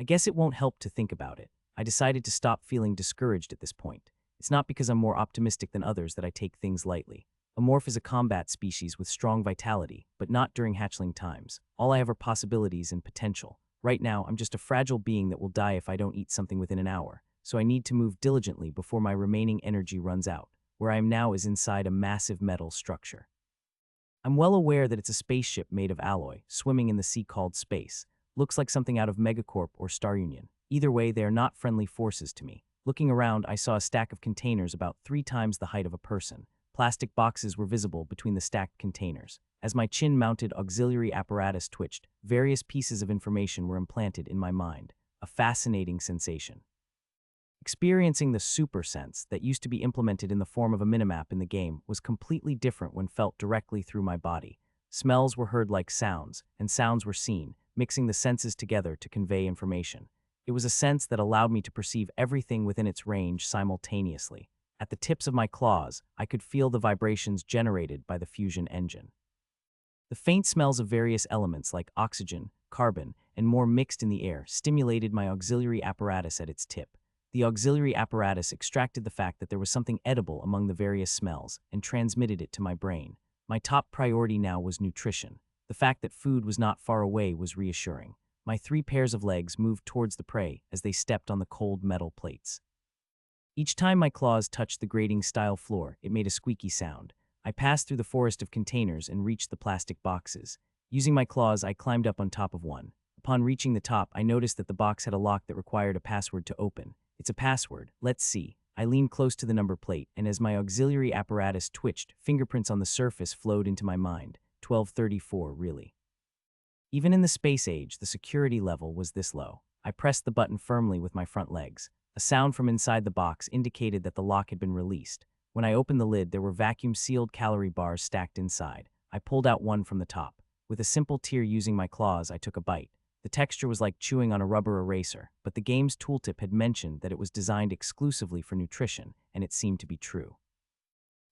I guess it won't help to think about it. I decided to stop feeling discouraged at this point. It's not because I'm more optimistic than others that I take things lightly. A morph is a combat species with strong vitality, but not during hatchling times. All I have are possibilities and potential. Right now, I'm just a fragile being that will die if I don't eat something within an hour, so I need to move diligently before my remaining energy runs out. Where I am now is inside a massive metal structure. I'm well aware that it's a spaceship made of alloy, swimming in the sea called space. Looks like something out of Megacorp or Star Union. Either way, they are not friendly forces to me. Looking around, I saw a stack of containers about 3 times the height of a person. Plastic boxes were visible between the stacked containers. As my chin-mounted auxiliary apparatus twitched, various pieces of information were implanted in my mind. A fascinating sensation. Experiencing the super sense that used to be implemented in the form of a minimap in the game was completely different when felt directly through my body. Smells were heard like sounds, and sounds were seen, mixing the senses together to convey information. It was a sense that allowed me to perceive everything within its range simultaneously. At the tips of my claws, I could feel the vibrations generated by the fusion engine. The faint smells of various elements like oxygen, carbon, and more mixed in the air stimulated my auxiliary apparatus at its tip. The auxiliary apparatus extracted the fact that there was something edible among the various smells and transmitted it to my brain. My top priority now was nutrition. The fact that food was not far away was reassuring. My 3 pairs of legs moved towards the prey as they stepped on the cold metal plates. Each time my claws touched the grating-style floor, it made a squeaky sound. I passed through the forest of containers and reached the plastic boxes. Using my claws, I climbed up on top of one. Upon reaching the top, I noticed that the box had a lock that required a password to open. It's a password. Let's see. I leaned close to the number plate, and as my auxiliary apparatus twitched, fingerprints on the surface flowed into my mind. 1234, really. Even in the space age, the security level was this low. I pressed the button firmly with my front legs. A sound from inside the box indicated that the lock had been released. When I opened the lid, there were vacuum-sealed calorie bars stacked inside. I pulled out one from the top. With a simple tear using my claws, I took a bite. The texture was like chewing on a rubber eraser, but the game's tooltip had mentioned that it was designed exclusively for nutrition, and it seemed to be true.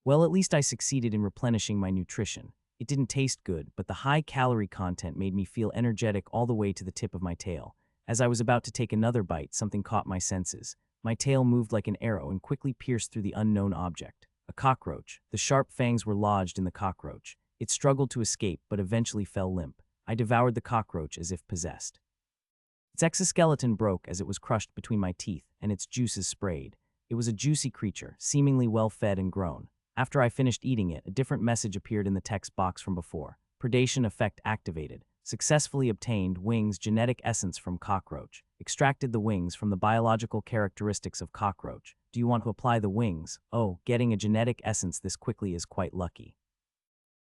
Well, at least I succeeded in replenishing my nutrition. It didn't taste good, but the high calorie content made me feel energetic all the way to the tip of my tail. As I was about to take another bite, something caught my senses. My tail moved like an arrow and quickly pierced through the unknown object. A cockroach. The sharp fangs were lodged in the cockroach. It struggled to escape, but eventually fell limp. I devoured the cockroach as if possessed. Its exoskeleton broke as it was crushed between my teeth, and its juices sprayed. It was a juicy creature, seemingly well-fed and grown. After I finished eating it, a different message appeared in the text box from before. Predation effect activated. Successfully obtained wings genetic essence from cockroach. Extracted the wings from the biological characteristics of cockroach. Do you want to apply the wings? Oh, getting a genetic essence this quickly is quite lucky.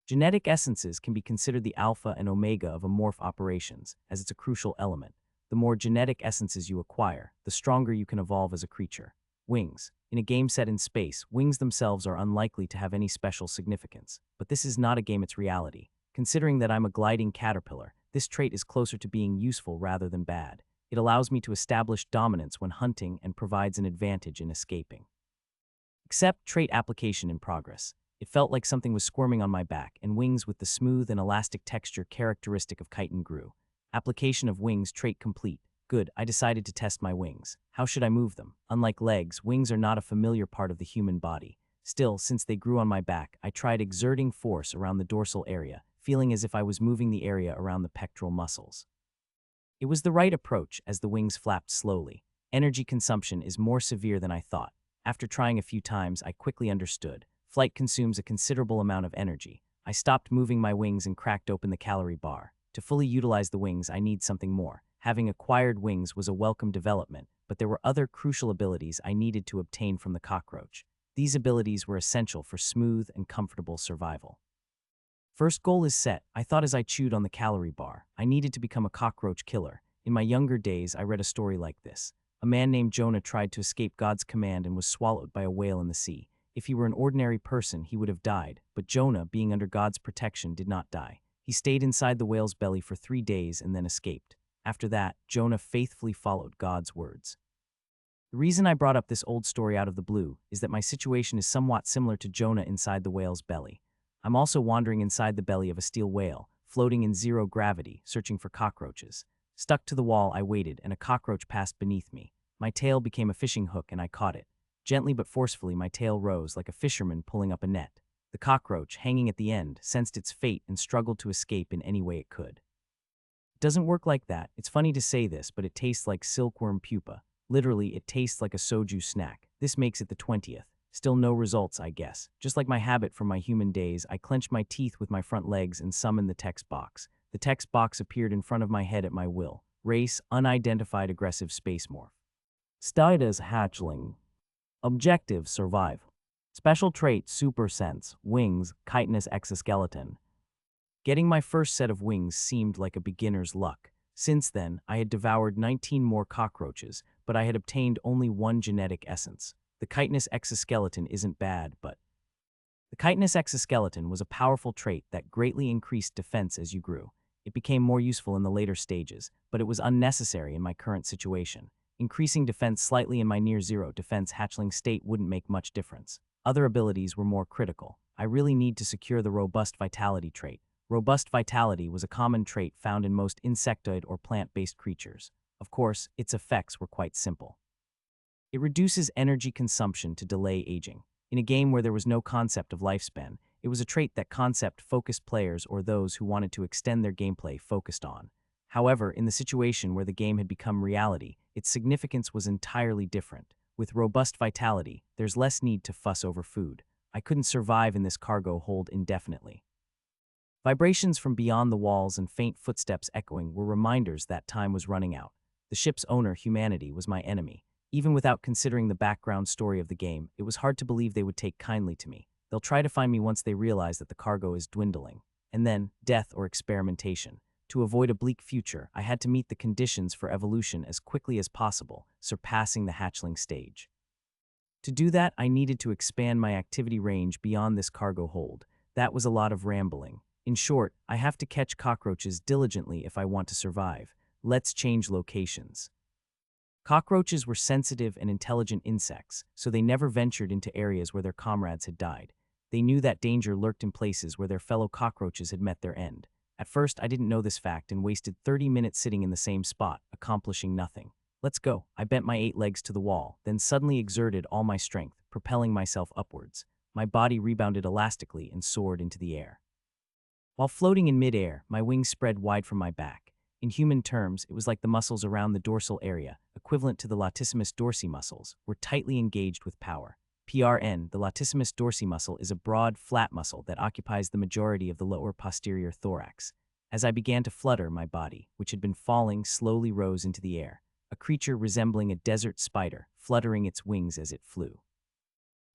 Genetic essences can be considered the alpha and omega of morph operations, as it's a crucial element. The more genetic essences you acquire, the stronger you can evolve as a creature. Wings. In a game set in space, wings themselves are unlikely to have any special significance. But this is not a game, it's reality. Considering that I'm a gliding caterpillar, this trait is closer to being useful rather than bad. It allows me to establish dominance when hunting and provides an advantage in escaping. Accept trait application in progress. It felt like something was squirming on my back, and wings with the smooth and elastic texture characteristic of chitin grew. Application of wings trait complete. Good, I decided to test my wings. How should I move them? Unlike legs, wings are not a familiar part of the human body. Still, since they grew on my back, I tried exerting force around the dorsal area, feeling as if I was moving the area around the pectoral muscles. It was the right approach as the wings flapped slowly. Energy consumption is more severe than I thought. After trying a few times, I quickly understood. Flight consumes a considerable amount of energy. I stopped moving my wings and cracked open the calorie bar. To fully utilize the wings, I need something more. Having acquired wings was a welcome development, but there were other crucial abilities I needed to obtain from the cockroach. These abilities were essential for smooth and comfortable survival. First goal is set, I thought as I chewed on the calorie bar. I needed to become a cockroach killer. In my younger days, I read a story like this. A man named Jonah tried to escape God's command and was swallowed by a whale in the sea. If he were an ordinary person, he would have died, but Jonah, being under God's protection, did not die. He stayed inside the whale's belly for 3 days and then escaped. After that, Jonah faithfully followed God's words. The reason I brought up this old story out of the blue is that my situation is somewhat similar to Jonah inside the whale's belly. I'm also wandering inside the belly of a steel whale, floating in zero gravity, searching for cockroaches. Stuck to the wall, I waited, and a cockroach passed beneath me. My tail became a fishing hook, and I caught it. Gently but forcefully, my tail rose like a fisherman pulling up a net. The cockroach, hanging at the end, sensed its fate and struggled to escape in any way it could. It doesn't work like that. It's funny to say this, but it tastes like silkworm pupa. Literally, it tastes like a soju snack. This makes it the 20th. Still no results, I guess. Just like my habit from my human days, I clenched my teeth with my front legs and summoned the text box. The text box appeared in front of my head at my will. Race, unidentified aggressive space morph. Status hatchling. Objective, survive. Special trait, super sense. Wings, chitinous exoskeleton. Getting my first set of wings seemed like a beginner's luck. Since then, I had devoured 19 more cockroaches, but I had obtained only one genetic essence. The chitinous exoskeleton isn't bad, but... The chitinous exoskeleton was a powerful trait that greatly increased defense as you grew. It became more useful in the later stages, but it was unnecessary in my current situation. Increasing defense slightly in my near-zero defense hatchling state wouldn't make much difference. Other abilities were more critical. I really need to secure the robust vitality trait. Robust vitality was a common trait found in most insectoid or plant-based creatures. Of course, its effects were quite simple. It reduces energy consumption to delay aging. In a game where there was no concept of lifespan, it was a trait that concept-focused players or those who wanted to extend their gameplay focused on. However, in the situation where the game had become reality, its significance was entirely different. With robust vitality, there's less need to fuss over food. I couldn't survive in this cargo hold indefinitely. Vibrations from beyond the walls and faint footsteps echoing were reminders that time was running out. The ship's owner, humanity, was my enemy. Even without considering the background story of the game, it was hard to believe they would take kindly to me. They'll try to find me once they realize that the cargo is dwindling. And then, death or experimentation. To avoid a bleak future, I had to meet the conditions for evolution as quickly as possible, surpassing the hatchling stage. To do that, I needed to expand my activity range beyond this cargo hold. That was a lot of rambling. In short, I have to catch cockroaches diligently if I want to survive. Let's change locations. Cockroaches were sensitive and intelligent insects, so they never ventured into areas where their comrades had died. They knew that danger lurked in places where their fellow cockroaches had met their end. At first, I didn't know this fact and wasted 30 minutes sitting in the same spot, accomplishing nothing. Let's go. I bent my 8 legs to the wall, then suddenly exerted all my strength, propelling myself upwards. My body rebounded elastically and soared into the air. While floating in midair, my wings spread wide from my back. In human terms, it was like the muscles around the dorsal area, equivalent to the latissimus dorsi muscles, were tightly engaged with power. PRN, the latissimus dorsi muscle, is a broad, flat muscle that occupies the majority of the lower posterior thorax. As I began to flutter, my body, which had been falling, slowly rose into the air, a creature resembling a desert spider, fluttering its wings as it flew.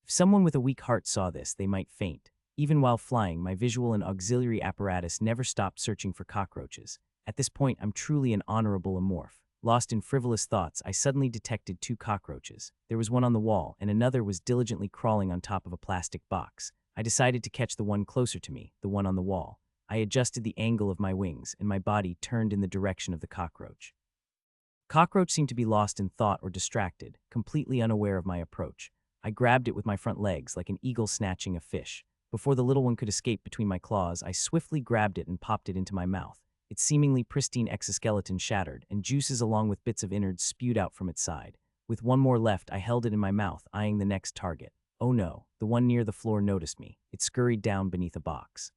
If someone with a weak heart saw this, they might faint. Even while flying, my visual and auxiliary apparatus never stopped searching for cockroaches. At this point, I'm truly an honorable amorph. Lost in frivolous thoughts, I suddenly detected 2 cockroaches. There was one on the wall, and another was diligently crawling on top of a plastic box. I decided to catch the one closer to me, the one on the wall. I adjusted the angle of my wings, and my body turned in the direction of the cockroach. Cockroach seemed to be lost in thought or distracted, completely unaware of my approach. I grabbed it with my front legs like an eagle snatching a fish. Before the little one could escape between my claws, I swiftly grabbed it and popped it into my mouth. Its seemingly pristine exoskeleton shattered, and juices along with bits of innards spewed out from its side. With one more left, I held it in my mouth, eyeing the next target. Oh no, the one near the floor noticed me. It scurried down beneath a box.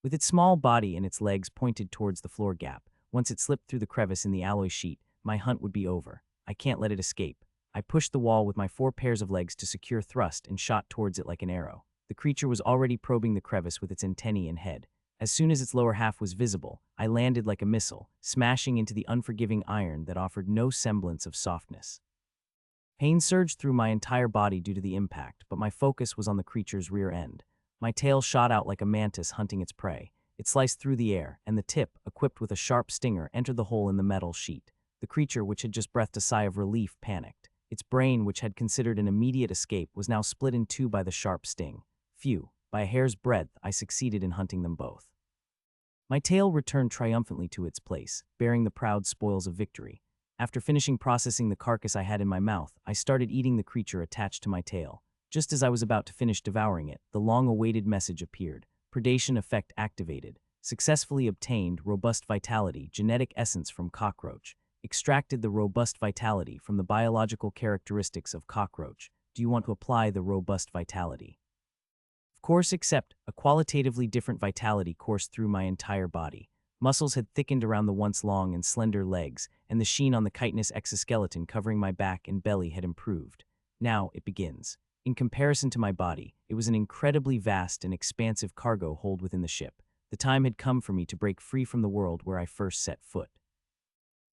With its small body and its legs pointed towards the floor gap, once it slipped through the crevice in the alloy sheet, my hunt would be over. I can't let it escape. I pushed the wall with my 4 pairs of legs to secure thrust and shot towards it like an arrow. The creature was already probing the crevice with its antennae and head. As soon as its lower half was visible, I landed like a missile, smashing into the unforgiving iron that offered no semblance of softness. Pain surged through my entire body due to the impact, but my focus was on the creature's rear end. My tail shot out like a mantis hunting its prey. It sliced through the air, and the tip, equipped with a sharp stinger, entered the hole in the metal sheet. The creature, which had just breathed a sigh of relief, panicked. Its brain, which had considered an immediate escape, was now split in 2 by the sharp sting. Phew. By a hair's breadth, I succeeded in hunting them both. My tail returned triumphantly to its place, bearing the proud spoils of victory. After finishing processing the carcass I had in my mouth, I started eating the creature attached to my tail. Just as I was about to finish devouring it, the long-awaited message appeared. Predation effect activated. successfully obtained robust vitality genetic essence from cockroach, extracted the robust vitality from the biological characteristics of cockroach. Do you want to apply the robust vitality? Of course, except a qualitatively different vitality coursed through my entire body. Muscles had thickened around the once long and slender legs, and the sheen on the chitinous exoskeleton covering my back and belly had improved. Now it begins. In comparison to my body, it was an incredibly vast and expansive cargo hold within the ship. The time had come for me to break free from the world where I first set foot.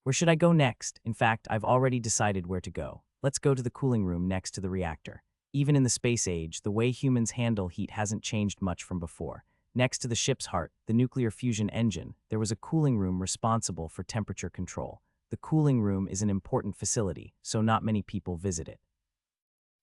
Where should I go next? In fact, I've already decided where to go. Let's go to the cooling room next to the reactor. Even in the space age, the way humans handle heat hasn't changed much from before. Next to the ship's heart, the nuclear fusion engine, there was a cooling room responsible for temperature control. The cooling room is an important facility, so not many people visit it.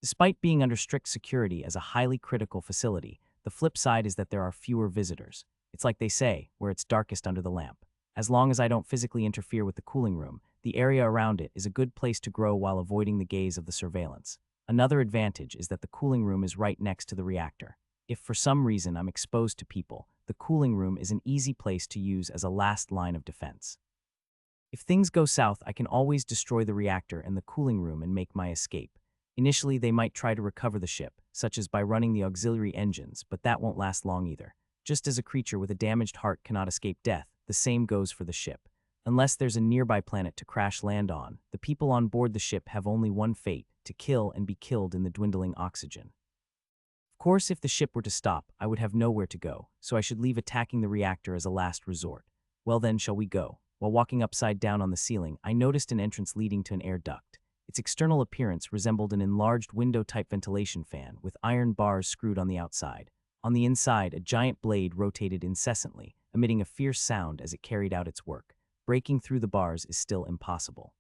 Despite being under strict security as a highly critical facility, the flip side is that there are fewer visitors. It's like they say, where it's darkest under the lamp. As long as I don't physically interfere with the cooling room, the area around it is a good place to grow while avoiding the gaze of the surveillance. Another advantage is that the cooling room is right next to the reactor. If for some reason I'm exposed to people, the cooling room is an easy place to use as a last line of defense. If things go south, I can always destroy the reactor and the cooling room and make my escape. Initially, they might try to recover the ship, such as by running the auxiliary engines, but that won't last long either. Just as a creature with a damaged heart cannot escape death, the same goes for the ship. Unless there's a nearby planet to crash land on, the people on board the ship have only one fate: to kill and be killed in the dwindling oxygen. Of course, if the ship were to stop, I would have nowhere to go, so I should leave attacking the reactor as a last resort. Well then, shall we go? While walking upside down on the ceiling, I noticed an entrance leading to an air duct. Its external appearance resembled an enlarged window-type ventilation fan with iron bars screwed on the outside. On the inside, a giant blade rotated incessantly, emitting a fierce sound as it carried out its work. Breaking through the bars is still impossible.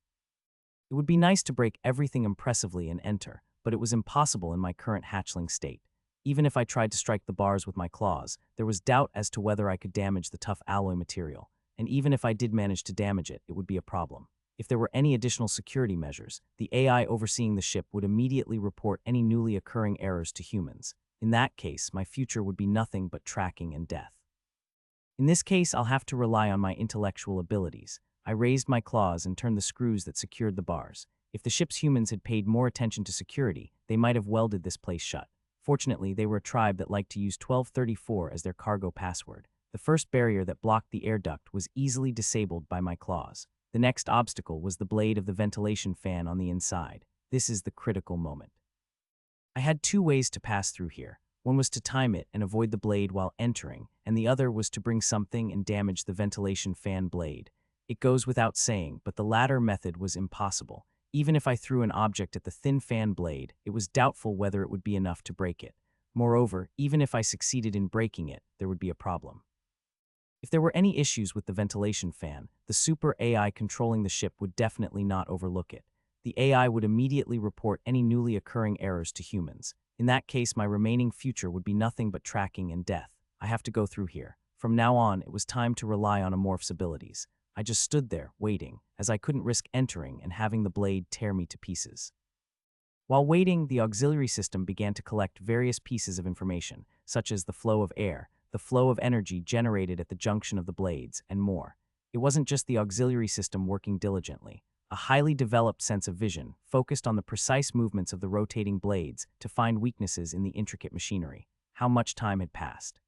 It would be nice to break everything impressively and enter, but it was impossible in my current hatchling state. Even if I tried to strike the bars with my claws, there was doubt as to whether I could damage the tough alloy material, and even if I did manage to damage it, it would be a problem. If there were any additional security measures, the AI overseeing the ship would immediately report any newly occurring errors to humans. In that case, my future would be nothing but tracking and death. In this case, I'll have to rely on my intellectual abilities. I raised my claws and turned the screws that secured the bars. If the ship's humans had paid more attention to security, they might have welded this place shut. Fortunately, they were a tribe that liked to use 1234 as their cargo password. The first barrier that blocked the air duct was easily disabled by my claws. The next obstacle was the blade of the ventilation fan on the inside. This is the critical moment. I had two ways to pass through here. One was to time it and avoid the blade while entering, and the other was to bring something and damage the ventilation fan blade. It goes without saying, but the latter method was impossible. Even if I threw an object at the thin fan blade, it was doubtful whether it would be enough to break it. Moreover, even if I succeeded in breaking it, there would be a problem. If there were any issues with the ventilation fan, the super AI controlling the ship would definitely not overlook it. The AI would immediately report any newly occurring errors to humans. In that case, my remaining future would be nothing but tracking and death. I have to go through here. From now on, it was time to rely on a morph's abilities. I just stood there, waiting, as I couldn't risk entering and having the blade tear me to pieces. While waiting, the auxiliary system began to collect various pieces of information, such as the flow of air, the flow of energy generated at the junction of the blades, and more. It wasn't just the auxiliary system working diligently. A highly developed sense of vision focused on the precise movements of the rotating blades to find weaknesses in the intricate machinery. How much time had passed?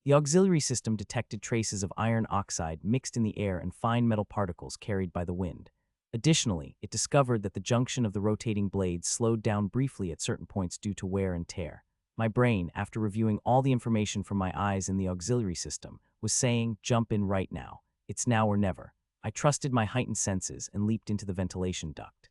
The auxiliary system detected traces of iron oxide mixed in the air and fine metal particles carried by the wind. Additionally, it discovered that the junction of the rotating blades slowed down briefly at certain points due to wear and tear. My brain, after reviewing all the information from my eyes in the auxiliary system, was saying, "Jump in right now. It's now or never." I trusted my heightened senses and leaped into the ventilation duct.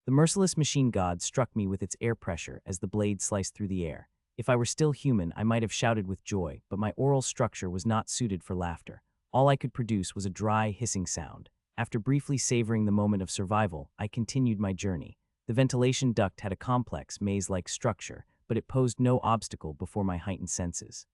The merciless machine god struck me with its air pressure as the blade sliced through the air. If I were still human, I might have shouted with joy, but my oral structure was not suited for laughter. All I could produce was a dry, hissing sound. After briefly savoring the moment of survival, I continued my journey. The ventilation duct had a complex, maze-like structure, but it posed no obstacle before my heightened senses.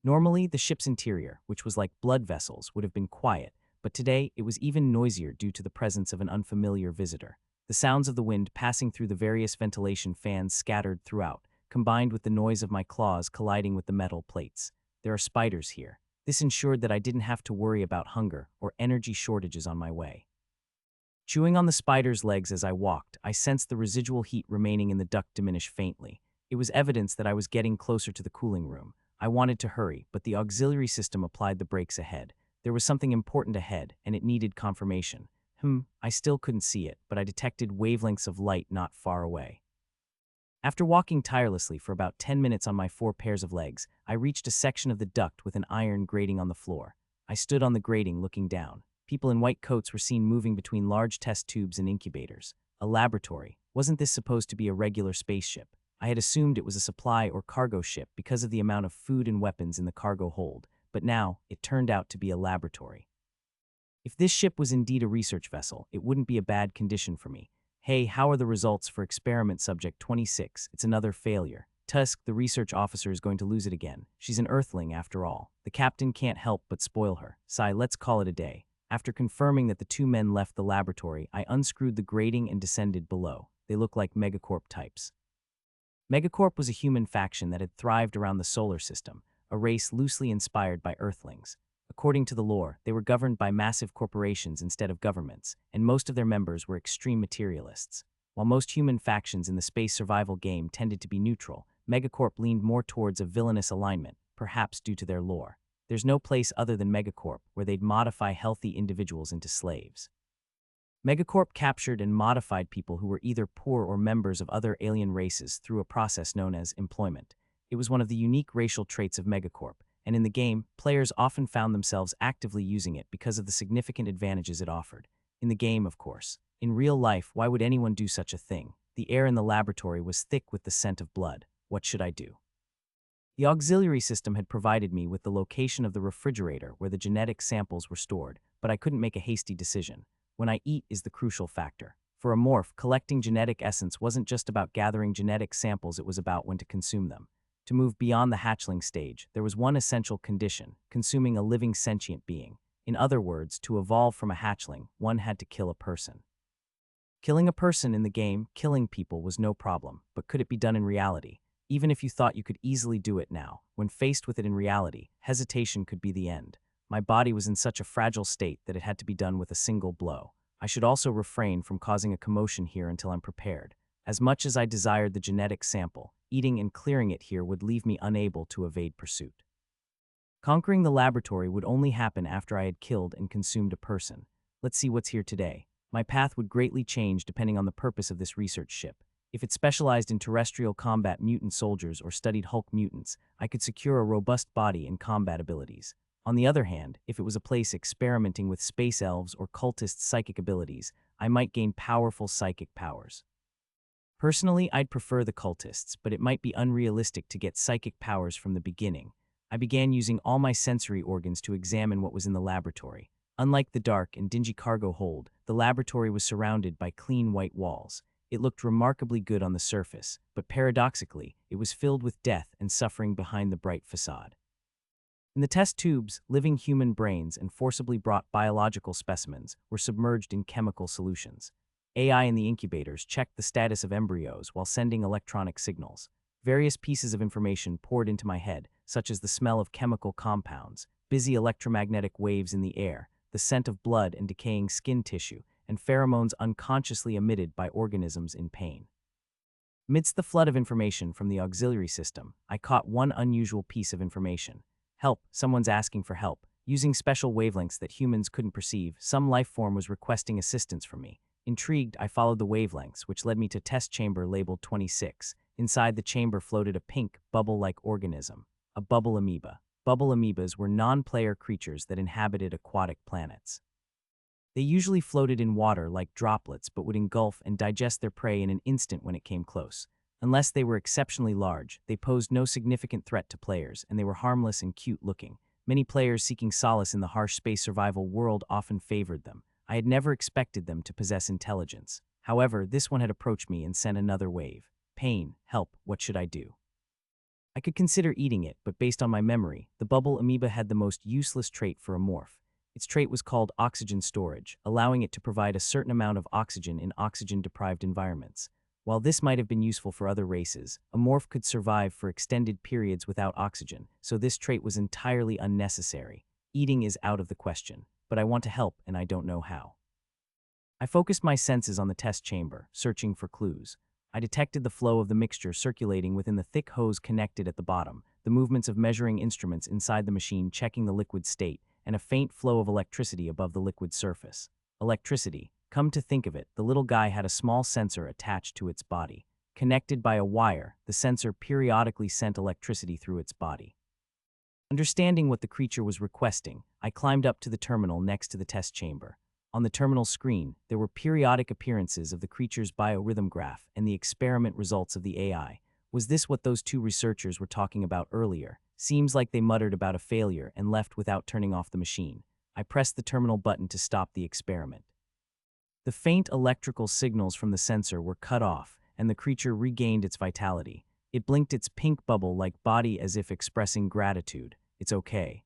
Normally, the ship's interior, which was like blood vessels, would have been quiet, but today it was even noisier due to the presence of an unfamiliar visitor. The sounds of the wind passing through the various ventilation fans scattered throughout, combined with the noise of my claws colliding with the metal plates. There are spiders here. This ensured that I didn't have to worry about hunger or energy shortages on my way. Chewing on the spider's legs as I walked, I sensed the residual heat remaining in the duct diminish faintly. It was evidence that I was getting closer to the cooling room. I wanted to hurry, but the auxiliary system applied the brakes ahead. There was something important ahead, and it needed confirmation. I still couldn't see it, but I detected wavelengths of light not far away. After walking tirelessly for about 10 minutes on my 4 pairs of legs, I reached a section of the duct with an iron grating on the floor. I stood on the grating looking down. People in white coats were seen moving between large test tubes and incubators. A laboratory. Wasn't this supposed to be a regular spaceship? I had assumed it was a supply or cargo ship because of the amount of food and weapons in the cargo hold, but now it turned out to be a laboratory. If this ship was indeed a research vessel, it wouldn't be a bad condition for me. Hey, how are the results for experiment subject 26? It's another failure. Tusk, the research officer, is going to lose it again. She's an Earthling after all. The captain can't help but spoil her. Sigh, let's call it a day. After confirming that the 2 men left the laboratory, I unscrewed the grating and descended below. They look like Megacorp types. Megacorp was a human faction that had thrived around the solar system, a race loosely inspired by Earthlings. According to the lore, they were governed by massive corporations instead of governments, and most of their members were extreme materialists. While most human factions in the space survival game tended to be neutral, Megacorp leaned more towards a villainous alignment, perhaps due to their lore. There's no place other than Megacorp where they'd modify healthy individuals into slaves. Megacorp captured and modified people who were either poor or members of other alien races through a process known as employment. It was one of the unique racial traits of Megacorp, and in the game, players often found themselves actively using it because of the significant advantages it offered. In the game, of course. In real life, why would anyone do such a thing? The air in the laboratory was thick with the scent of blood. What should I do? The auxiliary system had provided me with the location of the refrigerator where the genetic samples were stored, but I couldn't make a hasty decision. When I eat is the crucial factor. For a morph, collecting genetic essence wasn't just about gathering genetic samples, it was about when to consume them. To move beyond the hatchling stage, there was one essential condition: consuming a living sentient being. In other words, to evolve from a hatchling, one had to kill a person. Killing a person in the game, killing people, was no problem, but could it be done in reality? Even if you thought you could easily do it now, when faced with it in reality, hesitation could be the end. My body was in such a fragile state that it had to be done with a single blow. I should also refrain from causing a commotion here until I'm prepared. As much as I desired the genetic sample, eating and clearing it here would leave me unable to evade pursuit. Conquering the laboratory would only happen after I had killed and consumed a person. Let's see what's here today. My path would greatly change depending on the purpose of this research ship. If it specialized in terrestrial combat mutant soldiers or studied Hulk mutants, I could secure a robust body and combat abilities. On the other hand, if it was a place experimenting with space elves or cultists' psychic abilities, I might gain powerful psychic powers. Personally, I'd prefer the cultists, but it might be unrealistic to get psychic powers from the beginning. I began using all my sensory organs to examine what was in the laboratory. Unlike the dark and dingy cargo hold, the laboratory was surrounded by clean white walls. It looked remarkably good on the surface, but paradoxically, it was filled with death and suffering behind the bright facade. In the test tubes, living human brains and forcibly brought biological specimens were submerged in chemical solutions. AI in the incubators checked the status of embryos while sending electronic signals. Various pieces of information poured into my head, such as the smell of chemical compounds, busy electromagnetic waves in the air, the scent of blood and decaying skin tissue, and pheromones unconsciously emitted by organisms in pain. Amidst the flood of information from the auxiliary system, I caught one unusual piece of information. Help, someone's asking for help. Using special wavelengths that humans couldn't perceive, some life form was requesting assistance from me. Intrigued, I followed the wavelengths, which led me to test chamber labeled 26. Inside the chamber floated a pink, bubble-like organism, a bubble amoeba. Bubble amoebas were non-player creatures that inhabited aquatic planets. They usually floated in water like droplets but would engulf and digest their prey in an instant when it came close. Unless they were exceptionally large, they posed no significant threat to players, and they were harmless and cute-looking. Many players seeking solace in the harsh space survival world often favored them. I had never expected them to possess intelligence. However, this one had approached me and sent another wave. Pain, help, what should I do? I could consider eating it, but based on my memory, the bubble amoeba had the most useless trait for a morph. Its trait was called oxygen storage, allowing it to provide a certain amount of oxygen in oxygen-deprived environments. While this might have been useful for other races, a morph could survive for extended periods without oxygen, so this trait was entirely unnecessary. Eating is out of the question, but I want to help and I don't know how. I focused my senses on the test chamber, searching for clues. I detected the flow of the mixture circulating within the thick hose connected at the bottom, the movements of measuring instruments inside the machine checking the liquid state, and a faint flow of electricity above the liquid surface. Electricity. Come to think of it, the little guy had a small sensor attached to its body. Connected by a wire, the sensor periodically sent electricity through its body. Understanding what the creature was requesting, I climbed up to the terminal next to the test chamber. On the terminal screen, there were periodic appearances of the creature's biorhythm graph and the experiment results of the AI. Was this what those two researchers were talking about earlier? Seems like they muttered about a failure and left without turning off the machine. I pressed the terminal button to stop the experiment. The faint electrical signals from the sensor were cut off, and the creature regained its vitality. It blinked its pink bubble-like body as if expressing gratitude. It's okay.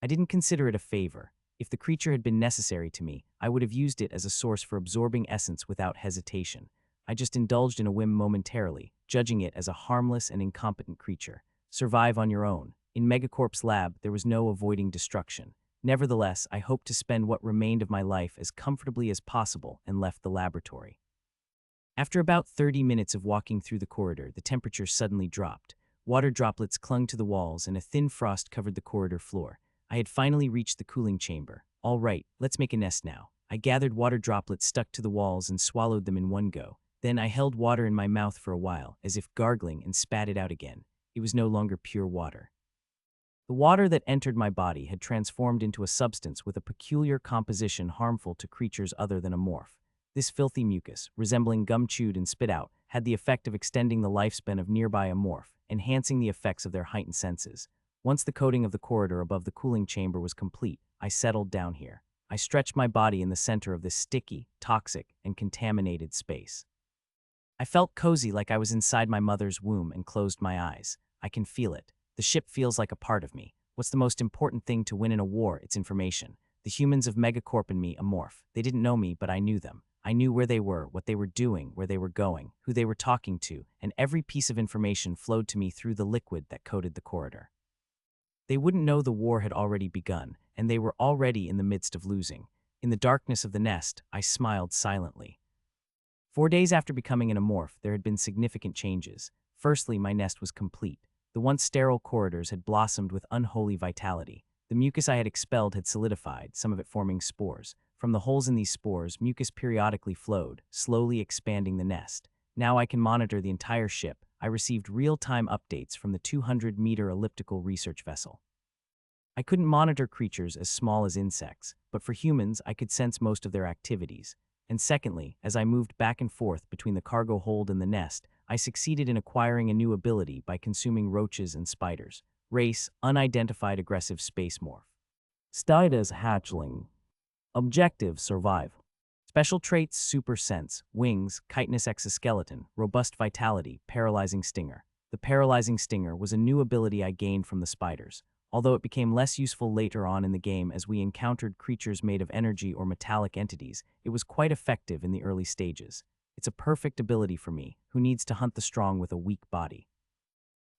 I didn't consider it a favor. If the creature had been necessary to me, I would have used it as a source for absorbing essence without hesitation. I just indulged in a whim momentarily, judging it as a harmless and incompetent creature. Survive on your own. In Megacorp's lab, there was no avoiding destruction. Nevertheless, I hoped to spend what remained of my life as comfortably as possible and left the laboratory. After about 30 minutes of walking through the corridor, the temperature suddenly dropped. Water droplets clung to the walls and a thin frost covered the corridor floor. I had finally reached the cooling chamber. All right, let's make a nest now. I gathered water droplets stuck to the walls and swallowed them in one go. Then I held water in my mouth for a while, as if gargling, and spat it out again. It was no longer pure water. The water that entered my body had transformed into a substance with a peculiar composition harmful to creatures other than a morph. This filthy mucus, resembling gum chewed and spit out, had the effect of extending the lifespan of nearby a morph, enhancing the effects of their heightened senses. Once the coating of the corridor above the cooling chamber was complete, I settled down here. I stretched my body in the center of this sticky, toxic, and contaminated space. I felt cozy, like I was inside my mother's womb, and closed my eyes. I can feel it. The ship feels like a part of me. What's the most important thing to win in a war? It's information. The humans of Megacorp and me, a morph. They didn't know me, but I knew them. I knew where they were, what they were doing, where they were going, who they were talking to, and every piece of information flowed to me through the liquid that coated the corridor. They wouldn't know the war had already begun, and they were already in the midst of losing. In the darkness of the nest, I smiled silently. 4 days after becoming an amorph, there had been significant changes. Firstly, my nest was complete. The once sterile corridors had blossomed with unholy vitality. The mucus I had expelled had solidified, some of it forming spores. From the holes in these spores, mucus periodically flowed, slowly expanding the nest. Now I can monitor the entire ship. I received real-time updates from the 200-meter elliptical research vessel. I couldn't monitor creatures as small as insects, but for humans, I could sense most of their activities. And secondly, as I moved back and forth between the cargo hold and the nest, I succeeded in acquiring a new ability by consuming roaches and spiders. Race, unidentified aggressive space morph. Status hatchling. Objective, survive. Special traits, super sense, wings, chitinous exoskeleton, robust vitality, paralyzing stinger. The paralyzing stinger was a new ability I gained from the spiders, although it became less useful later on in the game as we encountered creatures made of energy or metallic entities. It was quite effective in the early stages. It's a perfect ability for me, who needs to hunt the strong with a weak body.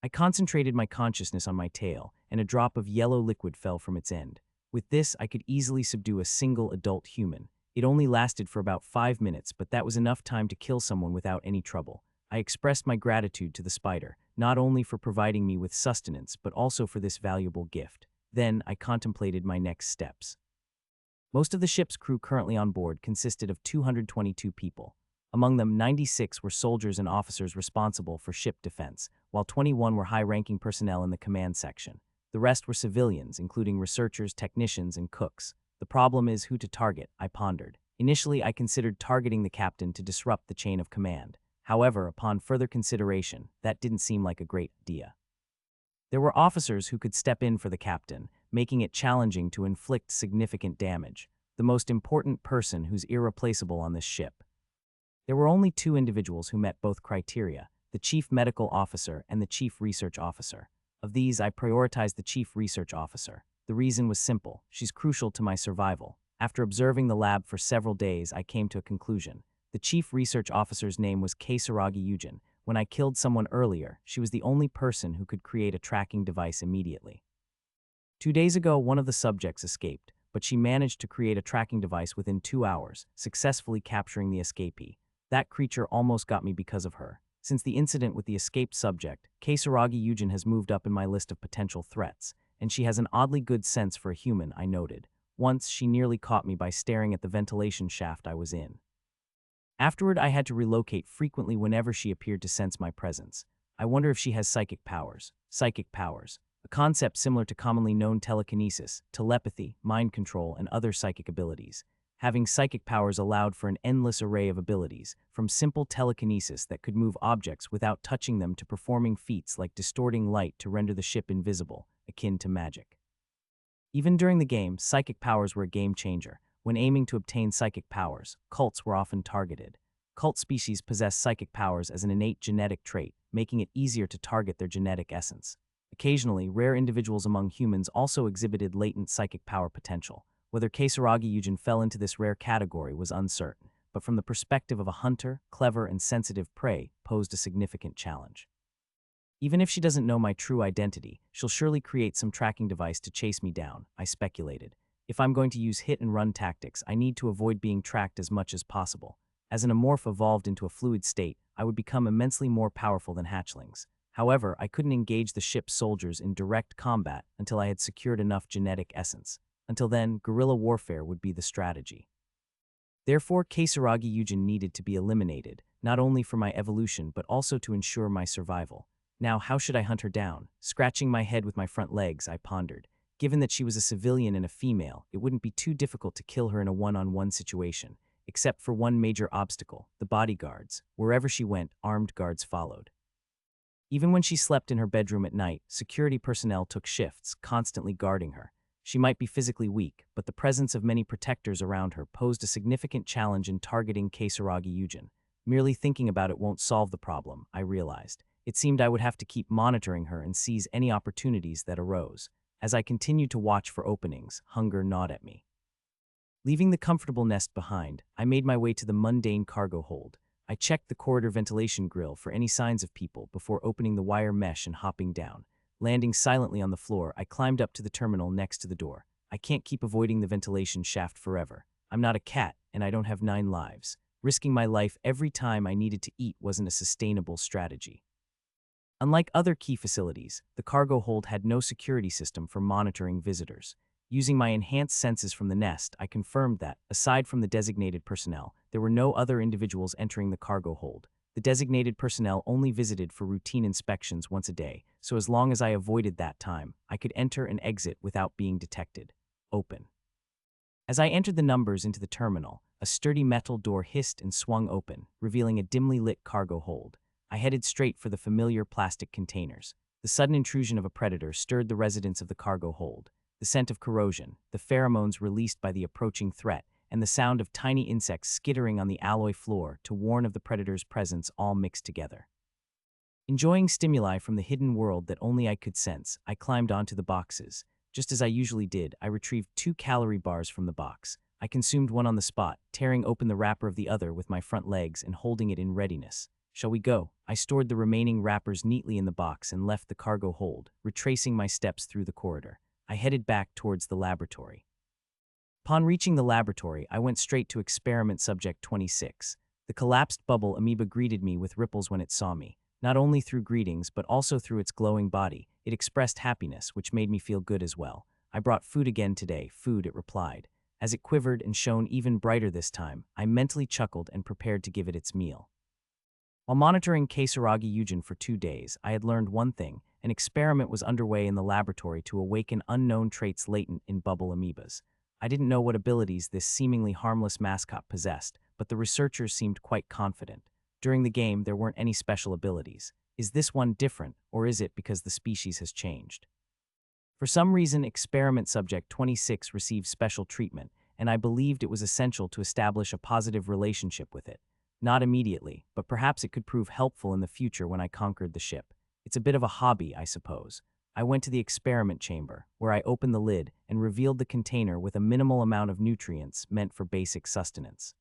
I concentrated my consciousness on my tail, and a drop of yellow liquid fell from its end. With this, I could easily subdue a single adult human. It only lasted for about 5 minutes, but that was enough time to kill someone without any trouble. I expressed my gratitude to the spider, not only for providing me with sustenance, but also for this valuable gift. Then, I contemplated my next steps. Most of the ship's crew currently on board consisted of 222 people. Among them, 96 were soldiers and officers responsible for ship defense, while 21 were high-ranking personnel in the command section. The rest were civilians, including researchers, technicians, and cooks. The problem is who to target, I pondered. Initially, I considered targeting the captain to disrupt the chain of command. However, upon further consideration, that didn't seem like a great idea. There were officers who could step in for the captain, making it challenging to inflict significant damage. The most important person who's irreplaceable on this ship. There were only 2 individuals who met both criteria, the chief medical officer and the chief research officer. Of these, I prioritized the chief research officer. The reason was simple. She's crucial to my survival. After observing the lab for several days, I came to a conclusion. The chief research officer's name was Keisaragi Yujin. When I killed someone earlier, she was the only person who could create a tracking device immediately. 2 days ago, one of the subjects escaped, but she managed to create a tracking device within 2 hours, successfully capturing the escapee. That creature almost got me because of her. Since the incident with the escaped subject, Keisaragi Yujin has moved up in my list of potential threats, and she has an oddly good sense for a human, I noted. Once, she nearly caught me by staring at the ventilation shaft I was in. Afterward, I had to relocate frequently whenever she appeared to sense my presence. I wonder if she has psychic powers. Psychic powers, a concept similar to commonly known telekinesis, telepathy, mind control, and other psychic abilities. Having psychic powers allowed for an endless array of abilities, from simple telekinesis that could move objects without touching them to performing feats like distorting light to render the ship invisible, akin to magic. Even during the game, psychic powers were a game changer. When aiming to obtain psychic powers, cults were often targeted. Cult species possess psychic powers as an innate genetic trait, making it easier to target their genetic essence. Occasionally, rare individuals among humans also exhibited latent psychic power potential. Whether Keisaragi Yujin fell into this rare category was uncertain, but from the perspective of a hunter, clever and sensitive prey posed a significant challenge. Even if she doesn't know my true identity, she'll surely create some tracking device to chase me down, I speculated. If I'm going to use hit-and-run tactics, I need to avoid being tracked as much as possible. As an amorph evolved into a fluid state, I would become immensely more powerful than hatchlings. However, I couldn't engage the ship's soldiers in direct combat until I had secured enough genetic essence. Until then, guerrilla warfare would be the strategy. Therefore, Keisaragi Yujin needed to be eliminated, not only for my evolution but also to ensure my survival. Now, how should I hunt her down? Scratching my head with my front legs, I pondered. Given that she was a civilian and a female, it wouldn't be too difficult to kill her in a one-on-one situation, except for one major obstacle, the bodyguards. Wherever she went, armed guards followed. Even when she slept in her bedroom at night, security personnel took shifts, constantly guarding her. She might be physically weak, but the presence of many protectors around her posed a significant challenge in targeting Keisaragi Yujin. Merely thinking about it won't solve the problem, I realized. It seemed I would have to keep monitoring her and seize any opportunities that arose. As I continued to watch for openings, hunger gnawed at me. Leaving the comfortable nest behind, I made my way to the mundane cargo hold. I checked the corridor ventilation grill for any signs of people before opening the wire mesh and hopping down. Landing silently on the floor, I climbed up to the terminal next to the door. I can't keep avoiding the ventilation shaft forever. I'm not a cat, and I don't have 9 lives. Risking my life every time I needed to eat wasn't a sustainable strategy. Unlike other key facilities, the cargo hold had no security system for monitoring visitors. Using my enhanced senses from the nest, I confirmed that, aside from the designated personnel, there were no other individuals entering the cargo hold. The designated personnel only visited for routine inspections once a day, so as long as I avoided that time, I could enter and exit without being detected. Open. As I entered the numbers into the terminal, a sturdy metal door hissed and swung open, revealing a dimly lit cargo hold. I headed straight for the familiar plastic containers. The sudden intrusion of a predator stirred the residents of the cargo hold. The scent of corrosion, the pheromones released by the approaching threat, and the sound of tiny insects skittering on the alloy floor to warn of the predator's presence all mixed together. Enjoying stimuli from the hidden world that only I could sense, I climbed onto the boxes. Just as I usually did, I retrieved 2 calorie bars from the box. I consumed one on the spot, tearing open the wrapper of the other with my front legs and holding it in readiness. Shall we go? I stored the remaining wrappers neatly in the box and left the cargo hold, retracing my steps through the corridor. I headed back towards the laboratory. Upon reaching the laboratory, I went straight to experiment subject 26. The collapsed bubble amoeba greeted me with ripples when it saw me. Not only through greetings, but also through its glowing body, it expressed happiness, which made me feel good as well. I brought food again today, food, it replied. As it quivered and shone even brighter this time, I mentally chuckled and prepared to give it its meal. While monitoring Keisaragi Yujin for 2 days, I had learned one thing. An experiment was underway in the laboratory to awaken unknown traits latent in bubble amoebas. I didn't know what abilities this seemingly harmless mascot possessed, but the researchers seemed quite confident. During the game, there weren't any special abilities. Is this one different, or is it because the species has changed? For some reason, experiment subject 26 received special treatment, and I believed it was essential to establish a positive relationship with it. Not immediately, but perhaps it could prove helpful in the future when I conquered the ship. It's a bit of a hobby, I suppose. I went to the experiment chamber, where I opened the lid and revealed the container with a minimal amount of nutrients meant for basic sustenance.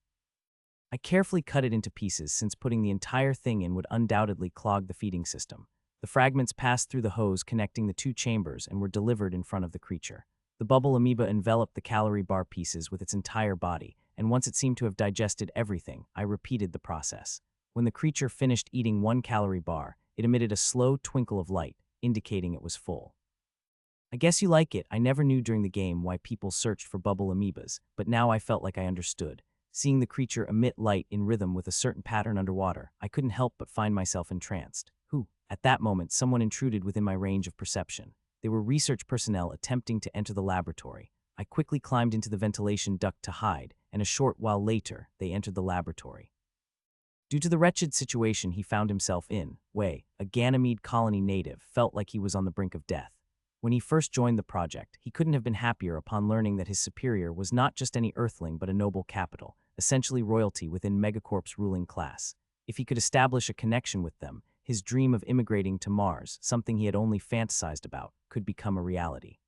I carefully cut it into pieces since putting the entire thing in would undoubtedly clog the feeding system. The fragments passed through the hose connecting the two chambers and were delivered in front of the creature. The bubble amoeba enveloped the calorie bar pieces with its entire body, and once it seemed to have digested everything, I repeated the process. When the creature finished eating 1 calorie bar, it emitted a slow twinkle of light, indicating it was full. I guess you like it. I never knew during the game why people searched for bubble amoebas, but now I felt like I understood. Seeing the creature emit light in rhythm with a certain pattern underwater, I couldn't help but find myself entranced. At that moment, someone intruded within my range of perception. They were research personnel attempting to enter the laboratory. I quickly climbed into the ventilation duct to hide, and a short while later, they entered the laboratory. Due to the wretched situation he found himself in, Wei, a Ganymede colony native, felt like he was on the brink of death. When he first joined the project, he couldn't have been happier upon learning that his superior was not just any earthling but a noble capital, essentially royalty within Megacorp's ruling class. If he could establish a connection with them, his dream of immigrating to Mars, something he had only fantasized about, could become a reality.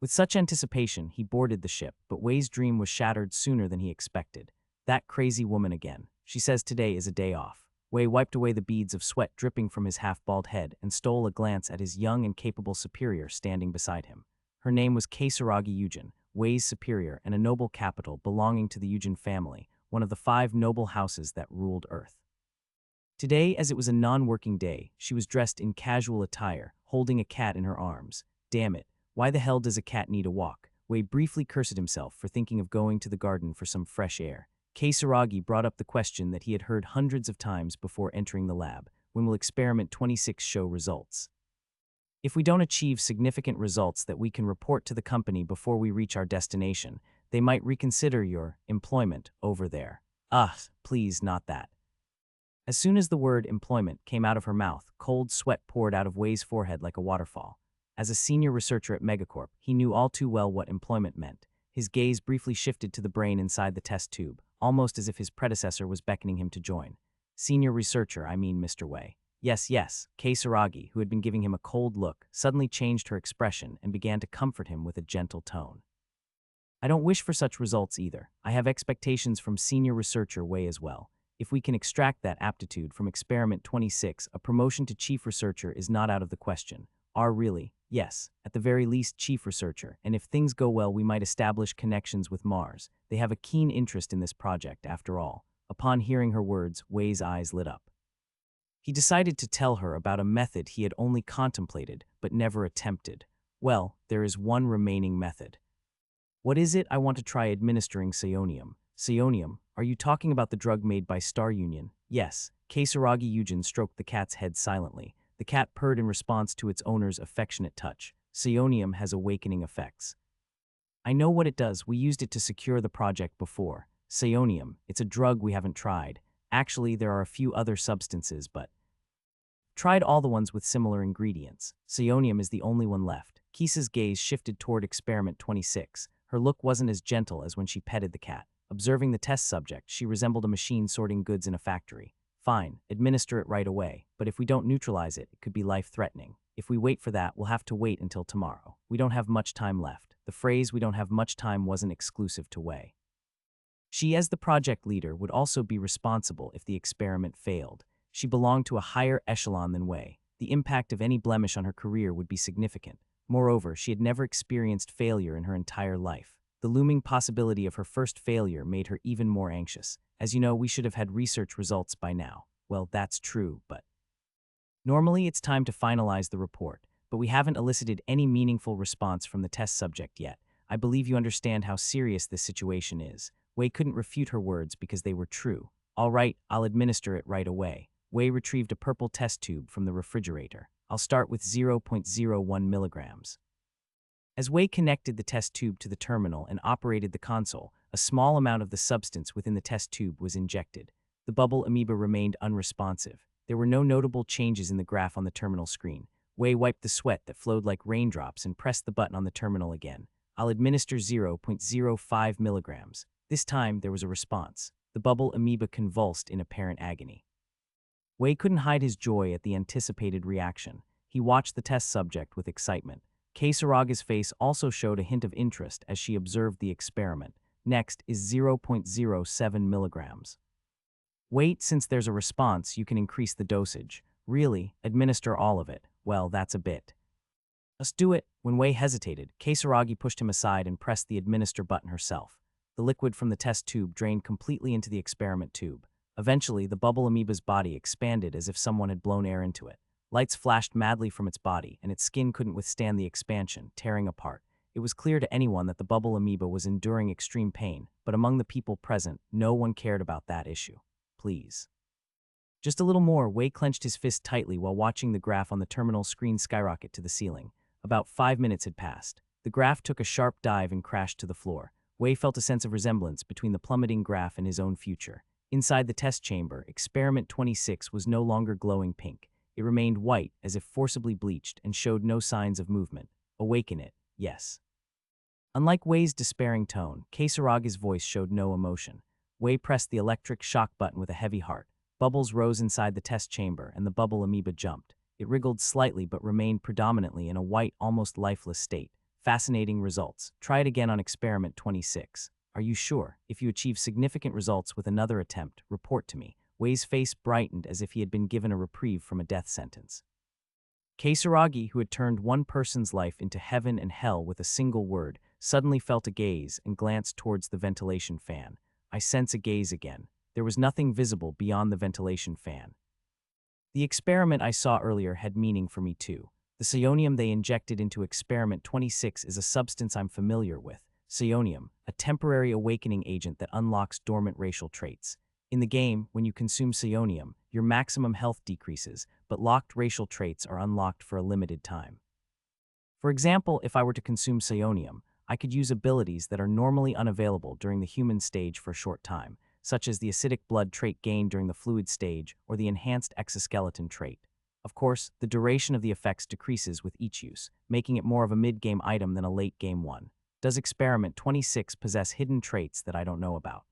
With such anticipation, he boarded the ship, but Wei's dream was shattered sooner than he expected. That crazy woman again. She says today is a day off. Wei wiped away the beads of sweat dripping from his half-bald head and stole a glance at his young and capable superior standing beside him. Her name was Kasaragi Yujin, Wei's superior and a noble capital belonging to the Yujin family, one of the 5 noble houses that ruled Earth. Today, as it was a non-working day, she was dressed in casual attire, holding a cat in her arms. Damn it, why the hell does a cat need a walk? Wei briefly cursed himself for thinking of going to the garden for some fresh air. Kasaragi brought up the question that he had heard hundreds of times before entering the lab: when will Experiment 26 show results? If we don't achieve significant results that we can report to the company before we reach our destination, they might reconsider your employment over there. Please, not that. As soon as the word employment came out of her mouth, cold sweat poured out of Wei's forehead like a waterfall. As a senior researcher at Megacorp, he knew all too well what employment meant. His gaze briefly shifted to the brain inside the test tube, almost as if his predecessor was beckoning him to join. Senior researcher, I mean Mr. Wei. Yes, Kasaragi, who had been giving him a cold look, suddenly changed her expression and began to comfort him with a gentle tone. I don't wish for such results either. I have expectations from senior researcher Wei as well. If we can extract that aptitude from Experiment 26, a promotion to chief researcher is not out of the question. Really? Yes, at the very least chief researcher, and if things go well we might establish connections with Mars. They have a keen interest in this project, after all. Upon hearing her words, Wei's eyes lit up. He decided to tell her about a method he had only contemplated, but never attempted. Well, there is one remaining method. What is it? I want to try administering psionium. Psionium? Are you talking about the drug made by Star Union? Yes. Kasaragi Yujin stroked the cat's head silently. The cat purred in response to its owner's affectionate touch. Psionium has awakening effects. I know what it does. We used it to secure the project before. Psionium, it's a drug we haven't tried. Actually, there are a few other substances, but tried all the ones with similar ingredients. Psionium is the only one left. Kisa's gaze shifted toward Experiment 26. Her look wasn't as gentle as when she petted the cat. Observing the test subject, she resembled a machine sorting goods in a factory. Fine, administer it right away, but if we don't neutralize it, it could be life-threatening. If we wait for that, we'll have to wait until tomorrow. We don't have much time left. The phrase "we don't have much time" wasn't exclusive to Wei. She, as the project leader, would also be responsible if the experiment failed. She belonged to a higher echelon than Wei. The impact of any blemish on her career would be significant. Moreover, she had never experienced failure in her entire life. The looming possibility of her first failure made her even more anxious. As you know, we should have had research results by now. Well, that's true, but normally it's time to finalize the report, but we haven't elicited any meaningful response from the test subject yet. I believe you understand how serious this situation is. Wei couldn't refute her words because they were true. All right, I'll administer it right away. Wei retrieved a purple test tube from the refrigerator. I'll start with 0.01 milligrams. As Wei connected the test tube to the terminal and operated the console, a small amount of the substance within the test tube was injected. The bubble amoeba remained unresponsive. There were no notable changes in the graph on the terminal screen. Wei wiped the sweat that flowed like raindrops and pressed the button on the terminal again. I'll administer 0.05 milligrams. This time, there was a response. The bubble amoeba convulsed in apparent agony. Wei couldn't hide his joy at the anticipated reaction. He watched the test subject with excitement. Kasaraga's face also showed a hint of interest as she observed the experiment. Next is 0.07 milligrams. Wait, since there's a response, you can increase the dosage. Really, administer all of it. Well, that's a bit. Just do it. When Wei hesitated, Kasaragi pushed him aside and pressed the administer button herself. The liquid from the test tube drained completely into the experiment tube. Eventually, the bubble amoeba's body expanded as if someone had blown air into it. Lights flashed madly from its body, and its skin couldn't withstand the expansion, tearing apart. It was clear to anyone that the bubble amoeba was enduring extreme pain, but among the people present, no one cared about that issue. Please. Just a little more. Wei clenched his fist tightly while watching the graph on the terminal screen skyrocket to the ceiling. About 5 minutes had passed. The graph took a sharp dive and crashed to the floor. Wei felt a sense of resemblance between the plummeting graph and his own future. Inside the test chamber, Experiment 26 was no longer glowing pink. It remained white, as if forcibly bleached, and showed no signs of movement. Awaken it, yes. Unlike Wei's despairing tone, Kasaragi's voice showed no emotion. Wei pressed the electric shock button with a heavy heart. Bubbles rose inside the test chamber, and the bubble amoeba jumped. It wriggled slightly but remained predominantly in a white, almost lifeless state. Fascinating results. Try it again on Experiment 26. Are you sure? If you achieve significant results with another attempt, report to me. Wei's face brightened as if he had been given a reprieve from a death sentence. Kasaragi, who had turned one person's life into heaven and hell with a single word, suddenly felt a gaze and glanced towards the ventilation fan. I sense a gaze again. There was nothing visible beyond the ventilation fan. The experiment I saw earlier had meaning for me too. The psionium they injected into Experiment 26 is a substance I'm familiar with. Psionium, a temporary awakening agent that unlocks dormant racial traits. In the game, when you consume psionium, your maximum health decreases, but locked racial traits are unlocked for a limited time. For example, if I were to consume psionium, I could use abilities that are normally unavailable during the human stage for a short time, such as the acidic blood trait gained during the fluid stage or the enhanced exoskeleton trait. Of course, the duration of the effects decreases with each use, making it more of a mid-game item than a late-game one. Does Experiment 26 possess hidden traits that I don't know about?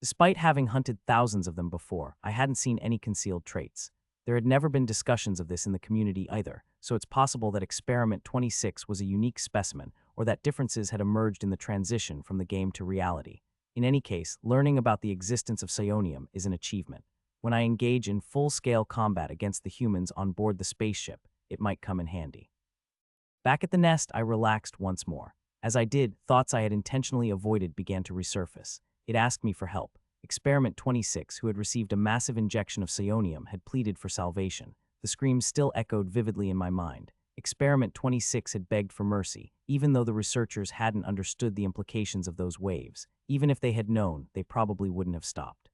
Despite having hunted thousands of them before, I hadn't seen any concealed traits. There had never been discussions of this in the community either, so it's possible that Experiment 26 was a unique specimen or that differences had emerged in the transition from the game to reality. In any case, learning about the existence of psionium is an achievement. When I engage in full-scale combat against the humans on board the spaceship, it might come in handy. Back at the nest, I relaxed once more. As I did, thoughts I had intentionally avoided began to resurface. It asked me for help. Experiment 26, who had received a massive injection of psionium, had pleaded for salvation. The screams still echoed vividly in my mind. Experiment 26 had begged for mercy, even though the researchers hadn't understood the implications of those waves. Even if they had known, they probably wouldn't have stopped.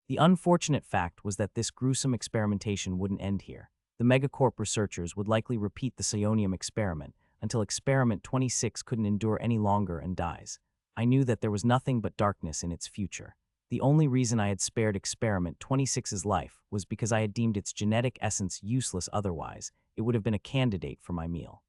The unfortunate fact was that this gruesome experimentation wouldn't end here. The megacorp researchers would likely repeat the psionium experiment until Experiment 26 couldn't endure any longer and dies. I knew that there was nothing but darkness in its future. The only reason I had spared Experiment 26's life was because I had deemed its genetic essence useless otherwise. It would have been a candidate for my meal.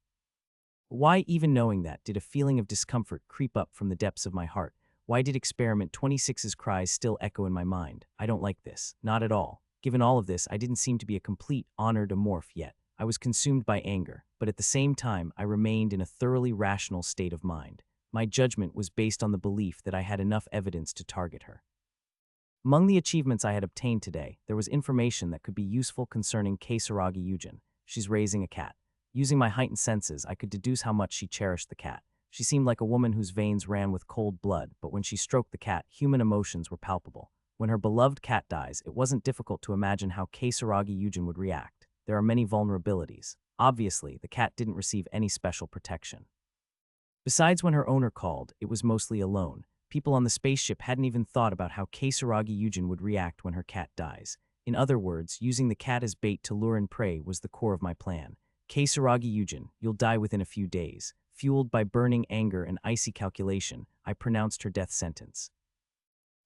Why, even knowing that, did a feeling of discomfort creep up from the depths of my heart? Why did Experiment 26's cries still echo in my mind? I don't like this. Not at all. Given all of this, I didn't seem to be a complete, honored amorph yet. I was consumed by anger, but at the same time, I remained in a thoroughly rational state of mind. My judgment was based on the belief that I had enough evidence to target her. Among the achievements I had obtained today, there was information that could be useful concerning Kasaragi Yujin. She's raising a cat. Using my heightened senses, I could deduce how much she cherished the cat. She seemed like a woman whose veins ran with cold blood, but when she stroked the cat, human emotions were palpable. When her beloved cat dies, it wasn't difficult to imagine how Kasaragi Yujin would react. There are many vulnerabilities. Obviously, the cat didn't receive any special protection. Besides, when her owner called, it was mostly alone. People on the spaceship hadn't even thought about how Kasaragi Yujin would react when her cat dies. In other words, using the cat as bait to lure in prey was the core of my plan. Kasaragi Yujin, you'll die within a few days. Fueled by burning anger and icy calculation, I pronounced her death sentence.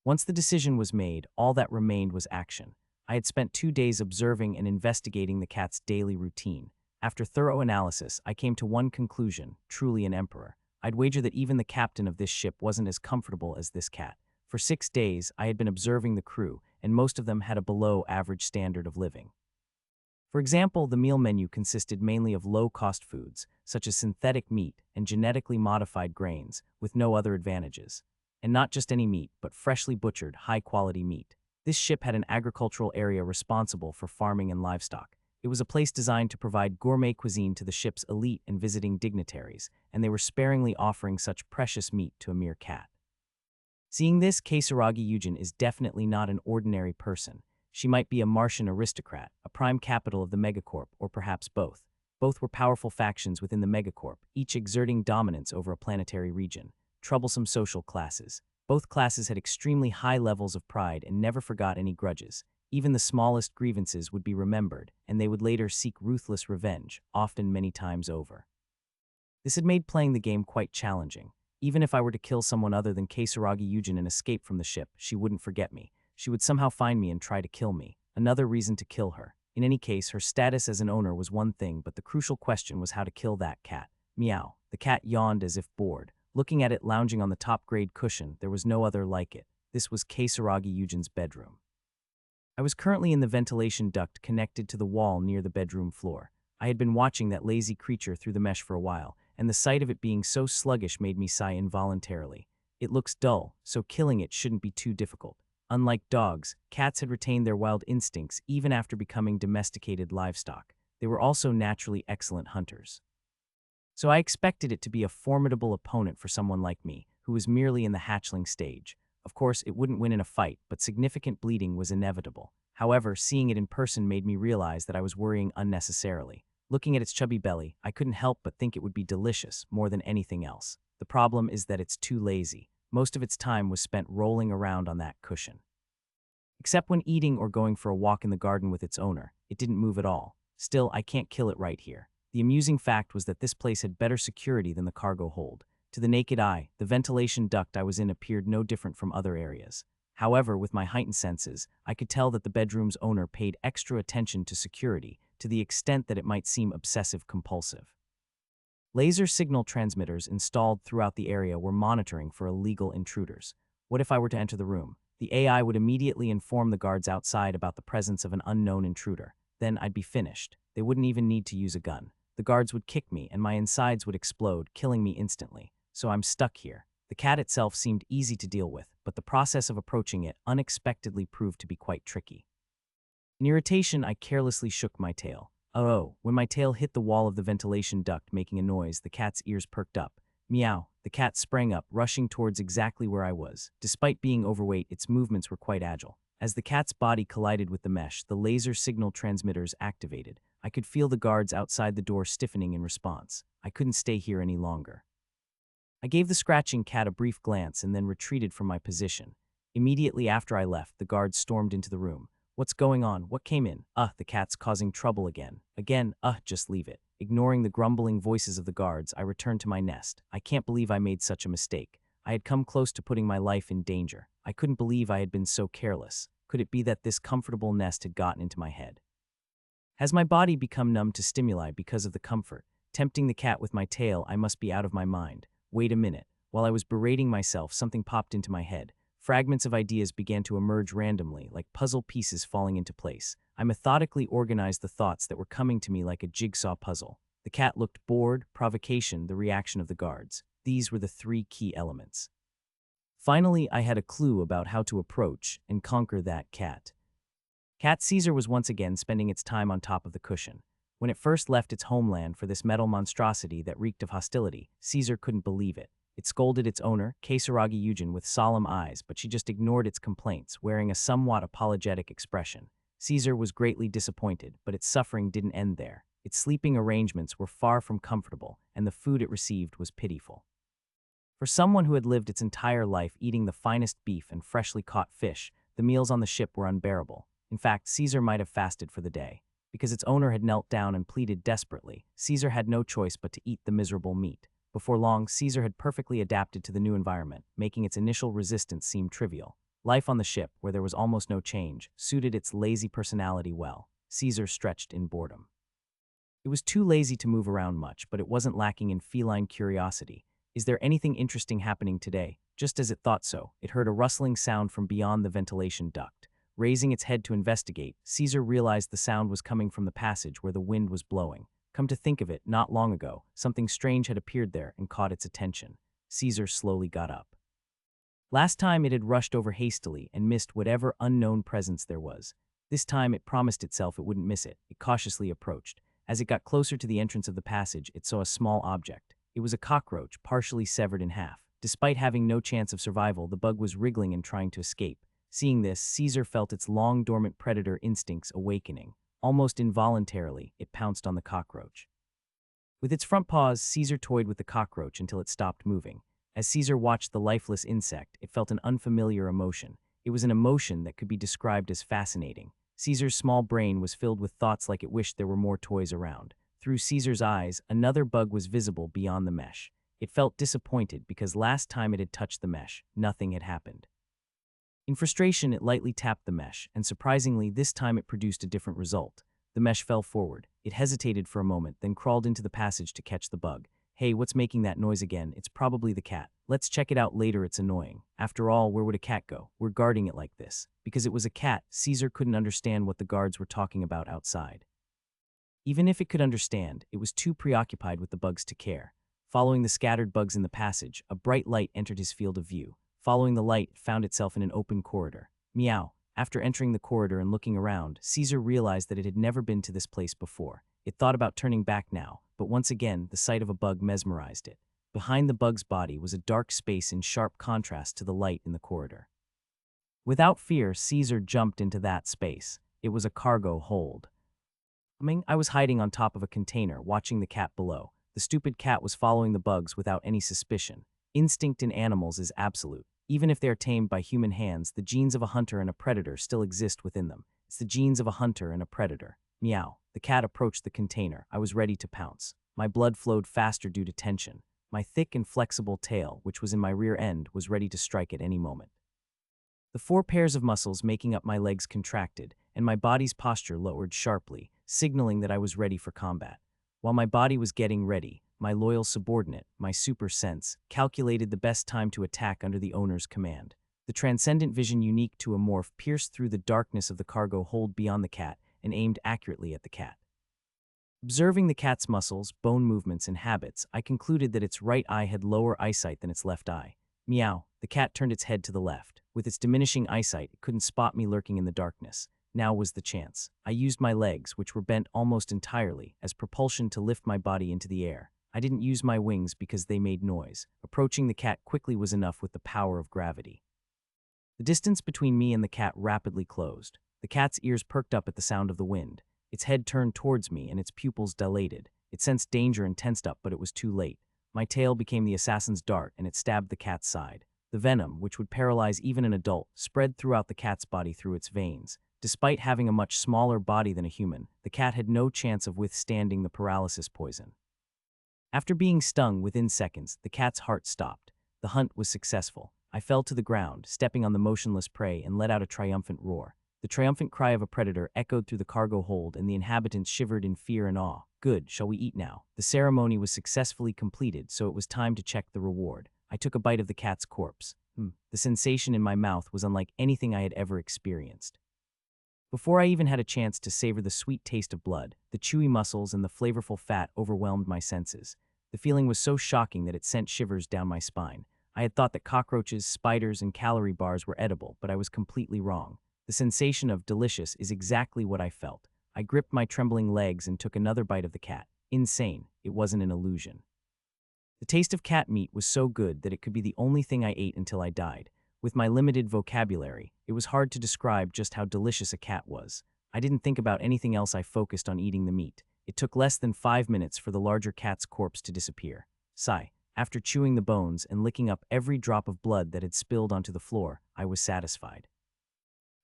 Once the decision was made, all that remained was action. I had spent 2 days observing and investigating the cat's daily routine. After thorough analysis, I came to one conclusion: truly an emperor. I'd wager that even the captain of this ship wasn't as comfortable as this cat. For 6 days, I had been observing the crew, and most of them had a below-average standard of living. For example, the meal menu consisted mainly of low-cost foods, such as synthetic meat and genetically modified grains, with no other advantages. And not just any meat, but freshly butchered, high-quality meat. This ship had an agricultural area responsible for farming and livestock. It was a place designed to provide gourmet cuisine to the ship's elite and visiting dignitaries, and they were sparingly offering such precious meat to a mere cat. Seeing this, Kasaragi Yujin is definitely not an ordinary person. She might be a Martian aristocrat, a prime capital of the megacorp, or perhaps both. Both were powerful factions within the megacorp, each exerting dominance over a planetary region. Troublesome social classes. Both classes had extremely high levels of pride and never forgot any grudges. Even the smallest grievances would be remembered, and they would later seek ruthless revenge, often many times over. This had made playing the game quite challenging. Even if I were to kill someone other than Kasaragi Yujin and escape from the ship, she wouldn't forget me. She would somehow find me and try to kill me. Another reason to kill her. In any case, her status as an owner was one thing, but the crucial question was how to kill that cat. Meow. The cat yawned as if bored. Looking at it lounging on the top-grade cushion, there was no other like it. This was Kasaragi Yujin's bedroom. I was currently in the ventilation duct connected to the wall near the bedroom floor. I had been watching that lazy creature through the mesh for a while, and the sight of it being so sluggish made me sigh involuntarily. It looks dull, so killing it shouldn't be too difficult. Unlike dogs, cats had retained their wild instincts even after becoming domesticated livestock. They were also naturally excellent hunters. So I expected it to be a formidable opponent for someone like me, who was merely in the hatchling stage. Of course, it wouldn't win in a fight, but significant bleeding was inevitable. However, seeing it in person made me realize that I was worrying unnecessarily. Looking at its chubby belly, I couldn't help but think it would be delicious, more than anything else. The problem is that it's too lazy. Most of its time was spent rolling around on that cushion. Except when eating or going for a walk in the garden with its owner, it didn't move at all. Still, I can't kill it right here. The amusing fact was that this place had better security than the cargo hold. To the naked eye, the ventilation duct I was in appeared no different from other areas. However, with my heightened senses, I could tell that the bedroom's owner paid extra attention to security, to the extent that it might seem obsessive-compulsive. Laser signal transmitters installed throughout the area were monitoring for illegal intruders. What if I were to enter the room? The AI would immediately inform the guards outside about the presence of an unknown intruder. Then I'd be finished. They wouldn't even need to use a gun. The guards would kick me and my insides would explode, killing me instantly. So I'm stuck here. The cat itself seemed easy to deal with, but the process of approaching it unexpectedly proved to be quite tricky. In irritation, I carelessly shook my tail. Oh, when my tail hit the wall of the ventilation duct making a noise, the cat's ears perked up. Meow. The cat sprang up, rushing towards exactly where I was. Despite being overweight, its movements were quite agile. As the cat's body collided with the mesh, the laser signal transmitters activated. I could feel the guards outside the door stiffening in response. I couldn't stay here any longer. I gave the scratching cat a brief glance and then retreated from my position. Immediately after I left, the guards stormed into the room. What's going on? What came in? The cat's causing trouble again. Just leave it. Ignoring the grumbling voices of the guards, I returned to my nest. I can't believe I made such a mistake. I had come close to putting my life in danger. I couldn't believe I had been so careless. Could it be that this comfortable nest had gotten into my head? Has my body become numb to stimuli because of the comfort? Tempting the cat with my tail, I must be out of my mind. Wait a minute. While I was berating myself, something popped into my head. Fragments of ideas began to emerge randomly, like puzzle pieces falling into place. I methodically organized the thoughts that were coming to me like a jigsaw puzzle. The cat looked bored, provocation, the reaction of the guards. These were the three key elements. Finally, I had a clue about how to approach and conquer that cat. Cat Caesar was once again spending its time on top of the cushion. When it first left its homeland for this metal monstrosity that reeked of hostility, Caesar couldn't believe it. It scolded its owner, Kasaragi Yujin, with solemn eyes, but she just ignored its complaints, wearing a somewhat apologetic expression. Caesar was greatly disappointed, but its suffering didn't end there. Its sleeping arrangements were far from comfortable, and the food it received was pitiful. For someone who had lived its entire life eating the finest beef and freshly caught fish, the meals on the ship were unbearable. In fact, Caesar might have fasted for the day. Because its owner had knelt down and pleaded desperately, Caesar had no choice but to eat the miserable meat. Before long, Caesar had perfectly adapted to the new environment, making its initial resistance seem trivial. Life on the ship, where there was almost no change, suited its lazy personality well. Caesar stretched in boredom. It was too lazy to move around much, but it wasn't lacking in feline curiosity. Is there anything interesting happening today? Just as it thought so, it heard a rustling sound from beyond the ventilation duct. Raising its head to investigate, Caesar realized the sound was coming from the passage where the wind was blowing. Come to think of it, not long ago, something strange had appeared there and caught its attention. Caesar slowly got up. Last time it had rushed over hastily and missed whatever unknown presence there was. This time it promised itself it wouldn't miss it. It cautiously approached. As it got closer to the entrance of the passage, it saw a small object. It was a cockroach, partially severed in half. Despite having no chance of survival, the bug was wriggling and trying to escape. Seeing this, Caesar felt its long-dormant predator instincts awakening. Almost involuntarily, it pounced on the cockroach. With its front paws, Caesar toyed with the cockroach until it stopped moving. As Caesar watched the lifeless insect, it felt an unfamiliar emotion. It was an emotion that could be described as fascinating. Caesar's small brain was filled with thoughts like it wished there were more toys around. Through Caesar's eyes, another bug was visible beyond the mesh. It felt disappointed because last time it had touched the mesh, nothing had happened. In frustration, it lightly tapped the mesh, and surprisingly, this time it produced a different result. The mesh fell forward. It hesitated for a moment, then crawled into the passage to catch the bug. Hey, what's making that noise again? It's probably the cat. Let's check it out later, it's annoying. After all, where would a cat go? We're guarding it like this. Because it was a cat, Caesar couldn't understand what the guards were talking about outside. Even if it could understand, it was too preoccupied with the bugs to care. Following the scattered bugs in the passage, a bright light entered his field of view. Following the light, it found itself in an open corridor. Meow. After entering the corridor and looking around, Caesar realized that it had never been to this place before. It thought about turning back now, but once again, the sight of a bug mesmerized it. Behind the bug's body was a dark space in sharp contrast to the light in the corridor. Without fear, Caesar jumped into that space. It was a cargo hold. I was hiding on top of a container, watching the cat below. The stupid cat was following the bugs without any suspicion. Instinct in animals is absolute. Even if they are tamed by human hands, the genes of a hunter and a predator still exist within them. It's the genes of a hunter and a predator. Meow. The cat approached the container. I was ready to pounce. My blood flowed faster due to tension. My thick and flexible tail, which was in my rear end, was ready to strike at any moment. The 4 pairs of muscles making up my legs contracted, and my body's posture lowered sharply, signaling that I was ready for combat. While my body was getting ready, my loyal subordinate, my super sense, calculated the best time to attack under the owner's command. The transcendent vision unique to a morph pierced through the darkness of the cargo hold beyond the cat and aimed accurately at the cat. Observing the cat's muscles, bone movements, and habits, I concluded that its right eye had lower eyesight than its left eye. Meow. The cat turned its head to the left. With its diminishing eyesight, it couldn't spot me lurking in the darkness. Now was the chance. I used my legs, which were bent almost entirely, as propulsion to lift my body into the air. I didn't use my wings because they made noise. Approaching the cat quickly was enough with the power of gravity. The distance between me and the cat rapidly closed. The cat's ears perked up at the sound of the wind. Its head turned towards me and its pupils dilated. It sensed danger and tensed up, but it was too late. My tail became the assassin's dart and it stabbed the cat's side. The venom, which would paralyze even an adult, spread throughout the cat's body through its veins. Despite having a much smaller body than a human, the cat had no chance of withstanding the paralysis poison. After being stung within seconds, the cat's heart stopped. The hunt was successful. I fell to the ground, stepping on the motionless prey, and let out a triumphant roar. The triumphant cry of a predator echoed through the cargo hold, and the inhabitants shivered in fear and awe. Good, shall we eat now? The ceremony was successfully completed, so it was time to check the reward. I took a bite of the cat's corpse. The sensation in my mouth was unlike anything I had ever experienced. Before I even had a chance to savor the sweet taste of blood, the chewy muscles and the flavorful fat overwhelmed my senses. The feeling was so shocking that it sent shivers down my spine. I had thought that cockroaches, spiders, and calorie bars were edible, but I was completely wrong. The sensation of delicious is exactly what I felt. I gripped my trembling legs and took another bite of the cat. Insane. It wasn't an illusion. The taste of cat meat was so good that it could be the only thing I ate until I died. With my limited vocabulary, it was hard to describe just how delicious a cat was. I didn't think about anything else. I focused on eating the meat. It took less than 5 minutes for the larger cat's corpse to disappear. Sigh. After chewing the bones and licking up every drop of blood that had spilled onto the floor, I was satisfied.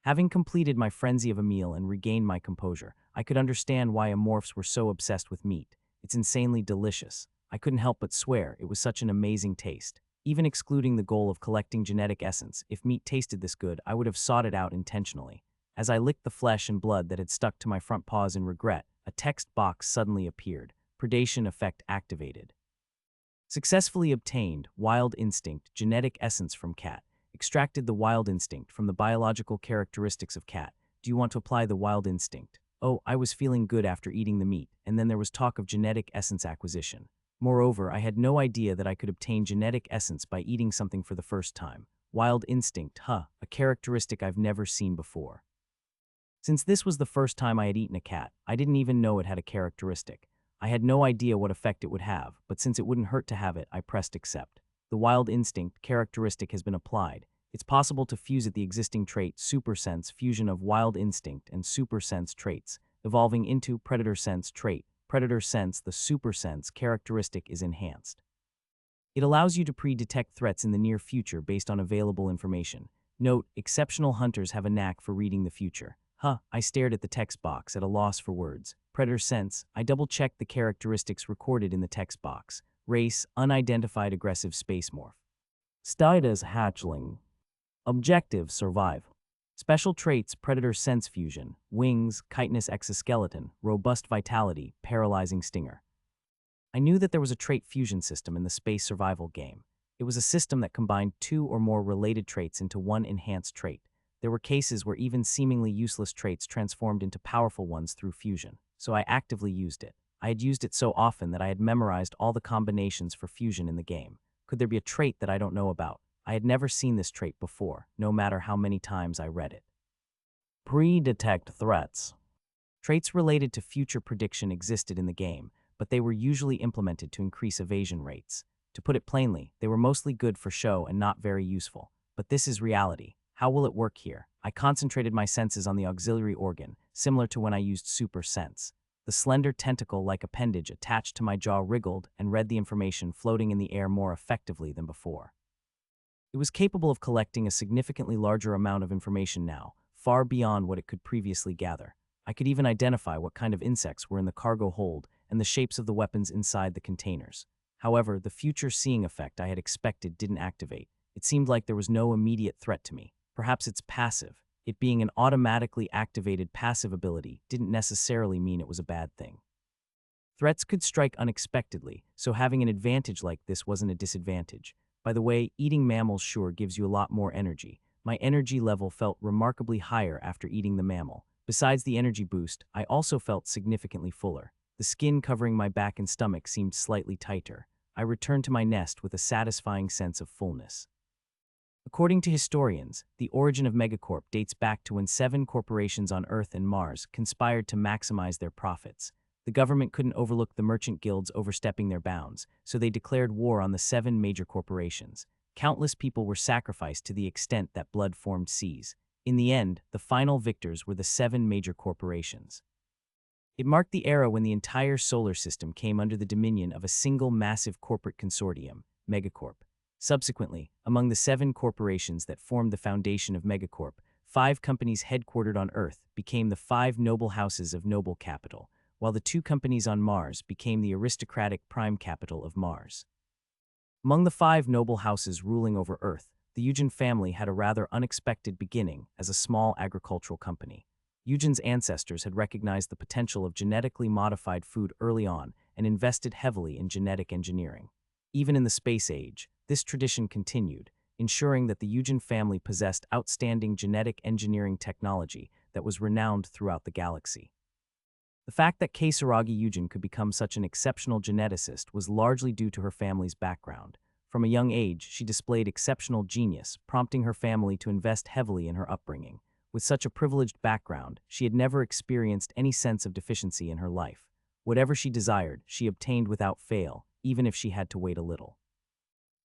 Having completed my frenzy of a meal and regained my composure, I could understand why amorphs were so obsessed with meat. It's insanely delicious. I couldn't help but swear it was such an amazing taste. Even excluding the goal of collecting genetic essence, if meat tasted this good, I would have sought it out intentionally. As I licked the flesh and blood that had stuck to my front paws in regret, a text box suddenly appeared. Predation effect activated. Successfully obtained wild instinct genetic essence from cat. Extracted the wild instinct from the biological characteristics of cat. Do you want to apply the wild instinct? Oh, I was feeling good after eating the meat, and then there was talk of genetic essence acquisition. Moreover, I had no idea that I could obtain genetic essence by eating something for the first time. Wild instinct, a characteristic I've never seen before. Since this was the first time I had eaten a cat, I didn't even know it had a characteristic. I had no idea what effect it would have, but since it wouldn't hurt to have it, I pressed accept. The wild instinct characteristic has been applied. It's possible to fuse the existing trait supersense fusion of wild instinct and supersense traits, evolving into predator sense trait. Predator sense, the supersense characteristic is enhanced. It allows you to pre-detect threats in the near future based on available information. Note, exceptional hunters have a knack for reading the future. I stared at the text box at a loss for words. Predator sense, I double-checked the characteristics recorded in the text box. Race, unidentified aggressive space morph. Status hatchling. Objective, survive. Special traits, predator sense fusion, wings, chitinous exoskeleton, robust vitality, paralyzing stinger. I knew that there was a trait fusion system in the space survival game. It was a system that combined two or more related traits into one enhanced trait. There were cases where even seemingly useless traits transformed into powerful ones through fusion, so I actively used it. I had used it so often that I had memorized all the combinations for fusion in the game. Could there be a trait that I don't know about? I had never seen this trait before, no matter how many times I read it. Pre-detect threats. Traits related to future prediction existed in the game, but they were usually implemented to increase evasion rates. To put it plainly, they were mostly good for show and not very useful. But this is reality. How will it work here? I concentrated my senses on the auxiliary organ, similar to when I used super sense. The slender tentacle-like appendage attached to my jaw wriggled and read the information floating in the air more effectively than before. It was capable of collecting a significantly larger amount of information now, far beyond what it could previously gather. I could even identify what kind of insects were in the cargo hold and the shapes of the weapons inside the containers. However, the future seeing effect I had expected didn't activate. It seemed like there was no immediate threat to me. Perhaps it's passive. It being an automatically activated passive ability didn't necessarily mean it was a bad thing. Threats could strike unexpectedly, so having an advantage like this wasn't a disadvantage. By the way, eating mammals sure gives you a lot more energy. My energy level felt remarkably higher after eating the mammal. Besides the energy boost, I also felt significantly fuller. The skin covering my back and stomach seemed slightly tighter. I returned to my nest with a satisfying sense of fullness. According to historians, the origin of Megacorp dates back to when 7 corporations on Earth and Mars conspired to maximize their profits. The government couldn't overlook the merchant guilds overstepping their bounds, so they declared war on the 7 major corporations. Countless people were sacrificed to the extent that blood formed seas. In the end, the final victors were the 7 major corporations. It marked the era when the entire solar system came under the dominion of a single massive corporate consortium, Megacorp. Subsequently, among the 7 corporations that formed the foundation of Megacorp, 5 companies headquartered on Earth became the 5 noble houses of noble capital, while the 2 companies on Mars became the aristocratic prime capital of Mars. Among the 5 noble houses ruling over Earth, the Eugen family had a rather unexpected beginning as a small agricultural company. Eugen's ancestors had recognized the potential of genetically modified food early on and invested heavily in genetic engineering. Even in the space age, this tradition continued, ensuring that the Eugen family possessed outstanding genetic engineering technology that was renowned throughout the galaxy. The fact that Keisaragi Eugen could become such an exceptional geneticist was largely due to her family's background. From a young age, she displayed exceptional genius, prompting her family to invest heavily in her upbringing. With such a privileged background, she had never experienced any sense of deficiency in her life. Whatever she desired, she obtained without fail, even if she had to wait a little.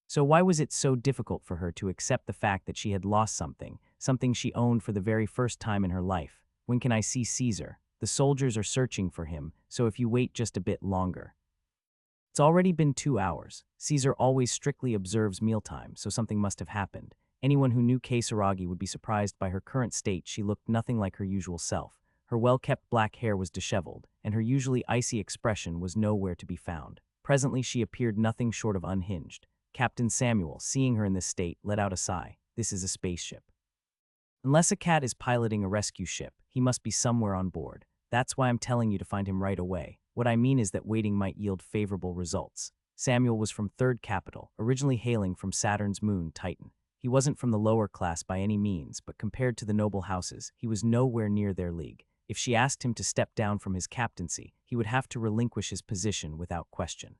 So why was it so difficult for her to accept the fact that she had lost something she owned for the very first time in her life? When can I see Caesar? The soldiers are searching for him, so if you wait just a bit longer. It's already been 2 hours. Caesar always strictly observes mealtime, so something must have happened. Anyone who knew Keisaragi would be surprised by her current state. She looked nothing like her usual self. Her well-kept black hair was disheveled, and her usually icy expression was nowhere to be found. Presently she appeared nothing short of unhinged. Captain Samuel, seeing her in this state, let out a sigh. This is a spaceship. Unless a cat is piloting a rescue ship, he must be somewhere on board. That's why I'm telling you to find him right away. What I mean is that waiting might yield favorable results. Samuel was from Third Capital, originally hailing from Saturn's moon, Titan. He wasn't from the lower class by any means, but compared to the noble houses, he was nowhere near their league. If she asked him to step down from his captaincy, he would have to relinquish his position without question.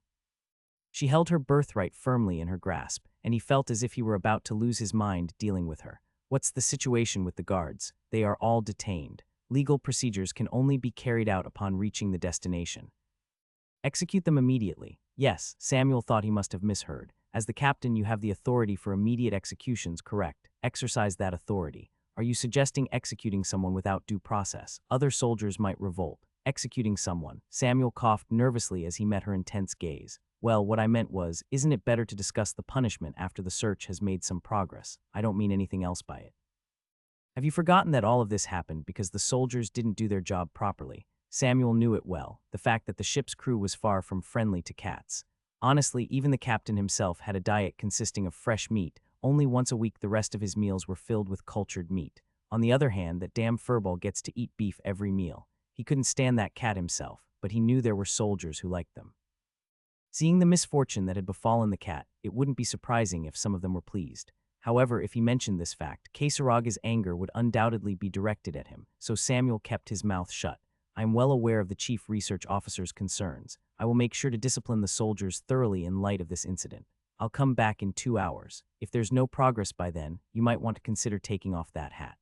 She held her birthright firmly in her grasp, and he felt as if he were about to lose his mind dealing with her. What's the situation with the guards? They are all detained. Legal procedures can only be carried out upon reaching the destination. Execute them immediately. Yes, Samuel thought he must have misheard. As the captain, you have the authority for immediate executions, correct? Exercise that authority. Are you suggesting executing someone without due process? Other soldiers might revolt. Executing someone. Samuel coughed nervously as he met her intense gaze. Well, what I meant was, isn't it better to discuss the punishment after the search has made some progress? I don't mean anything else by it. Have you forgotten that all of this happened because the soldiers didn't do their job properly? Samuel knew it well, the fact that the ship's crew was far from friendly to cats. Honestly, even the captain himself had a diet consisting of fresh meat. Only once a week the rest of his meals were filled with cultured meat. On the other hand, that damn furball gets to eat beef every meal. He couldn't stand that cat himself, but he knew there were soldiers who liked them. Seeing the misfortune that had befallen the cat, it wouldn't be surprising if some of them were pleased. However, if he mentioned this fact, Kasaraga's anger would undoubtedly be directed at him, so Samuel kept his mouth shut. I am well aware of the chief research officer's concerns. I will make sure to discipline the soldiers thoroughly in light of this incident. I'll come back in 2 hours. If there's no progress by then, you might want to consider taking off that hat.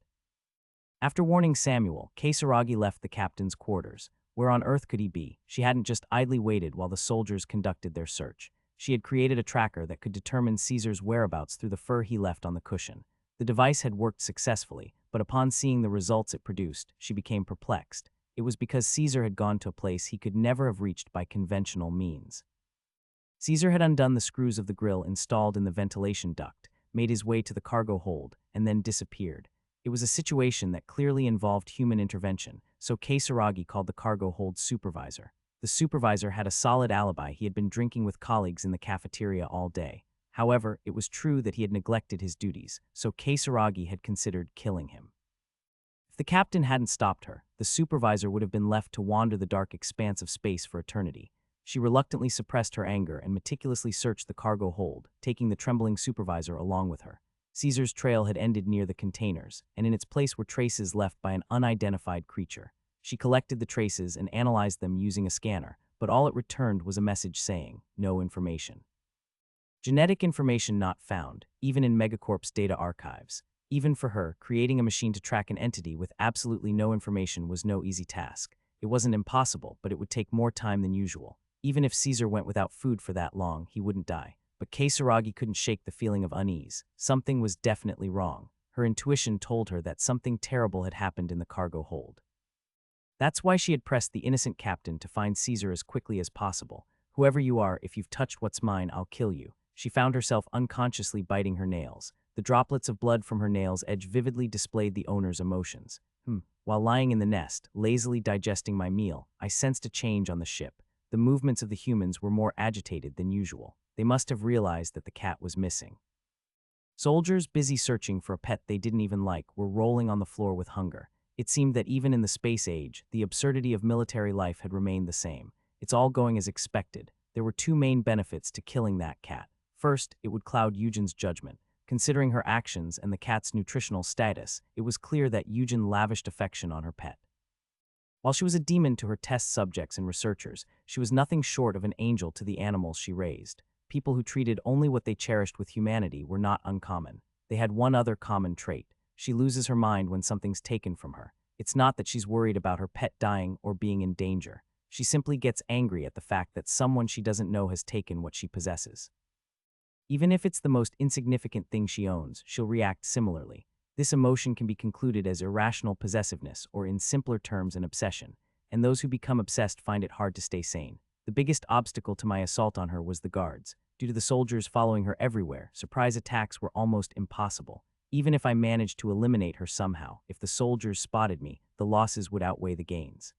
After warning Samuel, Kasaragi left the captain's quarters. Where on earth could he be? She hadn't just idly waited while the soldiers conducted their search. She had created a tracker that could determine Caesar's whereabouts through the fur he left on the cushion. The device had worked successfully, but upon seeing the results it produced, she became perplexed. It was because Caesar had gone to a place he could never have reached by conventional means. Caesar had undone the screws of the grill installed in the ventilation duct, made his way to the cargo hold, and then disappeared. It was a situation that clearly involved human intervention, so Kasaragi called the cargo hold supervisor. The supervisor had a solid alibi. He had been drinking with colleagues in the cafeteria all day. However, it was true that he had neglected his duties, so Kasaragi had considered killing him. If the captain hadn't stopped her, the supervisor would have been left to wander the dark expanse of space for eternity. She reluctantly suppressed her anger and meticulously searched the cargo hold, taking the trembling supervisor along with her. Caesar's trail had ended near the containers, and in its place were traces left by an unidentified creature. She collected the traces and analyzed them using a scanner, but all it returned was a message saying, no information. Genetic information not found, even in Megacorp's data archives. Even for her, creating a machine to track an entity with absolutely no information was no easy task. It wasn't impossible, but it would take more time than usual. Even if Caesar went without food for that long, he wouldn't die. But Kasaragi couldn't shake the feeling of unease. Something was definitely wrong. Her intuition told her that something terrible had happened in the cargo hold. That's why she had pressed the innocent captain to find Caesar as quickly as possible. Whoever you are, if you've touched what's mine, I'll kill you. She found herself unconsciously biting her nails. The droplets of blood from her nails' edge vividly displayed the owner's emotions. While lying in the nest, lazily digesting my meal, I sensed a change on the ship. The movements of the humans were more agitated than usual. They must have realized that the cat was missing. Soldiers, busy searching for a pet they didn't even like, were rolling on the floor with hunger. It seemed that even in the space age, the absurdity of military life had remained the same. It's all going as expected. There were two main benefits to killing that cat. First, it would cloud Eugen's judgment. Considering her actions and the cat's nutritional status, it was clear that Eugen lavished affection on her pet. While she was a demon to her test subjects and researchers, she was nothing short of an angel to the animals she raised. People who treated only what they cherished with humanity were not uncommon. They had one other common trait. She loses her mind when something's taken from her. It's not that she's worried about her pet dying or being in danger. She simply gets angry at the fact that someone she doesn't know has taken what she possesses. Even if it's the most insignificant thing she owns, she'll react similarly. This emotion can be concluded as irrational possessiveness, or in simpler terms, an obsession, and those who become obsessed find it hard to stay sane. The biggest obstacle to my assault on her was the guards. Due to the soldiers following her everywhere, surprise attacks were almost impossible. Even if I managed to eliminate her somehow, if the soldiers spotted me, the losses would outweigh the gains.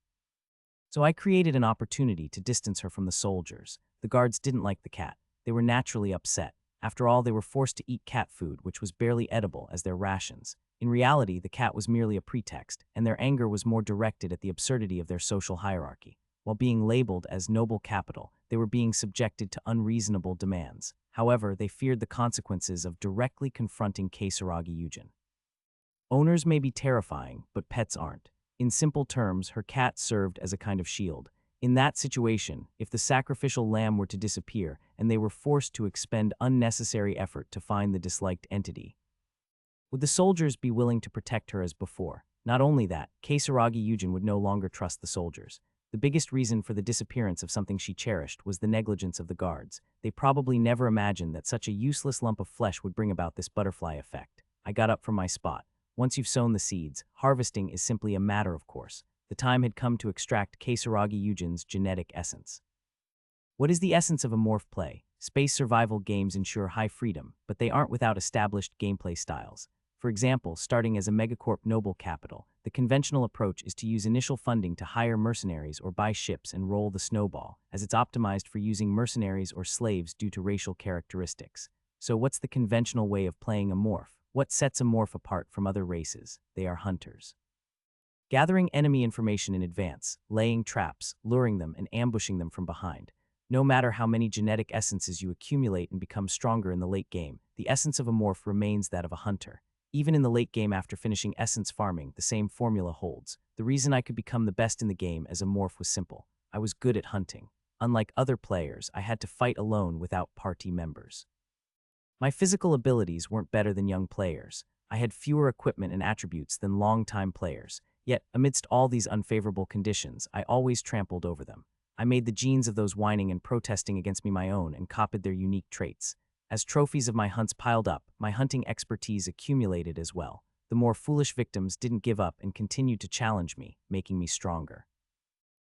So I created an opportunity to distance her from the soldiers. The guards didn't like the cat. They were naturally upset. After all, they were forced to eat cat food, which was barely edible, as their rations. In reality, the cat was merely a pretext, and their anger was more directed at the absurdity of their social hierarchy. While being labeled as noble capital, they were being subjected to unreasonable demands. However, they feared the consequences of directly confronting Kasaragi Eugen. Owners may be terrifying, but pets aren't. In simple terms, her cat served as a kind of shield. In that situation, if the sacrificial lamb were to disappear, and they were forced to expend unnecessary effort to find the disliked entity. Would the soldiers be willing to protect her as before? Not only that, Keisaragi Yujin would no longer trust the soldiers. The biggest reason for the disappearance of something she cherished was the negligence of the guards. They probably never imagined that such a useless lump of flesh would bring about this butterfly effect. I got up from my spot. Once you've sown the seeds, harvesting is simply a matter of course. The time had come to extract Keisaragi Yujin's genetic essence. What is the essence of a morph play? Space survival games ensure high freedom, but they aren't without established gameplay styles. For example, starting as a megacorp noble capital, the conventional approach is to use initial funding to hire mercenaries or buy ships and roll the snowball, as it's optimized for using mercenaries or slaves due to racial characteristics. So what's the conventional way of playing a morph? What sets a morph apart from other races? They are hunters. Gathering enemy information in advance, laying traps, luring them, and ambushing them from behind. No matter how many genetic essences you accumulate and become stronger in the late game, the essence of a morph remains that of a hunter. Even in the late game after finishing essence farming, the same formula holds. The reason I could become the best in the game as a morph was simple. I was good at hunting. Unlike other players, I had to fight alone without party members. My physical abilities weren't better than young players. I had fewer equipment and attributes than long-time players. Yet, amidst all these unfavorable conditions, I always trampled over them. I made the genes of those whining and protesting against me my own and copied their unique traits. As trophies of my hunts piled up, my hunting expertise accumulated as well. The more foolish victims didn't give up and continued to challenge me, making me stronger.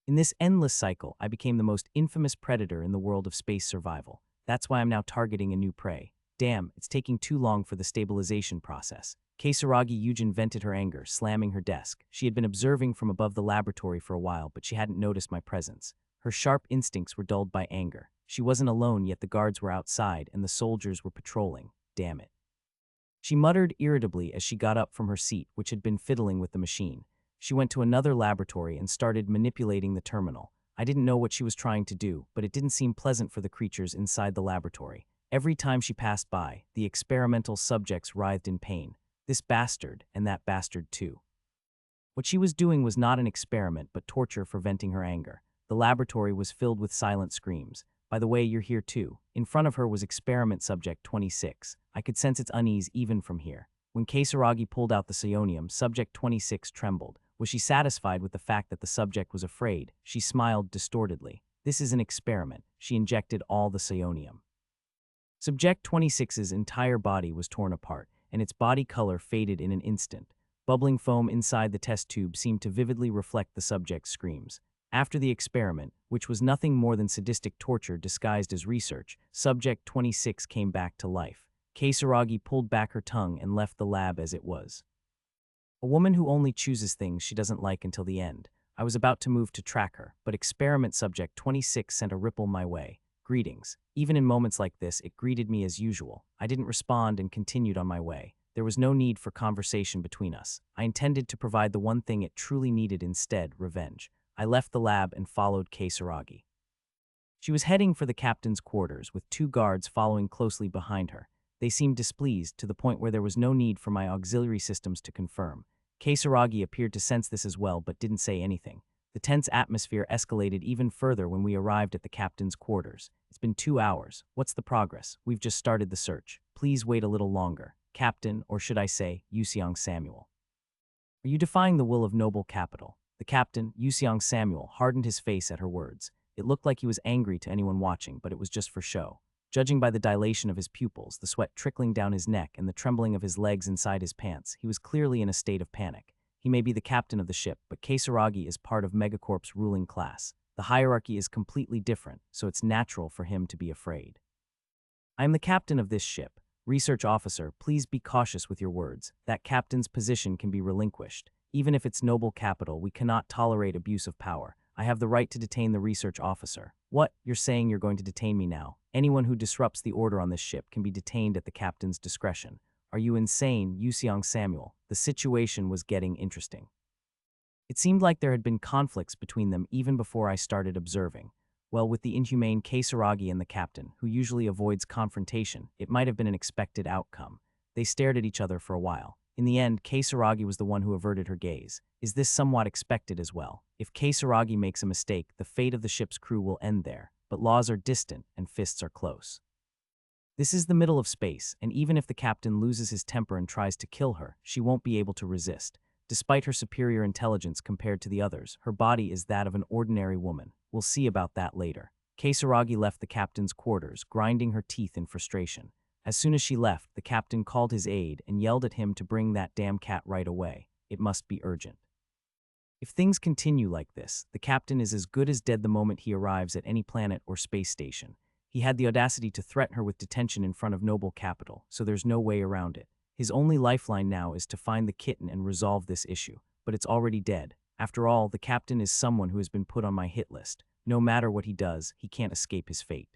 In this endless cycle, I became the most infamous predator in the world of space survival. That's why I'm now targeting a new prey. Damn, it's taking too long for the stabilization process. Keisaragi Yujin vented her anger, slamming her desk. She had been observing from above the laboratory for a while, but she hadn't noticed my presence. Her sharp instincts were dulled by anger. She wasn't alone, yet the guards were outside and the soldiers were patrolling. Damn it. She muttered irritably as she got up from her seat, which had been fiddling with the machine. She went to another laboratory and started manipulating the terminal. I didn't know what she was trying to do, but it didn't seem pleasant for the creatures inside the laboratory. Every time she passed by, the experimental subjects writhed in pain. This bastard, and that bastard too. What she was doing was not an experiment, but torture for venting her anger. The laboratory was filled with silent screams. By the way, you're here too. In front of her was experiment subject 26. I could sense its unease even from here. When Keisaragi pulled out the psionium, subject 26 trembled. Was she satisfied with the fact that the subject was afraid? She smiled distortedly. This is an experiment. She injected all the psionium. Subject 26's entire body was torn apart, and its body color faded in an instant. Bubbling foam inside the test tube seemed to vividly reflect the subject's screams. After the experiment, which was nothing more than sadistic torture disguised as research, subject 26 came back to life. Keisaragi pulled back her tongue and left the lab as it was. A woman who only chooses things she doesn't like until the end. I was about to move to track her, but experiment subject 26 sent a ripple my way. Greetings. Even in moments like this, it greeted me as usual. I didn't respond and continued on my way. There was no need for conversation between us. I intended to provide the one thing it truly needed instead, revenge. I left the lab and followed Keisaragi. She was heading for the captain's quarters, with 2 guards following closely behind her. They seemed displeased, to the point where there was no need for my auxiliary systems to confirm. Keisaragi appeared to sense this as well, but didn't say anything. The tense atmosphere escalated even further when we arrived at the captain's quarters. It's been 2 hours. What's the progress? We've just started the search. Please wait a little longer. Captain, or should I say, Yuseong Samuel. Are you defying the will of noble capital? The captain, Yuseong Samuel, hardened his face at her words. It looked like he was angry to anyone watching, but it was just for show. Judging by the dilation of his pupils, the sweat trickling down his neck, and the trembling of his legs inside his pants, he was clearly in a state of panic. He may be the captain of the ship, but Keisaragi is part of Megacorp's ruling class. The hierarchy is completely different, so it's natural for him to be afraid. I am the captain of this ship. Research officer, please be cautious with your words. That captain's position can be relinquished. Even if it's noble capital, we cannot tolerate abuse of power. I have the right to detain the research officer. What? You're saying you're going to detain me now? Anyone who disrupts the order on this ship can be detained at the captain's discretion. Are you insane, Yuseong Samuel? The situation was getting interesting. It seemed like there had been conflicts between them even before I started observing. Well, with the inhumane Keisaragi and the captain, who usually avoids confrontation, it might have been an expected outcome. They stared at each other for a while. In the end, Keisaragi was the one who averted her gaze. Is this somewhat expected as well? If Keisaragi makes a mistake, the fate of the ship's crew will end there, but laws are distant and fists are close. This is the middle of space, and even if the captain loses his temper and tries to kill her, she won't be able to resist. Despite her superior intelligence compared to the others, her body is that of an ordinary woman. We'll see about that later. Keisaragi left the captain's quarters, grinding her teeth in frustration. As soon as she left, the captain called his aide and yelled at him to bring that damn cat right away. It must be urgent. If things continue like this, the captain is as good as dead the moment he arrives at any planet or space station. He had the audacity to threaten her with detention in front of noble capital, so there's no way around it. His only lifeline now is to find the kitten and resolve this issue, but it's already dead. After all, the captain is someone who has been put on my hit list. No matter what he does, he can't escape his fate.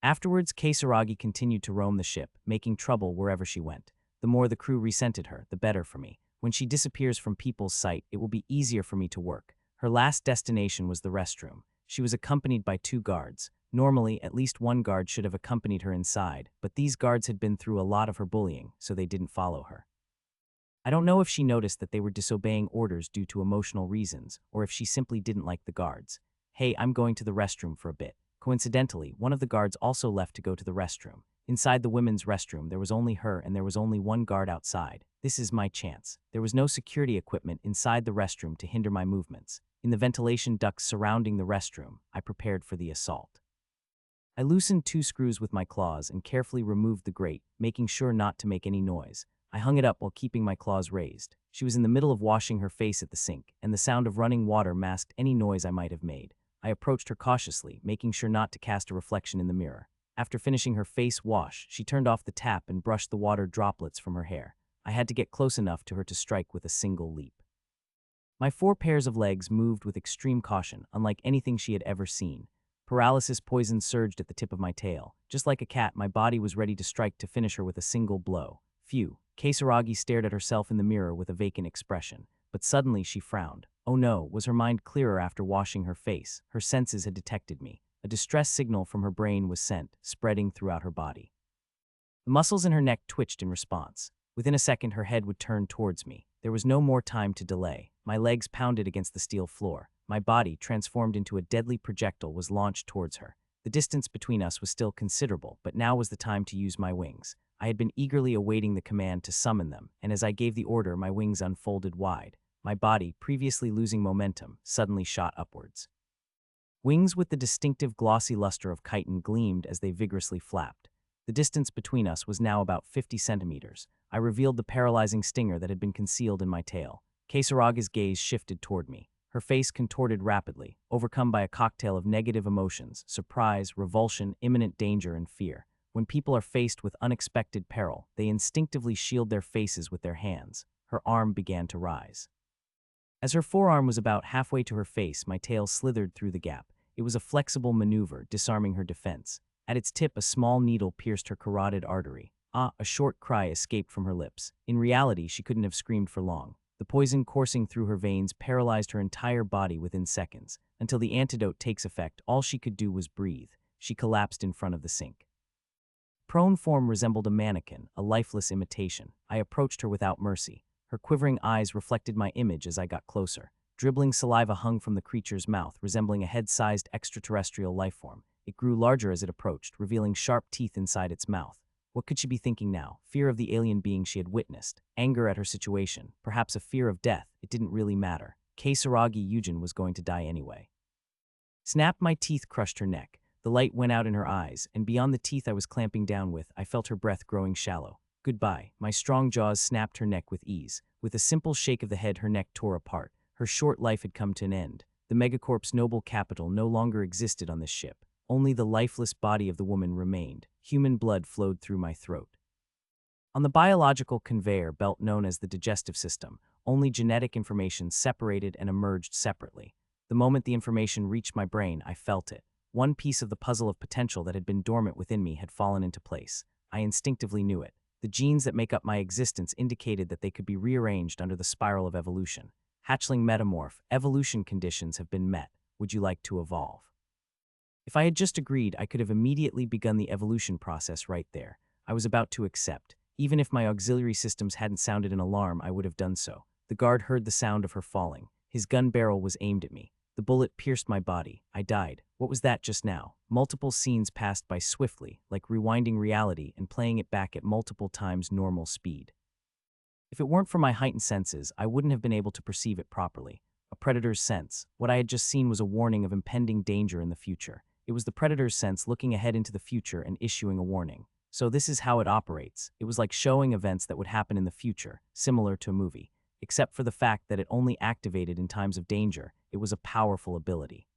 Afterwards, Keisaragi continued to roam the ship, making trouble wherever she went. The more the crew resented her, the better for me. When she disappears from people's sight, it will be easier for me to work. Her last destination was the restroom. She was accompanied by 2 guards. Normally, at least 1 guard should have accompanied her inside, but these guards had been through a lot of her bullying, so they didn't follow her. I don't know if she noticed that they were disobeying orders due to emotional reasons, or if she simply didn't like the guards. Hey, I'm going to the restroom for a bit. Coincidentally, one of the guards also left to go to the restroom. Inside the women's restroom, there was only her and there was only 1 guard outside. This is my chance. There was no security equipment inside the restroom to hinder my movements. In the ventilation ducts surrounding the restroom, I prepared for the assault. I loosened 2 screws with my claws and carefully removed the grate, making sure not to make any noise. I hung it up while keeping my claws raised. She was in the middle of washing her face at the sink, and the sound of running water masked any noise I might have made. I approached her cautiously, making sure not to cast a reflection in the mirror. After finishing her face wash, she turned off the tap and brushed the water droplets from her hair. I had to get close enough to her to strike with a single leap. My 4 pairs of legs moved with extreme caution, unlike anything she had ever seen. Paralysis poison surged at the tip of my tail. Just like a cat, my body was ready to strike to finish her with a single blow. Phew. Keisaragi stared at herself in the mirror with a vacant expression, but suddenly she frowned. Oh no, was her mind clearer after washing her face? Her senses had detected me. A distress signal from her brain was sent, spreading throughout her body. The muscles in her neck twitched in response. Within a second, her head would turn towards me. There was no more time to delay. My legs pounded against the steel floor. My body, transformed into a deadly projectile, was launched towards her. The distance between us was still considerable, but now was the time to use my wings. I had been eagerly awaiting the command to summon them, and as I gave the order, my wings unfolded wide. My body, previously losing momentum, suddenly shot upwards. Wings with the distinctive glossy luster of chitin gleamed as they vigorously flapped. The distance between us was now about 50 centimeters. I revealed the paralyzing stinger that had been concealed in my tail. Keisaragi's gaze shifted toward me. Her face contorted rapidly, overcome by a cocktail of negative emotions: surprise, revulsion, imminent danger, and fear. When people are faced with unexpected peril, they instinctively shield their faces with their hands. Her arm began to rise. As her forearm was about halfway to her face, my tail slithered through the gap. It was a flexible maneuver, disarming her defense. At its tip, a small needle pierced her carotid artery. Ah, a short cry escaped from her lips. In reality, she couldn't have screamed for long. The poison coursing through her veins paralyzed her entire body within seconds. Until the antidote takes effect, all she could do was breathe. She collapsed in front of the sink. Prone form resembled a mannequin, a lifeless imitation. I approached her without mercy. Her quivering eyes reflected my image as I got closer. Dribbling saliva hung from the creature's mouth, resembling a head-sized extraterrestrial lifeform. It grew larger as it approached, revealing sharp teeth inside its mouth. What could she be thinking now? Fear of the alien being she had witnessed, anger at her situation, perhaps a fear of death. It didn't really matter. Keisaragi Yujin was going to die anyway. Snap! My teeth crushed her neck. The light went out in her eyes, and beyond the teeth I was clamping down with, I felt her breath growing shallow. Goodbye. My strong jaws snapped her neck with ease. With a simple shake of the head, her neck tore apart. Her short life had come to an end. The megacorp's noble capital no longer existed on this ship. Only the lifeless body of the woman remained. Human blood flowed through my throat. On the biological conveyor belt known as the digestive system, only genetic information separated and emerged separately. The moment the information reached my brain, I felt it. One piece of the puzzle of potential that had been dormant within me had fallen into place. I instinctively knew it. The genes that make up my existence indicated that they could be rearranged under the spiral of evolution. Hatchling metamorph, evolution conditions have been met. Would you like to evolve? If I had just agreed, I could have immediately begun the evolution process right there. I was about to accept. Even if my auxiliary systems hadn't sounded an alarm, I would have done so. The guard heard the sound of her falling. His gun barrel was aimed at me. The bullet pierced my body. I died. What was that just now? Multiple scenes passed by swiftly, like rewinding reality and playing it back at multiple times normal speed. If it weren't for my heightened senses, I wouldn't have been able to perceive it properly. A predator's sense. What I had just seen was a warning of impending danger in the future. It was the predator's sense looking ahead into the future and issuing a warning. So this is how it operates. It was like showing events that would happen in the future, similar to a movie. Except for the fact that it only activated in times of danger, it was a powerful ability.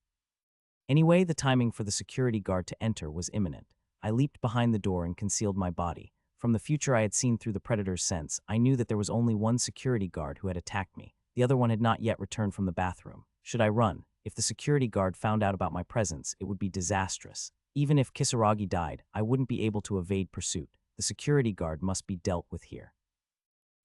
Anyway, the timing for the security guard to enter was imminent. I leaped behind the door and concealed my body. From the future I had seen through the predator's sense, I knew that there was only one security guard who had attacked me. The other one had not yet returned from the bathroom. Should I run? If the security guard found out about my presence, it would be disastrous. Even if Kisaragi died, I wouldn't be able to evade pursuit. The security guard must be dealt with here.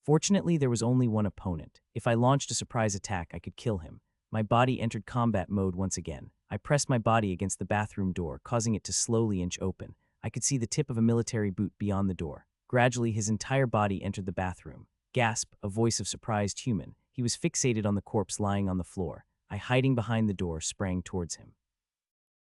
Fortunately, there was only one opponent. If I launched a surprise attack, I could kill him. My body entered combat mode once again. I pressed my body against the bathroom door, causing it to slowly inch open. I could see the tip of a military boot beyond the door. Gradually, his entire body entered the bathroom. Gasp, a voice of surprised human. He was fixated on the corpse lying on the floor. I, hiding behind the door, sprang towards him.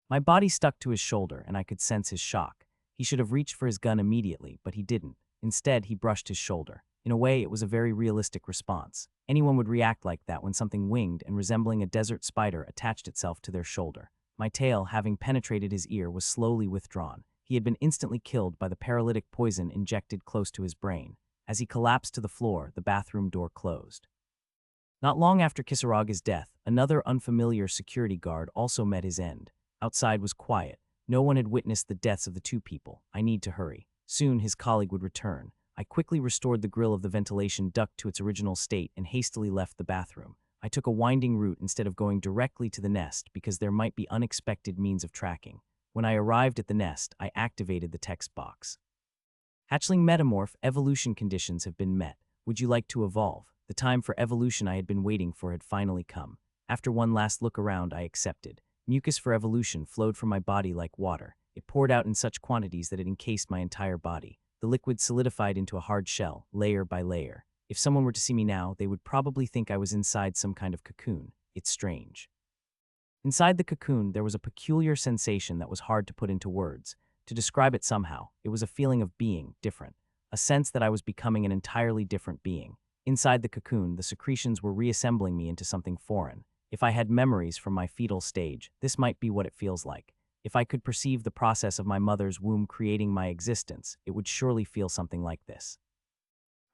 My body stuck to his shoulder, and I could sense his shock. He should have reached for his gun immediately, but he didn't. Instead, he brushed his shoulder. In a way, it was a very realistic response. Anyone would react like that when something winged and resembling a desert spider attached itself to their shoulder. My tail, having penetrated his ear, was slowly withdrawn. He had been instantly killed by the paralytic poison injected close to his brain. As he collapsed to the floor, the bathroom door closed. Not long after Kisaraga's death, another unfamiliar security guard also met his end. Outside was quiet. No one had witnessed the deaths of the two people. I need to hurry. Soon his colleague would return. I quickly restored the grill of the ventilation duct to its original state and hastily left the bathroom. I took a winding route instead of going directly to the nest because there might be unexpected means of tracking. When I arrived at the nest, I activated the text box. Hatchling metamorph, evolution conditions have been met. Would you like to evolve? The time for evolution I had been waiting for had finally come. After one last look around, I accepted. Mucus for evolution flowed from my body like water. It poured out in such quantities that it encased my entire body. The liquid solidified into a hard shell, layer by layer. If someone were to see me now, they would probably think I was inside some kind of cocoon. It's strange. Inside the cocoon, there was a peculiar sensation that was hard to put into words. To describe it somehow, it was a feeling of being different, a sense that I was becoming an entirely different being. Inside the cocoon, the secretions were reassembling me into something foreign. If I had memories from my fetal stage, this might be what it feels like. If I could perceive the process of my mother's womb creating my existence, it would surely feel something like this.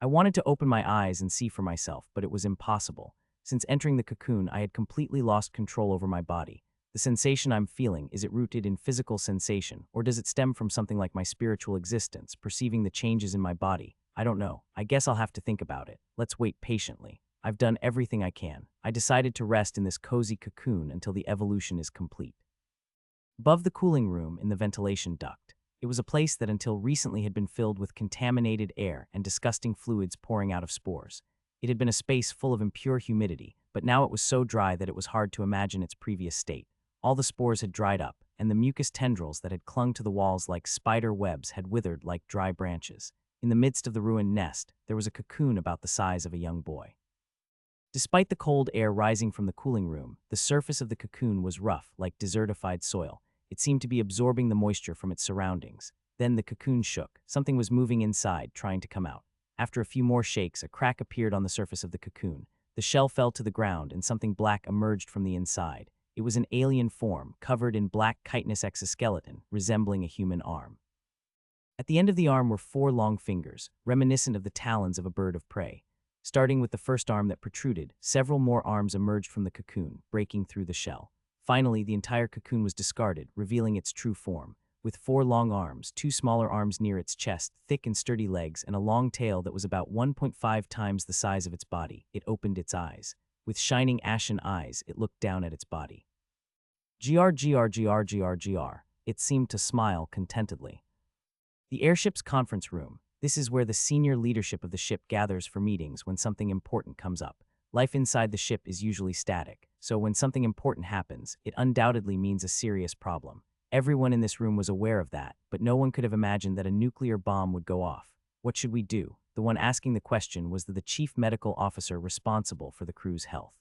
I wanted to open my eyes and see for myself, but it was impossible. Since entering the cocoon, I had completely lost control over my body. The sensation I'm feeling, is it rooted in physical sensation, or does it stem from something like my spiritual existence, perceiving the changes in my body? I don't know. I guess I'll have to think about it. Let's wait patiently. I've done everything I can. I decided to rest in this cozy cocoon until the evolution is complete. Above the cooling room in the ventilation duct, it was a place that until recently had been filled with contaminated air and disgusting fluids pouring out of spores. It had been a space full of impure humidity, but now it was so dry that it was hard to imagine its previous state. All the spores had dried up, and the mucus tendrils that had clung to the walls like spider webs had withered like dry branches. In the midst of the ruined nest, there was a cocoon about the size of a young boy. Despite the cold air rising from the cooling room, the surface of the cocoon was rough, like desertified soil. It seemed to be absorbing the moisture from its surroundings. Then the cocoon shook. Something was moving inside, trying to come out. After a few more shakes, a crack appeared on the surface of the cocoon. The shell fell to the ground, and something black emerged from the inside. It was an alien form, covered in black chitinous exoskeleton, resembling a human arm. At the end of the arm were 4 long fingers, reminiscent of the talons of a bird of prey. Starting with the first arm that protruded, several more arms emerged from the cocoon, breaking through the shell. Finally, the entire cocoon was discarded, revealing its true form. With 4 long arms, 2 smaller arms near its chest, thick and sturdy legs, and a long tail that was about 1.5 times the size of its body, it opened its eyes. With shining ashen eyes, it looked down at its body. Grr. It seemed to smile contentedly. The airship's conference room. This is where the senior leadership of the ship gathers for meetings when something important comes up. Life inside the ship is usually static, so when something important happens, it undoubtedly means a serious problem. Everyone in this room was aware of that, but no one could have imagined that a nuclear bomb would go off. What should we do? The one asking the question was the chief medical officer responsible for the crew's health.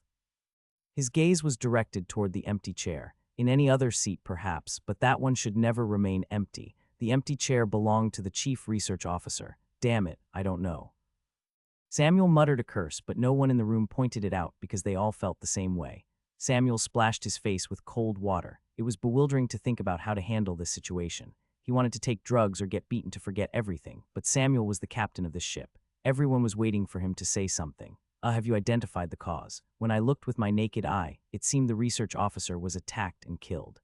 His gaze was directed toward the empty chair. In any other seat, perhaps, but that one should never remain empty. The empty chair belonged to the chief research officer. Damn it, I don't know. Samuel muttered a curse, but no one in the room pointed it out because they all felt the same way. Samuel splashed his face with cold water. It was bewildering to think about how to handle this situation. He wanted to take drugs or get beaten to forget everything, but Samuel was the captain of this ship. Everyone was waiting for him to say something. Have you identified the cause? When I looked with my naked eye, it seemed the research officer was attacked and killed.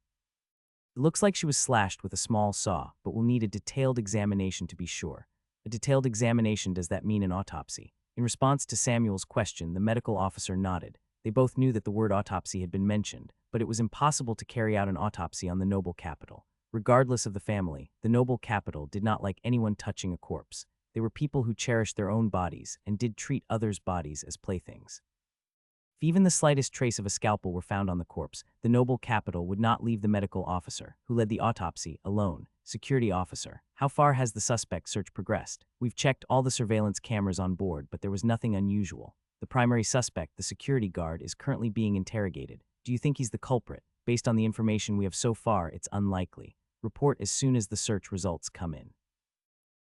It looks like she was slashed with a small saw, but will need a detailed examination to be sure. A detailed examination, does that mean an autopsy? In response to Samuel's question, the medical officer nodded. They both knew that the word autopsy had been mentioned, but it was impossible to carry out an autopsy on the noble capital. Regardless of the family, the noble capital did not like anyone touching a corpse. They were people who cherished their own bodies and did treat others' bodies as playthings. If even the slightest trace of a scalpel were found on the corpse, the noble capital would not leave the medical officer, who led the autopsy, alone. Security officer, how far has the suspect search progressed? We've checked all the surveillance cameras on board, but there was nothing unusual. The primary suspect, the security guard, is currently being interrogated. Do you think he's the culprit? Based on the information we have so far, it's unlikely. Report as soon as the search results come in.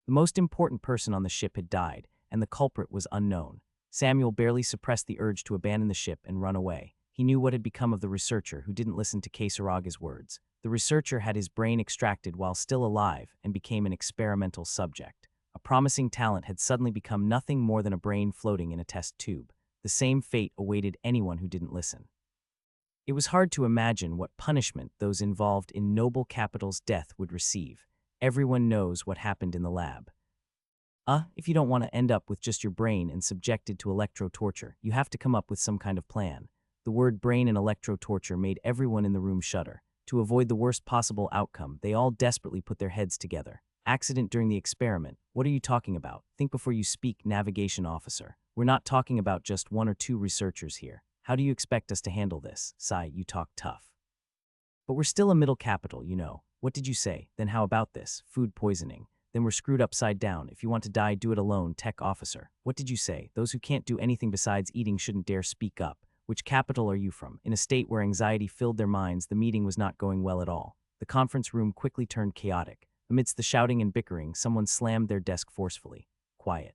The most important person on the ship had died, and the culprit was unknown. Samuel barely suppressed the urge to abandon the ship and run away. He knew what had become of the researcher who didn't listen to Keisaraga's words. The researcher had his brain extracted while still alive and became an experimental subject. A promising talent had suddenly become nothing more than a brain floating in a test tube. The same fate awaited anyone who didn't listen. It was hard to imagine what punishment those involved in Noble Capital's death would receive. Everyone knows what happened in the lab. If you don't want to end up with just your brain and subjected to electro-torture, you have to come up with some kind of plan. The word brain and electro-torture made everyone in the room shudder. To avoid the worst possible outcome, they all desperately put their heads together. Accident during the experiment. What are you talking about? Think before you speak, navigation officer. We're not talking about just one or two researchers here. How do you expect us to handle this? Sigh, you talk tough. But we're still a middle capital, you know. What did you say? Then how about this? Food poisoning. Then we're screwed upside down. If you want to die, do it alone, tech officer. What did you say? Those who can't do anything besides eating shouldn't dare speak up. Which capital are you from? In a state where anxiety filled their minds, the meeting was not going well at all. The conference room quickly turned chaotic. Amidst the shouting and bickering, someone slammed their desk forcefully. Quiet.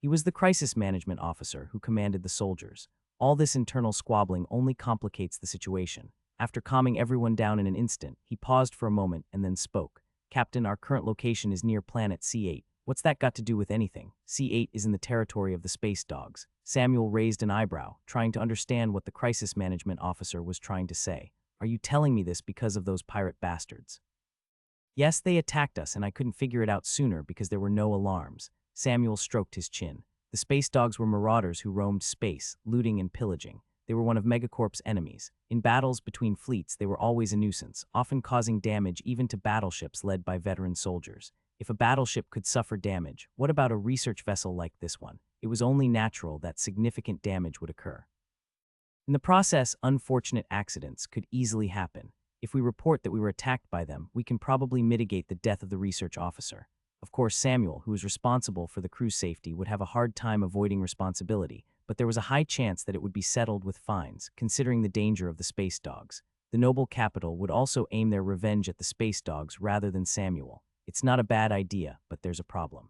He was the crisis management officer who commanded the soldiers. All this internal squabbling only complicates the situation. After calming everyone down in an instant, he paused for a moment and then spoke. Captain, our current location is near planet C8. What's that got to do with anything? C8 is in the territory of the space dogs. Samuel raised an eyebrow, trying to understand what the crisis management officer was trying to say. Are you telling me this because of those pirate bastards? Yes, they attacked us and I couldn't figure it out sooner because there were no alarms. Samuel stroked his chin. The space dogs were marauders who roamed space, looting and pillaging. They were one of Megacorp's enemies. In battles between fleets, they were always a nuisance, often causing damage even to battleships led by veteran soldiers. If a battleship could suffer damage, what about a research vessel like this one? It was only natural that significant damage would occur. In the process, unfortunate accidents could easily happen. If we report that we were attacked by them, we can probably mitigate the death of the research officer. Of course, Samuel, who was responsible for the crew's safety, would have a hard time avoiding responsibility, but there was a high chance that it would be settled with fines, considering the danger of the space dogs. The noble capital would also aim their revenge at the space dogs rather than Samuel. It's not a bad idea, but there's a problem.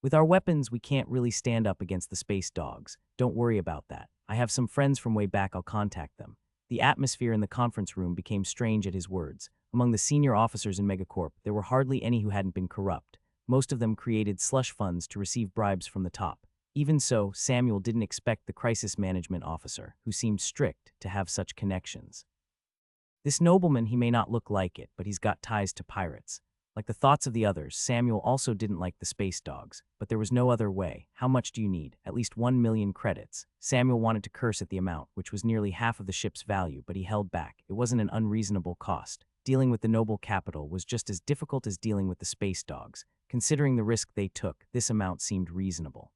With our weapons, we can't really stand up against the space dogs. Don't worry about that. I have some friends from way back, I'll contact them. The atmosphere in the conference room became strange at his words. Among the senior officers in Megacorp, there were hardly any who hadn't been corrupt. Most of them created slush funds to receive bribes from the top. Even so, Samuel didn't expect the crisis management officer, who seemed strict, to have such connections. This nobleman, he may not look like it, but he's got ties to pirates. Like the thoughts of the others, Samuel also didn't like the space dogs, but there was no other way. How much do you need? At least 1 million credits. Samuel wanted to curse at the amount, which was nearly half of the ship's value, but he held back. It wasn't an unreasonable cost. Dealing with the noble capital was just as difficult as dealing with the space dogs. Considering the risk they took, this amount seemed reasonable.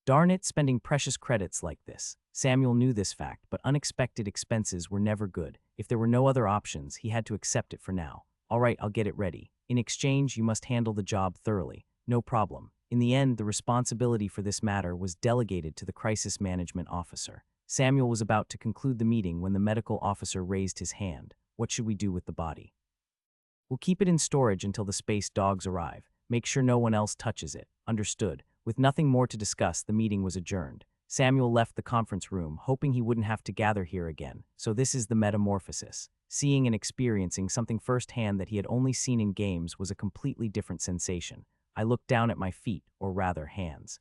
Darn it, spending precious credits like this. Samuel knew this fact, but unexpected expenses were never good. If there were no other options, he had to accept it for now. All right, I'll get it ready. In exchange, you must handle the job thoroughly. No problem. In the end, the responsibility for this matter was delegated to the crisis management officer. Samuel was about to conclude the meeting when the medical officer raised his hand. What should we do with the body? We'll keep it in storage until the space dogs arrive. Make sure no one else touches it. Understood. With nothing more to discuss, the meeting was adjourned. Samuel left the conference room, hoping he wouldn't have to gather here again. So this is the metamorphosis. Seeing and experiencing something firsthand that he had only seen in games was a completely different sensation. I looked down at my feet, or rather hands.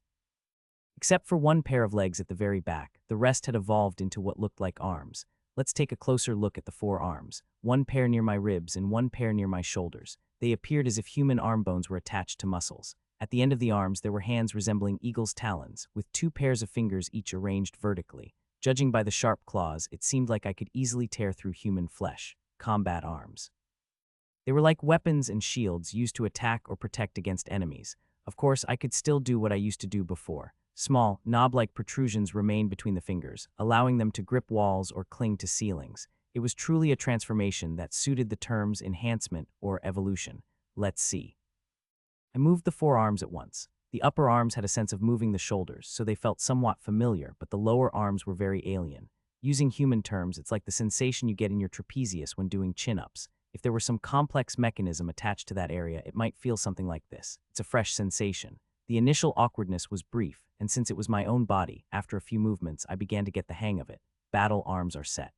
Except for one pair of legs at the very back, the rest had evolved into what looked like arms. Let's take a closer look at the four arms. One pair near my ribs and one pair near my shoulders. They appeared as if human arm bones were attached to muscles. At the end of the arms, there were hands resembling eagle's talons, with two pairs of fingers each arranged vertically. Judging by the sharp claws, it seemed like I could easily tear through human flesh. Combat arms. They were like weapons and shields used to attack or protect against enemies. Of course, I could still do what I used to do before. Small, knob-like protrusions remained between the fingers, allowing them to grip walls or cling to ceilings. It was truly a transformation that suited the terms enhancement or evolution. Let's see. I moved the four arms at once. The upper arms had a sense of moving the shoulders, so they felt somewhat familiar, but the lower arms were very alien. Using human terms, it's like the sensation you get in your trapezius when doing chin-ups. If there were some complex mechanism attached to that area, it might feel something like this. It's a fresh sensation. The initial awkwardness was brief, and since it was my own body, after a few movements, I began to get the hang of it. Battle arms are set.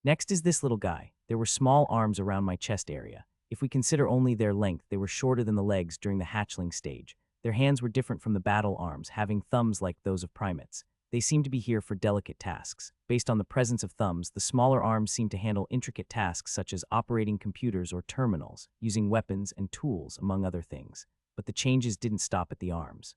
Next is this little guy. There were small arms around my chest area. If we consider only their length, they were shorter than the legs during the hatchling stage. Their hands were different from the battle arms, having thumbs like those of primates. They seemed to be here for delicate tasks. Based on the presence of thumbs, the smaller arms seemed to handle intricate tasks such as operating computers or terminals, using weapons and tools, among other things. But the changes didn't stop at the arms.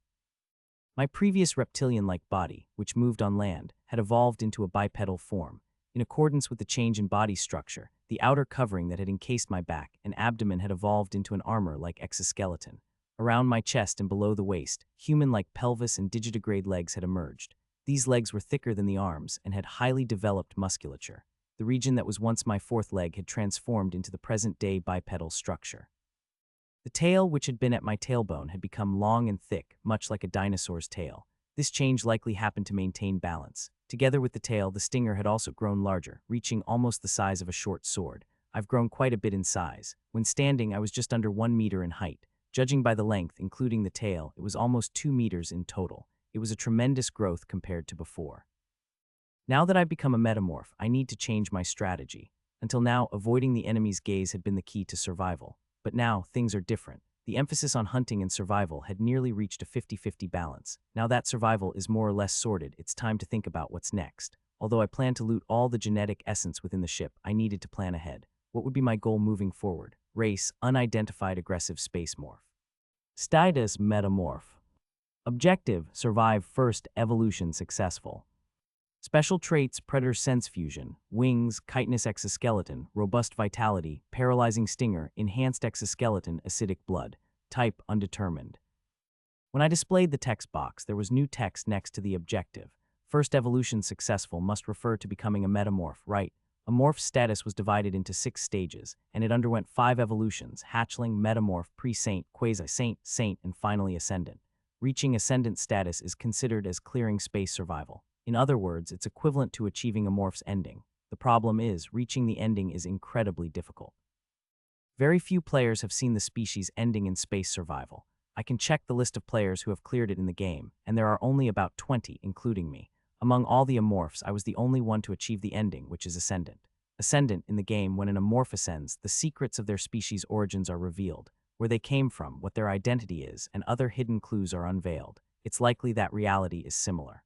My previous reptilian-like body, which moved on land, had evolved into a bipedal form. In accordance with the change in body structure, the outer covering that had encased my back and abdomen had evolved into an armor-like exoskeleton. Around my chest and below the waist, human-like pelvis and digitigrade legs had emerged. These legs were thicker than the arms and had highly developed musculature. The region that was once my fourth leg had transformed into the present-day bipedal structure. The tail, which had been at my tailbone, had become long and thick, much like a dinosaur's tail. This change likely happened to maintain balance. Together with the tail, the stinger had also grown larger, reaching almost the size of a short sword. I've grown quite a bit in size. When standing, I was just under 1 meter in height. Judging by the length, including the tail, it was almost 2 meters in total. It was a tremendous growth compared to before. Now that I've become a metamorph, I need to change my strategy. Until now, avoiding the enemy's gaze had been the key to survival. But now, things are different. The emphasis on hunting and survival had nearly reached a 50-50 balance. Now that survival is more or less sorted, it's time to think about what's next. Although I planned to loot all the genetic essence within the ship, I needed to plan ahead. What would be my goal moving forward? Race, unidentified aggressive space morph. Status, metamorph. Objective, survive first, evolution successful. Special traits, predator sense fusion, wings, chitinous exoskeleton, robust vitality, paralyzing stinger, enhanced exoskeleton, acidic blood. Type, undetermined. When I displayed the text box, there was new text next to the objective. First evolution successful must refer to becoming a metamorph, right? A morph's status was divided into 6 stages, and it underwent 5 evolutions: hatchling, metamorph, pre-saint, quasi-saint, saint, and finally ascendant. Reaching ascendant status is considered as clearing space survival. In other words, it's equivalent to achieving a morph's ending. The problem is, reaching the ending is incredibly difficult. Very few players have seen the species ending in space survival. I can check the list of players who have cleared it in the game, and there are only about 20, including me. Among all the amorphs, I was the only one to achieve the ending, which is ascendant. Ascendant, in the game, when an amorph ascends, the secrets of their species' origins are revealed. Where they came from, what their identity is, and other hidden clues are unveiled. It's likely that reality is similar.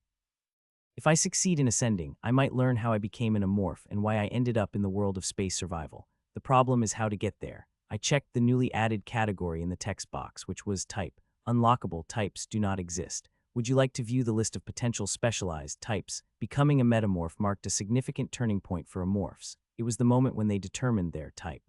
If I succeed in ascending, I might learn how I became an amorph and why I ended up in the world of space survival. The problem is how to get there. I checked the newly added category in the text box, which was type. Unlockable types do not exist. Would you like to view the list of potential specialized types? Becoming a metamorph marked a significant turning point for amorphs. It was the moment when they determined their type.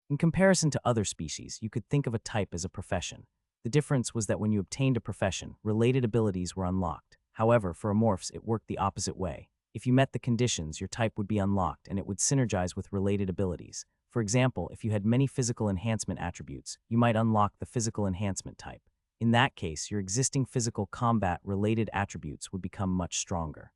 In comparison to other species, you could think of a type as a profession. The difference was that when you obtained a profession, related abilities were unlocked. However, for amorphs, it worked the opposite way. If you met the conditions, your type would be unlocked and it would synergize with related abilities. For For example, if you had many physical enhancement attributes, you might unlock the physical enhancement type. In that case, your existing physical combat-related attributes would become much stronger.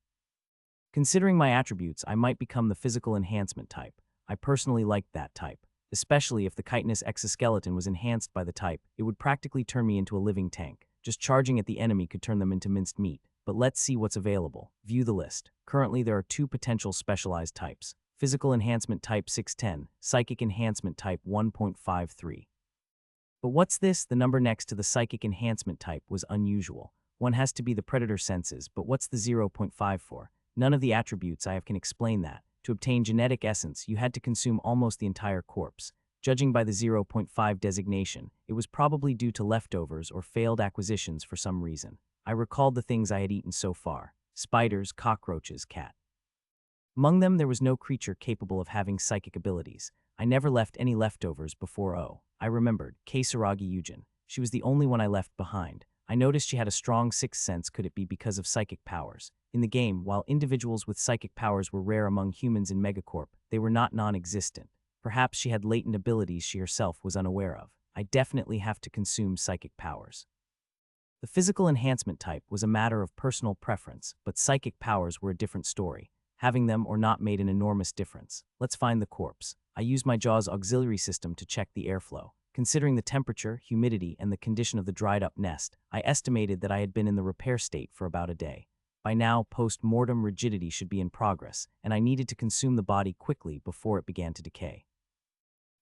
Considering my attributes, I might become the physical enhancement type. I personally liked that type, especially if the chitinous exoskeleton was enhanced by the type. It would practically turn me into a living tank. Just charging at the enemy could turn them into minced meat. But let's see what's available. View the list. Currently, there are 2 potential specialized types. Physical Enhancement Type 610, Psychic Enhancement Type 1.53. But what's this? The number next to the Psychic Enhancement Type was unusual. One has to be the Predator senses, but what's the 0.54? None of the attributes I have can explain that. To obtain genetic essence, you had to consume almost the entire corpse. Judging by the 0.5 designation, it was probably due to leftovers or failed acquisitions for some reason. I recalled the things I had eaten so far: spiders, cockroaches, cat. Among them, there was no creature capable of having psychic abilities. I never left any leftovers before. I remembered, Kasaragi Yujin. She was the only one I left behind. I noticed she had a strong sixth sense. Could it be because of psychic powers? In the game, while individuals with psychic powers were rare among humans in Megacorp, they were not non-existent. Perhaps she had latent abilities she herself was unaware of. I definitely have to consume psychic powers. The physical enhancement type was a matter of personal preference, but psychic powers were a different story. Having them or not made an enormous difference. Let's find the corpse. I used my JAWS auxiliary system to check the airflow. Considering the temperature, humidity, and the condition of the dried-up nest, I estimated that I had been in the repair state for about a day. By now, post-mortem rigidity should be in progress, and I needed to consume the body quickly before it began to decay.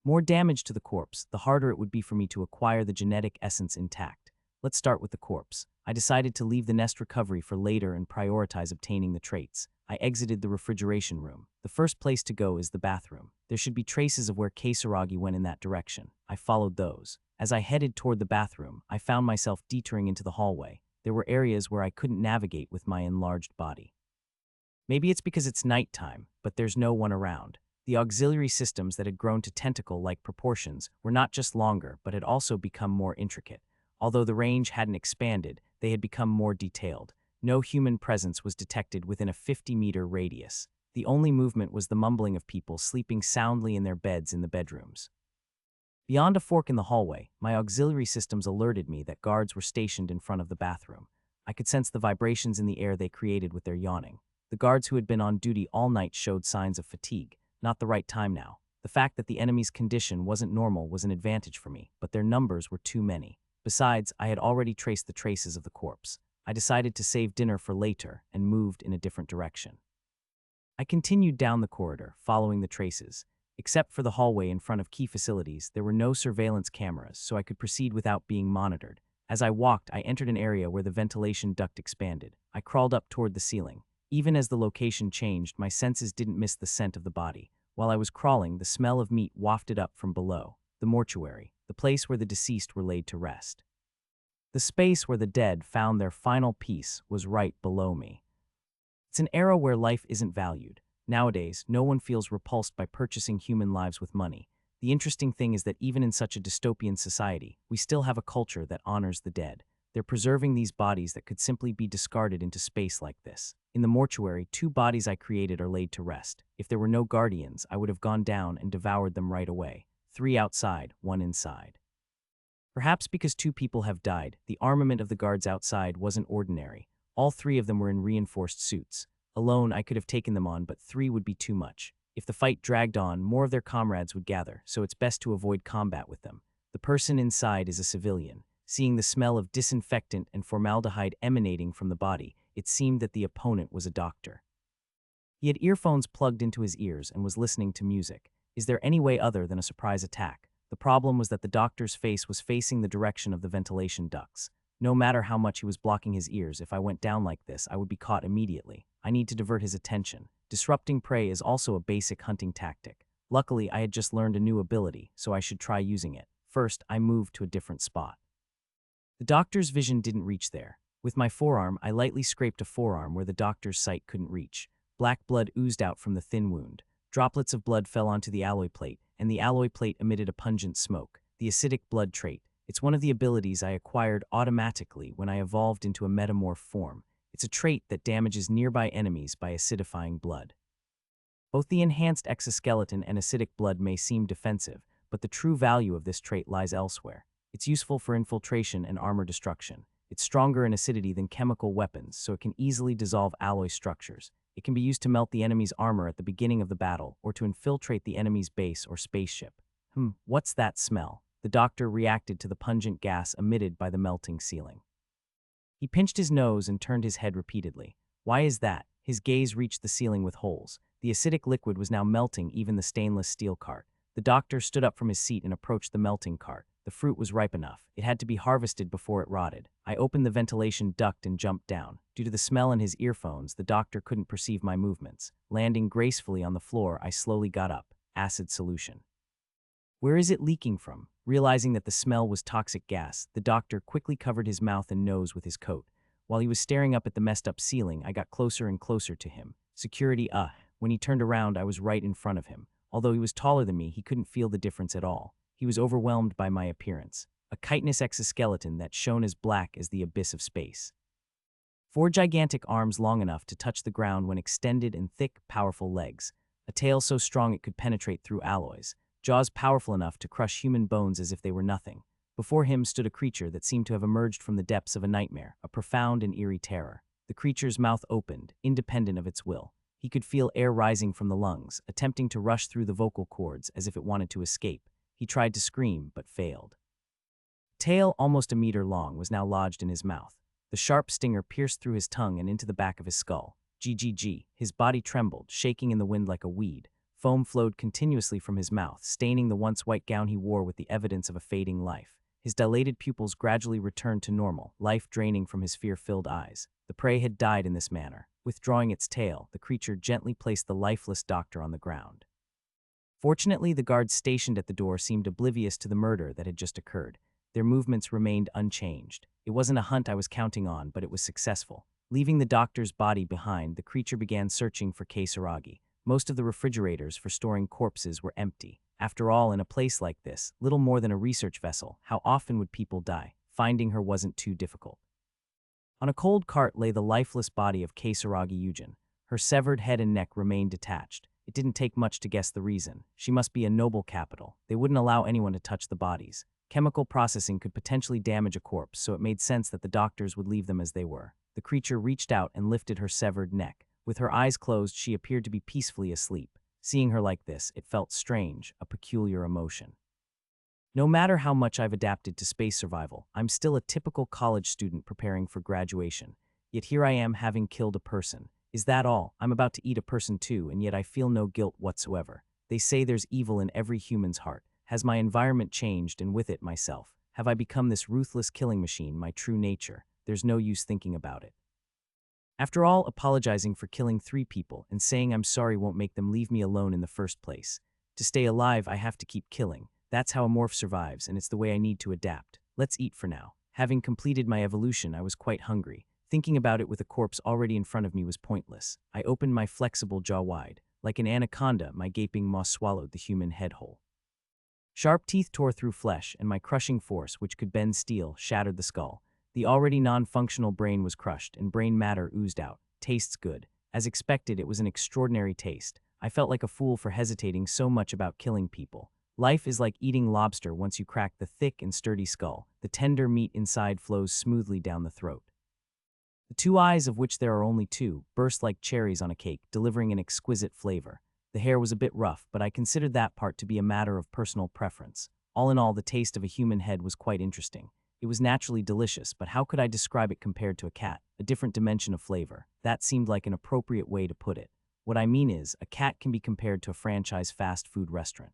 More damage to the corpse, the harder it would be for me to acquire the genetic essence intact. Let's start with the corpse. I decided to leave the nest recovery for later and prioritize obtaining the traits. I exited the refrigeration room. The first place to go is the bathroom. There should be traces of where Kasaragi went in that direction. I followed those. As I headed toward the bathroom, I found myself detouring into the hallway. There were areas where I couldn't navigate with my enlarged body. Maybe it's because it's nighttime, but there's no one around. The auxiliary systems that had grown to tentacle-like proportions were not just longer, but had also become more intricate. Although the range hadn't expanded, they had become more detailed. No human presence was detected within a 50-meter radius. The only movement was the mumbling of people sleeping soundly in their beds in the bedrooms. Beyond a fork in the hallway, my auxiliary systems alerted me that guards were stationed in front of the bathroom. I could sense the vibrations in the air they created with their yawning. The guards who had been on duty all night showed signs of fatigue. Not the right time now. The fact that the enemy's condition wasn't normal was an advantage for me, but their numbers were too many. Besides, I had already traced the traces of the corpse. I decided to save dinner for later and moved in a different direction. I continued down the corridor, following the traces. Except for the hallway in front of key facilities, there were no surveillance cameras, so I could proceed without being monitored. As I walked, I entered an area where the ventilation duct expanded. I crawled up toward the ceiling. Even as the location changed, my senses didn't miss the scent of the body. While I was crawling, the smell of meat wafted up from below. The mortuary, the place where the deceased were laid to rest. The space where the dead found their final peace was right below me. It's an era where life isn't valued. Nowadays, no one feels repulsed by purchasing human lives with money. The interesting thing is that even in such a dystopian society, we still have a culture that honors the dead. They're preserving these bodies that could simply be discarded into space like this. In the mortuary, 2 bodies I created are laid to rest. If there were no guardians, I would have gone down and devoured them right away. 3 outside, 1 inside. Perhaps because 2 people have died, the armament of the guards outside wasn't ordinary. All 3 of them were in reinforced suits. Alone, I could have taken them on, but 3 would be too much. If the fight dragged on, more of their comrades would gather, so it's best to avoid combat with them. The person inside is a civilian. Seeing the smell of disinfectant and formaldehyde emanating from the body, it seemed that the opponent was a doctor. He had earphones plugged into his ears and was listening to music. Is there any way other than a surprise attack? The problem was that the doctor's face was facing the direction of the ventilation ducts. No matter how much he was blocking his ears, if I went down like this, I would be caught immediately. I need to divert his attention. Disrupting prey is also a basic hunting tactic. Luckily, I had just learned a new ability, so I should try using it. First, I moved to a different spot. The doctor's vision didn't reach there. With my forearm, I lightly scraped a forearm where the doctor's sight couldn't reach. Black blood oozed out from the thin wound. Droplets of blood fell onto the alloy plate, and the alloy plate emitted a pungent smoke. The acidic blood trait. It's one of the abilities I acquired automatically when I evolved into a metamorph form. It's a trait that damages nearby enemies by acidifying blood. Both the enhanced exoskeleton and acidic blood may seem defensive, but the true value of this trait lies elsewhere. It's useful for infiltration and armor destruction. It's stronger in acidity than chemical weapons, so it can easily dissolve alloy structures. It can be used to melt the enemy's armor at the beginning of the battle or to infiltrate the enemy's base or spaceship. What's that smell? The doctor reacted to the pungent gas emitted by the melting ceiling. He pinched his nose and turned his head repeatedly. Why is that? His gaze reached the ceiling with holes. The acidic liquid was now melting even the stainless steel cart. The doctor stood up from his seat and approached the melting cart. The fruit was ripe enough. It had to be harvested before it rotted. I opened the ventilation duct and jumped down. Due to the smell in his earphones, the doctor couldn't perceive my movements. Landing gracefully on the floor, I slowly got up. Acid solution. Where is it leaking from? Realizing that the smell was toxic gas, the doctor quickly covered his mouth and nose with his coat. While he was staring up at the messed-up ceiling, I got closer and closer to him. Security, When he turned around, I was right in front of him. Although he was taller than me, he couldn't feel the difference at all. He was overwhelmed by my appearance. A chitinous exoskeleton that shone as black as the abyss of space. 4 gigantic arms long enough to touch the ground when extended and thick, powerful legs. A tail so strong it could penetrate through alloys. Jaws powerful enough to crush human bones as if they were nothing. Before him stood a creature that seemed to have emerged from the depths of a nightmare, a profound and eerie terror. The creature's mouth opened, independent of its will. He could feel air rising from the lungs, attempting to rush through the vocal cords as if it wanted to escape. He tried to scream, but failed. Tail, almost a meter long, was now lodged in his mouth. The sharp stinger pierced through his tongue and into the back of his skull. GGG. His body trembled, shaking in the wind like a weed. Foam flowed continuously from his mouth, staining the once white gown he wore with the evidence of a fading life. His dilated pupils gradually returned to normal, life draining from his fear-filled eyes. The prey had died in this manner. Withdrawing its tail, the creature gently placed the lifeless doctor on the ground. Fortunately, the guards stationed at the door seemed oblivious to the murder that had just occurred. Their movements remained unchanged. It wasn't a hunt I was counting on, but it was successful. Leaving the doctor's body behind, the creature began searching for Keisaragi. Most of the refrigerators for storing corpses were empty. After all, in a place like this, little more than a research vessel, how often would people die? Finding her wasn't too difficult. On a cold cart lay the lifeless body of Keisaragi Yujin. Her severed head and neck remained detached. It didn't take much to guess the reason. She must be a noble capital. They wouldn't allow anyone to touch the bodies. Chemical processing could potentially damage a corpse, so it made sense that the doctors would leave them as they were. The creature reached out and lifted her severed neck. With her eyes closed, she appeared to be peacefully asleep. Seeing her like this, it felt strange, a peculiar emotion. No matter how much I've adapted to space survival, I'm still a typical college student preparing for graduation. Yet here I am having killed a person. Is that all? I'm about to eat a person too, and yet I feel no guilt whatsoever. They say there's evil in every human's heart. Has my environment changed and with it myself? Have I become this ruthless killing machine, my true nature? There's no use thinking about it. After all, apologizing for killing 3 people and saying I'm sorry won't make them leave me alone in the first place. To stay alive, I have to keep killing. That's how a morph survives, and it's the way I need to adapt. Let's eat for now. Having completed my evolution, I was quite hungry. Thinking about it with a corpse already in front of me was pointless. I opened my flexible jaw wide. Like an anaconda, my gaping maw swallowed the human head whole. Sharp teeth tore through flesh, and my crushing force, which could bend steel, shattered the skull. The already non-functional brain was crushed, and brain matter oozed out. Tastes good. As expected, it was an extraordinary taste. I felt like a fool for hesitating so much about killing people. Life is like eating lobster once you crack the thick and sturdy skull. The tender meat inside flows smoothly down the throat. The 2 eyes, of which there are only 2, burst like cherries on a cake, delivering an exquisite flavor. The hair was a bit rough, but I considered that part to be a matter of personal preference. All in all, the taste of a human head was quite interesting. It was naturally delicious, but how could I describe it compared to a cat? A different dimension of flavor. That seemed like an appropriate way to put it. What I mean is, a cat can be compared to a franchise fast food restaurant.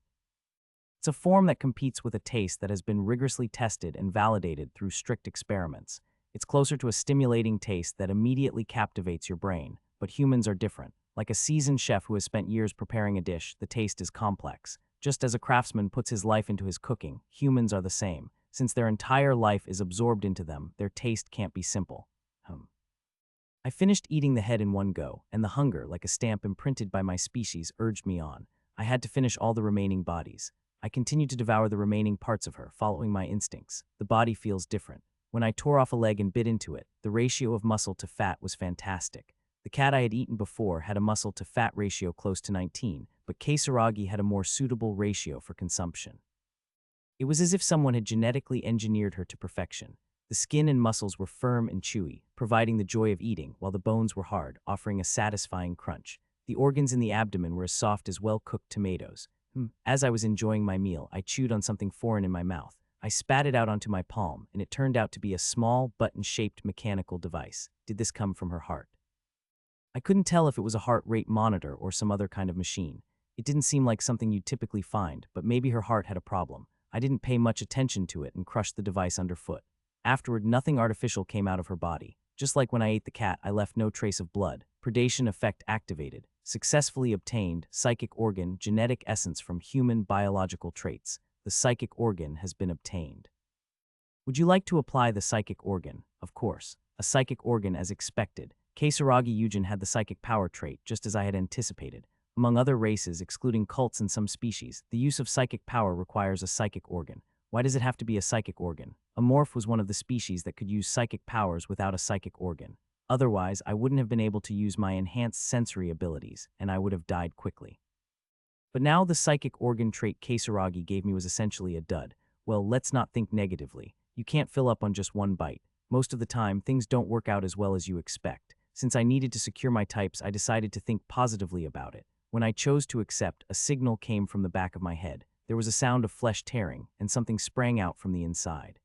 It's a form that competes with a taste that has been rigorously tested and validated through strict experiments. It's closer to a stimulating taste that immediately captivates your brain. But humans are different. Like a seasoned chef who has spent years preparing a dish, the taste is complex. Just as a craftsman puts his life into his cooking, humans are the same. Since their entire life is absorbed into them, their taste can't be simple. I finished eating the head in one go, and the hunger, like a stamp imprinted by my species, urged me on. I had to finish all the remaining bodies. I continued to devour the remaining parts of her, following my instincts. The body feels different. When I tore off a leg and bit into it, the ratio of muscle to fat was fantastic. The cat I had eaten before had a muscle-to-fat ratio close to 19, but Keisaragi had a more suitable ratio for consumption. It was as if someone had genetically engineered her to perfection. The skin and muscles were firm and chewy, providing the joy of eating, while the bones were hard, offering a satisfying crunch. The organs in the abdomen were as soft as well-cooked tomatoes. As I was enjoying my meal, I chewed on something foreign in my mouth. I spat it out onto my palm, and it turned out to be a small, button-shaped mechanical device. Did this come from her heart? I couldn't tell if it was a heart rate monitor or some other kind of machine. It didn't seem like something you'd typically find, but maybe her heart had a problem. I didn't pay much attention to it and crushed the device underfoot. Afterward, nothing artificial came out of her body. Just like when I ate the cat, I left no trace of blood. Predation effect activated. Successfully obtained psychic organ genetic essence from human biological traits. The psychic organ has been obtained. Would you like to apply the psychic organ? Of course. A psychic organ as expected. Keisaragi Yujin had the psychic power trait, just as I had anticipated. Among other races, excluding cults and some species, the use of psychic power requires a psychic organ. Why does it have to be a psychic organ? A morph was one of the species that could use psychic powers without a psychic organ. Otherwise, I wouldn't have been able to use my enhanced sensory abilities, and I would have died quickly. But now the psychic organ trait Keisaragi gave me was essentially a dud. Well, let's not think negatively. You can't fill up on just one bite. Most of the time, things don't work out as well as you expect. Since I needed to secure my types, I decided to think positively about it. When I chose to accept, a signal came from the back of my head. There was a sound of flesh tearing, and something sprang out from the inside.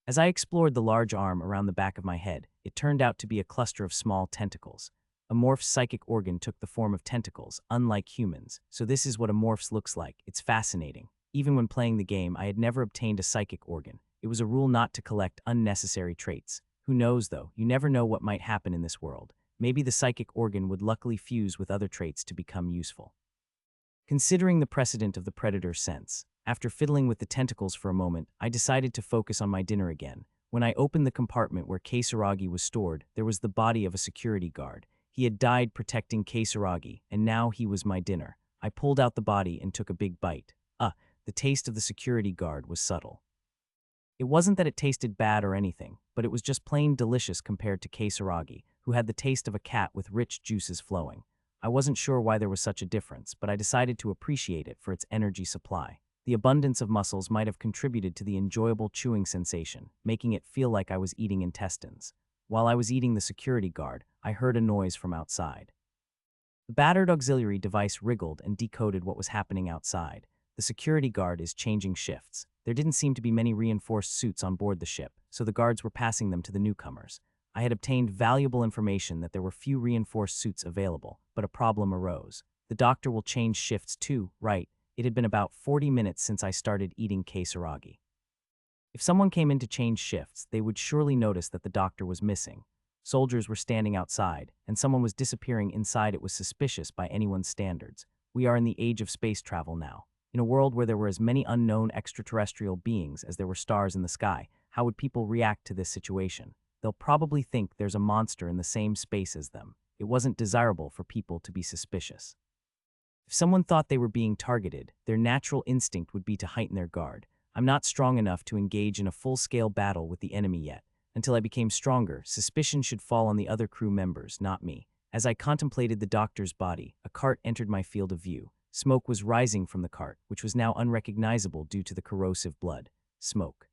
As I explored the large arm around the back of my head, it turned out to be a cluster of small tentacles. A morph's psychic organ took the form of tentacles, unlike humans, so this is what a morph's looks like. It's fascinating. Even when playing the game, I had never obtained a psychic organ. It was a rule not to collect unnecessary traits. Who knows, though? You never know what might happen in this world. Maybe the psychic organ would luckily fuse with other traits to become useful. Considering the precedent of the predator's sense, after fiddling with the tentacles for a moment, I decided to focus on my dinner again. When I opened the compartment where Keisaragi was stored, there was the body of a security guard. He had died protecting Keisaragi, and now he was my dinner. I pulled out the body and took a big bite. The taste of the security guard was subtle. It wasn't that it tasted bad or anything, but it was just plain delicious compared to Keisaragi, who had the taste of a cat with rich juices flowing. I wasn't sure why there was such a difference, but I decided to appreciate it for its energy supply. The abundance of muscles might have contributed to the enjoyable chewing sensation, making it feel like I was eating intestines. While I was eating the security guard, I heard a noise from outside. The battered auxiliary device wriggled and decoded what was happening outside. The security guard is changing shifts. There didn't seem to be many reinforced suits on board the ship, so the guards were passing them to the newcomers. I had obtained valuable information that there were few reinforced suits available, but a problem arose. The doctor will change shifts too, right? It had been about 40 minutes since I started eating Keisaragi. If someone came in to change shifts, they would surely notice that the doctor was missing. Soldiers were standing outside, and someone was disappearing inside. It was suspicious by anyone's standards. We are in the age of space travel now. In a world where there were as many unknown extraterrestrial beings as there were stars in the sky, how would people react to this situation? They'll probably think there's a monster in the same space as them. It wasn't desirable for people to be suspicious. If someone thought they were being targeted, their natural instinct would be to heighten their guard. I'm not strong enough to engage in a full-scale battle with the enemy yet. Until I became stronger, suspicion should fall on the other crew members, not me. As I contemplated the doctor's body, a cart entered my field of view. Smoke was rising from the cart, which was now unrecognizable due to the corrosive blood. Smoke.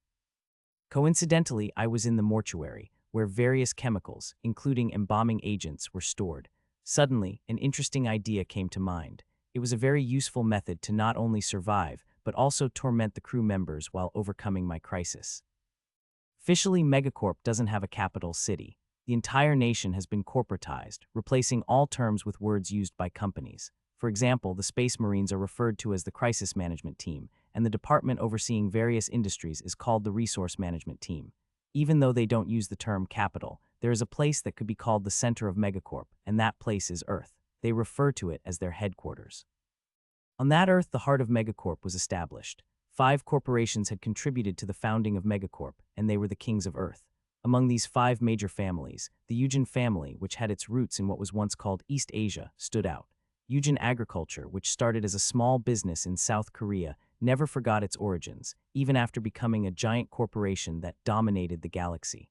Coincidentally, I was in the mortuary, where various chemicals, including embalming agents, were stored. Suddenly, an interesting idea came to mind. It was a very useful method to not only survive, but also torment the crew members while overcoming my crisis. Officially, Megacorp doesn't have a capital city. The entire nation has been corporatized, replacing all terms with words used by companies. For example, the Space Marines are referred to as the Crisis Management Team, and the department overseeing various industries is called the Resource Management Team. Even though they don't use the term capital, there is a place that could be called the center of Megacorp, and that place is Earth. They refer to it as their headquarters. On that Earth, the heart of Megacorp was established. 5 corporations had contributed to the founding of Megacorp, and they were the kings of Earth. Among these 5 major families, the Yujin family, which had its roots in what was once called East Asia, stood out. Yujin Agriculture, which started as a small business in South Korea, never forgot its origins, even after becoming a giant corporation that dominated the galaxy.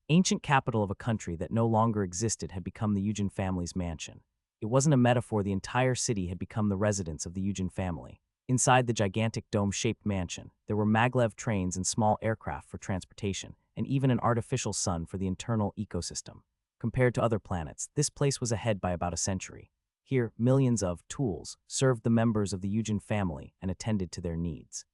Ancient capital of a country that no longer existed had become the Eugen family's mansion. It wasn't a metaphor, the entire city had become the residence of the Eugen family. Inside the gigantic dome-shaped mansion, there were maglev trains and small aircraft for transportation, and even an artificial sun for the internal ecosystem. Compared to other planets, this place was ahead by about a century. Here, millions of tools served the members of the Eugen family and attended to their needs.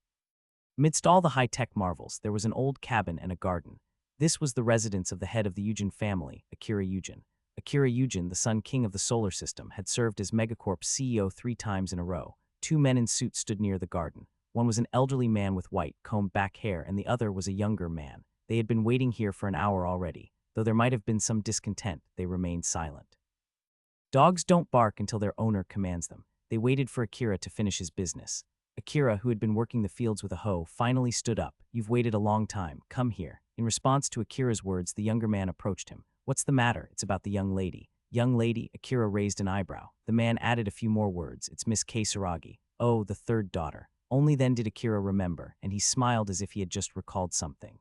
Amidst all the high-tech marvels, there was an old cabin and a garden. This was the residence of the head of the Eugen family, Akira Eugen. Akira Eugen, the Sun King of the solar system, had served as Megacorp's CEO 3 times in a row. 2 men in suits stood near the garden. One was an elderly man with white, combed-back hair, and the other was a younger man. They had been waiting here for an hour already. Though there might have been some discontent, they remained silent. Dogs don't bark until their owner commands them. They waited for Akira to finish his business. Akira, who had been working the fields with a hoe, finally stood up. "You've waited a long time. Come here." In response to Akira's words, the younger man approached him. "What's the matter?" "It's about the young lady." "Young lady?" Akira raised an eyebrow. The man added a few more words. "It's Miss Kasaragi." "Oh, the third daughter." Only then did Akira remember, and he smiled as if he had just recalled something.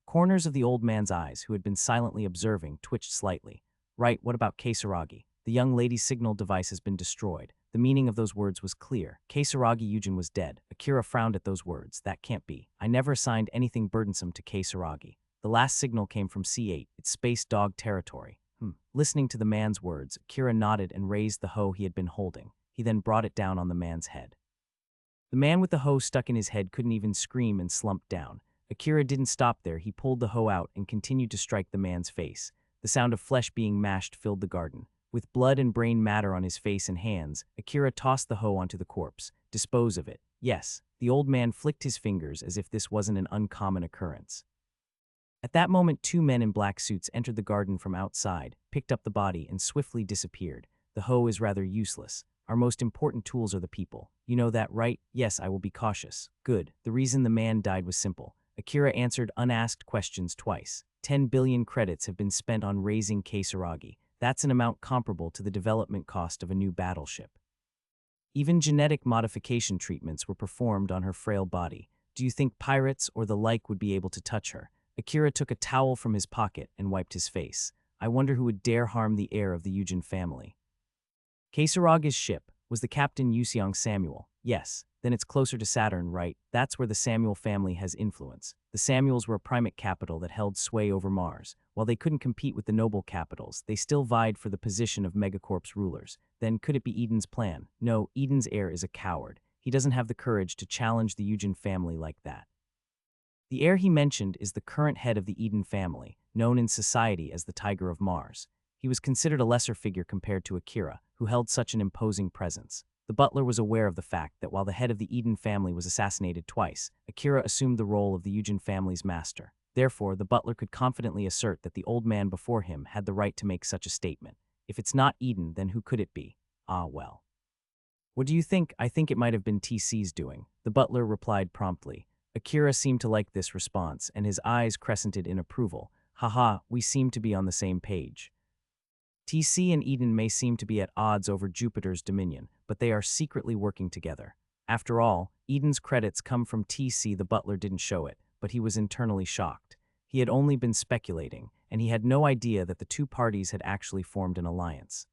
Corners of the old man's eyes, who had been silently observing, twitched slightly. "Right, what about Kasaragi?" "The young lady's signal device has been destroyed." The meaning of those words was clear. Kasaragi Eugen was dead. Akira frowned at those words. "That can't be. I never assigned anything burdensome to Kasaragi. The last signal came from C8. It's space dog territory." Listening to the man's words, Akira nodded and raised the hoe he had been holding. He then brought it down on the man's head. The man with the hoe stuck in his head couldn't even scream and slumped down. Akira didn't stop there. He pulled the hoe out and continued to strike the man's face. The sound of flesh being mashed filled the garden. With blood and brain matter on his face and hands, Akira tossed the hoe onto the corpse. "Dispose of it." "Yes." The old man flicked his fingers as if this wasn't an uncommon occurrence. At that moment, 2 men in black suits entered the garden from outside, picked up the body, and swiftly disappeared. "The hoe is rather useless. Our most important tools are the people. You know that, right?" "Yes, I will be cautious." "Good." The reason the man died was simple. Akira answered unasked questions twice. 10 billion credits have been spent on raising Kasaragi. That's an amount comparable to the development cost of a new battleship. Even genetic modification treatments were performed on her frail body. Do you think pirates or the like would be able to touch her? Akira took a towel from his pocket and wiped his face. "I wonder who would dare harm the heir of the Eugen family." Kasaragi's ship. Was the captain Yuseong Samuel? "Yes." "Then it's closer to Saturn, right? That's where the Samuel family has influence." The Samuels were a primate capital that held sway over Mars. While they couldn't compete with the noble capitals, they still vied for the position of Megacorp's rulers. Then could it be Eden's plan? No, Eden's heir is a coward. He doesn't have the courage to challenge the Eugen family like that. The heir he mentioned is the current head of the Eden family, known in society as the Tiger of Mars. He was considered a lesser figure compared to Akira, who held such an imposing presence. The butler was aware of the fact that while the head of the Eden family was assassinated twice, Akira assumed the role of the Eugen family's master. Therefore, the butler could confidently assert that the old man before him had the right to make such a statement. If it's not Eden, then who could it be? Ah, well. "What do you think?" "I think it might have been TC's doing." The butler replied promptly. Akira seemed to like this response, and his eyes crescented in approval. "Haha, we seem to be on the same page. TC and Eden may seem to be at odds over Jupiter's dominion, but they are secretly working together. After all, Eden's credits come from TC." The butler didn't show it, but he was internally shocked. He had only been speculating, and he had no idea that the 2 parties had actually formed an alliance.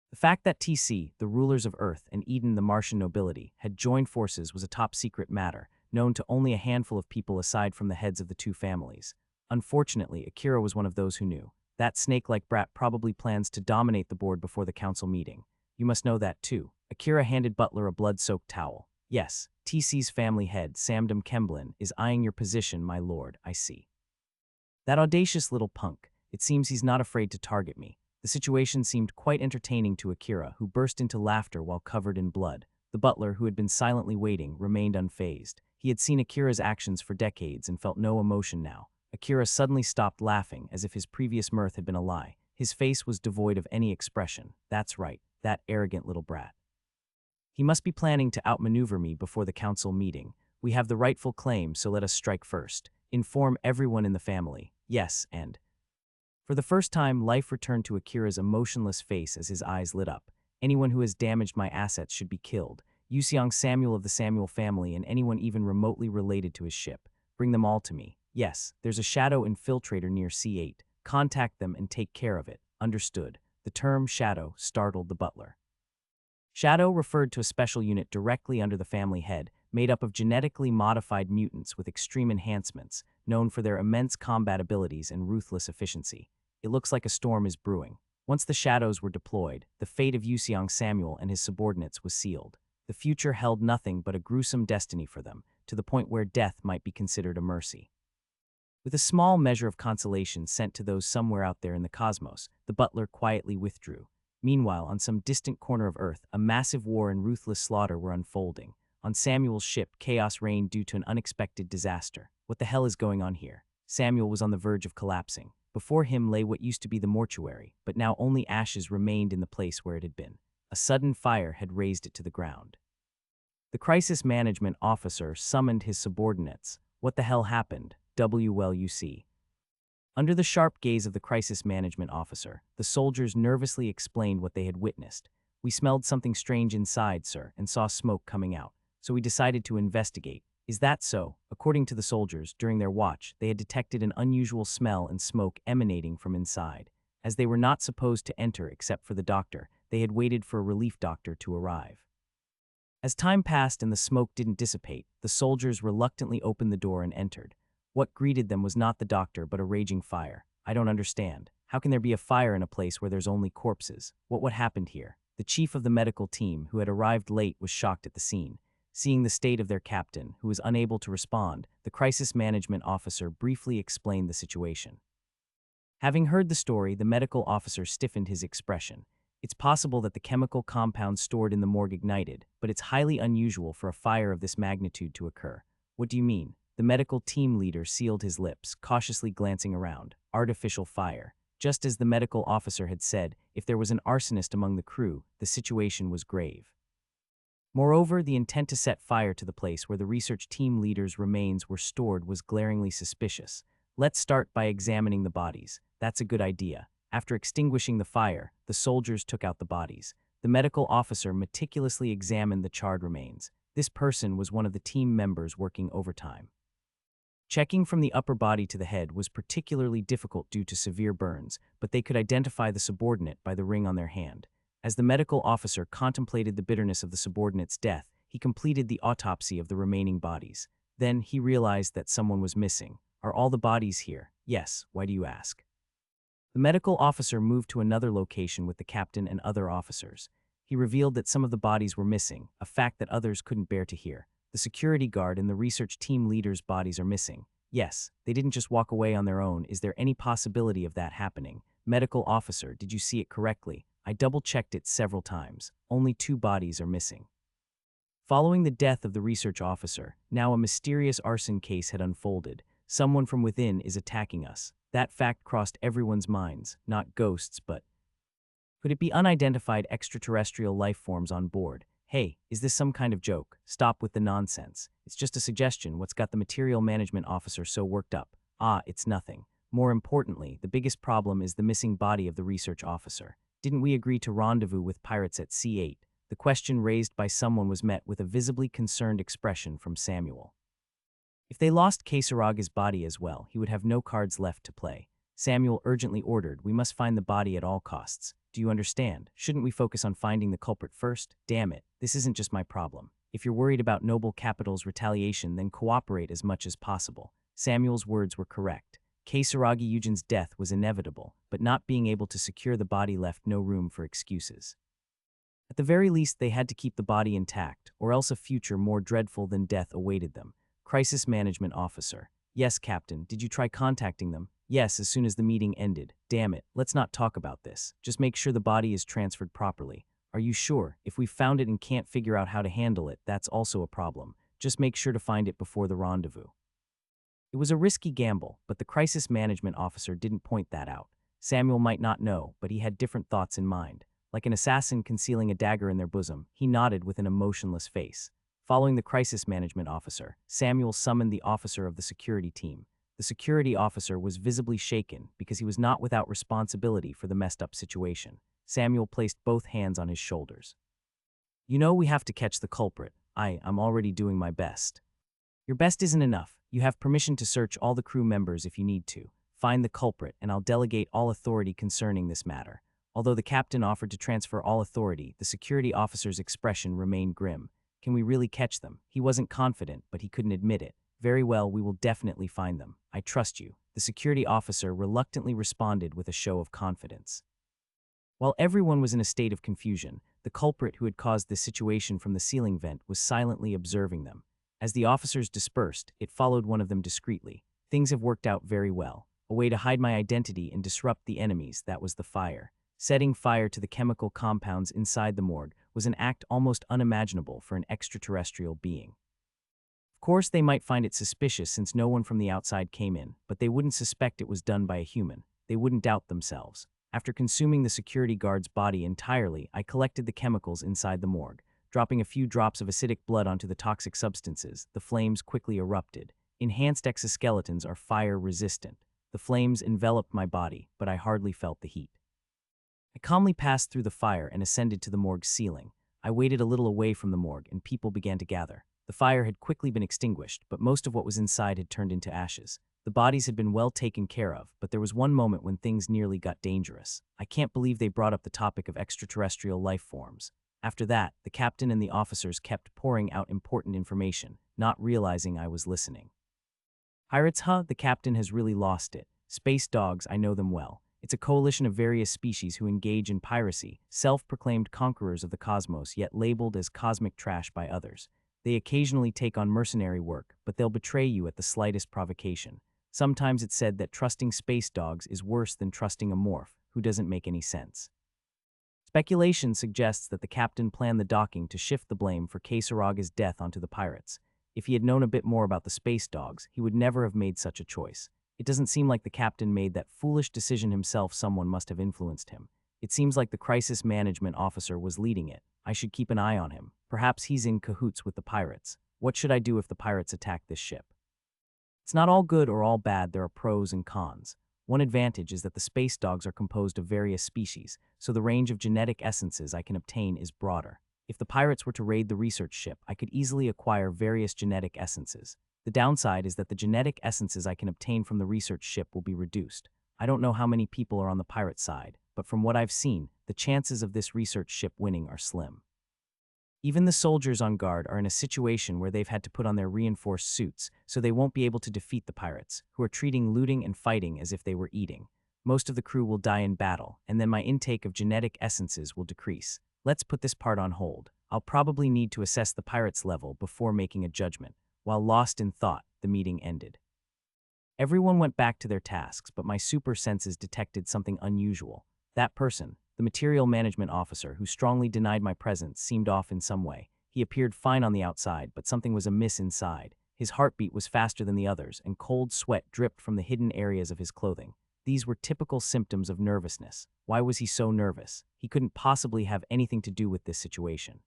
The fact that TC, the rulers of Earth, and Eden, the Martian nobility, had joined forces was a top-secret matter, known to only a handful of people aside from the heads of the 2 families. Unfortunately, Akira was one of those who knew. That snake-like brat probably plans to dominate the board before the council meeting. You must know that too. Akira handed Butler a blood-soaked towel. "Yes, TC's family head, Samdam Kemblin, is eyeing your position, my lord, I see. That audacious little punk. It seems he's not afraid to target me." The situation seemed quite entertaining to Akira, who burst into laughter while covered in blood. The butler, who had been silently waiting, remained unfazed. He had seen Akira's actions for decades and felt no emotion now. Akira suddenly stopped laughing, as if his previous mirth had been a lie. His face was devoid of any expression. "That's right, that arrogant little brat. He must be planning to outmaneuver me before the council meeting. We have the rightful claim, so let us strike first. Inform everyone in the family." "Yes, and..." For the first time, life returned to Akira's emotionless face as his eyes lit up. "Anyone who has damaged my assets should be killed. Yuseong Samuel of the Samuel family and anyone even remotely related to his ship. Bring them all to me." Yes, there's a shadow infiltrator near C8. Contact them and take care of it. Understood. The term shadow startled the butler. Shadow referred to a special unit directly under the family head, made up of genetically modified mutants with extreme enhancements, known for their immense combat abilities and ruthless efficiency. It looks like a storm is brewing. Once the shadows were deployed, the fate of Yuseong Samuel and his subordinates was sealed. The future held nothing but a gruesome destiny for them, to the point where death might be considered a mercy. With a small measure of consolation sent to those somewhere out there in the cosmos, the butler quietly withdrew. Meanwhile, on some distant corner of Earth, a massive war and ruthless slaughter were unfolding. On Samuel's ship, chaos reigned due to an unexpected disaster. What the hell is going on here? Samuel was on the verge of collapsing. Before him lay what used to be the mortuary, but now only ashes remained in the place where it had been. A sudden fire had razed it to the ground. The crisis management officer summoned his subordinates. What the hell happened? WLUC. Under the sharp gaze of the crisis management officer, the soldiers nervously explained what they had witnessed. We smelled something strange inside, sir, and saw smoke coming out, so we decided to investigate. Is that so? According to the soldiers, during their watch, they had detected an unusual smell and smoke emanating from inside. As they were not supposed to enter except for the doctor, they had waited for a relief doctor to arrive. As time passed and the smoke didn't dissipate, the soldiers reluctantly opened the door and entered. What greeted them was not the doctor, but a raging fire. I don't understand. How can there be a fire in a place where there's only corpses? What happened here? The chief of the medical team, who had arrived late, was shocked at the scene. Seeing the state of their captain, who was unable to respond, the crisis management officer briefly explained the situation. Having heard the story, the medical officer stiffened his expression. It's possible that the chemical compound stored in the morgue ignited, but it's highly unusual for a fire of this magnitude to occur. What do you mean? The medical team leader sealed his lips, cautiously glancing around. Artificial fire. Just as the medical officer had said, if there was an arsonist among the crew, the situation was grave. Moreover, the intent to set fire to the place where the research team leader's remains were stored was glaringly suspicious. Let's start by examining the bodies. That's a good idea. After extinguishing the fire, the soldiers took out the bodies. The medical officer meticulously examined the charred remains. This person was one of the team members working overtime. Checking from the upper body to the head was particularly difficult due to severe burns, but they could identify the subordinate by the ring on their hand. As the medical officer contemplated the bitterness of the subordinate's death, he completed the autopsy of the remaining bodies. Then he realized that someone was missing. Are all the bodies here? Yes. Why do you ask? The medical officer moved to another location with the captain and other officers. He revealed that some of the bodies were missing, a fact that others couldn't bear to hear. The security guard and the research team leader's bodies are missing. Yes, they didn't just walk away on their own. Is there any possibility of that happening? Medical officer, did you see it correctly? I double-checked it several times. Only 2 bodies are missing. Following the death of the research officer, now a mysterious arson case had unfolded. Someone from within is attacking us. That fact crossed everyone's minds, not ghosts, but could it be unidentified extraterrestrial life forms on board? Hey, is this some kind of joke? Stop with the nonsense. It's just a suggestion. What's got the material management officer so worked up? It's nothing. More importantly, the biggest problem is the missing body of the research officer. Didn't we agree to rendezvous with pirates at C8? The question raised by someone was met with a visibly concerned expression from Samuel. If they lost Keisaraga's body as well, he would have no cards left to play. Samuel urgently ordered, we must find the body at all costs. Do you understand? Shouldn't we focus on finding the culprit first? Damn it, this isn't just my problem. If you're worried about Noble Capital's retaliation, then cooperate as much as possible. Samuel's words were correct. Keisaragi Yujin's death was inevitable, but not being able to secure the body left no room for excuses. At the very least, they had to keep the body intact, or else a future more dreadful than death awaited them. Crisis Management Officer. Yes, Captain. Did you try contacting them? Yes, as soon as the meeting ended. Damn it, let's not talk about this. Just make sure the body is transferred properly. Are you sure? If we found it and can't figure out how to handle it, that's also a problem. Just make sure to find it before the rendezvous. It was a risky gamble, but the crisis management officer didn't point that out. Samuel might not know, but he had different thoughts in mind. Like an assassin concealing a dagger in their bosom, he nodded with an emotionless face. Following the crisis management officer, Samuel summoned the officer of the security team. The security officer was visibly shaken because he was not without responsibility for the messed up situation. Samuel placed both hands on his shoulders. You know we have to catch the culprit. I'm already doing my best. Your best isn't enough. You have permission to search all the crew members if you need to. Find the culprit, and I'll delegate all authority concerning this matter. Although the captain offered to transfer all authority, the security officer's expression remained grim. Can we really catch them? He wasn't confident, but he couldn't admit it. Very well, we will definitely find them. I trust you. The security officer reluctantly responded with a show of confidence. While everyone was in a state of confusion, the culprit who had caused this situation from the ceiling vent was silently observing them. As the officers dispersed, it followed one of them discreetly. Things have worked out very well. A way to hide my identity and disrupt the enemies, that was the fire. Setting fire to the chemical compounds inside the morgue was an act almost unimaginable for an extraterrestrial being. Of course, they might find it suspicious since no one from the outside came in, but they wouldn't suspect it was done by a human. They wouldn't doubt themselves. After consuming the security guard's body entirely, I collected the chemicals inside the morgue. Dropping a few drops of acidic blood onto the toxic substances, the flames quickly erupted. Enhanced exoskeletons are fire-resistant. The flames enveloped my body, but I hardly felt the heat. I calmly passed through the fire and ascended to the morgue's ceiling. I waited a little away from the morgue, and people began to gather. The fire had quickly been extinguished, but most of what was inside had turned into ashes. The bodies had been well taken care of, but there was one moment when things nearly got dangerous. I can't believe they brought up the topic of extraterrestrial life forms. After that, the captain and the officers kept pouring out important information, not realizing I was listening. Pirates, huh? The captain has really lost it. Space dogs, I know them well. It's a coalition of various species who engage in piracy, self-proclaimed conquerors of the cosmos, yet labeled as cosmic trash by others. They occasionally take on mercenary work, but they'll betray you at the slightest provocation. Sometimes it's said that trusting space dogs is worse than trusting a morph who doesn't make any sense. Speculation suggests that the captain planned the docking to shift the blame for Caesaraga's death onto the pirates. If he had known a bit more about the space dogs, he would never have made such a choice. It doesn't seem like the captain made that foolish decision himself. Someone must have influenced him. It seems like the crisis management officer was leading it. I should keep an eye on him. Perhaps he's in cahoots with the pirates. What should I do if the pirates attack this ship? It's not all good or all bad. There are pros and cons. One advantage is that the space dogs are composed of various species, so the range of genetic essences I can obtain is broader. If the pirates were to raid the research ship, I could easily acquire various genetic essences. The downside is that the genetic essences I can obtain from the research ship will be reduced. I don't know how many people are on the pirate side, but from what I've seen, the chances of this research ship winning are slim. Even the soldiers on guard are in a situation where they've had to put on their reinforced suits, so they won't be able to defeat the pirates, who are treating looting and fighting as if they were eating. Most of the crew will die in battle, and then my intake of genetic essences will decrease. Let's put this part on hold. I'll probably need to assess the pirates' level before making a judgment. While lost in thought, the meeting ended. Everyone went back to their tasks, but my super senses detected something unusual. That person, the material management officer who strongly denied my presence, seemed off in some way. He appeared fine on the outside, but something was amiss inside. His heartbeat was faster than the others, and cold sweat dripped from the hidden areas of his clothing. These were typical symptoms of nervousness. Why was he so nervous? He couldn't possibly have anything to do with this situation.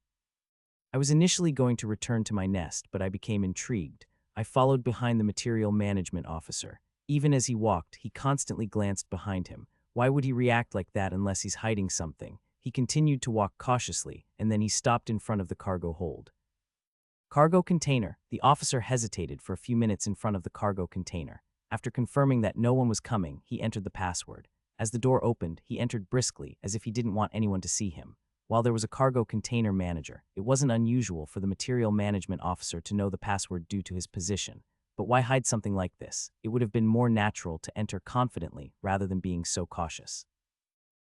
I was initially going to return to my nest, but I became intrigued. I followed behind the material management officer. Even as he walked, he constantly glanced behind him. Why would he react like that unless he's hiding something? He continued to walk cautiously, and then he stopped in front of the cargo hold. Cargo container. The officer hesitated for a few minutes in front of the cargo container. After confirming that no one was coming, he entered the password. As the door opened, he entered briskly, as if he didn't want anyone to see him. While there was a cargo container manager, it wasn't unusual for the material management officer to know the password due to his position. But why hide something like this? It would have been more natural to enter confidently rather than being so cautious.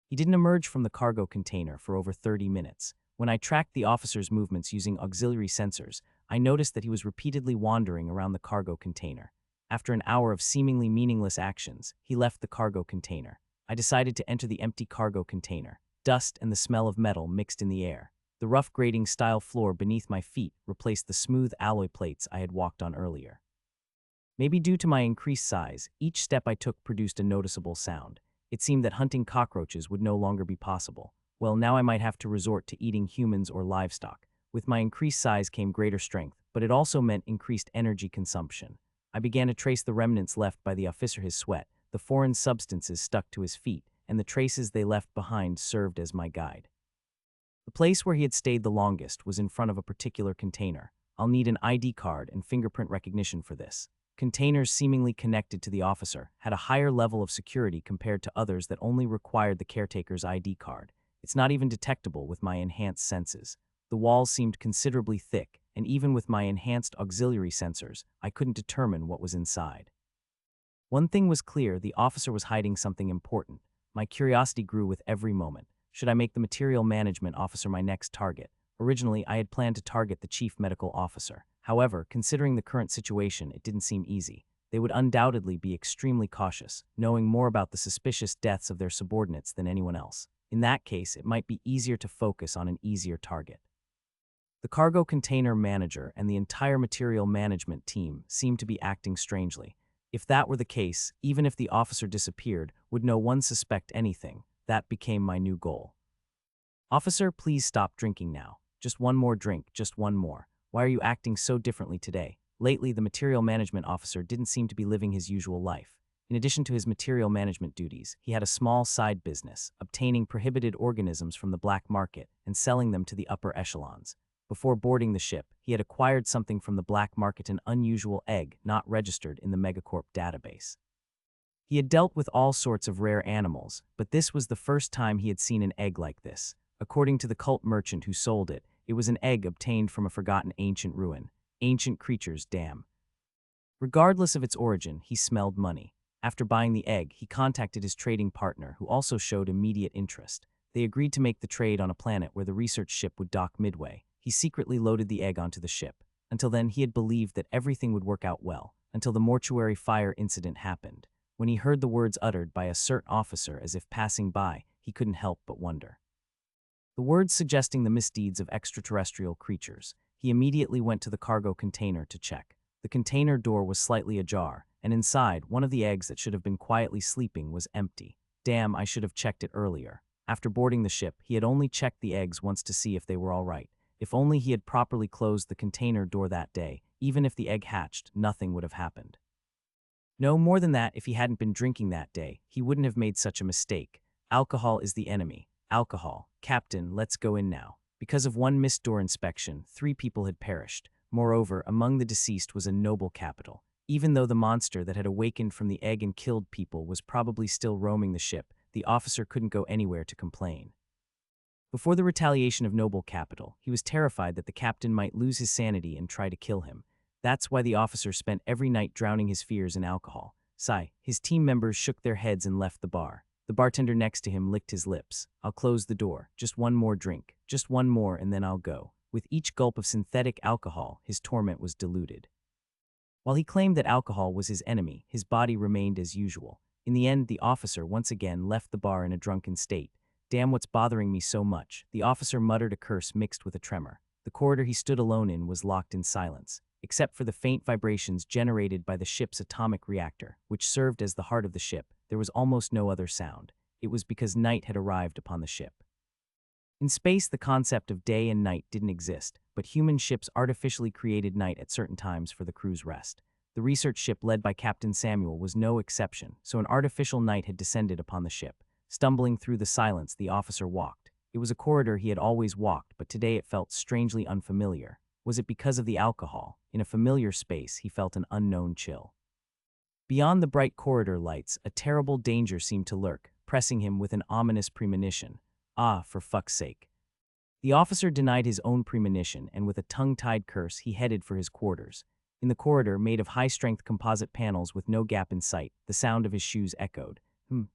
He didn't emerge from the cargo container for over 30 minutes. When I tracked the officer's movements using auxiliary sensors, I noticed that he was repeatedly wandering around the cargo container. After an hour of seemingly meaningless actions, he left the cargo container. I decided to enter the empty cargo container. Dust and the smell of metal mixed in the air. The rough grating-style floor beneath my feet replaced the smooth alloy plates I had walked on earlier. Maybe due to my increased size, each step I took produced a noticeable sound. It seemed that hunting cockroaches would no longer be possible. Well, now I might have to resort to eating humans or livestock. With my increased size came greater strength, but it also meant increased energy consumption. I began to trace the remnants left by the officer, his sweat, the foreign substances stuck to his feet, and the traces they left behind served as my guide. The place where he had stayed the longest was in front of a particular container. I'll need an ID card and fingerprint recognition for this. Containers seemingly connected to the officer had a higher level of security compared to others that only required the caretaker's ID card. It's not even detectable with my enhanced senses. The walls seemed considerably thick, and even with my enhanced auxiliary sensors, I couldn't determine what was inside. One thing was clear, the officer was hiding something important. My curiosity grew with every moment. Should I make the material management officer my next target? Originally, I had planned to target the chief medical officer. However, considering the current situation, it didn't seem easy. They would undoubtedly be extremely cautious, knowing more about the suspicious deaths of their subordinates than anyone else. In that case, it might be easier to focus on an easier target. The cargo container manager and the entire material management team seemed to be acting strangely. If that were the case, even if the officer disappeared, would no one suspect anything? That became my new goal. Officer, please stop drinking now. Just one more drink, just one more. Why are you acting so differently today? Lately, the material management officer didn't seem to be living his usual life. In addition to his material management duties, he had a small side business, obtaining prohibited organisms from the black market and selling them to the upper echelons. Before boarding the ship, he had acquired something from the black market, an unusual egg not registered in the Megacorp database. He had dealt with all sorts of rare animals, but this was the first time he had seen an egg like this. According to the cult merchant who sold it, it was an egg obtained from a forgotten ancient ruin. Ancient creatures, damn. Regardless of its origin, he smelled money. After buying the egg, he contacted his trading partner, who also showed immediate interest. They agreed to make the trade on a planet where the research ship would dock midway. He secretly loaded the egg onto the ship. Until then, he had believed that everything would work out well, until the mortuary fire incident happened. When he heard the words uttered by a certain officer as if passing by, he couldn't help but wonder. The words suggesting the misdeeds of extraterrestrial creatures. He immediately went to the cargo container to check. The container door was slightly ajar, and inside, one of the eggs that should have been quietly sleeping was empty. Damn, I should have checked it earlier. After boarding the ship, he had only checked the eggs once to see if they were all right. If only he had properly closed the container door that day, even if the egg hatched, nothing would have happened. No, more than that, if he hadn't been drinking that day, he wouldn't have made such a mistake. Alcohol is the enemy. Alcohol. Captain, let's go in now. Because of one missed door inspection, 3 people had perished. Moreover, among the deceased was a noble capital. Even though the monster that had awakened from the egg and killed people was probably still roaming the ship, the officer couldn't go anywhere to complain. Before the retaliation of noble capital, he was terrified that the captain might lose his sanity and try to kill him. That's why the officer spent every night drowning his fears in alcohol. Sigh, his team members shook their heads and left the bar. The bartender next to him licked his lips. I'll close the door. Just one more drink. Just one more and then I'll go. With each gulp of synthetic alcohol, his torment was diluted. While he claimed that alcohol was his enemy, his body remained as usual. In the end, the officer once again left the bar in a drunken state. Damn, what's bothering me so much? The officer muttered a curse mixed with a tremor. The corridor he stood alone in was locked in silence, except for the faint vibrations generated by the ship's atomic reactor, which served as the heart of the ship. There was almost no other sound. It was because night had arrived upon the ship. In space, the concept of day and night didn't exist, but human ships artificially created night at certain times for the crew's rest. The research ship led by Captain Samuel was no exception, so an artificial night had descended upon the ship. Stumbling through the silence, the officer walked. It was a corridor he had always walked, but today it felt strangely unfamiliar. Was it because of the alcohol? In a familiar space, he felt an unknown chill. Beyond the bright corridor lights, a terrible danger seemed to lurk, pressing him with an ominous premonition. Ah, for fuck's sake. The officer denied his own premonition, and with a tongue-tied curse, he headed for his quarters. In the corridor, made of high-strength composite panels with no gap in sight, the sound of his shoes echoed.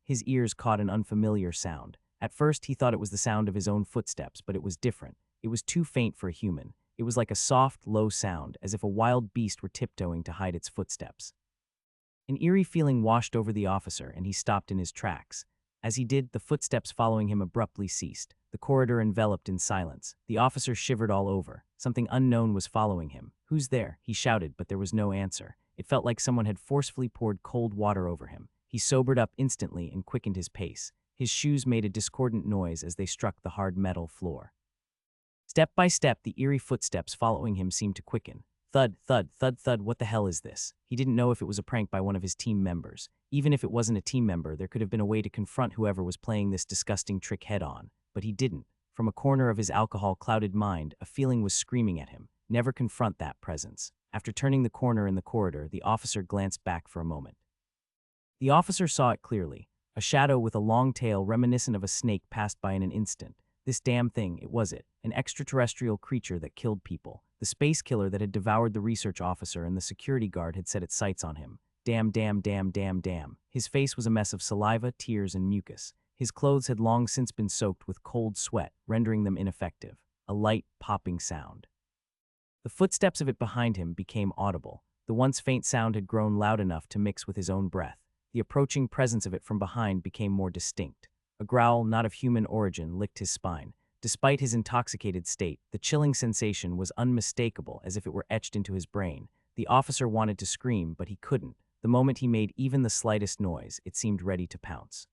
His ears caught an unfamiliar sound. At first, he thought it was the sound of his own footsteps, but it was different. It was too faint for a human. It was like a soft, low sound, as if a wild beast were tiptoeing to hide its footsteps. An eerie feeling washed over the officer, and he stopped in his tracks. As he did, the footsteps following him abruptly ceased. The corridor enveloped in silence. The officer shivered all over. Something unknown was following him. "Who's there?" he shouted, but there was no answer. It felt like someone had forcefully poured cold water over him. He sobered up instantly and quickened his pace. His shoes made a discordant noise as they struck the hard metal floor. Step by step, the eerie footsteps following him seemed to quicken. Thud, thud, thud, thud, what the hell is this? He didn't know if it was a prank by one of his team members. Even if it wasn't a team member, there could have been a way to confront whoever was playing this disgusting trick head-on. But he didn't. From a corner of his alcohol-clouded mind, a feeling was screaming at him. Never confront that presence. After turning the corner in the corridor, the officer glanced back for a moment. The officer saw it clearly. A shadow with a long tail reminiscent of a snake passed by in an instant. This damn thing, it was it. An extraterrestrial creature that killed people. The space killer that had devoured the research officer and the security guard had set its sights on him. Damn, damn, damn, damn, damn. His face was a mess of saliva, tears, and mucus. His clothes had long since been soaked with cold sweat, rendering them ineffective. A light, popping sound. The footsteps of it behind him became audible. The once faint sound had grown loud enough to mix with his own breath. The approaching presence of it from behind became more distinct. A growl, not of human origin, licked his spine. Despite his intoxicated state, the chilling sensation was unmistakable, as if it were etched into his brain. The officer wanted to scream, but he couldn't. The moment he made even the slightest noise, it seemed ready to pounce.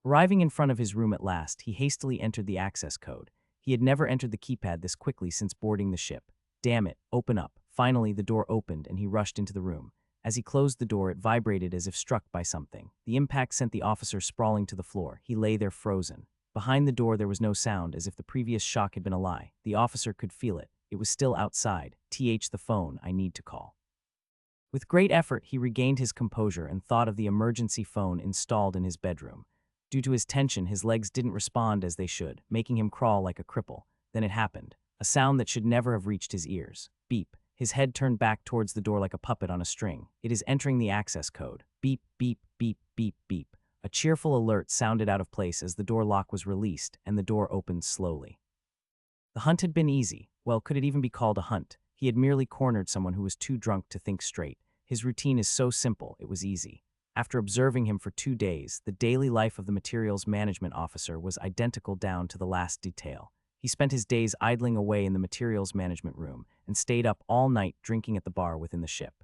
Arriving in front of his room at last, he hastily entered the access code. He had never entered the keypad this quickly since boarding the ship. Damn it, open up. Finally, the door opened and he rushed into the room. As he closed the door, it vibrated as if struck by something. The impact sent the officer sprawling to the floor. He lay there frozen. Behind the door, there was no sound, as if the previous shock had been a lie. The officer could feel it. It was still outside. The phone, I need to call. With great effort, he regained his composure and thought of the emergency phone installed in his bedroom. Due to his tension, his legs didn't respond as they should, making him crawl like a cripple. Then it happened. A sound that should never have reached his ears. Beep. His head turned back towards the door like a puppet on a string. It is entering the access code. Beep, beep, beep, beep, beep. A cheerful alert sounded out of place as the door lock was released and the door opened slowly. The hunt had been easy. Well, could it even be called a hunt? He had merely cornered someone who was too drunk to think straight. His routine is so simple, it was easy. After observing him for 2 days, the daily life of the materials management officer was identical down to the last detail. He spent his days idling away in the materials management room and stayed up all night drinking at the bar within the ship.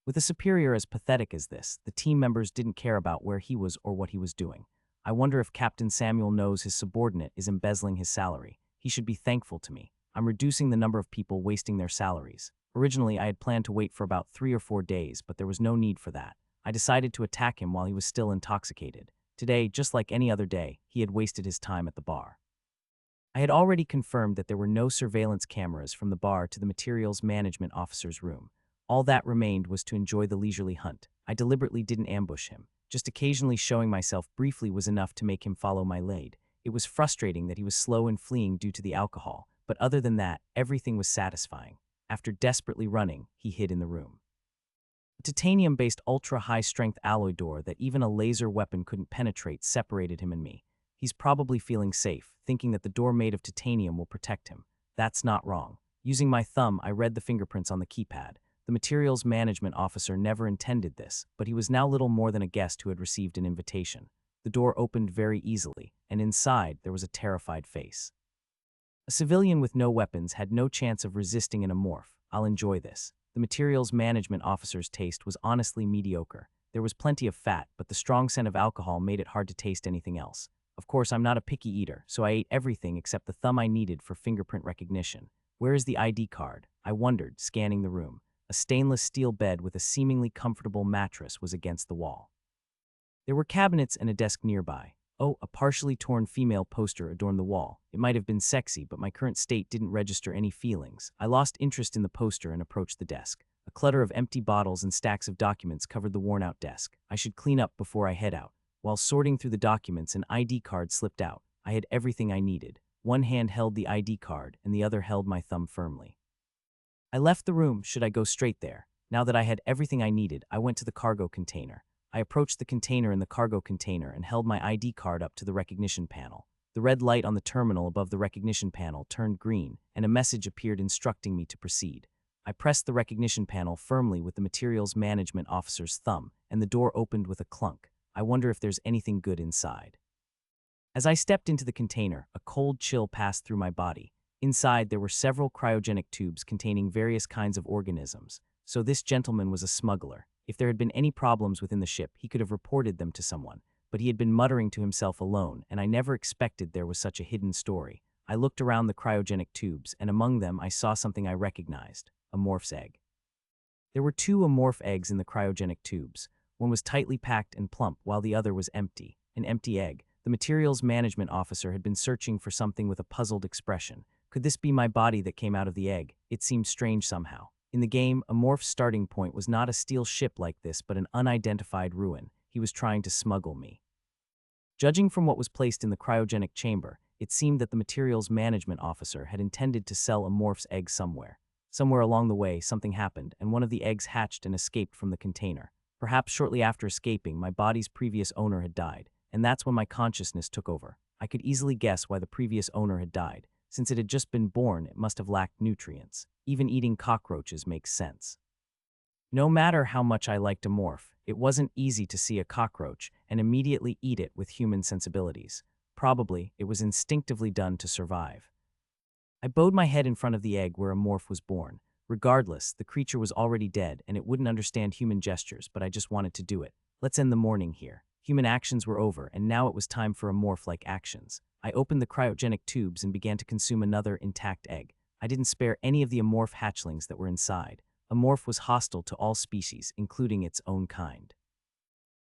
With a superior as pathetic as this, the team members didn't care about where he was or what he was doing. I wonder if Captain Samuel knows his subordinate is embezzling his salary. He should be thankful to me. I'm reducing the number of people wasting their salaries. Originally, I had planned to wait for about 3 or 4 days, but there was no need for that. I decided to attack him while he was still intoxicated. Today, just like any other day, he had wasted his time at the bar. I had already confirmed that there were no surveillance cameras from the bar to the materials management officer's room. All that remained was to enjoy the leisurely hunt. I deliberately didn't ambush him. Just occasionally showing myself briefly was enough to make him follow my lead. It was frustrating that he was slow in fleeing due to the alcohol, but other than that, everything was satisfying. After desperately running, he hid in the room. A titanium-based ultra-high-strength alloy door that even a laser weapon couldn't penetrate separated him and me. He's probably feeling safe, thinking that the door made of titanium will protect him. That's not wrong. Using my thumb, I read the fingerprints on the keypad. The materials management officer never intended this, but he was now little more than a guest who had received an invitation. The door opened very easily, and inside there was a terrified face. A civilian with no weapons had no chance of resisting an amorph. I'll enjoy this. The materials management officer's taste was honestly mediocre. There was plenty of fat, but the strong scent of alcohol made it hard to taste anything else. Of course, I'm not a picky eater, so I ate everything except the thumb I needed for fingerprint recognition. Where is the ID card? I wondered, scanning the room. A stainless steel bed with a seemingly comfortable mattress was against the wall. There were cabinets and a desk nearby. Oh, a partially torn female poster adorned the wall. It might have been sexy, but my current state didn't register any feelings. I lost interest in the poster and approached the desk. A clutter of empty bottles and stacks of documents covered the worn-out desk. I should clean up before I head out. While sorting through the documents, an ID card slipped out. I had everything I needed. One hand held the ID card, and the other held my thumb firmly. I left the room. Should I go straight there? Now that I had everything I needed, I went to the cargo container. I approached the container in the cargo container and held my ID card up to the recognition panel. The red light on the terminal above the recognition panel turned green, and a message appeared instructing me to proceed. I pressed the recognition panel firmly with the materials management officer's thumb, and the door opened with a clunk. I wonder if there's anything good inside. As I stepped into the container, a cold chill passed through my body. Inside, there were several cryogenic tubes containing various kinds of organisms. So this gentleman was a smuggler. If there had been any problems within the ship, he could have reported them to someone. But he had been muttering to himself alone, and I never expected there was such a hidden story. I looked around the cryogenic tubes, and among them I saw something I recognized: a morph's egg. There were 2 amorph eggs in the cryogenic tubes. One was tightly packed and plump, while the other was empty. An empty egg. The materials management officer had been searching for something with a puzzled expression. Could this be my body that came out of the egg? It seemed strange somehow. In the game, Amorph's starting point was not a steel ship like this, but an unidentified ruin. He was trying to smuggle me. Judging from what was placed in the cryogenic chamber, it seemed that the materials management officer had intended to sell Amorph's egg somewhere. Somewhere along the way, something happened, and one of the eggs hatched and escaped from the container. Perhaps shortly after escaping, my body's previous owner had died, and that's when my consciousness took over. I could easily guess why the previous owner had died. Since it had just been born, it must have lacked nutrients. Even eating cockroaches makes sense. No matter how much I liked a morph, it wasn't easy to see a cockroach and immediately eat it with human sensibilities. Probably, it was instinctively done to survive. I bowed my head in front of the egg where a morph was born. Regardless, the creature was already dead and it wouldn't understand human gestures, but I just wanted to do it. Let's end the morning here. Human actions were over, and now it was time for Amorph-like actions. I opened the cryogenic tubes and began to consume another intact egg. I didn't spare any of the Amorph hatchlings that were inside. Amorph was hostile to all species, including its own kind.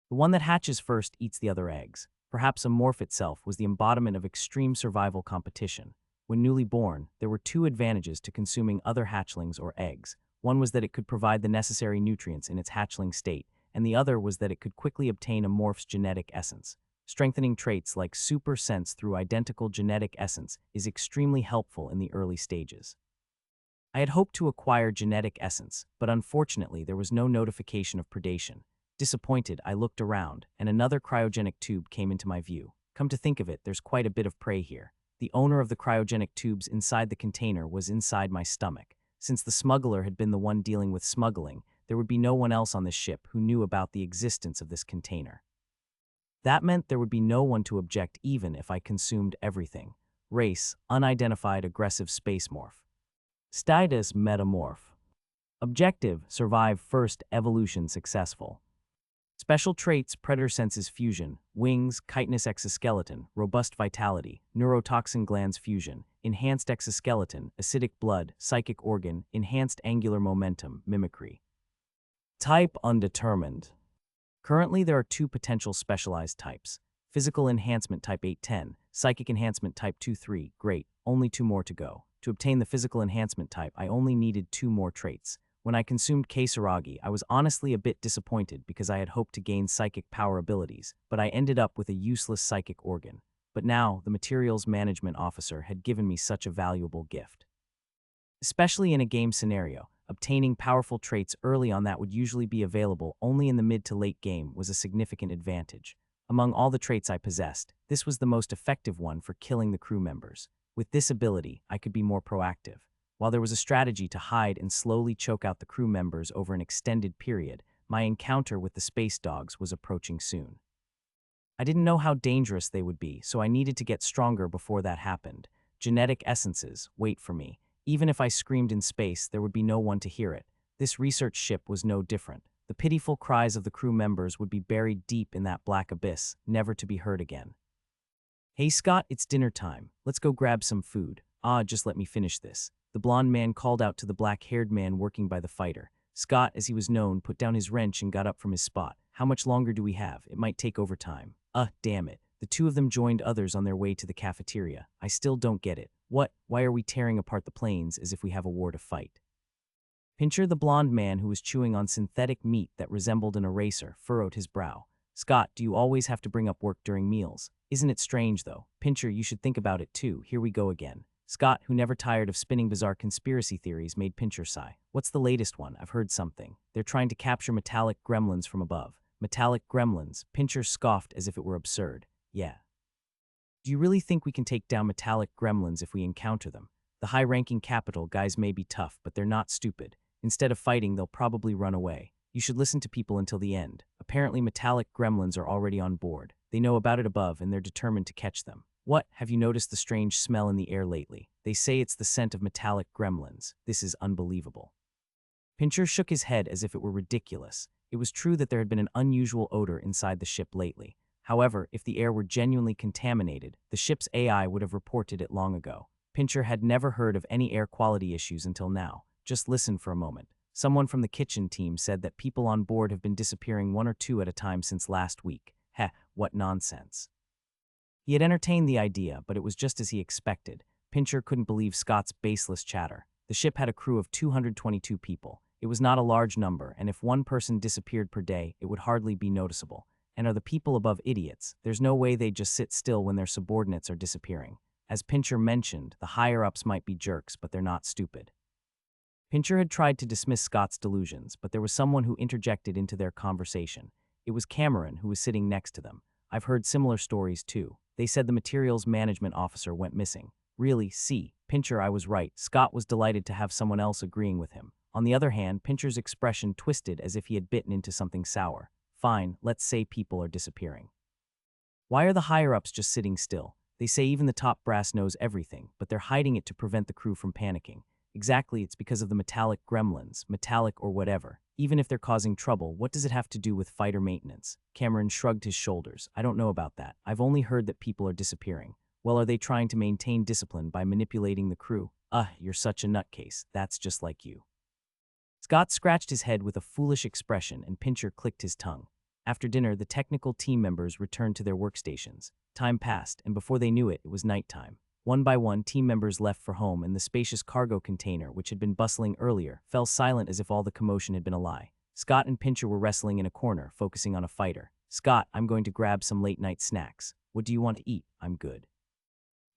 The one that hatches first eats the other eggs. Perhaps Amorph itself was the embodiment of extreme survival competition. When newly born, there were two advantages to consuming other hatchlings or eggs. One was that it could provide the necessary nutrients in its hatchling state, and the other was that it could quickly obtain Amorph's genetic essence. Strengthening traits like super sense through identical genetic essence is extremely helpful in the early stages. I had hoped to acquire genetic essence, but unfortunately there was no notification of predation. Disappointed, I looked around, and another cryogenic tube came into my view. Come to think of it, there's quite a bit of prey here. The owner of the cryogenic tubes inside the container was inside my stomach. Since the smuggler had been the one dealing with smuggling, there would be no one else on this ship who knew about the existence of this container. That meant there would be no one to object even if I consumed everything. Race, unidentified aggressive space morph. Status metamorph. Objective, survive first evolution successful. Special traits, predator senses fusion, wings, chitinous exoskeleton, robust vitality, neurotoxin glands fusion, enhanced exoskeleton, acidic blood, psychic organ, enhanced angular momentum, mimicry. Type undetermined. Currently, there are two potential specialized types. Physical enhancement type 810, psychic enhancement type 23, great, only two more to go. To obtain the physical enhancement type, I only needed two more traits. When I consumed Kesaragi, I was honestly a bit disappointed because I had hoped to gain psychic power abilities, but I ended up with a useless psychic organ. But now, the materials management officer had given me such a valuable gift. Especially in a game scenario, obtaining powerful traits early on that would usually be available only in the mid to late game was a significant advantage. Among all the traits I possessed, this was the most effective one for killing the crew members. With this ability, I could be more proactive. While there was a strategy to hide and slowly choke out the crew members over an extended period, my encounter with the space dogs was approaching soon. I didn't know how dangerous they would be, so I needed to get stronger before that happened. Genetic essences, wait for me. Even if I screamed in space, there would be no one to hear it. This research ship was no different. The pitiful cries of the crew members would be buried deep in that black abyss, never to be heard again. Hey Scott, it's dinner time. Let's go grab some food. Just let me finish this. The blonde man called out to the black-haired man working by the fighter. Scott, as he was known, put down his wrench and got up from his spot. How much longer do we have? It might take overtime. Damn it. The two of them joined others on their way to the cafeteria. I still don't get it. What? Why are we tearing apart the planes as if we have a war to fight? Pincher, the blonde man who was chewing on synthetic meat that resembled an eraser, furrowed his brow. Scott, do you always have to bring up work during meals? Isn't it strange, though? Pincher, you should think about it too. Here we go again. Scott, who never tired of spinning bizarre conspiracy theories, made Pincher sigh. What's the latest one? I've heard something. They're trying to capture metallic gremlins from above. Metallic gremlins. Pincher scoffed as if it were absurd. Yeah. Do you really think we can take down metallic gremlins if we encounter them? The high-ranking capital guys may be tough, but they're not stupid. Instead of fighting, they'll probably run away. You should listen to people until the end. Apparently, metallic gremlins are already on board. They know about it above, and they're determined to catch them. What? Have you noticed the strange smell in the air lately? They say it's the scent of metallic gremlins. This is unbelievable. Pincher shook his head as if it were ridiculous. It was true that there had been an unusual odor inside the ship lately. However, if the air were genuinely contaminated, the ship's AI would have reported it long ago. Pincher had never heard of any air quality issues until now. Just listen for a moment. Someone from the kitchen team said that people on board have been disappearing one or two at a time since last week. What nonsense. He had entertained the idea, but it was just as he expected. Pincher couldn't believe Scott's baseless chatter. The ship had a crew of 222 people. It was not a large number, and if one person disappeared per day, it would hardly be noticeable. And are the people above idiots? There's no way they'd just sit still when their subordinates are disappearing. As Pincher mentioned, the higher-ups might be jerks, but they're not stupid. Pincher had tried to dismiss Scott's delusions, but there was someone who interjected into their conversation. It was Cameron, who was sitting next to them. I've heard similar stories, too. They said the materials management officer went missing. Really, see, Pincher, I was right. Scott was delighted to have someone else agreeing with him. On the other hand, Pincher's expression twisted as if he had bitten into something sour. Fine, let's say people are disappearing. Why are the higher-ups just sitting still? They say even the top brass knows everything, but they're hiding it to prevent the crew from panicking. Exactly, it's because of the metallic gremlins, metallic or whatever. Even if they're causing trouble, what does it have to do with fighter maintenance? Cameron shrugged his shoulders. I don't know about that. I've only heard that people are disappearing. Well, are they trying to maintain discipline by manipulating the crew? You're such a nutcase. That's just like you. Scott scratched his head with a foolish expression and Pincher clicked his tongue. After dinner, the technical team members returned to their workstations. Time passed, and before they knew it, it was nighttime. One by one, team members left for home, and the spacious cargo container, which had been bustling earlier, fell silent as if all the commotion had been a lie. Scott and Pincher were wrestling in a corner, focusing on a fighter. Scott, I'm going to grab some late-night snacks. What do you want to eat? I'm good.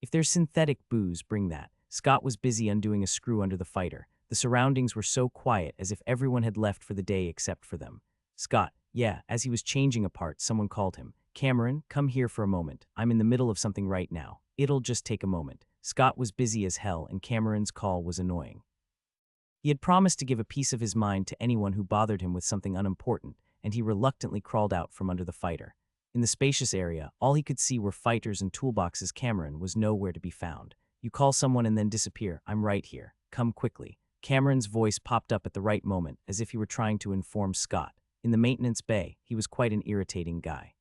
If there's synthetic booze, bring that. Scott was busy undoing a screw under the fighter. The surroundings were so quiet, as if everyone had left for the day except for them. Scott, yeah, as he was changing a part, someone called him. Cameron, come here for a moment. I'm in the middle of something right now. It'll just take a moment. Scott was busy as hell, and Cameron's call was annoying. He had promised to give a piece of his mind to anyone who bothered him with something unimportant, and he reluctantly crawled out from under the fighter. In the spacious area, all he could see were fighters and toolboxes. Cameron was nowhere to be found. You call someone and then disappear. I'm right here. Come quickly. Cameron's voice popped up at the right moment, as if he were trying to inform Scott. In the maintenance bay, he was quite an irritating guy.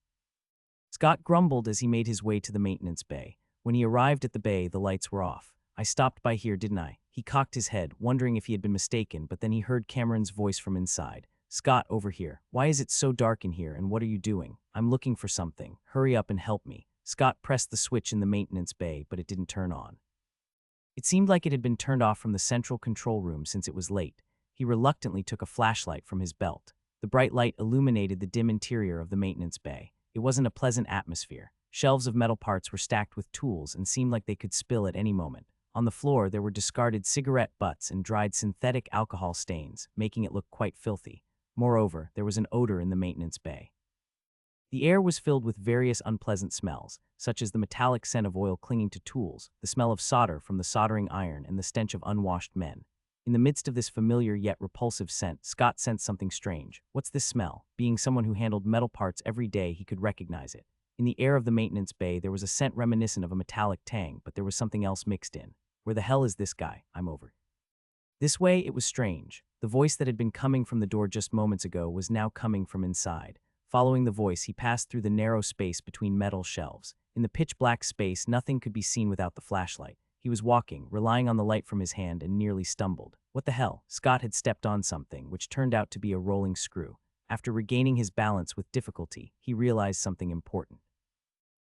Scott grumbled as he made his way to the maintenance bay. When he arrived at the bay, the lights were off. I stopped by here, didn't I? He cocked his head, wondering if he had been mistaken, but then he heard Cameron's voice from inside. Scott, over here. Why is it so dark in here, and what are you doing? I'm looking for something. Hurry up and help me. Scott pressed the switch in the maintenance bay, but it didn't turn on. It seemed like it had been turned off from the central control room since it was late. He reluctantly took a flashlight from his belt. The bright light illuminated the dim interior of the maintenance bay. It wasn't a pleasant atmosphere. Shelves of metal parts were stacked with tools and seemed like they could spill at any moment. On the floor, there were discarded cigarette butts and dried synthetic alcohol stains, making it look quite filthy. Moreover, there was an odor in the maintenance bay. The air was filled with various unpleasant smells, such as the metallic scent of oil clinging to tools, the smell of solder from the soldering iron, and the stench of unwashed men. In the midst of this familiar yet repulsive scent, Scott sensed something strange. What's this smell? Being someone who handled metal parts every day, he could recognize it. In the air of the maintenance bay, there was a scent reminiscent of a metallic tang, but there was something else mixed in. Where the hell is this guy? I'm over. This way, it was strange. The voice that had been coming from the door just moments ago was now coming from inside. Following the voice, he passed through the narrow space between metal shelves. In the pitch-black space, nothing could be seen without the flashlight. He was walking, relying on the light from his hand, and nearly stumbled. What the hell? Scott had stepped on something, which turned out to be a rolling screw. After regaining his balance with difficulty, he realized something important.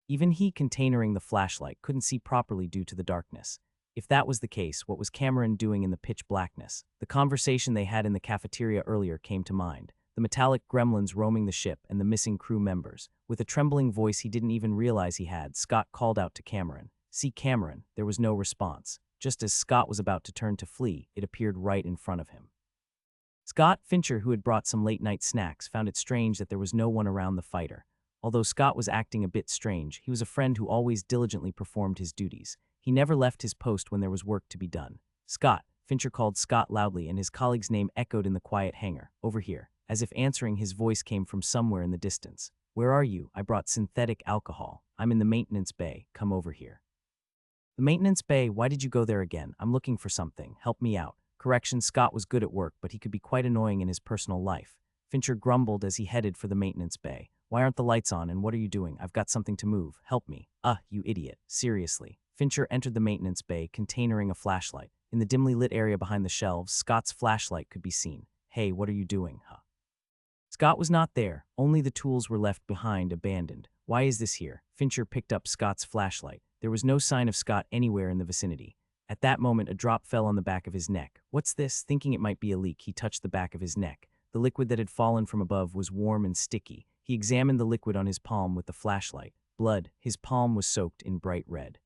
Even he, containering the flashlight, couldn't see properly due to the darkness. If that was the case, what was Cameron doing in the pitch blackness? The conversation they had in the cafeteria earlier came to mind. The metallic gremlins roaming the ship and the missing crew members. With a trembling voice he didn't even realize he had, Scott called out to Cameron. See, Cameron. There was no response. Just as Scott was about to turn to flee, it appeared right in front of him. Scott, Fincher, who had brought some late-night snacks, found it strange that there was no one around the fighter. Although Scott was acting a bit strange, he was a friend who always diligently performed his duties. He never left his post when there was work to be done. Scott, Fincher called Scott loudly, and his colleague's name echoed in the quiet hangar. Over here. As if answering, his voice came from somewhere in the distance. Where are you? I brought synthetic alcohol. I'm in the maintenance bay. Come over here. The maintenance bay? Why did you go there again? I'm looking for something. Help me out. Correction, Scott was good at work, but he could be quite annoying in his personal life. Fincher grumbled as he headed for the maintenance bay. Why aren't the lights on, and what are you doing? I've got something to move. Help me. You idiot. Seriously. Fincher entered the maintenance bay, containing a flashlight. In the dimly lit area behind the shelves, Scott's flashlight could be seen. Hey, what are you doing, huh? Scott was not there. Only the tools were left behind, abandoned. Why is this here? Fincher picked up Scott's flashlight. There was no sign of Scott anywhere in the vicinity. At that moment, a drop fell on the back of his neck. What's this? Thinking it might be a leak, he touched the back of his neck. The liquid that had fallen from above was warm and sticky. He examined the liquid on his palm with the flashlight. Blood. His palm was soaked in bright red.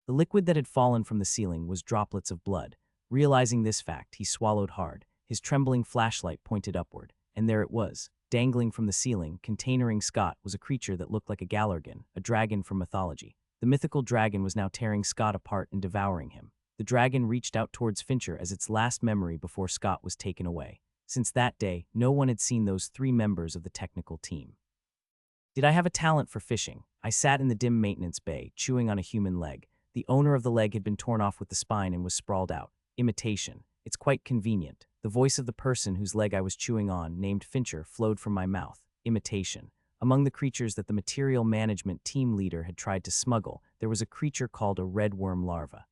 The liquid that had fallen from the ceiling was droplets of blood. Realizing this fact, he swallowed hard. His trembling flashlight pointed upward, and there it was. Dangling from the ceiling, containing Scott, was a creature that looked like a galargan, a dragon from mythology. The mythical dragon was now tearing Scott apart and devouring him. The dragon reached out towards Fincher as its last memory before Scott was taken away. Since that day, no one had seen those 3 members of the technical team. Did I have a talent for fishing? I sat in the dim maintenance bay, chewing on a human leg. The owner of the leg had been torn off with the spine and was sprawled out. Imitation. It's quite convenient. The voice of the person whose leg I was chewing on, named Fincher, flowed from my mouth. Imitation. Among the creatures that the material management team leader had tried to smuggle, there was a creature called a red worm larva.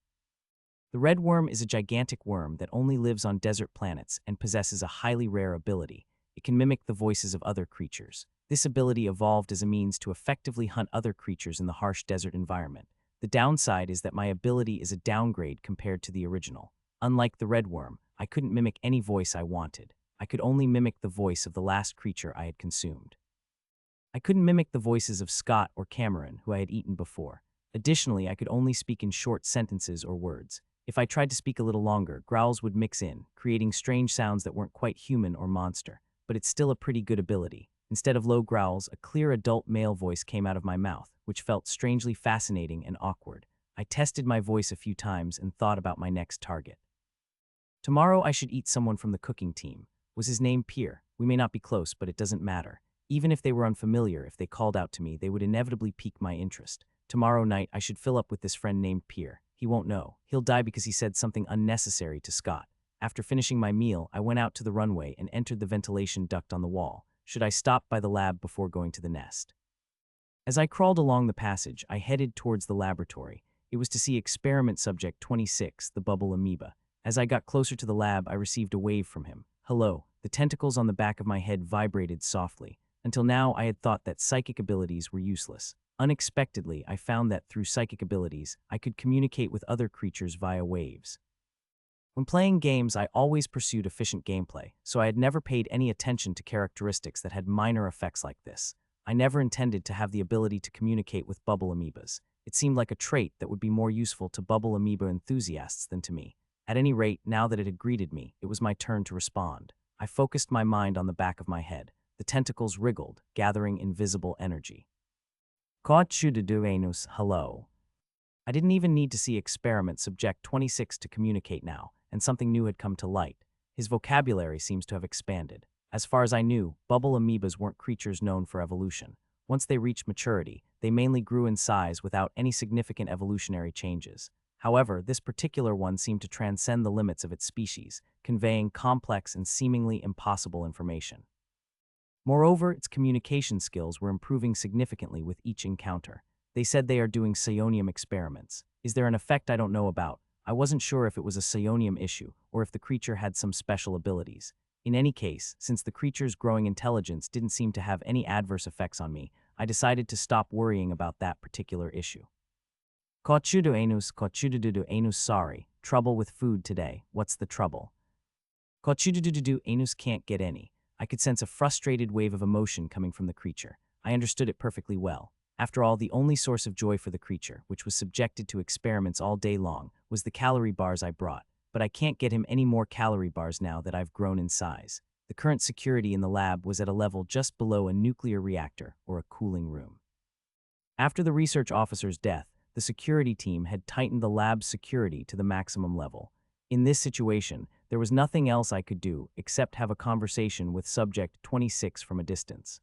The red worm is a gigantic worm that only lives on desert planets and possesses a highly rare ability. It can mimic the voices of other creatures. This ability evolved as a means to effectively hunt other creatures in the harsh desert environment. The downside is that my ability is a downgrade compared to the original. Unlike the red worm, I couldn't mimic any voice I wanted. I could only mimic the voice of the last creature I had consumed. I couldn't mimic the voices of Scott or Cameron, who I had eaten before. Additionally, I could only speak in short sentences or words. If I tried to speak a little longer, growls would mix in, creating strange sounds that weren't quite human or monster. But it's still a pretty good ability. Instead of low growls, a clear adult male voice came out of my mouth, which felt strangely fascinating and awkward. I tested my voice a few times and thought about my next target. Tomorrow I should eat someone from the cooking team. Was his name Pierre? We may not be close, but it doesn't matter. Even if they were unfamiliar, if they called out to me, they would inevitably pique my interest. Tomorrow night I should fill up with this friend named Pierre. He won't know. He'll die because he said something unnecessary to Scott. After finishing my meal, I went out to the runway and entered the ventilation duct on the wall. Should I stop by the lab before going to the nest? As I crawled along the passage, I headed towards the laboratory. It was to see experiment subject 26, the bubble amoeba. As I got closer to the lab, I received a wave from him. Hello. The tentacles on the back of my head vibrated softly. Until now, I had thought that psychic abilities were useless. Unexpectedly, I found that through psychic abilities, I could communicate with other creatures via waves. When playing games, I always pursued efficient gameplay, so I had never paid any attention to characteristics that had minor effects like this. I never intended to have the ability to communicate with bubble amoebas. It seemed like a trait that would be more useful to bubble amoeba enthusiasts than to me. At any rate, now that it had greeted me, it was my turn to respond. I focused my mind on the back of my head. The tentacles wriggled, gathering invisible energy. Hello. I didn't even need to see experiment subject 26 to communicate now, and something new had come to light. His vocabulary seems to have expanded. As far as I knew, bubble amoebas weren't creatures known for evolution. Once they reached maturity, they mainly grew in size without any significant evolutionary changes. However, this particular one seemed to transcend the limits of its species, conveying complex and seemingly impossible information. Moreover, its communication skills were improving significantly with each encounter. They said they are doing psionium experiments. Is there an effect I don't know about? I wasn't sure if it was a psionium issue, or if the creature had some special abilities. In any case, since the creature's growing intelligence didn't seem to have any adverse effects on me, I decided to stop worrying about that particular issue. Sorry, trouble with food today. What's the trouble? Can't get any. I could sense a frustrated wave of emotion coming from the creature. I understood it perfectly well. After all, the only source of joy for the creature, which was subjected to experiments all day long, was the calorie bars I brought. But I can't get him any more calorie bars now that I've grown in size. The current security in the lab was at a level just below a nuclear reactor or a cooling room. After the research officer's death, the security team had tightened the lab's security to the maximum level. In this situation, there was nothing else I could do except have a conversation with subject 26 from a distance.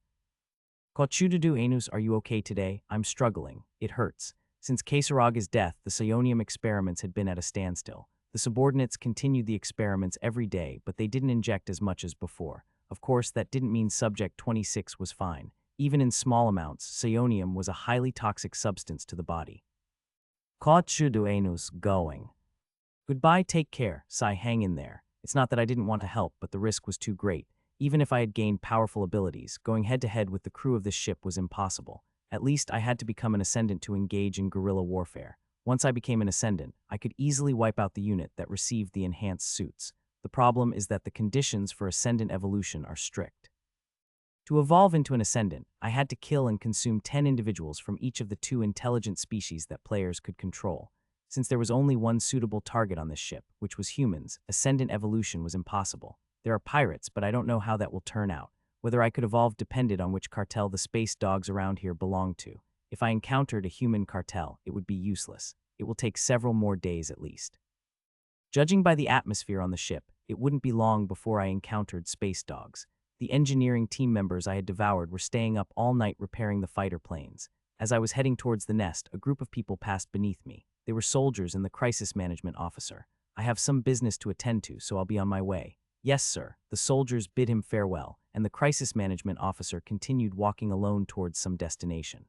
Are you okay today? I'm struggling. It hurts. Since Kesaraga's death, the psionium experiments had been at a standstill. The subordinates continued the experiments every day, but they didn't inject as much as before. Of course, that didn't mean subject 26 was fine. Even in small amounts, psionium was a highly toxic substance to the body. Going. Goodbye, take care, Sai, hang in there. It's not that I didn't want to help, but the risk was too great. Even if I had gained powerful abilities, going head-to-head with the crew of this ship was impossible. At least I had to become an ascendant to engage in guerrilla warfare. Once I became an ascendant, I could easily wipe out the unit that received the enhanced suits. The problem is that the conditions for ascendant evolution are strict. To evolve into an ascendant, I had to kill and consume 10 individuals from each of the 2 intelligent species that players could control. Since there was only one suitable target on this ship, which was humans, ascendant evolution was impossible. There are pirates, but I don't know how that will turn out. Whether I could evolve depended on which cartel the space dogs around here belonged to. If I encountered a human cartel, it would be useless. It will take several more days at least. Judging by the atmosphere on the ship, it wouldn't be long before I encountered space dogs. The engineering team members I had devoured were staying up all night repairing the fighter planes. As I was heading towards the nest, a group of people passed beneath me. They were soldiers and the crisis management officer. I have some business to attend to, so I'll be on my way. Yes, sir. The soldiers bid him farewell, and the crisis management officer continued walking alone towards some destination.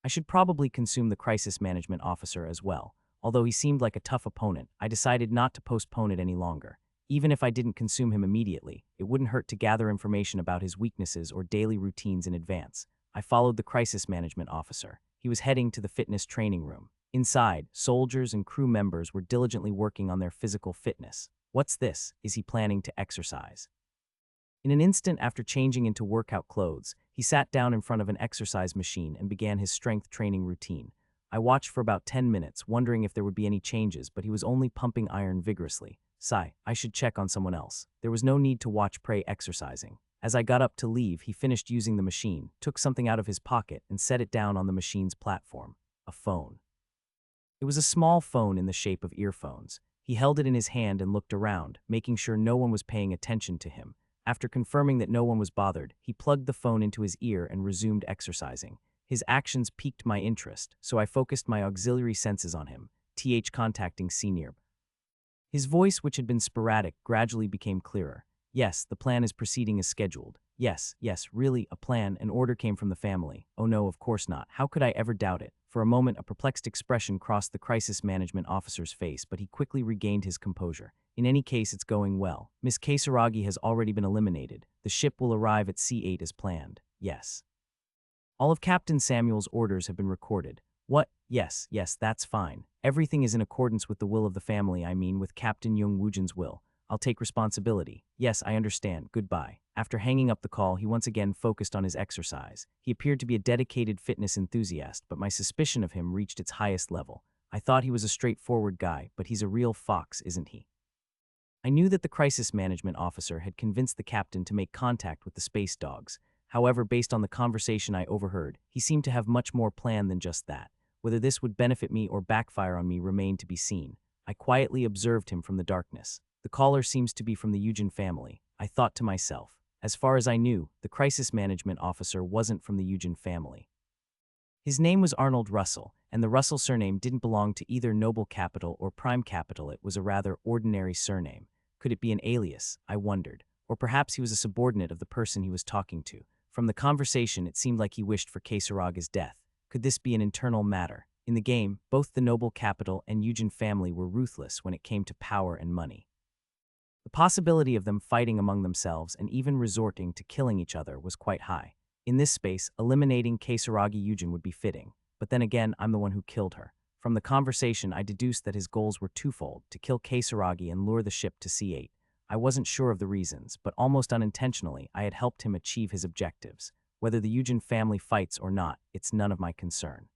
I should probably consume the crisis management officer as well. Although he seemed like a tough opponent, I decided not to postpone it any longer. Even if I didn't consume him immediately, it wouldn't hurt to gather information about his weaknesses or daily routines in advance. I followed the crisis management officer. He was heading to the fitness training room. Inside, soldiers and crew members were diligently working on their physical fitness. What's this? Is he planning to exercise? In an instant after changing into workout clothes, he sat down in front of an exercise machine and began his strength training routine. I watched for about 10 minutes, wondering if there would be any changes, but he was only pumping iron vigorously. Sigh, I should check on someone else. There was no need to watch Prey exercising. As I got up to leave, he finished using the machine, took something out of his pocket, and set it down on the machine's platform. A phone. It was a small phone in the shape of earphones. He held it in his hand and looked around, making sure no one was paying attention to him. After confirming that no one was bothered, he plugged the phone into his ear and resumed exercising. His actions piqued my interest, so I focused my auxiliary senses on him, contacting Senior. His voice, which had been sporadic, gradually became clearer. Yes, the plan is proceeding as scheduled. Yes, really, a plan. An order came from the family. Oh no, of course not. How could I ever doubt it? For a moment, a perplexed expression crossed the crisis management officer's face, but he quickly regained his composure. In any case, it's going well. Miss Kasaragi has already been eliminated. The ship will arrive at C8 as planned. Yes. All of Captain Samuel's orders have been recorded. What? Yes, that's fine. Everything is in accordance with the will of the family, with Captain Young Woojin's will. I'll take responsibility. Yes, I understand. Goodbye. After hanging up the call, he once again focused on his exercise. He appeared to be a dedicated fitness enthusiast, but my suspicion of him reached its highest level. I thought he was a straightforward guy, but he's a real fox, isn't he? I knew that the crisis management officer had convinced the captain to make contact with the space dogs. However, based on the conversation I overheard, he seemed to have much more plan than just that. Whether this would benefit me or backfire on me remained to be seen. I quietly observed him from the darkness. The caller seems to be from the Eugen family. I thought to myself. As far as I knew, the crisis management officer wasn't from the Eugen family. His name was Arnold Russell, and the Russell surname didn't belong to either noble capital or prime capital. It was a rather ordinary surname. Could it be an alias? I wondered. Or perhaps he was a subordinate of the person he was talking to. From the conversation, it seemed like he wished for Kasaraga's death. Could this be an internal matter? In the game, both the noble capital and Eugen family were ruthless when it came to power and money. The possibility of them fighting among themselves and even resorting to killing each other was quite high. In this space, eliminating Kasaragi Eugen would be fitting. But then again, I'm the one who killed her. From the conversation, I deduced that his goals were twofold: to kill Kasaragi and lure the ship to C8. I wasn't sure of the reasons, but almost unintentionally, I had helped him achieve his objectives. Whether the Eugen family fights or not, it's none of my concern.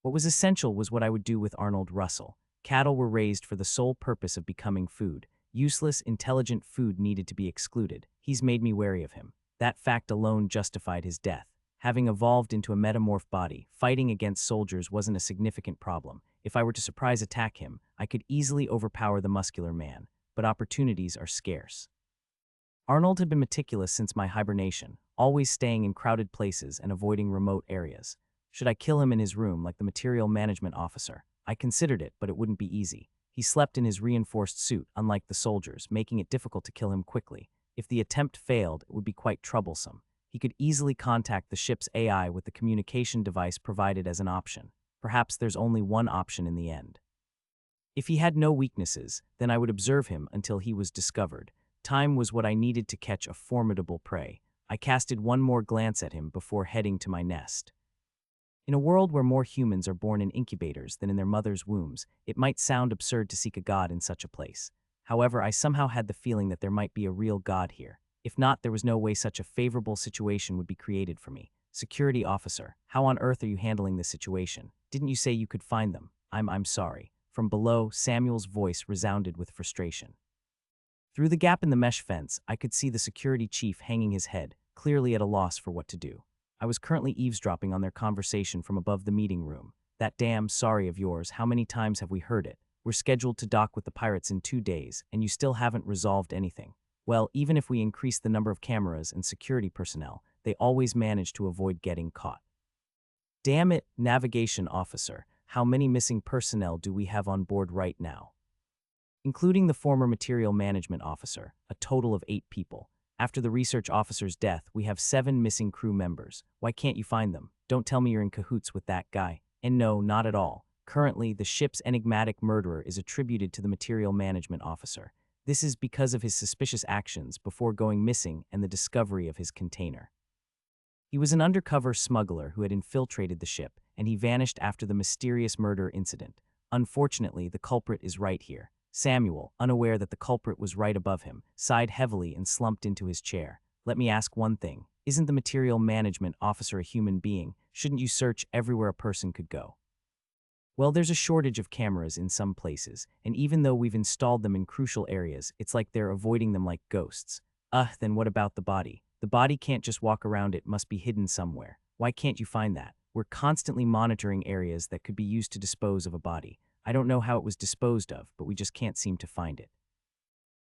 What was essential was what I would do with Arnold Russell. Cattle were raised for the sole purpose of becoming food. Useless, intelligent food needed to be excluded. He's made me wary of him. That fact alone justified his death. Having evolved into a metamorph body, fighting against soldiers wasn't a significant problem. If I were to surprise attack him, I could easily overpower the muscular man. But opportunities are scarce. Arnold had been meticulous since my hibernation, always staying in crowded places and avoiding remote areas. Should I kill him in his room like the material management officer? I considered it, but it wouldn't be easy. He slept in his reinforced suit, unlike the soldiers, making it difficult to kill him quickly. If the attempt failed, it would be quite troublesome. He could easily contact the ship's AI with the communication device provided as an option. Perhaps there's only one option in the end. If he had no weaknesses, then I would observe him until he was discovered. Time was what I needed to catch a formidable prey. I casted one more glance at him before heading to my nest. In a world where more humans are born in incubators than in their mother's wombs, it might sound absurd to seek a god in such a place. However, I somehow had the feeling that there might be a real god here. If not, there was no way such a favorable situation would be created for me. Security officer, how on earth are you handling this situation? Didn't you say you could find them? I'm sorry. From below, Samuel's voice resounded with frustration. Through the gap in the mesh fence, I could see the security chief hanging his head, clearly at a loss for what to do. I was currently eavesdropping on their conversation from above the meeting room. That damn sorry of yours, how many times have we heard it? We're scheduled to dock with the pirates in 2 days, and you still haven't resolved anything. Well, even if we increase the number of cameras and security personnel, they always manage to avoid getting caught. Damn it, navigation officer, how many missing personnel do we have on board right now? Including the former material management officer, a total of 8 people. After the research officer's death, we have 7 missing crew members. Why can't you find them? Don't tell me you're in cahoots with that guy. And no, not at all. Currently, the ship's enigmatic murderer is attributed to the material management officer. This is because of his suspicious actions before going missing and the discovery of his container. He was an undercover smuggler who had infiltrated the ship, and he vanished after the mysterious murder incident. Unfortunately, the culprit is right here. Samuel, unaware that the culprit was right above him, sighed heavily and slumped into his chair. Let me ask one thing. Isn't the material management officer a human being? Shouldn't you search everywhere a person could go? Well, there's a shortage of cameras in some places, and even though we've installed them in crucial areas, it's like they're avoiding them like ghosts. Then what about the body? The body can't just walk around, it must be hidden somewhere. Why can't you find that? We're constantly monitoring areas that could be used to dispose of a body. I don't know how it was disposed of, but we just can't seem to find it.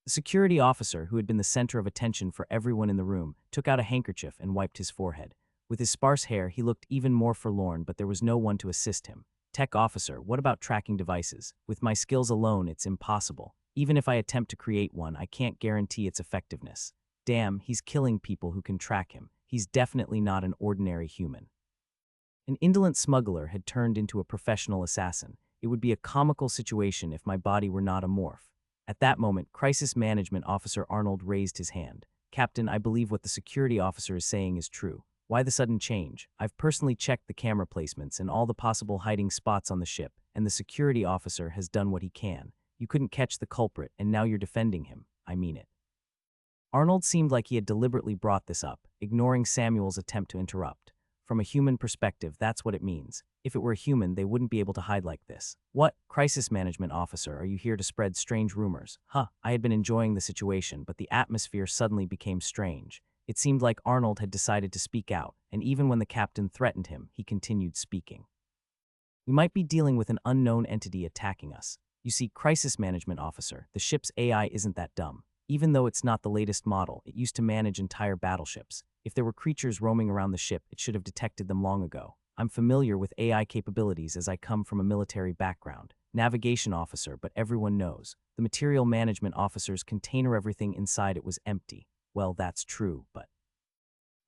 The security officer, who had been the center of attention for everyone in the room, took out a handkerchief and wiped his forehead. With his sparse hair, he looked even more forlorn, but there was no one to assist him. Tech officer, what about tracking devices? With my skills alone, it's impossible. Even if I attempt to create one, I can't guarantee its effectiveness. Damn, he's killing people who can track him. He's definitely not an ordinary human. An indolent smuggler had turned into a professional assassin. It would be a comical situation if my body were not a morph. At that moment, Crisis Management Officer Arnold raised his hand. Captain, I believe what the security officer is saying is true. Why the sudden change? I've personally checked the camera placements and all the possible hiding spots on the ship, and the security officer has done what he can. You couldn't catch the culprit, and now you're defending him. I mean it. Arnold seemed like he had deliberately brought this up, ignoring Samuel's attempt to interrupt. From a human perspective, that's what it means. If it were a human, they wouldn't be able to hide like this. What? Crisis Management Officer, are you here to spread strange rumors? I had been enjoying the situation, but the atmosphere suddenly became strange. It seemed like Arnold had decided to speak out, and even when the captain threatened him, he continued speaking. We might be dealing with an unknown entity attacking us. You see, Crisis Management Officer, the ship's AI isn't that dumb. Even though it's not the latest model, it used to manage entire battleships. If there were creatures roaming around the ship, it should have detected them long ago. I'm familiar with AI capabilities as I come from a military background. Navigation officer, but everyone knows. The material management officer's container, everything inside it was empty. Well, that's true, but...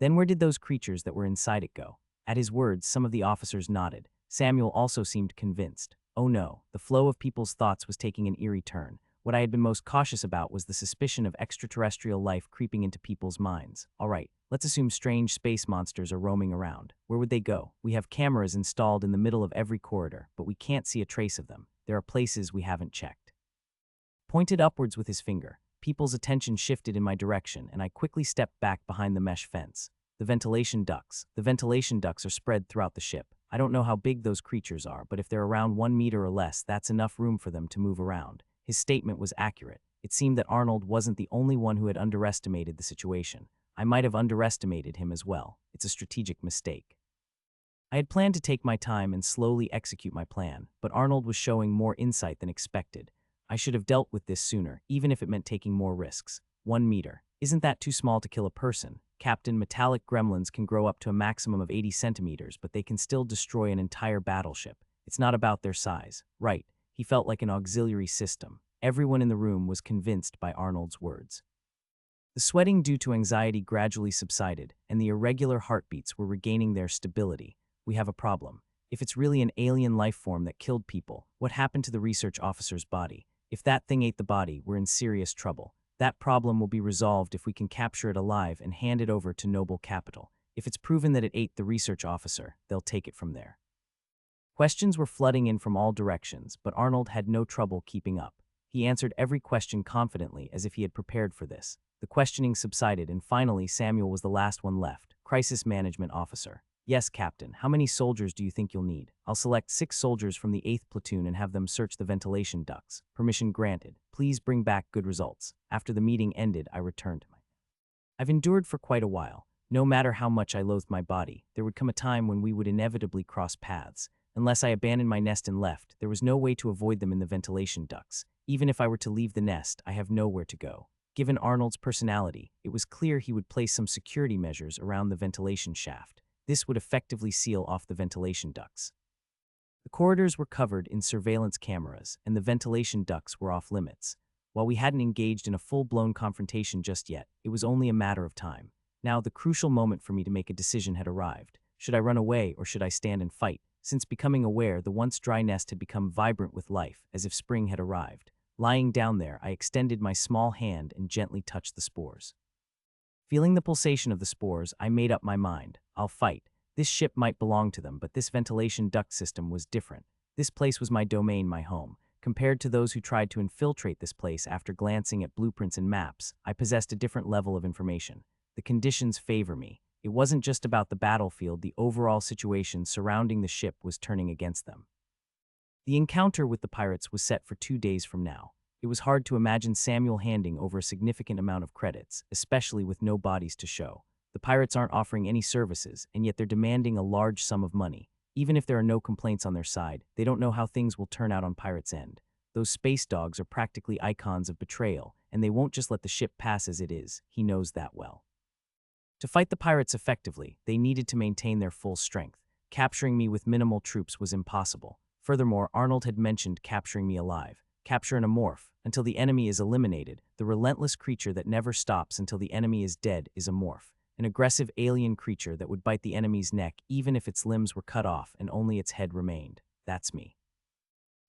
Then where did those creatures that were inside it go? At his words, some of the officers nodded. Samuel also seemed convinced. Oh no, the flow of people's thoughts was taking an eerie turn. What I had been most cautious about was the suspicion of extraterrestrial life creeping into people's minds. All right, let's assume strange space monsters are roaming around. Where would they go? We have cameras installed in the middle of every corridor, but we can't see a trace of them. There are places we haven't checked. Pointed upwards with his finger, people's attention shifted in my direction, and I quickly stepped back behind the mesh fence. The ventilation ducts. The ventilation ducts are spread throughout the ship. I don't know how big those creatures are, but if they're around 1 meter or less, that's enough room for them to move around. His statement was accurate. It seemed that Arnold wasn't the only one who had underestimated the situation. I might have underestimated him as well. It's a strategic mistake. I had planned to take my time and slowly execute my plan, but Arnold was showing more insight than expected. I should have dealt with this sooner, even if it meant taking more risks. 1 meter. Isn't that too small to kill a person? Captain, metallic gremlins can grow up to a maximum of 80 centimeters, but they can still destroy an entire battleship. It's not about their size. Right. He felt like an auxiliary system. Everyone in the room was convinced by Arnold's words. The sweating due to anxiety gradually subsided, and the irregular heartbeats were regaining their stability. We have a problem. If it's really an alien life form that killed people, what happened to the research officer's body? If that thing ate the body, we're in serious trouble. That problem will be resolved if we can capture it alive and hand it over to Noble Capital. If it's proven that it ate the research officer, they'll take it from there. Questions were flooding in from all directions, but Arnold had no trouble keeping up. He answered every question confidently as if he had prepared for this. The questioning subsided, and finally Samuel was the last one left. Crisis Management Officer. Yes, Captain. How many soldiers do you think you'll need? I'll select 6 soldiers from the 8th platoon and have them search the ventilation ducts. Permission granted. Please bring back good results. After the meeting ended, I returned to my... I've endured for quite a while. No matter how much I loathed my body, there would come a time when we would inevitably cross paths. Unless I abandoned my nest and left, there was no way to avoid them in the ventilation ducts. Even if I were to leave the nest, I have nowhere to go. Given Arnold's personality, it was clear he would place some security measures around the ventilation shaft. This would effectively seal off the ventilation ducts. The corridors were covered in surveillance cameras, and the ventilation ducts were off limits. While we hadn't engaged in a full-blown confrontation just yet, it was only a matter of time. Now, the crucial moment for me to make a decision had arrived. Should I run away or should I stand and fight? Since becoming aware, the once dry nest had become vibrant with life, as if spring had arrived. Lying down there, I extended my small hand and gently touched the spores. Feeling the pulsation of the spores, I made up my mind. I'll fight. This ship might belong to them, but this ventilation duct system was different. This place was my domain, my home. Compared to those who tried to infiltrate this place after glancing at blueprints and maps, I possessed a different level of information. The conditions favor me. It wasn't just about the battlefield, the overall situation surrounding the ship was turning against them. The encounter with the pirates was set for 2 days from now. It was hard to imagine Samuel handing over a significant amount of credits, especially with no bodies to show. The pirates aren't offering any services, and yet they're demanding a large sum of money. Even if there are no complaints on their side, they don't know how things will turn out on Pirate's end. Those space dogs are practically icons of betrayal, and they won't just let the ship pass as it is. He knows that well. To fight the pirates effectively, they needed to maintain their full strength. Capturing me with minimal troops was impossible. Furthermore, Arnold had mentioned capturing me alive. Capture an amorph. Until the enemy is eliminated, the relentless creature that never stops until the enemy is dead is a morph. An aggressive alien creature that would bite the enemy's neck even if its limbs were cut off and only its head remained. That's me.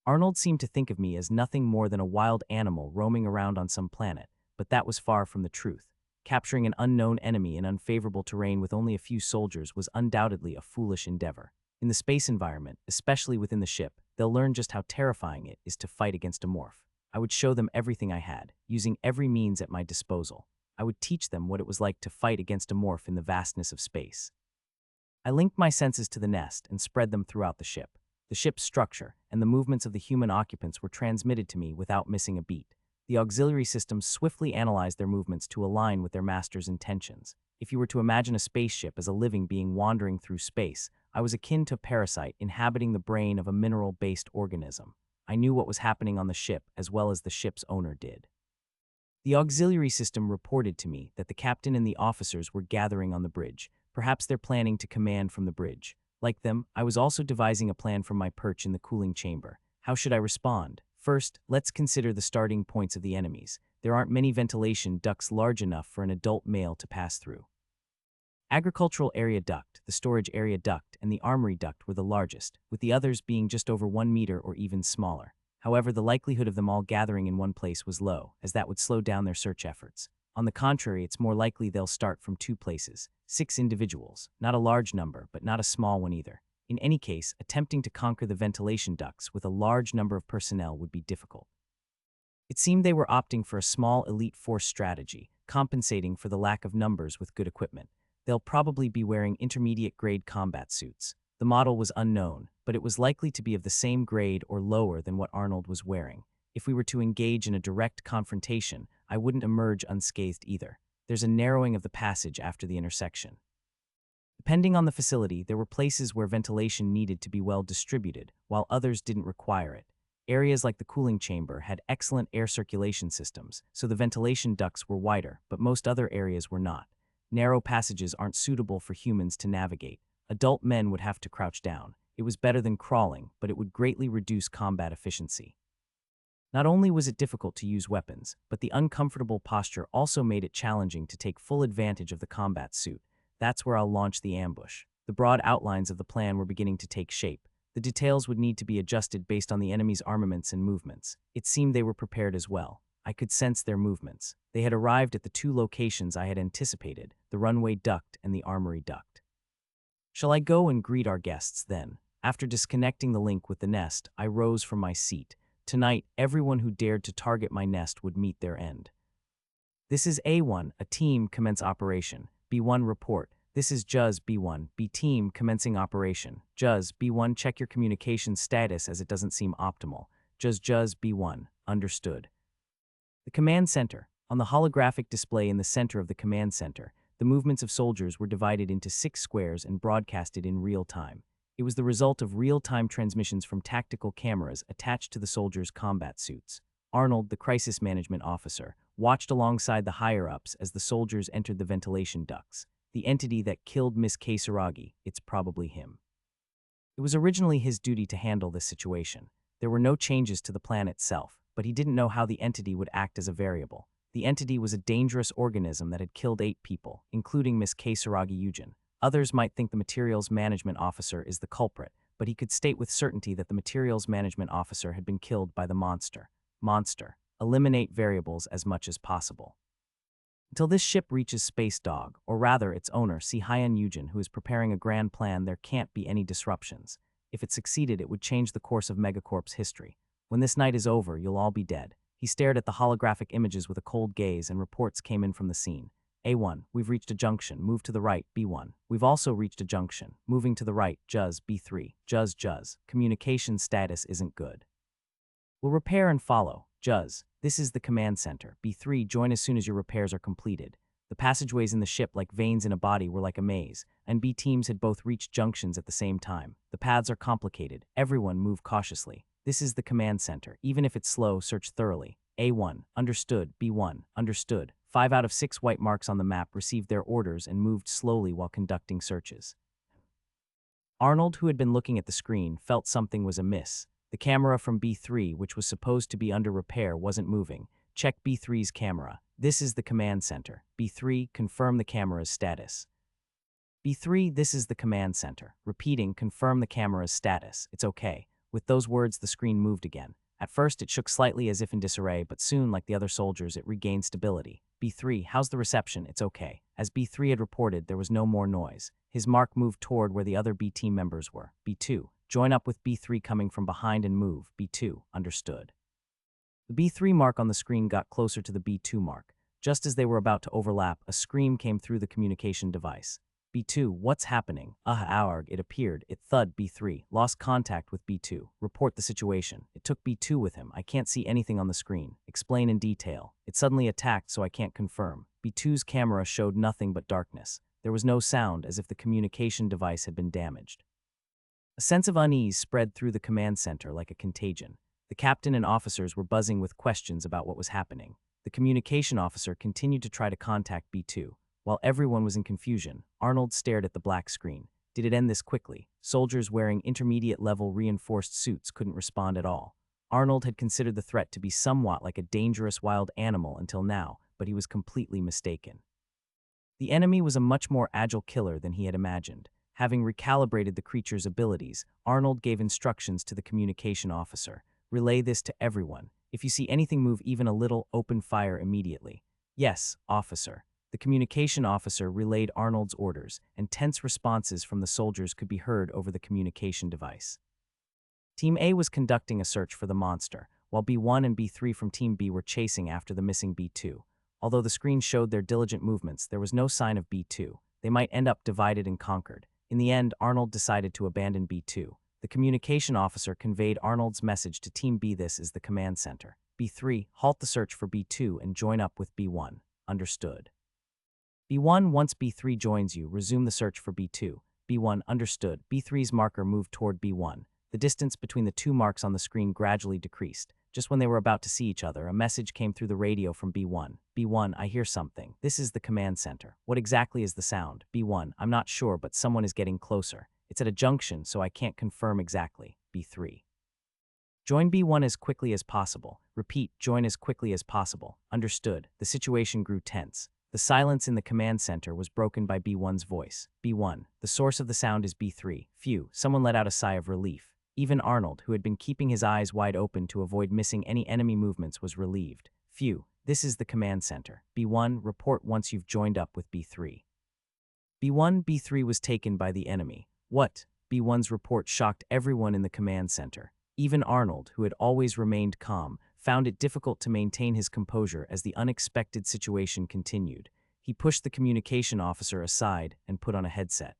Arnold seemed to think of me as nothing more than a wild animal roaming around on some planet, but that was far from the truth. Capturing an unknown enemy in unfavorable terrain with only a few soldiers was undoubtedly a foolish endeavor. In the space environment, especially within the ship, they'll learn just how terrifying it is to fight against a morph. I would show them everything I had, using every means at my disposal. I would teach them what it was like to fight against a morph in the vastness of space. I linked my senses to the nest and spread them throughout the ship. The ship's structure and the movements of the human occupants were transmitted to me without missing a beat. The auxiliary systems swiftly analyzed their movements to align with their master's intentions. If you were to imagine a spaceship as a living being wandering through space, I was akin to a parasite inhabiting the brain of a mineral-based organism. I knew what was happening on the ship as well as the ship's owner did. The auxiliary system reported to me that the captain and the officers were gathering on the bridge. Perhaps they're planning to command from the bridge. Like them, I was also devising a plan from my perch in the cooling chamber. How should I respond? First, let's consider the starting points of the enemies. There aren't many ventilation ducts large enough for an adult male to pass through. Agricultural area duct, the storage area duct, and the armory duct were the largest, with the others being just over 1 meter or even smaller. However, the likelihood of them all gathering in one place was low, as that would slow down their search efforts. On the contrary, it's more likely they'll start from 2 places, 6 individuals, not a large number, but not a small one either. In any case, attempting to conquer the ventilation ducts with a large number of personnel would be difficult. It seemed they were opting for a small elite force strategy, compensating for the lack of numbers with good equipment. They'll probably be wearing intermediate-grade combat suits. The model was unknown, but it was likely to be of the same grade or lower than what Arnold was wearing. If we were to engage in a direct confrontation, I wouldn't emerge unscathed either. There's a narrowing of the passage after the intersection. Depending on the facility, there were places where ventilation needed to be well distributed, while others didn't require it. Areas like the cooling chamber had excellent air circulation systems, so the ventilation ducts were wider, but most other areas were not. Narrow passages aren't suitable for humans to navigate. Adult men would have to crouch down. It was better than crawling, but it would greatly reduce combat efficiency. Not only was it difficult to use weapons, but the uncomfortable posture also made it challenging to take full advantage of the combat suit. That's where I'll launch the ambush. The broad outlines of the plan were beginning to take shape. The details would need to be adjusted based on the enemy's armaments and movements. It seemed they were prepared as well. I could sense their movements. They had arrived at the 2 locations I had anticipated, the runway duct and the armory duct. Shall I go and greet our guests, then? After disconnecting the link with the nest, I rose from my seat. Tonight, everyone who dared to target my nest would meet their end. This is A1, a team, commence operation. B1, report. This is JUZ B1, B team, commencing operation. JUZ B1, check your communication status as it doesn't seem optimal. JUZ B1, understood. The command center. On the holographic display in the center of the command center, the movements of soldiers were divided into 6 squares and broadcasted in real time. It was the result of real-time transmissions from tactical cameras attached to the soldiers' combat suits. Arnold, the crisis management officer, watched alongside the higher-ups as the soldiers entered the ventilation ducts. The entity that killed Miss Kasaragi, it's probably him. It was originally his duty to handle this situation. There were no changes to the plan itself, but he didn't know how the entity would act as a variable. The entity was a dangerous organism that had killed 8 people, including Miss Kasaragi Yujin. Others might think the materials management officer is the culprit, but he could state with certainty that the materials management officer had been killed by the monster. Monster. Eliminate variables as much as possible. Until this ship reaches Space Dog, or rather its owner, Hyun Yujin, who is preparing a grand plan, there can't be any disruptions. If it succeeded, it would change the course of Megacorp's history. When this night is over, you'll all be dead. He stared at the holographic images with a cold gaze, and reports came in from the scene. A1, we've reached a junction, move to the right, B1. We've also reached a junction, moving to the right, JUZ, B3. JUZ, communication status isn't good. We'll repair and follow, JUZ. This is the command center, B3, join as soon as your repairs are completed. The passageways in the ship, like veins in a body, were like a maze, and B teams had both reached junctions at the same time. The paths are complicated, everyone move cautiously. This is the command center, even if it's slow, search thoroughly. A1, understood, B1, understood. 5 out of 6 white marks on the map received their orders and moved slowly while conducting searches. Arnold, who had been looking at the screen, felt something was amiss. The camera from B3, which was supposed to be under repair, wasn't moving. Check B3's camera. This is the command center. B3, confirm the camera's status. B3, this is the command center. Repeating, confirm the camera's status. It's okay. With those words, the screen moved again. At first, it shook slightly as if in disarray, but soon, like the other soldiers, it regained stability. B3, how's the reception? It's okay. As B3 had reported, there was no more noise. His mark moved toward where the other B team members were. B2, join up with B3 coming from behind and move. B2, understood. The B3 mark on the screen got closer to the B2 mark. Just as they were about to overlap, a scream came through the communication device. B2, what's happening? It appeared. It thud. B3, lost contact with B2. Report the situation. It took B2 with him. I can't see anything on the screen. Explain in detail. It suddenly attacked, so I can't confirm. B2's camera showed nothing but darkness. There was no sound, as if the communication device had been damaged. A sense of unease spread through the command center like a contagion. The captain and officers were buzzing with questions about what was happening. The communication officer continued to try to contact B2. While everyone was in confusion, Arnold stared at the black screen. Did it end this quickly? Soldiers wearing intermediate-level reinforced suits couldn't respond at all. Arnold had considered the threat to be somewhat like a dangerous wild animal until now, but he was completely mistaken. The enemy was a much more agile killer than he had imagined. Having recalibrated the creature's abilities, Arnold gave instructions to the communication officer. Relay this to everyone. If you see anything move even a little, open fire immediately. Yes, officer. The communication officer relayed Arnold's orders, and tense responses from the soldiers could be heard over the communication device. Team A was conducting a search for the monster, while B1 and B3 from Team B were chasing after the missing B2. Although the screen showed their diligent movements, there was no sign of B2. They might end up divided and conquered. In the end, Arnold decided to abandon B2. The communication officer conveyed Arnold's message to Team B. This is the command center. B3, halt the search for B2 and join up with B1. Understood. B1, once B3 joins you, resume the search for B2. B1, understood. B3's marker moved toward B1. The distance between the 2 marks on the screen gradually decreased. Just when they were about to see each other, a message came through the radio from B1. B1, I hear something. This is the command center. What exactly is the sound? B1, I'm not sure, but someone is getting closer. It's at a junction, so I can't confirm exactly. B3. Join B1 as quickly as possible. Repeat, join as quickly as possible. Understood. The situation grew tense. The silence in the command center was broken by B1's voice. B1, the source of the sound is B3. Phew, someone let out a sigh of relief. Even Arnold, who had been keeping his eyes wide open to avoid missing any enemy movements, was relieved. Phew, this is the command center. B1, report once you've joined up with B3. B1, B3 was taken by the enemy. What? B1's report shocked everyone in the command center. Even Arnold, who had always remained calm, found it difficult to maintain his composure as the unexpected situation continued. He pushed the communication officer aside and put on a headset.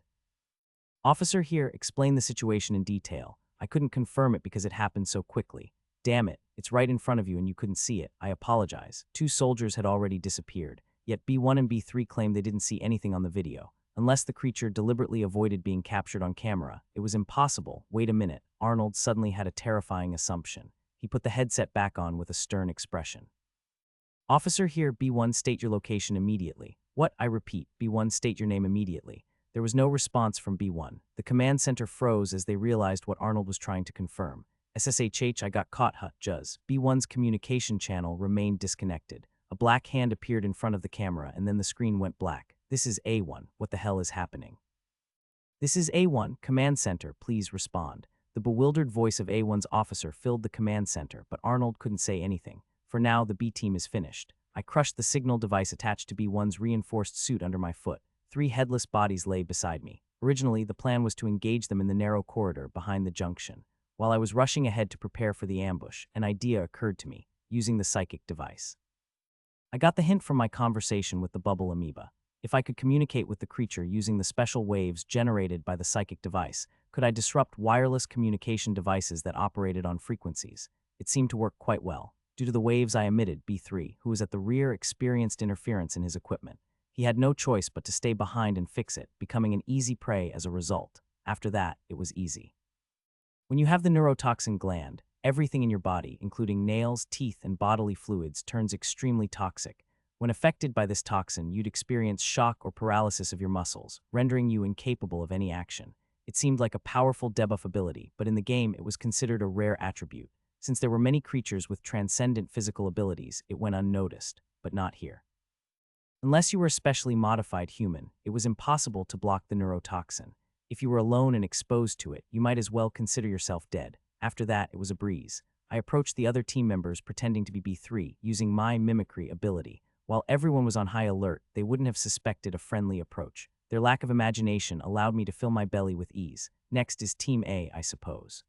"Officer here, explain the situation in detail. I couldn't confirm it because it happened so quickly. Damn it, it's right in front of you and you couldn't see it. I apologize." Two soldiers had already disappeared, yet B1 and B3 claimed they didn't see anything on the video. Unless the creature deliberately avoided being captured on camera, it was impossible. Wait a minute, Arnold suddenly had a terrifying assumption. He put the headset back on with a stern expression. "Officer here, B1, state your location immediately." "What? I repeat, B1, state your name immediately." There was no response from B1. The command center froze as they realized what Arnold was trying to confirm. "SSHH, I got caught, Juz." B1's communication channel remained disconnected. A black hand appeared in front of the camera and then the screen went black. "This is A1. What the hell is happening?" "This is A1. Command center, please respond." The bewildered voice of A1's officer filled the command center, but Arnold couldn't say anything. "For now, the B team is finished." I crushed the signal device attached to B1's reinforced suit under my foot. 3 headless bodies lay beside me. Originally, the plan was to engage them in the narrow corridor behind the junction. While I was rushing ahead to prepare for the ambush, an idea occurred to me, using the psychic device. I got the hint from my conversation with the bubble amoeba. If I could communicate with the creature using the special waves generated by the psychic device, could I disrupt wireless communication devices that operated on frequencies? It seemed to work quite well. Due to the waves I emitted, B3, who was at the rear, experienced interference in his equipment. He had no choice but to stay behind and fix it, becoming an easy prey as a result. After that, it was easy. When you have the neurotoxin gland, everything in your body, including nails, teeth, and bodily fluids, turns extremely toxic. When affected by this toxin, you'd experience shock or paralysis of your muscles, rendering you incapable of any action. It seemed like a powerful debuff ability, but in the game it was considered a rare attribute. Since there were many creatures with transcendent physical abilities, it went unnoticed, but not here. Unless you were a specially modified human, it was impossible to block the neurotoxin. If you were alone and exposed to it, you might as well consider yourself dead. After that, it was a breeze. I approached the other team members pretending to be B3, using my mimicry ability. While everyone was on high alert, they wouldn't have suspected a friendly approach. Their lack of imagination allowed me to fill my belly with ease. Next is Team A, I suppose.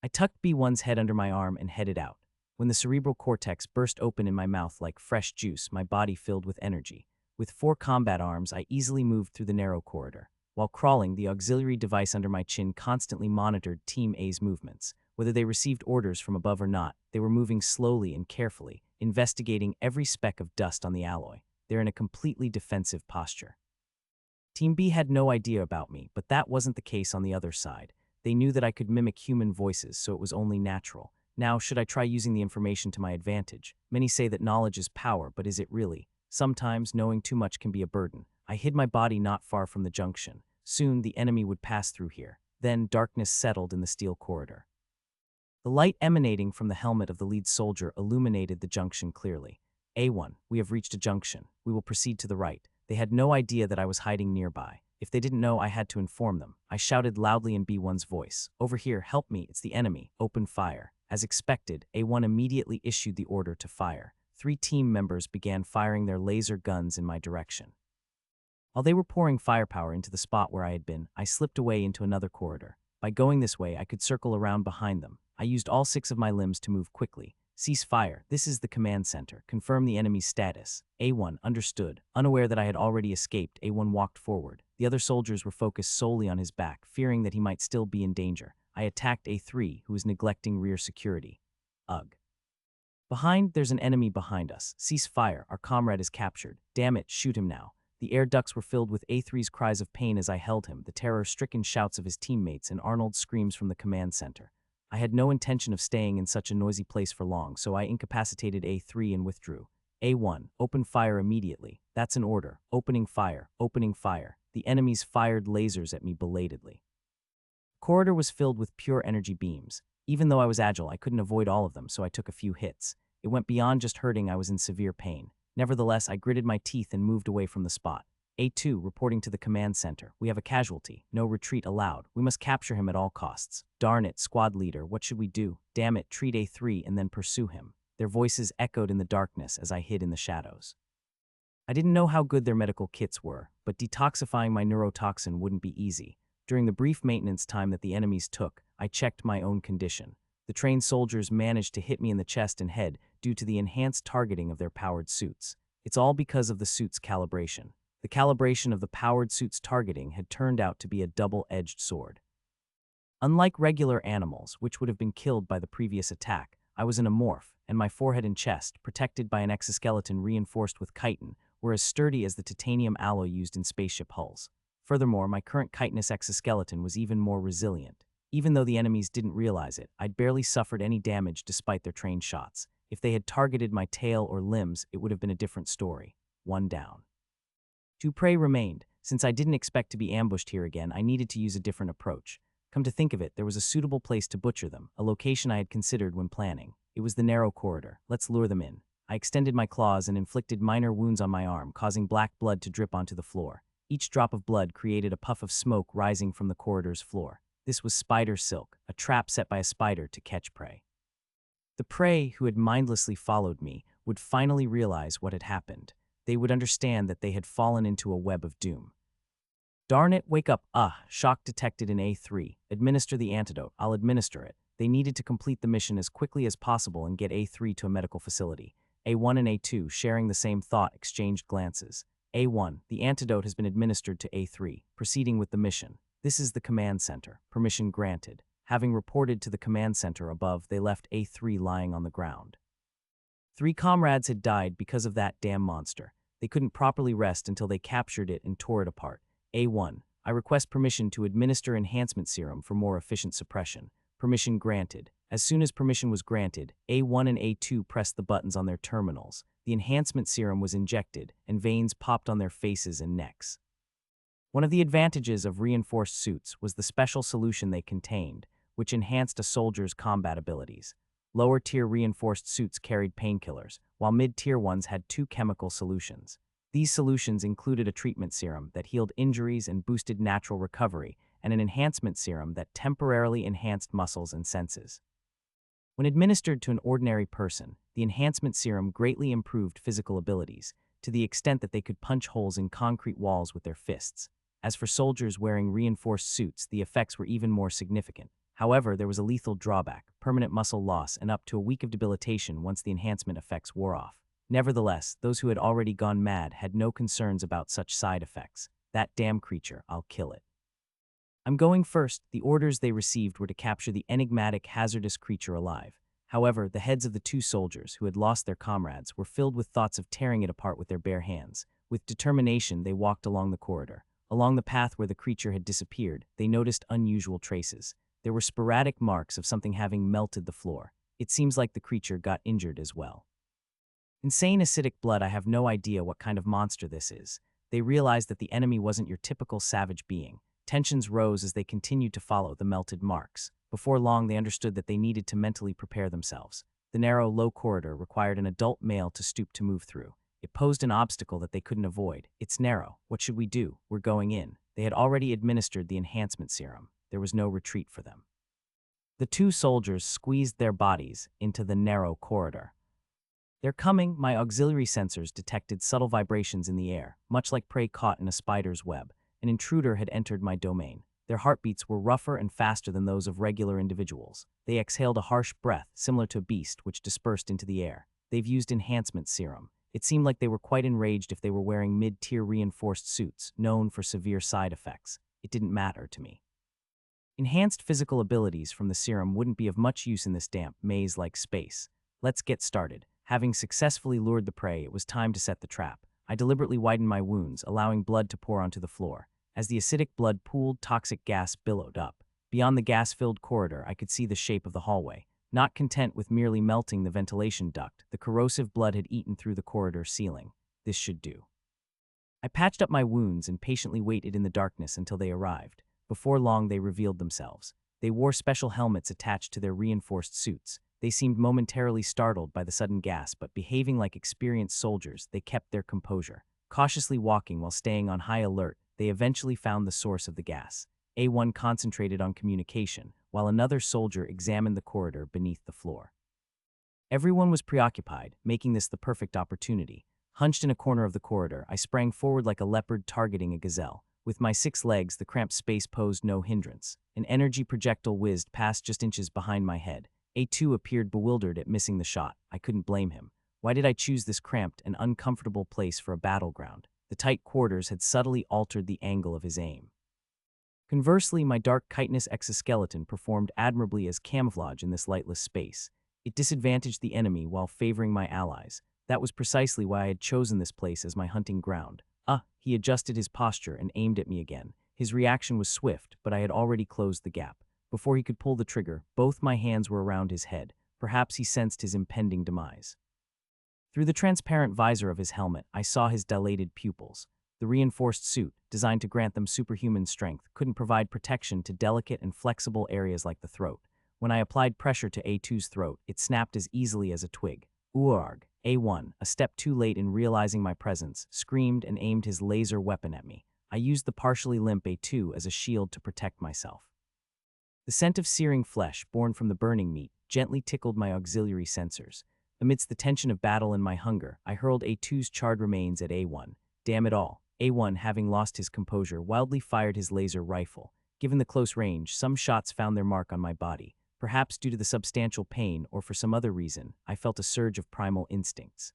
I tucked B1's head under my arm and headed out. When the cerebral cortex burst open in my mouth like fresh juice, my body filled with energy. With 4 combat arms, I easily moved through the narrow corridor. While crawling, the auxiliary device under my chin constantly monitored Team A's movements. Whether they received orders from above or not, they were moving slowly and carefully, investigating every speck of dust on the alloy. They're in a completely defensive posture. Team B had no idea about me, but that wasn't the case on the other side. They knew that I could mimic human voices, so it was only natural. Now, should I try using the information to my advantage? Many say that knowledge is power, but is it really? Sometimes, knowing too much can be a burden. I hid my body not far from the junction. Soon, the enemy would pass through here. Then, darkness settled in the steel corridor. The light emanating from the helmet of the lead soldier illuminated the junction clearly. "A1, we have reached a junction. We will proceed to the right." They had no idea that I was hiding nearby. If they didn't know, I had to inform them. I shouted loudly in B1's voice, "Over here, help me, it's the enemy. Open fire." As expected, A1 immediately issued the order to fire. 3 team members began firing their laser guns in my direction. While they were pouring firepower into the spot where I had been, I slipped away into another corridor. By going this way, I could circle around behind them. I used all 6 of my limbs to move quickly. "Cease fire. This is the command center. Confirm the enemy's status." A1, understood. Unaware that I had already escaped, A1 walked forward. The other soldiers were focused solely on his back, fearing that he might still be in danger. I attacked A3, who was neglecting rear security. Ugh. "Behind, there's an enemy behind us. Cease fire. Our comrade is captured." "Damn it, shoot him now." The air ducts were filled with A3's cries of pain as I held him, the terror-stricken shouts of his teammates, and Arnold's screams from the command center. I had no intention of staying in such a noisy place for long, so I incapacitated A3 and withdrew. "A1, open fire immediately." "That's an order. Opening fire. Opening fire." The enemies fired lasers at me belatedly. The corridor was filled with pure energy beams. Even though I was agile, I couldn't avoid all of them, so I took a few hits. It went beyond just hurting. I was in severe pain. Nevertheless, I gritted my teeth and moved away from the spot. A2, reporting to the command center. "We have a casualty. No retreat allowed. We must capture him at all costs." "Darn it, squad leader, what should we do?" "Damn it, treat A3 and then pursue him." Their voices echoed in the darkness as I hid in the shadows. I didn't know how good their medical kits were, but detoxifying my neurotoxin wouldn't be easy. During the brief maintenance time that the enemies took, I checked my own condition. The trained soldiers managed to hit me in the chest and head due to the enhanced targeting of their powered suits. It's all because of the suit's calibration. The calibration of the powered suit's targeting had turned out to be a double-edged sword. Unlike regular animals, which would have been killed by the previous attack, I was an amorph, and my forehead and chest, protected by an exoskeleton reinforced with chitin, were as sturdy as the titanium alloy used in spaceship hulls. Furthermore, my current chitinous exoskeleton was even more resilient. Even though the enemies didn't realize it, I'd barely suffered any damage despite their trained shots. If they had targeted my tail or limbs, it would have been a different story. One down. Two prey remained. Since I didn't expect to be ambushed here again, I needed to use a different approach. Come to think of it, there was a suitable place to butcher them, a location I had considered when planning. It was the narrow corridor. Let's lure them in. I extended my claws and inflicted minor wounds on my arm, causing black blood to drip onto the floor. Each drop of blood created a puff of smoke rising from the corridor's floor. This was spider silk, a trap set by a spider to catch prey. The prey, who had mindlessly followed me, would finally realize what had happened. They would understand that they had fallen into a web of doom. Darn it, wake up. Shock detected in A3. Administer the antidote. I'll administer it. They needed to complete the mission as quickly as possible and get A3 to a medical facility. A1 and A2, sharing the same thought, exchanged glances. A1, the antidote has been administered to A3, proceeding with the mission. This is the command center. Permission granted. Having reported to the command center above, they left A3 lying on the ground. 3 comrades had died because of that damn monster. They couldn't properly rest until they captured it and tore it apart. A1, I request permission to administer enhancement serum for more efficient suppression. Permission granted. As soon as permission was granted, A1 and A2 pressed the buttons on their terminals. The enhancement serum was injected, and veins popped on their faces and necks. One of the advantages of reinforced suits was the special solution they contained, which enhanced a soldier's combat abilities. Lower-tier reinforced suits carried painkillers, while mid-tier ones had 2 chemical solutions. These solutions included a treatment serum that healed injuries and boosted natural recovery, and an enhancement serum that temporarily enhanced muscles and senses. When administered to an ordinary person, the enhancement serum greatly improved physical abilities, to the extent that they could punch holes in concrete walls with their fists. As for soldiers wearing reinforced suits, the effects were even more significant. However, there was a lethal drawback: permanent muscle loss and up to a week of debilitation once the enhancement effects wore off. Nevertheless, those who had already gone mad had no concerns about such side effects. That damn creature, I'll kill it. I'm going first. The orders they received were to capture the enigmatic, hazardous creature alive. However, the heads of the 2 soldiers, who had lost their comrades, were filled with thoughts of tearing it apart with their bare hands. With determination, they walked along the corridor. Along the path where the creature had disappeared, they noticed unusual traces. There were sporadic marks of something having melted the floor. It seems like the creature got injured as well. Insane acidic blood. I have no idea what kind of monster this is. They realized that the enemy wasn't your typical savage being. Tensions rose as they continued to follow the melted marks. Before long, they understood that they needed to mentally prepare themselves. The narrow, low corridor required an adult male to stoop to move through. It posed an obstacle that they couldn't avoid. It's narrow. What should we do? We're going in. They had already administered the enhancement serum. There was no retreat for them. The 2 soldiers squeezed their bodies into the narrow corridor. They're coming. My auxiliary sensors detected subtle vibrations in the air, much like prey caught in a spider's web. An intruder had entered my domain. Their heartbeats were rougher and faster than those of regular individuals. They exhaled a harsh breath, similar to a beast, which dispersed into the air. They've used enhancement serum. It seemed like they were quite enraged if they were wearing mid-tier reinforced suits, known for severe side effects. It didn't matter to me. Enhanced physical abilities from the serum wouldn't be of much use in this damp, maze-like space. Let's get started. Having successfully lured the prey, it was time to set the trap. I deliberately widened my wounds, allowing blood to pour onto the floor. As the acidic blood pooled, toxic gas billowed up. Beyond the gas-filled corridor, I could see the shape of the hallway. Not content with merely melting the ventilation duct, the corrosive blood had eaten through the corridor ceiling. This should do. I patched up my wounds and patiently waited in the darkness until they arrived. Before long, they revealed themselves. They wore special helmets attached to their reinforced suits. They seemed momentarily startled by the sudden gas, but behaving like experienced soldiers, they kept their composure. Cautiously walking while staying on high alert, they eventually found the source of the gas. A1 concentrated on communication, while another soldier examined the corridor beneath the floor. Everyone was preoccupied, making this the perfect opportunity. Hunched in a corner of the corridor, I sprang forward like a leopard targeting a gazelle. With my 6 legs, the cramped space posed no hindrance. An energy projectile whizzed past just inches behind my head. A2 appeared bewildered at missing the shot. I couldn't blame him. Why did I choose this cramped and uncomfortable place for a battleground? The tight quarters had subtly altered the angle of his aim. Conversely, my dark chitinous exoskeleton performed admirably as camouflage in this lightless space. It disadvantaged the enemy while favoring my allies. That was precisely why I had chosen this place as my hunting ground. He adjusted his posture and aimed at me again. His reaction was swift, but I had already closed the gap. Before he could pull the trigger, both my hands were around his head. Perhaps he sensed his impending demise. Through the transparent visor of his helmet, I saw his dilated pupils. The reinforced suit, designed to grant them superhuman strength, couldn't provide protection to delicate and flexible areas like the throat. When I applied pressure to A2's throat, it snapped as easily as a twig. Uarg. A1, a step too late in realizing my presence, screamed and aimed his laser weapon at me. I used the partially limp A2 as a shield to protect myself. The scent of searing flesh, born from the burning meat, gently tickled my auxiliary sensors. Amidst the tension of battle and my hunger, I hurled A2's charred remains at A1. Damn it all. A1, having lost his composure, wildly fired his laser rifle. Given the close range, some shots found their mark on my body. Perhaps due to the substantial pain or for some other reason, I felt a surge of primal instincts.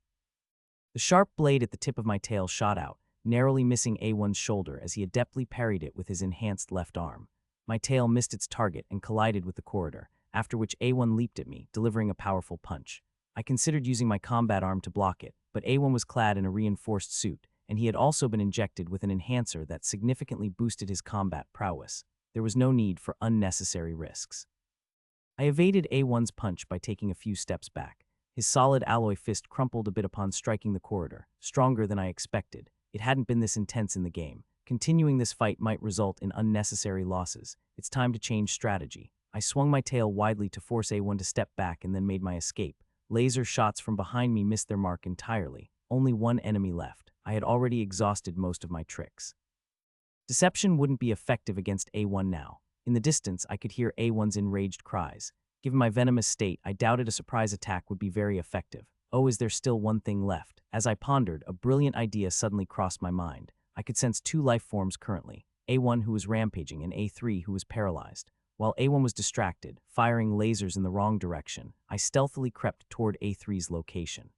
The sharp blade at the tip of my tail shot out, narrowly missing A1's shoulder as he adeptly parried it with his enhanced left arm. My tail missed its target and collided with the corridor, after which A1 leaped at me, delivering a powerful punch. I considered using my combat arm to block it, but A1 was clad in a reinforced suit, and he had also been injected with an enhancer that significantly boosted his combat prowess. There was no need for unnecessary risks. I evaded A1's punch by taking a few steps back. His solid alloy fist crumpled a bit upon striking the corridor, stronger than I expected. It hadn't been this intense in the game. Continuing this fight might result in unnecessary losses. It's time to change strategy. I swung my tail widely to force A1 to step back and then made my escape. Laser shots from behind me missed their mark entirely. Only one enemy left. I had already exhausted most of my tricks. Deception wouldn't be effective against A1 now. In the distance, I could hear A1's enraged cries. Given my venomous state, I doubted a surprise attack would be very effective. Oh, is there still one thing left? As I pondered, a brilliant idea suddenly crossed my mind. I could sense 2 life forms currently, A1 who was rampaging and A3 who was paralyzed. While A1 was distracted, firing lasers in the wrong direction, I stealthily crept toward A3's location.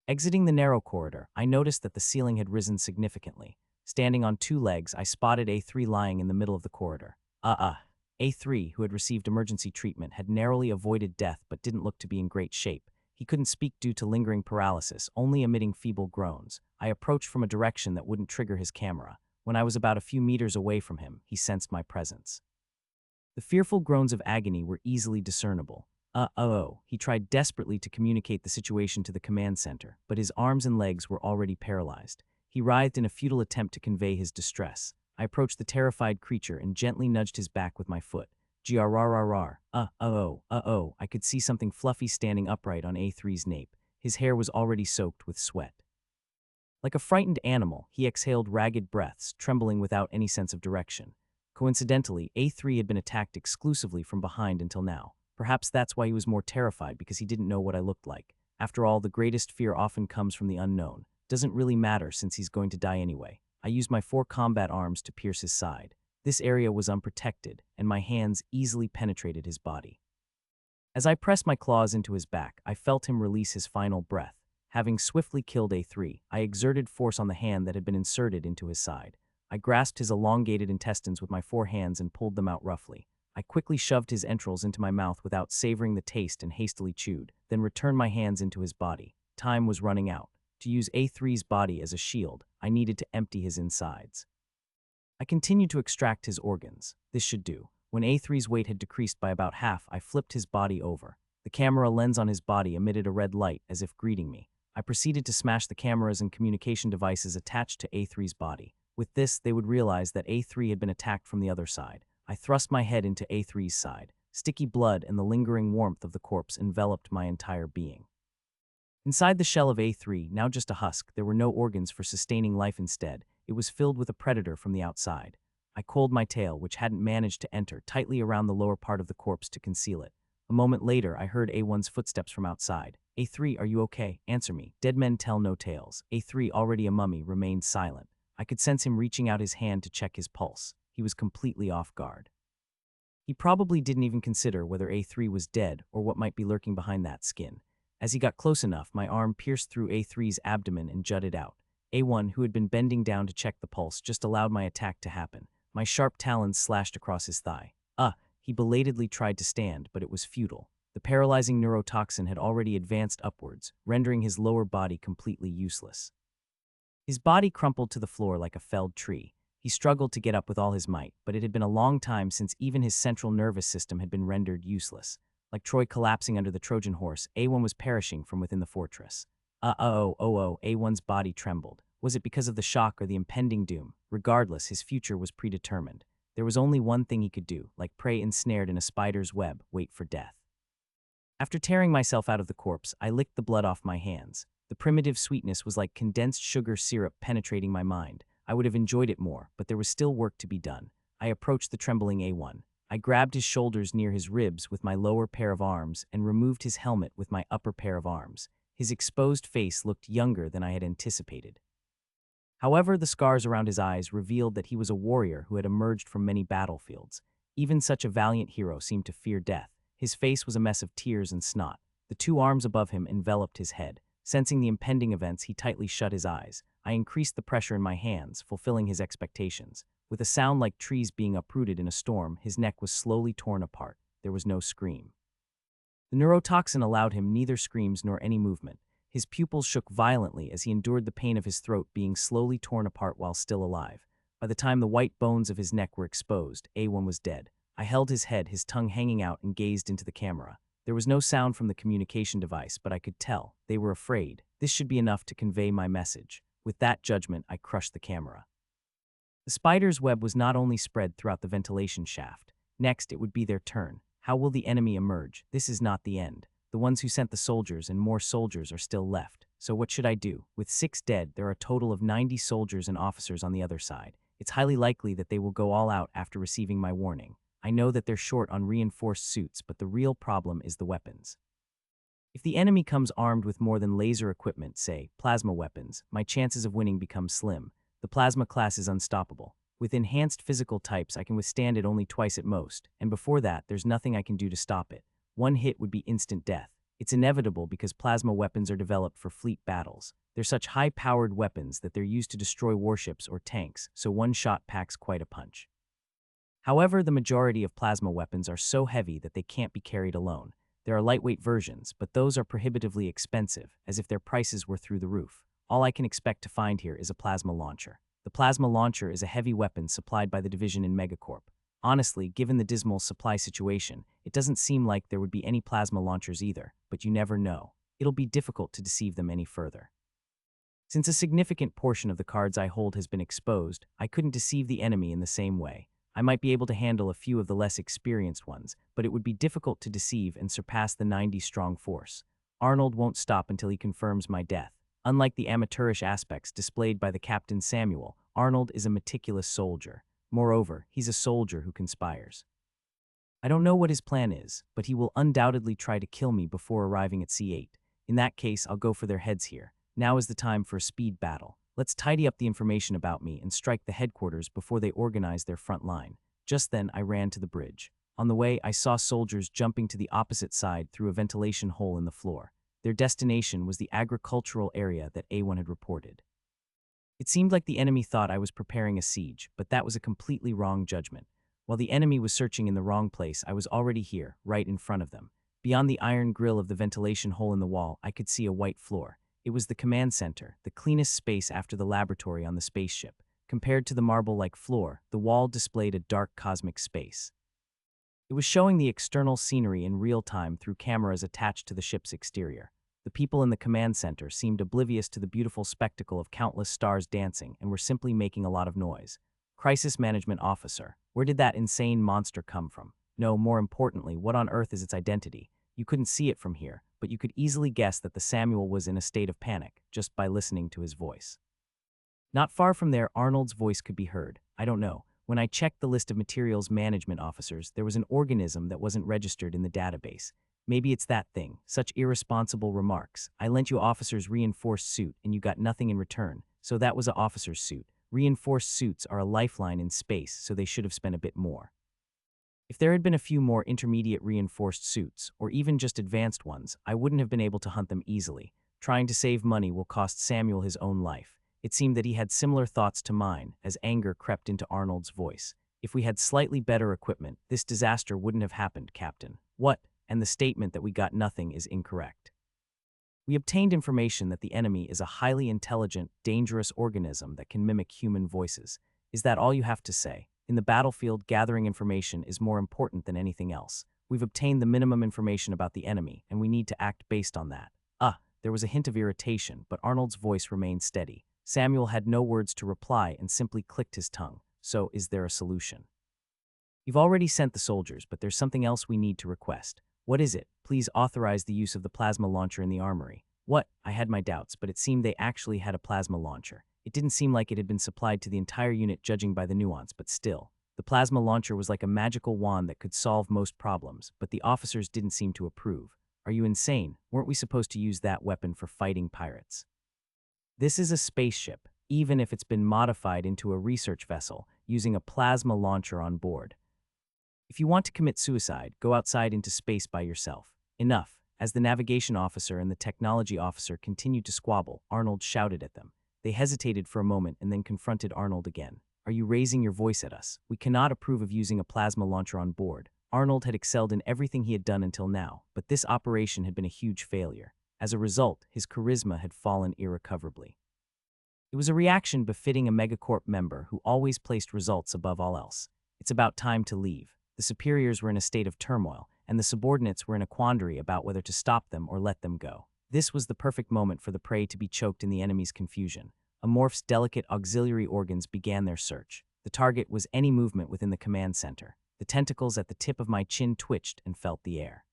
Exiting the narrow corridor, I noticed that the ceiling had risen significantly. Standing on 2 legs, I spotted A3 lying in the middle of the corridor. A3, who had received emergency treatment, had narrowly avoided death but didn't look to be in great shape. He couldn't speak due to lingering paralysis, only emitting feeble groans. I approached from a direction that wouldn't trigger his camera. When I was about a few meters away from him, he sensed my presence. The fearful groans of agony were easily discernible. He tried desperately to communicate the situation to the command center, but his arms and legs were already paralyzed. He writhed in a futile attempt to convey his distress. I approached the terrified creature and gently nudged his back with my foot. Grrrrrr. I could see something fluffy standing upright on A3's nape. His hair was already soaked with sweat. Like a frightened animal, he exhaled ragged breaths, trembling without any sense of direction. Coincidentally, A3 had been attacked exclusively from behind until now. Perhaps that's why he was more terrified, because he didn't know what I looked like. After all, the greatest fear often comes from the unknown. Doesn't really matter since he's going to die anyway. I used my 4 combat arms to pierce his side. This area was unprotected, and my hands easily penetrated his body. As I pressed my claws into his back, I felt him release his final breath. Having swiftly killed A3, I exerted force on the hand that had been inserted into his side. I grasped his elongated intestines with my 4 hands and pulled them out roughly. I quickly shoved his entrails into my mouth without savoring the taste and hastily chewed, then returned my hands into his body. Time was running out. To use A3's body as a shield, I needed to empty his insides. I continued to extract his organs. This should do. When A3's weight had decreased by about half, I flipped his body over. The camera lens on his body emitted a red light as if greeting me. I proceeded to smash the cameras and communication devices attached to A3's body. With this, they would realize that A3 had been attacked from the other side. I thrust my head into A3's side. Sticky blood and the lingering warmth of the corpse enveloped my entire being. Inside the shell of A3, now just a husk, there were no organs for sustaining life. Instead, it was filled with a predator from the outside. I coiled my tail, which hadn't managed to enter, tightly around the lower part of the corpse to conceal it. A moment later, I heard A1's footsteps from outside. A3, are you okay? Answer me. Dead men tell no tales. A3, already a mummy, remained silent. I could sense him reaching out his hand to check his pulse. He was completely off guard. He probably didn't even consider whether A3 was dead or what might be lurking behind that skin. As he got close enough, my arm pierced through A3's abdomen and jutted out. A1, who had been bending down to check the pulse, just allowed my attack to happen. My sharp talons slashed across his thigh. He belatedly tried to stand, but it was futile. The paralyzing neurotoxin had already advanced upwards, rendering his lower body completely useless. His body crumpled to the floor like a felled tree. He struggled to get up with all his might, but it had been a long time since even his central nervous system had been rendered useless. Like Troy collapsing under the Trojan horse, A1 was perishing from within the fortress. A1's body trembled. Was it because of the shock or the impending doom? Regardless, his future was predetermined. There was only one thing he could do, like prey ensnared in a spider's web, wait for death. After tearing myself out of the corpse, I licked the blood off my hands. The primitive sweetness was like condensed sugar syrup penetrating my mind. I would have enjoyed it more, but there was still work to be done. I approached the trembling A1. I grabbed his shoulders near his ribs with my lower pair of arms and removed his helmet with my upper pair of arms. His exposed face looked younger than I had anticipated. However, the scars around his eyes revealed that he was a warrior who had emerged from many battlefields. Even such a valiant hero seemed to fear death. His face was a mess of tears and snot. The two arms above him enveloped his head. Sensing the impending events, he tightly shut his eyes. I increased the pressure in my hands, fulfilling his expectations. With a sound like trees being uprooted in a storm, his neck was slowly torn apart. There was no scream. The neurotoxin allowed him neither screams nor any movement. His pupils shook violently as he endured the pain of his throat being slowly torn apart while still alive. By the time the white bones of his neck were exposed, A1 was dead. I held his head, his tongue hanging out, and gazed into the camera. There was no sound from the communication device, but I could tell. They were afraid. This should be enough to convey my message. With that judgment, I crushed the camera. The spider's web was not only spread throughout the ventilation shaft. Next, it would be their turn. How will the enemy emerge? This is not the end. The ones who sent the soldiers and more soldiers are still left. So what should I do? With 6 dead, there are a total of 90 soldiers and officers on the other side. It's highly likely that they will go all out after receiving my warning. I know that they're short on reinforced suits, but the real problem is the weapons. If the enemy comes armed with more than laser equipment, say, plasma weapons, my chances of winning become slim. The plasma class is unstoppable. With enhanced physical types, I can withstand it only twice at most, and before that, there's nothing I can do to stop it. One hit would be instant death. It's inevitable because plasma weapons are developed for fleet battles. They're such high-powered weapons that they're used to destroy warships or tanks, so one shot packs quite a punch. However, the majority of plasma weapons are so heavy that they can't be carried alone. There are lightweight versions, but those are prohibitively expensive, as if their prices were through the roof. All I can expect to find here is a plasma launcher. The plasma launcher is a heavy weapon supplied by the division in Megacorp. Honestly, given the dismal supply situation, it doesn't seem like there would be any plasma launchers either, but you never know. It'll be difficult to deceive them any further. Since a significant portion of the cards I hold has been exposed, I couldn't deceive the enemy in the same way. I might be able to handle a few of the less experienced ones, but it would be difficult to deceive and surpass the 90-strong force. Arnold won't stop until he confirms my death. Unlike the amateurish aspects displayed by the Captain Samuel, Arnold is a meticulous soldier. Moreover, he's a soldier who conspires. I don't know what his plan is, but he will undoubtedly try to kill me before arriving at C8. In that case, I'll go for their heads here. Now is the time for a speed battle. Let's tidy up the information about me and strike the headquarters before they organize their front line. Just then, I ran to the bridge. On the way, I saw soldiers jumping to the opposite side through a ventilation hole in the floor. Their destination was the agricultural area that A1 had reported. It seemed like the enemy thought I was preparing a siege, but that was a completely wrong judgment. While the enemy was searching in the wrong place, I was already here, right in front of them. Beyond the iron grill of the ventilation hole in the wall, I could see a white floor. It was the command center, the cleanest space after the laboratory on the spaceship. Compared to the marble-like floor, the wall displayed a dark cosmic space. It was showing the external scenery in real time through cameras attached to the ship's exterior. The people in the command center seemed oblivious to the beautiful spectacle of countless stars dancing and were simply making a lot of noise. Crisis Management Officer. Where did that insane monster come from? No, more importantly, what on earth is its identity? You couldn't see it from here, but you could easily guess that the Samuel was in a state of panic just by listening to his voice. Not far from there, Arnold's voice could be heard. I don't know. When I checked the list of materials management officers, there was an organism that wasn't registered in the database. Maybe it's that thing. Such irresponsible remarks. I lent you officer's reinforced suit and you got nothing in return. So that was an officer's suit. Reinforced suits are a lifeline in space, so they should have spent a bit more. If there had been a few more intermediate reinforced suits, or even just advanced ones, I wouldn't have been able to hunt them easily. Trying to save money will cost Samuel his own life. It seemed that he had similar thoughts to mine, as anger crept into Arnold's voice. If we had slightly better equipment, this disaster wouldn't have happened, Captain. What? And the statement that we got nothing is incorrect. We obtained information that the enemy is a highly intelligent, dangerous organism that can mimic human voices. Is that all you have to say? In the battlefield, gathering information is more important than anything else. We've obtained the minimum information about the enemy, and we need to act based on that. There was a hint of irritation, but Arnold's voice remained steady. Samuel had no words to reply and simply clicked his tongue. So, is there a solution? You've already sent the soldiers, but there's something else we need to request. What is it? Please authorize the use of the plasma launcher in the armory. What? I had my doubts, but it seemed they actually had a plasma launcher. It didn't seem like it had been supplied to the entire unit judging by the nuance, but still. The plasma launcher was like a magical wand that could solve most problems, but the officers didn't seem to approve. Are you insane? Weren't we supposed to use that weapon for fighting pirates? This is a spaceship, even if it's been modified into a research vessel, using a plasma launcher on board. If you want to commit suicide, go outside into space by yourself. Enough. As the navigation officer and the technology officer continued to squabble, Arnold shouted at them. They hesitated for a moment and then confronted Arnold again. Are you raising your voice at us? We cannot approve of using a plasma launcher on board. Arnold had excelled in everything he had done until now, but this operation had been a huge failure. As a result, his charisma had fallen irrecoverably. It was a reaction befitting a megacorp member who always placed results above all else. It's about time to leave. The superiors were in a state of turmoil, and the subordinates were in a quandary about whether to stop them or let them go. This was the perfect moment for the prey to be choked in the enemy's confusion. Amorph's delicate auxiliary organs began their search. The target was any movement within the command center. The tentacles at the tip of my chin twitched and felt the air.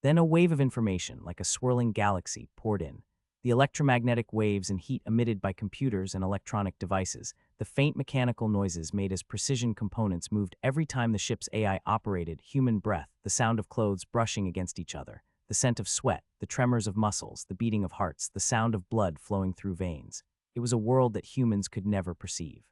Then a wave of information, like a swirling galaxy, poured in. The electromagnetic waves and heat emitted by computers and electronic devices, the faint mechanical noises made as precision components moved every time the ship's AI operated, human breath, the sound of clothes brushing against each other, the scent of sweat, the tremors of muscles, the beating of hearts, the sound of blood flowing through veins. It was a world that humans could never perceive.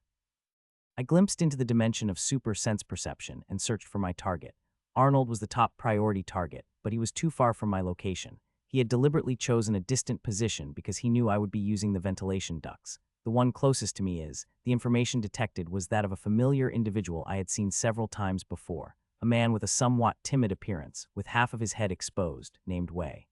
I glimpsed into the dimension of super sense perception and searched for my target. Arnold was the top priority target, but he was too far from my location. He had deliberately chosen a distant position because he knew I would be using the ventilation ducts. The one closest to me the information detected was that of a familiar individual I had seen several times before, a man with a somewhat timid appearance, with half of his head exposed, named Wei.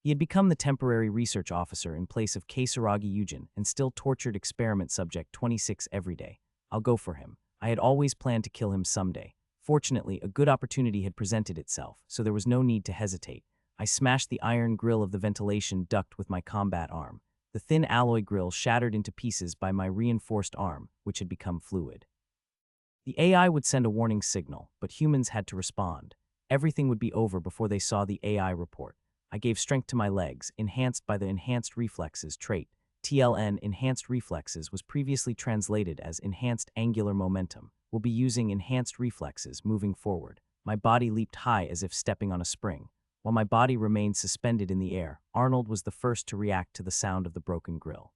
He had become the temporary research officer in place of Keisaragi Yujin and still tortured experiment subject 26 every day. I'll go for him. I had always planned to kill him someday. Fortunately, a good opportunity had presented itself, so there was no need to hesitate. I smashed the iron grill of the ventilation duct with my combat arm. The thin alloy grill shattered into pieces by my reinforced arm, which had become fluid. The AI would send a warning signal, but humans had to respond. Everything would be over before they saw the AI report. I gave strength to my legs, enhanced by the Enhanced Reflexes trait. TLN Enhanced Reflexes was previously translated as Enhanced Angular Momentum. We'll be using Enhanced Reflexes moving forward. My body leaped high as if stepping on a spring. While my body remained suspended in the air, Arnold was the first to react to the sound of the broken grill.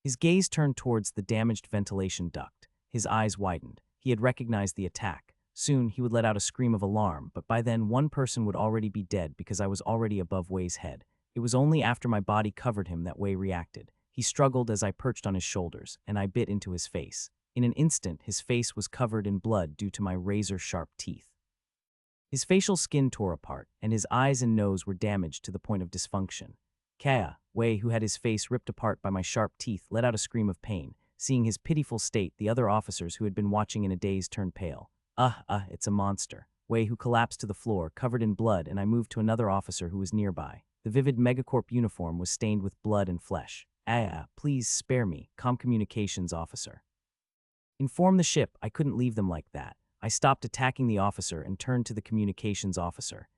His gaze turned towards the damaged ventilation duct. His eyes widened. He had recognized the attack. Soon, he would let out a scream of alarm, but by then one person would already be dead because I was already above Wei's head. It was only after my body covered him that Wei reacted. He struggled as I perched on his shoulders, and I bit into his face. In an instant, his face was covered in blood due to my razor-sharp teeth. His facial skin tore apart, and his eyes and nose were damaged to the point of dysfunction. Kaya, Wei, who had his face ripped apart by my sharp teeth, let out a scream of pain. Seeing his pitiful state, the other officers who had been watching in a daze turned pale. It's a monster. Wei, who collapsed to the floor, covered in blood, and I moved to another officer who was nearby. The vivid Megacorp uniform was stained with blood and flesh. Please spare me, communications officer. Inform the ship, I couldn't leave them like that. I stopped attacking the officer and turned to the communications officer.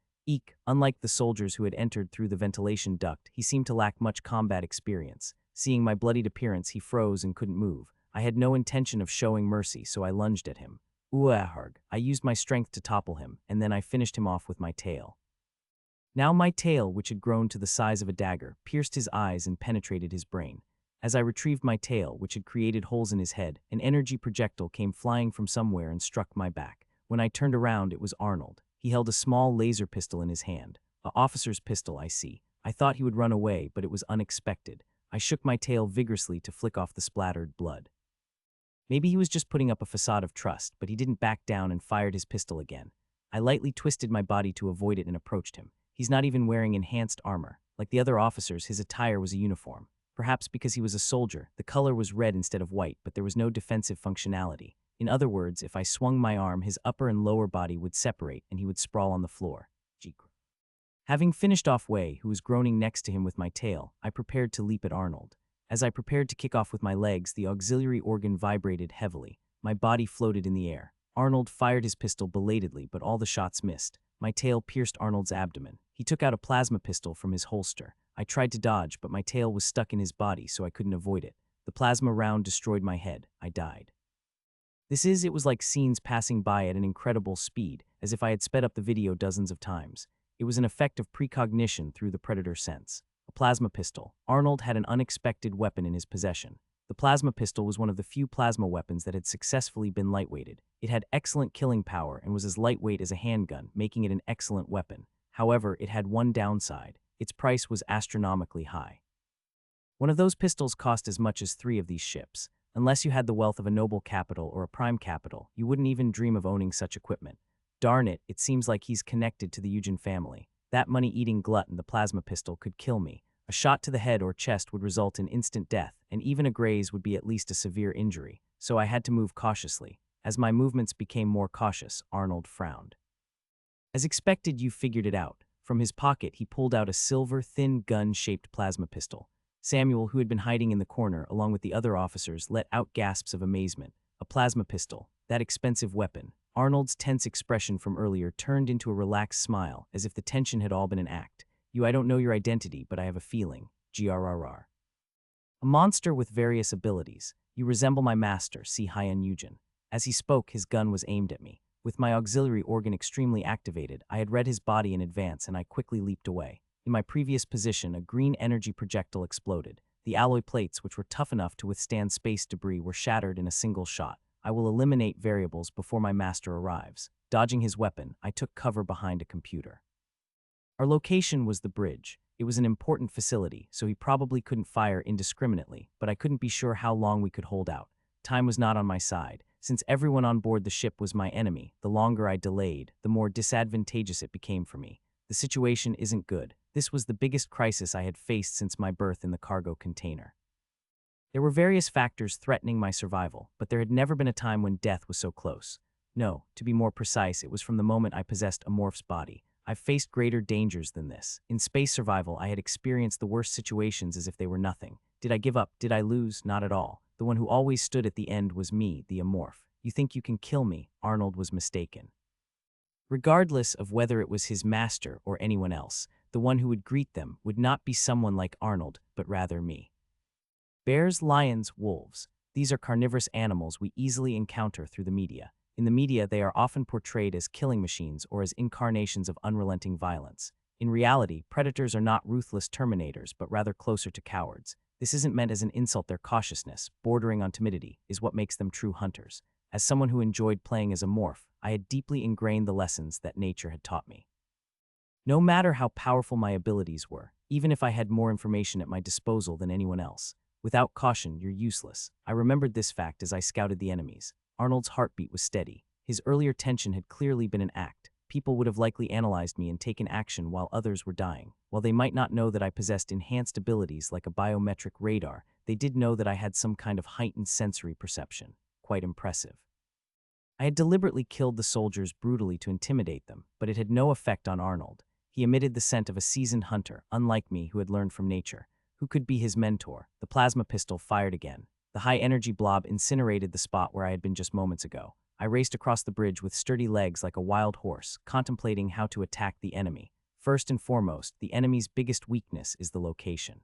Unlike the soldiers who had entered through the ventilation duct, he seemed to lack much combat experience. Seeing my bloodied appearance, he froze and couldn't move. I had no intention of showing mercy, so I lunged at him. I used my strength to topple him, and then I finished him off with my tail. Now my tail, which had grown to the size of a dagger, pierced his eyes and penetrated his brain. As I retrieved my tail, which had created holes in his head, an energy projectile came flying from somewhere and struck my back. When I turned around, it was Arnold. He held a small laser pistol in his hand. An officer's pistol, I see. I thought he would run away, but it was unexpected. I shook my tail vigorously to flick off the splattered blood. Maybe he was just putting up a facade of trust, but he didn't back down and fired his pistol again. I lightly twisted my body to avoid it and approached him. He's not even wearing enhanced armor. Like the other officers, his attire was a uniform. Perhaps because he was a soldier, the color was red instead of white, but there was no defensive functionality. In other words, if I swung my arm, his upper and lower body would separate and he would sprawl on the floor. Having finished off Wei, who was groaning next to him with my tail, I prepared to leap at Arnold. As I prepared to kick off with my legs, the auxiliary organ vibrated heavily. My body floated in the air. Arnold fired his pistol belatedly, but all the shots missed. My tail pierced Arnold's abdomen. He took out a plasma pistol from his holster. I tried to dodge, but my tail was stuck in his body, so I couldn't avoid it. The plasma round destroyed my head. I died. It was like scenes passing by at an incredible speed, as if I had sped up the video dozens of times. It was an effect of precognition through the predator sense. A plasma pistol. Arnold had an unexpected weapon in his possession. The plasma pistol was one of the few plasma weapons that had successfully been lightweighted. It had excellent killing power and was as lightweight as a handgun, making it an excellent weapon. However, it had one downside. Its price was astronomically high. One of those pistols cost as much as 3 of these ships. Unless you had the wealth of a noble capital or a prime capital, you wouldn't even dream of owning such equipment. Darn it, it seems like he's connected to the Eugen family. That money-eating glutton, the plasma pistol, could kill me. A shot to the head or chest would result in instant death, and even a graze would be at least a severe injury, so I had to move cautiously. As my movements became more cautious, Arnold frowned. As expected, you figured it out. From his pocket, he pulled out a silver, thin, gun-shaped plasma pistol. Samuel, who had been hiding in the corner, along with the other officers, let out gasps of amazement. A plasma pistol, that expensive weapon. Arnold's tense expression from earlier turned into a relaxed smile, as if the tension had all been an act. I don't know your identity, but I have a feeling. GRRR. A monster with various abilities. You resemble my master, see Hien Eugen. As he spoke, his gun was aimed at me. With my auxiliary organ extremely activated, I had read his body in advance and I quickly leaped away. In my previous position, a green energy projectile exploded. The alloy plates, which were tough enough to withstand space debris, were shattered in a single shot. I will eliminate variables before my master arrives. Dodging his weapon, I took cover behind a computer. Our location was the bridge. It was an important facility, so he probably couldn't fire indiscriminately, but I couldn't be sure how long we could hold out. Time was not on my side. Since everyone on board the ship was my enemy, the longer I delayed, the more disadvantageous it became for me. The situation isn't good. This was the biggest crisis I had faced since my birth in the cargo container. There were various factors threatening my survival, but there had never been a time when death was so close. No, to be more precise, it was from the moment I possessed a morph's body. I've faced greater dangers than this. In space survival, I had experienced the worst situations as if they were nothing. Did I give up? Did I lose? Not at all. The one who always stood at the end was me, the amorph. You think you can kill me? Arnold was mistaken. Regardless of whether it was his master or anyone else, the one who would greet them would not be someone like Arnold, but rather me. Bears, lions, wolves. These are carnivorous animals we easily encounter through the media. In the media, they are often portrayed as killing machines or as incarnations of unrelenting violence. In reality, predators are not ruthless terminators, but rather closer to cowards. This isn't meant as an insult. Their cautiousness, bordering on timidity, is what makes them true hunters. As someone who enjoyed playing as a morph, I had deeply ingrained the lessons that nature had taught me. No matter how powerful my abilities were, even if I had more information at my disposal than anyone else, without caution, you're useless. I remembered this fact as I scouted the enemies. Arnold's heartbeat was steady. His earlier tension had clearly been an act. People would have likely analyzed me and taken action while others were dying. While they might not know that I possessed enhanced abilities like a biometric radar, they did know that I had some kind of heightened sensory perception. Quite impressive. I had deliberately killed the soldiers brutally to intimidate them, but it had no effect on Arnold. He emitted the scent of a seasoned hunter, unlike me, who had learned from nature. Who could be his mentor? The plasma pistol fired again. The high-energy blob incinerated the spot where I had been just moments ago. I raced across the bridge with sturdy legs like a wild horse, contemplating how to attack the enemy. First and foremost, the enemy's biggest weakness is the location.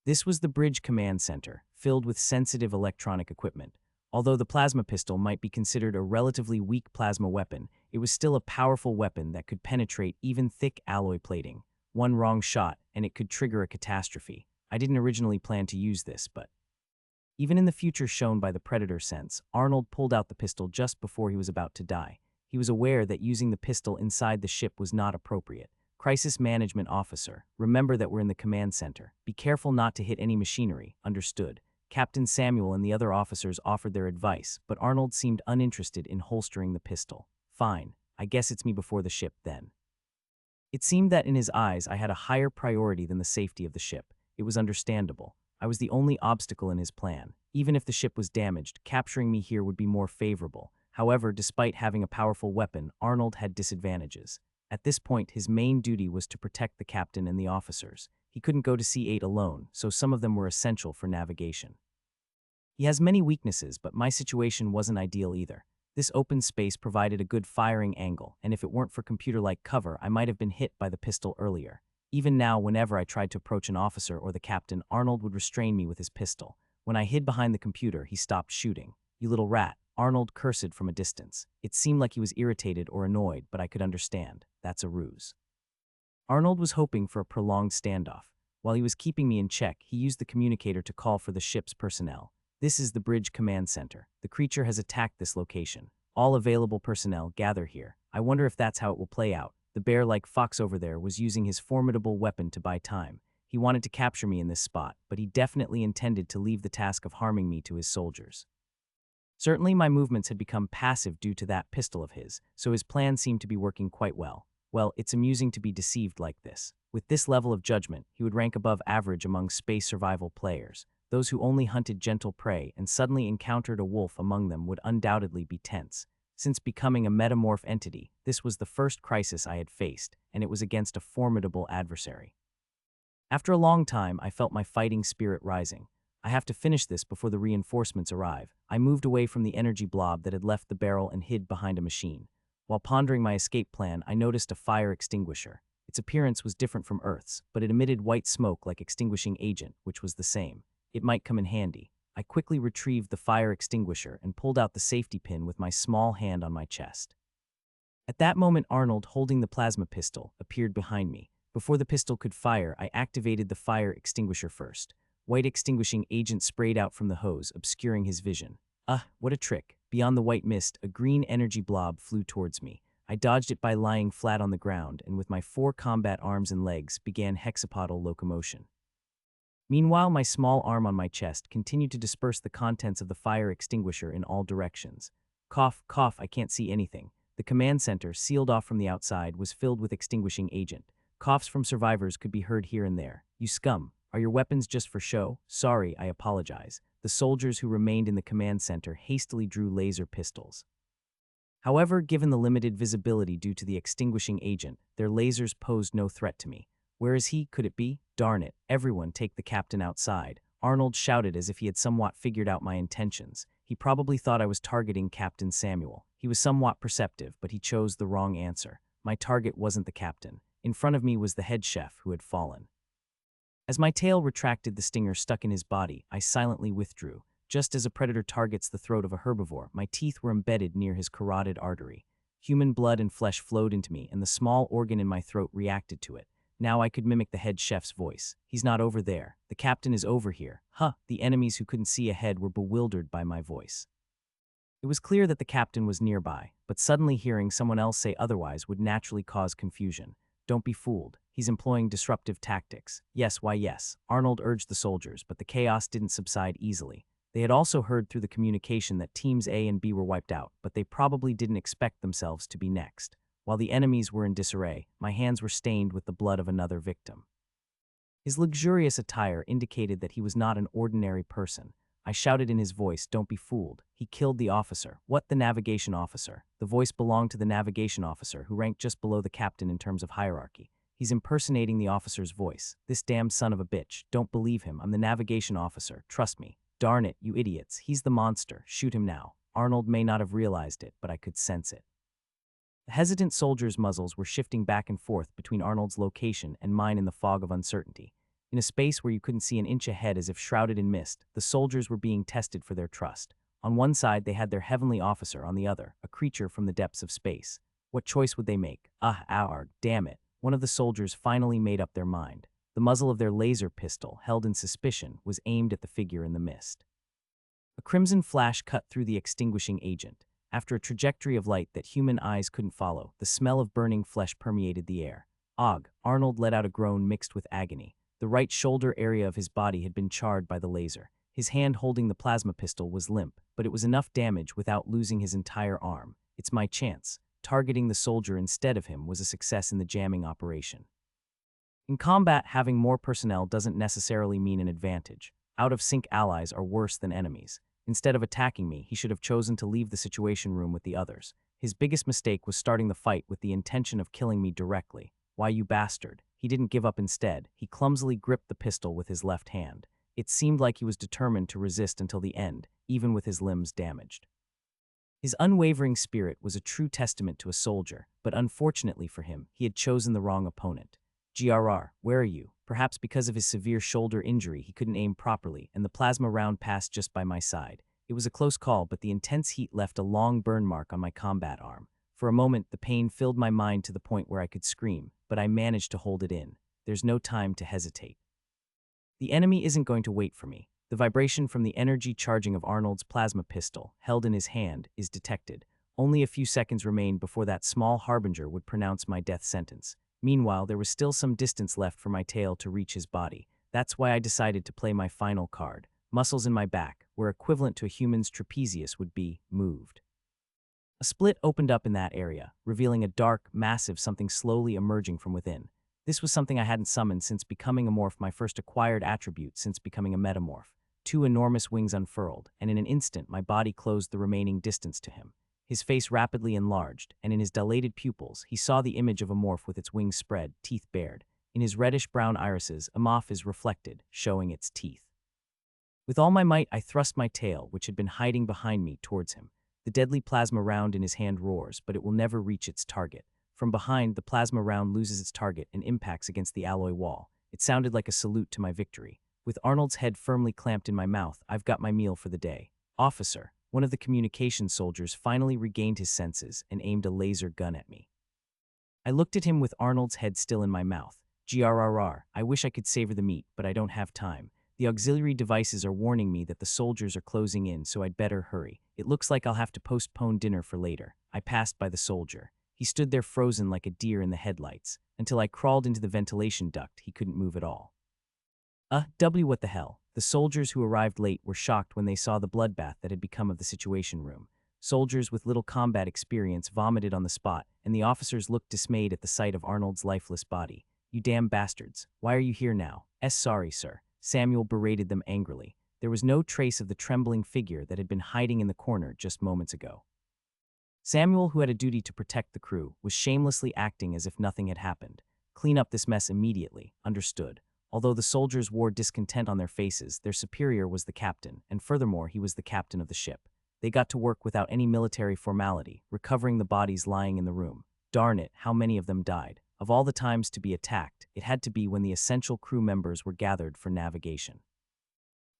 This was the bridge command center, filled with sensitive electronic equipment. Although the plasma pistol might be considered a relatively weak plasma weapon, it was still a powerful weapon that could penetrate even thick alloy plating. One wrong shot, and it could trigger a catastrophe. I didn't originally plan to use this, but even in the future shown by the Predator sense, Arnold pulled out the pistol just before he was about to die. He was aware that using the pistol inside the ship was not appropriate. Crisis Management Officer, remember that we're in the command center. Be careful not to hit any machinery, understood. Captain Samuel and the other officers offered their advice, but Arnold seemed uninterested in holstering the pistol. Fine, I guess it's me before the ship then. It seemed that in his eyes I had a higher priority than the safety of the ship. It was understandable. I was the only obstacle in his plan. Even if the ship was damaged, capturing me here would be more favorable. However, despite having a powerful weapon, Arnold had disadvantages. At this point, his main duty was to protect the captain and the officers. He couldn't go to C8 alone, so some of them were essential for navigation. He has many weaknesses, but my situation wasn't ideal either. This open space provided a good firing angle, and if it weren't for computer-like cover, I might have been hit by the pistol earlier. Even now, whenever I tried to approach an officer or the captain, Arnold would restrain me with his pistol. When I hid behind the computer, he stopped shooting. "You little rat," Arnold cursed from a distance. It seemed like he was irritated or annoyed, but I could understand. That's a ruse. Arnold was hoping for a prolonged standoff. While he was keeping me in check, he used the communicator to call for the ship's personnel. "This is the bridge command center. The creature has attacked this location. All available personnel gather here." I wonder if that's how it will play out. The bear-like fox over there was using his formidable weapon to buy time. He wanted to capture me in this spot, but he definitely intended to leave the task of harming me to his soldiers. Certainly my movements had become passive due to that pistol of his, so his plan seemed to be working quite well. Well, it's amusing to be deceived like this. With this level of judgment, he would rank above average among space survival players. Those who only hunted gentle prey and suddenly encountered a wolf among them would undoubtedly be tense. Since becoming a metamorph entity, this was the first crisis I had faced, and it was against a formidable adversary. After a long time, I felt my fighting spirit rising. I have to finish this before the reinforcements arrive. I moved away from the energy blob that had left the barrel and hid behind a machine. While pondering my escape plan, I noticed a fire extinguisher. Its appearance was different from Earth's, but it emitted white smoke like extinguishing agent, which was the same. It might come in handy. I quickly retrieved the fire extinguisher and pulled out the safety pin with my small hand on my chest. At that moment, Arnold, holding the plasma pistol, appeared behind me. Before the pistol could fire, I activated the fire extinguisher first. White extinguishing agent sprayed out from the hose, obscuring his vision. What a trick. Beyond the white mist, a green energy blob flew towards me. I dodged it by lying flat on the ground, and with my 4 combat arms and legs, began hexapodal locomotion. Meanwhile, my small arm on my chest continued to disperse the contents of the fire extinguisher in all directions. Cough, cough, I can't see anything. The command center, sealed off from the outside, was filled with extinguishing agent. Coughs from survivors could be heard here and there. "You scum. Are your weapons just for show?" "Sorry, I apologize." The soldiers who remained in the command center hastily drew laser pistols. However, given the limited visibility due to the extinguishing agent, their lasers posed no threat to me. "Where is he? Could it be? Darn it, everyone take the captain outside." Arnold shouted as if he had somewhat figured out my intentions. He probably thought I was targeting Captain Samuel. He was somewhat perceptive, but he chose the wrong answer. My target wasn't the captain. In front of me was the head chef who had fallen. As my tail retracted the stinger stuck in his body, I silently withdrew. Just as a predator targets the throat of a herbivore, my teeth were embedded near his carotid artery. Human blood and flesh flowed into me, and the small organ in my throat reacted to it. Now I could mimic the head chef's voice. "He's not over there. The captain is over here." The enemies who couldn't see ahead were bewildered by my voice. It was clear that the captain was nearby, but suddenly hearing someone else say otherwise would naturally cause confusion. "Don't be fooled. He's employing disruptive tactics." "Yes, why yes," Arnold urged the soldiers, but the chaos didn't subside easily. They had also heard through the communication that teams A and B were wiped out, but they probably didn't expect themselves to be next. While the enemies were in disarray, my hands were stained with the blood of another victim. His luxurious attire indicated that he was not an ordinary person. I shouted in his voice, "Don't be fooled. He killed the officer." "What, the navigation officer?" The voice belonged to the navigation officer, who ranked just below the captain in terms of hierarchy. "He's impersonating the officer's voice. This damn son of a bitch. Don't believe him. I'm the navigation officer. Trust me." "Darn it, you idiots. He's the monster. Shoot him now." Arnold may not have realized it, but I could sense it. The hesitant soldiers' muzzles were shifting back and forth between Arnold's location and mine in the fog of uncertainty. In a space where you couldn't see an inch ahead as if shrouded in mist, the soldiers were being tested for their trust. On one side, they had their heavenly officer, on the other, a creature from the depths of space. What choice would they make? Damn it. One of the soldiers finally made up their mind. The muzzle of their laser pistol, held in suspicion, was aimed at the figure in the mist. A crimson flash cut through the extinguishing agent. After a trajectory of light that human eyes couldn't follow, the smell of burning flesh permeated the air. Og, Arnold let out a groan mixed with agony. The right shoulder area of his body had been charred by the laser. His hand holding the plasma pistol was limp, but it was enough damage without losing his entire arm. It's my chance. Targeting the soldier instead of him was a success in the jamming operation. In combat, having more personnel doesn't necessarily mean an advantage. Out-of-sync allies are worse than enemies. Instead of attacking me, he should have chosen to leave the situation room with the others. His biggest mistake was starting the fight with the intention of killing me directly. Why, you bastard. He didn't give up instead. He clumsily gripped the pistol with his left hand. It seemed like he was determined to resist until the end, even with his limbs damaged. His unwavering spirit was a true testament to a soldier, but unfortunately for him, he had chosen the wrong opponent. GRR, where are you? Perhaps because of his severe shoulder injury, he couldn't aim properly, and the plasma round passed just by my side. It was a close call, but the intense heat left a long burn mark on my combat arm. For a moment, the pain filled my mind to the point where I could scream, but I managed to hold it in. There's no time to hesitate. The enemy isn't going to wait for me. The vibration from the energy charging of Arnold's plasma pistol, held in his hand, is detected. Only a few seconds remained before that small harbinger would pronounce my death sentence. Meanwhile, there was still some distance left for my tail to reach his body. That's why I decided to play my final card. Muscles in my back, where equivalent to a human's trapezius would be, moved. A split opened up in that area, revealing a dark, massive something slowly emerging from within. This was something I hadn't summoned since becoming a morph, my first acquired attribute since becoming a metamorph. Two enormous wings unfurled, and in an instant my body closed the remaining distance to him. His face rapidly enlarged, and in his dilated pupils, he saw the image of a morph with its wings spread, teeth bared. In his reddish-brown irises, a moth is reflected, showing its teeth. With all my might, I thrust my tail, which had been hiding behind me, towards him. The deadly plasma round in his hand roars, but it will never reach its target. From behind, the plasma round loses its target and impacts against the alloy wall. It sounded like a salute to my victory. With Arnold's head firmly clamped in my mouth, I've got my meal for the day. Officer, one of the communications soldiers, finally regained his senses and aimed a laser gun at me. I looked at him with Arnold's head still in my mouth. GRRR, I wish I could savor the meat, but I don't have time. The auxiliary devices are warning me that the soldiers are closing in, so I'd better hurry. It looks like I'll have to postpone dinner for later. I passed by the soldier. He stood there frozen like a deer in the headlights. Until I crawled into the ventilation duct, he couldn't move at all. What the hell? The soldiers who arrived late were shocked when they saw the bloodbath that had become of the situation room. Soldiers with little combat experience vomited on the spot, and the officers looked dismayed at the sight of Arnold's lifeless body. You damn bastards. Why are you here now? Sorry, sir. Samuel berated them angrily. There was no trace of the trembling figure that had been hiding in the corner just moments ago. Samuel, who had a duty to protect the crew, was shamelessly acting as if nothing had happened. Clean up this mess immediately. Understood. Although the soldiers wore discontent on their faces, their superior was the captain, and furthermore, he was the captain of the ship. They got to work without any military formality, recovering the bodies lying in the room. Darn it, how many of them died? Of all the times to be attacked, it had to be when the essential crew members were gathered for navigation.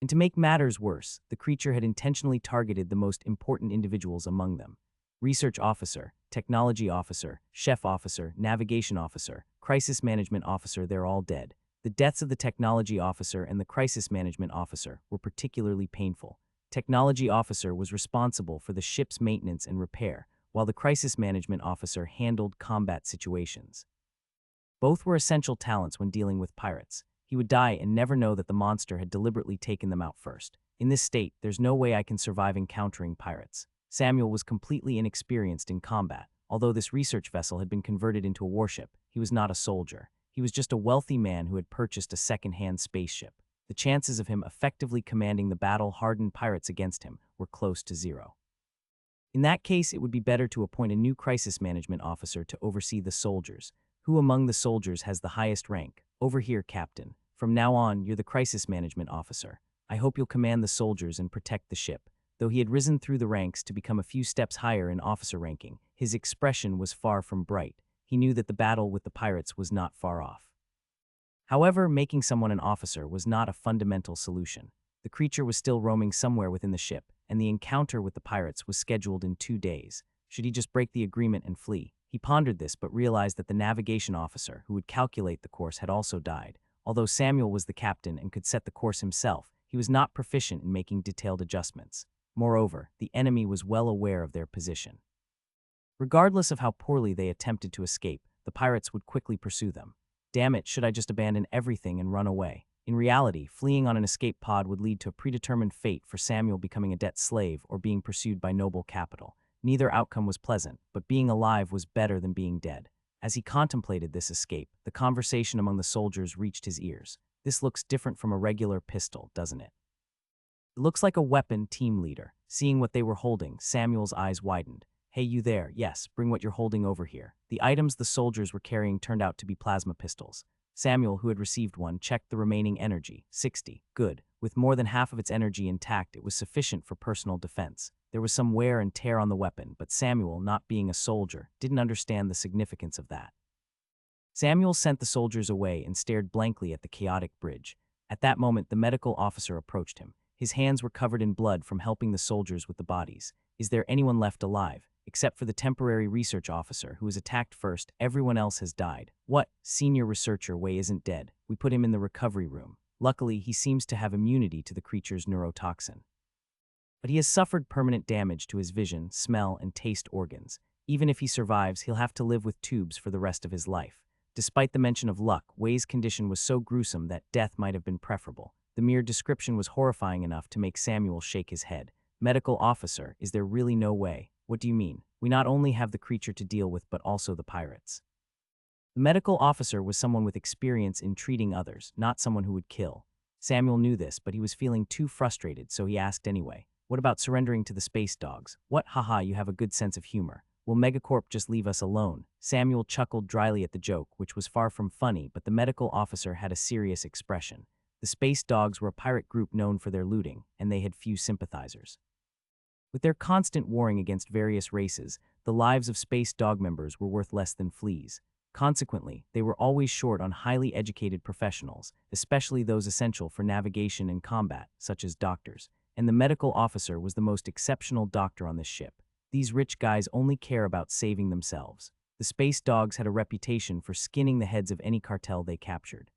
And to make matters worse, the creature had intentionally targeted the most important individuals among them. Research officer, technology officer, chef officer, navigation officer, crisis management officer, they're all dead. The deaths of the technology officer and the crisis management officer were particularly painful. Technology officer was responsible for the ship's maintenance and repair, while the crisis management officer handled combat situations. Both were essential talents when dealing with pirates. He would die and never know that the monster had deliberately taken them out first. In this state, there's no way I can survive encountering pirates. Samuel was completely inexperienced in combat. Although this research vessel had been converted into a warship, he was not a soldier. He was just a wealthy man who had purchased a second-hand spaceship. The chances of him effectively commanding the battle-hardened pirates against him were close to zero. In that case, it would be better to appoint a new crisis management officer to oversee the soldiers. Who among the soldiers has the highest rank? Over here, Captain. From now on, you're the crisis management officer. I hope you'll command the soldiers and protect the ship. Though he had risen through the ranks to become a few steps higher in officer ranking, his expression was far from bright. He knew that the battle with the pirates was not far off. However, making someone an officer was not a fundamental solution. The creature was still roaming somewhere within the ship, and the encounter with the pirates was scheduled in 2 days. Should he just break the agreement and flee? He pondered this but realized that the navigation officer, who would calculate the course, had also died. Although Samuel was the captain and could set the course himself, he was not proficient in making detailed adjustments. Moreover, the enemy was well aware of their position. Regardless of how poorly they attempted to escape, the pirates would quickly pursue them. Damn it, should I just abandon everything and run away? In reality, fleeing on an escape pod would lead to a predetermined fate for Samuel becoming a debt slave or being pursued by noble capital. Neither outcome was pleasant, but being alive was better than being dead. As he contemplated this escape, the conversation among the soldiers reached his ears. This looks different from a regular pistol, doesn't it? It looks like a weapon, team leader. Seeing what they were holding, Samuel's eyes widened. Hey, you there, yes, bring what you're holding over here. The items the soldiers were carrying turned out to be plasma pistols. Samuel, who had received one, checked the remaining energy. 60. Good. With more than half of its energy intact, it was sufficient for personal defense. There was some wear and tear on the weapon, but Samuel, not being a soldier, didn't understand the significance of that. Samuel sent the soldiers away and stared blankly at the chaotic bridge. At that moment, the medical officer approached him. His hands were covered in blood from helping the soldiers with the bodies. Is there anyone left alive? Except for the temporary research officer who was attacked first, everyone else has died. What? Senior researcher Wei isn't dead. We put him in the recovery room. Luckily, he seems to have immunity to the creature's neurotoxin. But he has suffered permanent damage to his vision, smell, and taste organs. Even if he survives, he'll have to live with tubes for the rest of his life. Despite the mention of luck, Wei's condition was so gruesome that death might have been preferable. The mere description was horrifying enough to make Samuel shake his head. Medical officer, is there really no way? What do you mean? We not only have the creature to deal with but also the pirates. The medical officer was someone with experience in treating others, not someone who would kill. Samuel knew this, but he was feeling too frustrated, so he asked anyway. What about surrendering to the space dogs? What? Haha, you have a good sense of humor. Will Megacorp just leave us alone? Samuel chuckled dryly at the joke, which was far from funny, but the medical officer had a serious expression. The space dogs were a pirate group known for their looting, and they had few sympathizers. With their constant warring against various races, the lives of space dog members were worth less than fleas. Consequently, they were always short on highly educated professionals, especially those essential for navigation and combat, such as doctors. And the medical officer was the most exceptional doctor on this ship. These rich guys only care about saving themselves. The space dogs had a reputation for skinning the heads of any cartel they captured.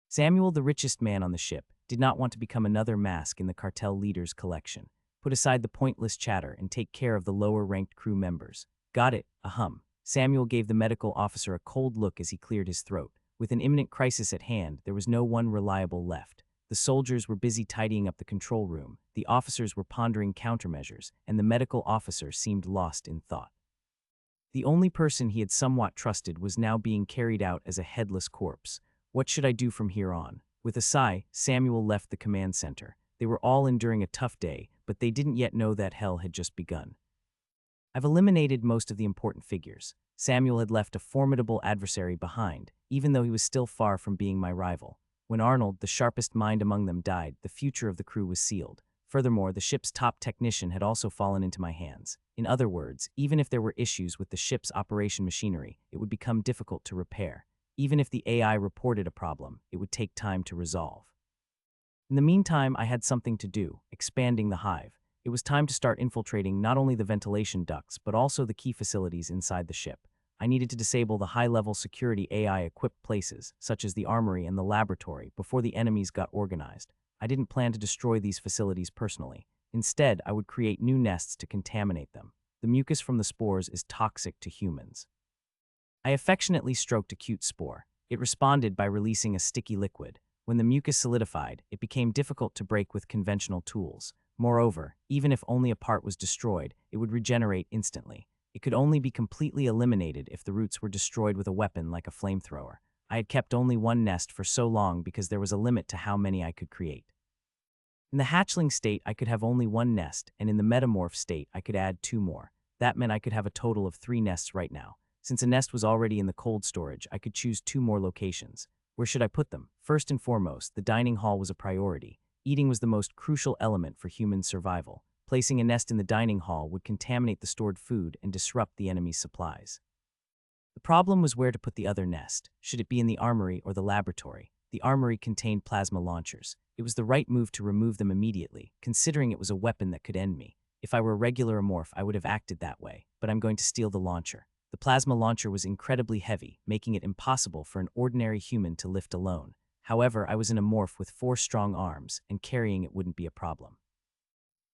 Samuel, the richest man on the ship, did not want to become another mask in the cartel leader's collection. Put aside the pointless chatter and take care of the lower-ranked crew members. Got it, ahem. Samuel gave the medical officer a cold look as he cleared his throat. With an imminent crisis at hand, there was no one reliable left. The soldiers were busy tidying up the control room, the officers were pondering countermeasures, and the medical officer seemed lost in thought. The only person he had somewhat trusted was now being carried out as a headless corpse. What should I do from here on? With a sigh, Samuel left the command center. They were all enduring a tough day, but they didn't yet know that hell had just begun. I've eliminated most of the important figures. Samuel had left a formidable adversary behind, even though he was still far from being my rival. When Arnold, the sharpest mind among them, died, the future of the crew was sealed. Furthermore, the ship's top technician had also fallen into my hands. In other words, even if there were issues with the ship's operation machinery, it would become difficult to repair. Even if the AI reported a problem, it would take time to resolve. In the meantime, I had something to do, expanding the hive. It was time to start infiltrating not only the ventilation ducts, but also the key facilities inside the ship. I needed to disable the high-level security AI-equipped places, such as the armory and the laboratory, before the enemies got organized. I didn't plan to destroy these facilities personally. Instead, I would create new nests to contaminate them. The mucus from the spores is toxic to humans. I affectionately stroked a cute spore. It responded by releasing a sticky liquid. When the mucus solidified, it became difficult to break with conventional tools. Moreover, even if only a part was destroyed, it would regenerate instantly. It could only be completely eliminated if the roots were destroyed with a weapon like a flamethrower. I had kept only one nest for so long because there was a limit to how many I could create. In the hatchling state, I could have only one nest, and in the metamorph state, I could add 2 more. That meant I could have a total of 3 nests right now. Since a nest was already in the cold storage, I could choose 2 more locations. Where should I put them? First and foremost, the dining hall was a priority. Eating was the most crucial element for human survival. Placing a nest in the dining hall would contaminate the stored food and disrupt the enemy's supplies. The problem was where to put the other nest. Should it be in the armory or the laboratory? The armory contained plasma launchers. It was the right move to remove them immediately, considering it was a weapon that could end me. If I were a regular amorph, I would have acted that way, but I'm going to steal the launcher. The plasma launcher was incredibly heavy, making it impossible for an ordinary human to lift alone. However, I was in a morph with 4 strong arms, and carrying it wouldn't be a problem.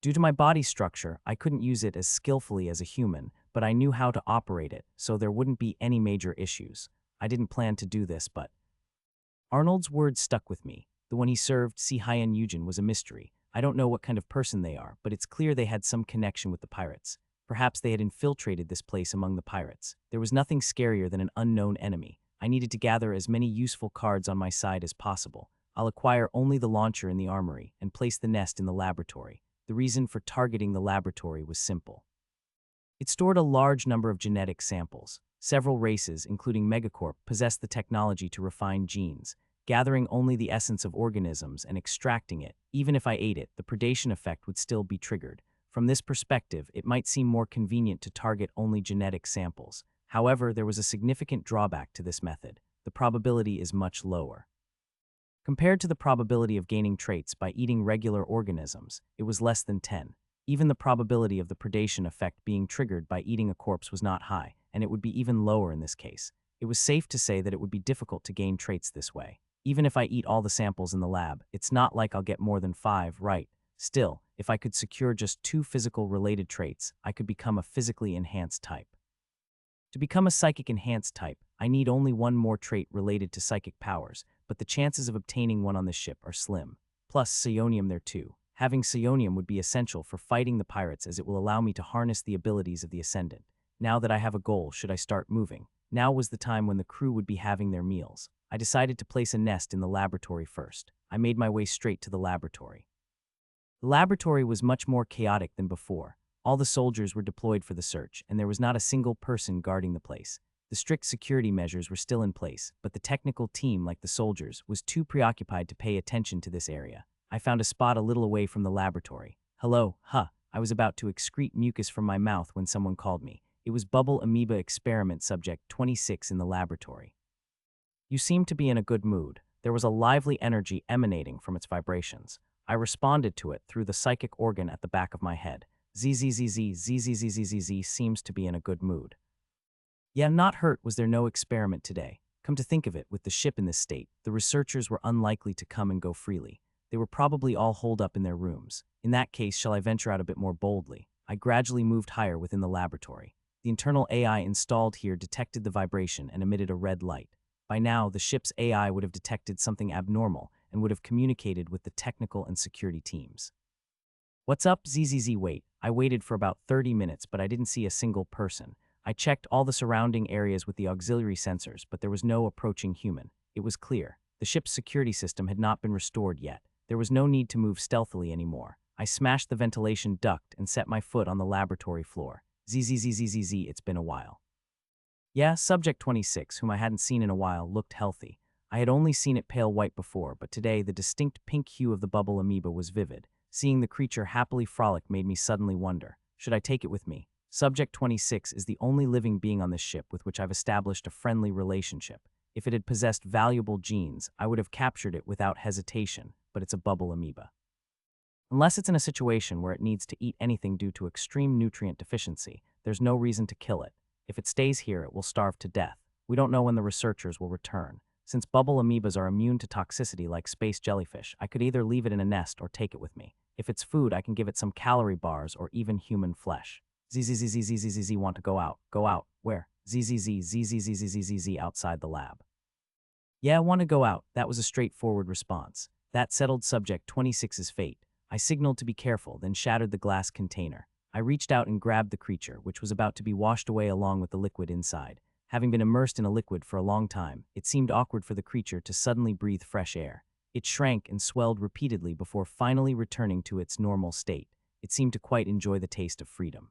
Due to my body structure, I couldn't use it as skillfully as a human, but I knew how to operate it, so there wouldn't be any major issues. I didn't plan to do this, but Arnold's words stuck with me. The one he served, Si Hyen Yujin, was a mystery. I don't know what kind of person they are, but it's clear they had some connection with the pirates. Perhaps they had infiltrated this place among the pirates. There was nothing scarier than an unknown enemy. I needed to gather as many useful cards on my side as possible. I'll acquire only the launcher in the armory and place the nest in the laboratory. The reason for targeting the laboratory was simple. It stored a large number of genetic samples. Several races, including Megacorp, possessed the technology to refine genes, gathering only the essence of organisms and extracting it. Even if I ate it, the predation effect would still be triggered. From this perspective, it might seem more convenient to target only genetic samples. However, there was a significant drawback to this method. The probability is much lower. Compared to the probability of gaining traits by eating regular organisms, it was less than 10. Even the probability of the predation effect being triggered by eating a corpse was not high, and it would be even lower in this case. It was safe to say that it would be difficult to gain traits this way. Even if I eat all the samples in the lab, it's not like I'll get more than 5 right. Still, if I could secure just 2 physical-related traits, I could become a physically enhanced type. To become a psychic enhanced type, I need only 1 more trait related to psychic powers, but the chances of obtaining one on this ship are slim. Plus, psionium there too. Having psionium would be essential for fighting the pirates, as it will allow me to harness the abilities of the Ascendant. Now that I have a goal, should I start moving? Now was the time when the crew would be having their meals. I decided to place a nest in the laboratory first. I made my way straight to the laboratory. The laboratory was much more chaotic than before. All the soldiers were deployed for the search, and there was not a single person guarding the place. The strict security measures were still in place, but the technical team, like the soldiers, was too preoccupied to pay attention to this area. I found a spot a little away from the laboratory. Hello, I was about to excrete mucus from my mouth when someone called me. It was Bubble Amoeba Experiment Subject 26 in the laboratory. You seemed to be in a good mood. There was a lively energy emanating from its vibrations. I responded to it through the psychic organ at the back of my head. ZZZZ seems to be in a good mood. Yeah, not hurt. Was there no experiment today? Come to think of it, with the ship in this state, the researchers were unlikely to come and go freely. They were probably all holed up in their rooms. In that case, shall I venture out a bit more boldly? I gradually moved higher within the laboratory. The internal AI installed here detected the vibration and emitted a red light. By now, the ship's AI would have detected something abnormal and would have communicated with the technical and security teams. What's up, ZZZ? Wait. I waited for about 30 minutes, but I didn't see a single person. I checked all the surrounding areas with the auxiliary sensors, but there was no approaching human. It was clear. The ship's security system had not been restored yet. There was no need to move stealthily anymore. I smashed the ventilation duct and set my foot on the laboratory floor. ZZZZZZ, it's been a while. Yeah, Subject 26, whom I hadn't seen in a while, looked healthy. I had only seen it pale white before, but today the distinct pink hue of the bubble amoeba was vivid. Seeing the creature happily frolic made me suddenly wonder, should I take it with me? Subject 26 is the only living being on this ship with which I've established a friendly relationship. If it had possessed valuable genes, I would have captured it without hesitation, but it's a bubble amoeba. Unless it's in a situation where it needs to eat anything due to extreme nutrient deficiency, there's no reason to kill it. If it stays here, it will starve to death. We don't know when the researchers will return. Since bubble amoebas are immune to toxicity like space jellyfish, I could either leave it in a nest or take it with me. If it's food, I can give it some calorie bars or even human flesh. ZZZZZZZ want to go out. Go out. Where? ZZZZZZZZZ outside the lab. Yeah, want to go out. That was a straightforward response. That settled Subject 26's fate. I signaled to be careful, then shattered the glass container. I reached out and grabbed the creature, which was about to be washed away along with the liquid inside. Having been immersed in a liquid for a long time, it seemed awkward for the creature to suddenly breathe fresh air. It shrank and swelled repeatedly before finally returning to its normal state. It seemed to quite enjoy the taste of freedom.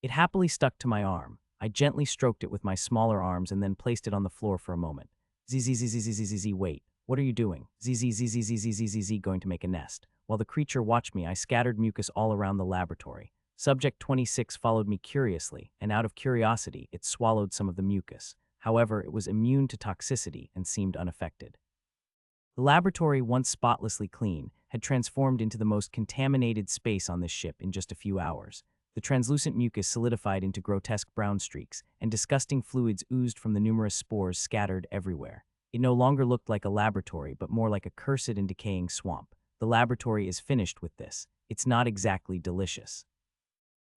It happily stuck to my arm. I gently stroked it with my smaller arms and then placed it on the floor for a moment. ZZZZZZZZ, wait. What are you doing? ZZZZZZZZ, going to make a nest. While the creature watched me, I scattered mucus all around the laboratory. Subject 26 followed me curiously, and out of curiosity, it swallowed some of the mucus. However, it was immune to toxicity and seemed unaffected. The laboratory, once spotlessly clean, had transformed into the most contaminated space on this ship in just a few hours. The translucent mucus solidified into grotesque brown streaks, and disgusting fluids oozed from the numerous spores scattered everywhere. It no longer looked like a laboratory, but more like a cursed and decaying swamp. The laboratory is finished with this. It's not exactly delicious.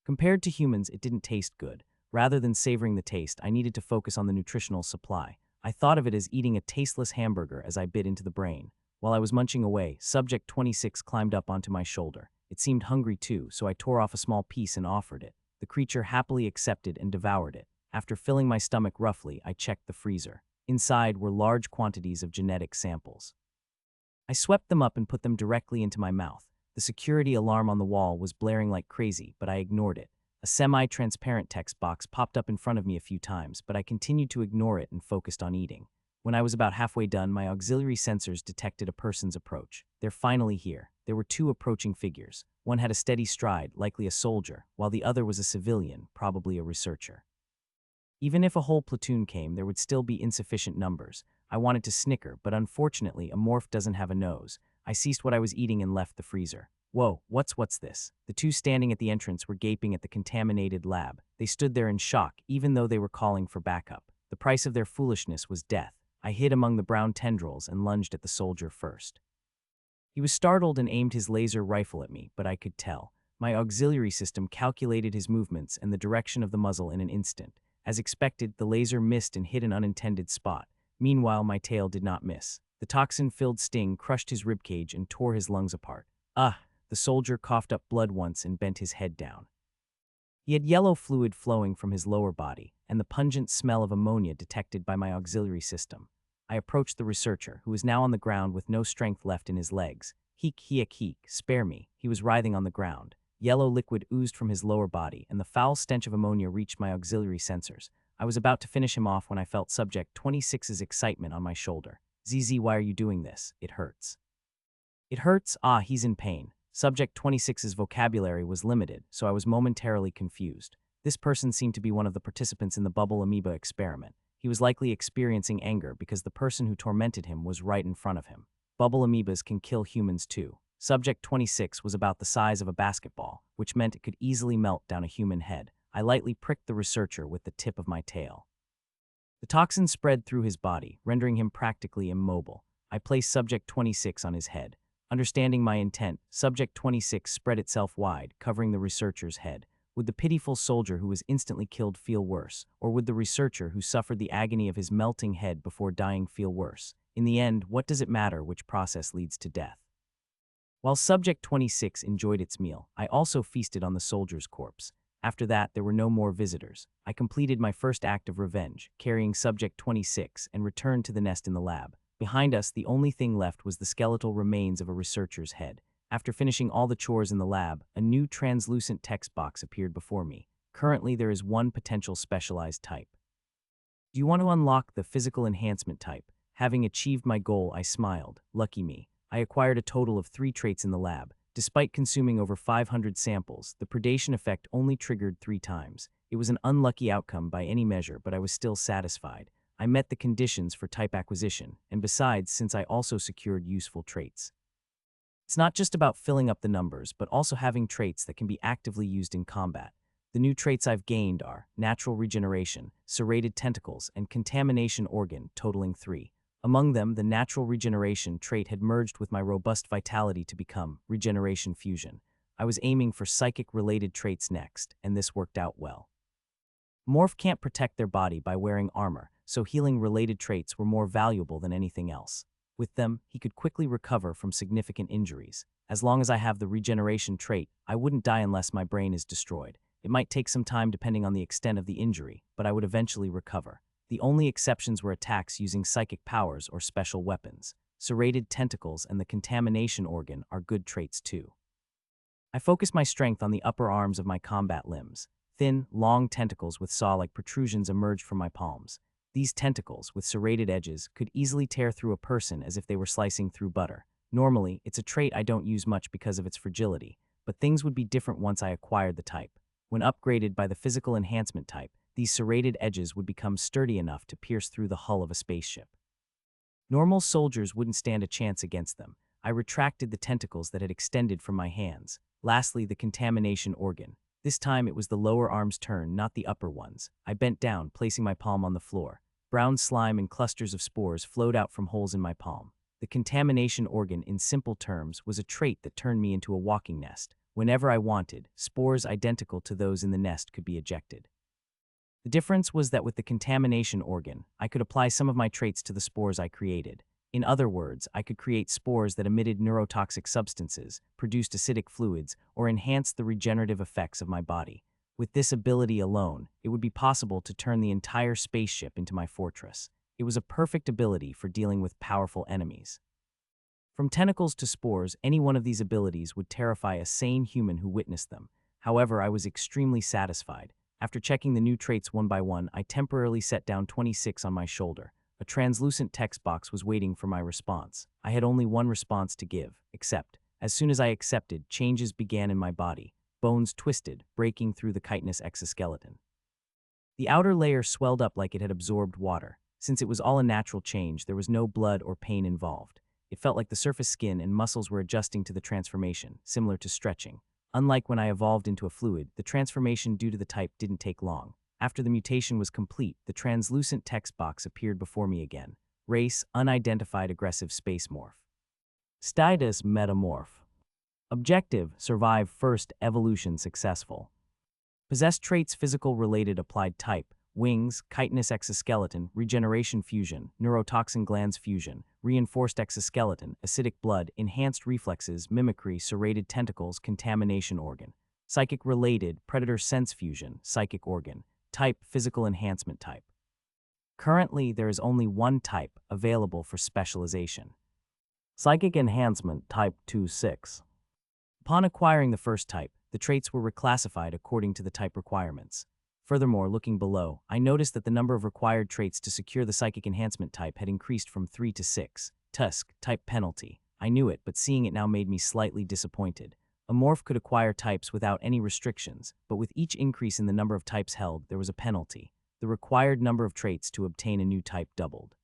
Compared to humans, it didn't taste good. Rather than savoring the taste, I needed to focus on the nutritional supply. I thought of it as eating a tasteless hamburger as I bit into the brain. While I was munching away, Subject 26 climbed up onto my shoulder. It seemed hungry too, so I tore off a small piece and offered it. The creature happily accepted and devoured it. After filling my stomach roughly, I checked the freezer. Inside were large quantities of genetic samples. I swept them up and put them directly into my mouth. The security alarm on the wall was blaring like crazy, but I ignored it. A semi-transparent text box popped up in front of me a few times, but I continued to ignore it and focused on eating. When I was about halfway done, my auxiliary sensors detected a person's approach. They're finally here. There were two approaching figures. One had a steady stride, likely a soldier, while the other was a civilian, probably a researcher. Even if a whole platoon came, there would still be insufficient numbers. I wanted to snicker, but unfortunately, a morph doesn't have a nose. I ceased what I was eating and left the freezer. Whoa, what's this? The two standing at the entrance were gaping at the contaminated lab. They stood there in shock, even though they were calling for backup. The price of their foolishness was death. I hid among the brown tendrils and lunged at the soldier first. He was startled and aimed his laser rifle at me, but I could tell. My auxiliary system calculated his movements and the direction of the muzzle in an instant. As expected, the laser missed and hit an unintended spot. Meanwhile, my tail did not miss. The toxin-filled sting crushed his ribcage and tore his lungs apart. The soldier coughed up blood once and bent his head down. He had yellow fluid flowing from his lower body, and the pungent smell of ammonia detected by my auxiliary system. I approached the researcher, who was now on the ground with no strength left in his legs. Heek, spare me. He was writhing on the ground. Yellow liquid oozed from his lower body, and the foul stench of ammonia reached my auxiliary sensors. I was about to finish him off when I felt Subject 26's excitement on my shoulder. ZZ, why are you doing this? It hurts. It hurts? He's in pain. Subject 26's vocabulary was limited, so I was momentarily confused. This person seemed to be one of the participants in the bubble amoeba experiment. He was likely experiencing anger because the person who tormented him was right in front of him. Bubble amoebas can kill humans too. Subject 26 was about the size of a basketball, which meant it could easily melt down a human head. I lightly pricked the researcher with the tip of my tail. The toxin spread through his body, rendering him practically immobile. I placed Subject 26 on his head. Understanding my intent, Subject 26 spread itself wide, covering the researcher's head. Would the pitiful soldier who was instantly killed feel worse, or would the researcher who suffered the agony of his melting head before dying feel worse? In the end, what does it matter which process leads to death? While Subject 26 enjoyed its meal, I also feasted on the soldier's corpse. After that, there were no more visitors. I completed my first act of revenge, carrying Subject 26, and returned to the nest in the lab. Behind us, the only thing left was the skeletal remains of a researcher's head. After finishing all the chores in the lab, a new translucent text box appeared before me. Currently, there is one potential specialized type. Do you want to unlock the physical enhancement type? Having achieved my goal, I smiled. Lucky me. I acquired a total of 3 traits in the lab. Despite consuming over 500 samples, the predation effect only triggered 3 times. It was an unlucky outcome by any measure, but I was still satisfied. I met the conditions for type acquisition, and besides, since I also secured useful traits. It's not just about filling up the numbers, but also having traits that can be actively used in combat. The new traits I've gained are natural regeneration, serrated tentacles, and contamination organ, totaling 3. Among them, the natural regeneration trait had merged with my robust vitality to become regeneration fusion. I was aiming for psychic-related traits next, and this worked out well. Morph can't protect their body by wearing armor, so healing-related traits were more valuable than anything else. With them, he could quickly recover from significant injuries. As long as I have the regeneration trait, I wouldn't die unless my brain is destroyed. It might take some time depending on the extent of the injury, but I would eventually recover. The only exceptions were attacks using psychic powers or special weapons. Serrated tentacles and the contamination organ are good traits too. I focused my strength on the upper arms of my combat limbs. Thin, long tentacles with saw-like protrusions emerged from my palms. These tentacles, with serrated edges, could easily tear through a person as if they were slicing through butter. Normally, it's a trait I don't use much because of its fragility, but things would be different once I acquired the type. When upgraded by the physical enhancement type, these serrated edges would become sturdy enough to pierce through the hull of a spaceship. Normal soldiers wouldn't stand a chance against them. I retracted the tentacles that had extended from my hands. Lastly, the contamination organ. This time it was the lower arm's turn, not the upper one's. I bent down, placing my palm on the floor. Brown slime and clusters of spores flowed out from holes in my palm. The contamination organ, in simple terms, was a trait that turned me into a walking nest. Whenever I wanted, spores identical to those in the nest could be ejected. The difference was that with the contamination organ, I could apply some of my traits to the spores I created. In other words, I could create spores that emitted neurotoxic substances, produced acidic fluids, or enhanced the regenerative effects of my body. With this ability alone, it would be possible to turn the entire spaceship into my fortress. It was a perfect ability for dealing with powerful enemies. From tentacles to spores, any one of these abilities would terrify a sane human who witnessed them. However, I was extremely satisfied. After checking the new traits one by one, I temporarily set down 26 on my shoulder. A translucent text box was waiting for my response. I had only one response to give: accept. As soon as I accepted, changes began in my body. Bones twisted, breaking through the chitinous exoskeleton. The outer layer swelled up like it had absorbed water. Since it was all a natural change, there was no blood or pain involved. It felt like the surface skin and muscles were adjusting to the transformation, similar to stretching. Unlike when I evolved into a fluid, the transformation due to the type didn't take long. After the mutation was complete, the translucent text box appeared before me again. Race: unidentified aggressive space morph. Status: metamorph. Objective: survive first evolution successful. Possess traits: physical related applied type, wings, chitinous exoskeleton, regeneration fusion, neurotoxin glands fusion, reinforced exoskeleton, acidic blood, enhanced reflexes, mimicry, serrated tentacles, contamination organ. Psychic related, predator sense fusion, psychic organ. Type: physical enhancement type. Currently, there is only one type available for specialization. Psychic enhancement type 2-6. Upon acquiring the first type, the traits were reclassified according to the type requirements. Furthermore, looking below, I noticed that the number of required traits to secure the psychic enhancement type had increased from 3 to 6. Tusk, type penalty. I knew it, but seeing it now made me slightly disappointed. A morph could acquire types without any restrictions, but with each increase in the number of types held, there was a penalty. The required number of traits to obtain a new type doubled.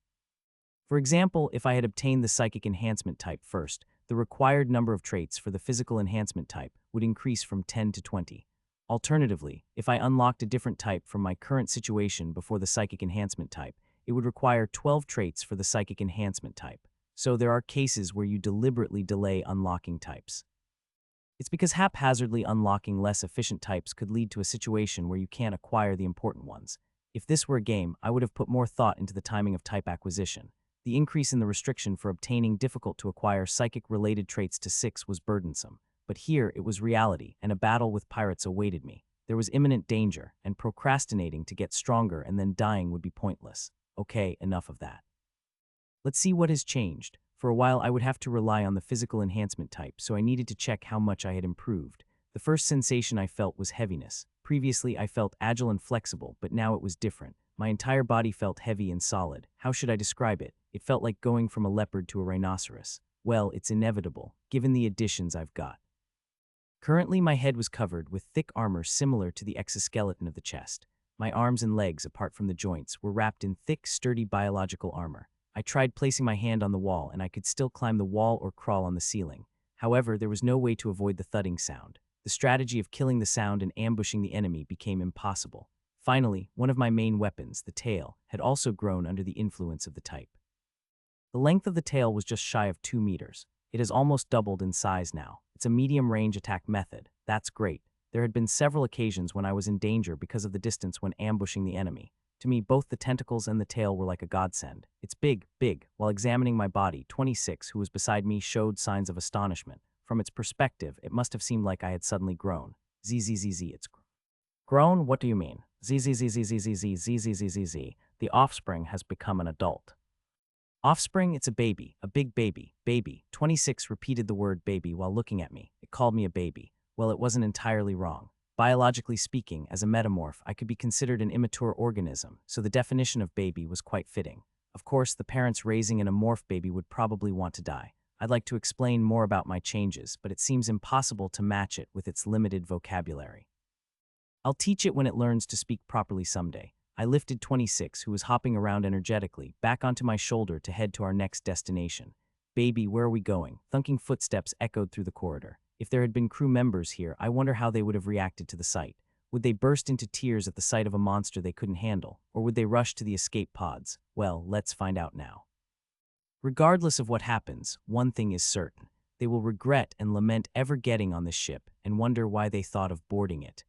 For example, if I had obtained the psychic enhancement type first, the required number of traits for the physical enhancement type would increase from 10 to 20. Alternatively, if I unlocked a different type from my current situation before the psychic enhancement type, it would require 12 traits for the psychic enhancement type. So there are cases where you deliberately delay unlocking types. It's because haphazardly unlocking less efficient types could lead to a situation where you can't acquire the important ones. If this were a game, I would have put more thought into the timing of type acquisition. The increase in the restriction for obtaining difficult-to-acquire psychic-related traits to 6 was burdensome. But here, it was reality, and a battle with pirates awaited me. There was imminent danger, and procrastinating to get stronger and then dying would be pointless. Okay, enough of that. Let's see what has changed. For a while, I would have to rely on the physical enhancement type, so I needed to check how much I had improved. The first sensation I felt was heaviness. Previously, I felt agile and flexible, but now it was different. My entire body felt heavy and solid. How should I describe it? It felt like going from a leopard to a rhinoceros. Well, it's inevitable, given the additions I've got. Currently, my head was covered with thick armor similar to the exoskeleton of the chest. My arms and legs, apart from the joints, were wrapped in thick, sturdy biological armor. I tried placing my hand on the wall, and I could still climb the wall or crawl on the ceiling. However, there was no way to avoid the thudding sound. The strategy of killing the sound and ambushing the enemy became impossible. Finally, one of my main weapons, the tail, had also grown under the influence of the type. The length of the tail was just shy of 2 meters. It has almost doubled in size now. It's a medium-range attack method. That's great. There had been several occasions when I was in danger because of the distance when ambushing the enemy. To me, both the tentacles and the tail were like a godsend. It's big, big. While examining my body, 26, who was beside me, showed signs of astonishment. From its perspective, it must have seemed like I had suddenly grown. ZZZZ, it's grown? What do you mean? ZZZZZZZZZZZ. The offspring has become an adult. Offspring, it's a baby, a big baby, baby. 26 repeated the word baby while looking at me. It called me a baby. Well, it wasn't entirely wrong. Biologically speaking, as a metamorph, I could be considered an immature organism, so the definition of baby was quite fitting. Of course, the parents raising an amorph baby would probably want to die. I'd like to explain more about my changes, but it seems impossible to match it with its limited vocabulary. I'll teach it when it learns to speak properly someday. I lifted 26, who was hopping around energetically, back onto my shoulder to head to our next destination. Baby, where are we going? Thunking footsteps echoed through the corridor. If there had been crew members here, I wonder how they would have reacted to the sight. Would they burst into tears at the sight of a monster they couldn't handle, or would they rush to the escape pods? Well, let's find out now. Regardless of what happens, one thing is certain. They will regret and lament ever getting on this ship and wonder why they thought of boarding it.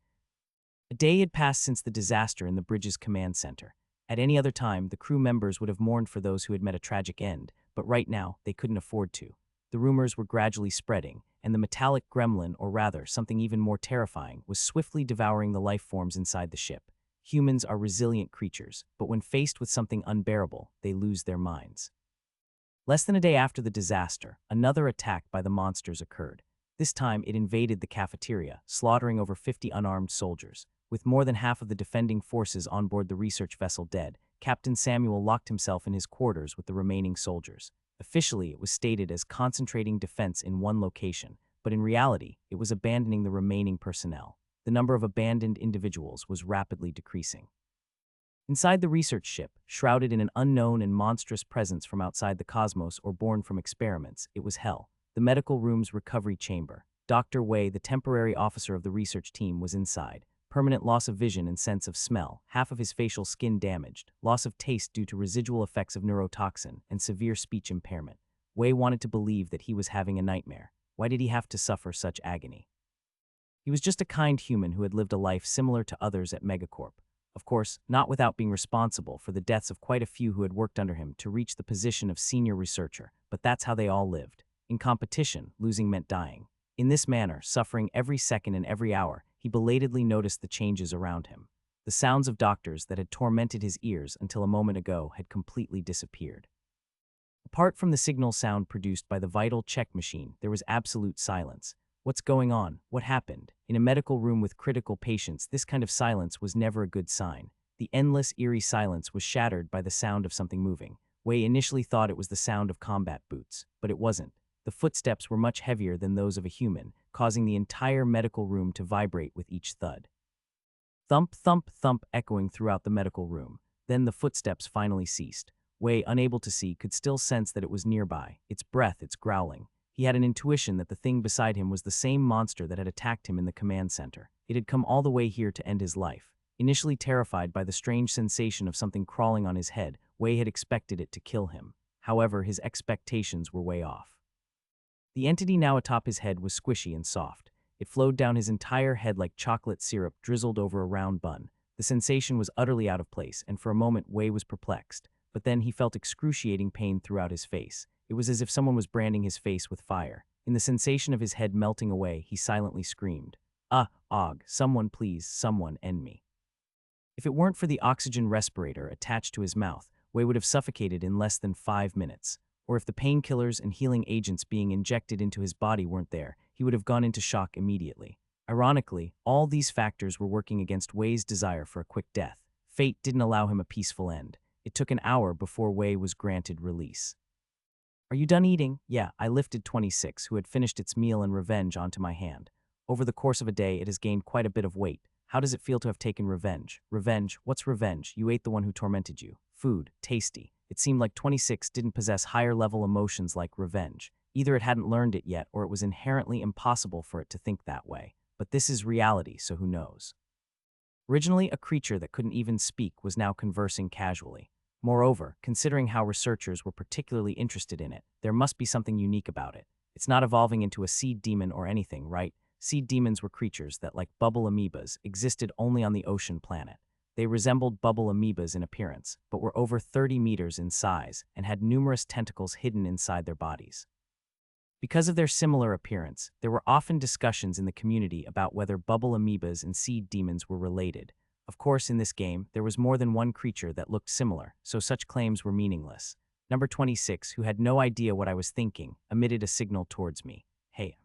A day had passed since the disaster in the bridge's command center. At any other time, the crew members would have mourned for those who had met a tragic end, but right now, they couldn't afford to. The rumors were gradually spreading, and the metallic gremlin, or rather, something even more terrifying, was swiftly devouring the life forms inside the ship. Humans are resilient creatures, but when faced with something unbearable, they lose their minds. Less than a day after the disaster, another attack by the monsters occurred. This time, it invaded the cafeteria, slaughtering over 50 unarmed soldiers. With more than half of the defending forces on board the research vessel dead, Captain Samuel locked himself in his quarters with the remaining soldiers. Officially, it was stated as concentrating defense in one location, but in reality, it was abandoning the remaining personnel. The number of abandoned individuals was rapidly decreasing. Inside the research ship, shrouded in an unknown and monstrous presence from outside the cosmos or born from experiments, it was hell. The medical room's recovery chamber. Dr. Wei, the temporary officer of the research team, was inside. Permanent loss of vision and sense of smell, half of his facial skin damaged, loss of taste due to residual effects of neurotoxin, and severe speech impairment. Wei wanted to believe that he was having a nightmare. Why did he have to suffer such agony? He was just a kind human who had lived a life similar to others at Megacorp. Of course, not without being responsible for the deaths of quite a few who had worked under him to reach the position of senior researcher, but that's how they all lived. In competition, losing meant dying. In this manner, suffering every second and every hour, he belatedly noticed the changes around him. The sounds of doctors that had tormented his ears until a moment ago had completely disappeared. Apart from the signal sound produced by the vital check machine, there was absolute silence. What's going on? What happened? In a medical room with critical patients, this kind of silence was never a good sign. The endless, eerie silence was shattered by the sound of something moving. Wei initially thought it was the sound of combat boots, but it wasn't. The footsteps were much heavier than those of a human, causing the entire medical room to vibrate with each thud. Thump, thump, thump echoing throughout the medical room. Then the footsteps finally ceased. Wei, unable to see, could still sense that it was nearby, its breath, its growling. He had an intuition that the thing beside him was the same monster that had attacked him in the command center. It had come all the way here to end his life. Initially terrified by the strange sensation of something crawling on his head, Wei had expected it to kill him. However, his expectations were way off. The entity now atop his head was squishy and soft. It flowed down his entire head like chocolate syrup drizzled over a round bun. The sensation was utterly out of place, and for a moment Wei was perplexed. But then he felt excruciating pain throughout his face. It was as if someone was branding his face with fire. In the sensation of his head melting away, he silently screamed, Og, someone please, someone end me." If it weren't for the oxygen respirator attached to his mouth, Wei would have suffocated in less than 5 minutes. Or if the painkillers and healing agents being injected into his body weren't there, he would have gone into shock immediately. Ironically, all these factors were working against Wei's desire for a quick death. Fate didn't allow him a peaceful end. It took an hour before Wei was granted release. "Are you done eating?" "Yeah," I lifted 26, who had finished its meal and revenge, onto my hand. "Over the course of a day, it has gained quite a bit of weight. How does it feel to have taken revenge?" "Revenge? What's revenge? You ate the one who tormented you." "Food. Tasty." It seemed like 26 didn't possess higher-level emotions like revenge. Either it hadn't learned it yet, or it was inherently impossible for it to think that way. But this is reality, so who knows? Originally a creature that couldn't even speak was now conversing casually. Moreover, considering how researchers were particularly interested in it, there must be something unique about it. It's not evolving into a seed demon or anything, right? Seed demons were creatures that, like bubble amoebas, existed only on the ocean planet. They resembled bubble amoebas in appearance, but were over 30 meters in size and had numerous tentacles hidden inside their bodies. Because of their similar appearance, there were often discussions in the community about whether bubble amoebas and seed demons were related. Of course, in this game, there was more than one creature that looked similar, so such claims were meaningless. Number 26, who had no idea what I was thinking, emitted a signal towards me. "Hey."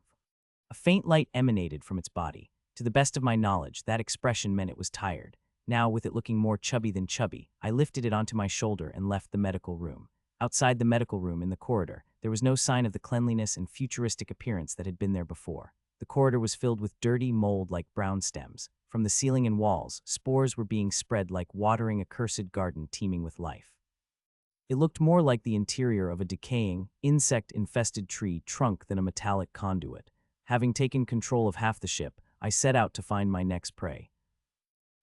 A faint light emanated from its body. To the best of my knowledge, that expression meant it was tired. Now, with it looking more chubby than chubby, I lifted it onto my shoulder and left the medical room. Outside the medical room in the corridor, there was no sign of the cleanliness and futuristic appearance that had been there before. The corridor was filled with dirty mold like brown stems. From the ceiling and walls, spores were being spread like watering a cursed garden teeming with life. It looked more like the interior of a decaying, insect-infested tree trunk than a metallic conduit. Having taken control of half the ship, I set out to find my next prey.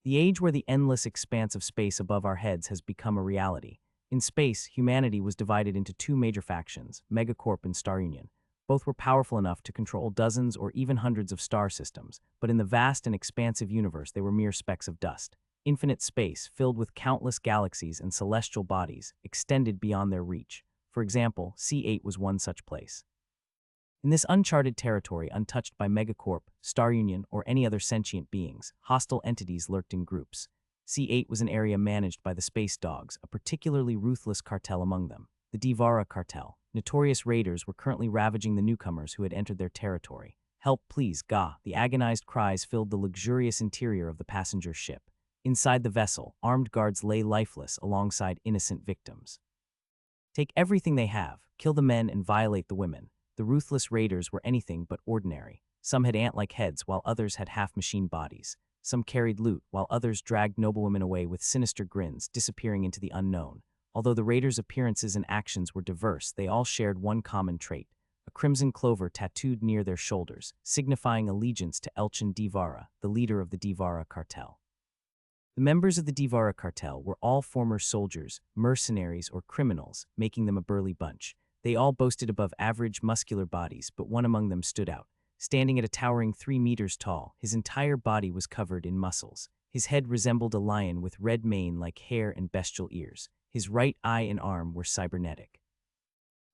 The age where the endless expanse of space above our heads has become a reality. In space, humanity was divided into two major factions, Megacorp and Star Union. Both were powerful enough to control dozens or even hundreds of star systems, but in the vast and expansive universe they were mere specks of dust. Infinite space, filled with countless galaxies and celestial bodies, extended beyond their reach. For example, C8 was one such place. In this uncharted territory, untouched by Megacorp, Star Union, or any other sentient beings, hostile entities lurked in groups. C8 was an area managed by the Space Dogs, a particularly ruthless cartel among them. The Divara cartel. Notorious raiders were currently ravaging the newcomers who had entered their territory. "Help, please, Ga!" The agonized cries filled the luxurious interior of the passenger ship. Inside the vessel, armed guards lay lifeless alongside innocent victims. Take everything they have, kill the men and violate the women. The ruthless raiders were anything but ordinary. Some had ant-like heads while others had half-machine bodies. Some carried loot while others dragged noblewomen away with sinister grins, disappearing into the unknown. Although the raiders' appearances and actions were diverse, they all shared one common trait: a crimson clover tattooed near their shoulders, signifying allegiance to Elchin Divara, the leader of the Divara cartel. The members of the Divara cartel were all former soldiers, mercenaries, or criminals, making them a burly bunch. They all boasted above-average muscular bodies, but one among them stood out. Standing at a towering 3 meters tall, his entire body was covered in muscles. His head resembled a lion with red mane like hair and bestial ears. His right eye and arm were cybernetic.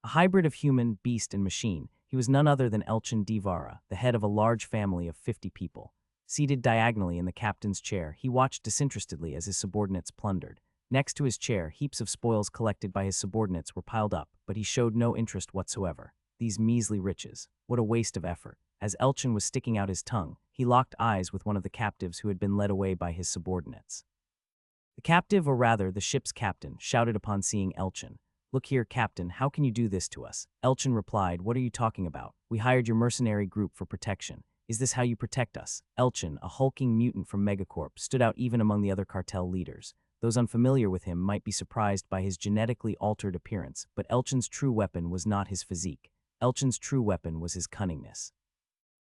A hybrid of human, beast, and machine, he was none other than Elchin Divara, the head of a large family of 50 people. Seated diagonally in the captain's chair, he watched disinterestedly as his subordinates plundered. Next to his chair, heaps of spoils collected by his subordinates were piled up, but he showed no interest whatsoever. These measly riches. What a waste of effort. As Elchin was sticking out his tongue, he locked eyes with one of the captives who had been led away by his subordinates. The captive, or rather the ship's captain, shouted upon seeing Elchin. "Look here, Captain, how can you do this to us?" Elchin replied, "What are you talking about? We hired your mercenary group for protection. Is this how you protect us?" Elchin, a hulking mutant from Megacorp, stood out even among the other cartel leaders. Those unfamiliar with him might be surprised by his genetically altered appearance, but Elchin's true weapon was not his physique. Elchin's true weapon was his cunningness.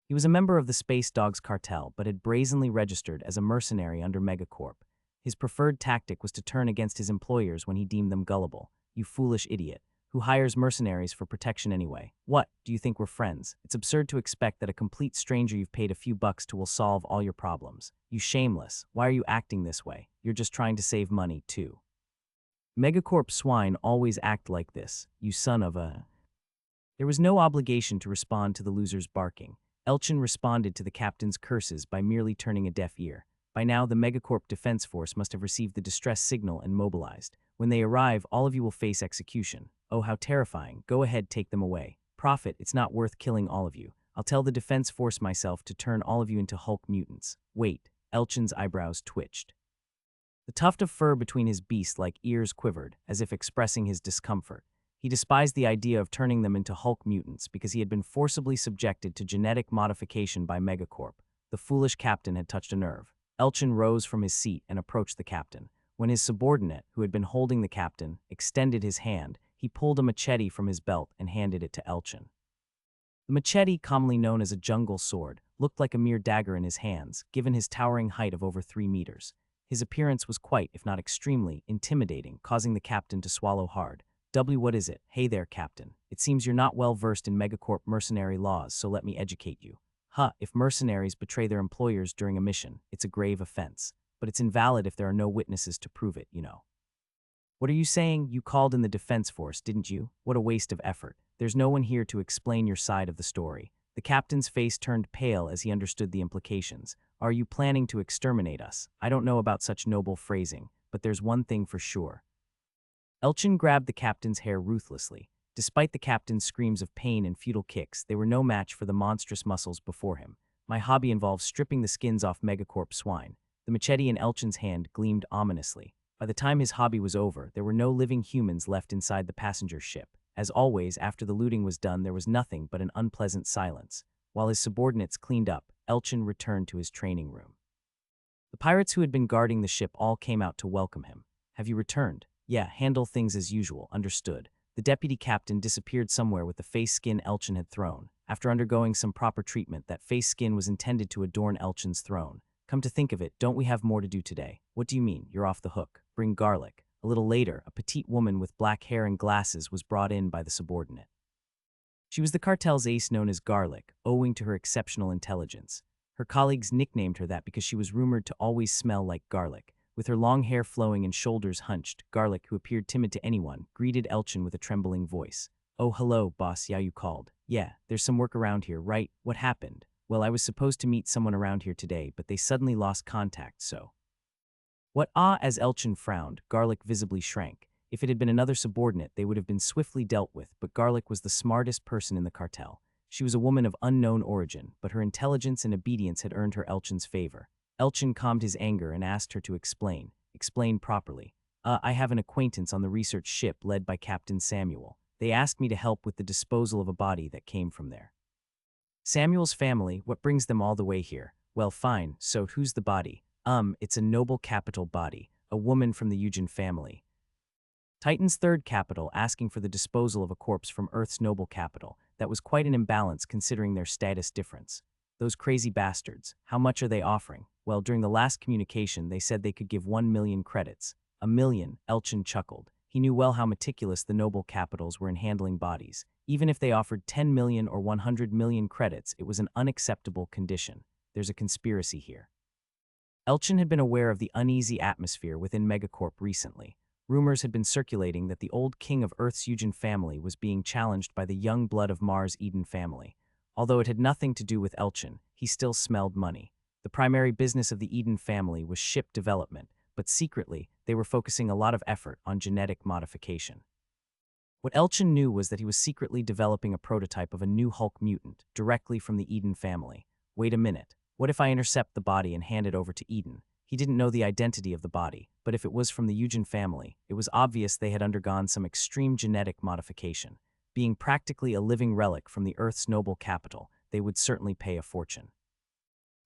He was a member of the Space Dogs cartel, but had brazenly registered as a mercenary under Megacorp. His preferred tactic was to turn against his employers when he deemed them gullible. "You foolish idiot. Who hires mercenaries for protection anyway? What, do you think we're friends? It's absurd to expect that a complete stranger you've paid a few bucks to will solve all your problems. You shameless. Why are you acting this way? You're just trying to save money, too. Megacorp swine always act like this, you son of a..." There was no obligation to respond to the loser's barking. Elchin responded to the captain's curses by merely turning a deaf ear. By now, the Megacorp Defense Force must have received the distress signal and mobilized. "When they arrive, all of you will face execution. Oh, how terrifying. Go ahead, take them away. Prophet, it's not worth killing all of you. I'll tell the Defense Force myself to turn all of you into Hulk mutants." "Wait." Elchin's eyebrows twitched. The tuft of fur between his beast-like ears quivered, as if expressing his discomfort. He despised the idea of turning them into Hulk mutants because he had been forcibly subjected to genetic modification by Megacorp. The foolish captain had touched a nerve. Elchin rose from his seat and approached the captain. When his subordinate, who had been holding the captain, extended his hand, he pulled a machete from his belt and handed it to Elchin. The machete, commonly known as a jungle sword, looked like a mere dagger in his hands, given his towering height of over 3 meters. His appearance was quite, if not extremely, intimidating, causing the captain to swallow hard. What is it? Hey there, Captain. It seems you're not well versed in Megacorp mercenary laws, so let me educate you. If mercenaries betray their employers during a mission, it's a grave offense. But it's invalid if there are no witnesses to prove it, you know. What are you saying? You called in the Defense Force, didn't you? What a waste of effort. There's no one here to explain your side of the story. The captain's face turned pale as he understood the implications. Are you planning to exterminate us? I don't know about such noble phrasing, but there's one thing for sure. Elchin grabbed the captain's hair ruthlessly. Despite the captain's screams of pain and futile kicks, they were no match for the monstrous muscles before him. My hobby involves stripping the skins off Megacorp swine. The machete in Elchin's hand gleamed ominously. By the time his hobby was over, there were no living humans left inside the passenger ship. As always, after the looting was done, there was nothing but an unpleasant silence. While his subordinates cleaned up, Elchin returned to his training room. The pirates who had been guarding the ship all came out to welcome him. Have you returned? Yeah, handle things as usual, understood. The deputy captain disappeared somewhere with the face skin Elchin had thrown. After undergoing some proper treatment, that face skin was intended to adorn Elchin's throne. Come to think of it, don't we have more to do today? What do you mean? You're off the hook. Bring garlic. A little later, a petite woman with black hair and glasses was brought in by the subordinate. She was the cartel's ace known as Garlic, owing to her exceptional intelligence. Her colleagues nicknamed her that because she was rumored to always smell like garlic. With her long hair flowing and shoulders hunched, Garlic, who appeared timid to anyone, greeted Elchin with a trembling voice. "Oh, hello, boss, yeah, you called. Yeah, there's some work around here, right? What happened? Well, I was supposed to meet someone around here today, but they suddenly lost contact, so." What? Ah, as Elchin frowned, Garlic visibly shrank. If it had been another subordinate, they would have been swiftly dealt with, but Garlic was the smartest person in the cartel. She was a woman of unknown origin, but her intelligence and obedience had earned her Elchin's favor. Elchin calmed his anger and asked her to explain. Explain properly. I have an acquaintance on the research ship led by Captain Samuel. They asked me to help with the disposal of a body that came from there. Samuel's family, what brings them all the way here? Well, fine, so who's the body? It's a noble capital body, a woman from the Eugen family. Titan's third capital asking for the disposal of a corpse from Earth's noble capital. That was quite an imbalance considering their status difference. Those crazy bastards, how much are they offering? Well, during the last communication, they said they could give 1 million credits. A million, Elchin chuckled. He knew well how meticulous the noble capitals were in handling bodies. Even if they offered 10 million or 100 million credits, it was an unacceptable condition. There's a conspiracy here. Elchin had been aware of the uneasy atmosphere within Megacorp recently. Rumors had been circulating that the old king of Earth's Eugen family was being challenged by the young blood of Mars' Eden family. Although it had nothing to do with Elchin, he still smelled money. The primary business of the Eden family was ship development, but secretly, they were focusing a lot of effort on genetic modification. What Elchin knew was that he was secretly developing a prototype of a new Hulk mutant directly from the Eden family. Wait a minute. What if I intercept the body and hand it over to Eden? He didn't know the identity of the body, but if it was from the Eugen family, it was obvious they had undergone some extreme genetic modification. Being practically a living relic from the Earth's noble capital, they would certainly pay a fortune.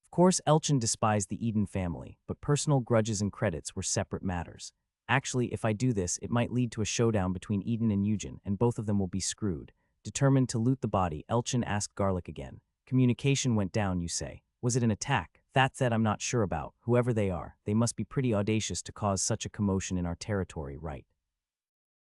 Of course, Elchin despised the Eden family, but personal grudges and credits were separate matters. Actually, if I do this, it might lead to a showdown between Eden and Eugen, and both of them will be screwed. Determined to loot the body, Elchin asked Garlic again. Communication went down, you say. Was it an attack? That I'm not sure about. Whoever they are, they must be pretty audacious to cause such a commotion in our territory, right?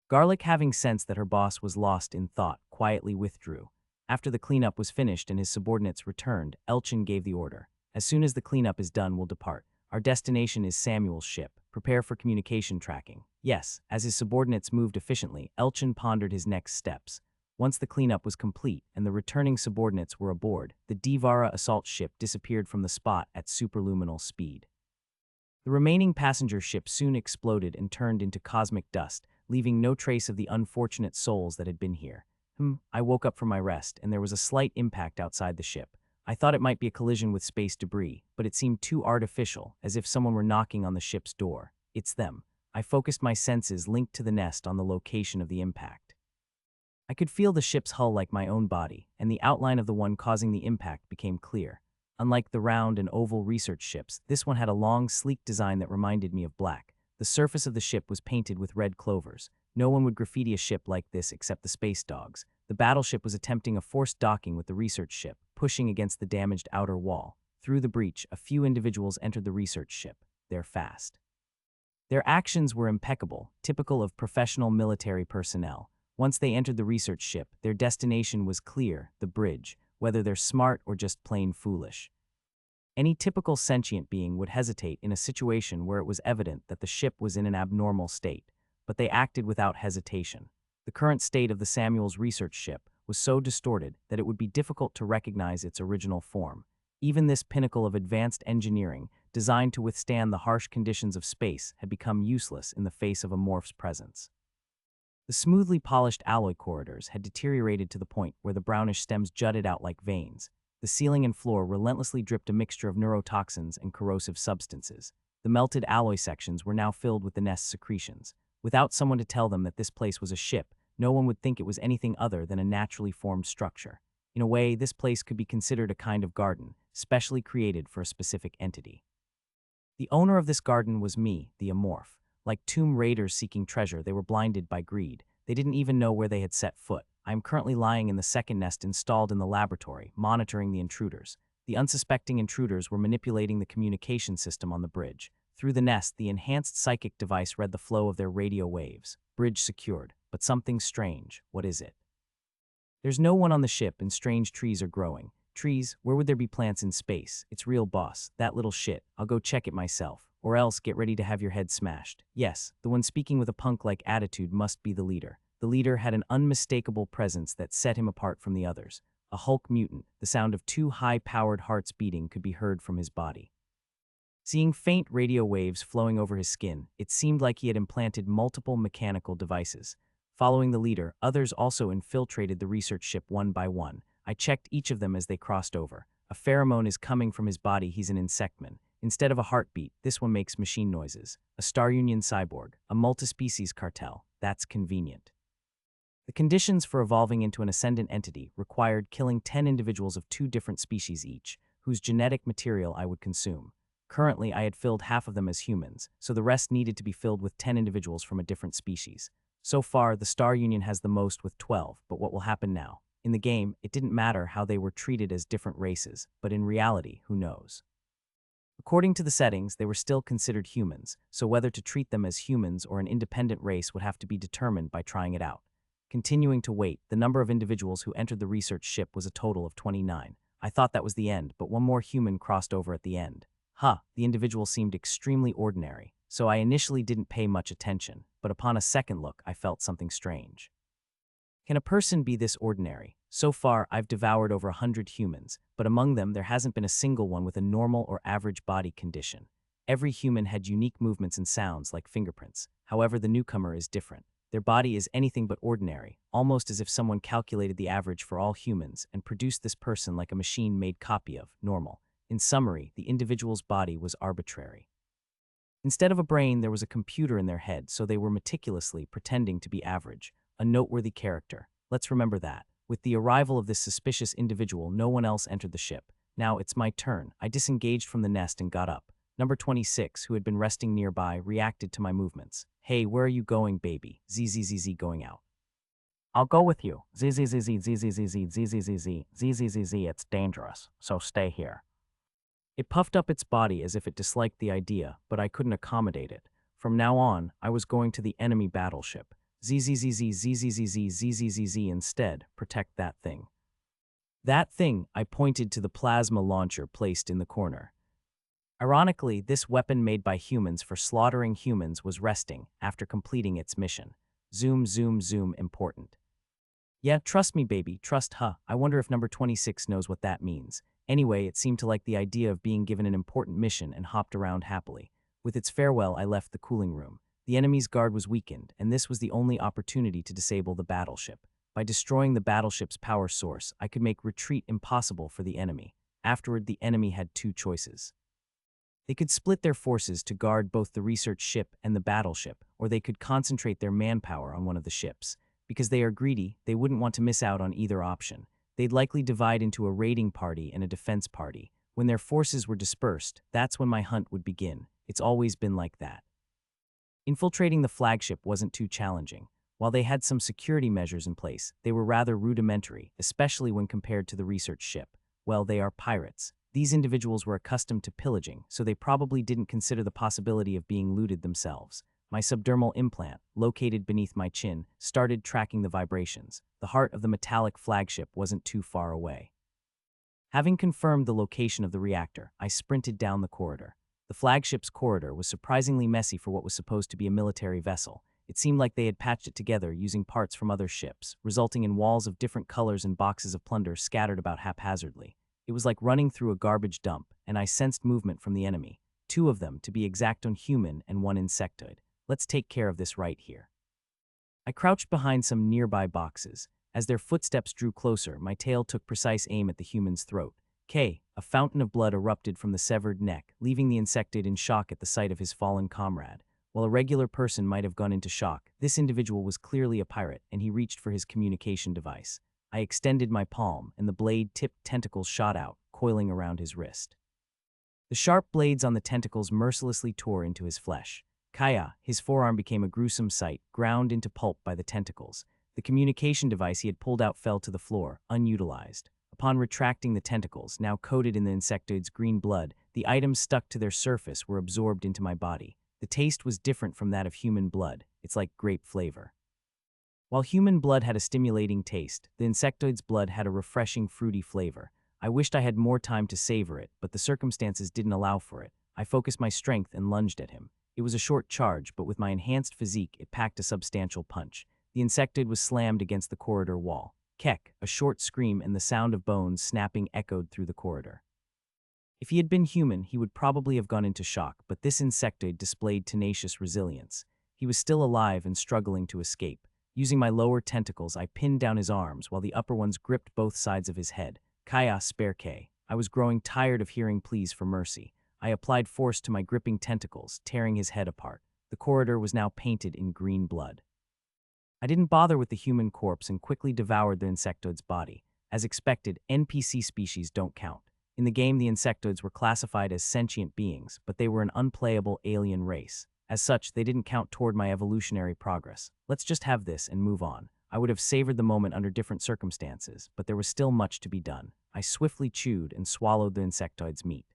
Garlic, having sensed that her boss was lost in thought, quietly withdrew. After the cleanup was finished and his subordinates returned, Elchin gave the order. As soon as the cleanup is done, we'll depart. Our destination is Samuel's ship. Prepare for communication tracking. Yes, as his subordinates moved efficiently, Elchin pondered his next steps. Once the cleanup was complete and the returning subordinates were aboard, the Devara assault ship disappeared from the spot at superluminal speed. The remaining passenger ship soon exploded and turned into cosmic dust, leaving no trace of the unfortunate souls that had been here. I woke up from my rest, and there was a slight impact outside the ship. I thought it might be a collision with space debris, but it seemed too artificial, as if someone were knocking on the ship's door. It's them. I focused my senses linked to the nest on the location of the impact. I could feel the ship's hull like my own body, and the outline of the one causing the impact became clear. Unlike the round and oval research ships, this one had a long, sleek design that reminded me of black. The surface of the ship was painted with red clovers. No one would graffiti a ship like this except the space dogs. The battleship was attempting a forced docking with the research ship, pushing against the damaged outer wall. Through the breach, a few individuals entered the research ship. They're fast. Their actions were impeccable, typical of professional military personnel. Once they entered the research ship, their destination was clear, the bridge, whether they're smart or just plain foolish. Any typical sentient being would hesitate in a situation where it was evident that the ship was in an abnormal state, but they acted without hesitation. The current state of the Samuel's research ship was so distorted that it would be difficult to recognize its original form. Even this pinnacle of advanced engineering, designed to withstand the harsh conditions of space, had become useless in the face of a morph's presence. The smoothly polished alloy corridors had deteriorated to the point where the brownish stems jutted out like veins. The ceiling and floor relentlessly dripped a mixture of neurotoxins and corrosive substances. The melted alloy sections were now filled with the nest's secretions. Without someone to tell them that this place was a ship, no one would think it was anything other than a naturally formed structure. In a way, this place could be considered a kind of garden, specially created for a specific entity. The owner of this garden was me, the Amorph. Like tomb raiders seeking treasure, they were blinded by greed. They didn't even know where they had set foot. I am currently lying in the second nest installed in the laboratory, monitoring the intruders. The unsuspecting intruders were manipulating the communication system on the bridge. Through the nest, the enhanced psychic device read the flow of their radio waves. Bridge secured. But something strange. What is it? There's no one on the ship and strange trees are growing. Trees? Where would there be plants in space? It's real, boss. That little shit. I'll go check it myself. Or else get ready to have your head smashed. Yes, the one speaking with a punk-like attitude must be the leader. The leader had an unmistakable presence that set him apart from the others. A Hulk mutant, the sound of two high-powered hearts beating could be heard from his body. Seeing faint radio waves flowing over his skin, it seemed like he had implanted multiple mechanical devices. Following the leader, others also infiltrated the research ship one by one. I checked each of them as they crossed over. A pheromone is coming from his body. He's an insectman. Instead of a heartbeat, this one makes machine noises. A Star Union cyborg, a multi-species cartel. That's convenient. The conditions for evolving into an ascendant entity required killing 10 individuals of 2 different species each, whose genetic material I would consume. Currently, I had filled half of them as humans, so the rest needed to be filled with 10 individuals from a different species. So far, the Star Union has the most with 12, but what will happen now? In the game, it didn't matter how they were treated as different races, but in reality, who knows? According to the settings, they were still considered humans, so whether to treat them as humans or an independent race would have to be determined by trying it out. Continuing to wait, the number of individuals who entered the research ship was a total of 29. I thought that was the end, but one more human crossed over at the end. The individual seemed extremely ordinary, so I initially didn't pay much attention, but upon a second look, I felt something strange. Can a person be this ordinary? So far, I've devoured over 100 humans, but among them, there hasn't been a single one with a normal or average body condition. Every human had unique movements and sounds like fingerprints. However, the newcomer is different. Their body is anything but ordinary, almost as if someone calculated the average for all humans and produced this person like a machine-made copy of normal. In summary, the individual's body was arbitrary. Instead of a brain, there was a computer in their head, so they were meticulously pretending to be average. A noteworthy character. Let's remember that. With the arrival of this suspicious individual, no one else entered the ship. Now it's my turn. I disengaged from the nest and got up. Number 26, who had been resting nearby, reacted to my movements. Hey, where are you going, baby? ZZZZ going out. I'll go with you. ZZZZ, ZZZZ, ZZZZ, ZZZZ, it's dangerous, so stay here. It puffed up its body as if it disliked the idea, but I couldn't accommodate it. From now on, I was going to the enemy battleship. ZZZZ, ZZZZ, ZZZZ instead, protect that thing. That thing, I pointed to the plasma launcher placed in the corner. Ironically, this weapon made by humans for slaughtering humans was resting after completing its mission. Zoom, zoom, zoom, important. Yeah, trust me, baby, trust, I wonder if number 26 knows what that means. Anyway, it seemed to like the idea of being given an important mission and hopped around happily. With its farewell, I left the cooling room. The enemy's guard was weakened, and this was the only opportunity to disable the battleship. By destroying the battleship's power source, I could make retreat impossible for the enemy. Afterward, the enemy had 2 choices. They could split their forces to guard both the research ship and the battleship, or they could concentrate their manpower on one of the ships. Because they are greedy, they wouldn't want to miss out on either option. They'd likely divide into a raiding party and a defense party. When their forces were dispersed, that's when my hunt would begin. It's always been like that. Infiltrating the flagship wasn't too challenging. While they had some security measures in place, they were rather rudimentary, especially when compared to the research ship. Well, they are pirates. These individuals were accustomed to pillaging, so they probably didn't consider the possibility of being looted themselves. My subdermal implant, located beneath my chin, started tracking the vibrations. The heart of the metallic flagship wasn't too far away. Having confirmed the location of the reactor, I sprinted down the corridor. The flagship's corridor was surprisingly messy for what was supposed to be a military vessel. It seemed like they had patched it together using parts from other ships, resulting in walls of different colors and boxes of plunder scattered about haphazardly. It was like running through a garbage dump, and I sensed movement from the enemy. 2 of them, to be exact, on human and 1 insectoid. Let's take care of this right here. I crouched behind some nearby boxes. As their footsteps drew closer, my tail took precise aim at the human's throat. A fountain of blood erupted from the severed neck, leaving the insectoid in shock at the sight of his fallen comrade. While a regular person might have gone into shock, this individual was clearly a pirate, and he reached for his communication device. I extended my palm, and the blade-tipped tentacles shot out, coiling around his wrist. The sharp blades on the tentacles mercilessly tore into his flesh. His forearm became a gruesome sight, ground into pulp by the tentacles. The communication device he had pulled out fell to the floor, unutilized. Upon retracting the tentacles, now coated in the insectoid's green blood, the items stuck to their surface were absorbed into my body. The taste was different from that of human blood. It's like grape flavor. While human blood had a stimulating taste, the insectoid's blood had a refreshing, fruity flavor. I wished I had more time to savor it, but the circumstances didn't allow for it. I focused my strength and lunged at him. It was a short charge, but with my enhanced physique, it packed a substantial punch. The insectoid was slammed against the corridor wall. Kek, a short scream and the sound of bones snapping echoed through the corridor. If he had been human, he would probably have gone into shock, but this insectoid displayed tenacious resilience. He was still alive and struggling to escape. Using my lower tentacles, I pinned down his arms while the upper ones gripped both sides of his head. Kaya sperke. I was growing tired of hearing pleas for mercy. I applied force to my gripping tentacles, tearing his head apart. The corridor was now painted in green blood. I didn't bother with the human corpse and quickly devoured the insectoid's body. As expected, NPC species don't count. In the game, the insectoids were classified as sentient beings, but they were an unplayable alien race. As such, they didn't count toward my evolutionary progress. Let's just have this and move on. I would have savored the moment under different circumstances, but there was still much to be done. I swiftly chewed and swallowed the insectoid's meat.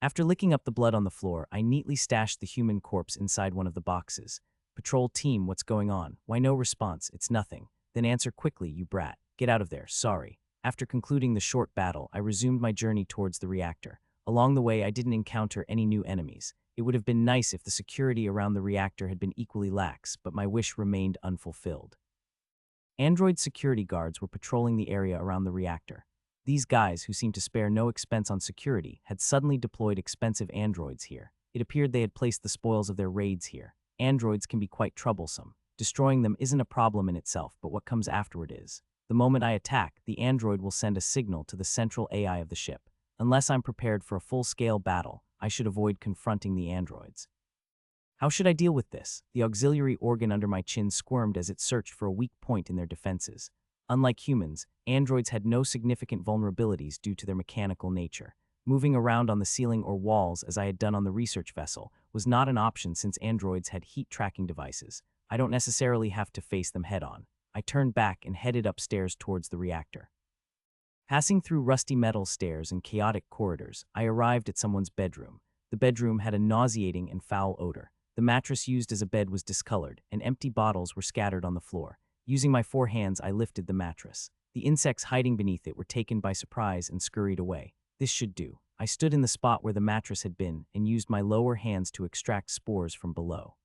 After licking up the blood on the floor, I neatly stashed the human corpse inside one of the boxes. Patrol team, what's going on? Why no response? It's nothing. Then answer quickly, you brat. Get out of there, sorry. After concluding the short battle, I resumed my journey towards the reactor. Along the way, I didn't encounter any new enemies. It would have been nice if the security around the reactor had been equally lax, but my wish remained unfulfilled. Android security guards were patrolling the area around the reactor. These guys, who seemed to spare no expense on security, had suddenly deployed expensive androids here. It appeared they had placed the spoils of their raids here. Androids can be quite troublesome. Destroying them isn't a problem in itself, but what comes afterward is. The moment I attack, the android will send a signal to the central AI of the ship. Unless I'm prepared for a full-scale battle, I should avoid confronting the androids. How should I deal with this? The auxiliary organ under my chin squirmed as it searched for a weak point in their defenses. Unlike humans, androids had no significant vulnerabilities due to their mechanical nature. Moving around on the ceiling or walls, as I had done on the research vessel, was not an option since androids had heat-tracking devices. I don't necessarily have to face them head-on. I turned back and headed upstairs towards the reactor. Passing through rusty metal stairs and chaotic corridors, I arrived at someone's bedroom. The bedroom had a nauseating and foul odor. The mattress used as a bed was discolored, and empty bottles were scattered on the floor. Using my 4 hands, I lifted the mattress. The insects hiding beneath it were taken by surprise and scurried away. This should do. I stood in the spot where the mattress had been and used my lower hands to extract spores from below.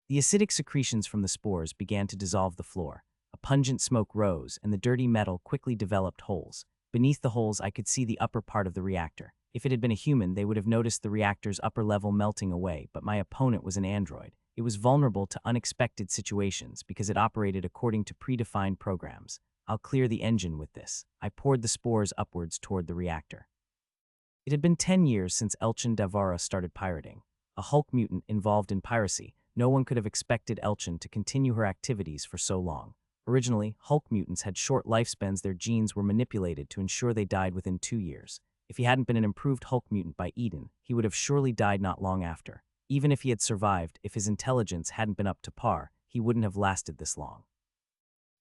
The acidic secretions from the spores began to dissolve the floor. A pungent smoke rose, and the dirty metal quickly developed holes. Beneath the holes, I could see the upper part of the reactor. If it had been a human, they would have noticed the reactor's upper level melting away, but my opponent was an android. It was vulnerable to unexpected situations because it operated according to predefined programs. I'll clear the engine with this. I poured the spores upwards toward the reactor. It had been 10 years since Elchin Davara started pirating. A Hulk mutant involved in piracy, no one could have expected Elchin to continue her activities for so long. Originally, Hulk mutants had short lifespans. Their genes were manipulated to ensure they died within 2 years. If he hadn't been an improved Hulk mutant by Eden, he would have surely died not long after. Even if he had survived, if his intelligence hadn't been up to par, he wouldn't have lasted this long.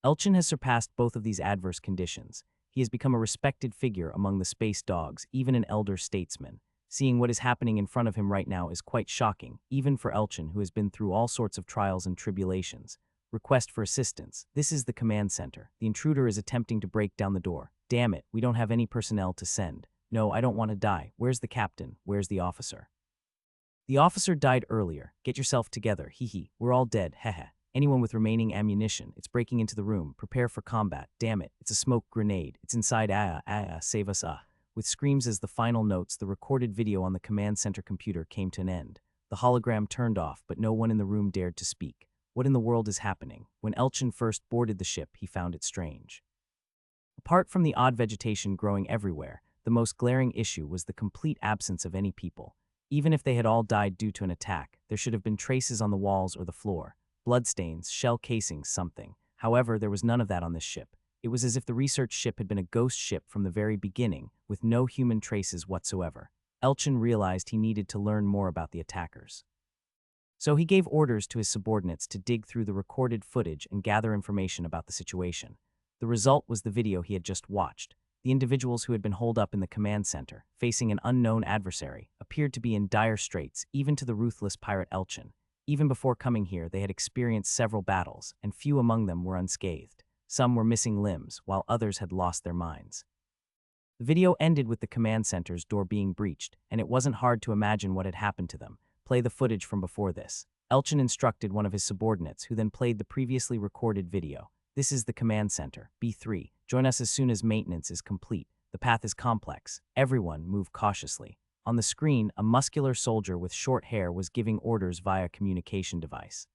Elchin has surpassed both of these adverse conditions. He has become a respected figure among the space dogs, even an elder statesman. Seeing what is happening in front of him right now is quite shocking, even for Elchin, who has been through all sorts of trials and tribulations. Request for assistance. This is the command center. The intruder is attempting to break down the door. Damn it, we don't have any personnel to send. No, I don't want to die. Where's the captain? Where's the officer? The officer died earlier. Get yourself together. Hee. We're all dead. Heh. Anyone with remaining ammunition, it's breaking into the room. Prepare for combat. Damn it, it's a smoke grenade. It's inside. Save us. With screams as the final notes, the recorded video on the command center computer came to an end. The hologram turned off, but no one in the room dared to speak. What in the world is happening? When Elchin first boarded the ship, he found it strange. Apart from the odd vegetation growing everywhere, the most glaring issue was the complete absence of any people. Even if they had all died due to an attack, there should have been traces on the walls or the floor. Bloodstains, shell casings, something. However, there was none of that on this ship. It was as if the research ship had been a ghost ship from the very beginning, with no human traces whatsoever. Elchin realized he needed to learn more about the attackers. So he gave orders to his subordinates to dig through the recorded footage and gather information about the situation. The result was the video he had just watched. the individuals who had been holed up in the command center, facing an unknown adversary, appeared to be in dire straits, even to the ruthless pirate Elchin. Even before coming here, they had experienced several battles, and few among them were unscathed. Some were missing limbs, while others had lost their minds. The video ended with the command center's door being breached, and it wasn't hard to imagine what had happened to them. Play the footage from before this. Elchin instructed one of his subordinates, who then played the previously recorded video. This is the command center, B3. Join us as soon as maintenance is complete. The path is complex. Everyone move cautiously. On the screen, a muscular soldier with short hair was giving orders via communication device.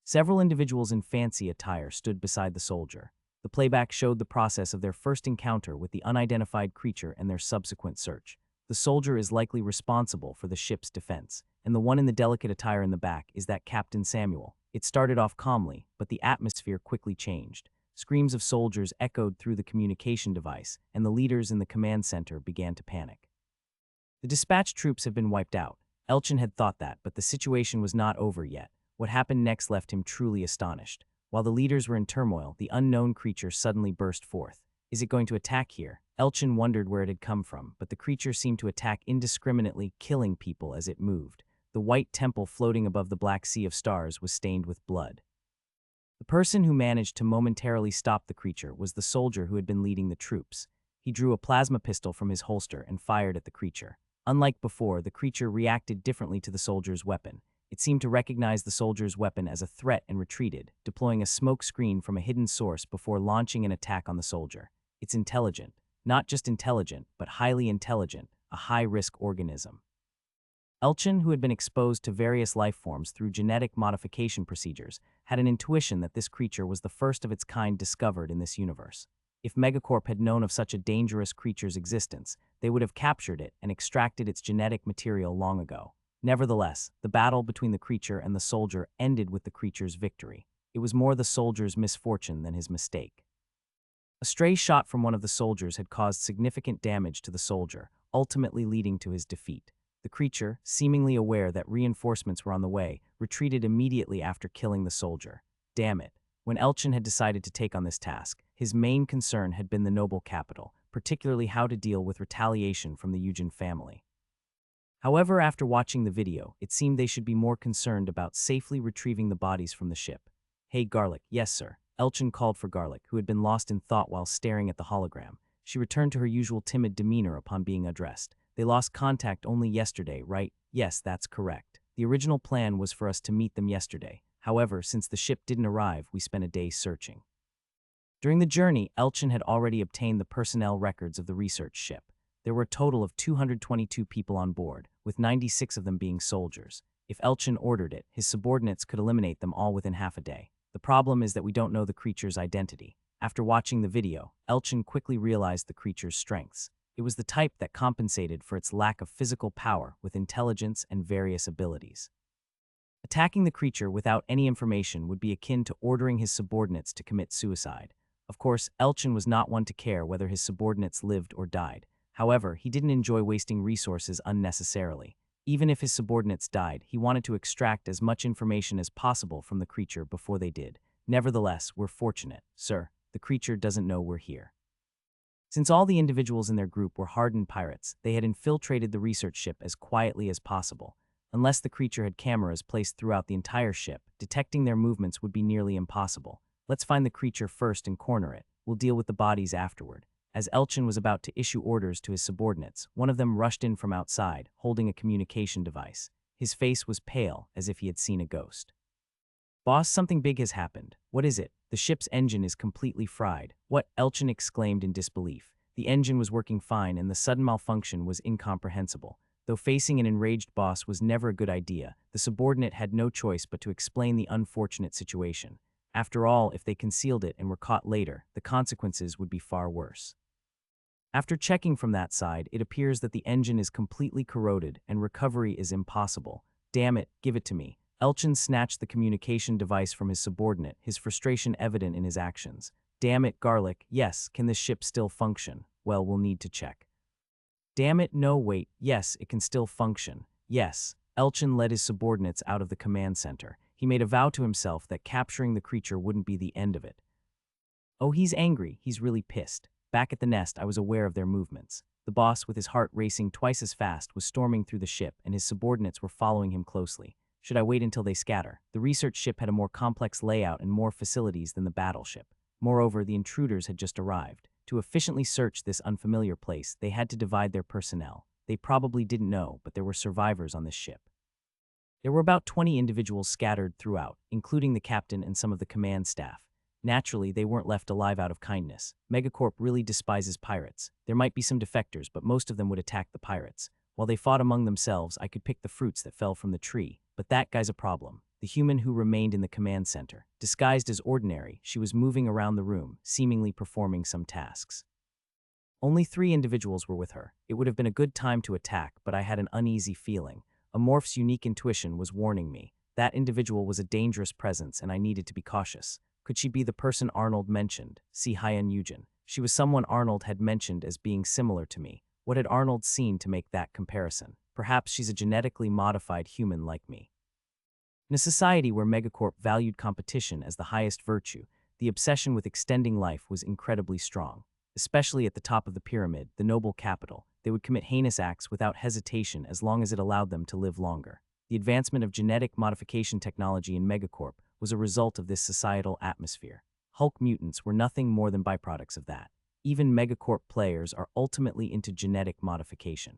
Several individuals in fancy attire stood beside the soldier. The playback showed the process of their first encounter with the unidentified creature and their subsequent search. The soldier is likely responsible for the ship's defense, and the one in the delicate attire in the back is that Captain Samuel. It started off calmly, but the atmosphere quickly changed. Screams of soldiers echoed through the communication device, and the leaders in the command center began to panic. The dispatched troops have been wiped out. Elchin had thought that, but the situation was not over yet. What happened next left him truly astonished. While the leaders were in turmoil, the unknown creature suddenly burst forth. Is it going to attack here? Elchin wondered where it had come from, but the creature seemed to attack indiscriminately, killing people as it moved. The white temple floating above the black sea of stars was stained with blood. The person who managed to momentarily stop the creature was the soldier who had been leading the troops. He drew a plasma pistol from his holster and fired at the creature. Unlike before, the creature reacted differently to the soldier's weapon. It seemed to recognize the soldier's weapon as a threat and retreated, deploying a smoke screen from a hidden source before launching an attack on the soldier. It's intelligent. Not just intelligent, but highly intelligent, a high-risk organism. Elchin, who had been exposed to various life forms through genetic modification procedures, had an intuition that this creature was the first of its kind discovered in this universe. If Megacorp had known of such a dangerous creature's existence, they would have captured it and extracted its genetic material long ago. Nevertheless, the battle between the creature and the soldier ended with the creature's victory. It was more the soldier's misfortune than his mistake. A stray shot from one of the soldiers had caused significant damage to the soldier, ultimately leading to his defeat. The creature, seemingly aware that reinforcements were on the way, retreated immediately after killing the soldier. Damn it. When Elchin had decided to take on this task, his main concern had been the noble capital, particularly how to deal with retaliation from the Eugen family. However, after watching the video, it seemed they should be more concerned about safely retrieving the bodies from the ship. Hey, Garlic. Yes, sir. Elchin called for Garlic, who had been lost in thought while staring at the hologram. She returned to her usual timid demeanor upon being addressed. They lost contact only yesterday, right? Yes, that's correct. The original plan was for us to meet them yesterday. However, since the ship didn't arrive, we spent a day searching. During the journey, Elchin had already obtained the personnel records of the research ship. There were a total of 222 people on board, with 96 of them being soldiers. If Elchin ordered it, his subordinates could eliminate them all within half a day. The problem is that we don't know the creature's identity. After watching the video, Elchin quickly realized the creature's strengths. It was the type that compensated for its lack of physical power with intelligence and various abilities. Attacking the creature without any information would be akin to ordering his subordinates to commit suicide. Of course, Elchin was not one to care whether his subordinates lived or died. However, he didn't enjoy wasting resources unnecessarily. Even if his subordinates died, he wanted to extract as much information as possible from the creature before they did. Nevertheless, we're fortunate, sir. The creature doesn't know we're here. Since all the individuals in their group were hardened pirates, they had infiltrated the research ship as quietly as possible. Unless the creature had cameras placed throughout the entire ship, detecting their movements would be nearly impossible. Let's find the creature first and corner it. We'll deal with the bodies afterward. As Elchin was about to issue orders to his subordinates, one of them rushed in from outside, holding a communication device. His face was pale, as if he had seen a ghost. Boss, something big has happened. What is it? The ship's engine is completely fried. What? Elchin exclaimed in disbelief. The engine was working fine, and the sudden malfunction was incomprehensible. Though facing an enraged boss was never a good idea, the subordinate had no choice but to explain the unfortunate situation. After all, if they concealed it and were caught later, the consequences would be far worse. After checking from that side, it appears that the engine is completely corroded and recovery is impossible. Damn it, give it to me. Elchin snatched the communication device from his subordinate, his frustration evident in his actions. Damn it, Garlic. Yes, can this ship still function? Well, we'll need to check. Damn it, no, wait. Yes, it can still function. Yes. Elchin led his subordinates out of the command center. He made a vow to himself that capturing the creature wouldn't be the end of it. Oh, he's angry. He's really pissed. Back at the nest, I was aware of their movements. The boss, with his heart racing twice as fast, was storming through the ship, and his subordinates were following him closely. Should I wait until they scatter? The research ship had a more complex layout and more facilities than the battleship. Moreover, the intruders had just arrived. To efficiently search this unfamiliar place, they had to divide their personnel. They probably didn't know, but there were survivors on this ship. There were about 20 individuals scattered throughout, including the captain and some of the command staff. Naturally, they weren't left alive out of kindness. Megacorp really despises pirates. There might be some defectors, but most of them would attack the pirates. While they fought among themselves, I could pick the fruits that fell from the tree. But that guy's a problem. The human who remained in the command center. Disguised as ordinary, she was moving around the room, seemingly performing some tasks. Only 3 individuals were with her. It would have been a good time to attack, but I had an uneasy feeling. A morph's unique intuition was warning me. That individual was a dangerous presence, and I needed to be cautious. Could she be the person Arnold mentioned? See Hyun Yujin. She was someone Arnold had mentioned as being similar to me. What had Arnold seen to make that comparison? Perhaps she's a genetically modified human like me. In a society where Megacorp valued competition as the highest virtue, the obsession with extending life was incredibly strong. Especially at the top of the pyramid, the noble capital, they would commit heinous acts without hesitation as long as it allowed them to live longer. The advancement of genetic modification technology in Megacorp was a result of this societal atmosphere. Hulk mutants were nothing more than byproducts of that. Even Megacorp players are ultimately into genetic modification.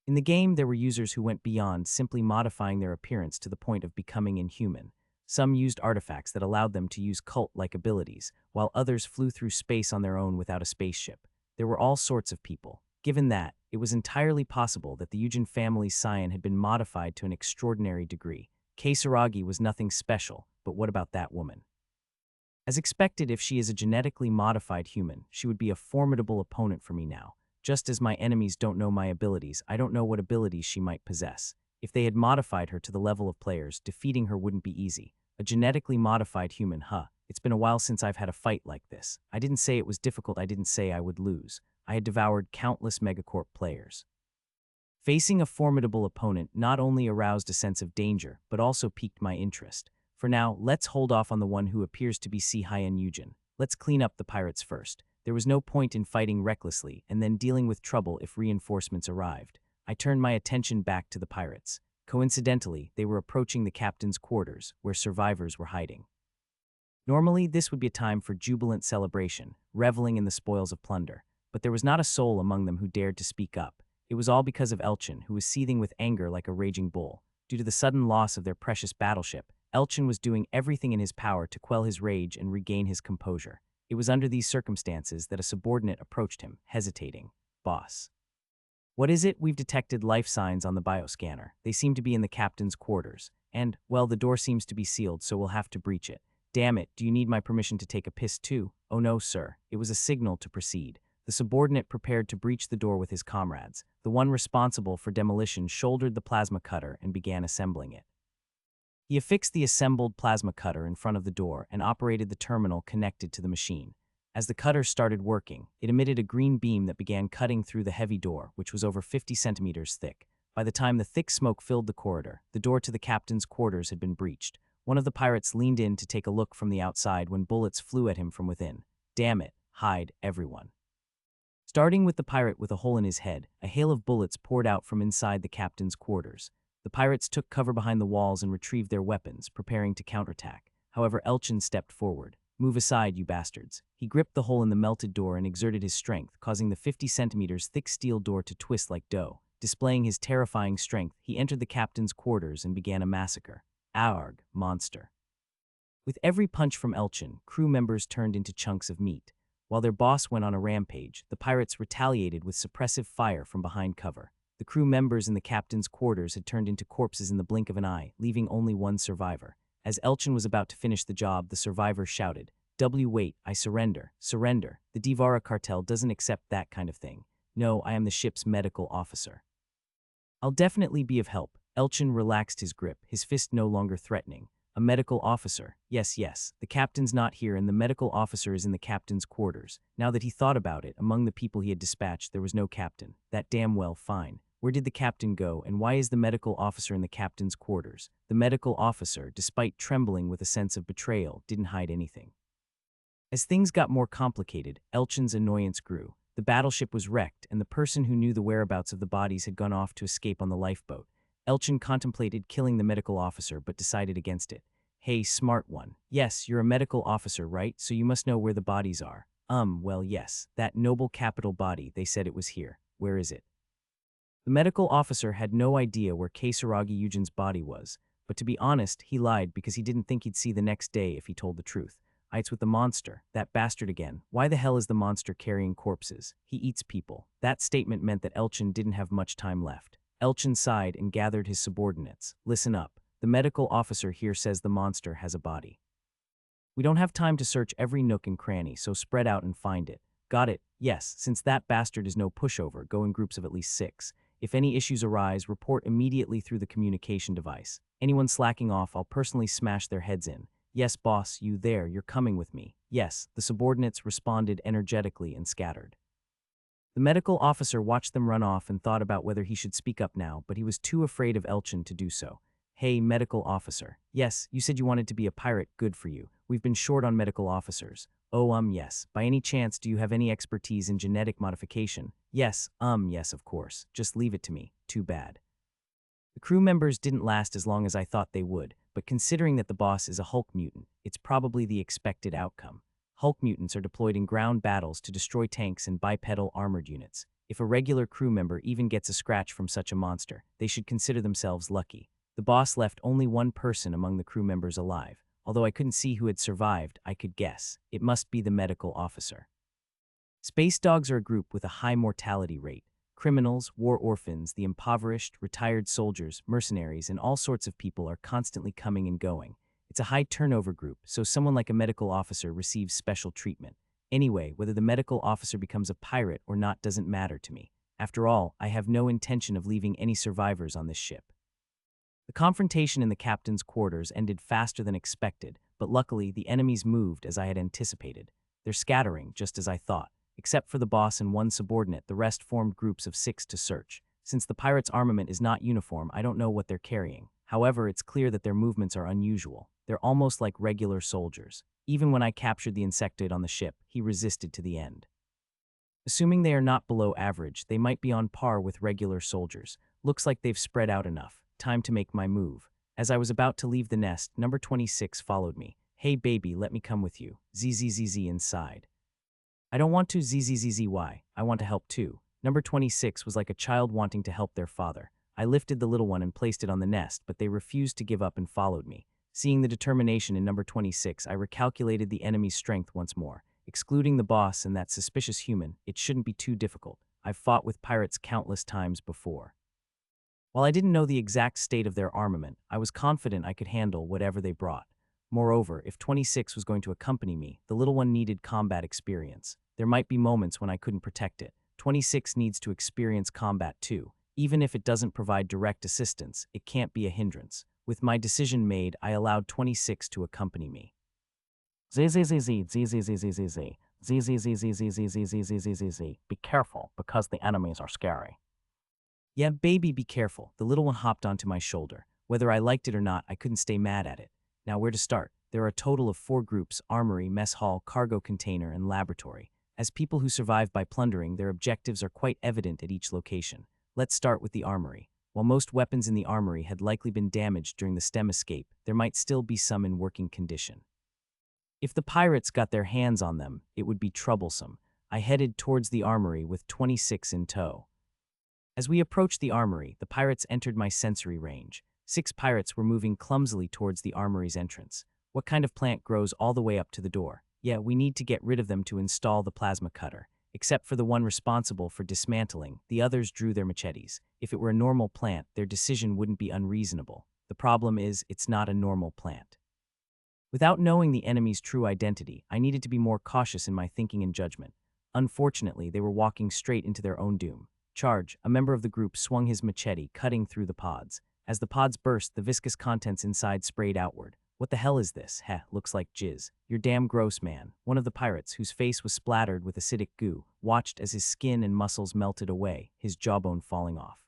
In the game, there were users who went beyond simply modifying their appearance to the point of becoming inhuman. Some used artifacts that allowed them to use cult-like abilities, while others flew through space on their own without a spaceship. There were all sorts of people. Given that, it was entirely possible that the Yujin family's scion had been modified to an extraordinary degree. Keisaragi was nothing special, but what about that woman? As expected, if she is a genetically modified human, she would be a formidable opponent for me now. Just as my enemies don't know my abilities, I don't know what abilities she might possess. If they had modified her to the level of players, defeating her wouldn't be easy. A genetically modified human, huh? It's been a while since I've had a fight like this. I didn't say it was difficult, I didn't say I would lose. I had devoured countless Megacorp players. Facing a formidable opponent not only aroused a sense of danger, but also piqued my interest. For now, let's hold off on the one who appears to be Hyun Yujin. Let's clean up the pirates first. There was no point in fighting recklessly and then dealing with trouble if reinforcements arrived. I turned my attention back to the pirates. Coincidentally, they were approaching the captain's quarters, where survivors were hiding. Normally, this would be a time for jubilant celebration, reveling in the spoils of plunder. But there was not a soul among them who dared to speak up. It was all because of Elchin, who was seething with anger like a raging bull. Due to the sudden loss of their precious battleship, Elchin was doing everything in his power to quell his rage and regain his composure. It was under these circumstances that a subordinate approached him, hesitating. "Boss. What is it? We've detected life signs on the bioscanner. They seem to be in the captain's quarters. And, well, the door seems to be sealed, so we'll have to breach it. Damn it, do you need my permission to take a piss too?" "Oh no, sir." It was a signal to proceed. The subordinate prepared to breach the door with his comrades. The one responsible for demolition shouldered the plasma cutter and began assembling it. He affixed the assembled plasma cutter in front of the door and operated the terminal connected to the machine. As the cutter started working, it emitted a green beam that began cutting through the heavy door, which was over 50 centimeters thick. By the time the thick smoke filled the corridor, the door to the captain's quarters had been breached. One of the pirates leaned in to take a look from the outside when bullets flew at him from within. "Damn it, hide, everyone." Starting with the pirate with a hole in his head, a hail of bullets poured out from inside the captain's quarters. The pirates took cover behind the walls and retrieved their weapons, preparing to counterattack. However, Elchin stepped forward. "Move aside, you bastards." He gripped the hole in the melted door and exerted his strength, causing the 50 centimeters thick steel door to twist like dough. Displaying his terrifying strength, he entered the captain's quarters and began a massacre. Arg, monster. With every punch from Elchin, crew members turned into chunks of meat. While their boss went on a rampage, the pirates retaliated with suppressive fire from behind cover. The crew members in the captain's quarters had turned into corpses in the blink of an eye, leaving only one survivor. As Elchin was about to finish the job, the survivor shouted, Wait, I surrender. Surrender. The Devara cartel doesn't accept that kind of thing. No, I am the ship's medical officer. I'll definitely be of help." Elchin relaxed his grip, his fist no longer threatening. "A medical officer. Yes. The captain's not here and the medical officer is in the captain's quarters." Now that he thought about it, among the people he had dispatched, there was no captain. That damn well fine. Where did the captain go, and why is the medical officer in the captain's quarters? The medical officer, despite trembling with a sense of betrayal, didn't hide anything. As things got more complicated, Elchin's annoyance grew. The battleship was wrecked, and the person who knew the whereabouts of the bodies had gone off to escape on the lifeboat. Elchin contemplated killing the medical officer but decided against it. Hey, smart one. Yes, you're a medical officer, right? So you must know where the bodies are. Well, yes. That noble capital body, they said it was here. Where is it? The medical officer had no idea where Keisaragi Eugen's body was, but to be honest, he lied because he didn't think he'd see the next day if he told the truth. It's with the monster, that bastard again. Why the hell is the monster carrying corpses? He eats people. That statement meant that Elchin didn't have much time left. Elchin sighed and gathered his subordinates. Listen up. The medical officer here says the monster has a body. We don't have time to search every nook and cranny, so spread out and find it. Got it? Yes, since that bastard is no pushover, go in groups of at least 6. If any issues arise, report immediately through the communication device. Anyone slacking off, I'll personally smash their heads in. Yes, boss, you there, you're coming with me. Yes, the subordinates responded energetically and scattered. The medical officer watched them run off and thought about whether he should speak up now, but he was too afraid of Elchin to do so. Hey, medical officer. Yes, you said you wanted to be a pirate, good for you. We've been short on medical officers. Oh, yes. By any chance, do you have any expertise in genetic modification? Yes, yes, of course. Just leave it to me. Too bad. The crew members didn't last as long as I thought they would, but considering that the boss is a Hulk mutant, it's probably the expected outcome. Hulk mutants are deployed in ground battles to destroy tanks and bipedal armored units. If a regular crew member even gets a scratch from such a monster, they should consider themselves lucky. The boss left only one person among the crew members alive. Although I couldn't see who had survived, I could guess. It must be the medical officer. Space dogs are a group with a high mortality rate. Criminals, war orphans, the impoverished, retired soldiers, mercenaries, and all sorts of people are constantly coming and going. It's a high turnover group, so someone like a medical officer receives special treatment. Anyway, whether the medical officer becomes a pirate or not doesn't matter to me. After all, I have no intention of leaving any survivors on this ship. The confrontation in the captain's quarters ended faster than expected, but luckily the enemies moved as I had anticipated. They're scattering, just as I thought. Except for the boss and one subordinate, the rest formed groups of 6 to search. Since the pirates' armament is not uniform, I don't know what they're carrying. However, it's clear that their movements are unusual. They're almost like regular soldiers. Even when I captured the insectoid on the ship, he resisted to the end. Assuming they are not below average, they might be on par with regular soldiers. Looks like they've spread out enough. Time to make my move. As I was about to leave the nest, number 26 followed me. Hey baby, let me come with you. ZZZZ inside. I don't want to ZZZZY. I want to help too. Number 26 was like a child wanting to help their father. I lifted the little one and placed it on the nest, but they refused to give up and followed me. Seeing the determination in number 26, I recalculated the enemy's strength once more. Excluding the boss and that suspicious human, it shouldn't be too difficult. I've fought with pirates countless times before. While I didn't know the exact state of their armament, I was confident I could handle whatever they brought. Moreover, if 26 was going to accompany me, the little one needed combat experience. There might be moments when I couldn't protect it. 26 needs to experience combat too. Even if it doesn't provide direct assistance, it can't be a hindrance. With my decision made, I allowed 26 to accompany me. ZZZZ. Be careful, because the enemies are scary. Yeah, baby, be careful. The little one hopped onto my shoulder. Whether I liked it or not, I couldn't stay mad at it. Now, where to start? There are a total of 4 groups: armory, mess hall, cargo container, and laboratory. As people who survive by plundering, their objectives are quite evident at each location. Let's start with the armory. While most weapons in the armory had likely been damaged during the STEM escape, there might still be some in working condition. If the pirates got their hands on them, it would be troublesome. I headed towards the armory with 26 in tow. As we approached the armory, the pirates entered my sensory range. 6 pirates were moving clumsily towards the armory's entrance. What kind of plant grows all the way up to the door? Yeah, we need to get rid of them to install the plasma cutter. Except for the one responsible for dismantling, the others drew their machetes. If it were a normal plant, their decision wouldn't be unreasonable. The problem is, it's not a normal plant. Without knowing the enemy's true identity, I needed to be more cautious in my thinking and judgment. Unfortunately, they were walking straight into their own doom. Charge, a member of the group swung his machete, cutting through the pods. As the pods burst, the viscous contents inside sprayed outward. What the hell is this? Heh, looks like jizz. You're damn gross, man. One of the pirates, whose face was splattered with acidic goo, watched as his skin and muscles melted away, his jawbone falling off.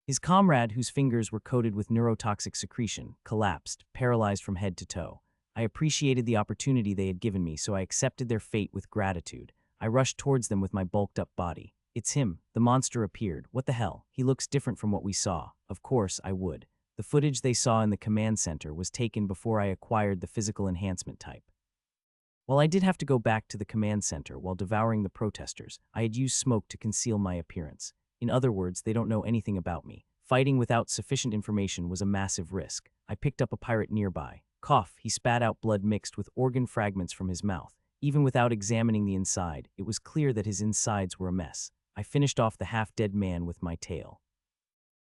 His comrade, whose fingers were coated with neurotoxic secretion, collapsed, paralyzed from head to toe. I appreciated the opportunity they had given me, so I accepted their fate with gratitude. I rushed towards them with my bulked-up body. It's him. The monster appeared. What the hell? He looks different from what we saw. Of course, I would. The footage they saw in the command center was taken before I acquired the physical enhancement type. While I did have to go back to the command center while devouring the protesters, I had used smoke to conceal my appearance. In other words, they don't know anything about me. Fighting without sufficient information was a massive risk. I picked up a pirate nearby. Cough, he spat out blood mixed with organ fragments from his mouth. Even without examining the inside, it was clear that his insides were a mess. I finished off the half-dead man with my tail.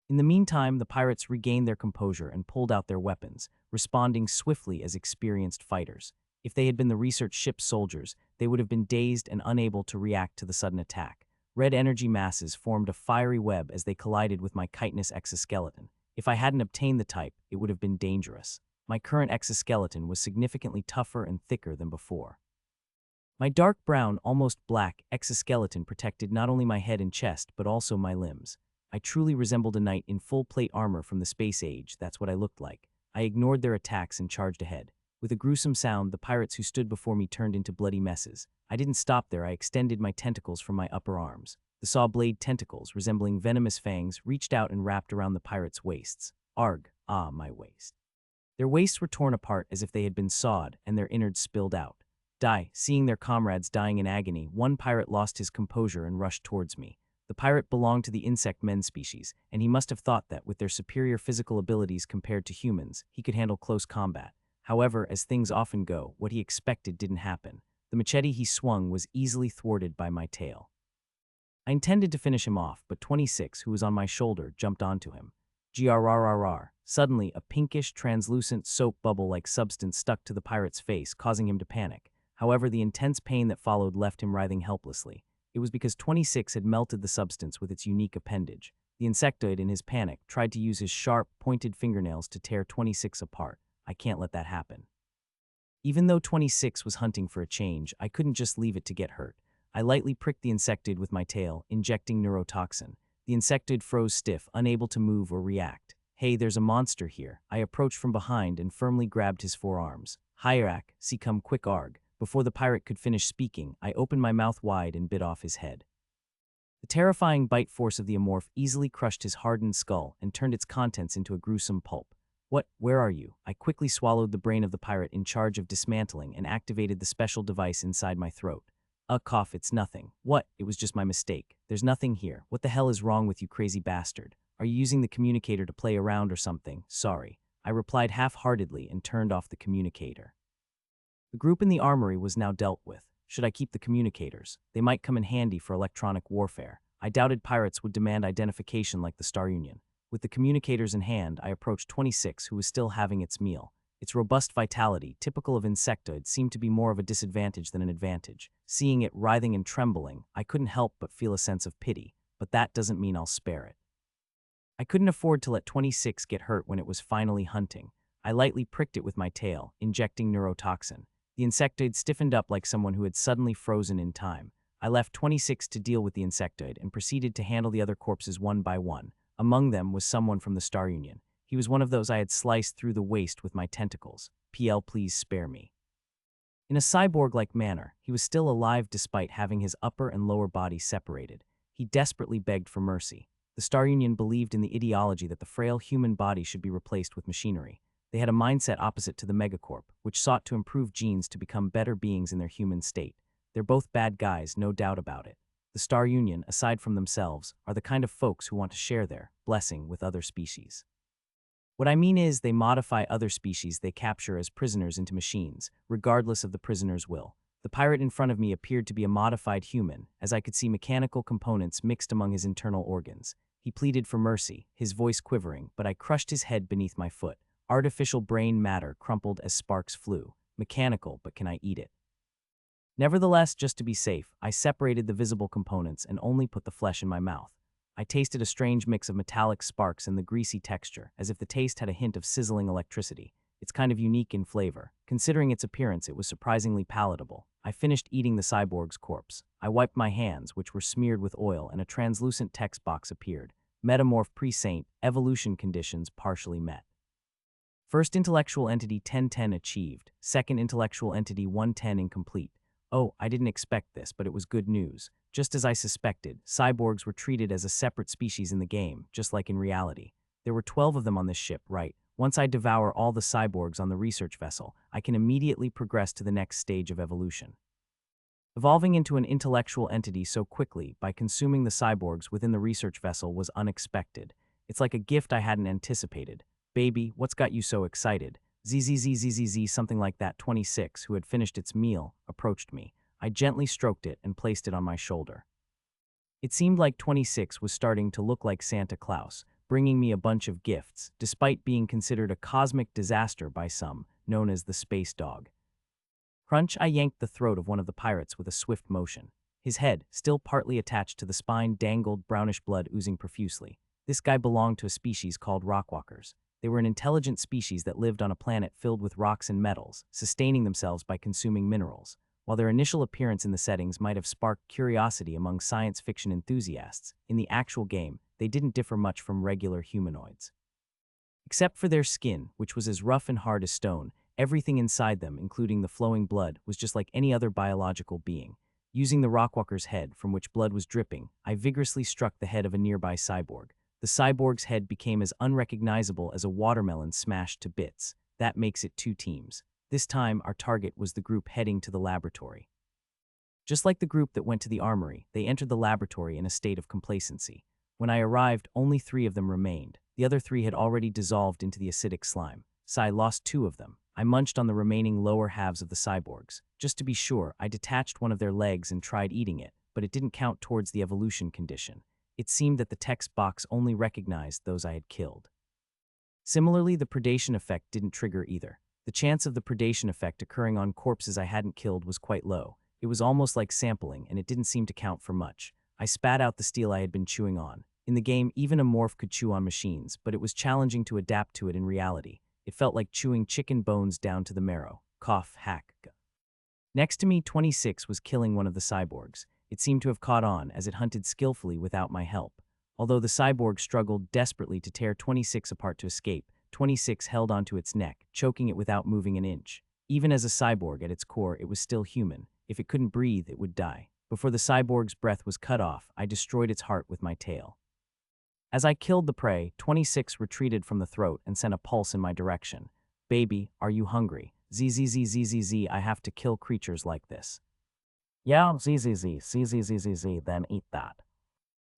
In the meantime, the pirates regained their composure and pulled out their weapons, responding swiftly as experienced fighters. If they had been the research ship's soldiers, they would have been dazed and unable to react to the sudden attack. Red energy masses formed a fiery web as they collided with my chitinous exoskeleton. If I hadn't obtained the type, it would have been dangerous. My current exoskeleton was significantly tougher and thicker than before. My dark brown, almost black, exoskeleton protected not only my head and chest, but also my limbs. I truly resembled a knight in full plate armor from the space age. That's what I looked like. I ignored their attacks and charged ahead. With a gruesome sound, the pirates who stood before me turned into bloody messes. I didn't stop there. I extended my tentacles from my upper arms. The saw-blade tentacles, resembling venomous fangs, reached out and wrapped around the pirates' waists. Arg, ah, my waist. Their waists were torn apart as if they had been sawed, and their innards spilled out. Seeing their comrades dying in agony, one pirate lost his composure and rushed towards me. The pirate belonged to the insect men species, and he must have thought that, with their superior physical abilities compared to humans, he could handle close combat. However, as things often go, what he expected didn't happen. The machete he swung was easily thwarted by my tail. I intended to finish him off, but 26, who was on my shoulder, jumped onto him. Grrrrr. Suddenly, a pinkish, translucent, soap bubble-like substance stuck to the pirate's face, causing him to panic. However, the intense pain that followed left him writhing helplessly. It was because 26 had melted the substance with its unique appendage. The insectoid, in his panic, tried to use his sharp, pointed fingernails to tear 26 apart. I can't let that happen. Even though 26 was hunting for a change, I couldn't just leave it to get hurt. I lightly pricked the insectoid with my tail, injecting neurotoxin. The insectoid froze stiff, unable to move or react. Hey, there's a monster here. I approached from behind and firmly grabbed his forearms. Hierak, see come quick arg. Before the pirate could finish speaking, I opened my mouth wide and bit off his head. The terrifying bite force of the amorph easily crushed his hardened skull and turned its contents into a gruesome pulp. What? Where are you? I quickly swallowed the brain of the pirate in charge of dismantling and activated the special device inside my throat. Cough, it's nothing. What? It was just my mistake. There's nothing here. What the hell is wrong with you, crazy bastard? Are you using the communicator to play around or something? Sorry. I replied half-heartedly and turned off the communicator. The group in the armory was now dealt with. Should I keep the communicators? They might come in handy for electronic warfare. I doubted pirates would demand identification like the Star Union. With the communicators in hand, I approached 26, who was still having its meal. Its robust vitality, typical of insectoids, seemed to be more of a disadvantage than an advantage. Seeing it writhing and trembling, I couldn't help but feel a sense of pity, but that doesn't mean I'll spare it. I couldn't afford to let 26 get hurt when it was finally hunting. I lightly pricked it with my tail, injecting neurotoxin. The insectoid stiffened up like someone who had suddenly frozen in time. I left 26 to deal with the insectoid and proceeded to handle the other corpses one by one. Among them was someone from the Star Union. He was one of those I had sliced through the waist with my tentacles. PL, please spare me. In a cyborg-like manner, he was still alive despite having his upper and lower body separated. He desperately begged for mercy. The Star Union believed in the ideology that the frail human body should be replaced with machinery. They had a mindset opposite to the Megacorp, which sought to improve genes to become better beings in their human state. They're both bad guys, no doubt about it. The Star Union, aside from themselves, are the kind of folks who want to share their blessing with other species. What I mean is, they modify other species they capture as prisoners into machines, regardless of the prisoner's will. The pirate in front of me appeared to be a modified human, as I could see mechanical components mixed among his internal organs. He pleaded for mercy, his voice quivering, but I crushed his head beneath my foot. Artificial brain matter crumpled as sparks flew. Mechanical, but can I eat it? Nevertheless, just to be safe, I separated the visible components and only put the flesh in my mouth. I tasted a strange mix of metallic sparks and the greasy texture, as if the taste had a hint of sizzling electricity. It's kind of unique in flavor. Considering its appearance, it was surprisingly palatable. I finished eating the cyborg's corpse. I wiped my hands, which were smeared with oil, and a translucent text box appeared. Metamorph pre-saint, evolution conditions partially met. First intellectual entity 1010 achieved. Second intellectual entity 110 incomplete. Oh, I didn't expect this, but it was good news. Just as I suspected, cyborgs were treated as a separate species in the game, just like in reality. There were 12 of them on this ship, right? Once I devour all the cyborgs on the research vessel, I can immediately progress to the next stage of evolution. Evolving into an intellectual entity so quickly by consuming the cyborgs within the research vessel was unexpected. It's like a gift I hadn't anticipated. Baby, what's got you so excited? ZZZZZZ something like that 26, who had finished its meal, approached me. I gently stroked it and placed it on my shoulder. It seemed like 26 was starting to look like Santa Claus, bringing me a bunch of gifts, despite being considered a cosmic disaster by some, known as the space dog. Crunch, I yanked the throat of one of the pirates with a swift motion. His head, still partly attached to the spine, dangled, brownish blood oozing profusely. This guy belonged to a species called rockwalkers. They were an intelligent species that lived on a planet filled with rocks and metals, sustaining themselves by consuming minerals. While their initial appearance in the settings might have sparked curiosity among science fiction enthusiasts, in the actual game, they didn't differ much from regular humanoids. Except for their skin, which was as rough and hard as stone, everything inside them, including the flowing blood, was just like any other biological being. Using the rockwalker's head, from which blood was dripping, I vigorously struck the head of a nearby cyborg. The cyborg's head became as unrecognizable as a watermelon smashed to bits. That makes it 2 teams. This time, our target was the group heading to the laboratory. Just like the group that went to the armory, they entered the laboratory in a state of complacency. When I arrived, only 3 of them remained. The other 3 had already dissolved into the acidic slime. So I lost 2 of them. I munched on the remaining lower halves of the cyborgs. Just to be sure, I detached one of their legs and tried eating it, but it didn't count towards the evolution condition. It seemed that the text box only recognized those I had killed. Similarly, the predation effect didn't trigger either. The chance of the predation effect occurring on corpses I hadn't killed was quite low. It was almost like sampling, and it didn't seem to count for much. I spat out the steel I had been chewing on. In the game, even a morph could chew on machines, but it was challenging to adapt to it in reality. It felt like chewing chicken bones down to the marrow. Cough, hack. Next to me, 26 was killing one of the cyborgs. It seemed to have caught on, as it hunted skillfully without my help. Although the cyborg struggled desperately to tear 26 apart to escape, 26 held onto its neck, choking it without moving an inch. Even as a cyborg at its core, it was still human. If it couldn't breathe, it would die. Before the cyborg's breath was cut off, I destroyed its heart with my tail. As I killed the prey, 26 retreated from the throat and sent a pulse in my direction. Baby, are you hungry? ZZZZZZ, I have to kill creatures like this. Yeah, ZZZ, then eat that.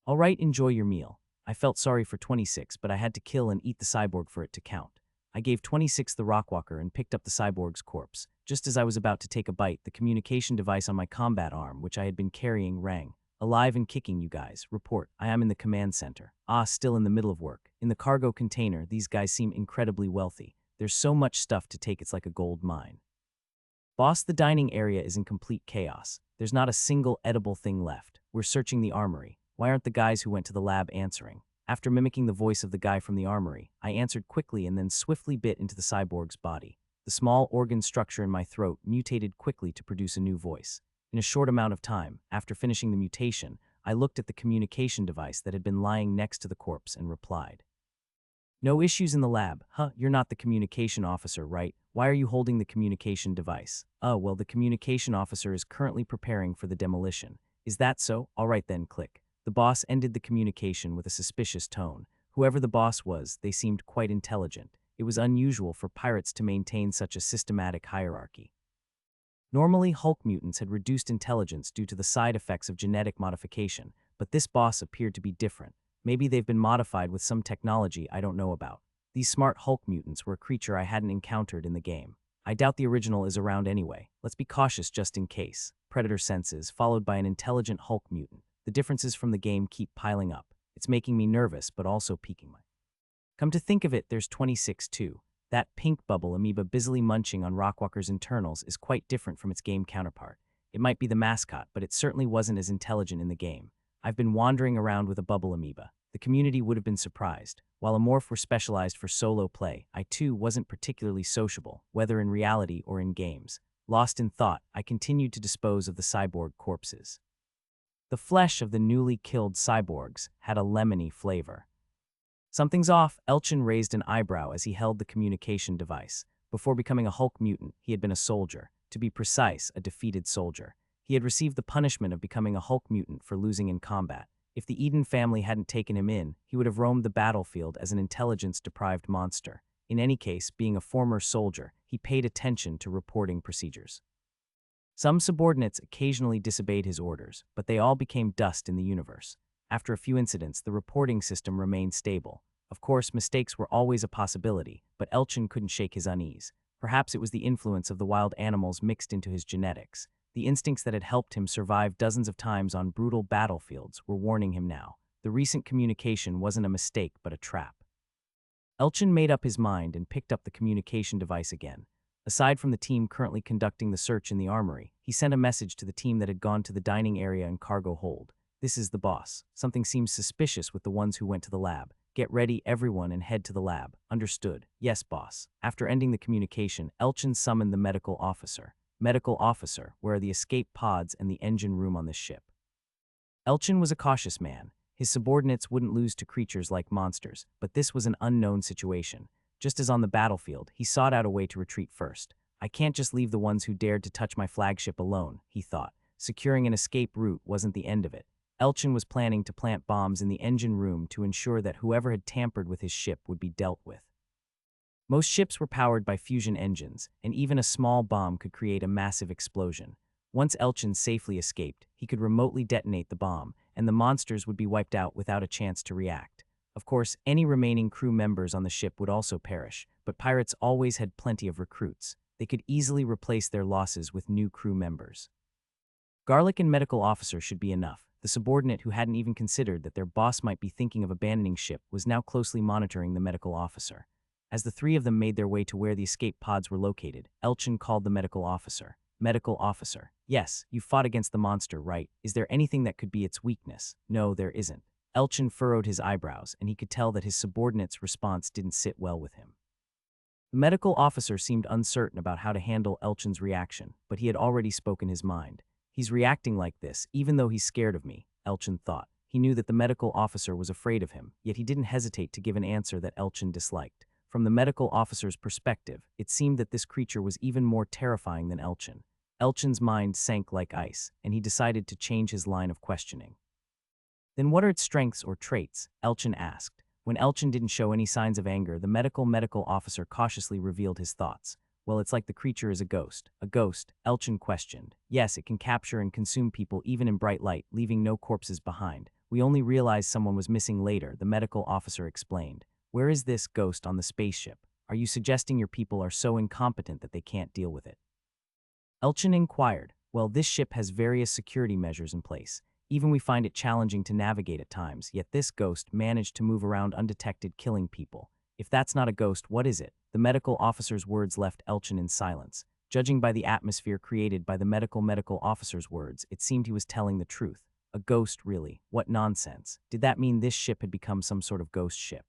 All right, enjoy your meal. I felt sorry for 26, but I had to kill and eat the cyborg for it to count. I gave 26 the rockwalker and picked up the cyborg's corpse. Just as I was about to take a bite, the communication device on my combat arm, which I had been carrying, rang. Alive and kicking, you guys. Report. I am in the command center. Still in the middle of work. In the cargo container, these guys seem incredibly wealthy. There's so much stuff to take, it's like a gold mine. Boss, the dining area is in complete chaos. There's not a single edible thing left. We're searching the armory. Why aren't the guys who went to the lab answering? After mimicking the voice of the guy from the armory, I answered quickly and then swiftly bit into the cyborg's body. The small organ structure in my throat mutated quickly to produce a new voice. In a short amount of time, after finishing the mutation, I looked at the communication device that had been lying next to the corpse and replied. No issues in the lab. You're not the communication officer, right? Why are you holding the communication device? Well, the communication officer is currently preparing for the demolition. Is that so? All right then, click. The boss ended the communication with a suspicious tone. Whoever the boss was, they seemed quite intelligent. It was unusual for pirates to maintain such a systematic hierarchy. Normally, Hulk mutants had reduced intelligence due to the side effects of genetic modification, but this boss appeared to be different. Maybe they've been modified with some technology I don't know about. These smart Hulk mutants were a creature I hadn't encountered in the game. I doubt the original is around anyway. Let's be cautious just in case. Predator senses, followed by an intelligent Hulk mutant. The differences from the game keep piling up. It's making me nervous, but also piquing my... Come to think of it, there's 26 too. That pink bubble amoeba busily munching on Rockwalker's internals is quite different from its game counterpart. It might be the mascot, but it certainly wasn't as intelligent in the game. I've been wandering around with a bubble amoeba. The community would have been surprised. While a morph were specialized for solo play, I too wasn't particularly sociable, whether in reality or in games. Lost in thought, I continued to dispose of the cyborg corpses. The flesh of the newly killed cyborgs had a lemony flavor. Something's off. Elchin raised an eyebrow as he held the communication device. Before becoming a Hulk mutant, he had been a soldier. To be precise, a defeated soldier. He had received the punishment of becoming a Hulk mutant for losing in combat. If the Eden family hadn't taken him in, he would have roamed the battlefield as an intelligence-deprived monster. In any case, being a former soldier, he paid attention to reporting procedures. Some subordinates occasionally disobeyed his orders, but they all became dust in the universe. After a few incidents, the reporting system remained stable. Of course, mistakes were always a possibility, but Elchin couldn't shake his unease. Perhaps it was the influence of the wild animals mixed into his genetics. The instincts that had helped him survive dozens of times on brutal battlefields were warning him now. The recent communication wasn't a mistake, but a trap. Elchin made up his mind and picked up the communication device again. Aside from the team currently conducting the search in the armory, he sent a message to the team that had gone to the dining area and cargo hold. This is the boss. Something seems suspicious with the ones who went to the lab. Get ready, everyone, and head to the lab. Understood. Yes, boss. After ending the communication, Elchin summoned the medical officer. Medical officer, where are the escape pods and the engine room on this ship? Elchin was a cautious man. His subordinates wouldn't lose to creatures like monsters, but this was an unknown situation. Just as on the battlefield, he sought out a way to retreat first. I can't just leave the ones who dared to touch my flagship alone, he thought. Securing an escape route wasn't the end of it. Elchin was planning to plant bombs in the engine room to ensure that whoever had tampered with his ship would be dealt with. Most ships were powered by fusion engines, and even a small bomb could create a massive explosion. Once Elchin safely escaped, he could remotely detonate the bomb, and the monsters would be wiped out without a chance to react. Of course, any remaining crew members on the ship would also perish, but pirates always had plenty of recruits. They could easily replace their losses with new crew members. Garlic and medical officer should be enough. The subordinate who hadn't even considered that their boss might be thinking of abandoning ship was now closely monitoring the medical officer. As the three of them made their way to where the escape pods were located, Elchin called the medical officer. Medical officer. Yes, you fought against the monster, right? Is there anything that could be its weakness? No, there isn't. Elchin furrowed his eyebrows, and he could tell that his subordinate's response didn't sit well with him. The medical officer seemed uncertain about how to handle Elchin's reaction, but he had already spoken his mind. He's reacting like this, even though he's scared of me, Elchin thought. He knew that the medical officer was afraid of him, yet he didn't hesitate to give an answer that Elchin disliked. From the medical officer's perspective, it seemed that this creature was even more terrifying than Elchin. Elchin's mind sank like ice, and he decided to change his line of questioning. Then what are its strengths or traits? Elchin asked. When Elchin didn't show any signs of anger, the medical officer cautiously revealed his thoughts. Well, it's like the creature is a ghost. A ghost? Elchin questioned. Yes, it can capture and consume people even in bright light, leaving no corpses behind. We only realized someone was missing later, the medical officer explained. Where is this ghost on the spaceship? Are you suggesting your people are so incompetent that they can't deal with it? Elchin inquired. Well, this ship has various security measures in place. Even we find it challenging to navigate at times, yet this ghost managed to move around undetected, killing people. If that's not a ghost, what is it? The medical officer's words left Elchin in silence. Judging by the atmosphere created by the medical officer's words, it seemed he was telling the truth. A ghost, really? What nonsense. Did that mean this ship had become some sort of ghost ship?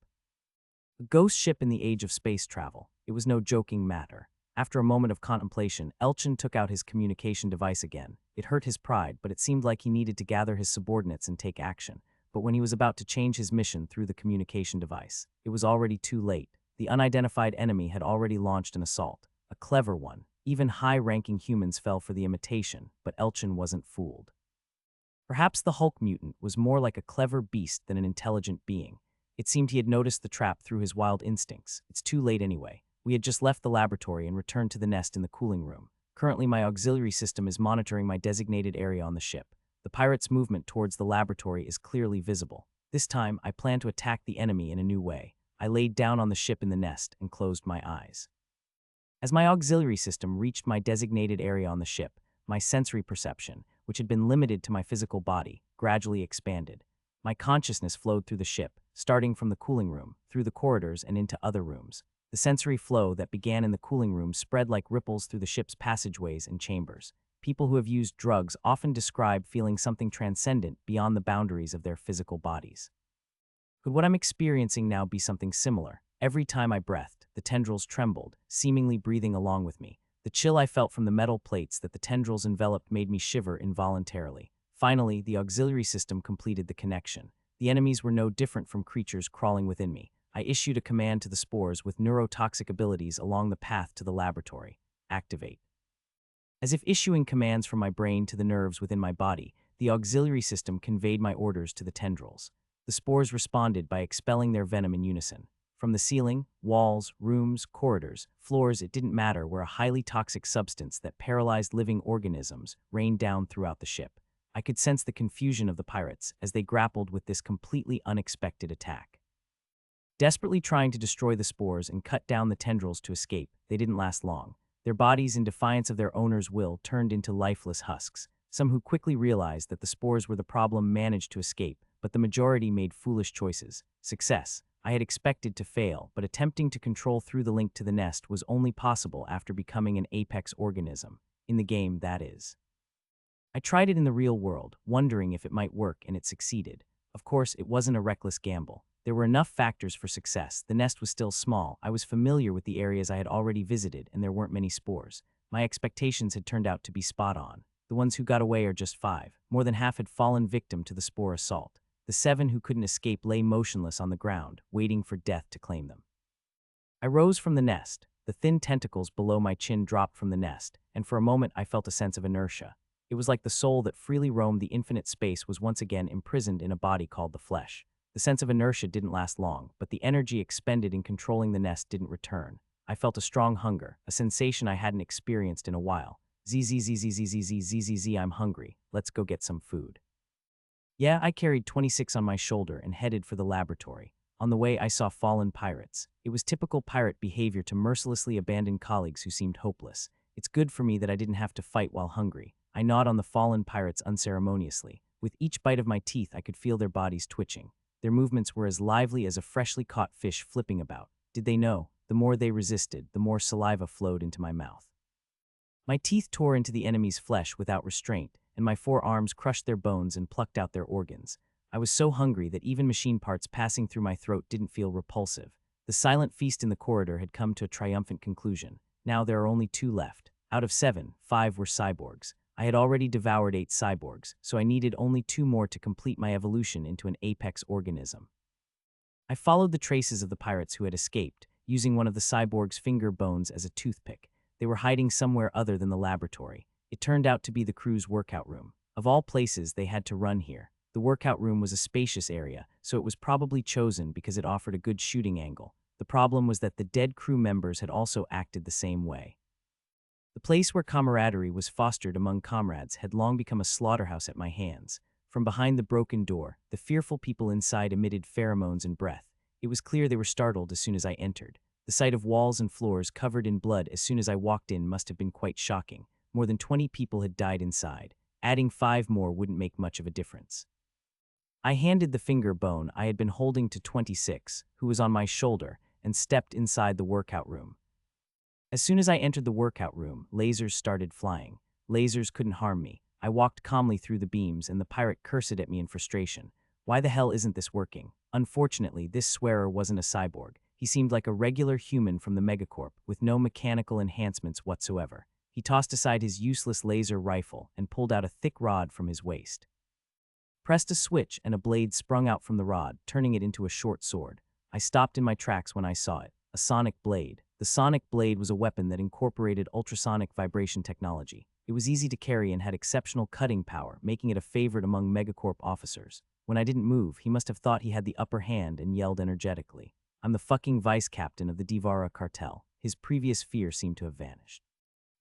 A ghost ship in the age of space travel. It was no joking matter. After a moment of contemplation, Elchin took out his communication device again. It hurt his pride, but it seemed like he needed to gather his subordinates and take action. But when he was about to change his mission through the communication device, it was already too late. The unidentified enemy had already launched an assault. A clever one. Even high-ranking humans fell for the imitation, but Elchin wasn't fooled. Perhaps the Hulk mutant was more like a clever beast than an intelligent being. It seemed he had noticed the trap through his wild instincts. It's too late anyway. We had just left the laboratory and returned to the nest in the cooling room. Currently, my auxiliary system is monitoring my designated area on the ship. The pirates' movement towards the laboratory is clearly visible. This time, I plan to attack the enemy in a new way. I laid down on the ship in the nest and closed my eyes. As my auxiliary system reached my designated area on the ship, my sensory perception, which had been limited to my physical body, gradually expanded. My consciousness flowed through the ship, starting from the cooling room, through the corridors and into other rooms. The sensory flow that began in the cooling room spread like ripples through the ship's passageways and chambers. People who have used drugs often describe feeling something transcendent beyond the boundaries of their physical bodies. Could what I'm experiencing now be something similar? Every time I breathed, the tendrils trembled, seemingly breathing along with me. The chill I felt from the metal plates that the tendrils enveloped made me shiver involuntarily. Finally, the auxiliary system completed the connection. The enemies were no different from creatures crawling within me. I issued a command to the spores with neurotoxic abilities along the path to the laboratory. Activate. As if issuing commands from my brain to the nerves within my body, the auxiliary system conveyed my orders to the tendrils. The spores responded by expelling their venom in unison. From the ceiling, walls, rooms, corridors, floors, it didn't matter where a highly toxic substance that paralyzed living organisms rained down throughout the ship. I could sense the confusion of the pirates as they grappled with this completely unexpected attack. Desperately trying to destroy the spores and cut down the tendrils to escape, they didn't last long. Their bodies, in defiance of their owner's will, turned into lifeless husks. Some who quickly realized that the spores were the problem managed to escape, but the majority made foolish choices. Success. I had expected to fail, but attempting to control through the link to the nest was only possible after becoming an apex organism. In the game, that is. I tried it in the real world, wondering if it might work, and it succeeded. Of course, it wasn't a reckless gamble. There were enough factors for success. The nest was still small. I was familiar with the areas I had already visited, and there weren't many spores. My expectations had turned out to be spot on. The ones who got away are just 5. More than half had fallen victim to the spore assault. The 7 who couldn't escape lay motionless on the ground, waiting for death to claim them. I rose from the nest. The thin tentacles below my chin dropped from the nest, and for a moment I felt a sense of inertia. It was like the soul that freely roamed the infinite space was once again imprisoned in a body called the flesh. The sense of inertia didn't last long, but the energy expended in controlling the nest didn't return. I felt a strong hunger, a sensation I hadn't experienced in a while. Zzzzzzzzzzzzzzz, I'm hungry. Let's go get some food. Yeah, I carried 26 on my shoulder and headed for the laboratory. On the way, I saw fallen pirates. It was typical pirate behavior to mercilessly abandon colleagues who seemed hopeless. It's good for me that I didn't have to fight while hungry. I gnawed on the fallen pirates unceremoniously. With each bite of my teeth, I could feel their bodies twitching. Their movements were as lively as a freshly caught fish flipping about. Did they know? The more they resisted, the more saliva flowed into my mouth. My teeth tore into the enemy's flesh without restraint, and my 4 arms crushed their bones and plucked out their organs. I was so hungry that even machine parts passing through my throat didn't feel repulsive. The silent feast in the corridor had come to a triumphant conclusion. Now there are only 2 left. Out of 7, 5 were cyborgs. I had already devoured 8 cyborgs, so I needed only 2 more to complete my evolution into an apex organism. I followed the traces of the pirates who had escaped, using one of the cyborg's finger bones as a toothpick. They were hiding somewhere other than the laboratory. It turned out to be the crew's workout room. Of all places, they had to run here. The workout room was a spacious area, so it was probably chosen because it offered a good shooting angle. The problem was that the dead crew members had also acted the same way. The place where camaraderie was fostered among comrades had long become a slaughterhouse at my hands. From behind the broken door, the fearful people inside emitted pheromones and breath. It was clear they were startled as soon as I entered. The sight of walls and floors covered in blood as soon as I walked in must have been quite shocking. More than 20 people had died inside. Adding 5 more wouldn't make much of a difference. I handed the finger bone I had been holding to 26, who was on my shoulder, and stepped inside the workout room. As soon as I entered the workout room, lasers started flying. Lasers couldn't harm me. I walked calmly through the beams, and the pirate cursed at me in frustration. Why the hell isn't this working? Unfortunately, this swearer wasn't a cyborg. He seemed like a regular human from the megacorp, with no mechanical enhancements whatsoever. He tossed aside his useless laser rifle and pulled out a thick rod from his waist. Pressed a switch and a blade sprung out from the rod, turning it into a short sword. I stopped in my tracks when I saw it. A sonic blade. The sonic blade was a weapon that incorporated ultrasonic vibration technology. It was easy to carry and had exceptional cutting power, making it a favorite among megacorp officers. When I didn't move, he must have thought he had the upper hand and yelled energetically. I'm the fucking vice captain of the Divara cartel. His previous fear seemed to have vanished.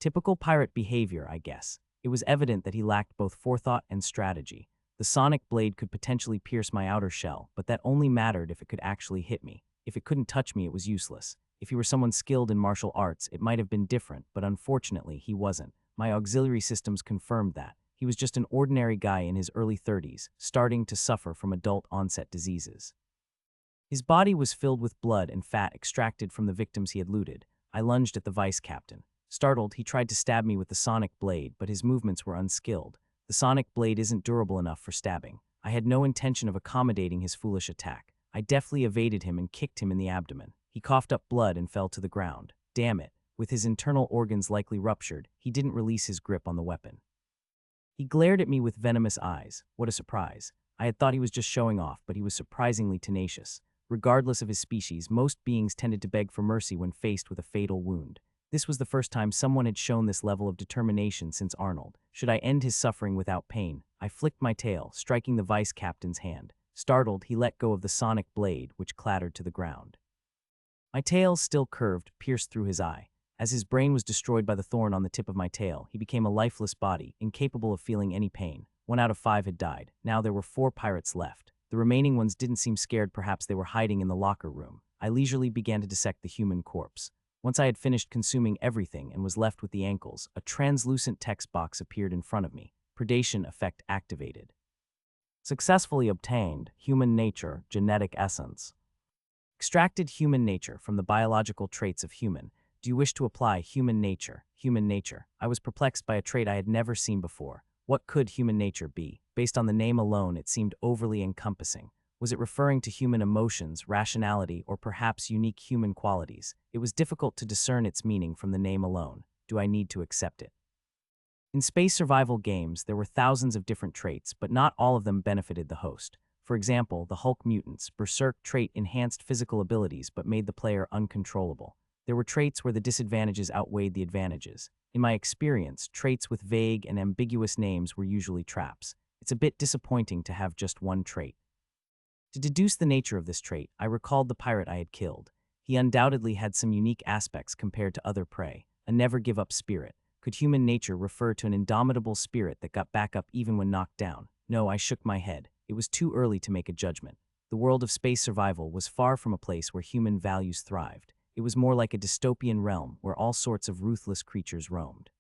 Typical pirate behavior, I guess. It was evident that he lacked both forethought and strategy. The sonic blade could potentially pierce my outer shell, but that only mattered if it could actually hit me. If it couldn't touch me, it was useless. If he were someone skilled in martial arts, it might have been different, but unfortunately, he wasn't. My auxiliary systems confirmed that. He was just an ordinary guy in his early 30s, starting to suffer from adult-onset diseases. His body was filled with blood and fat extracted from the victims he had looted. I lunged at the vice captain. Startled, he tried to stab me with the sonic blade, but his movements were unskilled. The sonic blade isn't durable enough for stabbing. I had no intention of accommodating his foolish attack. I deftly evaded him and kicked him in the abdomen. He coughed up blood and fell to the ground. Damn it. With his internal organs likely ruptured, he didn't release his grip on the weapon. He glared at me with venomous eyes. What a surprise. I had thought he was just showing off, but he was surprisingly tenacious. Regardless of his species, most beings tended to beg for mercy when faced with a fatal wound. This was the first time someone had shown this level of determination since Arnold. Should I end his suffering without pain? I flicked my tail, striking the vice captain's hand. Startled, he let go of the sonic blade, which clattered to the ground. My tail, still curved, pierced through his eye. As his brain was destroyed by the thorn on the tip of my tail, he became a lifeless body, incapable of feeling any pain. 1 out of 5 had died. Now there were 4 pirates left. The remaining ones didn't seem scared, perhaps they were hiding in the locker room. I leisurely began to dissect the human corpse. Once I had finished consuming everything and was left with the ankles, a translucent text box appeared in front of me. Predation effect activated. Successfully obtained. Human nature, genetic essence. Extracted human nature from the biological traits of human. Do you wish to apply human nature? Human nature. I was perplexed by a trait I had never seen before. What could human nature be? Based on the name alone, it seemed overly encompassing. Was it referring to human emotions, rationality, or perhaps unique human qualities? It was difficult to discern its meaning from the name alone. Do I need to accept it? In space survival games, there were thousands of different traits, but not all of them benefited the host. For example, the Hulk mutants' Berserk trait enhanced physical abilities but made the player uncontrollable. There were traits where the disadvantages outweighed the advantages. In my experience, traits with vague and ambiguous names were usually traps. It's a bit disappointing to have just one trait. To deduce the nature of this trait, I recalled the pirate I had killed. He undoubtedly had some unique aspects compared to other prey. A never-give-up spirit. Could human nature refer to an indomitable spirit that got back up even when knocked down? No, I shook my head. It was too early to make a judgment. The world of space survival was far from a place where human values thrived. It was more like a dystopian realm where all sorts of ruthless creatures roamed.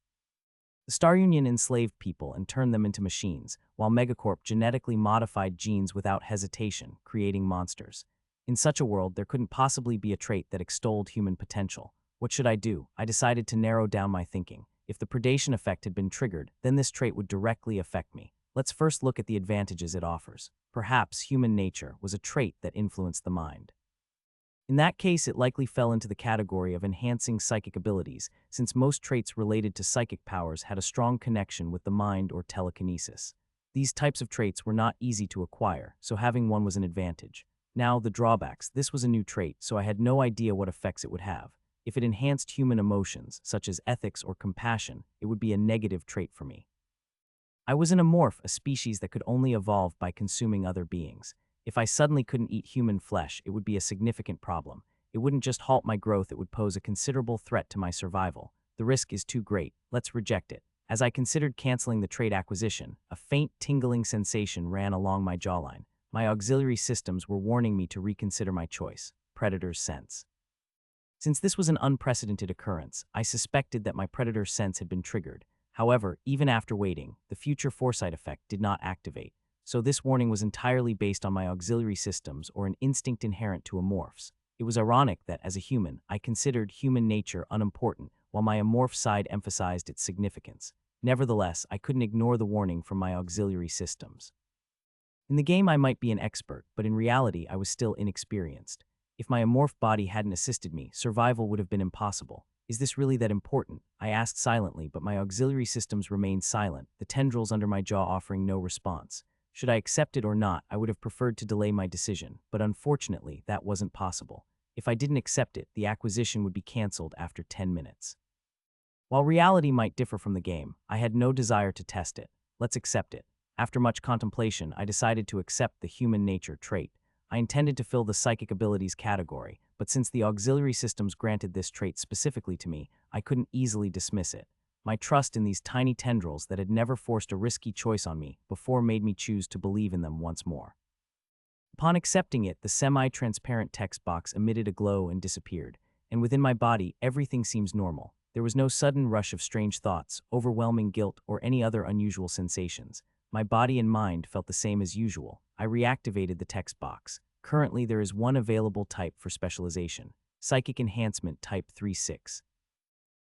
The Star Union enslaved people and turned them into machines, while Megacorp genetically modified genes without hesitation, creating monsters. In such a world, there couldn't possibly be a trait that extolled human potential. What should I do? I decided to narrow down my thinking. If the predation effect had been triggered, then this trait would directly affect me. Let's first look at the advantages it offers. Perhaps human nature was a trait that influenced the mind. In that case, it likely fell into the category of enhancing psychic abilities, since most traits related to psychic powers had a strong connection with the mind or telekinesis. These types of traits were not easy to acquire, so having one was an advantage. Now, the drawbacks. This was a new trait, so I had no idea what effects it would have. If it enhanced human emotions, such as ethics or compassion, it would be a negative trait for me. I was an amorph, a species that could only evolve by consuming other beings. If I suddenly couldn't eat human flesh, it would be a significant problem. It wouldn't just halt my growth, it would pose a considerable threat to my survival. The risk is too great. Let's reject it. As I considered canceling the trait acquisition, a faint tingling sensation ran along my jawline. My auxiliary systems were warning me to reconsider my choice. Predator's sense. Since this was an unprecedented occurrence, I suspected that my predator's sense had been triggered. However, even after waiting, the future foresight effect did not activate. So this warning was entirely based on my auxiliary systems or an instinct inherent to amorphs. It was ironic that, as a human, I considered human nature unimportant, while my amorph side emphasized its significance. Nevertheless, I couldn't ignore the warning from my auxiliary systems. In the game, I might be an expert, but in reality, I was still inexperienced. If my amorph body hadn't assisted me, survival would have been impossible. Is this really that important? I asked silently, but my auxiliary systems remained silent, the tendrils under my jaw offering no response. Should I accept it or not, I would have preferred to delay my decision, but unfortunately, that wasn't possible. If I didn't accept it, the acquisition would be canceled after 10 minutes. While reality might differ from the game, I had no desire to test it. Let's accept it. After much contemplation, I decided to accept the human nature trait. I intended to fill the psychic abilities category, but since the auxiliary systems granted this trait specifically to me, I couldn't easily dismiss it. My trust in these tiny tendrils that had never forced a risky choice on me before made me choose to believe in them once more. Upon accepting it, the semi-transparent text box emitted a glow and disappeared, and within my body, everything seems normal. There was no sudden rush of strange thoughts, overwhelming guilt, or any other unusual sensations. My body and mind felt the same as usual. I reactivated the text box. Currently, there is one available type for specialization, Psychic Enhancement Type 3-6.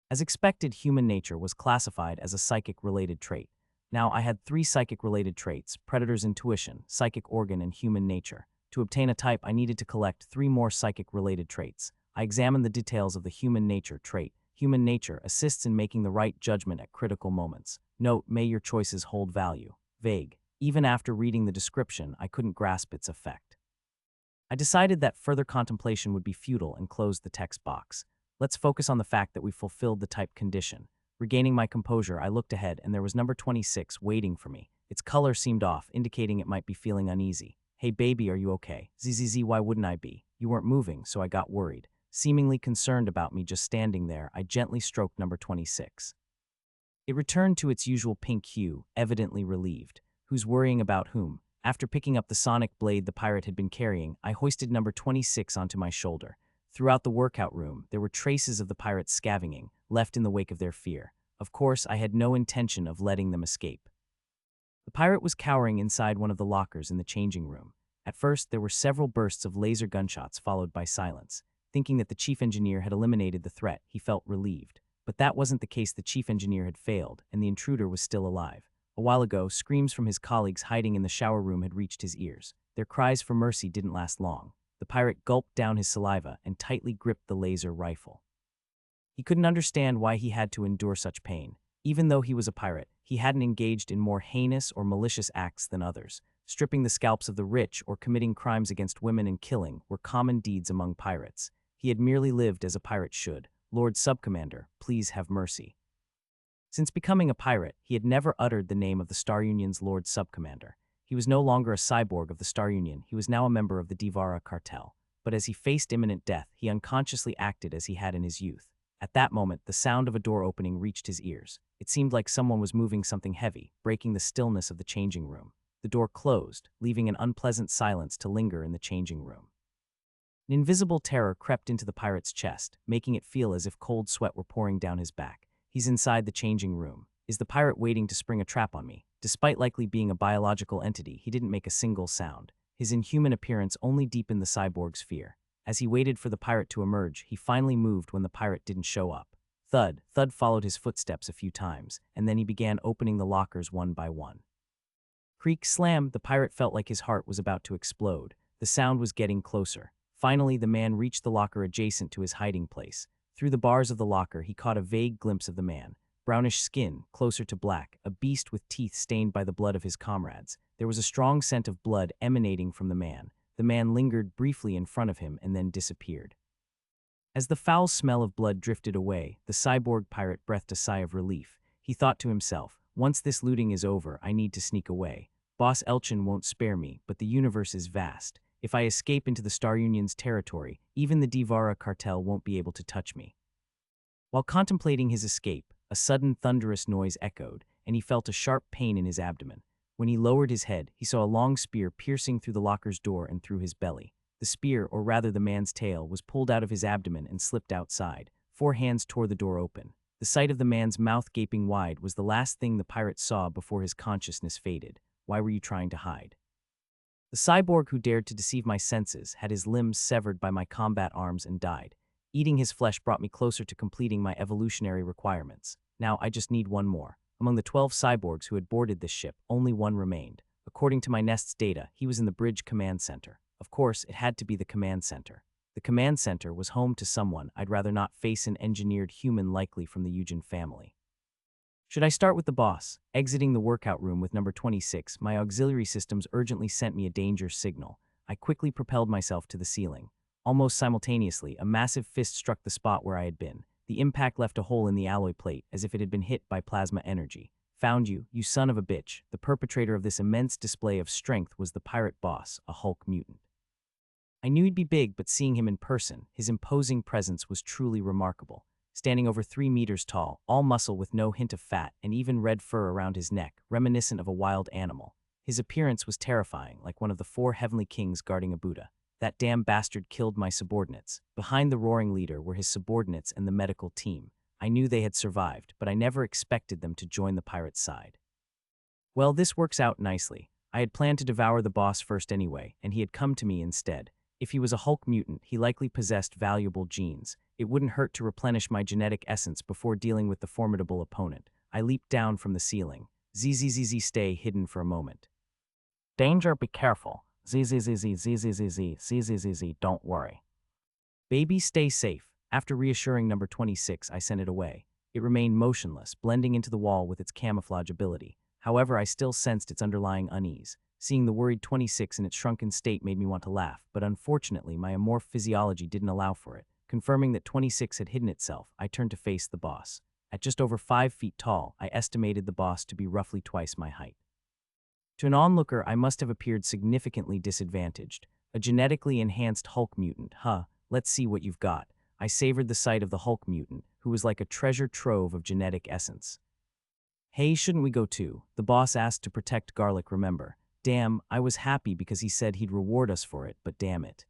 As expected, human nature was classified as a psychic-related trait. Now, I had 3 psychic-related traits: Predator's Intuition, Psychic Organ, and Human Nature. To obtain a type, I needed to collect 3 more psychic-related traits. I examined the details of the Human Nature trait. Human Nature assists in making the right judgment at critical moments. Note, may your choices hold value. Vague. Even after reading the description, I couldn't grasp its effect. I decided that further contemplation would be futile and closed the text box. Let's focus on the fact that we fulfilled the type condition. Regaining my composure, I looked ahead and there was number 26 waiting for me. Its color seemed off, indicating it might be feeling uneasy. Hey baby, are you okay? ZZZ, why wouldn't I be? You weren't moving, so I got worried. Seemingly concerned about me just standing there, I gently stroked number 26. It returned to its usual pink hue, evidently relieved. Who's worrying about whom? After picking up the sonic blade the pirate had been carrying, I hoisted number 26 onto my shoulder. Throughout the workout room, there were traces of the pirates scavenging, left in the wake of their fear. Of course, I had no intention of letting them escape. The pirate was cowering inside one of the lockers in the changing room. At first, there were several bursts of laser gunshots followed by silence. Thinking that the chief engineer had eliminated the threat, he felt relieved. But that wasn't the case. The chief engineer had failed, and the intruder was still alive. A while ago, screams from his colleagues hiding in the shower room had reached his ears. Their cries for mercy didn't last long. The pirate gulped down his saliva and tightly gripped the laser rifle. He couldn't understand why he had to endure such pain. Even though he was a pirate, he hadn't engaged in more heinous or malicious acts than others. Stripping the scalps of the rich or committing crimes against women and killing were common deeds among pirates. He had merely lived as a pirate should. Lord Subcommander, please have mercy. Since becoming a pirate, he had never uttered the name of the Star Union's Lord Subcommander. He was no longer a cyborg of the Star Union, he was now a member of the Divara cartel. But as he faced imminent death, he unconsciously acted as he had in his youth. At that moment, the sound of a door opening reached his ears. It seemed like someone was moving something heavy, breaking the stillness of the changing room. The door closed, leaving an unpleasant silence to linger in the changing room. An invisible terror crept into the pirate's chest, making it feel as if cold sweat were pouring down his back. He's inside the changing room. Is the pirate waiting to spring a trap on me? Despite likely being a biological entity, he didn't make a single sound. His inhuman appearance only deepened the cyborg's fear. As he waited for the pirate to emerge, he finally moved when the pirate didn't show up. Thud, thud followed his footsteps a few times, and then he began opening the lockers one by one. Creak, slam, the pirate felt like his heart was about to explode. The sound was getting closer. Finally, the man reached the locker adjacent to his hiding place. Through the bars of the locker, he caught a vague glimpse of the man. Brownish skin, closer to black, a beast with teeth stained by the blood of his comrades. There was a strong scent of blood emanating from the man. The man lingered briefly in front of him and then disappeared. As the foul smell of blood drifted away, the cyborg pirate breathed a sigh of relief. He thought to himself, once this looting is over, I need to sneak away. Boss Elchin won't spare me, but the universe is vast. If I escape into the Star Union's territory, even the Divara cartel won't be able to touch me. While contemplating his escape, a sudden thunderous noise echoed, and he felt a sharp pain in his abdomen. When he lowered his head, he saw a long spear piercing through the locker's door and through his belly. The spear, or rather the man's tail, was pulled out of his abdomen and slipped outside. 4 hands tore the door open. The sight of the man's mouth gaping wide was the last thing the pirate saw before his consciousness faded. Why were you trying to hide? The cyborg who dared to deceive my senses had his limbs severed by my combat arms and died. Eating his flesh brought me closer to completing my evolutionary requirements. Now I just need one more. Among the 12 cyborgs who had boarded this ship, only one remained. According to my nest's data, he was in the bridge command center. Of course, it had to be the command center. The command center was home to someone I'd rather not face, an engineered human likely from the Eugen family. Should I start with the boss? Exiting the workout room with number 26, my auxiliary systems urgently sent me a danger signal. I quickly propelled myself to the ceiling. Almost simultaneously, a massive fist struck the spot where I had been. The impact left a hole in the alloy plate, as if it had been hit by plasma energy. Found you, you son of a bitch. The perpetrator of this immense display of strength was the pirate boss, a Hulk mutant. I knew he'd be big, but seeing him in person, his imposing presence was truly remarkable. Standing over 3 meters tall, all muscle with no hint of fat, and even red fur around his neck, reminiscent of a wild animal. His appearance was terrifying, like one of the 4 heavenly kings guarding a Buddha. That damn bastard killed my subordinates. Behind the roaring leader were his subordinates and the medical team. I knew they had survived, but I never expected them to join the pirate's side. Well, this works out nicely. I had planned to devour the boss first anyway, and he had come to me instead. If he was a Hulk mutant, he likely possessed valuable genes. It wouldn't hurt to replenish my genetic essence before dealing with the formidable opponent. I leaped down from the ceiling. ZZZZ, stay hidden for a moment. Danger, be careful. ZZZZ, don't worry. Baby, stay safe. After reassuring number 26, I sent it away. It remained motionless, blending into the wall with its camouflage ability. However, I still sensed its underlying unease. Seeing the worried 26 in its shrunken state made me want to laugh, but unfortunately my amorph physiology didn't allow for it. Confirming that 26 had hidden itself, I turned to face the boss. At just over 5 feet tall, I estimated the boss to be roughly twice my height. To an onlooker, I must have appeared significantly disadvantaged. A genetically enhanced Hulk mutant, huh? Let's see what you've got. I savored the sight of the Hulk mutant, who was like a treasure trove of genetic essence. Hey, shouldn't we go too? The boss asked to protect Garlic, remember. Damn, I was happy because he said he'd reward us for it, but damn it.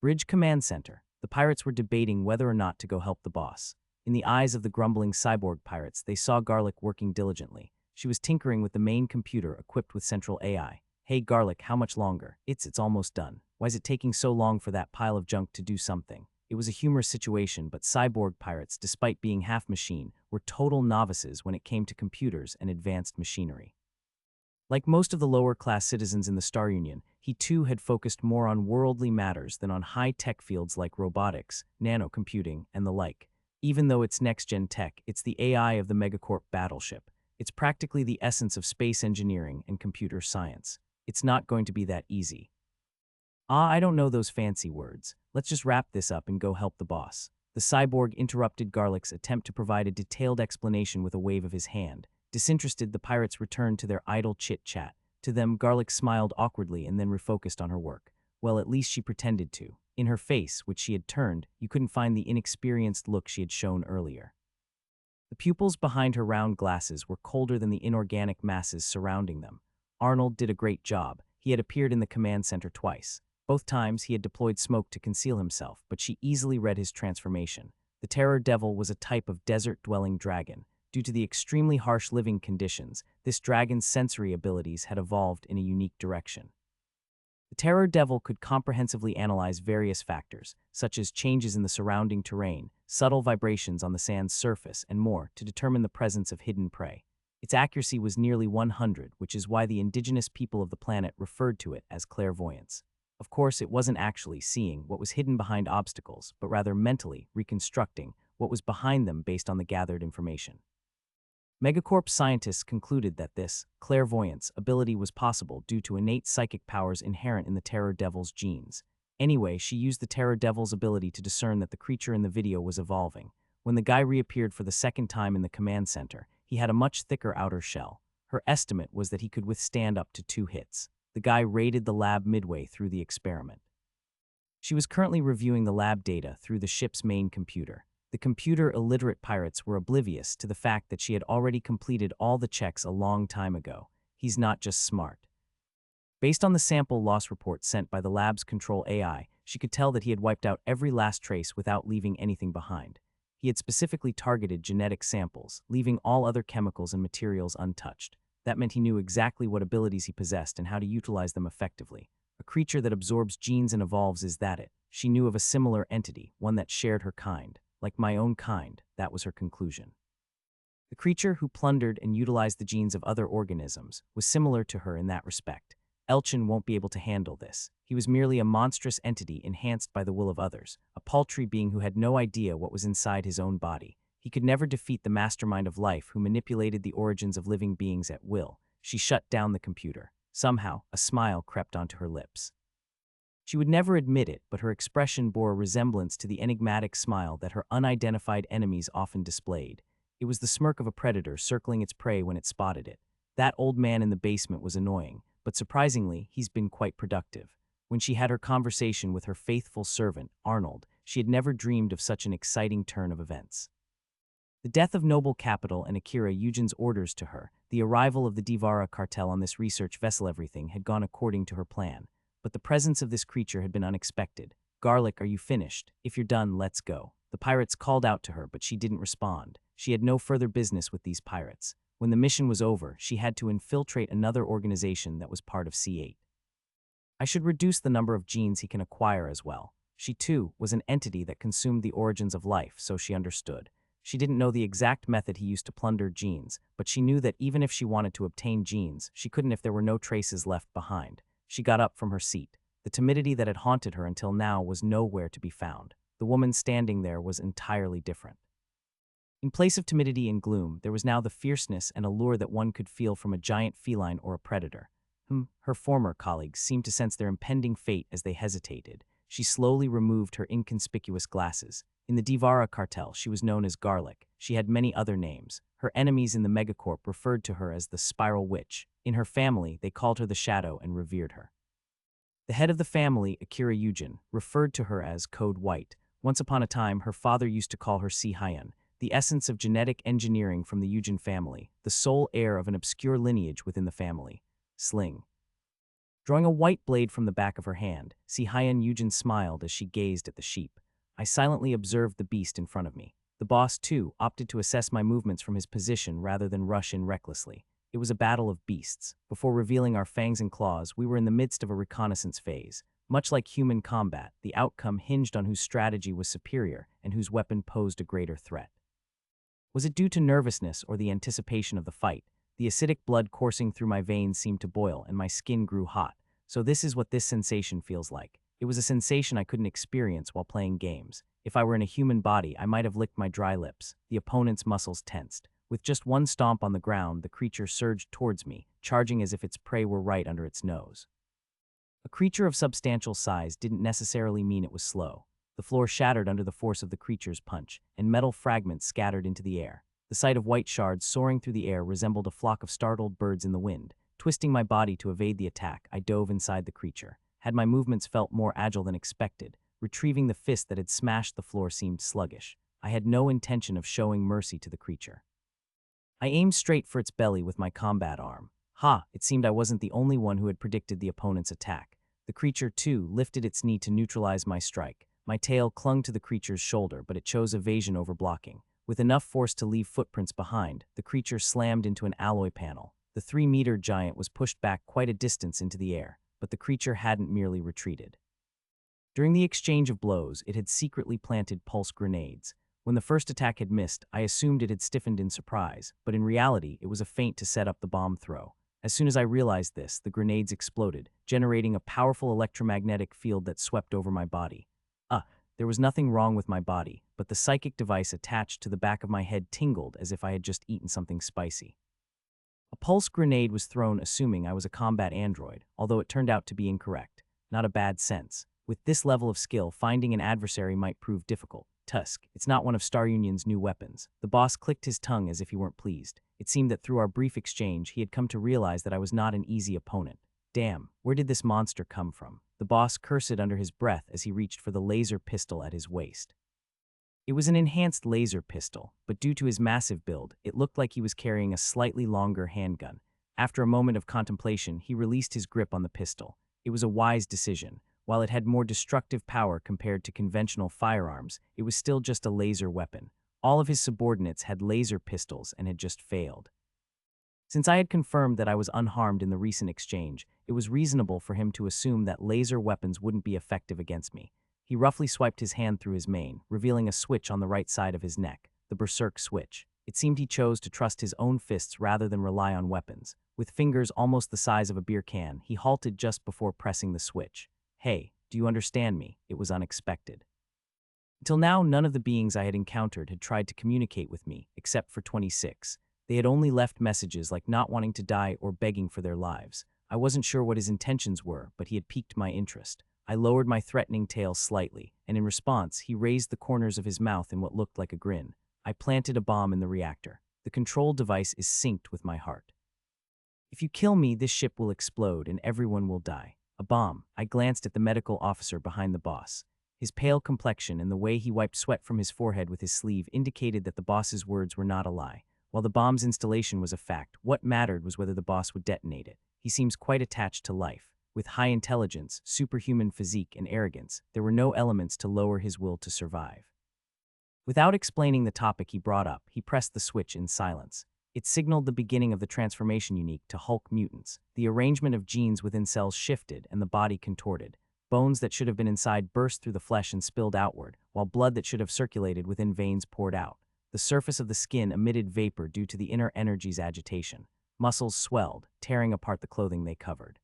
Bridge Command Center. The pirates were debating whether or not to go help the boss. In the eyes of the grumbling cyborg pirates, they saw Garlic working diligently. She was tinkering with the main computer equipped with central AI. Hey Garlic, how much longer? It's almost done. Why's it taking so long for that pile of junk to do something? It was a humorous situation, but cyborg pirates, despite being half machine, were total novices when it came to computers and advanced machinery. Like most of the lower-class citizens in the Star Union, he too had focused more on worldly matters than on high-tech fields like robotics, nanocomputing, and the like. Even though it's next-gen tech, it's the AI of the megacorp battleship. It's practically the essence of space engineering and computer science. It's not going to be that easy. I don't know those fancy words. Let's just wrap this up and go help the boss. The cyborg interrupted Garlic's attempt to provide a detailed explanation with a wave of his hand. Disinterested, the pirates returned to their idle chit-chat. To them, Garlic smiled awkwardly and then refocused on her work. Well, at least she pretended to. In her face, which she had turned, you couldn't find the inexperienced look she had shown earlier. The pupils behind her round glasses were colder than the inorganic masses surrounding them. Arnold did a great job. He had appeared in the command center twice. Both times he had deployed smoke to conceal himself, but she easily read his transformation. The Terror Devil was a type of desert-dwelling dragon. Due to the extremely harsh living conditions, this dragon's sensory abilities had evolved in a unique direction. The Terror Devil could comprehensively analyze various factors, such as changes in the surrounding terrain, subtle vibrations on the sand's surface, and more, to determine the presence of hidden prey. Its accuracy was nearly 100, which is why the indigenous people of the planet referred to it as clairvoyance. Of course, it wasn't actually seeing what was hidden behind obstacles, but rather mentally reconstructing what was behind them based on the gathered information. Megacorp scientists concluded that this clairvoyance ability was possible due to innate psychic powers inherent in the Terror Devil's genes. Anyway, she used the Terror Devil's ability to discern that the creature in the video was evolving. When the guy reappeared for the second time in the command center, he had a much thicker outer shell. Her estimate was that he could withstand up to 2 hits. The guy raided the lab midway through the experiment. She was currently reviewing the lab data through the ship's main computer. The computer-illiterate pirates were oblivious to the fact that she had already completed all the checks a long time ago. He's not just smart. Based on the sample loss report sent by the lab's control AI, she could tell that he had wiped out every last trace without leaving anything behind. He had specifically targeted genetic samples, leaving all other chemicals and materials untouched. That meant he knew exactly what abilities he possessed and how to utilize them effectively. A creature that absorbs genes and evolves, is that it? She knew of a similar entity, one that shared her kind. Like my own kind, that was her conclusion. The creature who plundered and utilized the genes of other organisms was similar to her in that respect. Elchin won't be able to handle this. He was merely a monstrous entity enhanced by the will of others, a paltry being who had no idea what was inside his own body. He could never defeat the mastermind of life who manipulated the origins of living beings at will. She shut down the computer. Somehow, a smile crept onto her lips. She would never admit it, but her expression bore a resemblance to the enigmatic smile that her unidentified enemies often displayed. It was the smirk of a predator circling its prey when it spotted it. That old man in the basement was annoying, but surprisingly, he's been quite productive. When she had her conversation with her faithful servant, Arnold, she had never dreamed of such an exciting turn of events. The death of Noble Capital and Akira Eugen's orders to her, the arrival of the Divara cartel on this research vessel, everything had gone according to her plan. But the presence of this creature had been unexpected. Garlic, are you finished? If you're done, let's go. The pirates called out to her, but she didn't respond. She had no further business with these pirates. When the mission was over, she had to infiltrate another organization that was part of C8. I should reduce the number of genes he can acquire as well. She, too, was an entity that consumed the origins of life, so she understood. She didn't know the exact method he used to plunder genes, but she knew that even if she wanted to obtain genes, she couldn't if there were no traces left behind. She got up from her seat. The timidity that had haunted her until now was nowhere to be found. The woman standing there was entirely different. In place of timidity and gloom, there was now the fierceness and allure that one could feel from a giant feline or a predator. Her former colleagues seemed to sense their impending fate as they hesitated. She slowly removed her inconspicuous glasses. In the Divara cartel, she was known as Garlic. She had many other names. Her enemies in the Megacorp referred to her as the Spiral Witch. In her family, they called her the Shadow and revered her. The head of the family, Akira Yujin, referred to her as Code White. Once upon a time, her father used to call her Si Hyun, the essence of genetic engineering from the Yujin family, the sole heir of an obscure lineage within the family. Sling. Drawing a white blade from the back of her hand, Si Hyun Yujin smiled as she gazed at the sheep. I silently observed the beast in front of me. The boss, too, opted to assess my movements from his position rather than rush in recklessly. It was a battle of beasts. Before revealing our fangs and claws, we were in the midst of a reconnaissance phase. Much like human combat, the outcome hinged on whose strategy was superior and whose weapon posed a greater threat. Was it due to nervousness or the anticipation of the fight? The acidic blood coursing through my veins seemed to boil, and my skin grew hot. So this is what this sensation feels like. It was a sensation I couldn't experience while playing games. If I were in a human body, I might have licked my dry lips. The opponent's muscles tensed. With just one stomp on the ground, the creature surged towards me, charging as if its prey were right under its nose. A creature of substantial size didn't necessarily mean it was slow. The floor shattered under the force of the creature's punch, and metal fragments scattered into the air. The sight of white shards soaring through the air resembled a flock of startled birds in the wind. Twisting my body to evade the attack, I dove inside the creature. Had my movements felt more agile than expected, retrieving the fist that had smashed the floor seemed sluggish. I had no intention of showing mercy to the creature. I aimed straight for its belly with my combat arm. It seemed I wasn't the only one who had predicted the opponent's attack. The creature, too, lifted its knee to neutralize my strike. My tail clung to the creature's shoulder, but it chose evasion over blocking. With enough force to leave footprints behind, the creature slammed into an alloy panel. The 3-meter giant was pushed back quite a distance into the air, but the creature hadn't merely retreated. During the exchange of blows, it had secretly planted pulse grenades. When the first attack had missed, I assumed it had stiffened in surprise, but in reality, it was a feint to set up the bomb throw. As soon as I realized this, the grenades exploded, generating a powerful electromagnetic field that swept over my body. There was nothing wrong with my body, but the psychic device attached to the back of my head tingled as if I had just eaten something spicy. A pulse grenade was thrown assuming I was a combat android, although it turned out to be incorrect. Not a bad sense. With this level of skill, finding an adversary might prove difficult. Tusk, it's not one of Star Union's new weapons. The boss clicked his tongue as if he weren't pleased. It seemed that through our brief exchange, he had come to realize that I was not an easy opponent. Damn, where did this monster come from? The boss cursed under his breath as he reached for the laser pistol at his waist. It was an enhanced laser pistol, but due to his massive build, it looked like he was carrying a slightly longer handgun. After a moment of contemplation, he released his grip on the pistol. It was a wise decision. While it had more destructive power compared to conventional firearms, it was still just a laser weapon. All of his subordinates had laser pistols and had just failed. Since I had confirmed that I was unharmed in the recent exchange, it was reasonable for him to assume that laser weapons wouldn't be effective against me. He roughly swiped his hand through his mane, revealing a switch on the right side of his neck, the berserk switch. It seemed he chose to trust his own fists rather than rely on weapons. With fingers almost the size of a beer can, he halted just before pressing the switch. Hey, do you understand me? It was unexpected. Until now, none of the beings I had encountered had tried to communicate with me, except for 26. They had only left messages like not wanting to die or begging for their lives. I wasn't sure what his intentions were, but he had piqued my interest. I lowered my threatening tail slightly, and in response, he raised the corners of his mouth in what looked like a grin. I planted a bomb in the reactor. The control device is synced with my heart. If you kill me, this ship will explode and everyone will die. A bomb. I glanced at the medical officer behind the boss. His pale complexion and the way he wiped sweat from his forehead with his sleeve indicated that the boss's words were not a lie. While the bomb's installation was a fact, what mattered was whether the boss would detonate it. He seems quite attached to life. With high intelligence, superhuman physique, and arrogance, there were no elements to lower his will to survive. Without explaining the topic he brought up, he pressed the switch in silence. It signaled the beginning of the transformation unique to Hulk mutants. The arrangement of genes within cells shifted and the body contorted. Bones that should have been inside burst through the flesh and spilled outward, while blood that should have circulated within veins poured out. The surface of the skin emitted vapor due to the inner energy's agitation. Muscles swelled, tearing apart the clothing they covered.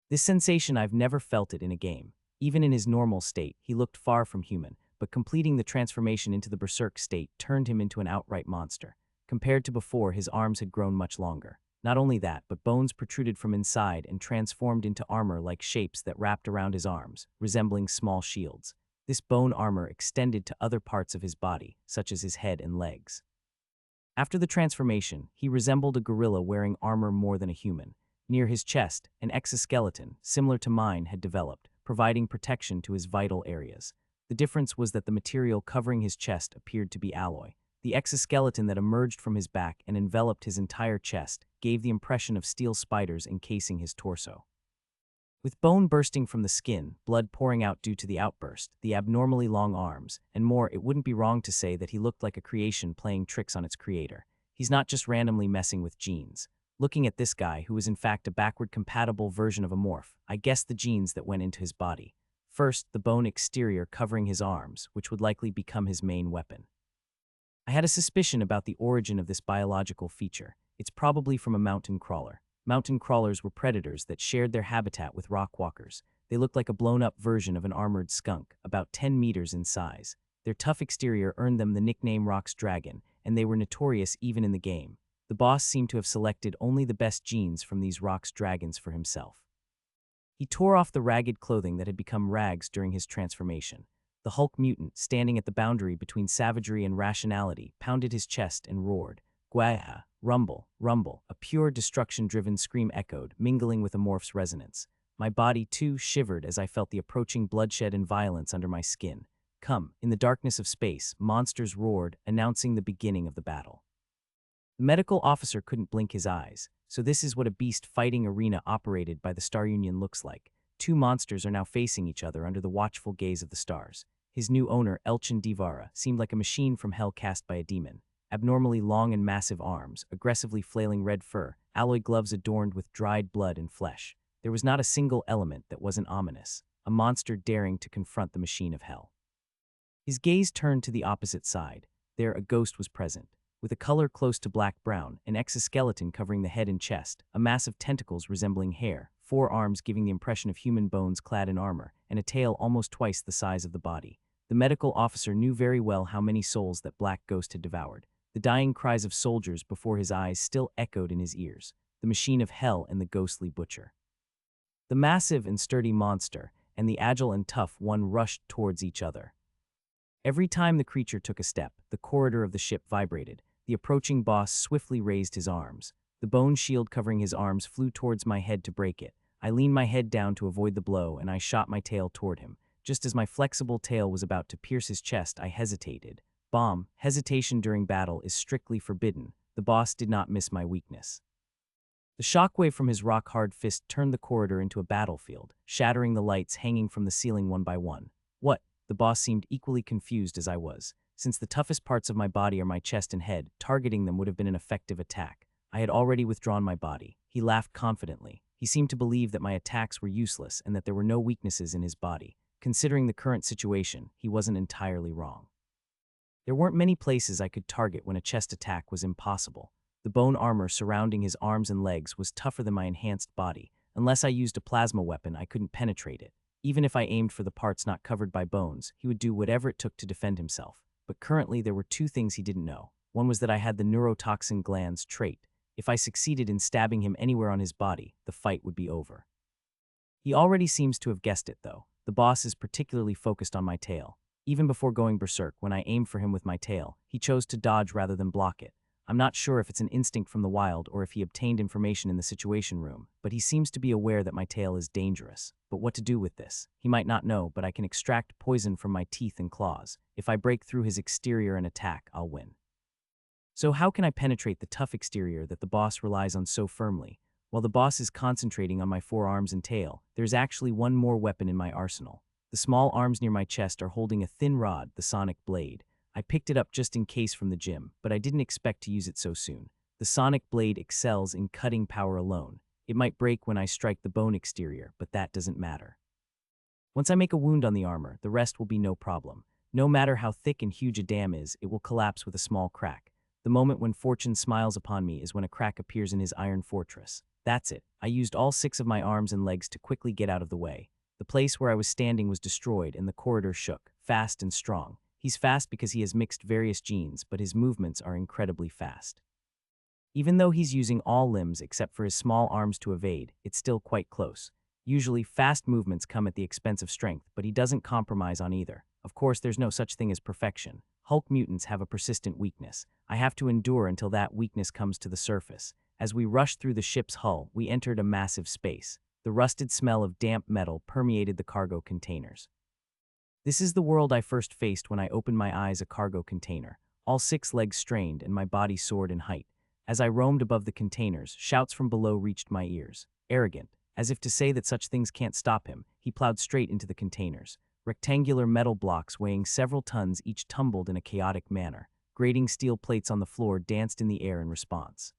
This sensation, I've never felt it in a game. Even in his normal state, he looked far from human, but completing the transformation into the berserk state turned him into an outright monster. Compared to before, his arms had grown much longer. Not only that, but bones protruded from inside and transformed into armor-like shapes that wrapped around his arms, resembling small shields. This bone armor extended to other parts of his body, such as his head and legs. After the transformation, he resembled a gorilla wearing armor more than a human. Near his chest, an exoskeleton, similar to mine, had developed, providing protection to his vital areas. The difference was that the material covering his chest appeared to be alloy. The exoskeleton that emerged from his back and enveloped his entire chest gave the impression of steel spiders encasing his torso. With bone bursting from the skin, blood pouring out due to the outburst, the abnormally long arms, and more, it wouldn't be wrong to say that he looked like a creation playing tricks on its creator. He's not just randomly messing with genes. Looking at this guy, who was in fact a backward-compatible version of a morph, I guessed the genes that went into his body. First, the bone exterior covering his arms, which would likely become his main weapon. I had a suspicion about the origin of this biological feature. It's probably from a mountain crawler. Mountain crawlers were predators that shared their habitat with rock walkers. They looked like a blown-up version of an armored skunk, about 10 meters in size. Their tough exterior earned them the nickname Rock's Dragon, and they were notorious even in the game. The boss seemed to have selected only the best genes from these Rock's Dragons for himself. He tore off the ragged clothing that had become rags during his transformation. The Hulk mutant, standing at the boundary between savagery and rationality, pounded his chest and roared. Gwaha, rumble, rumble, a pure destruction-driven scream echoed, mingling with a morph's resonance. My body, too, shivered as I felt the approaching bloodshed and violence under my skin. Come, in the darkness of space, monsters roared, announcing the beginning of the battle. The medical officer couldn't blink his eyes, so this is what a beast-fighting arena operated by the Star Union looks like. Two monsters are now facing each other under the watchful gaze of the stars. His new owner, Elchin Divara, seemed like a machine from hell cast by a demon. Abnormally long and massive arms, aggressively flailing red fur, alloy gloves adorned with dried blood and flesh. There was not a single element that wasn't ominous, a monster daring to confront the machine of hell. His gaze turned to the opposite side. There a ghost was present. With a color close to black-brown, an exoskeleton covering the head and chest, a mass of tentacles resembling hair, 4 arms giving the impression of human bones clad in armor, and a tail almost twice the size of the body. The medical officer knew very well how many souls that black ghost had devoured. The dying cries of soldiers before his eyes still echoed in his ears. The machine of hell and the ghostly butcher. The massive and sturdy monster and the agile and tough one rushed towards each other. Every time the creature took a step, the corridor of the ship vibrated. The approaching boss swiftly raised his arms. The bone shield covering his arms flew towards my head to break it. I leaned my head down to avoid the blow, and I shot my tail toward him. Just as my flexible tail was about to pierce his chest, I hesitated. Bomb. Hesitation during battle is strictly forbidden. The boss did not miss my weakness. The shockwave from his rock-hard fist turned the corridor into a battlefield, shattering the lights hanging from the ceiling one by one. What? The boss seemed equally confused as I was. Since the toughest parts of my body are my chest and head, targeting them would have been an effective attack. I had already withdrawn my body. He laughed confidently. He seemed to believe that my attacks were useless and that there were no weaknesses in his body. Considering the current situation, he wasn't entirely wrong. There weren't many places I could target when a chest attack was impossible. The bone armor surrounding his arms and legs was tougher than my enhanced body. Unless I used a plasma weapon, I couldn't penetrate it. Even if I aimed for the parts not covered by bones, he would do whatever it took to defend himself. But currently there were 2 things he didn't know. One was that I had the neurotoxin glands trait. If I succeeded in stabbing him anywhere on his body, the fight would be over. He already seems to have guessed it, though. The boss is particularly focused on my tail. Even before going berserk, when I aimed for him with my tail, he chose to dodge rather than block it. I'm not sure if it's an instinct from the wild or if he obtained information in the situation room, but he seems to be aware that my tail is dangerous. But what to do with this? He might not know, but I can extract poison from my teeth and claws. If I break through his exterior and attack, I'll win. So how can I penetrate the tough exterior that the boss relies on so firmly? While the boss is concentrating on my 4 arms and tail, there's actually one more weapon in my arsenal. The small arms near my chest are holding a thin rod, the sonic blade. I picked it up just in case from the gym, but I didn't expect to use it so soon. The sonic blade excels in cutting power alone. It might break when I strike the bone exterior, but that doesn't matter. Once I make a wound on the armor, the rest will be no problem. No matter how thick and huge a dam is, it will collapse with a small crack. The moment when fortune smiles upon me is when a crack appears in his iron fortress. That's it. I used all 6 of my arms and legs to quickly get out of the way. The place where I was standing was destroyed and the corridor shook, fast and strong. He's fast because he has mixed various genes, but his movements are incredibly fast. Even though he's using all limbs except for his small arms to evade, it's still quite close. Usually, fast movements come at the expense of strength, but he doesn't compromise on either. Of course, there's no such thing as perfection. Hulk mutants have a persistent weakness. I have to endure until that weakness comes to the surface. As we rushed through the ship's hull, we entered a massive space. The rusted smell of damp metal permeated the cargo containers. This is the world I first faced when I opened my eyes a cargo container. All 6 legs strained and my body soared in height. As I roamed above the containers, shouts from below reached my ears. Arrogant, as if to say that such things can't stop him, he plowed straight into the containers. Rectangular metal blocks weighing several tons each tumbled in a chaotic manner. Grating steel plates on the floor danced in the air in response.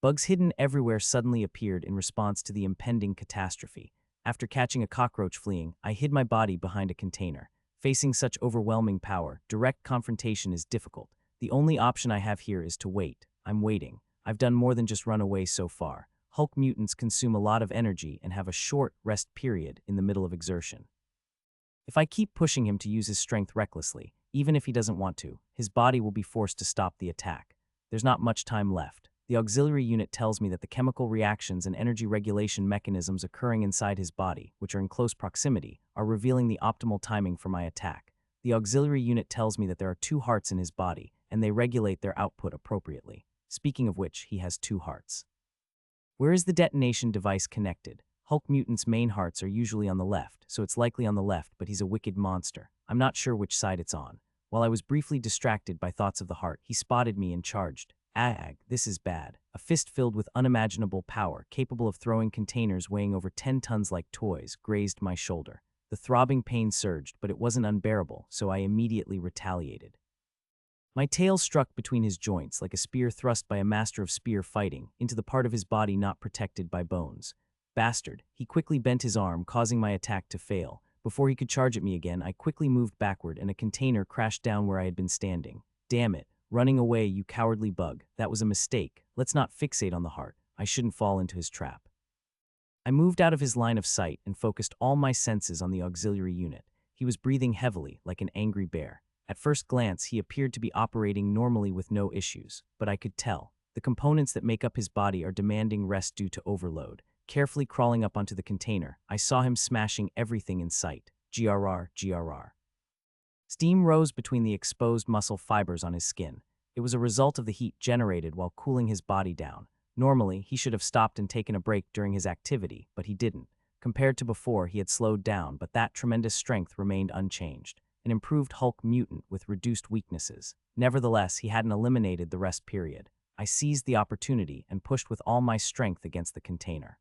Bugs hidden everywhere suddenly appeared in response to the impending catastrophe. After catching a cockroach fleeing, I hid my body behind a container. Facing such overwhelming power, direct confrontation is difficult. The only option I have here is to wait. I'm waiting. I've done more than just run away so far. Hulk mutants consume a lot of energy and have a short rest period in the middle of exertion. If I keep pushing him to use his strength recklessly, even if he doesn't want to, his body will be forced to stop the attack. There's not much time left. The auxiliary unit tells me that the chemical reactions and energy regulation mechanisms occurring inside his body, which are in close proximity, are revealing the optimal timing for my attack. The auxiliary unit tells me that there are 2 hearts in his body, and they regulate their output appropriately. Speaking of which, he has 2 hearts. Where is the detonation device connected? Hulk mutants' main hearts are usually on the left, so it's likely on the left, but he's a wicked monster. I'm not sure which side it's on. While I was briefly distracted by thoughts of the heart, he spotted me and charged. Ag, this is bad. A fist filled with unimaginable power, capable of throwing containers weighing over 10 tons like toys, grazed my shoulder. The throbbing pain surged, but it wasn't unbearable, so I immediately retaliated. My tail struck between his joints like a spear thrust by a master of spear fighting, into the part of his body not protected by bones. Bastard. He quickly bent his arm, causing my attack to fail. Before he could charge at me again, I quickly moved backward and a container crashed down where I had been standing. Damn it. Running away, you cowardly bug. That was a mistake. Let's not fixate on the heart. I shouldn't fall into his trap. I moved out of his line of sight and focused all my senses on the auxiliary unit. He was breathing heavily, like an angry bear. At first glance, he appeared to be operating normally with no issues, but I could tell. The components that make up his body are demanding rest due to overload. Carefully crawling up onto the container, I saw him smashing everything in sight. GRR. Steam rose between the exposed muscle fibers on his skin. It was a result of the heat generated while cooling his body down. Normally, he should have stopped and taken a break during his activity, but he didn't. Compared to before, he had slowed down, but that tremendous strength remained unchanged. An improved Hulk mutant with reduced weaknesses. Nevertheless, he hadn't eliminated the rest period. I seized the opportunity and pushed with all my strength against the container.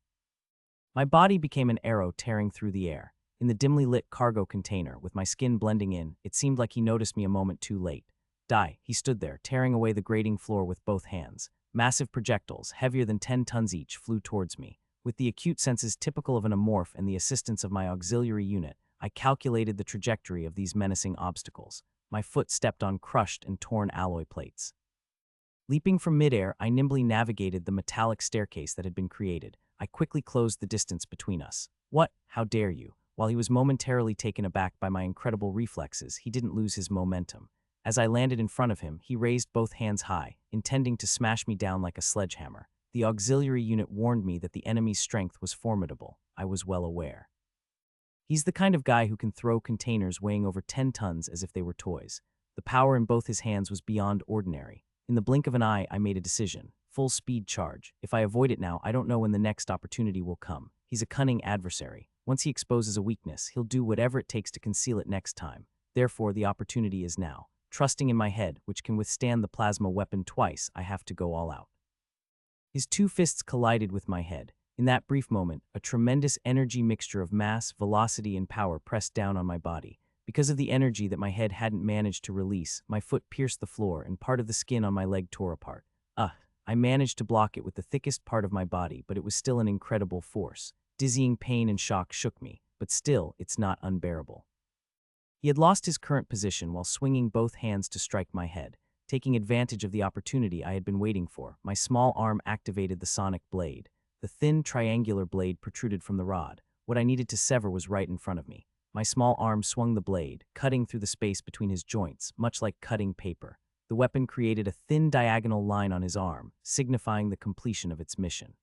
My body became an arrow tearing through the air. In the dimly lit cargo container, with my skin blending in, it seemed like he noticed me a moment too late. Die, he stood there, tearing away the grating floor with both hands. Massive projectiles, heavier than 10 tons each, flew towards me. With the acute senses typical of an amorph and the assistance of my auxiliary unit, I calculated the trajectory of these menacing obstacles. My foot stepped on crushed and torn alloy plates. Leaping from midair, I nimbly navigated the metallic staircase that had been created. I quickly closed the distance between us. What? How dare you? While he was momentarily taken aback by my incredible reflexes, he didn't lose his momentum. As I landed in front of him, he raised both hands high, intending to smash me down like a sledgehammer. The auxiliary unit warned me that the enemy's strength was formidable. I was well aware. He's the kind of guy who can throw containers weighing over 10 tons as if they were toys. The power in both his hands was beyond ordinary. In the blink of an eye, I made a decision. Full speed charge. If I avoid it now, I don't know when the next opportunity will come. He's a cunning adversary. Once he exposes a weakness, he'll do whatever it takes to conceal it next time. Therefore, the opportunity is now. Trusting in my head, which can withstand the plasma weapon twice, I have to go all out. His 2 fists collided with my head. In that brief moment, a tremendous energy mixture of mass, velocity, and power pressed down on my body. Because of the energy that my head hadn't managed to release, my foot pierced the floor and part of the skin on my leg tore apart. I managed to block it with the thickest part of my body, but it was still an incredible force. Dizzying pain and shock shook me, but still, it's not unbearable. He had lost his current position while swinging both hands to strike my head. Taking advantage of the opportunity I had been waiting for, my small arm activated the sonic blade. The thin, triangular blade protruded from the rod. What I needed to sever was right in front of me. My small arm swung the blade, cutting through the space between his joints, much like cutting paper. The weapon created a thin diagonal line on his arm, signifying the completion of its mission.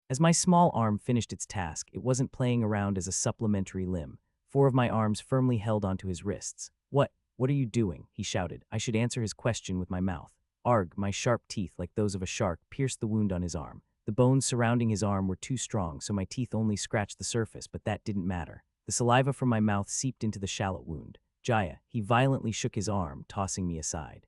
As my small arm finished its task, it wasn't playing around as a supplementary limb. 4 of my arms firmly held onto his wrists. What are you doing?" he shouted. I should answer his question with my mouth. Arg, my sharp teeth, like those of a shark, pierced the wound on his arm. The bones surrounding his arm were too strong, so my teeth only scratched the surface, but that didn't matter. The saliva from my mouth seeped into the shallow wound. Jaya, he violently shook his arm, tossing me aside.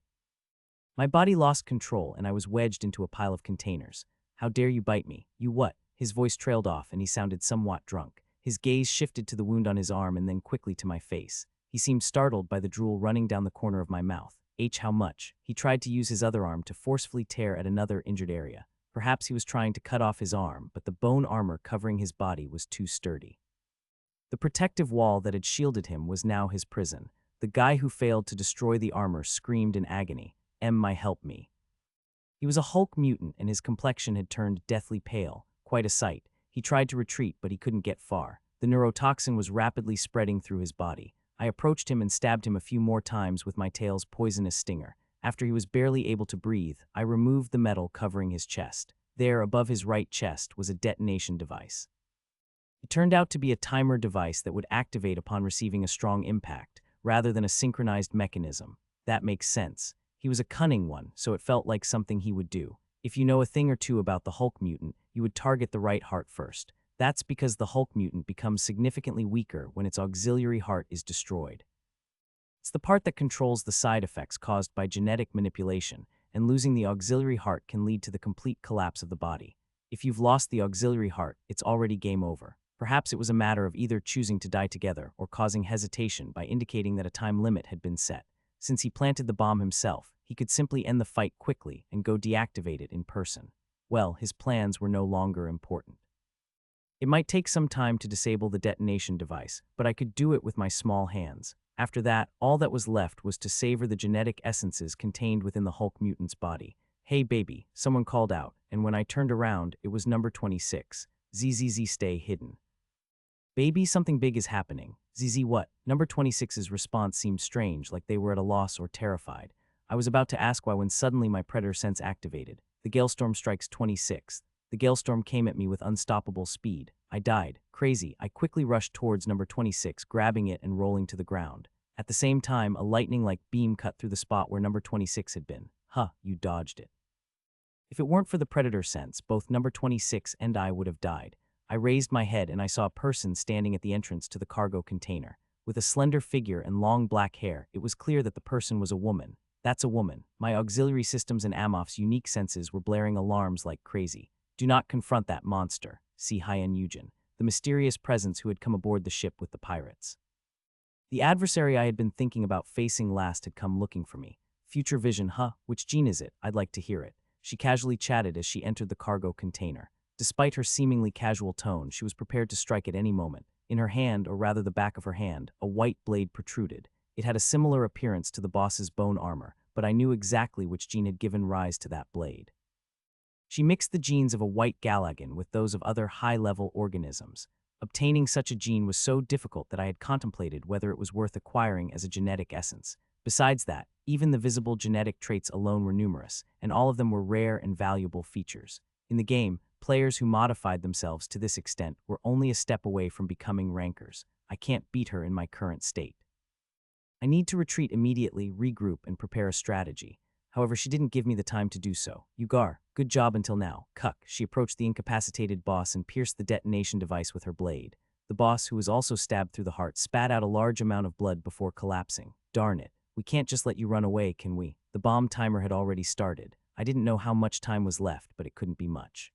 My body lost control, and I was wedged into a pile of containers. "How dare you bite me? You what?" His voice trailed off, and he sounded somewhat drunk. His gaze shifted to the wound on his arm and then quickly to my face. He seemed startled by the drool running down the corner of my mouth. How much? He tried to use his other arm to forcefully tear at another injured area. Perhaps he was trying to cut off his arm, but the bone armor covering his body was too sturdy. The protective wall that had shielded him was now his prison. The guy who failed to destroy the armor screamed in agony, "My help me." He was a Hulk mutant, and his complexion had turned deathly pale. Quite a sight. He tried to retreat, but he couldn't get far. The neurotoxin was rapidly spreading through his body. I approached him and stabbed him a few more times with my tail's poisonous stinger. After he was barely able to breathe, I removed the metal covering his chest. There, above his right chest, was a detonation device. It turned out to be a timer device that would activate upon receiving a strong impact, rather than a synchronized mechanism. That makes sense. He was a cunning one, so it felt like something he would do. If you know a thing or two about the Hulk mutant, you would target the right heart first. That's because the Hulk mutant becomes significantly weaker when its auxiliary heart is destroyed. It's the part that controls the side effects caused by genetic manipulation, and losing the auxiliary heart can lead to the complete collapse of the body. If you've lost the auxiliary heart, it's already game over. Perhaps it was a matter of either choosing to die together or causing hesitation by indicating that a time limit had been set. Since he planted the bomb himself, he could simply end the fight quickly and go deactivate it in person. Well, his plans were no longer important. It might take some time to disable the detonation device, but I could do it with my small hands. After that, all that was left was to savor the genetic essences contained within the Hulk mutant's body. "Hey baby," someone called out, and when I turned around, it was number 26. "ZZZ, stay hidden." "Baby, something big is happening." "ZZ what?" Number 26's response seemed strange, like they were at a loss or terrified. I was about to ask why when suddenly my predator sense activated. The Galestorm strikes 26. The Galestorm came at me with unstoppable speed. I died. Crazy, I quickly rushed towards number 26, grabbing it and rolling to the ground. At the same time, a lightning-like beam cut through the spot where number 26 had been. You dodged it. If it weren't for the predator sense, both number 26 and I would have died. I raised my head and I saw a person standing at the entrance to the cargo container. With a slender figure and long black hair, it was clear that the person was a woman. That's a woman. My auxiliary systems and Amoff's unique senses were blaring alarms like crazy. "Do not confront that monster," see Hyen Eugen, the mysterious presence who had come aboard the ship with the pirates. The adversary I had been thinking about facing last had come looking for me. "Future vision, which gene is it? I'd like to hear it." She casually chatted as she entered the cargo container. Despite her seemingly casual tone, she was prepared to strike at any moment. In her hand, or rather the back of her hand, a white blade protruded. It had a similar appearance to the boss's bone armor, but I knew exactly which gene had given rise to that blade. She mixed the genes of a white Galagan with those of other high-level organisms. Obtaining such a gene was so difficult that I had contemplated whether it was worth acquiring as a genetic essence. Besides that, even the visible genetic traits alone were numerous, and all of them were rare and valuable features. In the game, players who modified themselves to this extent were only a step away from becoming rankers. I can't beat her in my current state. I need to retreat immediately, regroup, and prepare a strategy. However, she didn't give me the time to do so. "Ugar, good job until now. Cuck." She approached the incapacitated boss and pierced the detonation device with her blade. The boss, who was also stabbed through the heart, spat out a large amount of blood before collapsing. "Darn it. We can't just let you run away, can we?" The bomb timer had already started. I didn't know how much time was left, but it couldn't be much.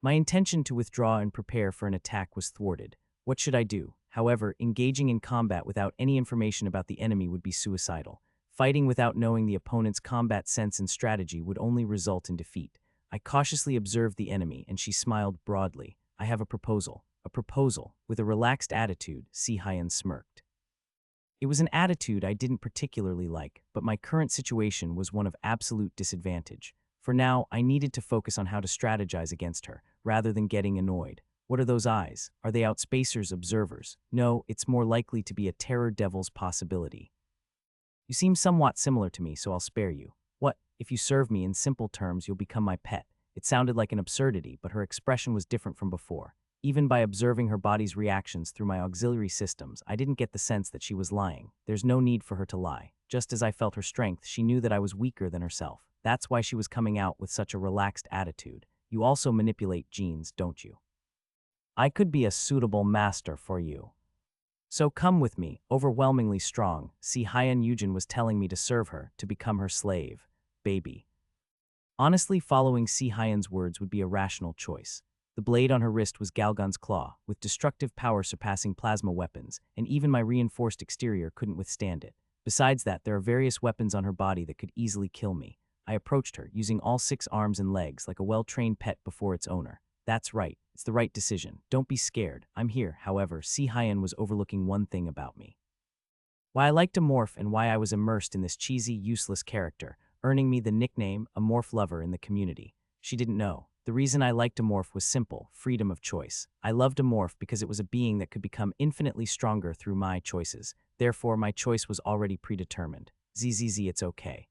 My intention to withdraw and prepare for an attack was thwarted. What should I do? However, engaging in combat without any information about the enemy would be suicidal. Fighting without knowing the opponent's combat sense and strategy would only result in defeat. I cautiously observed the enemy, and she smiled broadly. "I have a proposal." "A proposal?" With a relaxed attitude, Si Hyen smirked. It was an attitude I didn't particularly like, but my current situation was one of absolute disadvantage. For now, I needed to focus on how to strategize against her, rather than getting annoyed. What are those eyes? Are they outspacers, observers? No, it's more likely to be a terror devil's possibility. You seem somewhat similar to me, so I'll spare you. What, if you serve me in simple terms, you'll become my pet? It sounded like an absurdity, but her expression was different from before. Even by observing her body's reactions through my auxiliary systems, I didn't get the sense that she was lying. There's no need for her to lie. Just as I felt her strength, she knew that I was weaker than herself. That's why she was coming out with such a relaxed attitude. You also manipulate genes, don't you? I could be a suitable master for you. So come with me, overwhelmingly strong. See, Hyan Yujin was telling me to serve her, to become her slave. Baby. Honestly, following Si Hyan's words would be a rational choice. The blade on her wrist was Galgon's claw, with destructive power surpassing plasma weapons, and even my reinforced exterior couldn't withstand it. Besides that, there are various weapons on her body that could easily kill me. I approached her, using all 6 arms and legs like a well-trained pet before its owner. That's right. It's the right decision. Don't be scared. I'm here. However, Si Hyan was overlooking one thing about me. Why I liked to morph and why I was immersed in this cheesy, useless character, earning me the nickname, a morph lover in the community. She didn't know. The reason I liked to morph was simple, freedom of choice. I loved to morph because it was a being that could become infinitely stronger through my choices. Therefore, my choice was already predetermined. ZZZ, it's okay.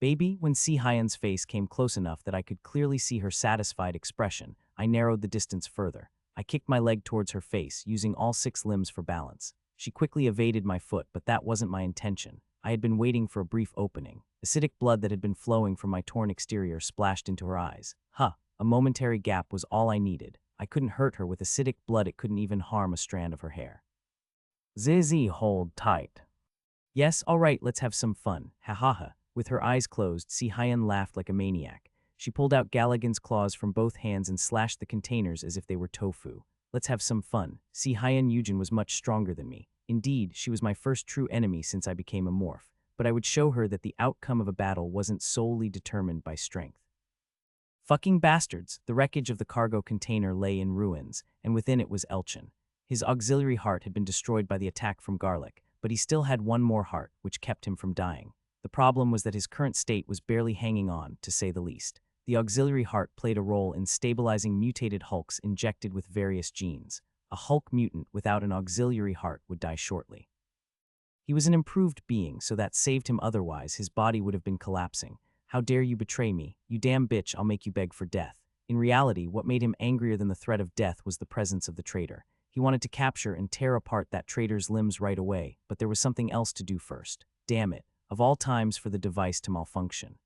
Baby, when Si Hyan's face came close enough that I could clearly see her satisfied expression, I narrowed the distance further. I kicked my leg towards her face, using all 6 limbs for balance. She quickly evaded my foot, but that wasn't my intention. I had been waiting for a brief opening. Acidic blood that had been flowing from my torn exterior splashed into her eyes. A momentary gap was all I needed. I couldn't hurt her with acidic blood, it couldn't even harm a strand of her hair. ZZ, hold tight. Yes, alright, let's have some fun. Ha ha ha. With her eyes closed, Si Hyan laughed like a maniac. She pulled out Galligan's claws from both hands and slashed the containers as if they were tofu. Let's have some fun. Si Hyan Yujin was much stronger than me. Indeed, she was my first true enemy since I became a morph. But I would show her that the outcome of a battle wasn't solely determined by strength. Fucking bastards! The wreckage of the cargo container lay in ruins, and within it was Elchin. His auxiliary heart had been destroyed by the attack from Garlic, but he still had one more heart, which kept him from dying. The problem was that his current state was barely hanging on, to say the least. The auxiliary heart played a role in stabilizing mutated Hulks injected with various genes. A Hulk mutant without an auxiliary heart would die shortly. He was an improved being, so that saved him, otherwise his body would have been collapsing. How dare you betray me? You damn bitch, I'll make you beg for death. In reality, what made him angrier than the threat of death was the presence of the traitor. He wanted to capture and tear apart that traitor's limbs right away, but there was something else to do first. Damn it, of all times for the device to malfunction.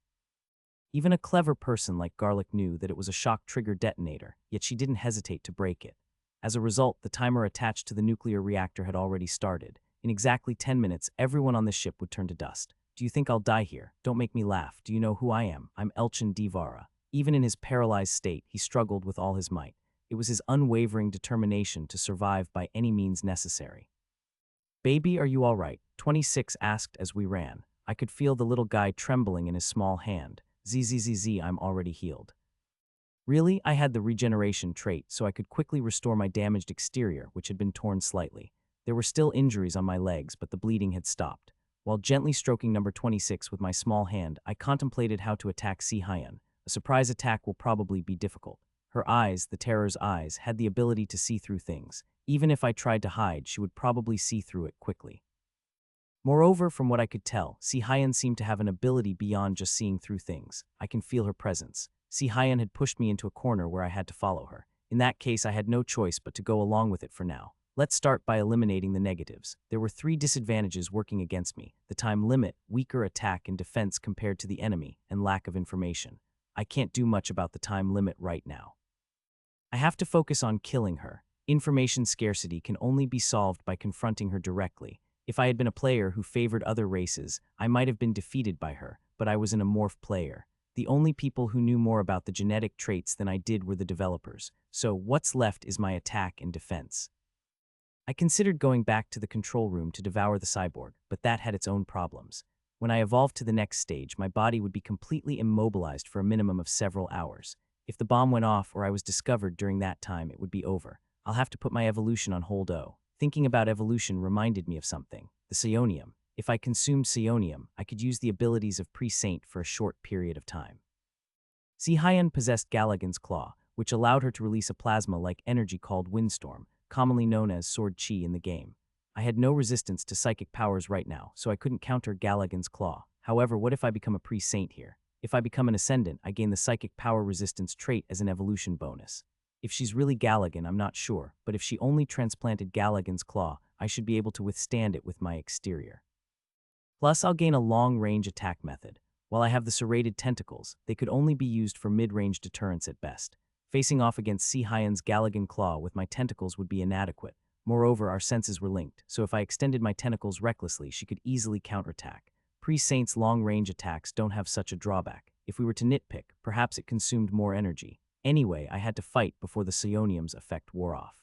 Even a clever person like Garlic knew that it was a shock trigger detonator, yet she didn't hesitate to break it. As a result, the timer attached to the nuclear reactor had already started. In exactly 10 minutes, everyone on the ship would turn to dust. Do you think I'll die here? Don't make me laugh. Do you know who I am? I'm Elchin Divara. Even in his paralyzed state, he struggled with all his might. It was his unwavering determination to survive by any means necessary. Baby, are you all right? 26 asked as we ran. I could feel the little guy trembling in his small hand. ZZZZ, I'm already healed. Really, I had the regeneration trait, so I could quickly restore my damaged exterior, which had been torn slightly. There were still injuries on my legs, but the bleeding had stopped. While gently stroking number 26 with my small hand, I contemplated how to attack Si Hyan. A surprise attack will probably be difficult. Her eyes, the terror's eyes, had the ability to see through things. Even if I tried to hide, she would probably see through it quickly. Moreover, from what I could tell, Si Hyan seemed to have an ability beyond just seeing through things. I can feel her presence. Si Hyan had pushed me into a corner where I had to follow her. In that case, I had no choice but to go along with it for now. Let's start by eliminating the negatives. There were 3 disadvantages working against me: the time limit, weaker attack and defense compared to the enemy, and lack of information. I can't do much about the time limit right now. I have to focus on killing her. Information scarcity can only be solved by confronting her directly. If I had been a player who favored other races, I might have been defeated by her, but I was an amorph player. The only people who knew more about the genetic traits than I did were the developers, so what's left is my attack and defense. I considered going back to the control room to devour the cyborg, but that had its own problems. When I evolved to the next stage, my body would be completely immobilized for a minimum of several hours. If the bomb went off or I was discovered during that time, it would be over. I'll have to put my evolution on hold. Thinking about evolution reminded me of something: the psionium. If I consumed psionium, I could use the abilities of Pre-Saint for a short period of time. Si Hyan possessed Galligan's Claw, which allowed her to release a plasma-like energy called Windstorm, commonly known as Sword Chi in the game. I had no resistance to psychic powers right now, so I couldn't counter Galagan's claw. However, what if I become a pre-saint here? If I become an ascendant, I gain the psychic power resistance trait as an evolution bonus. If she's really Galagan, I'm not sure, but if she only transplanted Galagan's claw, I should be able to withstand it with my exterior. Plus, I'll gain a long-range attack method. While I have the serrated tentacles, they could only be used for mid-range deterrence at best. Facing off against Seehyan's Galagan claw with my tentacles would be inadequate. Moreover, our senses were linked, so if I extended my tentacles recklessly, she could easily counterattack. Pre-Saint's long-range attacks don't have such a drawback. If we were to nitpick, perhaps it consumed more energy. Anyway, I had to fight before the psionium's effect wore off.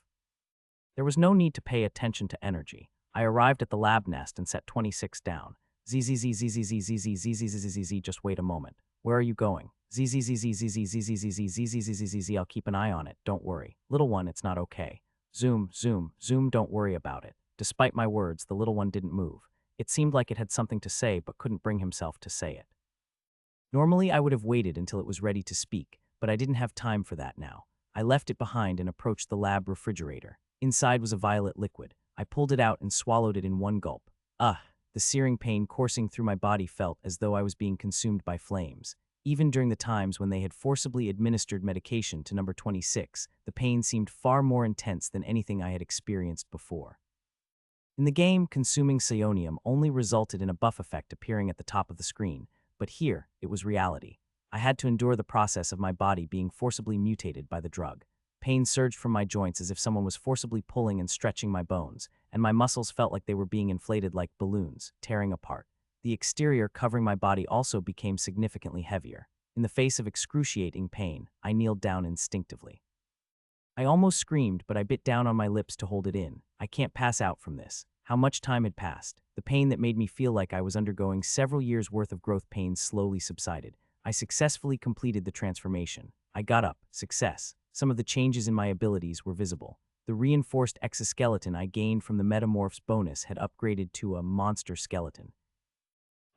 There was no need to pay attention to energy. I arrived at the lab nest and set 26 down. ZZZZZZZZZZZZZZZ, just wait a moment. Where are you going? ZZZZZZZZZZZZZZZZ, I'll keep an eye on it, don't worry. Little one, it's not okay. Zoom, zoom, zoom, don't worry about it. Despite my words, the little one didn't move. It seemed like it had something to say but couldn't bring himself to say it. Normally, I would have waited until it was ready to speak, but I didn't have time for that now. I left it behind and approached the lab refrigerator. Inside was a violet liquid. I pulled it out and swallowed it in one gulp. The searing pain coursing through my body felt as though I was being consumed by flames. Even during the times when they had forcibly administered medication to number 26, the pain seemed far more intense than anything I had experienced before. In the game, consuming psionium only resulted in a buff effect appearing at the top of the screen, but here, it was reality. I had to endure the process of my body being forcibly mutated by the drug. Pain surged from my joints as if someone was forcibly pulling and stretching my bones, and my muscles felt like they were being inflated like balloons, tearing apart. The exterior covering my body also became significantly heavier. In the face of excruciating pain, I kneeled down instinctively. I almost screamed, but I bit down on my lips to hold it in. I can't pass out from this. How much time had passed? The pain that made me feel like I was undergoing several years' worth of growth pains slowly subsided. I successfully completed the transformation. I got up. Success. Some of the changes in my abilities were visible. The reinforced exoskeleton I gained from the Metamorph's bonus had upgraded to a monster skeleton.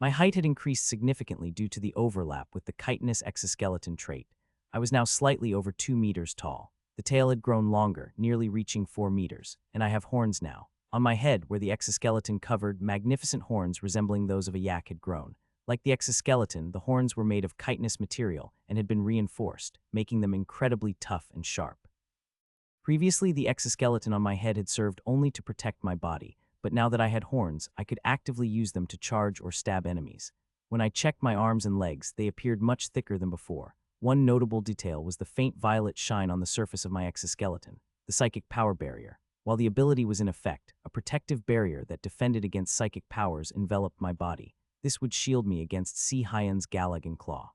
My height had increased significantly due to the overlap with the chitinous exoskeleton trait. I was now slightly over 2 meters tall. The tail had grown longer, nearly reaching 4 meters, and I have horns now. On my head, where the exoskeleton covered, magnificent horns resembling those of a yak had grown. Like the exoskeleton, the horns were made of chitinous material and had been reinforced, making them incredibly tough and sharp. Previously, the exoskeleton on my head had served only to protect my body, but now that I had horns, I could actively use them to charge or stab enemies. When I checked my arms and legs, they appeared much thicker than before. One notable detail was the faint violet shine on the surface of my exoskeleton, the psychic power barrier. While the ability was in effect, a protective barrier that defended against psychic powers enveloped my body. This would shield me against Seehyan's Galagan claw.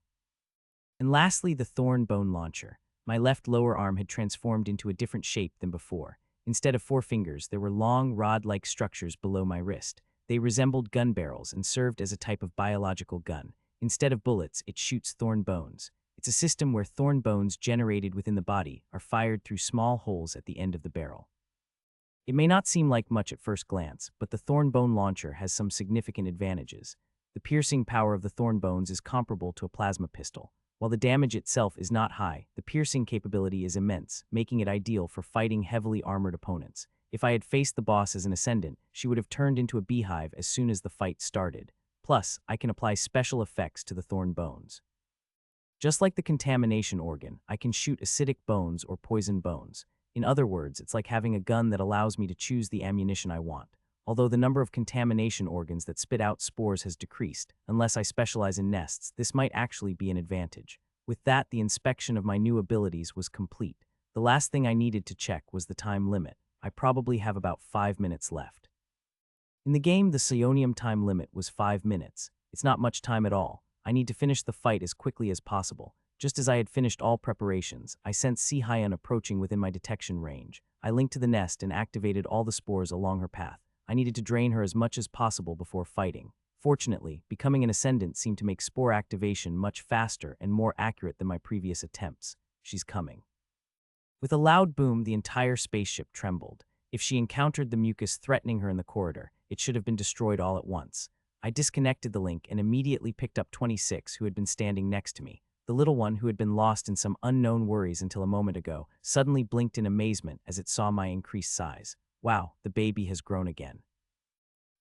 And lastly, the thorn bone launcher. My left lower arm had transformed into a different shape than before. Instead of 4 fingers, there were long, rod-like structures below my wrist. They resembled gun barrels and served as a type of biological gun. Instead of bullets, it shoots thorn bones. It's a system where thorn bones generated within the body are fired through small holes at the end of the barrel. It may not seem like much at first glance, but the thorn bone launcher has some significant advantages. The piercing power of the thorn bones is comparable to a plasma pistol. While the damage itself is not high, the piercing capability is immense, making it ideal for fighting heavily armored opponents. If I had faced the boss as an ascendant, she would have turned into a beehive as soon as the fight started. Plus, I can apply special effects to the thorn bones. Just like the contamination organ, I can shoot acidic bones or poison bones. In other words, it's like having a gun that allows me to choose the ammunition I want. Although the number of contamination organs that spit out spores has decreased, unless I specialize in nests, this might actually be an advantage. With that, the inspection of my new abilities was complete. The last thing I needed to check was the time limit. I probably have about 5 minutes left. In the game, the psionium time limit was 5 minutes. It's not much time at all. I need to finish the fight as quickly as possible. Just as I had finished all preparations, I sensed Seehyan approaching within my detection range. I linked to the nest and activated all the spores along her path. I needed to drain her as much as possible before fighting. Fortunately, becoming an ascendant seemed to make spore activation much faster and more accurate than my previous attempts. She's coming. With a loud boom, the entire spaceship trembled. If she encountered the mucus threatening her in the corridor, it should have been destroyed all at once. I disconnected the link and immediately picked up 26, who had been standing next to me. The little one, who had been lost in some unknown worries until a moment ago, suddenly blinked in amazement as it saw my increased size. Wow, the baby has grown again.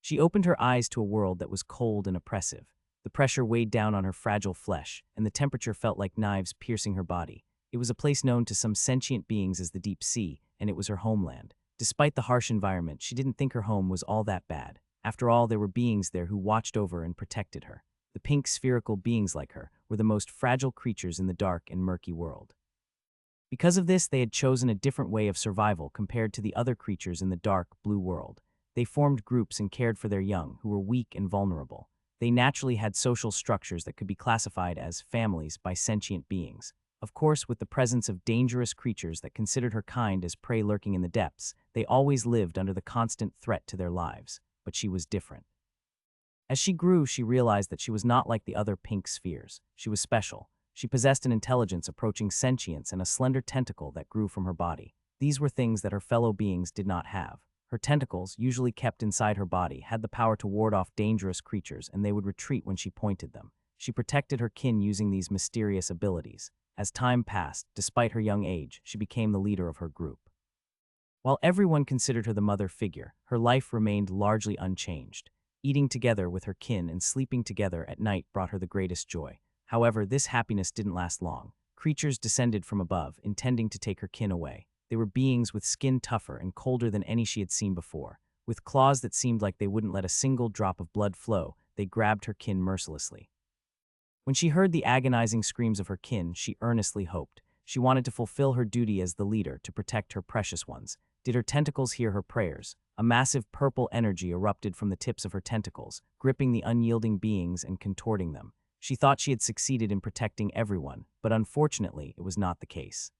She opened her eyes to a world that was cold and oppressive. The pressure weighed down on her fragile flesh, and the temperature felt like knives piercing her body. It was a place known to some sentient beings as the deep sea, and it was her homeland. Despite the harsh environment, she didn't think her home was all that bad. After all, there were beings there who watched over and protected her. The pink spherical beings like her were the most fragile creatures in the dark and murky world. Because of this, they had chosen a different way of survival compared to the other creatures in the dark blue world. They formed groups and cared for their young, who were weak and vulnerable. They naturally had social structures that could be classified as families by sentient beings. Of course, with the presence of dangerous creatures that considered her kind as prey lurking in the depths, they always lived under the constant threat to their lives. But she was different. As she grew, she realized that she was not like the other pink spheres. She was special. She possessed an intelligence approaching sentience and a slender tentacle that grew from her body. These were things that her fellow beings did not have. Her tentacles, usually kept inside her body, had the power to ward off dangerous creatures, and they would retreat when she pointed them. She protected her kin using these mysterious abilities. As time passed, despite her young age, she became the leader of her group. While everyone considered her the mother figure, her life remained largely unchanged. Eating together with her kin and sleeping together at night brought her the greatest joy. However, this happiness didn't last long. Creatures descended from above, intending to take her kin away. They were beings with skin tougher and colder than any she had seen before. With claws that seemed like they wouldn't let a single drop of blood flow, they grabbed her kin mercilessly. When she heard the agonizing screams of her kin, she earnestly hoped. She wanted to fulfill her duty as the leader, to protect her precious ones. Did her tentacles hear her prayers? A massive purple energy erupted from the tips of her tentacles, gripping the unyielding beings and contorting them. She thought she had succeeded in protecting everyone, but unfortunately, it was not the case.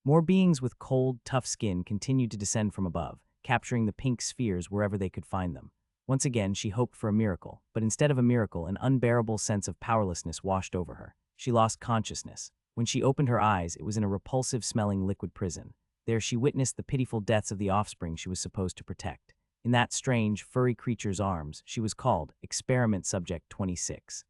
More beings with cold, tough skin continued to descend from above, capturing the pink spheres wherever they could find them. Once again, she hoped for a miracle, but instead of a miracle, an unbearable sense of powerlessness washed over her. She lost consciousness. When she opened her eyes, it was in a repulsive-smelling liquid prison. There she witnessed the pitiful deaths of the offspring she was supposed to protect. In that strange, furry creature's arms, she was called Experiment Subject 26.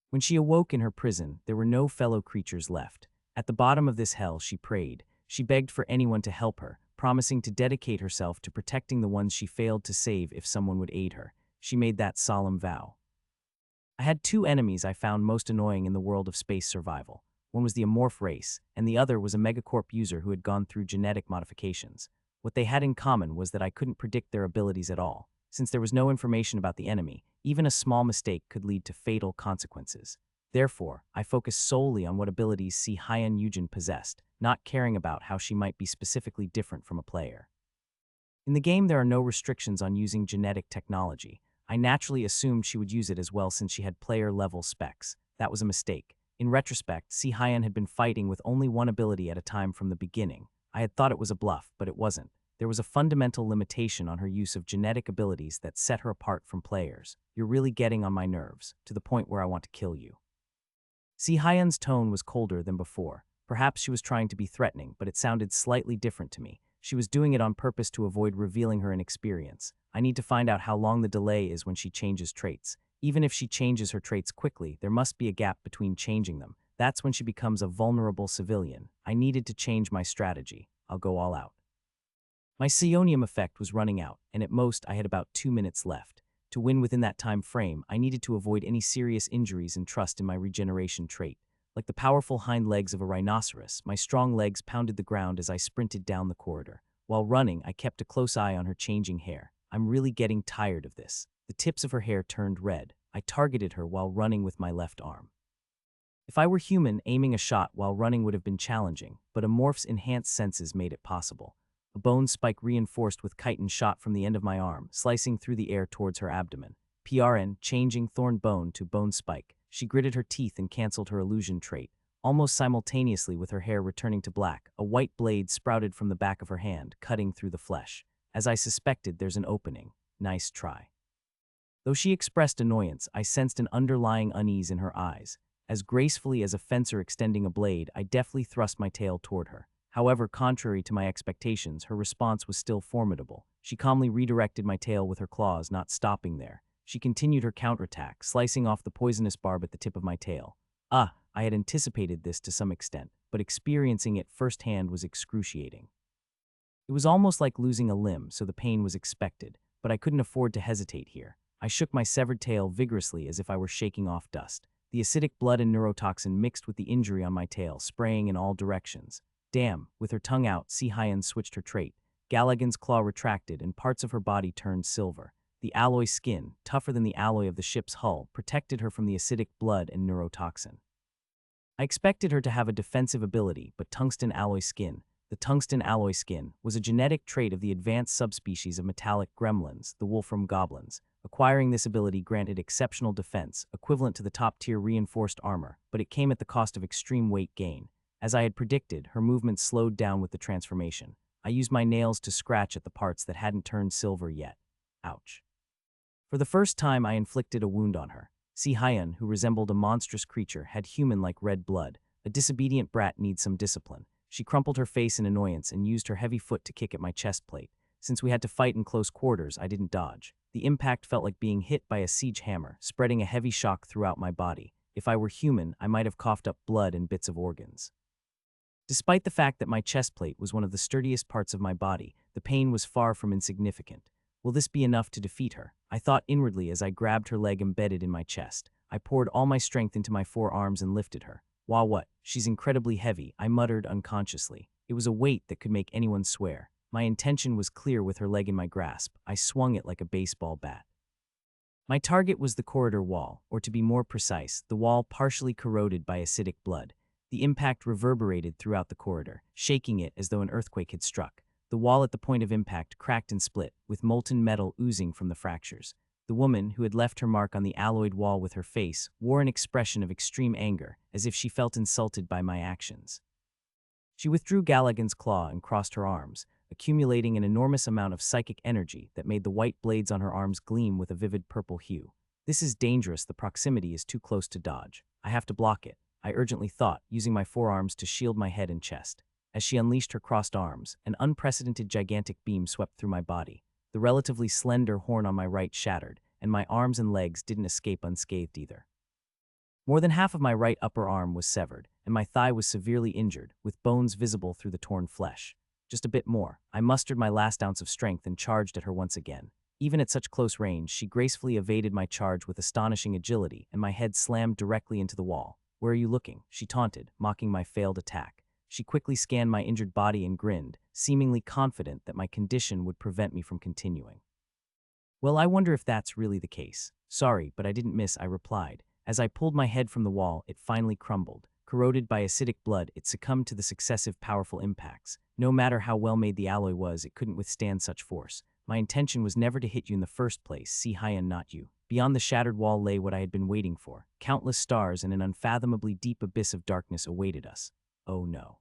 When she awoke in her prison, there were no fellow creatures left. At the bottom of this hell, she prayed. She begged for anyone to help her, promising to dedicate herself to protecting the ones she failed to save if someone would aid her. She made that solemn vow. I had two enemies I found most annoying in the world of space survival. One was the Amorph race, and the other was a Megacorp user who had gone through genetic modifications. What they had in common was that I couldn't predict their abilities at all. Since there was no information about the enemy, even a small mistake could lead to fatal consequences. Therefore, I focused solely on what abilities Si Hyun Yujin possessed, not caring about how she might be specifically different from a player. In the game, there are no restrictions on using genetic technology. I naturally assumed she would use it as well since she had player-level specs. That was a mistake. In retrospect, Si Hyun had been fighting with only one ability at a time from the beginning. I had thought it was a bluff, but it wasn't. There was a fundamental limitation on her use of genetic abilities that set her apart from players. You're really getting on my nerves, to the point where I want to kill you. Si Hyun's tone was colder than before. Perhaps she was trying to be threatening, but it sounded slightly different to me. She was doing it on purpose to avoid revealing her inexperience. I need to find out how long the delay is when she changes traits. Even if she changes her traits quickly, there must be a gap between changing them. That's when she becomes a vulnerable civilian. I needed to change my strategy. I'll go all out. My psionium effect was running out, and at most I had about 2 minutes left. To win within that time frame, I needed to avoid any serious injuries and trust in my regeneration trait. Like the powerful hind legs of a rhinoceros, my strong legs pounded the ground as I sprinted down the corridor. While running, I kept a close eye on her changing hair. I'm really getting tired of this. The tips of her hair turned red. I targeted her while running with my left arm. If I were human, aiming a shot while running would have been challenging, but a morph's enhanced senses made it possible. A bone spike reinforced with chitin shot from the end of my arm, slicing through the air towards her abdomen. PRN, changing thorn bone to bone spike. She gritted her teeth and canceled her illusion trait. Almost simultaneously with her hair returning to black, a white blade sprouted from the back of her hand, cutting through the flesh. As I suspected, there's an opening. Nice try. Though she expressed annoyance, I sensed an underlying unease in her eyes. As gracefully as a fencer extending a blade, I deftly thrust my tail toward her. However, contrary to my expectations, her response was still formidable. She calmly redirected my tail with her claws, not stopping there. She continued her counterattack, slicing off the poisonous barb at the tip of my tail. I had anticipated this to some extent, but experiencing it firsthand was excruciating. It was almost like losing a limb, so the pain was expected. but I couldn't afford to hesitate here. I shook my severed tail vigorously as if I were shaking off dust. The acidic blood and neurotoxin mixed with the injury on my tail, spraying in all directions. Damn, with her tongue out, Si-Hyen switched her trait. Galligan's claw retracted and parts of her body turned silver. The alloy skin, tougher than the alloy of the ship's hull, protected her from the acidic blood and neurotoxin. I expected her to have a defensive ability, but tungsten alloy skin, the tungsten alloy skin, was a genetic trait of the advanced subspecies of metallic gremlins, the wolfram goblins. Acquiring this ability granted exceptional defense, equivalent to the top-tier reinforced armor, but it came at the cost of extreme weight gain. As I had predicted, her movement slowed down with the transformation. I used my nails to scratch at the parts that hadn't turned silver yet. Ouch. For the first time, I inflicted a wound on her. Si-Hyen, who resembled a monstrous creature, had human-like red blood. A disobedient brat needs some discipline. She crumpled her face in annoyance and used her heavy foot to kick at my chest plate. Since we had to fight in close quarters, I didn't dodge. The impact felt like being hit by a siege hammer, spreading a heavy shock throughout my body. If I were human, I might have coughed up blood and bits of organs. Despite the fact that my chest plate was one of the sturdiest parts of my body, the pain was far from insignificant. Will this be enough to defeat her? I thought inwardly as I grabbed her leg embedded in my chest. I poured all my strength into my forearms and lifted her. Wah what? She's incredibly heavy, I muttered unconsciously. It was a weight that could make anyone swear. My intention was clear with her leg in my grasp. I swung it like a baseball bat. My target was the corridor wall, or to be more precise, the wall partially corroded by acidic blood. The impact reverberated throughout the corridor, shaking it as though an earthquake had struck. The wall at the point of impact cracked and split, with molten metal oozing from the fractures. The woman, who had left her mark on the alloyed wall with her face, wore an expression of extreme anger, as if she felt insulted by my actions. She withdrew Galligan's claw and crossed her arms, accumulating an enormous amount of psychic energy that made the white blades on her arms gleam with a vivid purple hue. This is dangerous, the proximity is too close to dodge. I have to block it, I urgently thought, using my forearms to shield my head and chest. As she unleashed her crossed arms, an unprecedented gigantic beam swept through my body. The relatively slender horn on my right shattered, and my arms and legs didn't escape unscathed either. More than half of my right upper arm was severed, and my thigh was severely injured, with bones visible through the torn flesh. Just a bit more. I mustered my last ounce of strength and charged at her once again. Even at such close range, she gracefully evaded my charge with astonishing agility, and my head slammed directly into the wall. "Where are you looking?" she taunted, mocking my failed attack. She quickly scanned my injured body and grinned, seemingly confident that my condition would prevent me from continuing. "Well, I wonder if that's really the case." "Sorry, but I didn't miss," I replied. As I pulled my head from the wall, it finally crumbled. Corroded by acidic blood, it succumbed to the successive powerful impacts. No matter how well made the alloy was, it couldn't withstand such force. My intention was never to hit you in the first place, Si-Hyen, not you. Beyond the shattered wall lay what I had been waiting for. Countless stars and an unfathomably deep abyss of darkness awaited us. Oh no.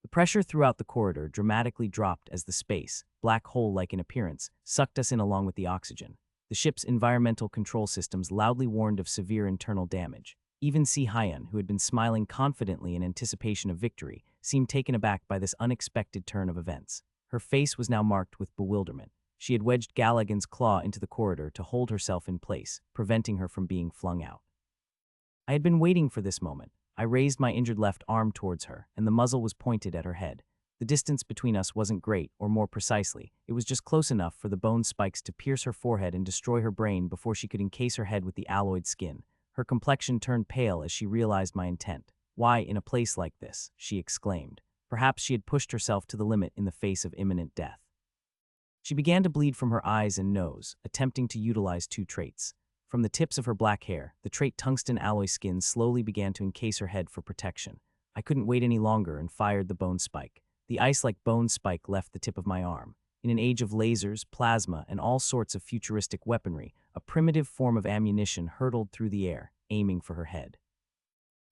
The pressure throughout the corridor dramatically dropped as the space, black hole-like in appearance, sucked us in along with the oxygen. The ship's environmental control systems loudly warned of severe internal damage. Even Si-Hyen, who had been smiling confidently in anticipation of victory, seemed taken aback by this unexpected turn of events. Her face was now marked with bewilderment. She had wedged Galligan's claw into the corridor to hold herself in place, preventing her from being flung out. I had been waiting for this moment. I raised my injured left arm towards her, and the muzzle was pointed at her head. The distance between us wasn't great, or more precisely, it was just close enough for the bone spikes to pierce her forehead and destroy her brain before she could encase her head with the alloyed skin. Her complexion turned pale as she realized my intent. "Why, in a place like this?" she exclaimed. Perhaps she had pushed herself to the limit in the face of imminent death. She began to bleed from her eyes and nose, attempting to utilize two traits. From the tips of her black hair, the trait tungsten alloy skin slowly began to encase her head for protection. I couldn't wait any longer and fired the bone spike. The ice-like bone spike left the tip of my arm. In an age of lasers, plasma, and all sorts of futuristic weaponry, a primitive form of ammunition hurtled through the air, aiming for her head.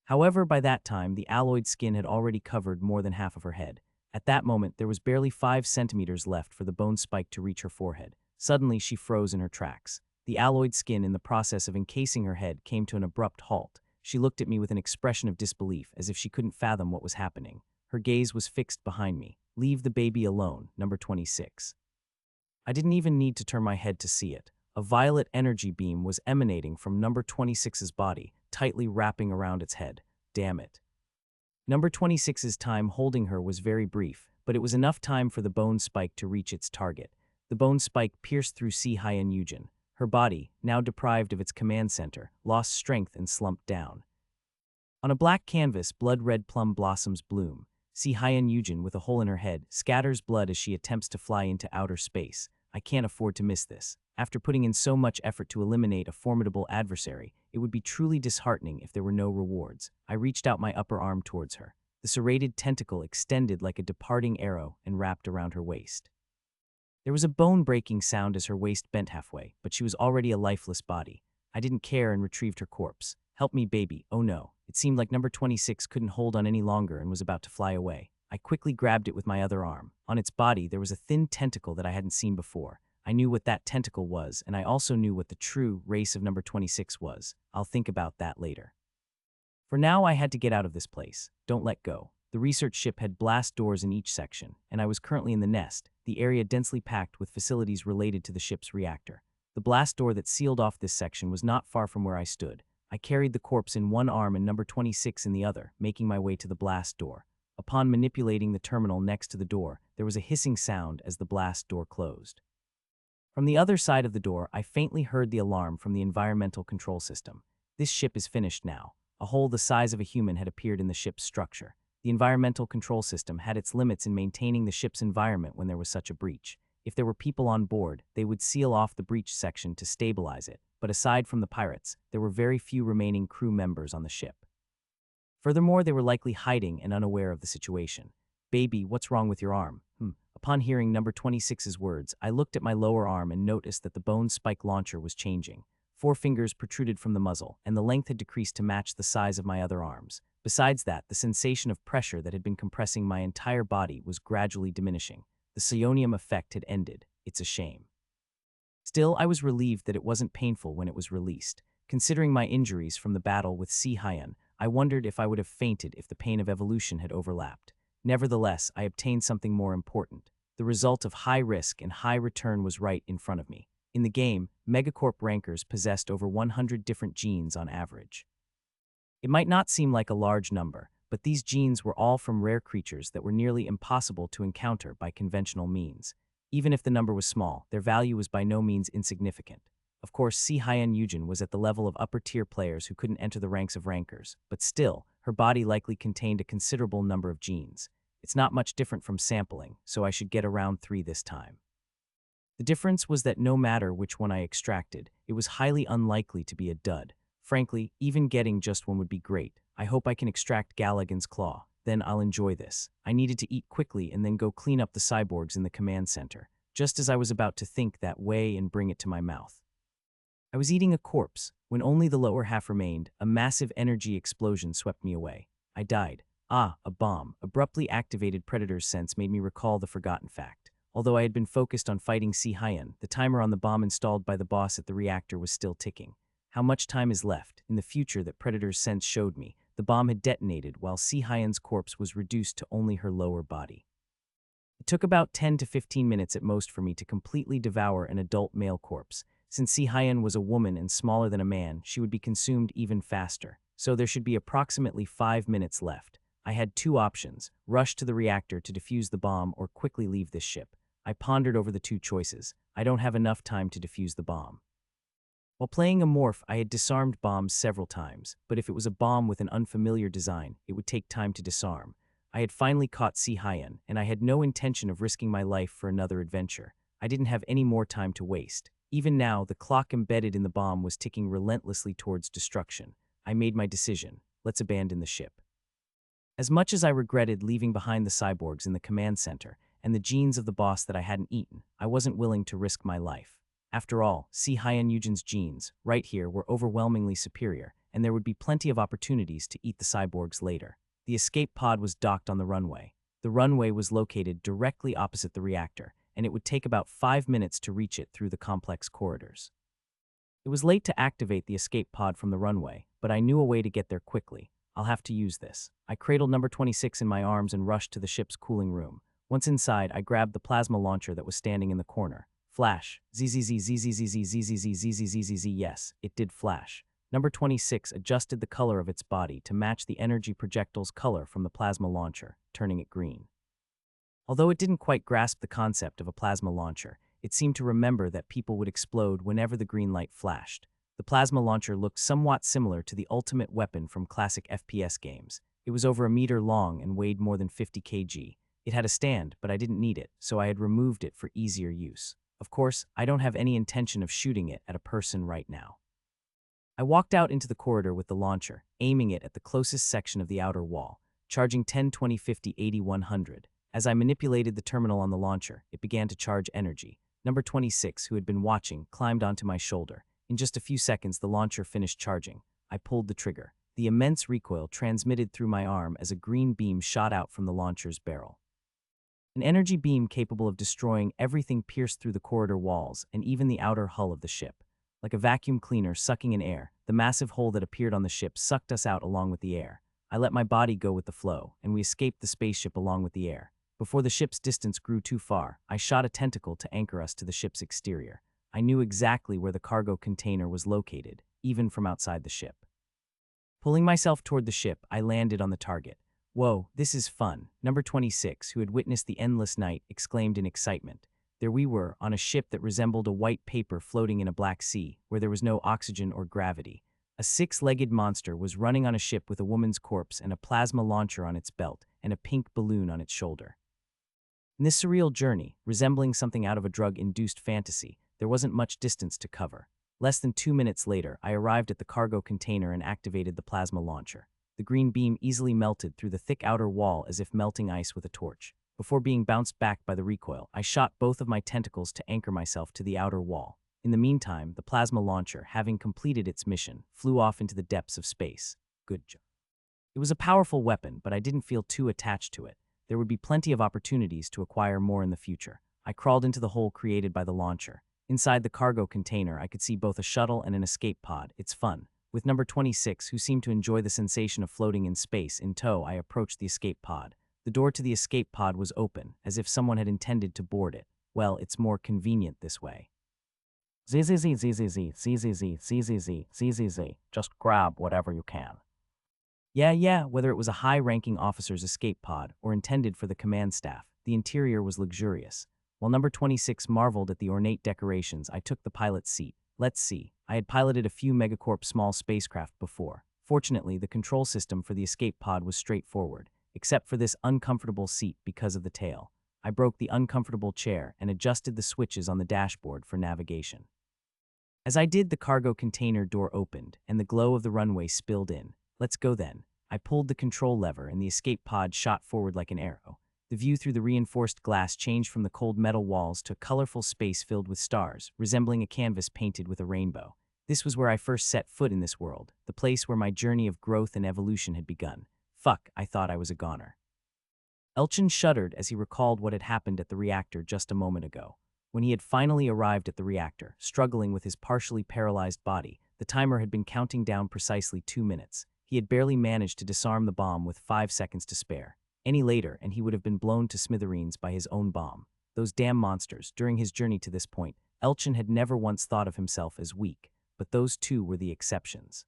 However, by that time, the alloyed skin had already covered more than half of her head. At that moment, there was barely 5 centimeters left for the bone spike to reach her forehead. Suddenly, she froze in her tracks. The alloyed skin, in the process of encasing her head, came to an abrupt halt. She looked at me with an expression of disbelief, as if she couldn't fathom what was happening. Her gaze was fixed behind me. "Leave the baby alone, number 26. I didn't even need to turn my head to see it. A violet energy beam was emanating from number 26's body, tightly wrapping around its head. Damn it. Number 26's time holding her was very brief, but it was enough time for the bone spike to reach its target. The bone spike pierced through Si-Hyun Yujin. Her body, now deprived of its command center, lost strength and slumped down. On a black canvas, blood-red plum blossoms bloom. Si-Hyun Yujin, with a hole in her head, scatters blood as she attempts to fly into outer space. I can't afford to miss this. After putting in so much effort to eliminate a formidable adversary, it would be truly disheartening if there were no rewards. I reached out my upper arm towards her. The serrated tentacle extended like a departing arrow and wrapped around her waist. There was a bone-breaking sound as her waist bent halfway, but she was already a lifeless body. I didn't care and retrieved her corpse. "Help me, baby." Oh no. It seemed like number 26 couldn't hold on any longer and was about to fly away. I quickly grabbed it with my other arm. On its body, there was a thin tentacle that I hadn't seen before. I knew what that tentacle was, and I also knew what the true race of number 26 was. I'll think about that later. For now, I had to get out of this place. Don't let go. The research ship had blast doors in each section, and I was currently in the nest, the area densely packed with facilities related to the ship's reactor. The blast door that sealed off this section was not far from where I stood. I carried the corpse in one arm and number 26 in the other, making my way to the blast door. Upon manipulating the terminal next to the door, there was a hissing sound as the blast door closed. From the other side of the door, I faintly heard the alarm from the environmental control system. This ship is finished now. A hole the size of a human had appeared in the ship's structure. The environmental control system had its limits in maintaining the ship's environment when there was such a breach. If there were people on board, they would seal off the breach section to stabilize it, but aside from the pirates, there were very few remaining crew members on the ship. Furthermore, they were likely hiding and unaware of the situation. "Baby, what's wrong with your arm?" Upon hearing number 26's words, I looked at my lower arm and noticed that the bone spike launcher was changing. 4 fingers protruded from the muzzle, and the length had decreased to match the size of my other arms. Besides that, the sensation of pressure that had been compressing my entire body was gradually diminishing. The psionium effect had ended. It's a shame. Still, I was relieved that it wasn't painful when it was released. Considering my injuries from the battle with Si-Hyun, I wondered if I would have fainted if the pain of evolution had overlapped. Nevertheless, I obtained something more important. The result of high risk and high return was right in front of me. In the game, Megacorp rankers possessed over 100 different genes on average. It might not seem like a large number, but these genes were all from rare creatures that were nearly impossible to encounter by conventional means. Even if the number was small, their value was by no means insignificant. Of course, Si-Hyun Yujin was at the level of upper-tier players who couldn't enter the ranks of rankers, but still, her body likely contained a considerable number of genes. It's not much different from sampling, so I should get around 3 this time. The difference was that no matter which one I extracted, it was highly unlikely to be a dud. Frankly, even getting just one would be great. I hope I can extract Galligan's claw. Then I'll enjoy this. I needed to eat quickly and then go clean up the cyborgs in the command center, just as I was about to think that way and bring it to my mouth. I was eating a corpse. When only the lower half remained, a massive energy explosion swept me away. I died. A bomb. Abruptly activated Predator's sense made me recall the forgotten fact. Although I had been focused on fighting Si-Hyun, the timer on the bomb installed by the boss at the reactor was still ticking. How much time is left? In the future that Predator's sense showed me, the bomb had detonated while Si-Hyun's corpse was reduced to only her lower body. It took about 10 to 15 minutes at most for me to completely devour an adult male corpse. Since Si-Hyun was a woman and smaller than a man, she would be consumed even faster, so there should be approximately 5 minutes left. I had 2 options: rush to the reactor to defuse the bomb or quickly leave this ship. I pondered over the 2 choices. I don't have enough time to defuse the bomb. While playing a morph, I had disarmed bombs several times, but if it was a bomb with an unfamiliar design, it would take time to disarm. I had finally caught Si-Hyun, and I had no intention of risking my life for another adventure. I didn't have any more time to waste. Even now, the clock embedded in the bomb was ticking relentlessly towards destruction. I made my decision. Let's abandon the ship. As much as I regretted leaving behind the cyborgs in the command center and the genes of the boss that I hadn't eaten, I wasn't willing to risk my life. After all, Si-Hyun Yujin's genes, right here, were overwhelmingly superior, and there would be plenty of opportunities to eat the cyborgs later. The escape pod was docked on the runway. The runway was located directly opposite the reactor, and it would take about 5 minutes to reach it through the complex corridors. It was late to activate the escape pod from the runway, but I knew a way to get there quickly. I'll have to use this. I cradled number 26 in my arms and rushed to the ship's cooling room. Once inside, I grabbed the plasma launcher that was standing in the corner. Flash. ZZZ. Yes, it did flash. Number 26 adjusted the color of its body to match the energy projectile's color from the plasma launcher, turning it green. Although it didn't quite grasp the concept of a plasma launcher, It seemed to remember that people would explode whenever the green light flashed. The plasma launcher looked somewhat similar to the ultimate weapon from classic FPS games. It was over a meter long and weighed more than 50 kg. It had a stand, but I didn't need it, so I had removed it for easier use. Of course, I don't have any intention of shooting it at a person right now. I walked out into the corridor with the launcher, aiming it at the closest section of the outer wall, charging 10, 20, 50, 80, 100. As I manipulated the terminal on the launcher, it began to charge energy. Number 26, who had been watching, climbed onto my shoulder. In just a few seconds, the launcher finished charging. I pulled the trigger. The immense recoil transmitted through my arm as a green beam shot out from the launcher's barrel. An energy beam capable of destroying everything pierced through the corridor walls and even the outer hull of the ship. Like a vacuum cleaner sucking in air, the massive hole that appeared on the ship sucked us out along with the air. I let my body go with the flow, and we escaped the spaceship along with the air. Before the ship's distance grew too far, I shot a tentacle to anchor us to the ship's exterior. I knew exactly where the cargo container was located, even from outside the ship. Pulling myself toward the ship, I landed on the target. "Whoa, this is fun," Number 26, who had witnessed the endless night, exclaimed in excitement. There we were, on a ship that resembled a white paper floating in a black sea, where there was no oxygen or gravity. A six-legged monster was running on a ship with a woman's corpse and a plasma launcher on its belt and a pink balloon on its shoulder. In this surreal journey, resembling something out of a drug-induced fantasy, there wasn't much distance to cover. Less than 2 minutes later, I arrived at the cargo container and activated the plasma launcher. The green beam easily melted through the thick outer wall as if melting ice with a torch. Before being bounced back by the recoil, I shot both of my tentacles to anchor myself to the outer wall. In the meantime, the plasma launcher, having completed its mission, flew off into the depths of space. Good job. It was a powerful weapon, but I didn't feel too attached to it. There would be plenty of opportunities to acquire more in the future. I crawled into the hole created by the launcher. Inside the cargo container, I could see both a shuttle and an escape pod. It's fun. With Number 26, who seemed to enjoy the sensation of floating in space, in tow, I approached the escape pod. The door to the escape pod was open, as if someone had intended to board it. Well, it's more convenient this way. ZZZ, just grab whatever you can. Yeah, whether it was a high-ranking officer's escape pod or intended for the command staff, the interior was luxurious. While Number 26 marveled at the ornate decorations, I took the pilot's seat. Let's see, I had piloted a few Megacorp small spacecraft before. Fortunately, the control system for the escape pod was straightforward, except for this uncomfortable seat because of the tail. I broke the uncomfortable chair and adjusted the switches on the dashboard for navigation. As I did, the cargo container door opened, and the glow of the runway spilled in. Let's go then. I pulled the control lever, and the escape pod shot forward like an arrow. The view through the reinforced glass changed from the cold metal walls to a colorful space filled with stars, resembling a canvas painted with a rainbow. This was where I first set foot in this world, the place where my journey of growth and evolution had begun. Fuck, I thought I was a goner. Elchin shuddered as he recalled what had happened at the reactor just a moment ago. When he had finally arrived at the reactor, struggling with his partially paralyzed body, the timer had been counting down precisely 2 minutes. He had barely managed to disarm the bomb with 5 seconds to spare. Any later, and he would have been blown to smithereens by his own bomb. Those damn monsters. During his journey to this point, Elchin had never once thought of himself as weak, but those two were the exceptions.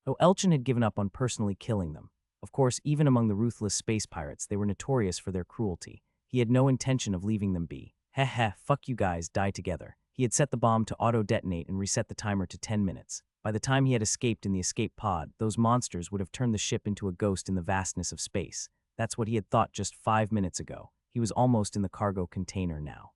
Though Elchin had given up on personally killing them. Of course, even among the ruthless space pirates, they were notorious for their cruelty. He had no intention of leaving them be. Heh, fuck you guys, die together. He had set the bomb to auto-detonate and reset the timer to 10 minutes. By the time he had escaped in the escape pod, those monsters would have turned the ship into a ghost in the vastness of space. That's what he had thought just 5 minutes ago. He was almost in the cargo container now.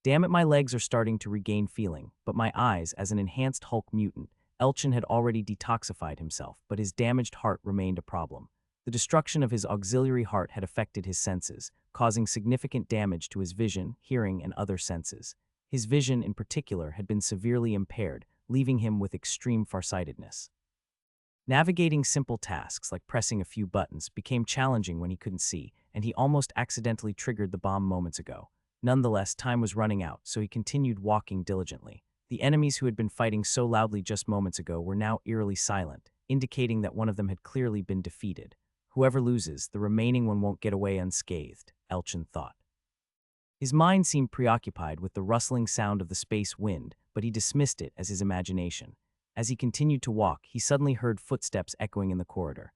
Damn it, my legs are starting to regain feeling, but my eyes, as an enhanced Hulk mutant, Elchin had already detoxified himself, but his damaged heart remained a problem. The destruction of his auxiliary heart had affected his senses, causing significant damage to his vision, hearing, and other senses. His vision, in particular, had been severely impaired, leaving him with extreme farsightedness. Navigating simple tasks like pressing a few buttons became challenging when he couldn't see, and he almost accidentally triggered the bomb moments ago. Nonetheless, time was running out, so he continued walking diligently. The enemies who had been fighting so loudly just moments ago were now eerily silent, indicating that one of them had clearly been defeated. Whoever loses, the remaining one won't get away unscathed, Elchin thought. His mind seemed preoccupied with the rustling sound of the space wind, but he dismissed it as his imagination. As he continued to walk, he suddenly heard footsteps echoing in the corridor.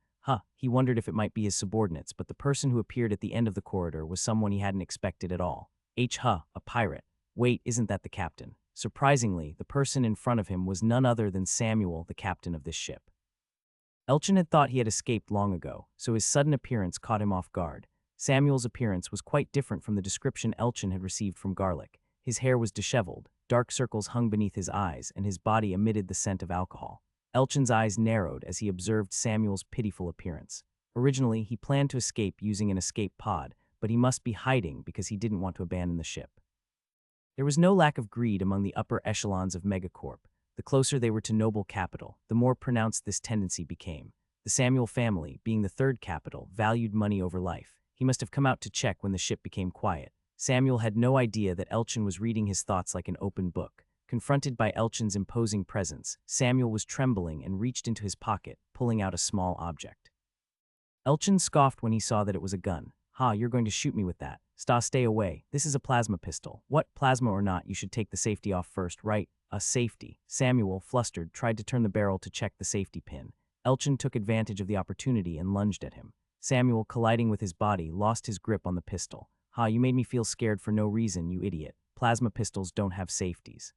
He wondered if it might be his subordinates, but the person who appeared at the end of the corridor was someone he hadn't expected at all. A pirate. Wait, isn't that the captain? Surprisingly, the person in front of him was none other than Samuel, the captain of this ship. Elchin had thought he had escaped long ago, so his sudden appearance caught him off guard. Samuel's appearance was quite different from the description Elchin had received from Garlic. His hair was disheveled, dark circles hung beneath his eyes, and his body emitted the scent of alcohol. Elchin's eyes narrowed as he observed Samuel's pitiful appearance. Originally, he planned to escape using an escape pod, but he must be hiding because he didn't want to abandon the ship. There was no lack of greed among the upper echelons of Megacorp. The closer they were to noble capital, the more pronounced this tendency became. The Samuel family, being the third capital, valued money over life. He must have come out to check when the ship became quiet. Samuel had no idea that Elchin was reading his thoughts like an open book. Confronted by Elchin's imposing presence, Samuel was trembling and reached into his pocket, pulling out a small object. Elchin scoffed when he saw that it was a gun. "Ha, you're going to shoot me with that. Stay away. This is a plasma pistol. What, plasma or not, you should take the safety off first, right?" A safety. Samuel, flustered, tried to turn the barrel to check the safety pin. Elchin took advantage of the opportunity and lunged at him. Samuel, colliding with his body, lost his grip on the pistol. "Ha, you made me feel scared for no reason, you idiot. Plasma pistols don't have safeties."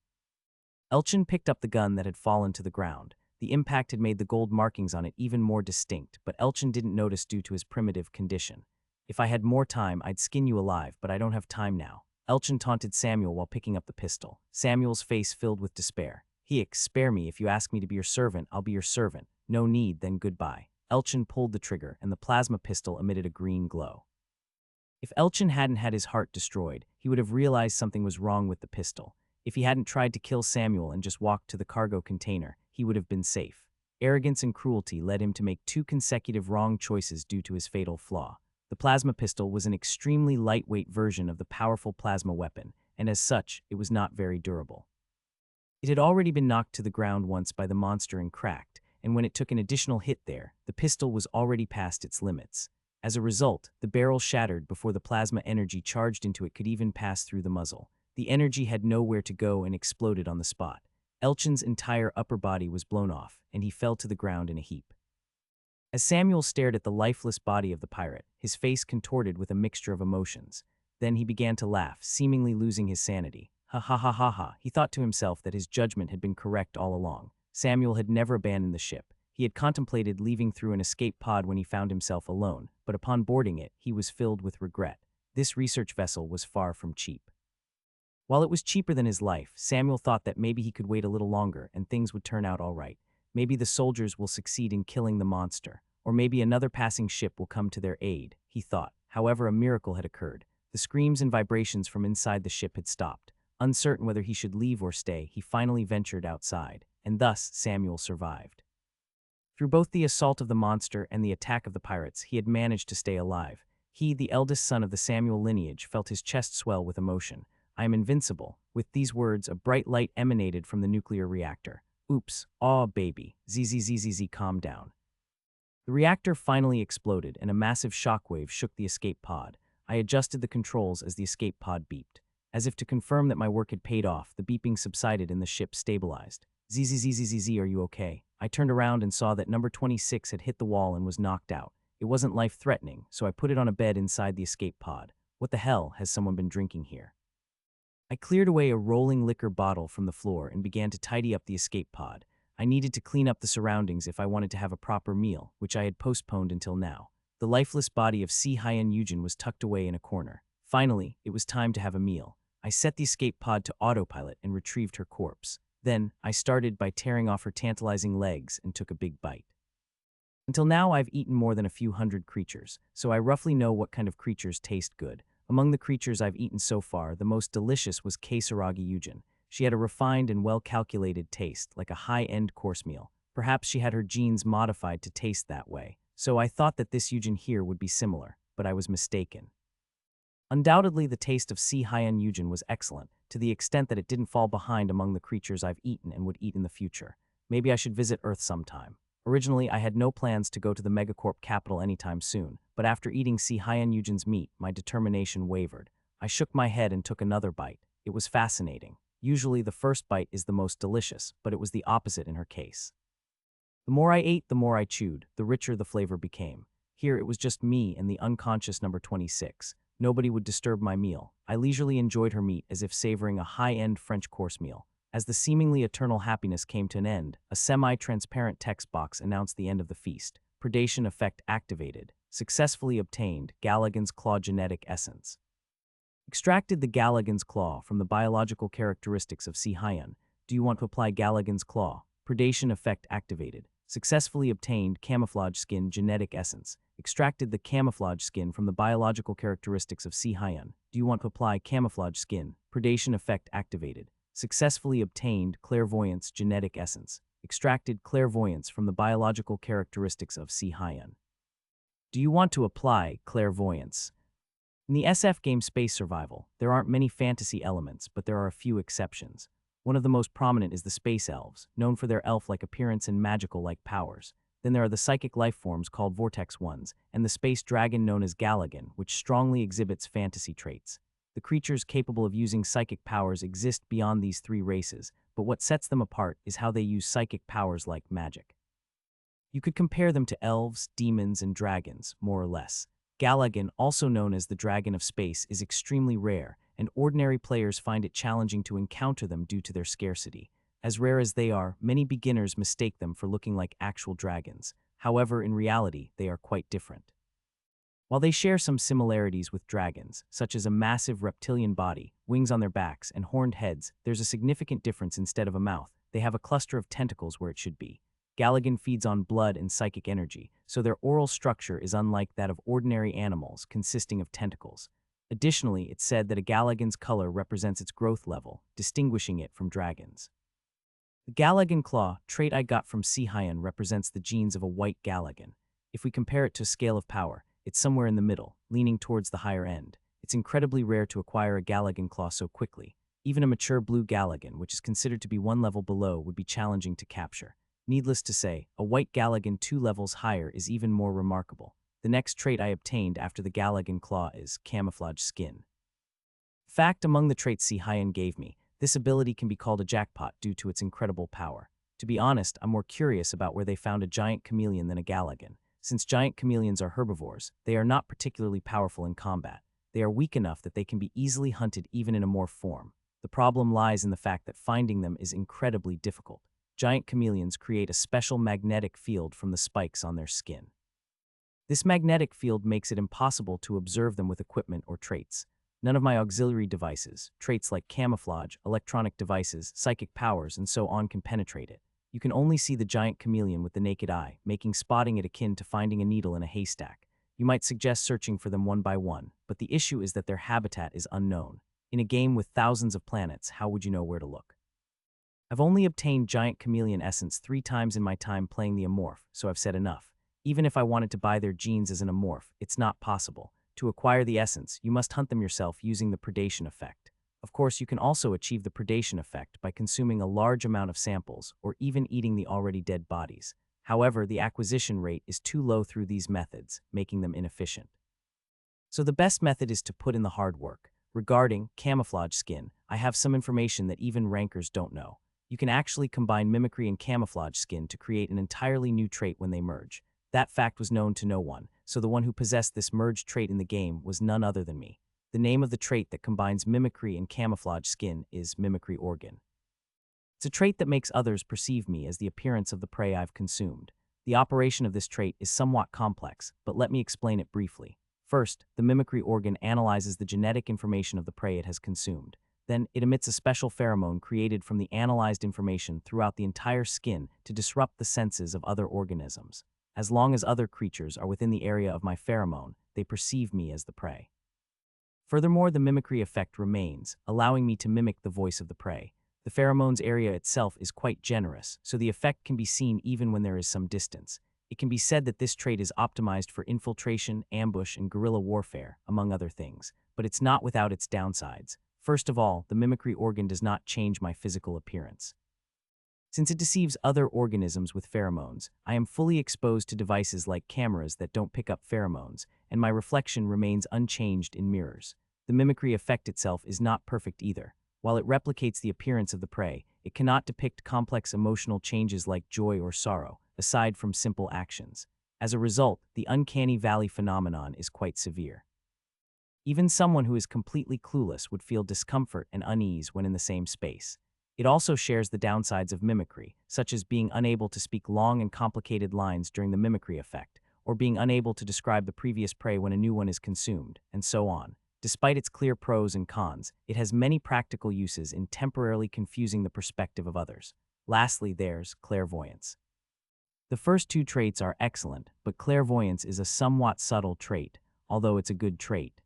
Elchin picked up the gun that had fallen to the ground. The impact had made the gold markings on it even more distinct, but Elchin didn't notice due to his primitive condition. "If I had more time, I'd skin you alive, but I don't have time now." Elchin taunted Samuel while picking up the pistol. Samuel's face filled with despair. "Spare me. If you ask me to be your servant, I'll be your servant. No need, then goodbye." Elchin pulled the trigger, and the plasma pistol emitted a green glow. If Elchin hadn't had his heart destroyed, he would have realized something was wrong with the pistol. If he hadn't tried to kill Samuel and just walked to the cargo container, he would have been safe. Arrogance and cruelty led him to make 2 consecutive wrong choices due to his fatal flaw. The plasma pistol was an extremely lightweight version of the powerful plasma weapon, and as such, it was not very durable. It had already been knocked to the ground once by the monster and cracked, and when it took an additional hit there, the pistol was already past its limits. As a result, the barrel shattered before the plasma energy charged into it could even pass through the muzzle. The energy had nowhere to go and exploded on the spot. Elchin's entire upper body was blown off, and he fell to the ground in a heap. As Samuel stared at the lifeless body of the pirate, his face contorted with a mixture of emotions. Then he began to laugh, seemingly losing his sanity. "Ha ha ha ha ha." He thought to himself that his judgment had been correct all along. Samuel had never abandoned the ship. He had contemplated leaving through an escape pod when he found himself alone, but upon boarding it, he was filled with regret. This research vessel was far from cheap. While it was cheaper than his life, Samuel thought that maybe he could wait a little longer and things would turn out all right. Maybe the soldiers will succeed in killing the monster, or maybe another passing ship will come to their aid, he thought. However, a miracle had occurred. The screams and vibrations from inside the ship had stopped. Uncertain whether he should leave or stay, he finally ventured outside, and thus Samuel survived. Through both the assault of the monster and the attack of the pirates, he had managed to stay alive. He, the eldest son of the Samuel lineage, felt his chest swell with emotion. "I am invincible." With these words, a bright light emanated from the nuclear reactor. "Oops, aw baby, zzz, calm down." The reactor finally exploded, and a massive shockwave shook the escape pod. I adjusted the controls as the escape pod beeped. As if to confirm that my work had paid off, the beeping subsided and the ship stabilized. "Zzz, are you okay?" I turned around and saw that number 26 had hit the wall and was knocked out. It wasn't life-threatening, so I put it on a bed inside the escape pod. What the hell has someone been drinking here? I cleared away a rolling liquor bottle from the floor and began to tidy up the escape pod. I needed to clean up the surroundings if I wanted to have a proper meal, which I had postponed until now. The lifeless body of Si Hyen Yujin was tucked away in a corner. Finally, it was time to have a meal. I set the escape pod to autopilot and retrieved her corpse. Then, I started by tearing off her tantalizing legs and took a big bite. Until now, I've eaten more than a few hundred creatures, so I roughly know what kind of creatures taste good. Among the creatures I've eaten so far, the most delicious was Keisaragi Yujin. She had a refined and well-calculated taste, like a high-end course meal. Perhaps she had her genes modified to taste that way, so I thought that this Yujin here would be similar, but I was mistaken. Undoubtedly, the taste of Si Hyen Yujin was excellent, to the extent that it didn't fall behind among the creatures I've eaten and would eat in the future. Maybe I should visit Earth sometime. Originally, I had no plans to go to the Megacorp capital anytime soon, but after eating Si Hyen Yujin's meat, my determination wavered. I shook my head and took another bite. It was fascinating. Usually, the first bite is the most delicious, but it was the opposite in her case. The more I ate, the more I chewed, the richer the flavor became. Here, it was just me and the unconscious number 26. Nobody would disturb my meal. I leisurely enjoyed her meat as if savoring a high-end French course meal. As the seemingly eternal happiness came to an end, a semi-transparent text box announced the end of the feast. Predation effect activated. Successfully obtained Galligan's Claw genetic essence. Extracted the Galligan's Claw from the biological characteristics of C. hyun. Do you want to apply Galligan's Claw? Predation effect activated. Successfully obtained camouflage skin genetic essence. Extracted the camouflage skin from the biological characteristics of C. hyun. Do you want to apply camouflage skin? Predation effect activated. Successfully obtained clairvoyance genetic essence. Extracted clairvoyance from the biological characteristics of C. hyun. Do you want to apply clairvoyance? In the SF game Space Survival, there aren't many fantasy elements, but there are a few exceptions. One of the most prominent is the space elves, known for their elf-like appearance and magical-like powers. Then there are the psychic life forms called Vortex Ones, and the space dragon known as Galligan, which strongly exhibits fantasy traits. The creatures capable of using psychic powers exist beyond these three races, but what sets them apart is how they use psychic powers like magic. You could compare them to elves, demons, and dragons, more or less. Galligan, also known as the Dragon of Space, is extremely rare, and ordinary players find it challenging to encounter them due to their scarcity. As rare as they are, many beginners mistake them for looking like actual dragons. However, in reality, they are quite different. While they share some similarities with dragons, such as a massive reptilian body, wings on their backs, and horned heads, there's a significant difference. Instead of a mouth, they have a cluster of tentacles where it should be. Galligan feeds on blood and psychic energy, so their oral structure is unlike that of ordinary animals consisting of tentacles. Additionally, it's said that a Galligan's color represents its growth level, distinguishing it from dragons. The Galligan Claw trait I got from C. hyun represents the genes of a white Galligan. If we compare it to a scale of power, it's somewhere in the middle, leaning towards the higher end. It's incredibly rare to acquire a Galligan Claw so quickly. Even a mature blue Galligan, which is considered to be one level below, would be challenging to capture. Needless to say, a white Galligan 2 levels higher is even more remarkable. The next trait I obtained after the Galligan Claw is camouflage skin. Fact among the traits C. hyun gave me, this ability can be called a jackpot due to its incredible power. To be honest, I'm more curious about where they found a giant chameleon than a Galligan. Since giant chameleons are herbivores, they are not particularly powerful in combat. They are weak enough that they can be easily hunted even in a morph form. The problem lies in the fact that finding them is incredibly difficult. Giant chameleons create a special magnetic field from the spikes on their skin. This magnetic field makes it impossible to observe them with equipment or traits. None of my auxiliary devices, traits like camouflage, electronic devices, psychic powers, and so on can penetrate it. You can only see the giant chameleon with the naked eye, making spotting it akin to finding a needle in a haystack. You might suggest searching for them one by one, but the issue is that their habitat is unknown. In a game with thousands of planets, how would you know where to look? I've only obtained giant chameleon essence 3 times in my time playing the Amorph, so I've said enough. Even if I wanted to buy their genes as an Amorph, it's not possible. To acquire the essence, you must hunt them yourself using the predation effect. Of course, you can also achieve the predation effect by consuming a large amount of samples or even eating the already dead bodies. However, the acquisition rate is too low through these methods, making them inefficient. So the best method is to put in the hard work. Regarding camouflage skin, I have some information that even rankers don't know. You can actually combine mimicry and camouflage skin to create an entirely new trait when they merge. That fact was known to no one, so the one who possessed this merged trait in the game was none other than me. The name of the trait that combines mimicry and camouflage skin is mimicry organ. It's a trait that makes others perceive me as the appearance of the prey I've consumed. The operation of this trait is somewhat complex, but let me explain it briefly. First, the mimicry organ analyzes the genetic information of the prey it has consumed. Then, it emits a special pheromone created from the analyzed information throughout the entire skin to disrupt the senses of other organisms. As long as other creatures are within the area of my pheromone, they perceive me as the prey. Furthermore, the mimicry effect remains, allowing me to mimic the voice of the prey. The pheromone's area itself is quite generous, so the effect can be seen even when there is some distance. It can be said that this trait is optimized for infiltration, ambush, and guerrilla warfare, among other things, but it's not without its downsides. First of all, the mimicry organ does not change my physical appearance. Since it deceives other organisms with pheromones, I am fully exposed to devices like cameras that don't pick up pheromones, and my reflection remains unchanged in mirrors. The mimicry effect itself is not perfect either. While it replicates the appearance of the prey, it cannot depict complex emotional changes like joy or sorrow, aside from simple actions. As a result, the uncanny valley phenomenon is quite severe. Even someone who is completely clueless would feel discomfort and unease when in the same space. It also shares the downsides of mimicry, such as being unable to speak long and complicated lines during the mimicry effect, or being unable to describe the previous prey when a new one is consumed, and so on. Despite its clear pros and cons, it has many practical uses in temporarily confusing the perspective of others. Lastly, there's clairvoyance. The first two traits are excellent, but clairvoyance is a somewhat subtle trait, although it's a good trait.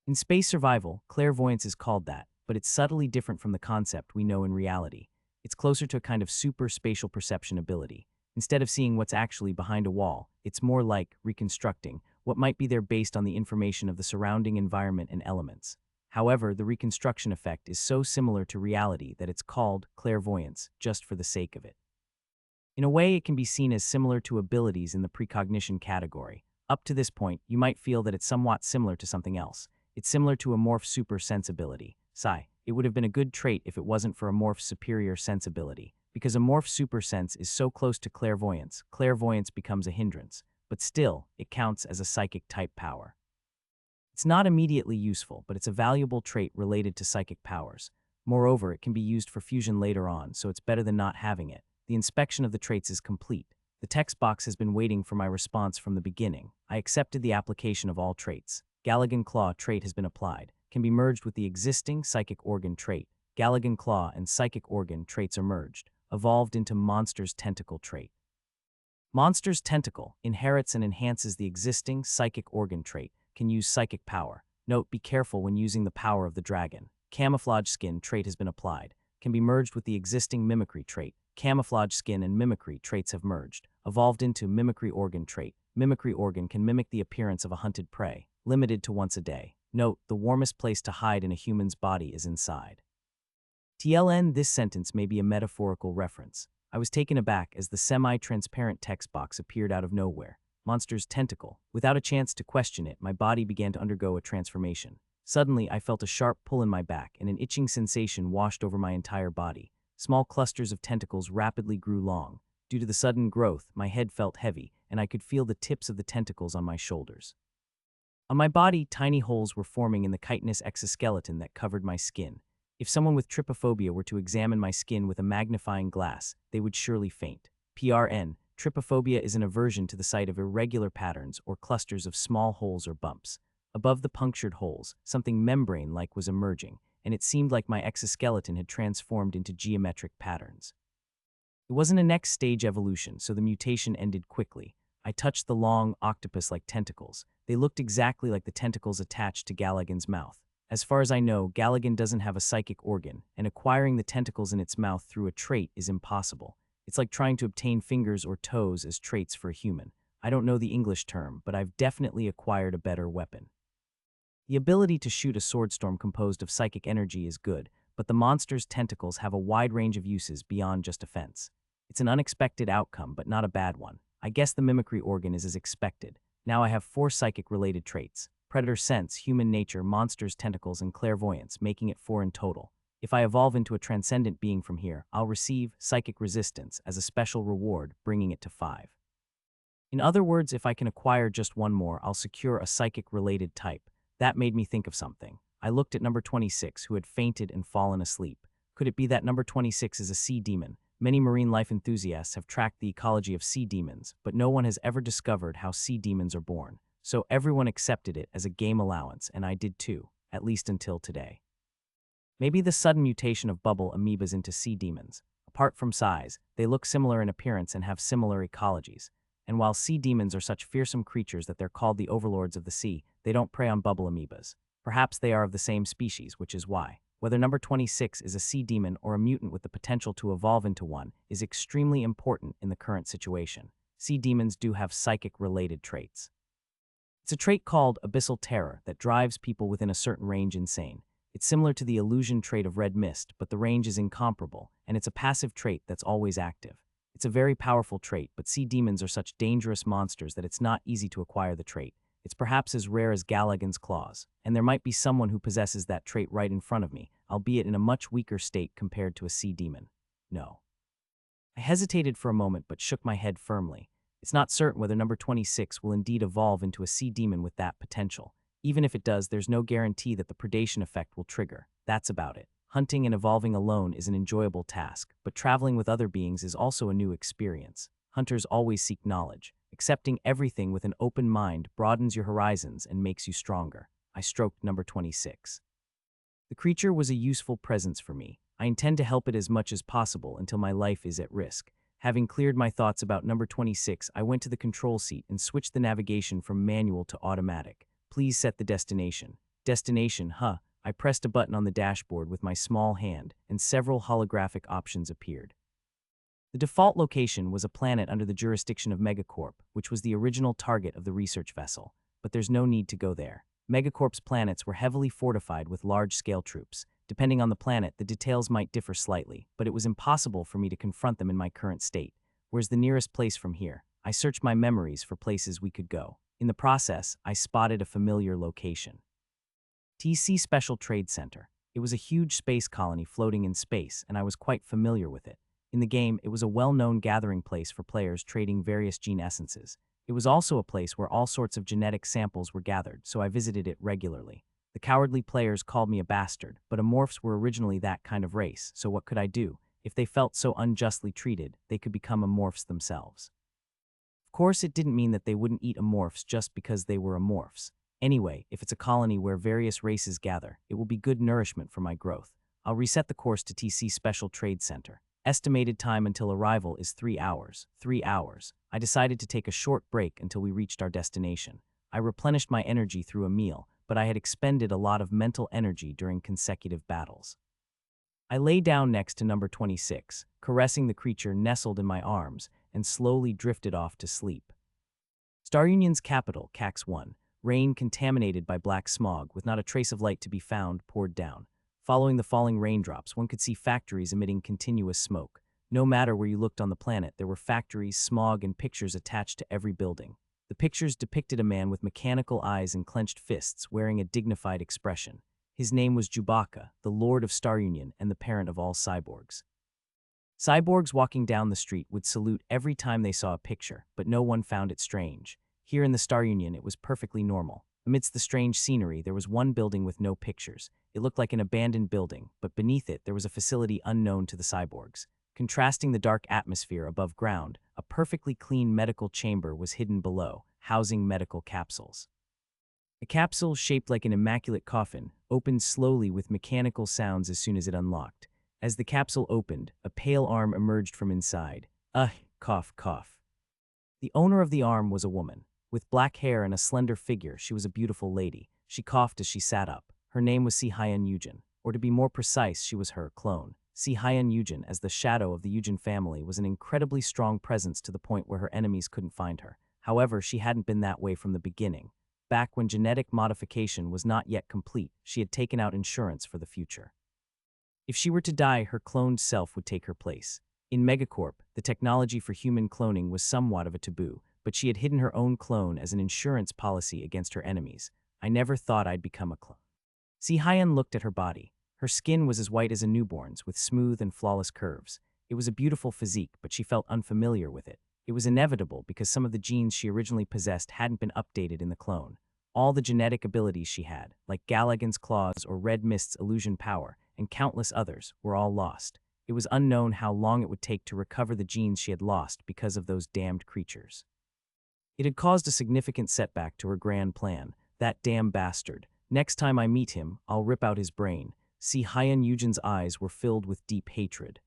In space survival, clairvoyance is called that, but it's subtly different from the concept we know in reality. It's closer to a kind of super spatial perception ability. Instead of seeing what's actually behind a wall, it's more like reconstructing what might be there based on the information of the surrounding environment and elements. However, the reconstruction effect is so similar to reality that it's called clairvoyance just for the sake of it. In a way, it can be seen as similar to abilities in the precognition category. Up to this point, you might feel that it's somewhat similar to something else. It's similar to a morph super sensibility. Sigh. It would have been a good trait if it wasn't for a morph superior sensibility. Because a morph super sense is so close to clairvoyance becomes a hindrance. But still, it counts as a psychic type power. It's not immediately useful, but it's a valuable trait related to psychic powers. Moreover, it can be used for fusion later on, so it's better than not having it. The inspection of the traits is complete. The text box has been waiting for my response from the beginning. I accepted the application of all traits. Galligan Claw trait has been applied. Can be merged with the existing psychic organ trait. Galligan Claw and psychic organ traits are merged, evolved into Monster's Tentacle trait. Monster's Tentacle inherits and enhances the existing psychic organ trait, can use psychic power. Note, be careful when using the power of the dragon. Camouflage Skin trait has been applied. Can be merged with the existing Mimicry trait. Camouflage Skin and Mimicry traits have merged, evolved into Mimicry Organ trait. Mimicry Organ can mimic the appearance of a hunted prey, limited to once a day. Note, the warmest place to hide in a human's body is inside. TLN, this sentence may be a metaphorical reference. I was taken aback as the semi-transparent text box appeared out of nowhere. Monster's Tentacle. Without a chance to question it, my body began to undergo a transformation. Suddenly, I felt a sharp pull in my back, and an itching sensation washed over my entire body. Small clusters of tentacles rapidly grew long. Due to the sudden growth, my head felt heavy, and I could feel the tips of the tentacles on my shoulders. On my body, tiny holes were forming in the chitinous exoskeleton that covered my skin. If someone with trypophobia were to examine my skin with a magnifying glass, they would surely faint. PRN. Trypophobia is an aversion to the sight of irregular patterns or clusters of small holes or bumps. Above the punctured holes, something membrane-like was emerging, and it seemed like my exoskeleton had transformed into geometric patterns. It wasn't a next stage evolution, so the mutation ended quickly. I touched the long, octopus-like tentacles. They looked exactly like the tentacles attached to Galligan's mouth. As far as I know, Galligan doesn't have a psychic organ, and acquiring the tentacles in its mouth through a trait is impossible. It's like trying to obtain fingers or toes as traits for a human. I don't know the English term, but I've definitely acquired a better weapon. The ability to shoot a swordstorm composed of psychic energy is good, but the monster's tentacles have a wide range of uses beyond just offense. It's an unexpected outcome, but not a bad one. I guess the mimicry organ is as expected. Now I have 4 psychic-related traits: predator sense, human nature, monster's tentacles, and clairvoyance, making it 4 in total. If I evolve into a transcendent being from here, I'll receive psychic resistance as a special reward, bringing it to 5. In other words, if I can acquire just one more, I'll secure a psychic-related type. That made me think of something. I looked at number 26, who had fainted and fallen asleep. Could it be that number 26 is a sea demon? Many marine life enthusiasts have tracked the ecology of sea demons, but no one has ever discovered how sea demons are born. So everyone accepted it as a game allowance, and I did too, at least until today. Maybe the sudden mutation of bubble amoebas into sea demons. Apart from size, they look similar in appearance and have similar ecologies. And while sea demons are such fearsome creatures that they're called the overlords of the sea, they don't prey on bubble amoebas. Perhaps they are of the same species, which is why. Whether number 26 is a sea demon or a mutant with the potential to evolve into one is extremely important in the current situation. Sea demons do have psychic-related traits. It's a trait called abyssal terror that drives people within a certain range insane. It's similar to the illusion trait of red mist, but the range is incomparable, and it's a passive trait that's always active. It's a very powerful trait, but sea demons are such dangerous monsters that it's not easy to acquire the trait. It's perhaps as rare as Galligan's claws, and there might be someone who possesses that trait right in front of me, albeit in a much weaker state compared to a sea demon. No. I hesitated for a moment but shook my head firmly. It's not certain whether number 26 will indeed evolve into a sea demon with that potential. Even if it does, there's no guarantee that the predation effect will trigger. That's about it. Hunting and evolving alone is an enjoyable task, but traveling with other beings is also a new experience. Hunters always seek knowledge. Accepting everything with an open mind broadens your horizons and makes you stronger. I stroked number 26. The creature was a useful presence for me. I intend to help it as much as possible until my life is at risk. Having cleared my thoughts about number 26, I went to the control seat and switched the navigation from manual to automatic. Please set the destination. Destination, huh? I pressed a button on the dashboard with my small hand, and several holographic options appeared. The default location was a planet under the jurisdiction of Megacorp, which was the original target of the research vessel, but there's no need to go there. Megacorp's planets were heavily fortified with large-scale troops. Depending on the planet, the details might differ slightly, but it was impossible for me to confront them in my current state. Where's the nearest place from here? I searched my memories for places we could go. In the process, I spotted a familiar location. TC Special Trade Center. It was a huge space colony floating in space, and I was quite familiar with it. In the game, it was a well-known gathering place for players trading various gene essences. It was also a place where all sorts of genetic samples were gathered, so I visited it regularly. The cowardly players called me a bastard, but amorphs were originally that kind of race, so what could I do? If they felt so unjustly treated, they could become amorphs themselves. Of course, it didn't mean that they wouldn't eat amorphs just because they were amorphs. Anyway, if it's a colony where various races gather, it will be good nourishment for my growth. I'll reset the course to TC Special Trade Center. Estimated time until arrival is 3 hours. 3 hours. I decided to take a short break until we reached our destination. I replenished my energy through a meal, but I had expended a lot of mental energy during consecutive battles. I lay down next to number 26, caressing the creature nestled in my arms, and slowly drifted off to sleep. Star Union's capital, Cax-1, rain contaminated by black smog with not a trace of light to be found, poured down. Following the falling raindrops, one could see factories emitting continuous smoke. No matter where you looked on the planet, there were factories, smog, and pictures attached to every building. The pictures depicted a man with mechanical eyes and clenched fists, wearing a dignified expression. His name was Chewbacca, the Lord of Star Union and the parent of all cyborgs. Cyborgs walking down the street would salute every time they saw a picture, but no one found it strange. Here in the Star Union, it was perfectly normal. Amidst the strange scenery, there was one building with no pictures. It looked like an abandoned building, but beneath it there was a facility unknown to the cyborgs. Contrasting the dark atmosphere above ground, a perfectly clean medical chamber was hidden below, housing medical capsules. A capsule shaped like an immaculate coffin opened slowly with mechanical sounds as soon as it unlocked. As the capsule opened, a pale arm emerged from inside. Cough, cough. The owner of the arm was a woman. With black hair and a slender figure, she was a beautiful lady. She coughed as she sat up. Her name was Si-Hyun Yujin, or to be more precise, she was her clone. Si-Hyun Yujin, as the shadow of the Yujin family, was an incredibly strong presence to the point where her enemies couldn't find her. However, she hadn't been that way from the beginning. Back when genetic modification was not yet complete, she had taken out insurance for the future. If she were to die, her cloned self would take her place. In Megacorp, the technology for human cloning was somewhat of a taboo, but she had hidden her own clone as an insurance policy against her enemies. I never thought I'd become a clone. Si-Hyun looked at her body. Her skin was as white as a newborn's, with smooth and flawless curves. It was a beautiful physique, but she felt unfamiliar with it. It was inevitable because some of the genes she originally possessed hadn't been updated in the clone. All the genetic abilities she had, like Galagan's claws or Red Mist's illusion power, and countless others, were all lost. It was unknown how long it would take to recover the genes she had lost because of those damned creatures. It had caused a significant setback to her grand plan. That damn bastard. Next time I meet him, I'll rip out his brain. Si-Hyun Yujin's eyes were filled with deep hatred.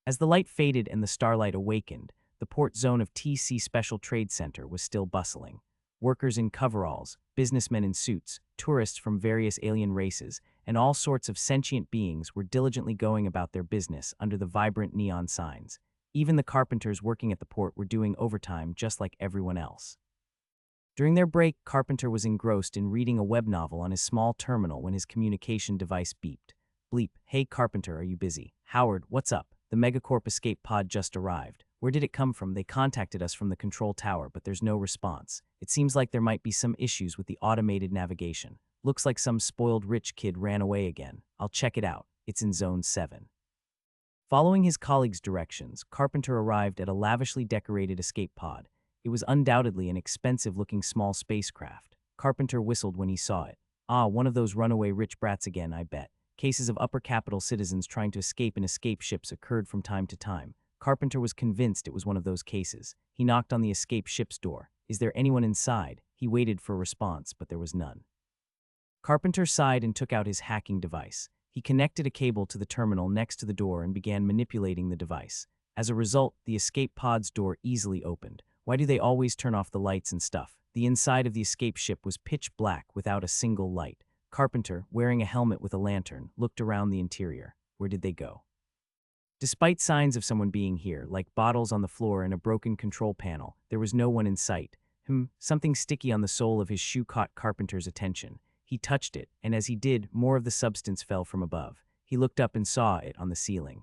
As the light faded and the starlight awakened, the port zone of TC Special Trade Center was still bustling. Workers in coveralls, businessmen in suits, tourists from various alien races, and all sorts of sentient beings were diligently going about their business under the vibrant neon signs. Even the carpenters working at the port were doing overtime just like everyone else. During their break, Carpenter was engrossed in reading a web novel on his small terminal when his communication device beeped. Bleep, hey Carpenter, are you busy? Howard, what's up? The Megacorp escape pod just arrived. Where did it come from? They contacted us from the control tower, but there's no response. It seems like there might be some issues with the automated navigation. Looks like some spoiled rich kid ran away again. I'll check it out. It's in Zone 7. Following his colleagues' directions, Carpenter arrived at a lavishly decorated escape pod. It was undoubtedly an expensive-looking small spacecraft. Carpenter whistled when he saw it. Ah, one of those runaway rich brats again, I bet. Cases of upper capital citizens trying to escape in escape ships occurred from time to time. Carpenter was convinced it was one of those cases. He knocked on the escape ship's door. Is there anyone inside? He waited for a response, but there was none. Carpenter sighed and took out his hacking device. He connected a cable to the terminal next to the door and began manipulating the device. As a result, the escape pod's door easily opened. Why do they always turn off the lights and stuff? The inside of the escape ship was pitch black without a single light. Carpenter, wearing a helmet with a lantern, looked around the interior. Where did they go? Despite signs of someone being here, like bottles on the floor and a broken control panel, there was no one in sight. Something sticky on the sole of his shoe caught Carpenter's attention. He touched it, and as he did, more of the substance fell from above. He looked up and saw it on the ceiling.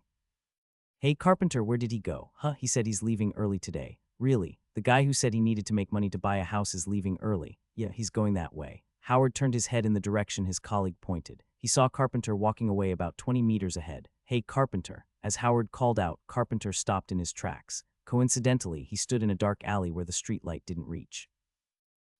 Hey, Carpenter, where did he go? He said he's leaving early today. Really? The guy who said he needed to make money to buy a house is leaving early. Yeah, he's going that way. Howard turned his head in the direction his colleague pointed. He saw Carpenter walking away about 20 meters ahead. Hey, Carpenter. As Howard called out, Carpenter stopped in his tracks. Coincidentally, he stood in a dark alley where the streetlight didn't reach.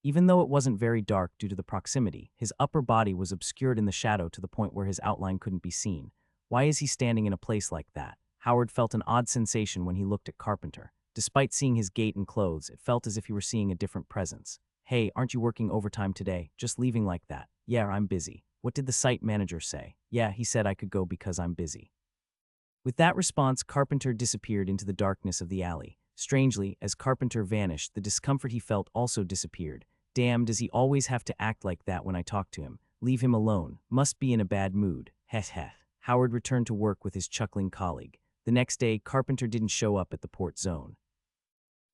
Even though it wasn't very dark due to the proximity, his upper body was obscured in the shadow to the point where his outline couldn't be seen. Why is he standing in a place like that? Howard felt an odd sensation when he looked at Carpenter. Despite seeing his gait and clothes, it felt as if he were seeing a different presence. Hey, aren't you working overtime today? Just leaving like that? Yeah, I'm busy. What did the site manager say? Yeah, he said I could go because I'm busy. With that response, Carpenter disappeared into the darkness of the alley. Strangely, as Carpenter vanished, the discomfort he felt also disappeared. Damn, does he always have to act like that when I talk to him? Leave him alone. Must be in a bad mood. Heh. Howard returned to work with his chuckling colleague. The next day, Carpenter didn't show up at the port zone.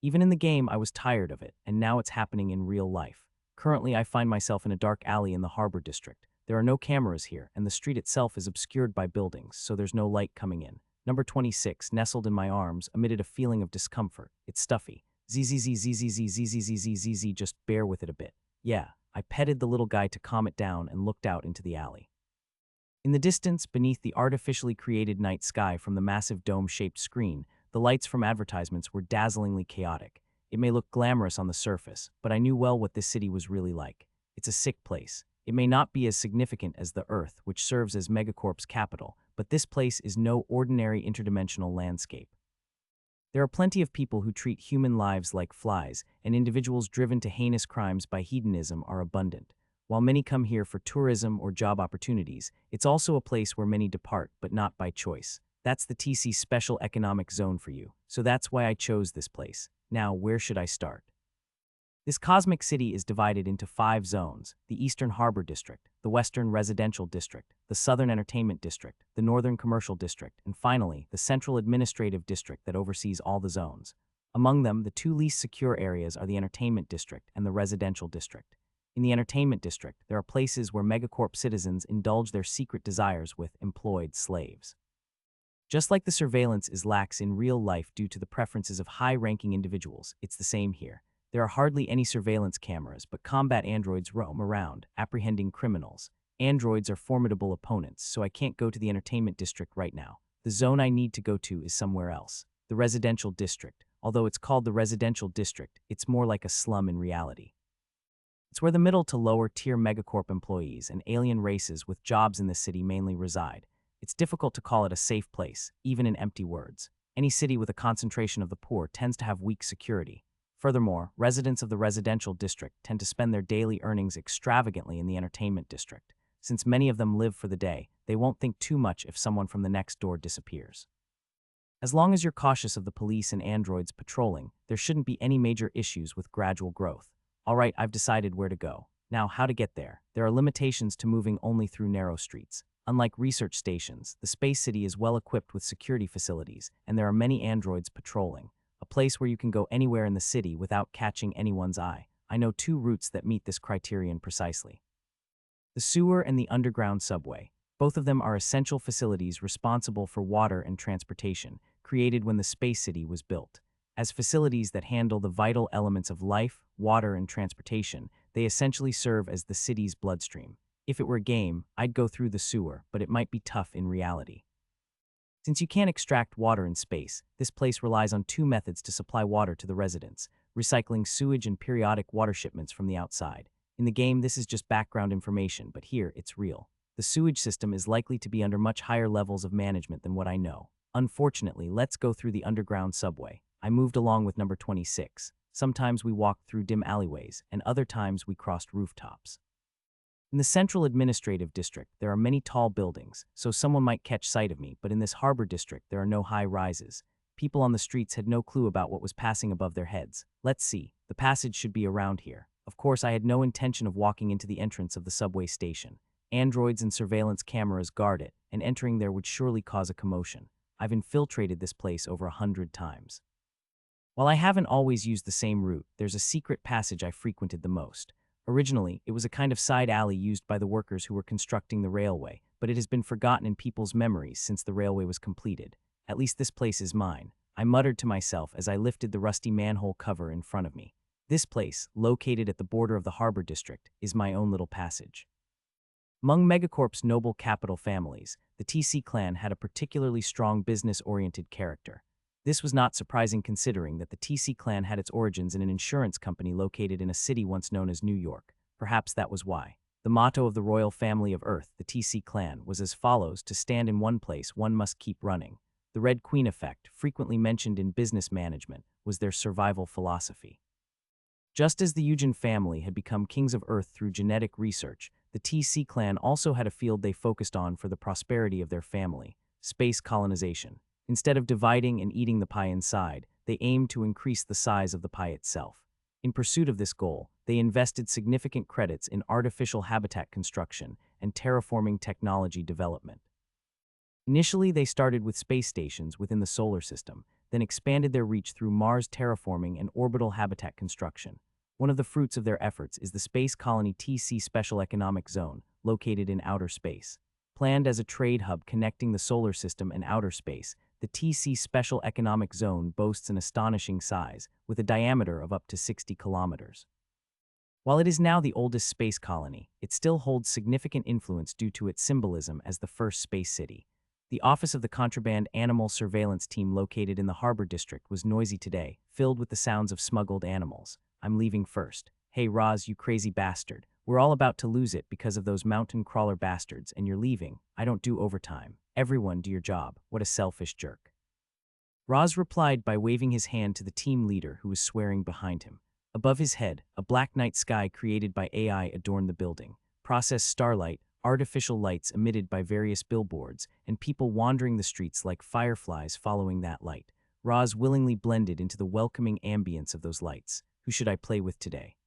Even in the game, I was tired of it, and now it's happening in real life. Currently, I find myself in a dark alley in the Harbor District. There are no cameras here, and the street itself is obscured by buildings, so there's no light coming in. Number 26, nestled in my arms, emitted a feeling of discomfort. It's stuffy. ZZZ, just bear with it a bit. Yeah, I petted the little guy to calm it down and looked out into the alley. In the distance, beneath the artificially created night sky from the massive dome-shaped screen, the lights from advertisements were dazzlingly chaotic. It may look glamorous on the surface, but I knew well what this city was really like. It's a sick place. It may not be as significant as the Earth, which serves as Megacorp's capital, but this place is no ordinary interdimensional landscape. There are plenty of people who treat human lives like flies, and individuals driven to heinous crimes by hedonism are abundant. While many come here for tourism or job opportunities, it's also a place where many depart, but not by choice. That's the TC Special Economic Zone for you, so that's why I chose this place. Now, where should I start? This cosmic city is divided into 5 zones: the Eastern Harbor District, the Western Residential District, the Southern Entertainment District, the Northern Commercial District, and finally, the Central Administrative District that oversees all the zones. Among them, the 2 least secure areas are the Entertainment District and the Residential District. In the Entertainment District, there are places where Megacorp citizens indulge their secret desires with employed slaves. Just like the surveillance is lax in real life due to the preferences of high-ranking individuals, it's the same here. There are hardly any surveillance cameras, but combat androids roam around, apprehending criminals. Androids are formidable opponents, so I can't go to the Entertainment District right now. The zone I need to go to is somewhere else. The Residential District. Although it's called the Residential District, it's more like a slum in reality. It's where the middle to lower tier Megacorp employees and alien races with jobs in the city mainly reside. It's difficult to call it a safe place, even in empty words. Any city with a concentration of the poor tends to have weak security. Furthermore, residents of the residential district tend to spend their daily earnings extravagantly in the entertainment district. Since many of them live for the day, they won't think too much if someone from the next door disappears. As long as you're cautious of the police and androids patrolling, there shouldn't be any major issues with gradual growth. Alright, I've decided where to go. Now, how to get there? There are limitations to moving only through narrow streets. Unlike research stations, the Space City is well equipped with security facilities, and there are many androids patrolling. A place where you can go anywhere in the city without catching anyone's eye. I know 2 routes that meet this criterion precisely. The sewer and the underground subway. Both of them are essential facilities responsible for water and transportation, created when the Space City was built. As facilities that handle the vital elements of life, water, and transportation, they essentially serve as the city's bloodstream. If it were a game, I'd go through the sewer, but it might be tough in reality. Since you can't extract water in space, this place relies on 2 methods to supply water to the residents: recycling sewage and periodic water shipments from the outside. In the game, this is just background information, but here, it's real. The sewage system is likely to be under much higher levels of management than what I know. Unfortunately, let's go through the underground subway. I moved along with number 26. Sometimes we walked through dim alleyways, and other times we crossed rooftops. In the central administrative district, there are many tall buildings, so someone might catch sight of me, but in this harbor district, there are no high rises. People on the streets had no clue about what was passing above their heads. Let's see, the passage should be around here. Of course, I had no intention of walking into the entrance of the subway station. Androids and surveillance cameras guard it, and entering there would surely cause a commotion. I've infiltrated this place over 100 times. While I haven't always used the same route, there's a secret passage I frequented the most. Originally, it was a kind of side alley used by the workers who were constructing the railway, but it has been forgotten in people's memories since the railway was completed. At least this place is mine, I muttered to myself as I lifted the rusty manhole cover in front of me. This place, located at the border of the harbor district, is my own little passage. Among Megacorp's noble capital families, the TC clan had a particularly strong business-oriented character. This was not surprising considering that the TC clan had its origins in an insurance company located in a city once known as New York. Perhaps that was why. The motto of the royal family of Earth, the TC clan, was as follows: to stand in one place, one must keep running. The Red Queen effect, frequently mentioned in business management, was their survival philosophy. Just as the Eugen family had become kings of Earth through genetic research, the TC clan also had a field they focused on for the prosperity of their family: space colonization. Instead of dividing and eating the pie inside, they aimed to increase the size of the pie itself. In pursuit of this goal, they invested significant credits in artificial habitat construction and terraforming technology development. Initially, they started with space stations within the solar system, then expanded their reach through Mars terraforming and orbital habitat construction. One of the fruits of their efforts is the space colony TC Special Economic Zone, located in outer space. Planned as a trade hub connecting the solar system and outer space, the TC Special Economic Zone boasts an astonishing size, with a diameter of up to 60 kilometers. While it is now the oldest space colony, it still holds significant influence due to its symbolism as the first space city. The office of the contraband animal surveillance team located in the harbor district was noisy today, filled with the sounds of smuggled animals. I'm leaving first. Hey Roz, you crazy bastard. We're all about to lose it because of those mountain crawler bastards, and you're leaving. I don't do overtime. Everyone do your job. What a selfish jerk. Roz replied by waving his hand to the team leader who was swearing behind him. Above his head, a black night sky created by AI adorned the building. Processed starlight, artificial lights emitted by various billboards, and people wandering the streets like fireflies following that light. Roz willingly blended into the welcoming ambience of those lights. Who should I play with today?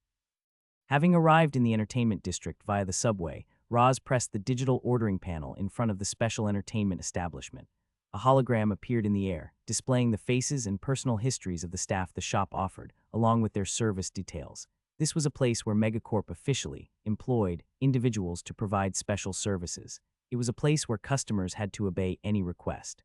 Having arrived in the entertainment district via the subway, Roz pressed the digital ordering panel in front of the special entertainment establishment. A hologram appeared in the air, displaying the faces and personal histories of the staff the shop offered, along with their service details. This was a place where Megacorp officially employed individuals to provide special services. It was a place where customers had to obey any request.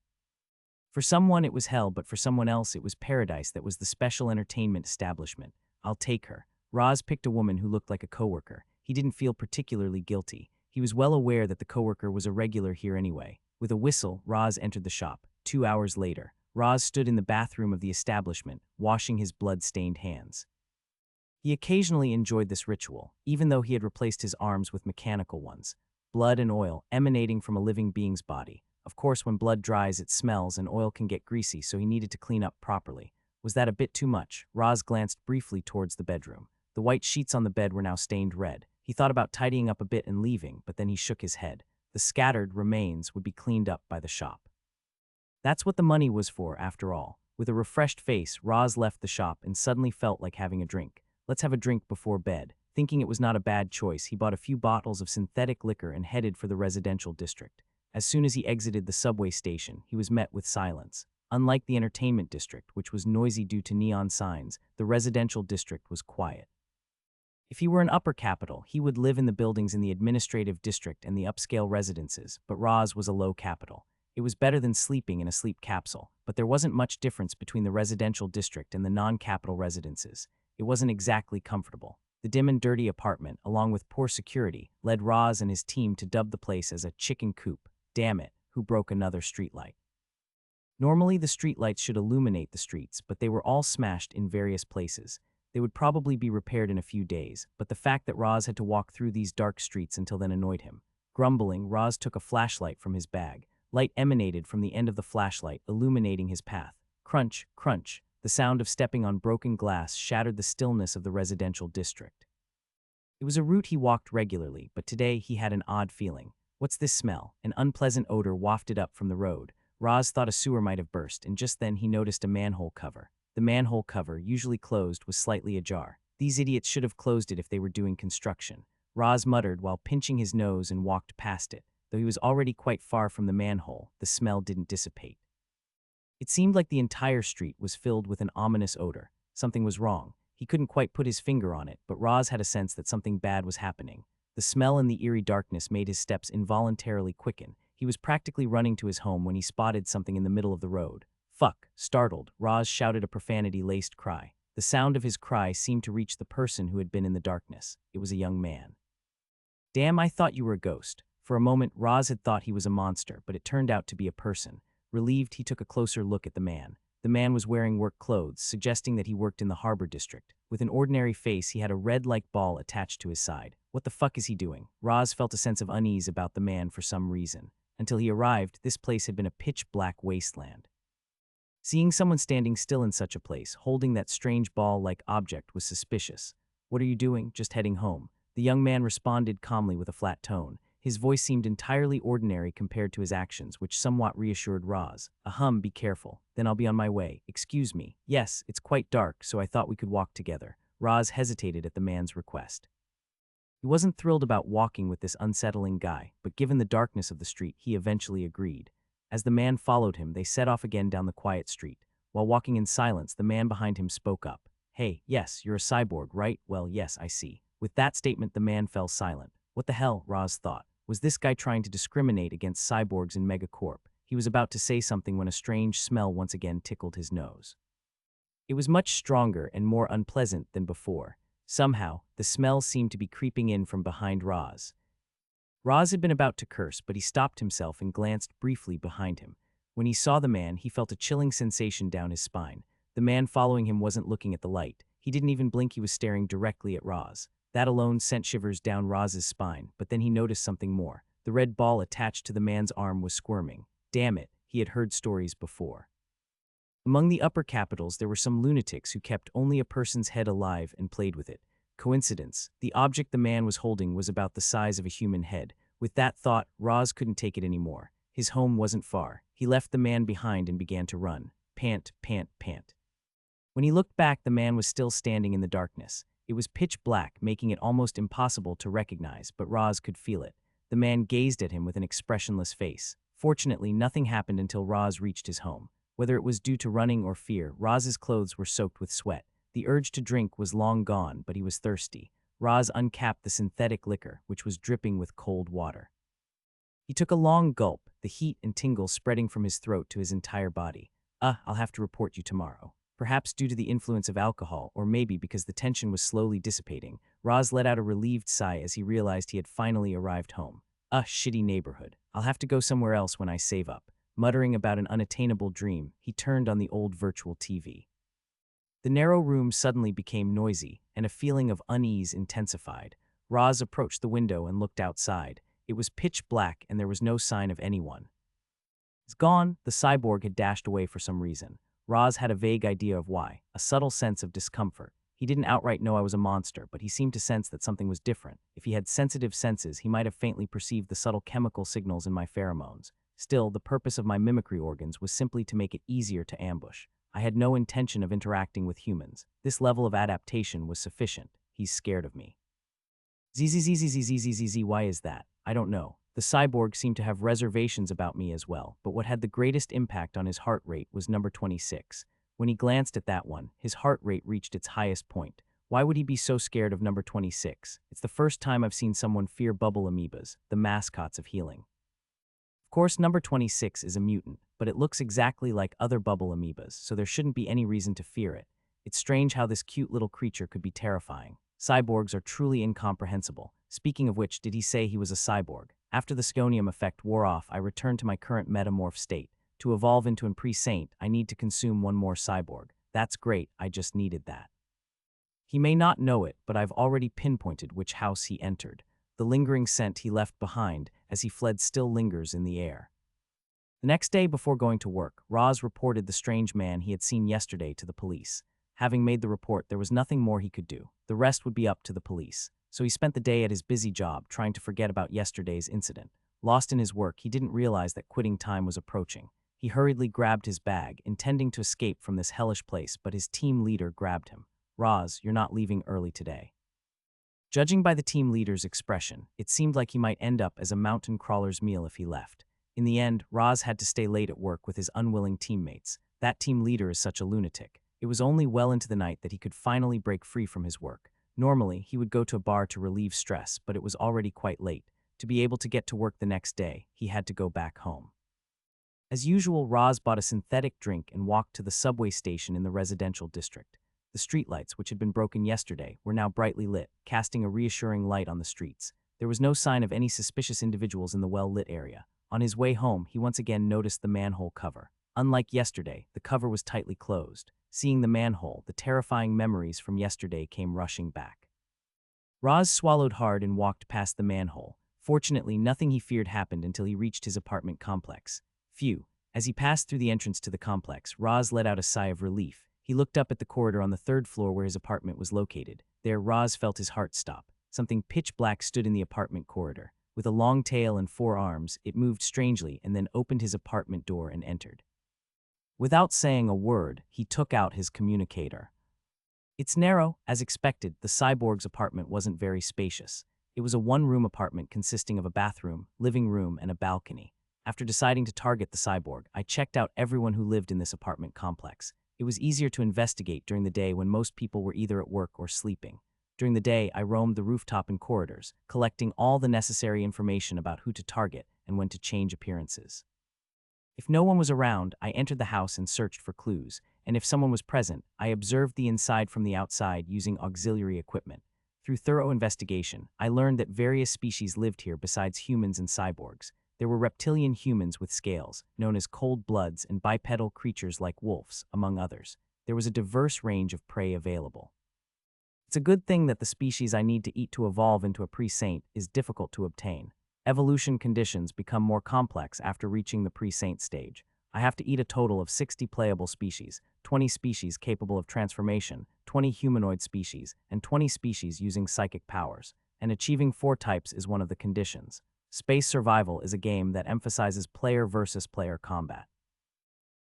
For someone it was hell, but for someone else it was paradise. That was the special entertainment establishment. I'll take her. Roz picked a woman who looked like a coworker. He didn't feel particularly guilty. He was well aware that the coworker was a regular here anyway. With a whistle, Roz entered the shop. 2 hours later, Roz stood in the bathroom of the establishment, washing his blood-stained hands. He occasionally enjoyed this ritual, even though he had replaced his arms with mechanical ones. Blood and oil emanating from a living being's body. Of course, when blood dries, it smells and oil can get greasy, so he needed to clean up properly. Was that a bit too much? Roz glanced briefly towards the bedroom. The white sheets on the bed were now stained red. He thought about tidying up a bit and leaving, but then he shook his head. The scattered remains would be cleaned up by the shop. That's what the money was for, after all. With a refreshed face, Roz left the shop and suddenly felt like having a drink. Let's have a drink before bed. Thinking it was not a bad choice, he bought a few bottles of synthetic liquor and headed for the residential district. As soon as he exited the subway station, he was met with silence. Unlike the entertainment district, which was noisy due to neon signs, the residential district was quiet. If he were an upper capital, he would live in the buildings in the administrative district and the upscale residences, but Roz was a low capital. It was better than sleeping in a sleep capsule, but there wasn't much difference between the residential district and the non-capital residences. It wasn't exactly comfortable. The dim and dirty apartment, along with poor security, led Roz and his team to dub the place as a chicken coop. Damn it, who broke another streetlight? Normally, the streetlights should illuminate the streets, but they were all smashed in various places. They would probably be repaired in a few days, but the fact that Roz had to walk through these dark streets until then annoyed him. Grumbling, Roz took a flashlight from his bag. Light emanated from the end of the flashlight, illuminating his path. Crunch, crunch. The sound of stepping on broken glass shattered the stillness of the residential district. It was a route he walked regularly, but today he had an odd feeling. What's this smell? An unpleasant odor wafted up from the road. Roz thought a sewer might have burst, and just then he noticed a manhole cover. The manhole cover, usually closed, was slightly ajar. These idiots should have closed it if they were doing construction. Roz muttered while pinching his nose and walked past it. Though he was already quite far from the manhole, the smell didn't dissipate. It seemed like the entire street was filled with an ominous odor. Something was wrong. He couldn't quite put his finger on it, but Roz had a sense that something bad was happening. The smell and the eerie darkness made his steps involuntarily quicken. He was practically running to his home when he spotted something in the middle of the road. Fuck! Startled, Roz shouted a profanity-laced cry. The sound of his cry seemed to reach the person who had been in the darkness. It was a young man. Damn, I thought you were a ghost. For a moment, Roz had thought he was a monster, but it turned out to be a person. Relieved, he took a closer look at the man. The man was wearing work clothes, suggesting that he worked in the harbor district. With an ordinary face, he had a red-like ball attached to his side. What the fuck is he doing? Roz felt a sense of unease about the man for some reason. Until he arrived, this place had been a pitch-black wasteland. Seeing someone standing still in such a place, holding that strange ball-like object, was suspicious. What are you doing? Just heading home. The young man responded calmly with a flat tone. His voice seemed entirely ordinary compared to his actions, which somewhat reassured Roz. Be careful. Then I'll be on my way. Excuse me. Yes, it's quite dark, so I thought we could walk together. Roz hesitated at the man's request. He wasn't thrilled about walking with this unsettling guy, but given the darkness of the street, he eventually agreed. As the man followed him, they set off again down the quiet street. While walking in silence, the man behind him spoke up. Hey, yes, you're a cyborg, right? Well, yes, I see. With that statement, the man fell silent. What the hell, Roz thought. Was this guy trying to discriminate against cyborgs in Megacorp? He was about to say something when a strange smell once again tickled his nose. It was much stronger and more unpleasant than before. Somehow, the smell seemed to be creeping in from behind Roz. Roz had been about to curse, but he stopped himself and glanced briefly behind him. When he saw the man, he felt a chilling sensation down his spine. The man following him wasn't looking at the light. He didn't even blink, he was staring directly at Roz. That alone sent shivers down Roz's spine, but then he noticed something more. The red ball attached to the man's arm was squirming. Damn it, he had heard stories before. Among the upper capitals, there were some lunatics who kept only a person's head alive and played with it. Coincidence. The object the man was holding was about the size of a human head. With that thought, Roz couldn't take it anymore. His home wasn't far. He left the man behind and began to run. Pant, pant, pant. When he looked back, the man was still standing in the darkness. It was pitch black, making it almost impossible to recognize, but Roz could feel it. The man gazed at him with an expressionless face. Fortunately, nothing happened until Roz reached his home. Whether it was due to running or fear, Roz's clothes were soaked with sweat. The urge to drink was long gone, but he was thirsty. Roz uncapped the synthetic liquor, which was dripping with cold water. He took a long gulp, the heat and tingle spreading from his throat to his entire body. I'll have to report you tomorrow. Perhaps due to the influence of alcohol, or maybe because the tension was slowly dissipating, Roz let out a relieved sigh as he realized he had finally arrived home. Shitty neighborhood. I'll have to go somewhere else when I save up. Muttering about an unattainable dream, he turned on the old virtual TV. The narrow room suddenly became noisy, and a feeling of unease intensified. Roz approached the window and looked outside. It was pitch black and there was no sign of anyone. It's gone. The cyborg had dashed away for some reason. Roz had a vague idea of why, a subtle sense of discomfort. He didn't outright know I was a monster, but he seemed to sense that something was different. If he had sensitive senses, he might have faintly perceived the subtle chemical signals in my pheromones. Still, the purpose of my mimicry organs was simply to make it easier to ambush. I had no intention of interacting with humans. This level of adaptation was sufficient. He's scared of me. ZZZZZZZZZ, why is that? I don't know. The cyborg seemed to have reservations about me as well, but what had the greatest impact on his heart rate was number 26. When he glanced at that one, his heart rate reached its highest point. Why would he be so scared of number 26? It's the first time I've seen someone fear bubble amoebas, the mascots of healing. Of course, number 26 is a mutant, but it looks exactly like other bubble amoebas, so there shouldn't be any reason to fear it. It's strange how this cute little creature could be terrifying. Cyborgs are truly incomprehensible. Speaking of which, did he say he was a cyborg? After the sconium effect wore off, I returned to my current metamorph state. To evolve into an pre-saint, I need to consume one more cyborg. That's great, I just needed that. He may not know it, but I've already pinpointed which house he entered. The lingering scent he left behind as he fled still lingers in the air. The next day before going to work, Roz reported the strange man he had seen yesterday to the police. Having made the report, there was nothing more he could do. The rest would be up to the police. So he spent the day at his busy job, trying to forget about yesterday's incident. Lost in his work, he didn't realize that quitting time was approaching. He hurriedly grabbed his bag, intending to escape from this hellish place, but his team leader grabbed him. Roz, you're not leaving early today. Judging by the team leader's expression, it seemed like he might end up as a mountain crawler's meal if he left. In the end, Roz had to stay late at work with his unwilling teammates. That team leader is such a lunatic. It was only well into the night that he could finally break free from his work. Normally, he would go to a bar to relieve stress, but it was already quite late. To be able to get to work the next day, he had to go back home. As usual, Roz bought a synthetic drink and walked to the subway station in the residential district. The streetlights, which had been broken yesterday, were now brightly lit, casting a reassuring light on the streets. There was no sign of any suspicious individuals in the well-lit area. On his way home, he once again noticed the manhole cover. Unlike yesterday, the cover was tightly closed. Seeing the manhole, the terrifying memories from yesterday came rushing back. Roz swallowed hard and walked past the manhole. Fortunately, nothing he feared happened until he reached his apartment complex. Phew. As he passed through the entrance to the complex, Roz let out a sigh of relief. He looked up at the corridor on the third floor where his apartment was located. There, Roz felt his heart stop. Something pitch black stood in the apartment corridor. With a long tail and 4 arms, it moved strangely and then opened his apartment door and entered. Without saying a word, he took out his communicator. It's narrow. As expected, the cyborg's apartment wasn't very spacious. It was a one-room apartment consisting of a bathroom, living room, and a balcony. After deciding to target the cyborg, I checked out everyone who lived in this apartment complex. It was easier to investigate during the day when most people were either at work or sleeping. During the day, I roamed the rooftop and corridors, collecting all the necessary information about who to target and when to change appearances. If no one was around, I entered the house and searched for clues, and if someone was present, I observed the inside from the outside using auxiliary equipment. Through thorough investigation, I learned that various species lived here besides humans and cyborgs. There were reptilian humans with scales, known as cold bloods, and bipedal creatures like wolves, among others. There was a diverse range of prey available. It's a good thing that the species I need to eat to evolve into a pre-saint is difficult to obtain. Evolution conditions become more complex after reaching the pre-saint stage. I have to eat a total of 60 playable species, 20 species capable of transformation, 20 humanoid species, and 20 species using psychic powers. And achieving 4 types is one of the conditions. Space Survival is a game that emphasizes player versus player combat.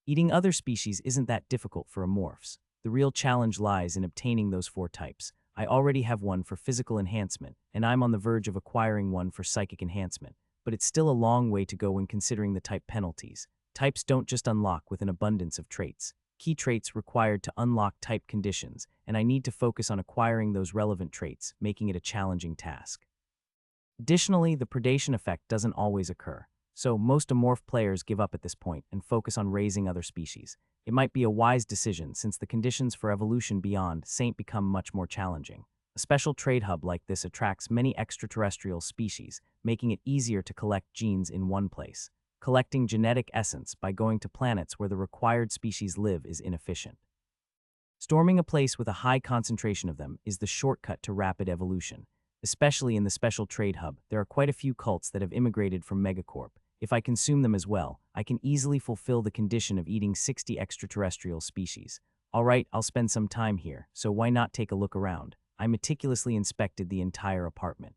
Eating other species isn't that difficult for amorphs. The real challenge lies in obtaining those 4 types. I already have one for physical enhancement, and I'm on the verge of acquiring one for psychic enhancement, but it's still a long way to go when considering the type penalties. Types don't just unlock with an abundance of traits. Key traits required to unlock type conditions, and I need to focus on acquiring those relevant traits, making it a challenging task. Additionally, the predation effect doesn't always occur, so most amorph players give up at this point and focus on raising other species. It might be a wise decision since the conditions for evolution beyond Saint become much more challenging. A special trade hub like this attracts many extraterrestrial species, making it easier to collect genes in one place. Collecting genetic essence by going to planets where the required species live is inefficient. Storming a place with a high concentration of them is the shortcut to rapid evolution. Especially in the special trade hub, there are quite a few cults that have immigrated from Megacorp. If I consume them as well, I can easily fulfill the condition of eating 60 extraterrestrial species. Alright, I'll spend some time here, so why not take a look around? I meticulously inspected the entire apartment.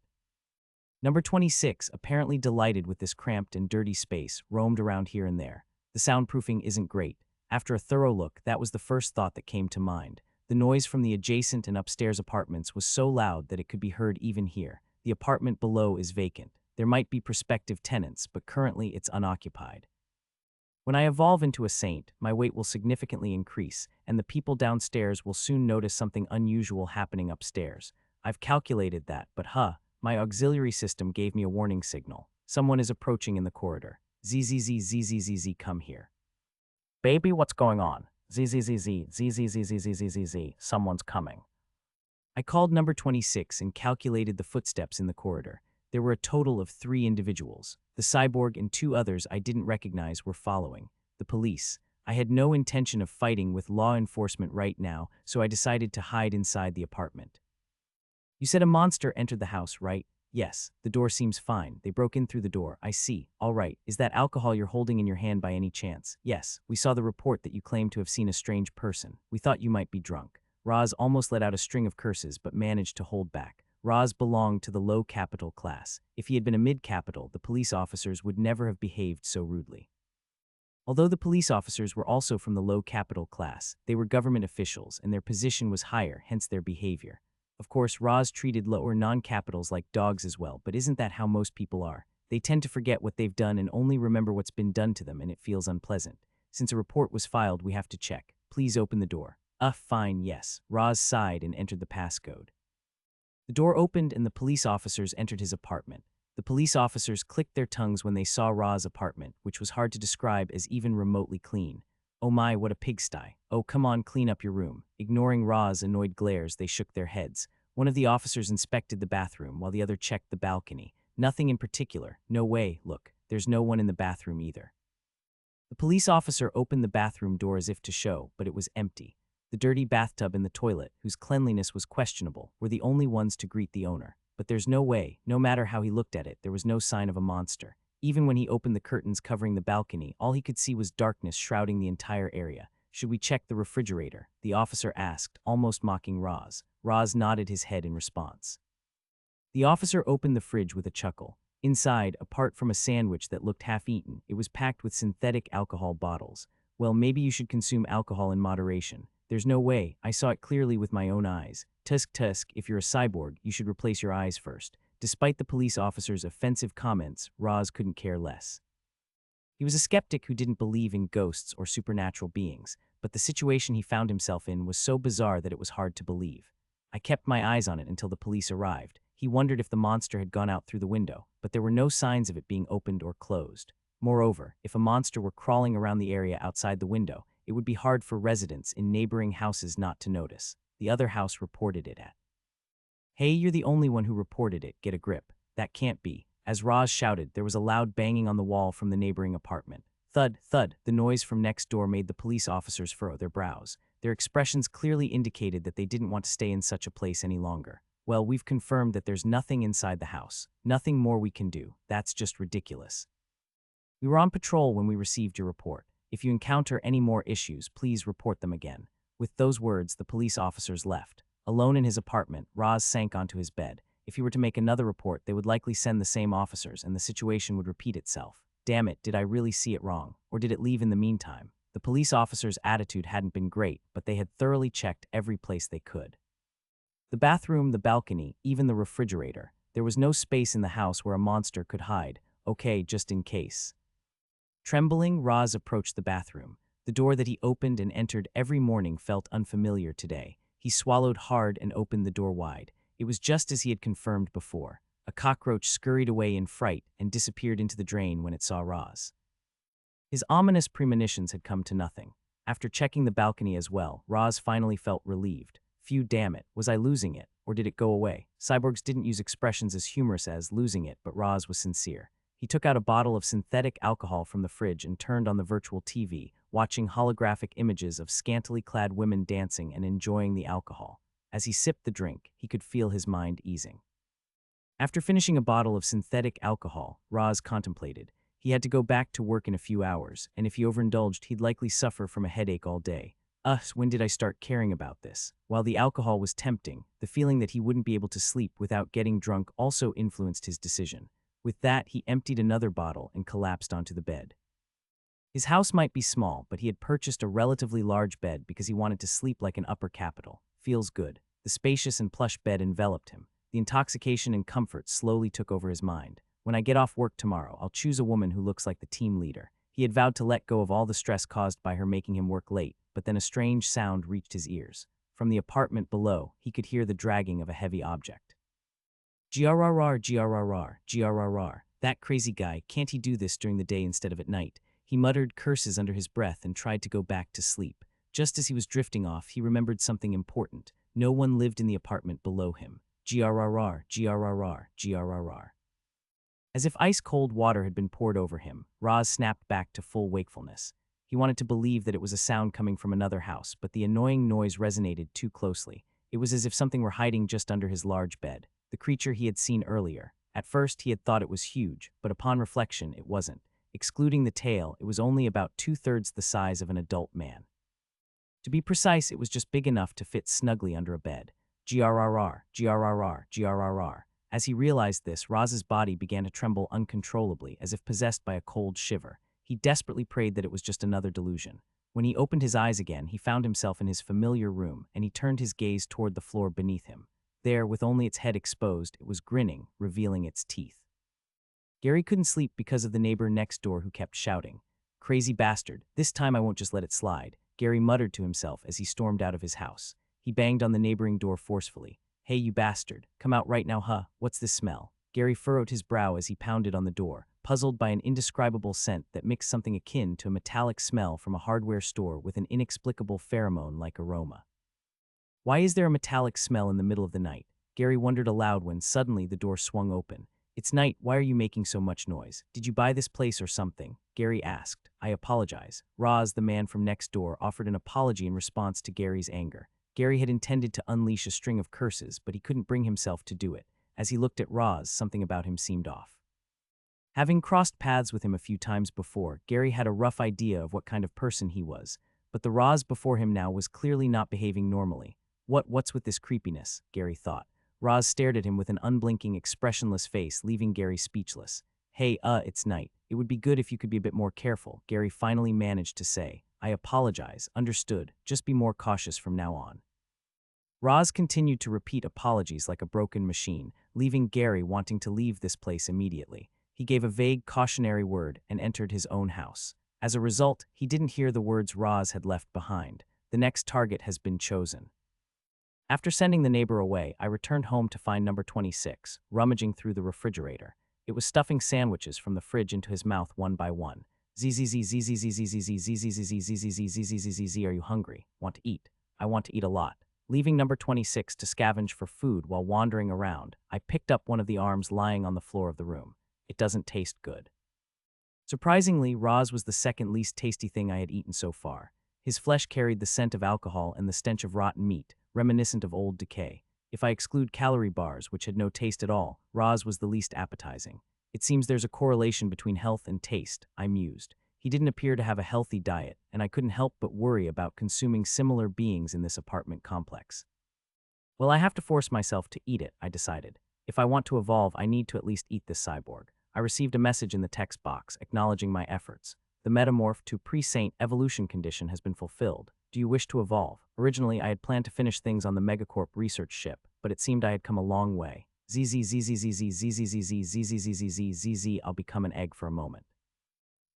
Number 26, apparently delighted with this cramped and dirty space, roamed around here and there. The soundproofing isn't great. After a thorough look, that was the first thought that came to mind. The noise from the adjacent and upstairs apartments was so loud that it could be heard even here. The apartment below is vacant. There might be prospective tenants, but currently it's unoccupied. When I evolve into a saint, my weight will significantly increase, and the people downstairs will soon notice something unusual happening upstairs. I've calculated that, but my auxiliary system gave me a warning signal. Someone is approaching in the corridor. ZZZ, come here. Baby, what's going on? ZZZ, someone's coming. I called number 26 and calculated the footsteps in the corridor. There were a total of 3 individuals. The cyborg and 2 others I didn't recognize were following. The police. I had no intention of fighting with law enforcement right now, so I decided to hide inside the apartment. You said a monster entered the house, right? Yes, the door seems fine. They broke in through the door. I see. All right. Is that alcohol you're holding in your hand by any chance? Yes, we saw the report that you claimed to have seen a strange person. We thought you might be drunk. Roz almost let out a string of curses but managed to hold back. Roz belonged to the low capital class. If he had been a mid-capital, the police officers would never have behaved so rudely. Although the police officers were also from the low capital class, they were government officials and their position was higher, hence their behavior. Of course, Roz treated lower non-capitals like dogs as well, but isn't that how most people are? They tend to forget what they've done and only remember what's been done to them, and it feels unpleasant. Since a report was filed, we have to check. Please open the door. Fine, yes. Roz sighed and entered the passcode. The door opened and the police officers entered his apartment. The police officers clicked their tongues when they saw Roz's apartment, which was hard to describe as even remotely clean. Oh my, what a pigsty. Oh, come on, clean up your room. Ignoring Roz's annoyed glares, they shook their heads. One of the officers inspected the bathroom, while the other checked the balcony. Nothing in particular. No way, look, there's no one in the bathroom either. The police officer opened the bathroom door as if to show, but it was empty. The dirty bathtub and the toilet, whose cleanliness was questionable, were the only ones to greet the owner. But there's no way, no matter how he looked at it, there was no sign of a monster. Even when he opened the curtains covering the balcony, all he could see was darkness shrouding the entire area. Should we check the refrigerator? The officer asked, almost mocking Roz. Roz nodded his head in response. The officer opened the fridge with a chuckle. Inside, apart from a sandwich that looked half-eaten, it was packed with synthetic alcohol bottles. Well, maybe you should consume alcohol in moderation. There's no way, I saw it clearly with my own eyes. Tusk, if you're a cyborg, you should replace your eyes first. Despite the police officer's offensive comments, Roz couldn't care less. He was a skeptic who didn't believe in ghosts or supernatural beings, but the situation he found himself in was so bizarre that it was hard to believe. I kept my eyes on it until the police arrived. He wondered if the monster had gone out through the window, but there were no signs of it being opened or closed. Moreover, if a monster were crawling around the area outside the window, it would be hard for residents in neighboring houses not to notice. The other house reported it at. Hey, you're the only one who reported it, get a grip. That can't be. As Roz shouted, there was a loud banging on the wall from the neighboring apartment. Thud, thud, the noise from next door made the police officers furrow their brows. Their expressions clearly indicated that they didn't want to stay in such a place any longer. Well, we've confirmed that there's nothing inside the house. Nothing more we can do. That's just ridiculous. We were on patrol when we received your report. If you encounter any more issues, please report them again. With those words, the police officers left. Alone in his apartment, Roz sank onto his bed. If he were to make another report, they would likely send the same officers, and the situation would repeat itself. Damn it, did I really see it wrong? Or did it leave in the meantime? The police officers' attitude hadn't been great, but they had thoroughly checked every place they could. The bathroom, the balcony, even the refrigerator. There was no space in the house where a monster could hide. Okay, just in case. Trembling, Roz approached the bathroom. The door that he opened and entered every morning felt unfamiliar today. He swallowed hard and opened the door wide. It was just as he had confirmed before. A cockroach scurried away in fright and disappeared into the drain when it saw Roz. His ominous premonitions had come to nothing. After checking the balcony as well, Roz finally felt relieved. Phew, damn it, was I losing it, or did it go away? Cyborgs didn't use expressions as humorous as losing it, but Roz was sincere. He took out a bottle of synthetic alcohol from the fridge and turned on the virtual TV, watching holographic images of scantily clad women dancing and enjoying the alcohol. As he sipped the drink, he could feel his mind easing. After finishing a bottle of synthetic alcohol, Roz contemplated. He had to go back to work in a few hours, and if he overindulged, he'd likely suffer from a headache all day. When did I start caring about this? While the alcohol was tempting, the feeling that he wouldn't be able to sleep without getting drunk also influenced his decision. With that, he emptied another bottle and collapsed onto the bed. His house might be small, but he had purchased a relatively large bed because he wanted to sleep like an upper capital. Feels good. The spacious and plush bed enveloped him. The intoxication and comfort slowly took over his mind. When I get off work tomorrow, I'll choose a woman who looks like the team leader. He had vowed to let go of all the stress caused by her making him work late, but then a strange sound reached his ears. From the apartment below, he could hear the dragging of a heavy object. Grrr, grrr, grrr. That crazy guy, can't he do this during the day instead of at night? He muttered curses under his breath and tried to go back to sleep. Just as he was drifting off, he remembered something important. No one lived in the apartment below him. Grrr, grrr, grrr. As if ice-cold water had been poured over him, Roz snapped back to full wakefulness. He wanted to believe that it was a sound coming from another house, but the annoying noise resonated too closely. It was as if something were hiding just under his large bed, the creature he had seen earlier. At first, he had thought it was huge, but upon reflection, it wasn't. Excluding the tail, it was only about 2/3 the size of an adult man. To be precise, it was just big enough to fit snugly under a bed. Grrr, grrr, grrr. As he realized this, Roz's body began to tremble uncontrollably, as if possessed by a cold shiver. He desperately prayed that it was just another delusion. When he opened his eyes again, he found himself in his familiar room, and he turned his gaze toward the floor beneath him. There, with only its head exposed, it was grinning, revealing its teeth. Gary couldn't sleep because of the neighbor next door who kept shouting. "Crazy bastard, this time I won't just let it slide," Gary muttered to himself as he stormed out of his house. He banged on the neighboring door forcefully. "Hey, you bastard, come out right now, huh? What's this smell?" Gary furrowed his brow as he pounded on the door, puzzled by an indescribable scent that mixed something akin to a metallic smell from a hardware store with an inexplicable pheromone-like aroma. Why is there a metallic smell in the middle of the night? Gary wondered aloud when suddenly the door swung open. "It's night, why are you making so much noise? Did you buy this place or something?" Gary asked. "I apologize." Roz, the man from next door, offered an apology in response to Gary's anger. Gary had intended to unleash a string of curses, but he couldn't bring himself to do it. As he looked at Roz, something about him seemed off. Having crossed paths with him a few times before, Gary had a rough idea of what kind of person he was, but the Roz before him now was clearly not behaving normally. What's with this creepiness?" Gary thought. Roz stared at him with an unblinking, expressionless face, leaving Gary speechless. "Hey, it's night. It would be good if you could be a bit more careful," Gary finally managed to say. "I apologize, understood. Just be more cautious from now on." Roz continued to repeat apologies like a broken machine, leaving Gary wanting to leave this place immediately. He gave a vague cautionary word and entered his own house. As a result, he didn't hear the words Roz had left behind. "The next target has been chosen." After sending the neighbor away, I returned home to find number 26, rummaging through the refrigerator. It was stuffing sandwiches from the fridge into his mouth one by one. "Zzz, are you hungry? Want to eat?" "I want to eat a lot." Leaving number 26 to scavenge for food while wandering around, I picked up one of the arms lying on the floor of the room. "It doesn't taste good." Surprisingly, Roz was the second least tasty thing I had eaten so far. His flesh carried the scent of alcohol and the stench of rotten meat, reminiscent of old decay. If I exclude calorie bars, which had no taste at all, Roz was the least appetizing. "It seems there's a correlation between health and taste," I mused. He didn't appear to have a healthy diet, and I couldn't help but worry about consuming similar beings in this apartment complex. "Well, I have to force myself to eat it," I decided. "If I want to evolve, I need to at least eat this cyborg." I received a message in the text box acknowledging my efforts. "The metamorph to pre-saint evolution condition has been fulfilled. Do you wish to evolve?" Originally, I had planned to finish things on the Megacorp research ship, but it seemed I had come a long way. "Zzz, I'll become an egg for a moment."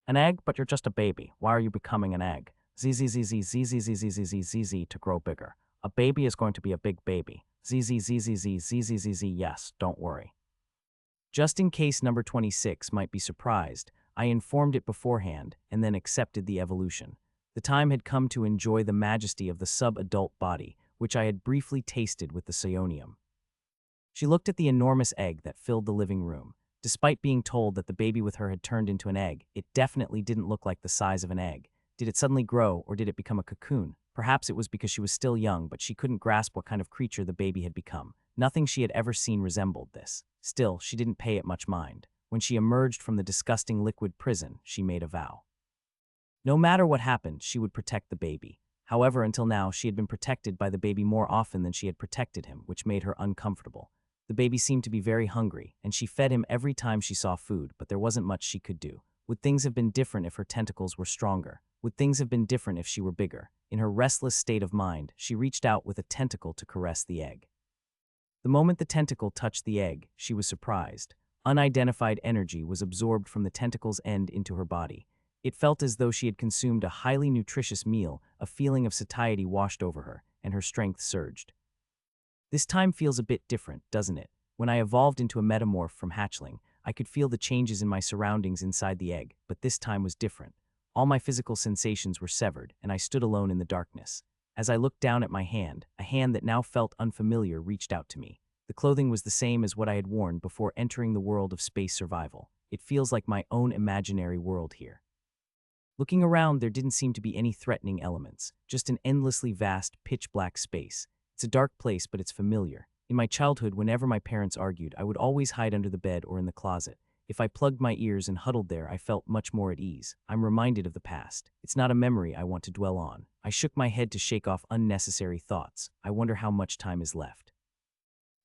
"An egg? But you're just a baby. Why are you becoming an egg?" "Zzz, to grow bigger. A baby is going to be a big baby. Zzz, yes, don't worry." Just in case number 26 might be surprised, I informed it beforehand and then accepted the evolution. The time had come to enjoy the majesty of the sub-adult body, which I had briefly tasted with the psionium. She looked at the enormous egg that filled the living room. Despite being told that the baby with her had turned into an egg, it definitely didn't look like the size of an egg. Did it suddenly grow, or did it become a cocoon? Perhaps it was because she was still young, but she couldn't grasp what kind of creature the baby had become. Nothing she had ever seen resembled this. Still, she didn't pay it much mind. When she emerged from the disgusting liquid prison, she made a vow. No matter what happened, she would protect the baby. However, until now, she had been protected by the baby more often than she had protected him, which made her uncomfortable. The baby seemed to be very hungry, and she fed him every time she saw food, but there wasn't much she could do. Would things have been different if her tentacles were stronger? Would things have been different if she were bigger? In her restless state of mind, she reached out with a tentacle to caress the egg. The moment the tentacle touched the egg, she was surprised. Unidentified energy was absorbed from the tentacle's end into her body. It felt as though she had consumed a highly nutritious meal. A feeling of satiety washed over her, and her strength surged. This time feels a bit different, doesn't it? When I evolved into a metamorph from hatchling, I could feel the changes in my surroundings inside the egg, but this time was different. All my physical sensations were severed, and I stood alone in the darkness. As I looked down at my hand, a hand that now felt unfamiliar reached out to me. The clothing was the same as what I had worn before entering the world of space survival. It feels like my own imaginary world here. Looking around, there didn't seem to be any threatening elements, just an endlessly vast, pitch-black space. It's a dark place, but it's familiar. In my childhood, whenever my parents argued, I would always hide under the bed or in the closet. If I plugged my ears and huddled there, I felt much more at ease. I'm reminded of the past. It's not a memory I want to dwell on. I shook my head to shake off unnecessary thoughts. I wonder how much time is left.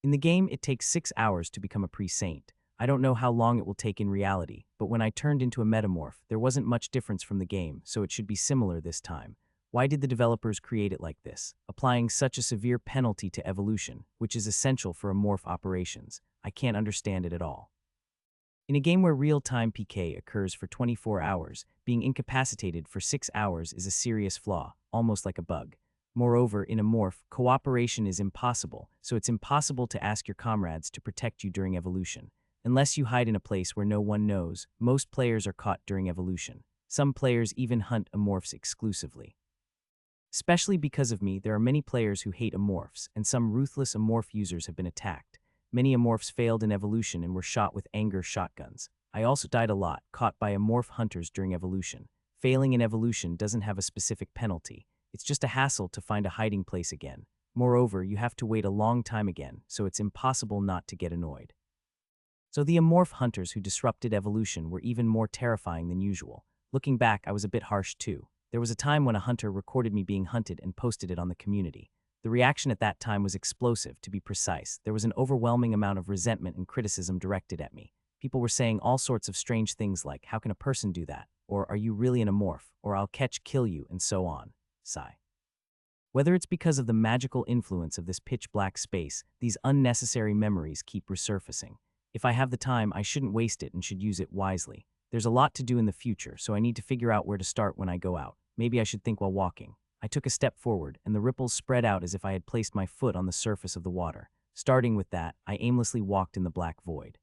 In the game, it takes 6 hours to become a pre-saint. I don't know how long it will take in reality, but when I turned into a metamorph, there wasn't much difference from the game, so it should be similar this time. Why did the developers create it like this, applying such a severe penalty to evolution, which is essential for morph operations? I can't understand it at all. In a game where real-time PK occurs for 24 hours, being incapacitated for 6 hours is a serious flaw, almost like a bug. Moreover, in a morph, cooperation is impossible, so it's impossible to ask your comrades to protect you during evolution. Unless you hide in a place where no one knows, most players are caught during evolution. Some players even hunt amorphs exclusively. Especially because of me, there are many players who hate amorphs, and some ruthless amorph users have been attacked. Many amorphs failed in evolution and were shot with anger shotguns. I also died a lot, caught by amorph hunters during evolution. Failing in evolution doesn't have a specific penalty. It's just a hassle to find a hiding place again. Moreover, you have to wait a long time again, so it's impossible not to get annoyed. So the amorph hunters who disrupted evolution were even more terrifying than usual. Looking back, I was a bit harsh too. There was a time when a hunter recorded me being hunted and posted it on the community. The reaction at that time was explosive, to be precise. There was an overwhelming amount of resentment and criticism directed at me. People were saying all sorts of strange things like, how can a person do that? Or, are you really an amorph? Or, I'll kill you, and so on. Sigh. Whether it's because of the magical influence of this pitch-black space, these unnecessary memories keep resurfacing. If I have the time, I shouldn't waste it and should use it wisely. There's a lot to do in the future, so I need to figure out where to start when I go out. Maybe I should think while walking. I took a step forward, and the ripples spread out as if I had placed my foot on the surface of the water. Starting with that, I aimlessly walked in the black void.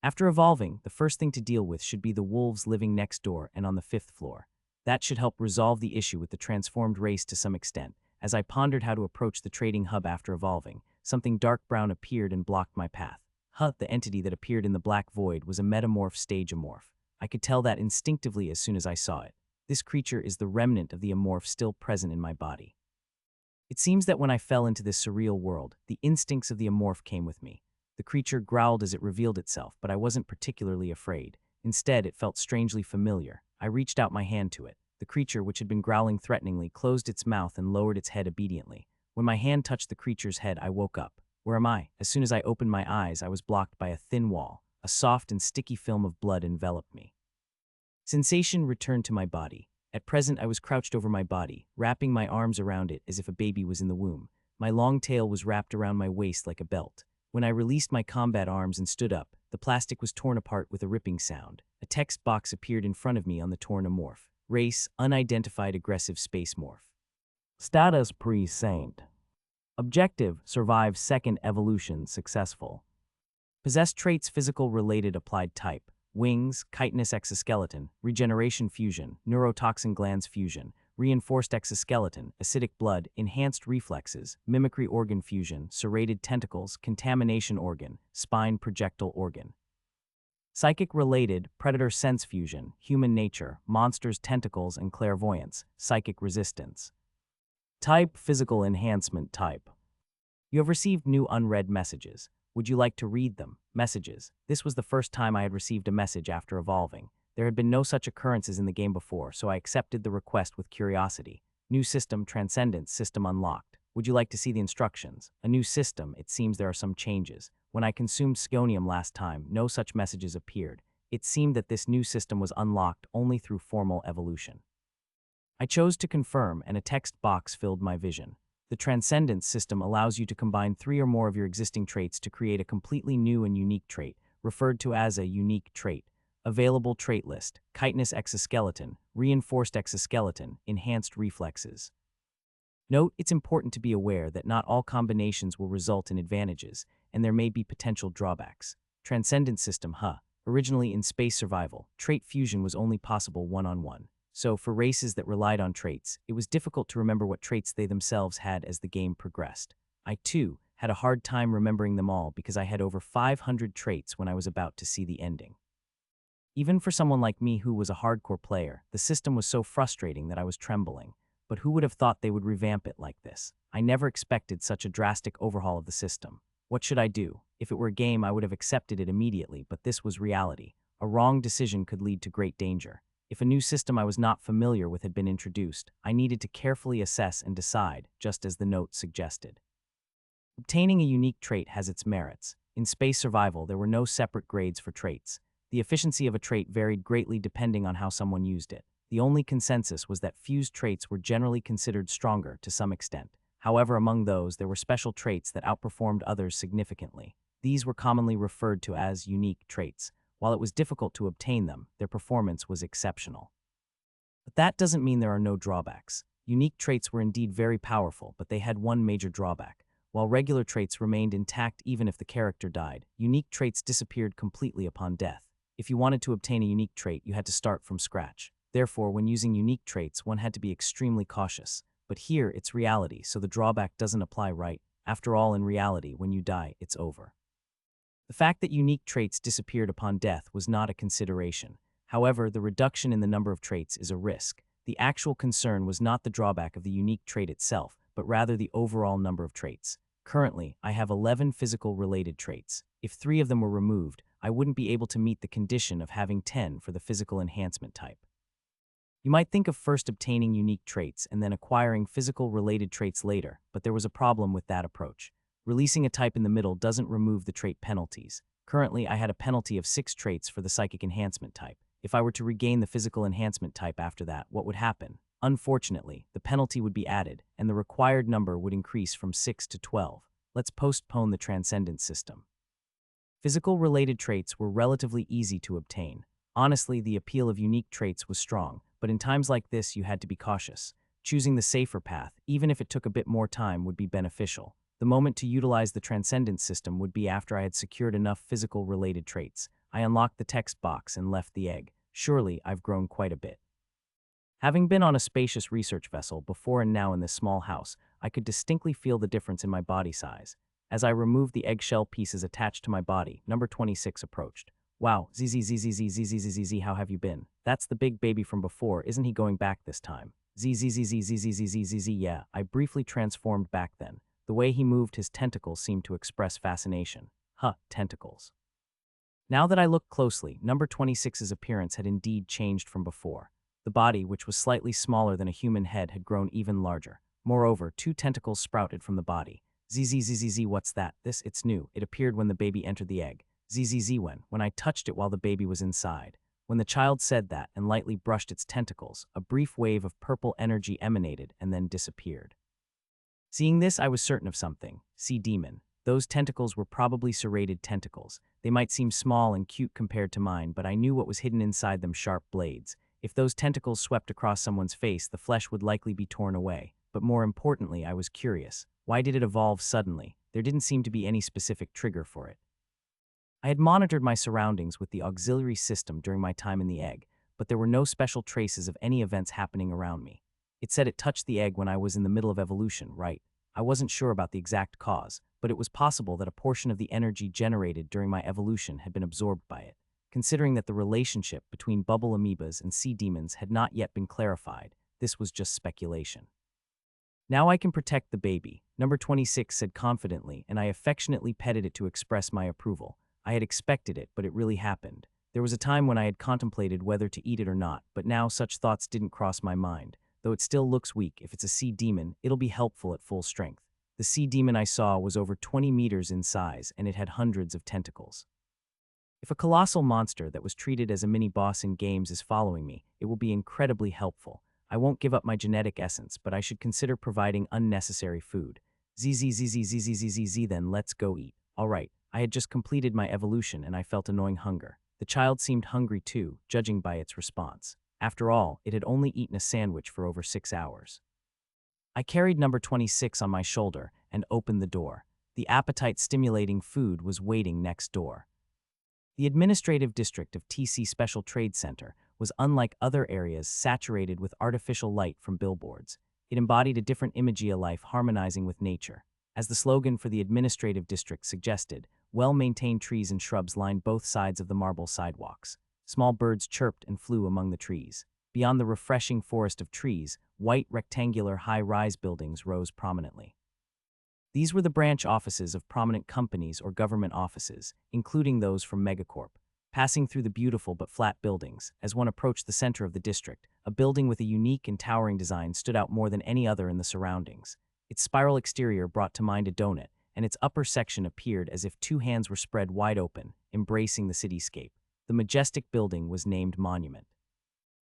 After evolving, the first thing to deal with should be the wolves living next door and on the 5th floor. That should help resolve the issue with the transformed race to some extent. As I pondered how to approach the trading hub after evolving, something dark brown appeared and blocked my path. The entity that appeared in the black void was a metamorph stage amorph. I could tell that instinctively as soon as I saw it. This creature is the remnant of the amorph still present in my body. It seems that when I fell into this surreal world, the instincts of the amorph came with me. The creature growled as it revealed itself, but I wasn't particularly afraid. Instead, it felt strangely familiar. I reached out my hand to it. The creature, which had been growling threateningly, closed its mouth and lowered its head obediently. When my hand touched the creature's head, I woke up. Where am I? As soon as I opened my eyes, I was blocked by a thin wall. A soft and sticky film of blood enveloped me. Sensation returned to my body. At present, I was crouched over my body, wrapping my arms around it as if a baby was in the womb. My long tail was wrapped around my waist like a belt. When I released my combat arms and stood up, the plastic was torn apart with a ripping sound. A text box appeared in front of me on the torn amorph. Race, unidentified aggressive space morph. Status pre-saint. Objective, survive 2nd evolution successful. Possess traits physical related applied type. Wings, chitinous exoskeleton, regeneration fusion, neurotoxin glands fusion, reinforced exoskeleton, acidic blood, enhanced reflexes, mimicry organ fusion, serrated tentacles, contamination organ, spine projectile organ. Psychic related, predator sense fusion, human nature, monsters tentacles and clairvoyance, psychic resistance. Type, physical enhancement type. You have received new unread messages. Would you like to read them? Messages. This was the first time I had received a message after evolving. There had been no such occurrences in the game before, so I accepted the request with curiosity. New system, Transcendence, system unlocked. Would you like to see the instructions? A new system, it seems there are some changes. When I consumed Sconium last time, no such messages appeared. It seemed that this new system was unlocked only through formal evolution. I chose to confirm, and a text box filled my vision. The Transcendence system allows you to combine 3 or more of your existing traits to create a completely new and unique trait, referred to as a unique trait. Available trait list: chitinous exoskeleton, reinforced exoskeleton, enhanced reflexes. Note, it's important to be aware that not all combinations will result in advantages, and there may be potential drawbacks. Transcendence system, originally in space survival, trait fusion was only possible one-on-one. So, for races that relied on traits, it was difficult to remember what traits they themselves had as the game progressed. I, too, had a hard time remembering them all because I had over 500 traits when I was about to see the ending. Even for someone like me who was a hardcore player, the system was so frustrating that I was trembling. But who would have thought they would revamp it like this? I never expected such a drastic overhaul of the system. What should I do? If it were a game, I would have accepted it immediately, but this was reality. A wrong decision could lead to great danger. If a new system I was not familiar with had been introduced, I needed to carefully assess and decide, just as the note suggested. Obtaining a unique trait has its merits. In space survival, there were no separate grades for traits. The efficiency of a trait varied greatly depending on how someone used it. The only consensus was that fused traits were generally considered stronger to some extent. However, among those, there were special traits that outperformed others significantly. These were commonly referred to as unique traits. While it was difficult to obtain them, their performance was exceptional. But that doesn't mean there are no drawbacks. Unique traits were indeed very powerful, but they had one major drawback. While regular traits remained intact even if the character died, unique traits disappeared completely upon death. If you wanted to obtain a unique trait, you had to start from scratch. Therefore, when using unique traits, one had to be extremely cautious. But here, it's reality, so the drawback doesn't apply, right? After all, in reality, when you die, it's over. The fact that unique traits disappeared upon death was not a consideration. However, the reduction in the number of traits is a risk. The actual concern was not the drawback of the unique trait itself, but rather the overall number of traits. Currently, I have 11 physical-related traits. If 3 of them were removed, I wouldn't be able to meet the condition of having 10 for the physical enhancement type. You might think of first obtaining unique traits and then acquiring physical-related traits later, but there was a problem with that approach. Releasing a type in the middle doesn't remove the trait penalties. Currently, I had a penalty of 6 traits for the psychic enhancement type. If I were to regain the physical enhancement type after that, what would happen? Unfortunately, the penalty would be added, and the required number would increase from 6 to 12. Let's postpone the transcendence system. Physical-related traits were relatively easy to obtain. Honestly, the appeal of unique traits was strong, but in times like this, you had to be cautious. Choosing the safer path, even if it took a bit more time, would be beneficial. The moment to utilize the transcendence system would be after I had secured enough physical-related traits. I unlocked the text box and left the egg. Surely, I've grown quite a bit. Having been on a spacious research vessel before and now in this small house, I could distinctly feel the difference in my body size. As I removed the eggshell pieces attached to my body, number 26 approached. Wow, ZZZZZZZZZZ, how have you been? That's the big baby from before, isn't he going back this time? ZZZZZZZZZZ, yeah, I briefly transformed back then. The way he moved his tentacles seemed to express fascination. Huh, tentacles. Now that I looked closely, number 26's appearance had indeed changed from before. The body, which was slightly smaller than a human head, had grown even larger. Moreover, 2 tentacles sprouted from the body. ZZZZZ, what's that? It's new. It appeared when the baby entered the egg. ZZZ, when I touched it while the baby was inside. When the child said that and lightly brushed its tentacles, a brief wave of purple energy emanated and then disappeared. Seeing this, I was certain of something. Sea demon. Those tentacles were probably serrated tentacles. They might seem small and cute compared to mine, but I knew what was hidden inside them: sharp blades. If those tentacles swept across someone's face, the flesh would likely be torn away. But more importantly, I was curious. Why did it evolve suddenly? There didn't seem to be any specific trigger for it. I had monitored my surroundings with the auxiliary system during my time in the egg, but there were no special traces of any events happening around me. It said it touched the egg when I was in the middle of evolution, right? I wasn't sure about the exact cause, but it was possible that a portion of the energy generated during my evolution had been absorbed by it. Considering that the relationship between bubble amoebas and sea demons had not yet been clarified, this was just speculation. Now I can protect the baby, number 26 said confidently, and I affectionately petted it to express my approval. I had expected it, but it really happened. There was a time when I had contemplated whether to eat it or not, but now such thoughts didn't cross my mind. Though it still looks weak, if it's a sea demon, it'll be helpful at full strength. The sea demon I saw was over 20 meters in size, and it had hundreds of tentacles. If a colossal monster that was treated as a mini-boss in games is following me, it will be incredibly helpful. I won't give up my genetic essence, but I should consider providing unnecessary food. ZZZZZZZZ, then let's go eat. Alright, I had just completed my evolution and I felt annoying hunger. The child seemed hungry too, judging by its response. After all, it had only eaten a sandwich for over 6 hours. I carried number 26 on my shoulder and opened the door. The appetite-stimulating food was waiting next door. The administrative district of TC Special Trade Center was unlike other areas saturated with artificial light from billboards. It embodied a different imageal life harmonizing with nature. As the slogan for the administrative district suggested, well-maintained trees and shrubs lined both sides of the marble sidewalks. Small birds chirped and flew among the trees. Beyond the refreshing forest of trees, white rectangular high-rise buildings rose prominently. These were the branch offices of prominent companies or government offices, including those from Megacorp. Passing through the beautiful but flat buildings, as one approached the center of the district, a building with a unique and towering design stood out more than any other in the surroundings. Its spiral exterior brought to mind a donut, and its upper section appeared as if two hands were spread wide open, embracing the cityscape. The majestic building was named Monument.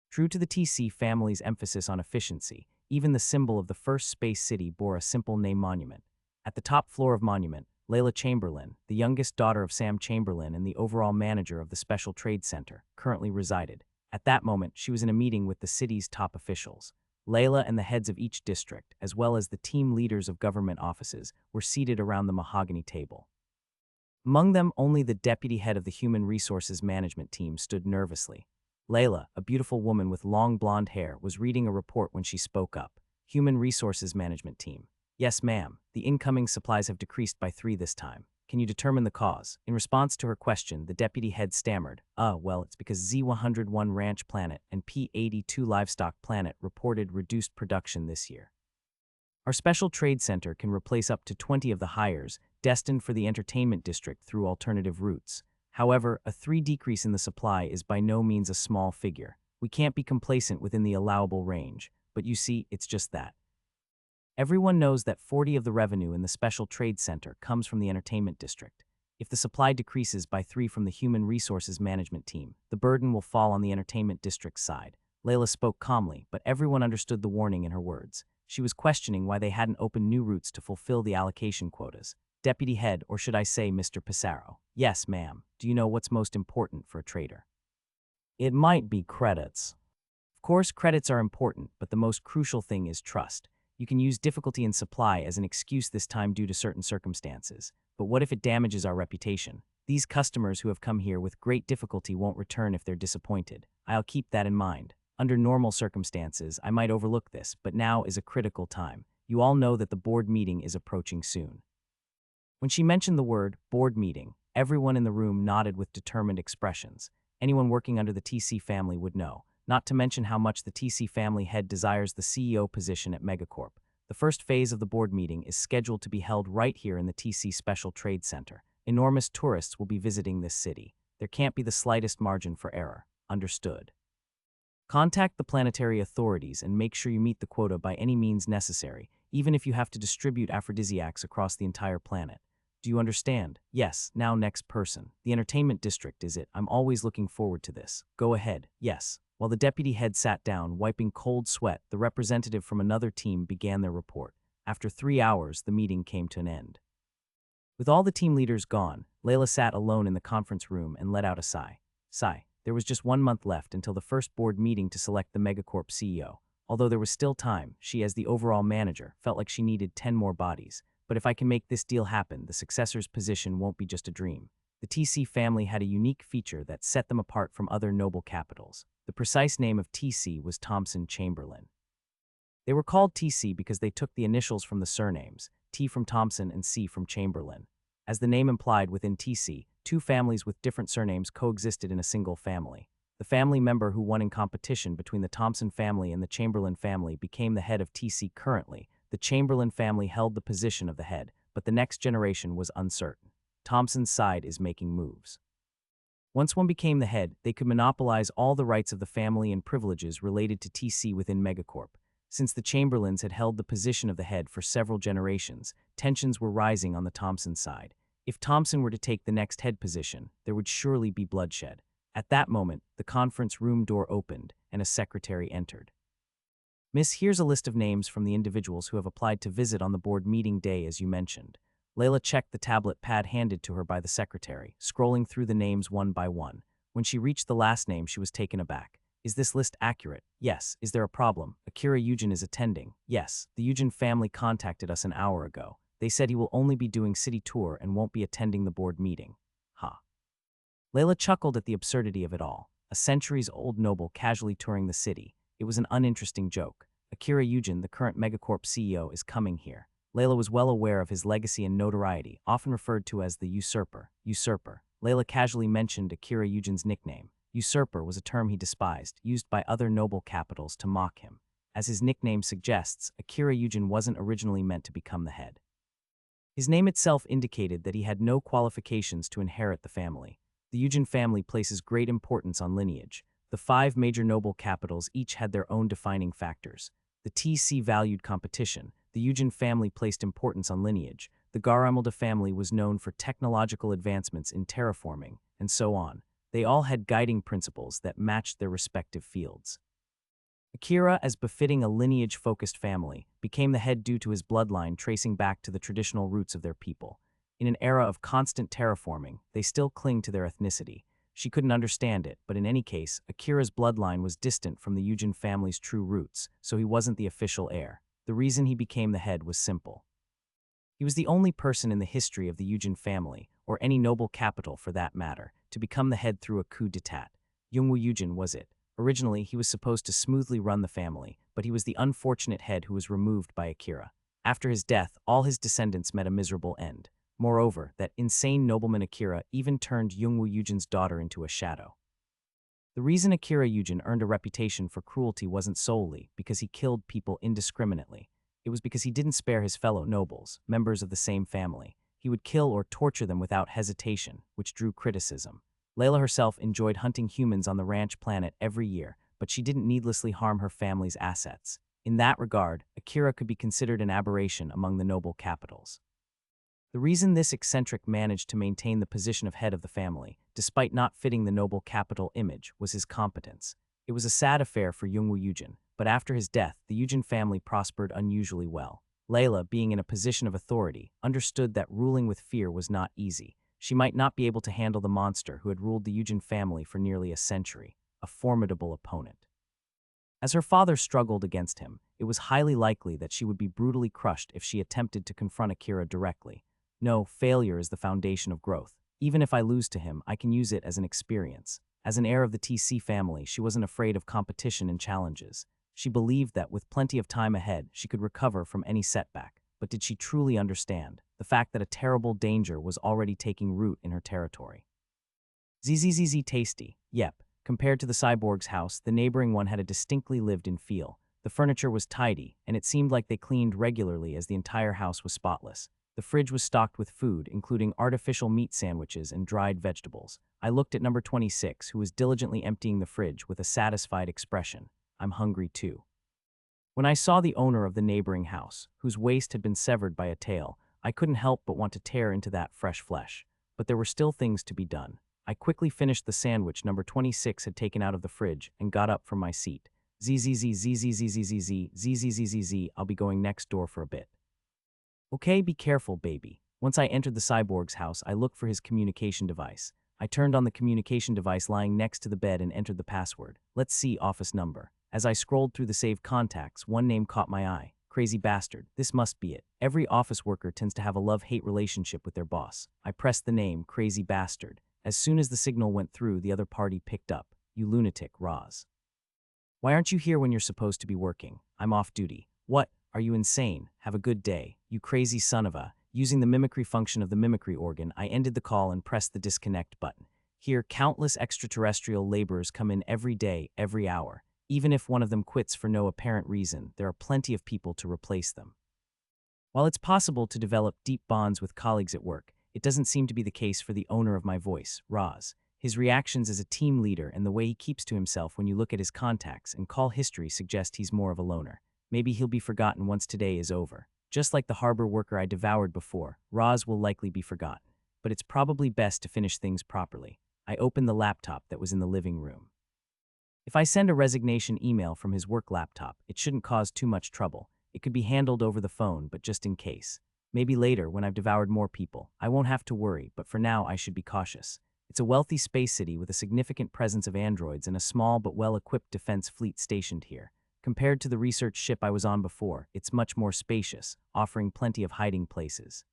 True to the TC family's emphasis on efficiency, even the symbol of the first space city bore a simple name Monument. At the top floor of Monument, Layla Chamberlain, the youngest daughter of Sam Chamberlain and the overall manager of the Special Trade Center, currently resided. At that moment, she was in a meeting with the city's top officials. Layla and the heads of each district, as well as the team leaders of government offices, were seated around the mahogany table. Among them, only the deputy head of the Human Resources Management team stood nervously. Layla, a beautiful woman with long blonde hair, was reading a report when she spoke up. Human Resources Management team. Yes, ma'am. The incoming supplies have decreased by 3 this time. Can you determine the cause? In response to her question, the deputy head stammered, well, it's because Z101 Ranch Planet and P82 Livestock Planet reported reduced production this year. Our special trade center can replace up to 20 of the hires destined for the entertainment district through alternative routes. However, a 3 decrease in the supply is by no means a small figure. We can't be complacent within the allowable range, but you see, it's just that. Everyone knows that 40 of the revenue in the Special Trade Center comes from the entertainment district. If the supply decreases by 3 from the Human Resources Management team, the burden will fall on the entertainment district's side. Layla spoke calmly, but everyone understood the warning in her words. She was questioning why they hadn't opened new routes to fulfill the allocation quotas. Deputy Head, or should I say Mr. Pissarro? Yes, ma'am. Do you know what's most important for a trader? It might be credits. Of course, credits are important, but the most crucial thing is trust. You can use difficulty in supply as an excuse this time due to certain circumstances. But what if it damages our reputation? These customers who have come here with great difficulty won't return if they're disappointed. I'll keep that in mind. Under normal circumstances, I might overlook this, but now is a critical time. You all know that the board meeting is approaching soon. When she mentioned the word board meeting, everyone in the room nodded with determined expressions. Anyone working under the TC family would know. Not to mention how much the TC family head desires the CEO position at Megacorp. The first phase of the board meeting is scheduled to be held right here in the TC Special Trade Center. Enormous tourists will be visiting this city. There can't be the slightest margin for error. Understood. Contact the planetary authorities and make sure you meet the quota by any means necessary, even if you have to distribute aphrodisiacs across the entire planet. Do you understand? Yes. Now next person. The entertainment district, is it? I'm always looking forward to this. Go ahead. Yes. While the deputy head sat down, wiping cold sweat, the representative from another team began their report. After 3 hours, the meeting came to an end. With all the team leaders gone, Layla sat alone in the conference room and let out a sigh. There was just 1 month left until the first board meeting to select the Megacorp CEO. Although there was still time, she, as the overall manager, felt like she needed 10 more bodies. But if I can make this deal happen, the successor's position won't be just a dream. The TC family had a unique feature that set them apart from other noble capitals. The precise name of TC was Thompson Chamberlain. They were called TC because they took the initials from the surnames, T from Thompson and C from Chamberlain. As the name implied, within TC, 2 families with different surnames coexisted in a single family. The family member who won in competition between the Thompson family and the Chamberlain family became the head of TC currently. The Chamberlain family held the position of the head, but the next generation was uncertain. Thompson's side is making moves. Once one became the head, they could monopolize all the rights of the family and privileges related to TC within Megacorp. Since the Chamberlains had held the position of the head for several generations, tensions were rising on the Thompson side. If Thompson were to take the next head position, there would surely be bloodshed. At that moment, the conference room door opened, and a secretary entered. Miss, here's a list of names from the individuals who have applied to visit on the board meeting day as you mentioned. Layla checked the tablet pad handed to her by the secretary, scrolling through the names one by one. When she reached the last name, she was taken aback. Is this list accurate? Yes. Is there a problem? Akira Eugen is attending. Yes. The Eugen family contacted us an hour ago. They said he will only be doing city tour and won't be attending the board meeting. Layla chuckled at the absurdity of it all. A centuries-old noble casually touring the city. It was an uninteresting joke. Akira Eugen, the current Megacorp CEO, is coming here. Layla was well aware of his legacy and notoriety, often referred to as the usurper. Layla casually mentioned Akira Eugen's nickname. Usurper was a term he despised, used by other noble capitals to mock him. As his nickname suggests, Akira Yujin wasn't originally meant to become the head. His name itself indicated that he had no qualifications to inherit the family. The Yujin family places great importance on lineage. The 5 major noble capitals each had their own defining factors. The TC valued competition. The Yujin family placed importance on lineage. The Garamilda family was known for technological advancements in terraforming, and so on. They all had guiding principles that matched their respective fields. Akira, as befitting a lineage-focused family, became the head due to his bloodline tracing back to the traditional roots of their people. In an era of constant terraforming, they still cling to their ethnicity. She couldn't understand it, but in any case, Akira's bloodline was distant from the Yujin family's true roots, so he wasn't the official heir. The reason he became the head was simple. He was the only person in the history of the Yujin family, or any noble capital for that matter, to become the head through a coup d'etat. Yungwu Yujin was it. Originally, he was supposed to smoothly run the family, but he was the unfortunate head who was removed by Akira. After his death, all his descendants met a miserable end. Moreover, that insane nobleman Akira even turned Yungwu Yujin's daughter into a shadow. The reason Akira Yujin earned a reputation for cruelty wasn't solely because he killed people indiscriminately. It was because he didn't spare his fellow nobles, members of the same family. He would kill or torture them without hesitation, which drew criticism. Layla herself enjoyed hunting humans on the ranch planet every year, but she didn't needlessly harm her family's assets. In that regard, Akira could be considered an aberration among the noble capitals. The reason this eccentric managed to maintain the position of head of the family, despite not fitting the noble capital image, was his competence. It was a sad affair for Yungwu Yujin, but after his death, the Yujin family prospered unusually well. Layla, being in a position of authority, understood that ruling with fear was not easy. She might not be able to handle the monster who had ruled the Yujin family for nearly a century, a formidable opponent. As her father struggled against him, it was highly likely that she would be brutally crushed if she attempted to confront Akira directly. No, failure is the foundation of growth. Even if I lose to him, I can use it as an experience. As an heir of the TC family, she wasn't afraid of competition and challenges. She believed that with plenty of time ahead, she could recover from any setback. But did she truly understand the fact that a terrible danger was already taking root in her territory? Zzz tasty. Yep. Compared to the cyborg's house, the neighboring one had a distinctly lived-in feel. The furniture was tidy, and it seemed like they cleaned regularly as the entire house was spotless. The fridge was stocked with food, including artificial meat sandwiches and dried vegetables. I looked at number 26, who was diligently emptying the fridge with a satisfied expression. I'm hungry too. When I saw the owner of the neighboring house, whose waist had been severed by a tail, I couldn't help but want to tear into that fresh flesh. But there were still things to be done. I quickly finished the sandwich number 26 had taken out of the fridge and got up from my seat. Zzz, I'll be going next door for a bit. Okay, be careful, baby. Once I entered the cyborg's house, I looked for his communication device. I turned on the communication device lying next to the bed and entered the password. Let's see, office number. As I scrolled through the saved contacts, one name caught my eye. Crazy bastard. This must be it. Every office worker tends to have a love-hate relationship with their boss. I pressed the name, Crazy Bastard. As soon as the signal went through, the other party picked up. You lunatic, Roz. Why aren't you here when you're supposed to be working? I'm off duty. What? Are you insane? Have a good day. You crazy son of a... Using the mimicry function of the mimicry organ, I ended the call and pressed the disconnect button. Here, countless extraterrestrial laborers come in every day, every hour. Even if one of them quits for no apparent reason, there are plenty of people to replace them. While it's possible to develop deep bonds with colleagues at work, it doesn't seem to be the case for the owner of my voice, Roz. His reactions as a team leader and the way he keeps to himself when you look at his contacts and call history suggest he's more of a loner. Maybe he'll be forgotten once today is over. Just like the harbor worker I devoured before, Roz will likely be forgotten. But it's probably best to finish things properly. I opened the laptop that was in the living room. If I send a resignation email from his work laptop, it shouldn't cause too much trouble. It could be handled over the phone, but just in case. Maybe later, when I've devoured more people, I won't have to worry, but for now I should be cautious. It's a wealthy space city with a significant presence of androids and a small but well-equipped defense fleet stationed here. Compared to the research ship I was on before, it's much more spacious, offering plenty of hiding places.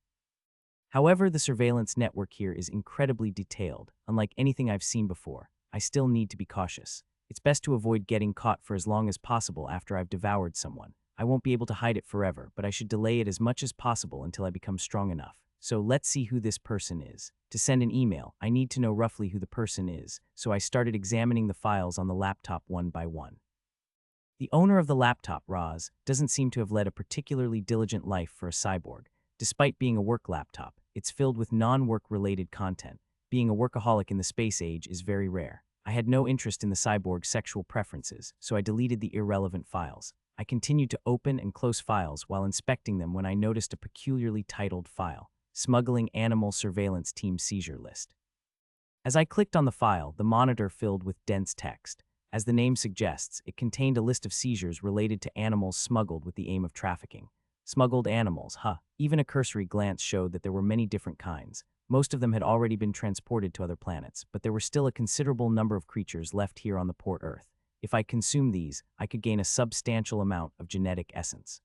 However, the surveillance network here is incredibly detailed. Unlike anything I've seen before, I still need to be cautious. It's best to avoid getting caught for as long as possible after I've devoured someone. I won't be able to hide it forever, but I should delay it as much as possible until I become strong enough. So let's see who this person is. To send an email, I need to know roughly who the person is, so I started examining the files on the laptop one by one. The owner of the laptop, Roz, doesn't seem to have led a particularly diligent life for a cyborg. Despite being a work laptop, it's filled with non-work-related content. Being a workaholic in the space age is very rare. I had no interest in the cyborg's sexual preferences, so I deleted the irrelevant files. I continued to open and close files while inspecting them when I noticed a peculiarly titled file, Smuggling Animal Surveillance Team Seizure List. As I clicked on the file, the monitor filled with dense text. As the name suggests, it contained a list of seizures related to animals smuggled with the aim of trafficking. Smuggled animals, huh? Even a cursory glance showed that there were many different kinds. Most of them had already been transported to other planets, but there were still a considerable number of creatures left here on the port Earth. If I consumed these, I could gain a substantial amount of genetic essence.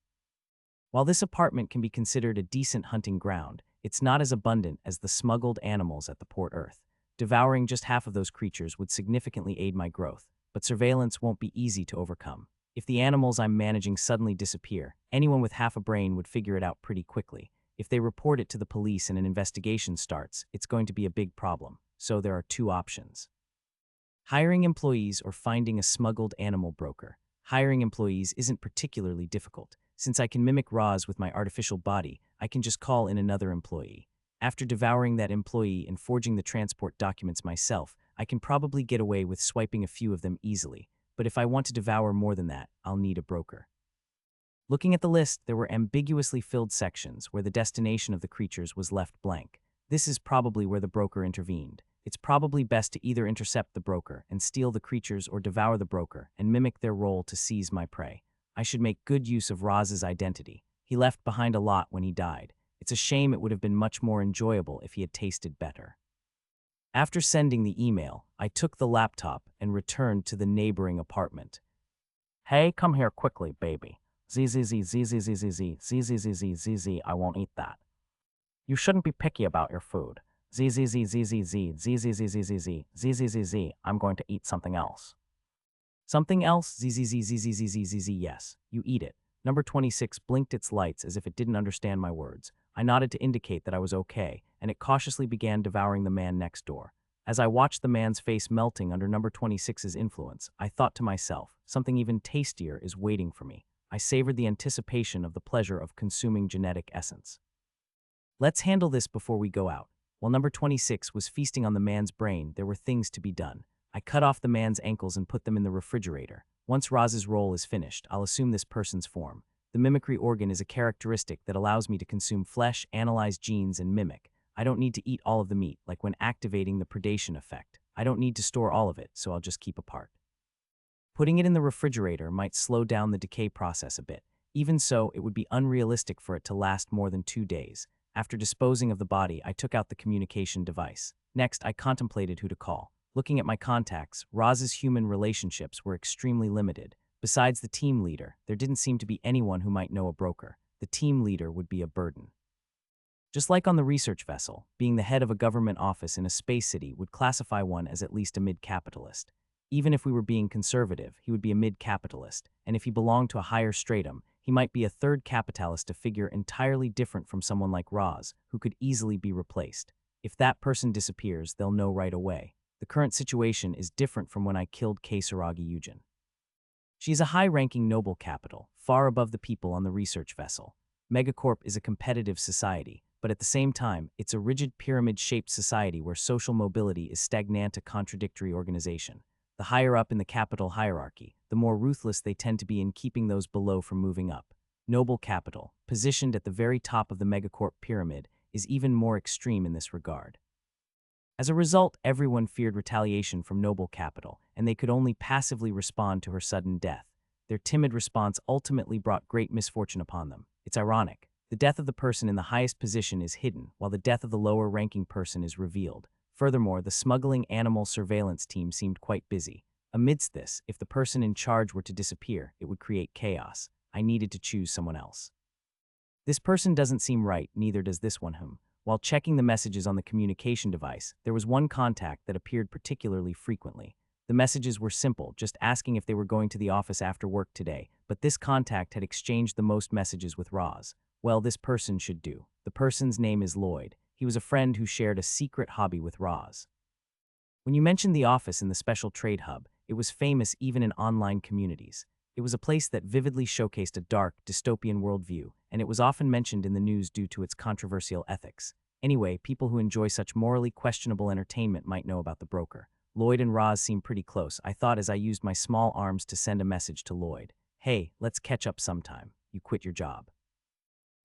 While this apartment can be considered a decent hunting ground, it's not as abundant as the smuggled animals at the port Earth. Devouring just half of those creatures would significantly aid my growth, but surveillance won't be easy to overcome. If the animals I'm managing suddenly disappear, anyone with half a brain would figure it out pretty quickly. If they report it to the police and an investigation starts, it's going to be a big problem. So there are two options: hiring employees or finding a smuggled animal broker. Hiring employees isn't particularly difficult. Since I can mimic Roz with my artificial body, I can just call in another employee. After devouring that employee and forging the transport documents myself, I can probably get away with swiping a few of them easily. But if I want to devour more than that, I'll need a broker. Looking at the list, there were ambiguously filled sections where the destination of the creatures was left blank. This is probably where the broker intervened. It's probably best to either intercept the broker and steal the creatures or devour the broker and mimic their role to seize my prey. I should make good use of Roz's identity. He left behind a lot when he died. It's a shame it would have been much more enjoyable if he had tasted better. After sending the email, I took the laptop and returned to the neighboring apartment. Hey, come here quickly, baby. ZZZ, I won't eat that. You shouldn't be picky about your food. ZZZ, I'm going to eat something else. Something else? ZZZ, yes, you eat it. Number 26 blinked its lights as if it didn't understand my words. I nodded to indicate that I was okay, and it cautiously began devouring the man next door. As I watched the man's face melting under number 26's influence, I thought to myself, something even tastier is waiting for me. I savored the anticipation of the pleasure of consuming genetic essence. Let's handle this before we go out. While number 26 was feasting on the man's brain, there were things to be done. I cut off the man's ankles and put them in the refrigerator. Once Roz's role is finished, I'll assume this person's form. The mimicry organ is a characteristic that allows me to consume flesh, analyze genes, and mimic. I don't need to eat all of the meat, like when activating the predation effect. I don't need to store all of it, so I'll just keep a part. Putting it in the refrigerator might slow down the decay process a bit. Even so, it would be unrealistic for it to last more than 2 days. After disposing of the body, I took out the communication device. Next, I contemplated who to call. Looking at my contacts, Roz's human relationships were extremely limited. Besides the team leader, there didn't seem to be anyone who might know a broker. The team leader would be a burden. Just like on the research vessel, being the head of a government office in a space city would classify one as at least a mid-capitalist. Even if we were being conservative, he would be a mid-capitalist, and if he belonged to a higher stratum, he might be a third capitalist, a figure entirely different from someone like Roz, who could easily be replaced. If that person disappears, they'll know right away. The current situation is different from when I killed Keisaragi Yujin. She is a high-ranking noble capital, far above the people on the research vessel. Megacorp is a competitive society, but at the same time, it's a rigid pyramid-shaped society where social mobility is stagnant, a contradictory organization. The higher up in the capital hierarchy, the more ruthless they tend to be in keeping those below from moving up. Noble capital, positioned at the very top of the megacorp pyramid, is even more extreme in this regard. As a result, everyone feared retaliation from noble capital, and they could only passively respond to her sudden death. Their timid response ultimately brought great misfortune upon them. It's ironic. The death of the person in the highest position is hidden, while the death of the lower-ranking person is revealed. Furthermore, the smuggling animal surveillance team seemed quite busy. Amidst this, if the person in charge were to disappear, it would create chaos. I needed to choose someone else. This person doesn't seem right, neither does this one whom. While checking the messages on the communication device, there was one contact that appeared particularly frequently. The messages were simple, just asking if they were going to the office after work today, but this contact had exchanged the most messages with Roz. Well, this person should do. The person's name is Lloyd. He was a friend who shared a secret hobby with Roz. When you mentioned the office in the Special Trade Hub, it was famous even in online communities. It was a place that vividly showcased a dark, dystopian worldview, and it was often mentioned in the news due to its controversial ethics. Anyway, people who enjoy such morally questionable entertainment might know about the broker. Lloyd and Roz seemed pretty close, I thought as I used my small arms to send a message to Lloyd. Hey, let's catch up sometime. You quit your job.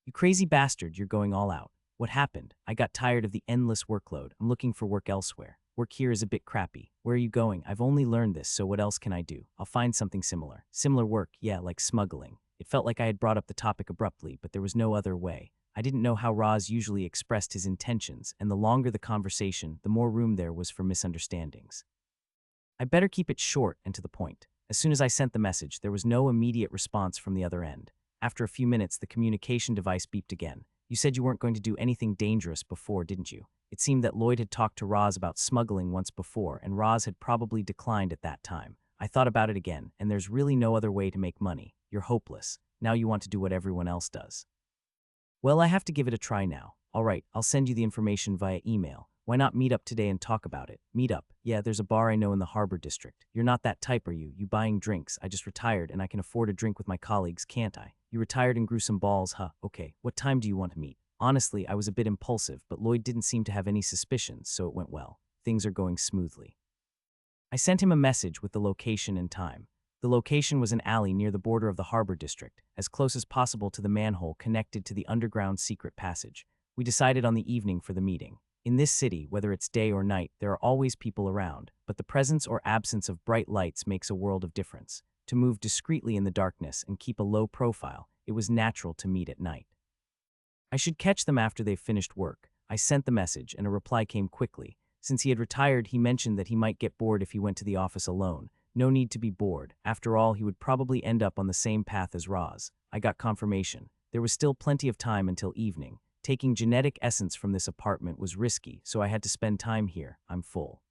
You crazy bastard, you're going all out. What happened? I got tired of the endless workload. I'm looking for work elsewhere. Work here is a bit crappy. Where are you going? I've only learned this, so what else can I do? I'll find something similar. Similar work, yeah, like smuggling. It felt like I had brought up the topic abruptly, but there was no other way. I didn't know how Roz usually expressed his intentions, and the longer the conversation, the more room there was for misunderstandings. I better keep it short and to the point. As soon as I sent the message, there was no immediate response from the other end. After a few minutes, the communication device beeped again. You said you weren't going to do anything dangerous before, didn't you? It seemed that Lloyd had talked to Roz about smuggling once before, and Roz had probably declined at that time. I thought about it again, and there's really no other way to make money. You're hopeless. Now you want to do what everyone else does. Well, I have to give it a try now. All right, I'll send you the information via email. Why not meet up today and talk about it? Meet up. Yeah, there's a bar I know in the Harbor District. You're not that type, are you? You buying drinks. I just retired, and I can afford a drink with my colleagues, can't I? You retired and grew some balls, huh? Okay, what time do you want to meet? Honestly, I was a bit impulsive, but Lloyd didn't seem to have any suspicions, so it went well. Things are going smoothly. I sent him a message with the location and time. The location was an alley near the border of the Harbor District, as close as possible to the manhole connected to the underground secret passage. We decided on the evening for the meeting. In this city, whether it's day or night, there are always people around, but the presence or absence of bright lights makes a world of difference. To move discreetly in the darkness and keep a low profile, it was natural to meet at night. I should catch them after they've finished work. I sent the message, and a reply came quickly. Since he had retired, he mentioned that he might get bored if he went to the office alone. No need to be bored. After all, he would probably end up on the same path as Roz. I got confirmation. There was still plenty of time until evening. Taking genetic essence from this apartment was risky, so I had to spend time here. I'm full.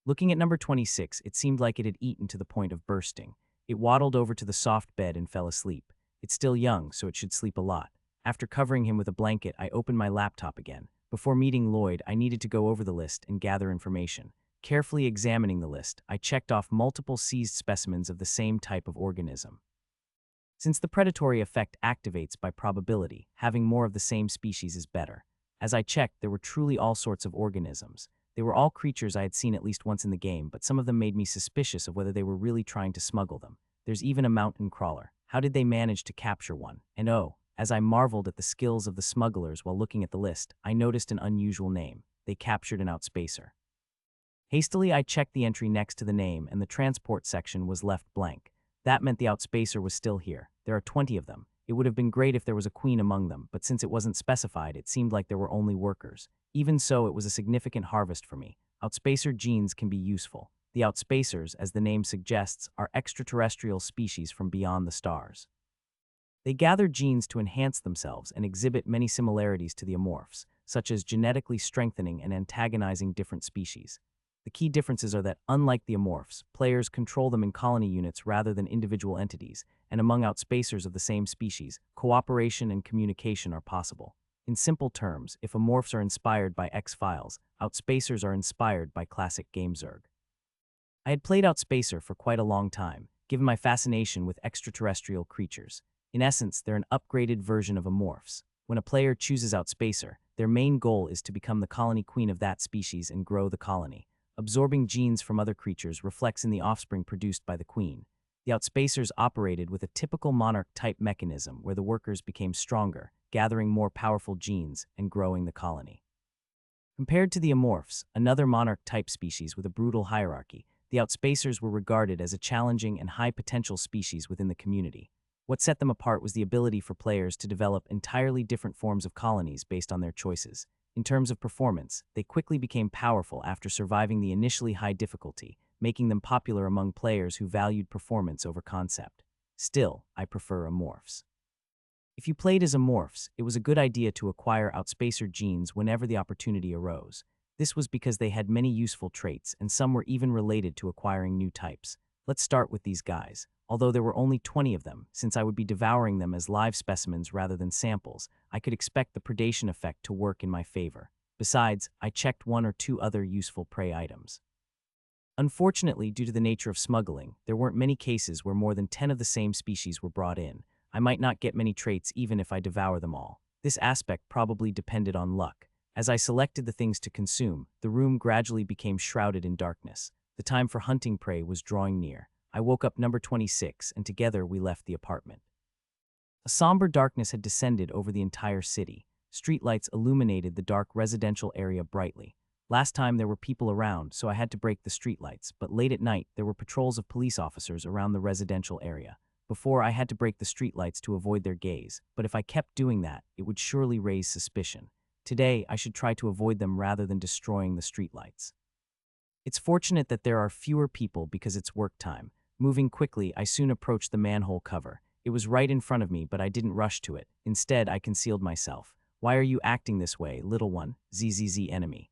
Looking at number 26, it seemed like it had eaten to the point of bursting. It waddled over to the soft bed and fell asleep. It's still young, so it should sleep a lot. After covering him with a blanket, I opened my laptop again. Before meeting Lloyd, I needed to go over the list and gather information. Carefully examining the list, I checked off multiple seized specimens of the same type of organism. Since the predatory effect activates by probability, having more of the same species is better. As I checked, there were truly all sorts of organisms. They were all creatures I had seen at least once in the game, but some of them made me suspicious of whether they were really trying to smuggle them. There's even a mountain crawler. How did they manage to capture one? And oh, as I marveled at the skills of the smugglers while looking at the list, I noticed an unusual name. They captured an outspacer. Hastily, I checked the entry next to the name, and the transport section was left blank. That meant the outspacer was still here. There are 20 of them. It would have been great if there was a queen among them, but since it wasn't specified, it seemed like there were only workers. Even so, it was a significant harvest for me. Outspacer genes can be useful. The outspacers, as the name suggests, are extraterrestrial species from beyond the stars. They gather genes to enhance themselves and exhibit many similarities to the amorphs, such as genetically strengthening and antagonizing different species. The key differences are that, unlike the amorphs, players control them in colony units rather than individual entities, and among outspacers of the same species, cooperation and communication are possible. In simple terms, if amorphs are inspired by X-Files, outspacers are inspired by classic GameZerg. I had played Outspacer for quite a long time, given my fascination with extraterrestrial creatures. In essence, they're an upgraded version of amorphs. When a player chooses Outspacer, their main goal is to become the colony queen of that species and grow the colony. Absorbing genes from other creatures reflects in the offspring produced by the queen. The Outspacers operated with a typical monarch-type mechanism where the workers became stronger, gathering more powerful genes and growing the colony. Compared to the amorphs, another monarch-type species with a brutal hierarchy, the Outspacers were regarded as a challenging and high-potential species within the community. What set them apart was the ability for players to develop entirely different forms of colonies based on their choices. In terms of performance, they quickly became powerful after surviving the initially high difficulty, making them popular among players who valued performance over concept. Still, I prefer amorphs. If you played as amorphs, it was a good idea to acquire Outspacer genes whenever the opportunity arose. This was because they had many useful traits, and some were even related to acquiring new types. Let's start with these guys. Although there were only 20 of them, since I would be devouring them as live specimens rather than samples, I could expect the predation effect to work in my favor. Besides, I checked one or two other useful prey items. Unfortunately, due to the nature of smuggling, there weren't many cases where more than 10 of the same species were brought in. I might not get many traits even if I devour them all. This aspect probably depended on luck. As I selected the things to consume, the room gradually became shrouded in darkness. The time for hunting prey was drawing near. I woke up number 26, and together we left the apartment. A somber darkness had descended over the entire city. Streetlights illuminated the dark residential area brightly. Last time there were people around, so I had to break the streetlights, but late at night there were patrols of police officers around the residential area. Before, I had to break the streetlights to avoid their gaze, but if I kept doing that, it would surely raise suspicion. Today, I should try to avoid them rather than destroying the streetlights. It's fortunate that there are fewer people because it's work time. Moving quickly, I soon approached the manhole cover. It was right in front of me, but I didn't rush to it. Instead, I concealed myself. Why are you acting this way, little one? ZZZ enemy.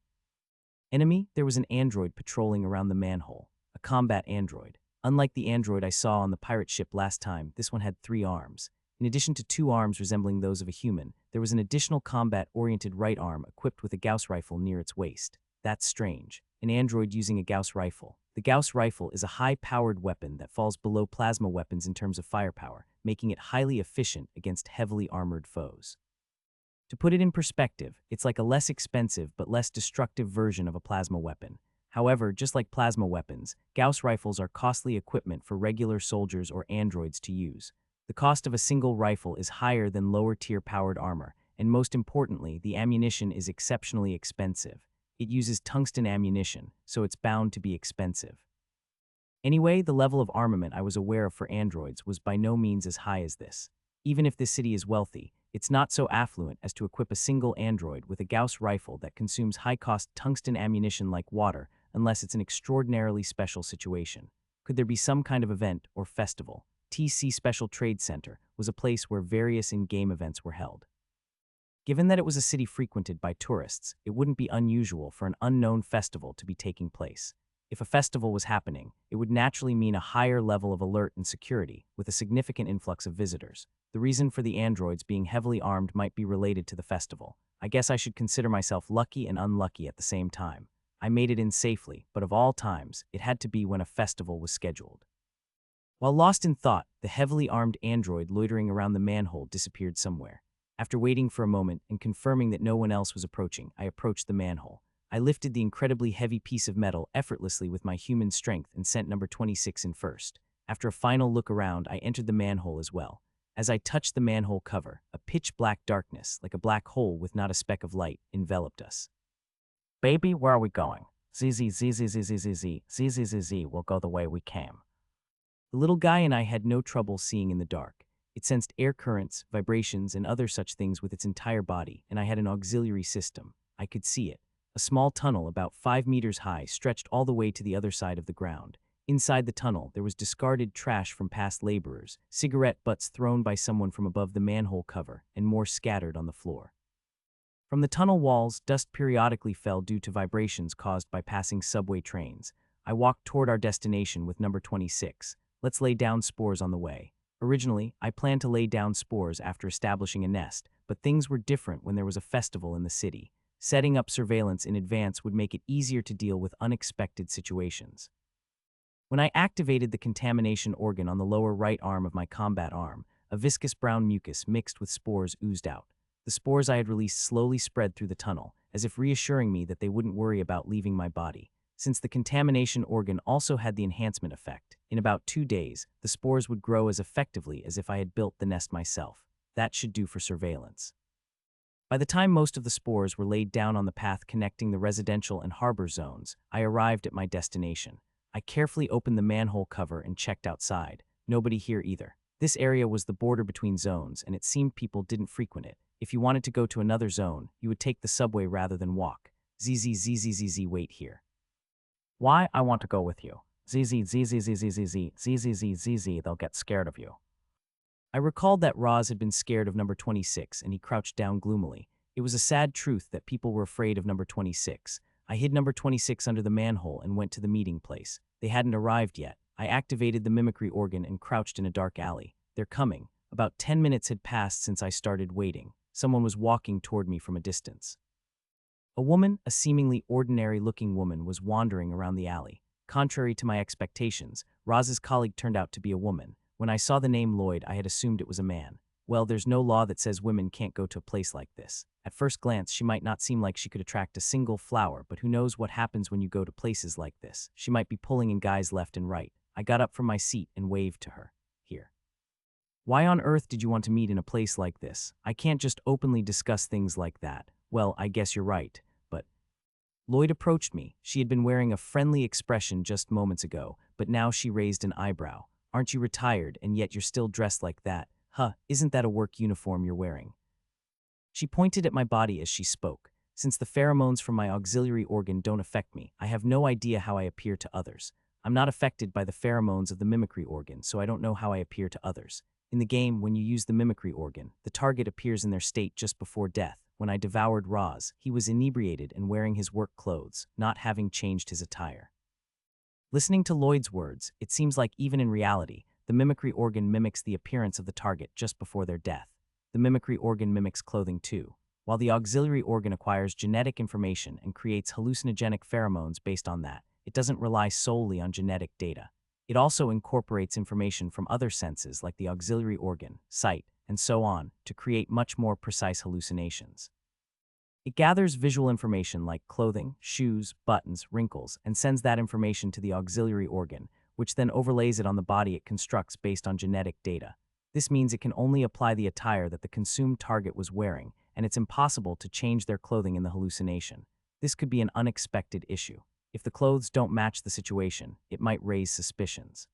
Enemy? There was an android patrolling around the manhole. A combat android. Unlike the android I saw on the pirate ship last time, this one had 3 arms. In addition to 2 arms resembling those of a human, there was an additional combat-oriented right arm equipped with a Gauss rifle near its waist. That's strange. An android using a Gauss rifle. The Gauss rifle is a high-powered weapon that falls below plasma weapons in terms of firepower, making it highly efficient against heavily armored foes. To put it in perspective, it's like a less expensive but less destructive version of a plasma weapon. However, just like plasma weapons, Gauss rifles are costly equipment for regular soldiers or androids to use. The cost of a single rifle is higher than lower-tier powered armor, and most importantly, the ammunition is exceptionally expensive. It uses tungsten ammunition, so it's bound to be expensive. Anyway, the level of armament I was aware of for androids was by no means as high as this. Even if this city is wealthy, it's not so affluent as to equip a single android with a Gauss rifle that consumes high-cost tungsten ammunition like water unless it's an extraordinarily special situation. Could there be some kind of event or festival? TC Special Trade Center was a place where various in-game events were held. Given that it was a city frequented by tourists, it wouldn't be unusual for an unknown festival to be taking place. If a festival was happening, it would naturally mean a higher level of alert and security, with a significant influx of visitors. The reason for the androids being heavily armed might be related to the festival. I guess I should consider myself lucky and unlucky at the same time. I made it in safely, but of all times, it had to be when a festival was scheduled. While lost in thought, the heavily armed android loitering around the manhole disappeared somewhere. After waiting for a moment and confirming that no one else was approaching, I approached the manhole. I lifted the incredibly heavy piece of metal effortlessly with my human strength and sent number 26 in first. After a final look around, I entered the manhole as well. As I touched the manhole cover, a pitch-black darkness, like a black hole with not a speck of light, enveloped us. Baby, where are we going? ZZZZZZZZZZZZ will go the way we came. The little guy and I had no trouble seeing in the dark. It sensed air currents, vibrations, and other such things with its entire body, and I had an auxiliary system. I could see it. A small tunnel about 5 meters high stretched all the way to the other side of the ground. Inside the tunnel, there was discarded trash from past laborers, cigarette butts thrown by someone from above the manhole cover, and more scattered on the floor. From the tunnel walls, dust periodically fell due to vibrations caused by passing subway trains. I walked toward our destination with number 26. Let's lay down spores on the way. Originally, I planned to lay down spores after establishing a nest, but things were different when there was a festival in the city. Setting up surveillance in advance would make it easier to deal with unexpected situations. When I activated the contamination organ on the lower right arm of my combat arm, a viscous brown mucus mixed with spores oozed out. The spores I had released slowly spread through the tunnel, as if reassuring me that they wouldn't worry about leaving my body. Since the contamination organ also had the enhancement effect, in about 2 days, the spores would grow as effectively as if I had built the nest myself. That should do for surveillance. By the time most of the spores were laid down on the path connecting the residential and harbor zones, I arrived at my destination. I carefully opened the manhole cover and checked outside. Nobody here either. This area was the border between zones, and it seemed people didn't frequent it. If you wanted to go to another zone, you would take the subway rather than walk. ZZZZZZ wait here. Why? I want to go with you. ZZZZZZZZZZZZZ they'll get scared of you. I recalled that Roz had been scared of number 26, and he crouched down gloomily. It was a sad truth that people were afraid of number 26. I hid number 26 under the manhole and went to the meeting place. They hadn't arrived yet. I activated the mimicry organ and crouched in a dark alley. They're coming. About 10 minutes had passed since I started waiting. Someone was walking toward me from a distance. A woman, a seemingly ordinary-looking woman, was wandering around the alley. Contrary to my expectations, Roz's colleague turned out to be a woman. When I saw the name Lloyd, I had assumed it was a man. Well, there's no law that says women can't go to a place like this. At first glance, she might not seem like she could attract a single flower, but who knows what happens when you go to places like this. She might be pulling in guys left and right. I got up from my seat and waved to her. Here. Why on earth did you want to meet in a place like this? I can't just openly discuss things like that. Well, I guess you're right, but... Lloyd approached me. She had been wearing a friendly expression just moments ago, but now she raised an eyebrow. Aren't you retired, and yet you're still dressed like that? Huh, isn't that a work uniform you're wearing? She pointed at my body as she spoke. Since the pheromones from my auxiliary organ don't affect me, I have no idea how I appear to others. I'm not affected by the pheromones of the mimicry organ, so I don't know how I appear to others. In the game, when you use the mimicry organ, the target appears in their state just before death. When I devoured Roz, he was inebriated and wearing his work clothes, not having changed his attire. Listening to Lloyd's words, it seems like even in reality, the mimicry organ mimics the appearance of the target just before their death. The mimicry organ mimics clothing too. While the auxiliary organ acquires genetic information and creates hallucinogenic pheromones based on that, it doesn't rely solely on genetic data. It also incorporates information from other senses like the auxiliary organ, sight, and so on to create much more precise hallucinations. It gathers visual information like clothing, shoes, buttons, wrinkles, and sends that information to the auxiliary organ, which then overlays it on the body it constructs based on genetic data. This means it can only apply the attire that the consumed target was wearing, and it's impossible to change their clothing in the hallucination. This could be an unexpected issue. If the clothes don't match the situation, it might raise suspicions.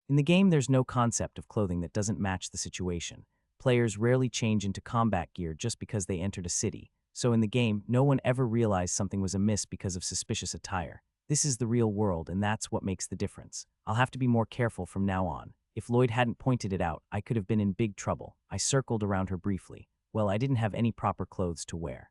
In the game, there's no concept of clothing that doesn't match the situation. Players rarely change into combat gear just because they entered a city, so in the game, no one ever realized something was amiss because of suspicious attire. This is the real world, and that's what makes the difference. I'll have to be more careful from now on. If Lloyd hadn't pointed it out, I could have been in big trouble. I circled around her briefly. Well, I didn't have any proper clothes to wear.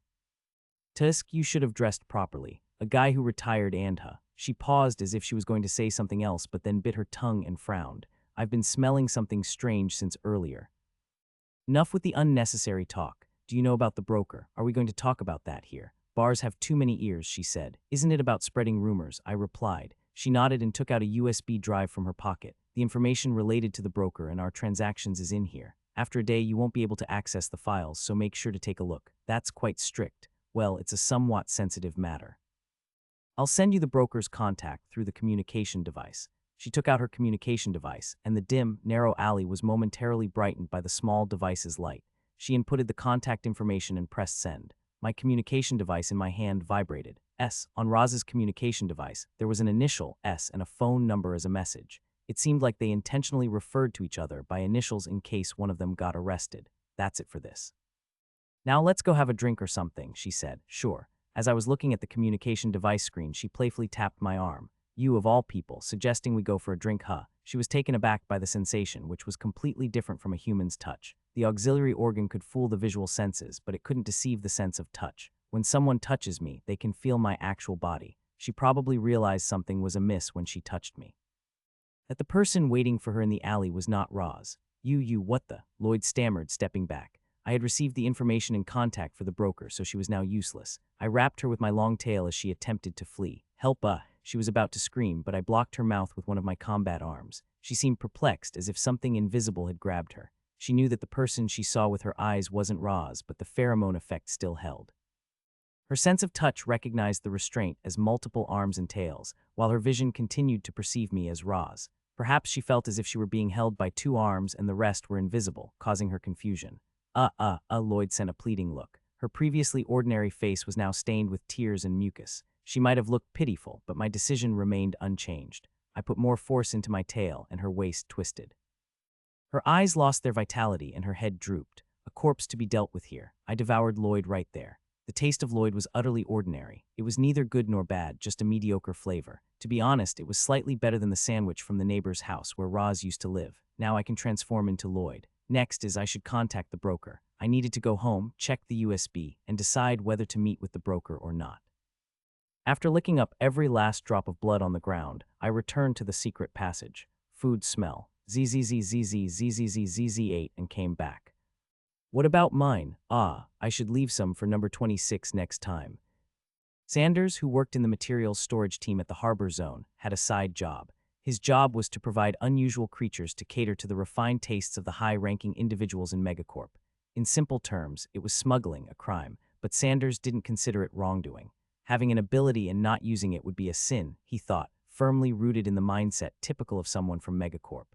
Tusk, you should have dressed properly. A guy who retired and huh. She paused as if she was going to say something else, but then bit her tongue and frowned. I've been smelling something strange since earlier. Enough with the unnecessary talk. Do you know about the broker? Are we going to talk about that here? Bars have too many ears, she said. Isn't it about spreading rumors? I replied. She nodded and took out a USB drive from her pocket. The information related to the broker and our transactions is in here. After a day, you won't be able to access the files, so make sure to take a look. That's quite strict. Well, it's a somewhat sensitive matter. I'll send you the broker's contact through the communication device. She took out her communication device, and the dim, narrow alley was momentarily brightened by the small device's light. She inputted the contact information and pressed send. My communication device in my hand vibrated. S. On Roz's communication device, there was an initial S and a phone number as a message. It seemed like they intentionally referred to each other by initials in case one of them got arrested. That's it for this. Now let's go have a drink or something, she said. Sure. As I was looking at the communication device screen, she playfully tapped my arm. You of all people, suggesting we go for a drink, huh? She was taken aback by the sensation, which was completely different from a human's touch. The auxiliary organ could fool the visual senses, but it couldn't deceive the sense of touch. When someone touches me, they can feel my actual body. She probably realized something was amiss when she touched me. That the person waiting for her in the alley was not Roz. You, what the? Lloyd stammered, stepping back. I had received the information and contact for the broker, so she was now useless. I rapped her with my long tail as she attempted to flee. Help, she was about to scream, but I blocked her mouth with one of my combat arms. She seemed perplexed, as if something invisible had grabbed her. She knew that the person she saw with her eyes wasn't Roz, but the pheromone effect still held. Her sense of touch recognized the restraint as multiple arms and tails, while her vision continued to perceive me as Roz. Perhaps she felt as if she were being held by two arms and the rest were invisible, causing her confusion. Lloyd sent a pleading look. Her previously ordinary face was now stained with tears and mucus. She might have looked pitiful, but my decision remained unchanged. I put more force into my tail, and her waist twisted. Her eyes lost their vitality, and her head drooped. A corpse to be dealt with here. I devoured Lloyd right there. The taste of Lloyd was utterly ordinary. It was neither good nor bad, just a mediocre flavor. To be honest, it was slightly better than the sandwich from the neighbor's house where Roz used to live. Now I can transform into Lloyd. Next is I should contact the broker. I needed to go home, check the USB, and decide whether to meet with the broker or not. After licking up every last drop of blood on the ground, I returned to the secret passage. Food smell. ZZZZZZZZZZ8 and came back. What about mine? Ah, I should leave some for number 26 next time. Sanders, who worked in the materials storage team at the Harbor Zone, had a side job. His job was to provide unusual creatures to cater to the refined tastes of the high-ranking individuals in Megacorp. In simple terms, it was smuggling, a crime, but Sanders didn't consider it wrongdoing. Having an ability and not using it would be a sin, he thought, firmly rooted in the mindset typical of someone from Megacorp.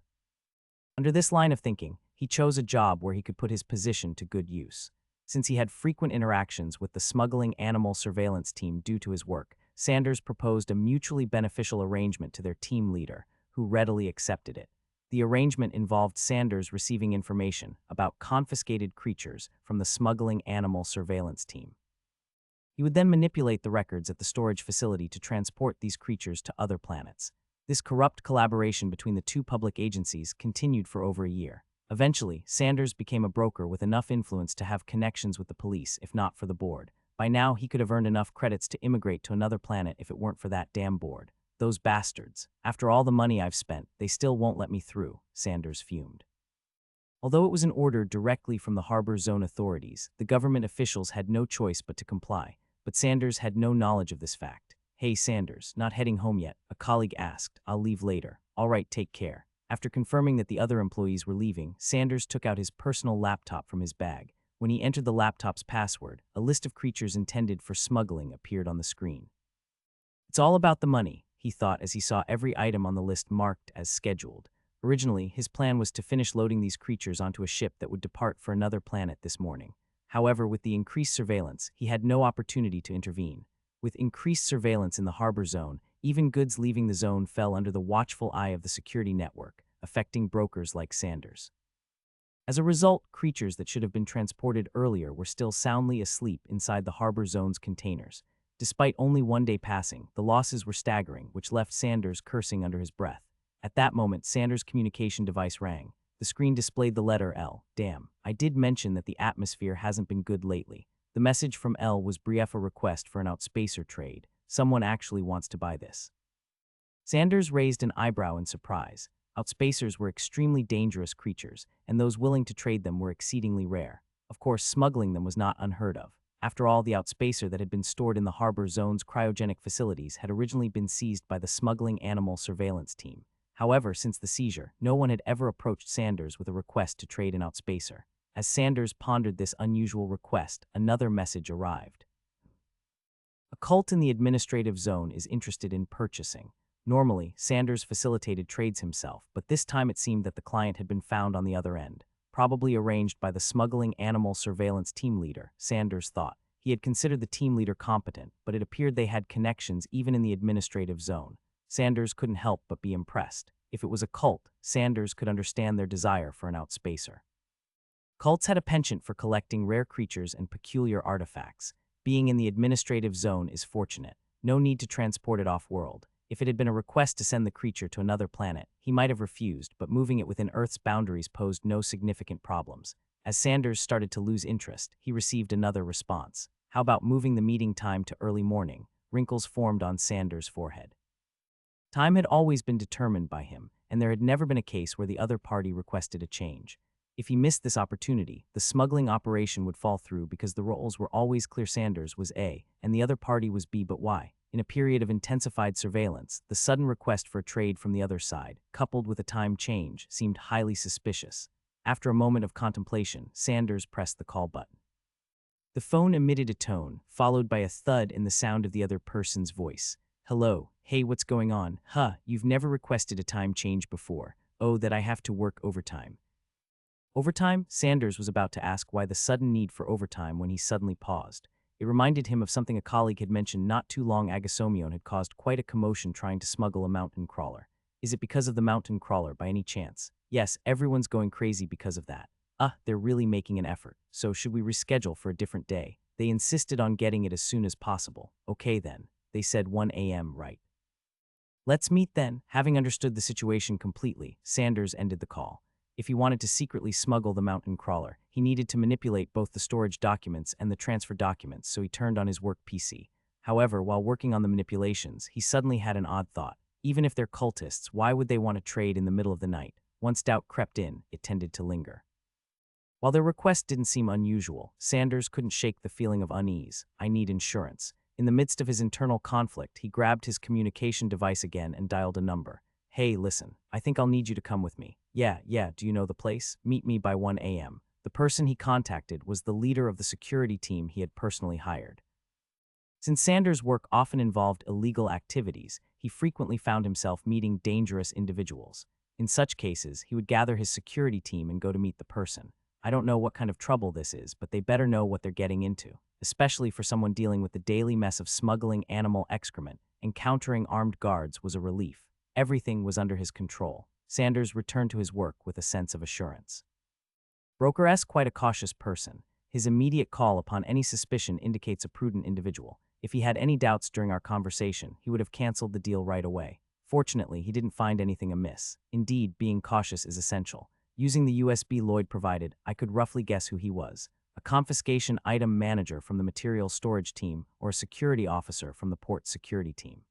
Under this line of thinking, he chose a job where he could put his position to good use. Since he had frequent interactions with the smuggling animal surveillance team due to his work, Sanders proposed a mutually beneficial arrangement to their team leader, who readily accepted it. The arrangement involved Sanders receiving information about confiscated creatures from the smuggling animal surveillance team. He would then manipulate the records at the storage facility to transport these creatures to other planets. This corrupt collaboration between the two public agencies continued for over a year. Eventually, Sanders became a broker with enough influence to have connections with the police, if not for the board. By now, he could have earned enough credits to immigrate to another planet if it weren't for that damn board. Those bastards. After all the money I've spent, they still won't let me through, Sanders fumed. Although it was an order directly from the Harbor Zone authorities, the government officials had no choice but to comply. But Sanders had no knowledge of this fact. Hey Sanders, not heading home yet, a colleague asked. I'll leave later. All right, take care. After confirming that the other employees were leaving, Sanders took out his personal laptop from his bag. When he entered the laptop's password, a list of creatures intended for smuggling appeared on the screen. It's all about the money, he thought as he saw every item on the list marked as scheduled. Originally, his plan was to finish loading these creatures onto a ship that would depart for another planet this morning. However, with the increased surveillance, he had no opportunity to intervene. With increased surveillance in the Harbor Zone, even goods leaving the zone fell under the watchful eye of the security network, affecting brokers like Sanders. As a result, creatures that should have been transported earlier were still soundly asleep inside the Harbor Zone's containers. Despite only one day passing, the losses were staggering, which left Sanders cursing under his breath. At that moment, Sanders' communication device rang. The screen displayed the letter L. Damn, I did mention that the atmosphere hasn't been good lately. The message from L was brief, a request for an outspacer trade. Someone actually wants to buy this. Sanders raised an eyebrow in surprise. Outspacers were extremely dangerous creatures, and those willing to trade them were exceedingly rare. Of course, smuggling them was not unheard of. After all, the outspacer that had been stored in the Harbor Zone's cryogenic facilities had originally been seized by the smuggling animal surveillance team. However, since the seizure, no one had ever approached Sanders with a request to trade an outspacer. As Sanders pondered this unusual request, another message arrived. A cult in the administrative zone is interested in purchasing. Normally, Sanders facilitated trades himself, but this time it seemed that the client had been found on the other end. Probably arranged by the smuggling animal surveillance team leader, Sanders thought. He had considered the team leader competent, but it appeared they had connections even in the administrative zone. Sanders couldn't help but be impressed. If it was a cult, Sanders could understand their desire for an outspacer. Cults had a penchant for collecting rare creatures and peculiar artifacts. Being in the administrative zone is fortunate. No need to transport it off-world. If it had been a request to send the creature to another planet, he might have refused, but moving it within Earth's boundaries posed no significant problems. As Sanders started to lose interest, he received another response. How about moving the meeting time to early morning? Wrinkles formed on Sanders' forehead. Time had always been determined by him, and there had never been a case where the other party requested a change. If he missed this opportunity, the smuggling operation would fall through because the roles were always clear. Sanders was A, and the other party was B, but why? In a period of intensified surveillance, the sudden request for a trade from the other side, coupled with a time change, seemed highly suspicious. After a moment of contemplation, Sanders pressed the call button. The phone emitted a tone, followed by a thud in the sound of the other person's voice. Hello, hey, what's going on? You've never requested a time change before. Oh, that I have to work overtime. Overtime? Sanders was about to ask why the sudden need for overtime when he suddenly paused. It reminded him of something a colleague had mentioned not too long ago and had caused quite a commotion trying to smuggle a mountain crawler. Is it because of the mountain crawler by any chance? Yes, everyone's going crazy because of that. They're really making an effort. So should we reschedule for a different day? They insisted on getting it as soon as possible. Okay then. They said 1 a.m., right? Let's meet then. Having understood the situation completely, Sanders ended the call. If he wanted to secretly smuggle the mountain crawler, he needed to manipulate both the storage documents and the transfer documents, so he turned on his work PC. However, while working on the manipulations, he suddenly had an odd thought. Even if they're cultists, why would they want to trade in the middle of the night? Once doubt crept in, it tended to linger. While their request didn't seem unusual, Sanders couldn't shake the feeling of unease. I need insurance. In the midst of his internal conflict, he grabbed his communication device again and dialed a number. Hey, listen, I think I'll need you to come with me. Yeah, do you know the place? Meet me by 1 a.m. The person he contacted was the leader of the security team he had personally hired. Since Sanders' work often involved illegal activities, he frequently found himself meeting dangerous individuals. In such cases, he would gather his security team and go to meet the person. I don't know what kind of trouble this is, but they better know what they're getting into. Especially for someone dealing with the daily mess of smuggling animal excrement, encountering armed guards was a relief. Everything was under his control. Sanders returned to his work with a sense of assurance. Broker S. quite a cautious person. His immediate call upon any suspicion indicates a prudent individual. If he had any doubts during our conversation, he would have canceled the deal right away. Fortunately, he didn't find anything amiss. Indeed, being cautious is essential. Using the USB Lloyd provided, I could roughly guess who he was. A confiscation item manager from the material storage team or a security officer from the port security team.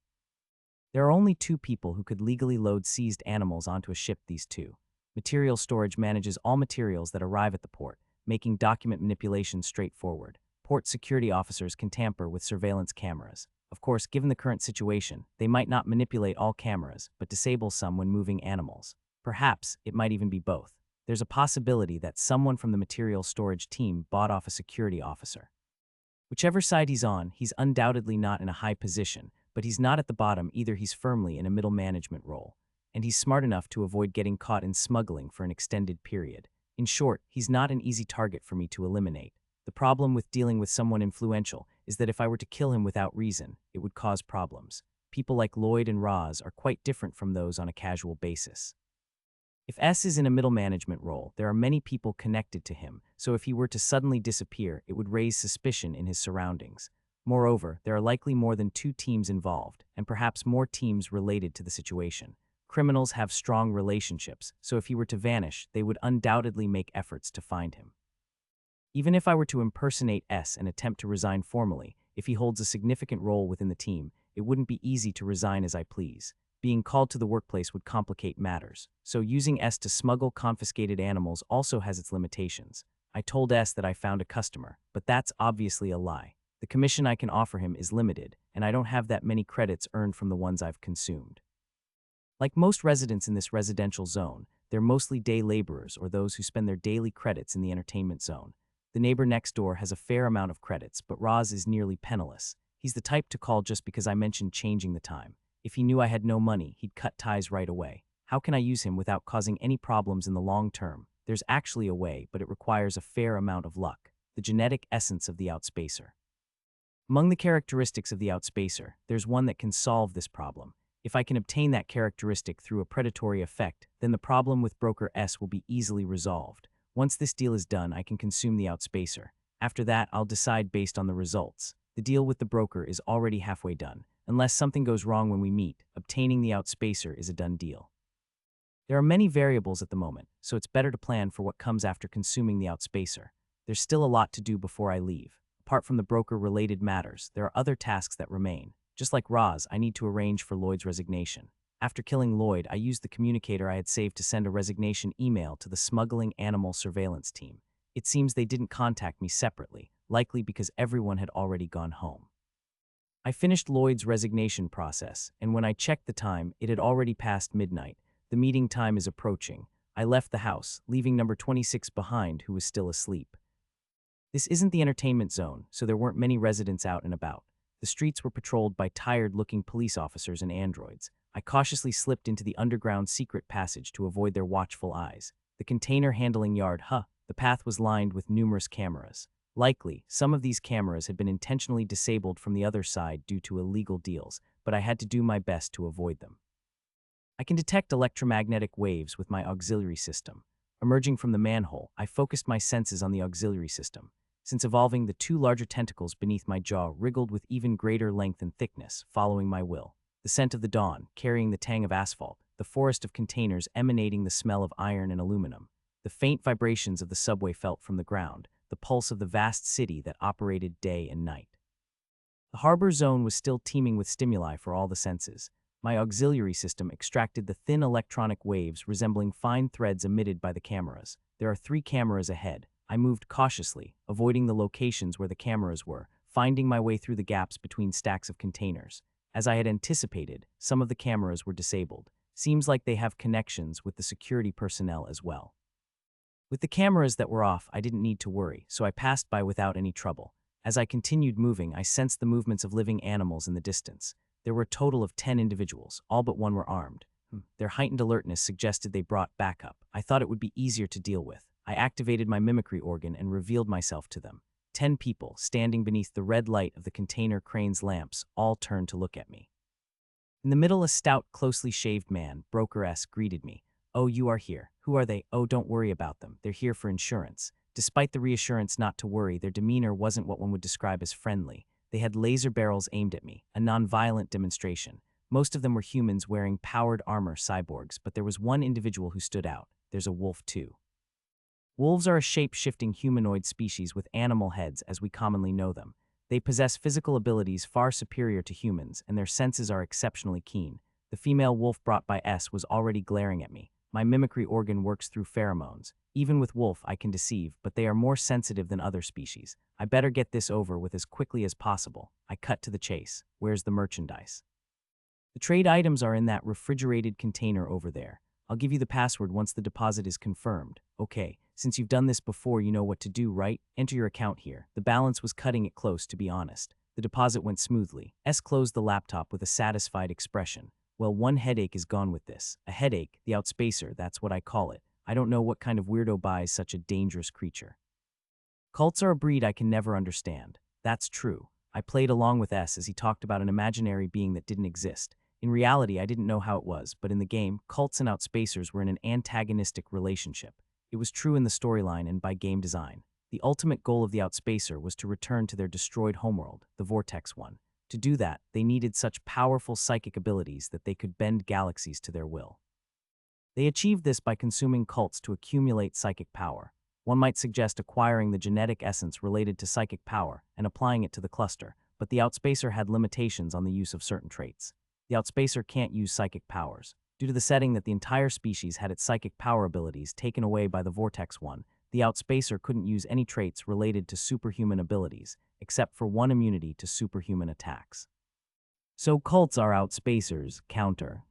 There are only two people who could legally load seized animals onto a ship. These two. Material storage manages all materials that arrive at the port, making document manipulation straightforward. Port security officers can tamper with surveillance cameras. Of course, given the current situation, they might not manipulate all cameras, but disable some when moving animals. Perhaps it might even be both. There's a possibility that someone from the material storage team bought off a security officer. Whichever side he's on, he's undoubtedly not in a high position, but he's not at the bottom either. He's firmly in a middle management role, and he's smart enough to avoid getting caught in smuggling for an extended period. In short, he's not an easy target for me to eliminate. The problem with dealing with someone influential is that if I were to kill him without reason, it would cause problems. People like Lloyd and Roz are quite different from those on a casual basis. If S is in a middle management role, there are many people connected to him, so if he were to suddenly disappear, it would raise suspicion in his surroundings. Moreover, there are likely more than two teams involved, and perhaps more teams related to the situation. Criminals have strong relationships, so if he were to vanish, they would undoubtedly make efforts to find him. Even if I were to impersonate S and attempt to resign formally, if he holds a significant role within the team, it wouldn't be easy to resign as I please. Being called to the workplace would complicate matters, so using S to smuggle confiscated animals also has its limitations. I told S that I found a customer, but that's obviously a lie. The commission I can offer him is limited, and I don't have that many credits earned from the ones I've consumed. Like most residents in this residential zone, they're mostly day laborers or those who spend their daily credits in the entertainment zone. The neighbor next door has a fair amount of credits, but Roz is nearly penniless. He's the type to call just because I mentioned changing the time. If he knew I had no money, he'd cut ties right away. How can I use him without causing any problems in the long term? There's actually a way, but it requires a fair amount of luck. The genetic essence of the outspacer. Among the characteristics of the outspacer, there's one that can solve this problem. If I can obtain that characteristic through a predatory effect, then the problem with broker S will be easily resolved. Once this deal is done, I can consume the outspacer. After that, I'll decide based on the results. The deal with the broker is already halfway done. Unless something goes wrong when we meet, obtaining the outspacer is a done deal. There are many variables at the moment, so it's better to plan for what comes after consuming the outspacer. There's still a lot to do before I leave. Apart from the broker-related matters, there are other tasks that remain. Just like Roz, I need to arrange for Lloyd's resignation. After killing Lloyd, I used the communicator I had saved to send a resignation email to the smuggling animal surveillance team. It seems they didn't contact me separately, likely because everyone had already gone home. I finished Lloyd's resignation process, and when I checked the time, it had already passed midnight. The meeting time is approaching. I left the house, leaving number 26 behind, who was still asleep. This isn't the entertainment zone, so there weren't many residents out and about. The streets were patrolled by tired-looking police officers and androids. I cautiously slipped into the underground secret passage to avoid their watchful eyes. The container handling yard, the path was lined with numerous cameras. Likely, some of these cameras had been intentionally disabled from the other side due to illegal deals, but I had to do my best to avoid them. I can detect electromagnetic waves with my auxiliary system. Emerging from the manhole, I focused my senses on the auxiliary system. Since evolving, the two larger tentacles beneath my jaw wriggled with even greater length and thickness, following my will. The scent of the dawn, carrying the tang of asphalt, the forest of containers emanating the smell of iron and aluminum, the faint vibrations of the subway felt from the ground, the pulse of the vast city that operated day and night. The harbor zone was still teeming with stimuli for all the senses. My auxiliary system extracted the thin electronic waves resembling fine threads emitted by the cameras. There are 3 cameras ahead. I moved cautiously, avoiding the locations where the cameras were, finding my way through the gaps between stacks of containers. As I had anticipated, some of the cameras were disabled. Seems like they have connections with the security personnel as well. With the cameras that were off, I didn't need to worry, so I passed by without any trouble. As I continued moving, I sensed the movements of living animals in the distance. There were a total of 10 individuals, all but one were armed. Their heightened alertness suggested they brought backup. I thought it would be easier to deal with. I activated my mimicry organ and revealed myself to them. 10 people, standing beneath the red light of the container crane's lamps, all turned to look at me. In the middle, a stout, closely shaved man, broker-esque, greeted me. "Oh, you are here. Who are they? Oh, don't worry about them. They're here for insurance." Despite the reassurance not to worry, their demeanor wasn't what one would describe as friendly. They had laser barrels aimed at me, a non-violent demonstration. Most of them were humans wearing powered armor, cyborgs, but there was one individual who stood out. There's a wolf too. Wolves are a shape-shifting humanoid species with animal heads as we commonly know them. They possess physical abilities far superior to humans, and their senses are exceptionally keen. The female wolf brought by S was already glaring at me. My mimicry organ works through pheromones. Even with wolf, I can deceive, but they are more sensitive than other species. I better get this over with as quickly as possible. I cut to the chase. Where's the merchandise? The trade items are in that refrigerated container over there. I'll give you the password once the deposit is confirmed. Okay, since you've done this before, you know what to do, right? Enter your account here. The balance was cutting it close, to be honest. The deposit went smoothly. S closed the laptop with a satisfied expression. Well, one headache is gone with this. A headache, the outspacer, that's what I call it. I don't know what kind of weirdo buys such a dangerous creature. Cults are a breed I can never understand. That's true. I played along with S as he talked about an imaginary being that didn't exist. In reality, I didn't know how it was, but in the game, cults and outspacers were in an antagonistic relationship. It was true in the storyline and by game design. The ultimate goal of the outspacer was to return to their destroyed homeworld, the Vortex one. To do that, they needed such powerful psychic abilities that they could bend galaxies to their will. They achieved this by consuming cults to accumulate psychic power. One might suggest acquiring the genetic essence related to psychic power and applying it to the cluster, but the outspacer had limitations on the use of certain traits. The outspacer can't use psychic powers. Due to the setting that the entire species had its psychic power abilities taken away by the Vortex one, the outspacer couldn't use any traits related to superhuman abilities, except for one immunity to superhuman attacks. So cults are outspacers, counter.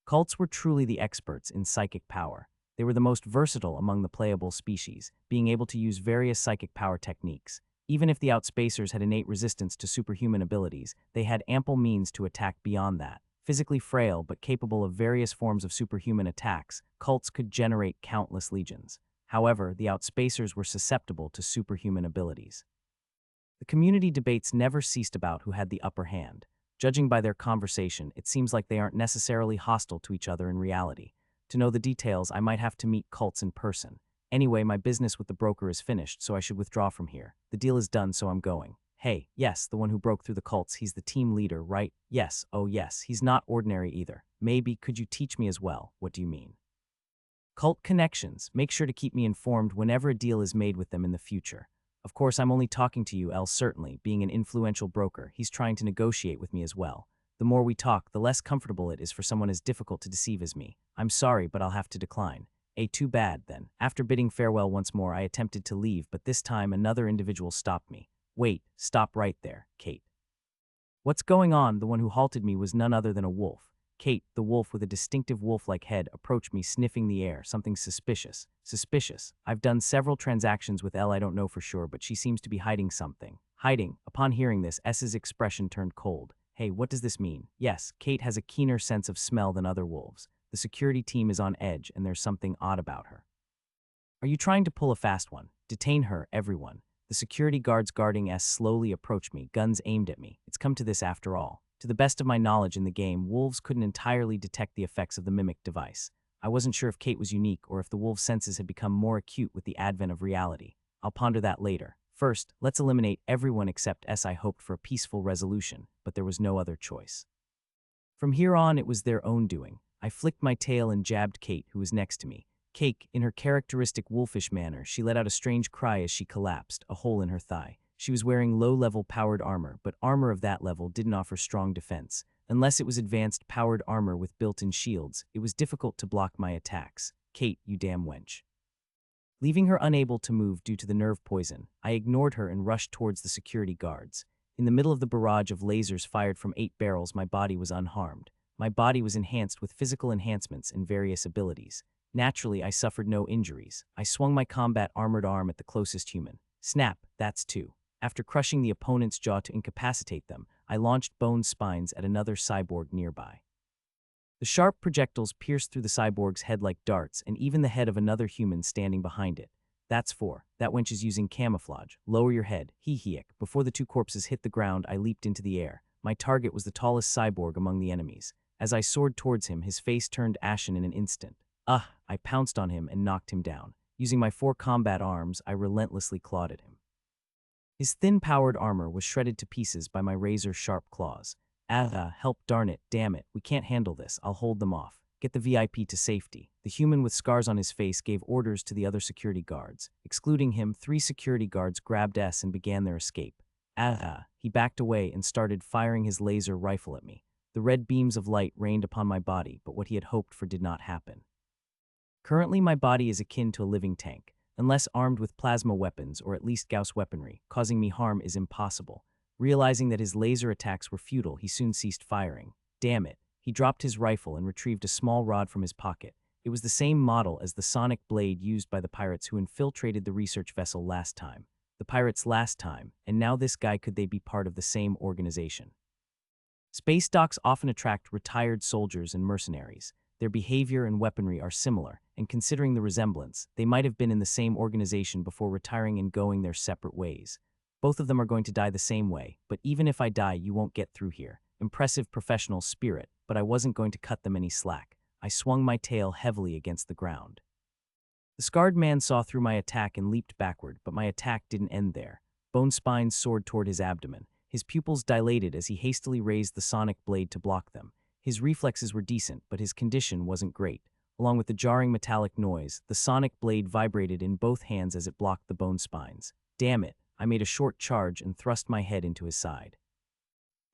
Cults were truly the experts in psychic power. They were the most versatile among the playable species, being able to use various psychic power techniques. Even if the outspacers had innate resistance to superhuman abilities, they had ample means to attack beyond that. Physically frail but capable of various forms of superhuman attacks, cults could generate countless legions. However, the outspacers were susceptible to superhuman abilities. The community debates never ceased about who had the upper hand. Judging by their conversation, it seems like they aren't necessarily hostile to each other in reality. To know the details, I might have to meet cults in person. Anyway, my business with the broker is finished, so I should withdraw from here. The deal is done, so I'm going. Hey, yes, the one who broke through the cults, he's the team leader, right? Yes, oh yes, he's not ordinary either. Maybe, could you teach me as well? What do you mean? Cult connections. Make sure to keep me informed whenever a deal is made with them in the future. Of course, I'm only talking to you, L. Certainly, being an influential broker, he's trying to negotiate with me as well. The more we talk, the less comfortable it is for someone as difficult to deceive as me. I'm sorry, but I'll have to decline. Too bad, then. After bidding farewell once more, I attempted to leave, but this time another individual stopped me. Wait, stop right there, Kate. What's going on? The one who halted me was none other than a wolf. Kate, the wolf with a distinctive wolf-like head, approached me, sniffing the air. Something suspicious. Suspicious. I've done several transactions with Elle, I don't know for sure, but she seems to be hiding something. Hiding. Upon hearing this, S's expression turned cold. Hey, what does this mean? Yes, Kate has a keener sense of smell than other wolves. The security team is on edge, and there's something odd about her. Are you trying to pull a fast one? Detain her, everyone. The security guards guarding S slowly approached me, guns aimed at me. It's come to this after all. To the best of my knowledge in the game, wolves couldn't entirely detect the effects of the mimic device. I wasn't sure if Kate was unique or if the wolf's senses had become more acute with the advent of reality. I'll ponder that later. First, let's eliminate everyone except S. I hoped for a peaceful resolution, but there was no other choice. From here on, it was their own doing. I flicked my tail and jabbed Kate, who was next to me. Kate, in her characteristic wolfish manner, she let out a strange cry as she collapsed, a hole in her thigh. She was wearing low-level powered armor, but armor of that level didn't offer strong defense. Unless it was advanced powered armor with built-in shields, it was difficult to block my attacks. Kate, you damn wench. Leaving her unable to move due to the nerve poison, I ignored her and rushed towards the security guards. In the middle of the barrage of lasers fired from 8 barrels, my body was unharmed. My body was enhanced with physical enhancements and various abilities. Naturally, I suffered no injuries. I swung my combat armored arm at the closest human. Snap, that's 2. After crushing the opponent's jaw to incapacitate them, I launched bone spines at another cyborg nearby. The sharp projectiles pierced through the cyborg's head like darts, and even the head of another human standing behind it. That's 4. That wench is using camouflage. Lower your head. Hee-hee-ick. Before the 2 corpses hit the ground, I leaped into the air. My target was the tallest cyborg among the enemies. As I soared towards him, his face turned ashen in an instant. I pounced on him and knocked him down. Using my 4 combat arms, I relentlessly clawed at him. His thin-powered armor was shredded to pieces by my razor-sharp claws. Help, darn it, damn it, we can't handle this, I'll hold them off. Get the VIP to safety. The human with scars on his face gave orders to the other security guards. Excluding him, 3 security guards grabbed S and began their escape. He backed away and started firing his laser rifle at me. The red beams of light rained upon my body, but what he had hoped for did not happen. Currently, my body is akin to a living tank. Unless armed with plasma weapons or at least Gauss weaponry, causing me harm is impossible. Realizing that his laser attacks were futile, he soon ceased firing. Damn it. He dropped his rifle and retrieved a small rod from his pocket. It was the same model as the sonic blade used by the pirates who infiltrated the research vessel last time. The pirates last time, and now this guy, could they be part of the same organization? Space docks often attract retired soldiers and mercenaries. Their behavior and weaponry are similar, and considering the resemblance, they might have been in the same organization before retiring and going their separate ways. Both of them are going to die the same way, but even if I die, you won't get through here. Impressive professional spirit, but I wasn't going to cut them any slack. I swung my tail heavily against the ground. The scarred man saw through my attack and leaped backward, but my attack didn't end there. Bone spines soared toward his abdomen. His pupils dilated as he hastily raised the sonic blade to block them. His reflexes were decent, but his condition wasn't great. Along with the jarring metallic noise, the sonic blade vibrated in both hands as it blocked the bone spines. Damn it. I made a short charge and thrust my head into his side.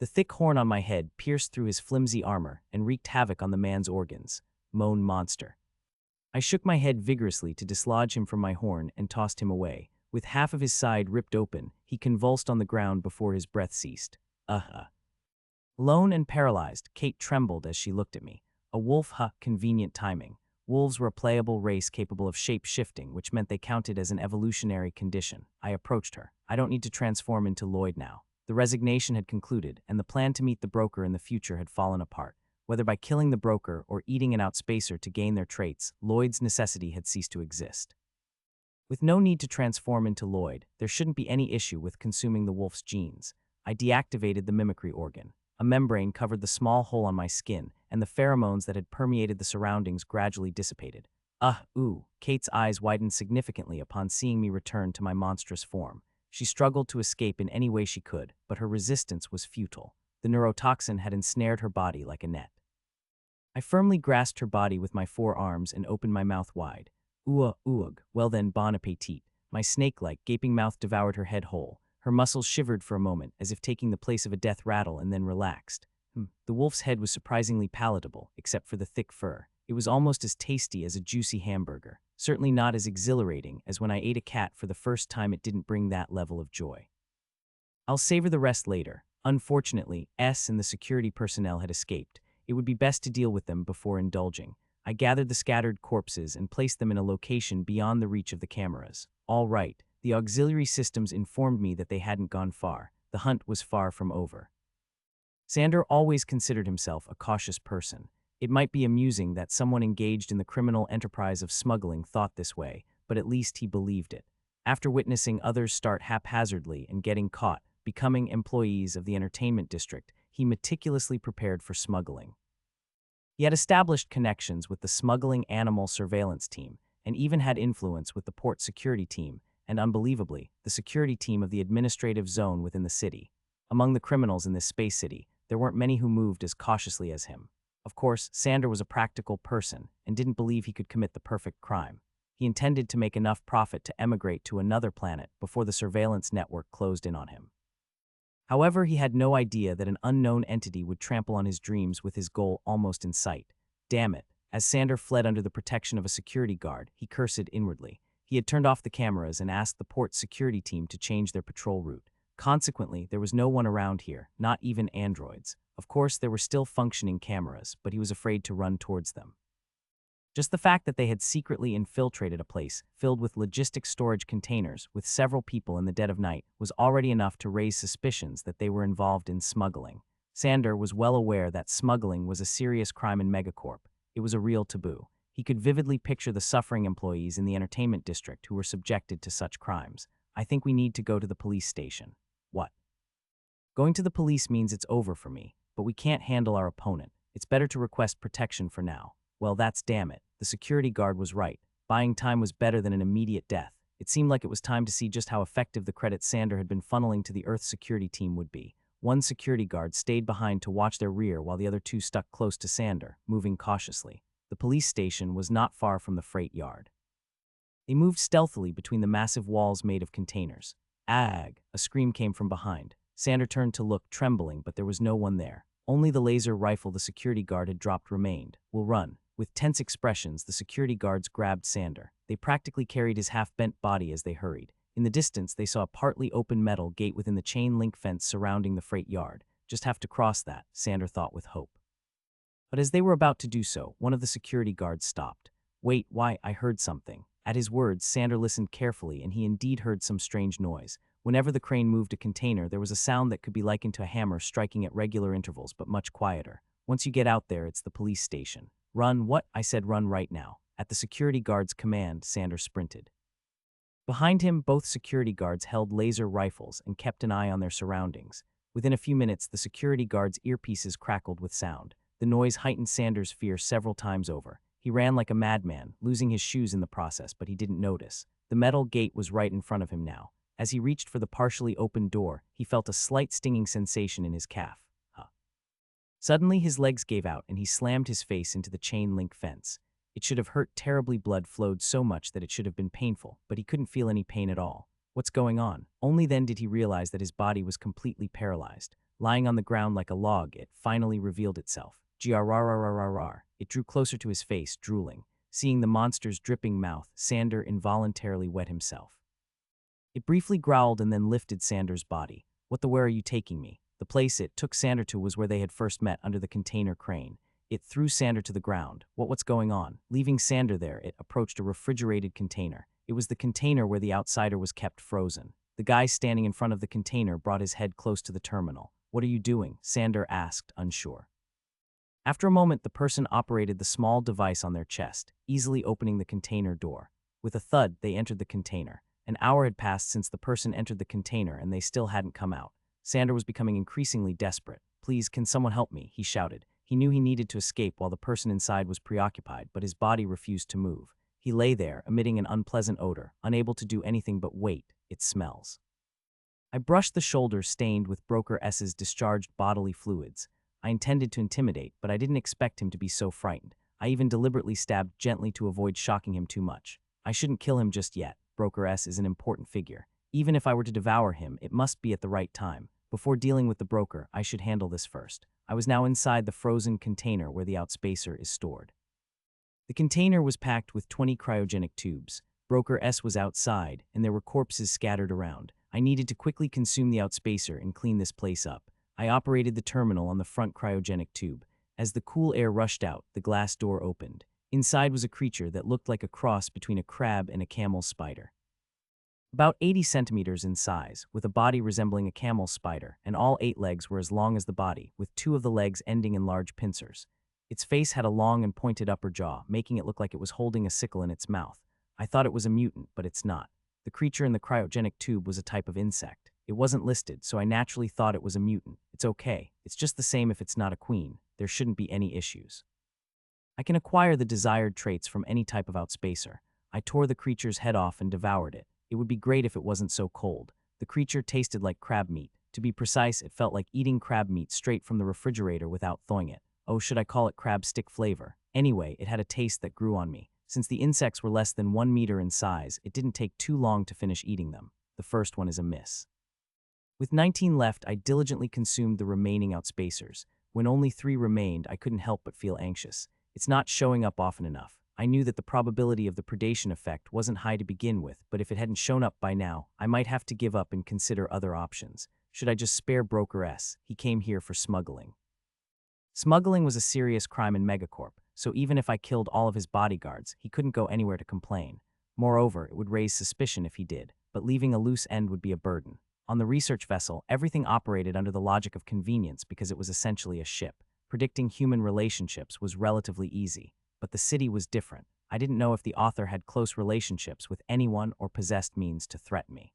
The thick horn on my head pierced through his flimsy armor and wreaked havoc on the man's organs. Moan monster. I shook my head vigorously to dislodge him from my horn and tossed him away. With half of his side ripped open, he convulsed on the ground before his breath ceased. Alone and paralyzed, Kate trembled as she looked at me. A wolf, convenient timing. Wolves were a playable race capable of shape-shifting, which meant they counted as an evolutionary condition. I approached her. I don't need to transform into Lloyd now. The resignation had concluded, and the plan to meet the broker in the future had fallen apart. Whether by killing the broker or eating an outspacer to gain their traits, Lloyd's necessity had ceased to exist. With no need to transform into Lloyd, there shouldn't be any issue with consuming the wolf's genes. I deactivated the mimicry organ. A membrane covered the small hole on my skin, and the pheromones that had permeated the surroundings gradually dissipated. Kate's eyes widened significantly upon seeing me return to my monstrous form. She struggled to escape in any way she could, but her resistance was futile. The neurotoxin had ensnared her body like a net. I firmly grasped her body with my 4 arms and opened my mouth wide. Well then, bon appetit. My snake-like, gaping mouth devoured her head whole. Her muscles shivered for a moment, as if taking the place of a death rattle, and then relaxed. The wolf's head was surprisingly palatable, except for the thick fur. It was almost as tasty as a juicy hamburger. Certainly not as exhilarating as when I ate a cat for the first time. It didn't bring that level of joy. I'll savor the rest later. Unfortunately, S and the security personnel had escaped. It would be best to deal with them before indulging. I gathered the scattered corpses and placed them in a location beyond the reach of the cameras. All right, the auxiliary systems informed me that they hadn't gone far. The hunt was far from over. Xander always considered himself a cautious person. It might be amusing that someone engaged in the criminal enterprise of smuggling thought this way, but at least he believed it. After witnessing others start haphazardly and getting caught, becoming employees of the entertainment district, he meticulously prepared for smuggling. He had established connections with the smuggling animal surveillance team, and even had influence with the port security team, and unbelievably, the security team of the administrative zone within the city. Among the criminals in this space city, there weren't many who moved as cautiously as him. Of course, Xander was a practical person and didn't believe he could commit the perfect crime. He intended to make enough profit to emigrate to another planet before the surveillance network closed in on him. However, he had no idea that an unknown entity would trample on his dreams with his goal almost in sight. Damn it. As Sander fled under the protection of a security guard, he cursed inwardly. He had turned off the cameras and asked the port security team to change their patrol route. Consequently, there was no one around here, not even androids. Of course, there were still functioning cameras, but he was afraid to run towards them. Just the fact that they had secretly infiltrated a place filled with logistic storage containers with several people in the dead of night was already enough to raise suspicions that they were involved in smuggling. Sander was well aware that smuggling was a serious crime in Megacorp. It was a real taboo. He could vividly picture the suffering employees in the entertainment district who were subjected to such crimes. I think we need to go to the police station. What? Going to the police means it's over for me, but we can't handle our opponent. It's better to request protection for now. Well, that's damn it. The security guard was right. Buying time was better than an immediate death. It seemed like it was time to see just how effective the credits Sander had been funneling to the Earth security team would be. One security guard stayed behind to watch their rear while the other two stuck close to Sander, moving cautiously. The police station was not far from the freight yard. They moved stealthily between the massive walls made of containers. Ag! A scream came from behind. Sander turned to look, trembling, but there was no one there. Only the laser rifle the security guard had dropped remained. We'll run. With tense expressions, the security guards grabbed Sander. They practically carried his half-bent body as they hurried. In the distance, they saw a partly open metal gate within the chain-link fence surrounding the freight yard. Just have to cross that, Sander thought with hope. But as they were about to do so, one of the security guards stopped. Wait, why, I heard something. At his words, Sander listened carefully, and he indeed heard some strange noise. Whenever the crane moved a container, there was a sound that could be likened to a hammer striking at regular intervals, but much quieter. Once you get out there, it's the police station. Run, what? I said run right now. At the security guard's command, Sander sprinted. Behind him, both security guards held laser rifles and kept an eye on their surroundings. Within a few minutes, the security guards' earpieces crackled with sound. The noise heightened Sander's fear several times over. He ran like a madman, losing his shoes in the process, but he didn't notice. The metal gate was right in front of him now. As he reached for the partially opened door, he felt a slight stinging sensation in his calf. Suddenly, his legs gave out and he slammed his face into the chain-link fence. It should have hurt terribly. Blood flowed so much that it should have been painful, but he couldn't feel any pain at all. What's going on? Only then did he realize that his body was completely paralyzed. Lying on the ground like a log, it finally revealed itself. Grrrrrrrrrr. It drew closer to his face, drooling. Seeing the monster's dripping mouth, Sander involuntarily wet himself. It briefly growled and then lifted Sander's body. What the where are you taking me? The place it took Sander to was where they had first met under the container crane. It threw Sander to the ground. What's going on? Leaving Sander there, it approached a refrigerated container. It was the container where the outsider was kept frozen. The guy standing in front of the container brought his head close to the terminal. What are you doing? Sander asked, unsure. After a moment, the person operated the small device on their chest, easily opening the container door. With a thud, they entered the container. An hour had passed since the person entered the container and they still hadn't come out. Sander was becoming increasingly desperate. Please, can someone help me? He shouted. He knew he needed to escape while the person inside was preoccupied, but his body refused to move. He lay there, emitting an unpleasant odor, unable to do anything but wait. It smells. I brushed the shoulder stained with Broker S's discharged bodily fluids. I intended to intimidate, but I didn't expect him to be so frightened. I even deliberately stabbed gently to avoid shocking him too much. I shouldn't kill him just yet. Broker S is an important figure. Even if I were to devour him, it must be at the right time. Before dealing with the broker, I should handle this first. I was now inside the frozen container where the outspacer is stored. The container was packed with 20 cryogenic tubes. Broker S was outside, and there were corpses scattered around. I needed to quickly consume the outspacer and clean this place up. I operated the terminal on the front cryogenic tube. As the cool air rushed out, the glass door opened. Inside was a creature that looked like a cross between a crab and a camel spider. About 80 centimeters in size, with a body resembling a camel spider, and all 8 legs were as long as the body, with 2 of the legs ending in large pincers. Its face had a long and pointed upper jaw, making it look like it was holding a sickle in its mouth. I thought it was a mutant, but it's not. The creature in the cryogenic tube was a type of insect. It wasn't listed, so I naturally thought it was a mutant. It's okay. It's just the same if it's not a queen. There shouldn't be any issues. I can acquire the desired traits from any type of outspacer. I tore the creature's head off and devoured it. It would be great if it wasn't so cold. The creature tasted like crab meat. To be precise, it felt like eating crab meat straight from the refrigerator without thawing it. Oh, should I call it crab stick flavor? Anyway, it had a taste that grew on me. Since the insects were less than 1 meter in size, it didn't take too long to finish eating them. The first one is a miss. With 19 left, I diligently consumed the remaining outspacers. When only 3 remained, I couldn't help but feel anxious. It's not showing up often enough. I knew that the probability of the predation effect wasn't high to begin with, but if it hadn't shown up by now, I might have to give up and consider other options. Should I just spare Broker S? He came here for smuggling. Smuggling was a serious crime in Megacorp, so even if I killed all of his bodyguards, he couldn't go anywhere to complain. Moreover, it would raise suspicion if he did, but leaving a loose end would be a burden. On the research vessel, everything operated under the logic of convenience because it was essentially a ship. Predicting human relationships was relatively easy, but the city was different. I didn't know if the author had close relationships with anyone or possessed means to threaten me.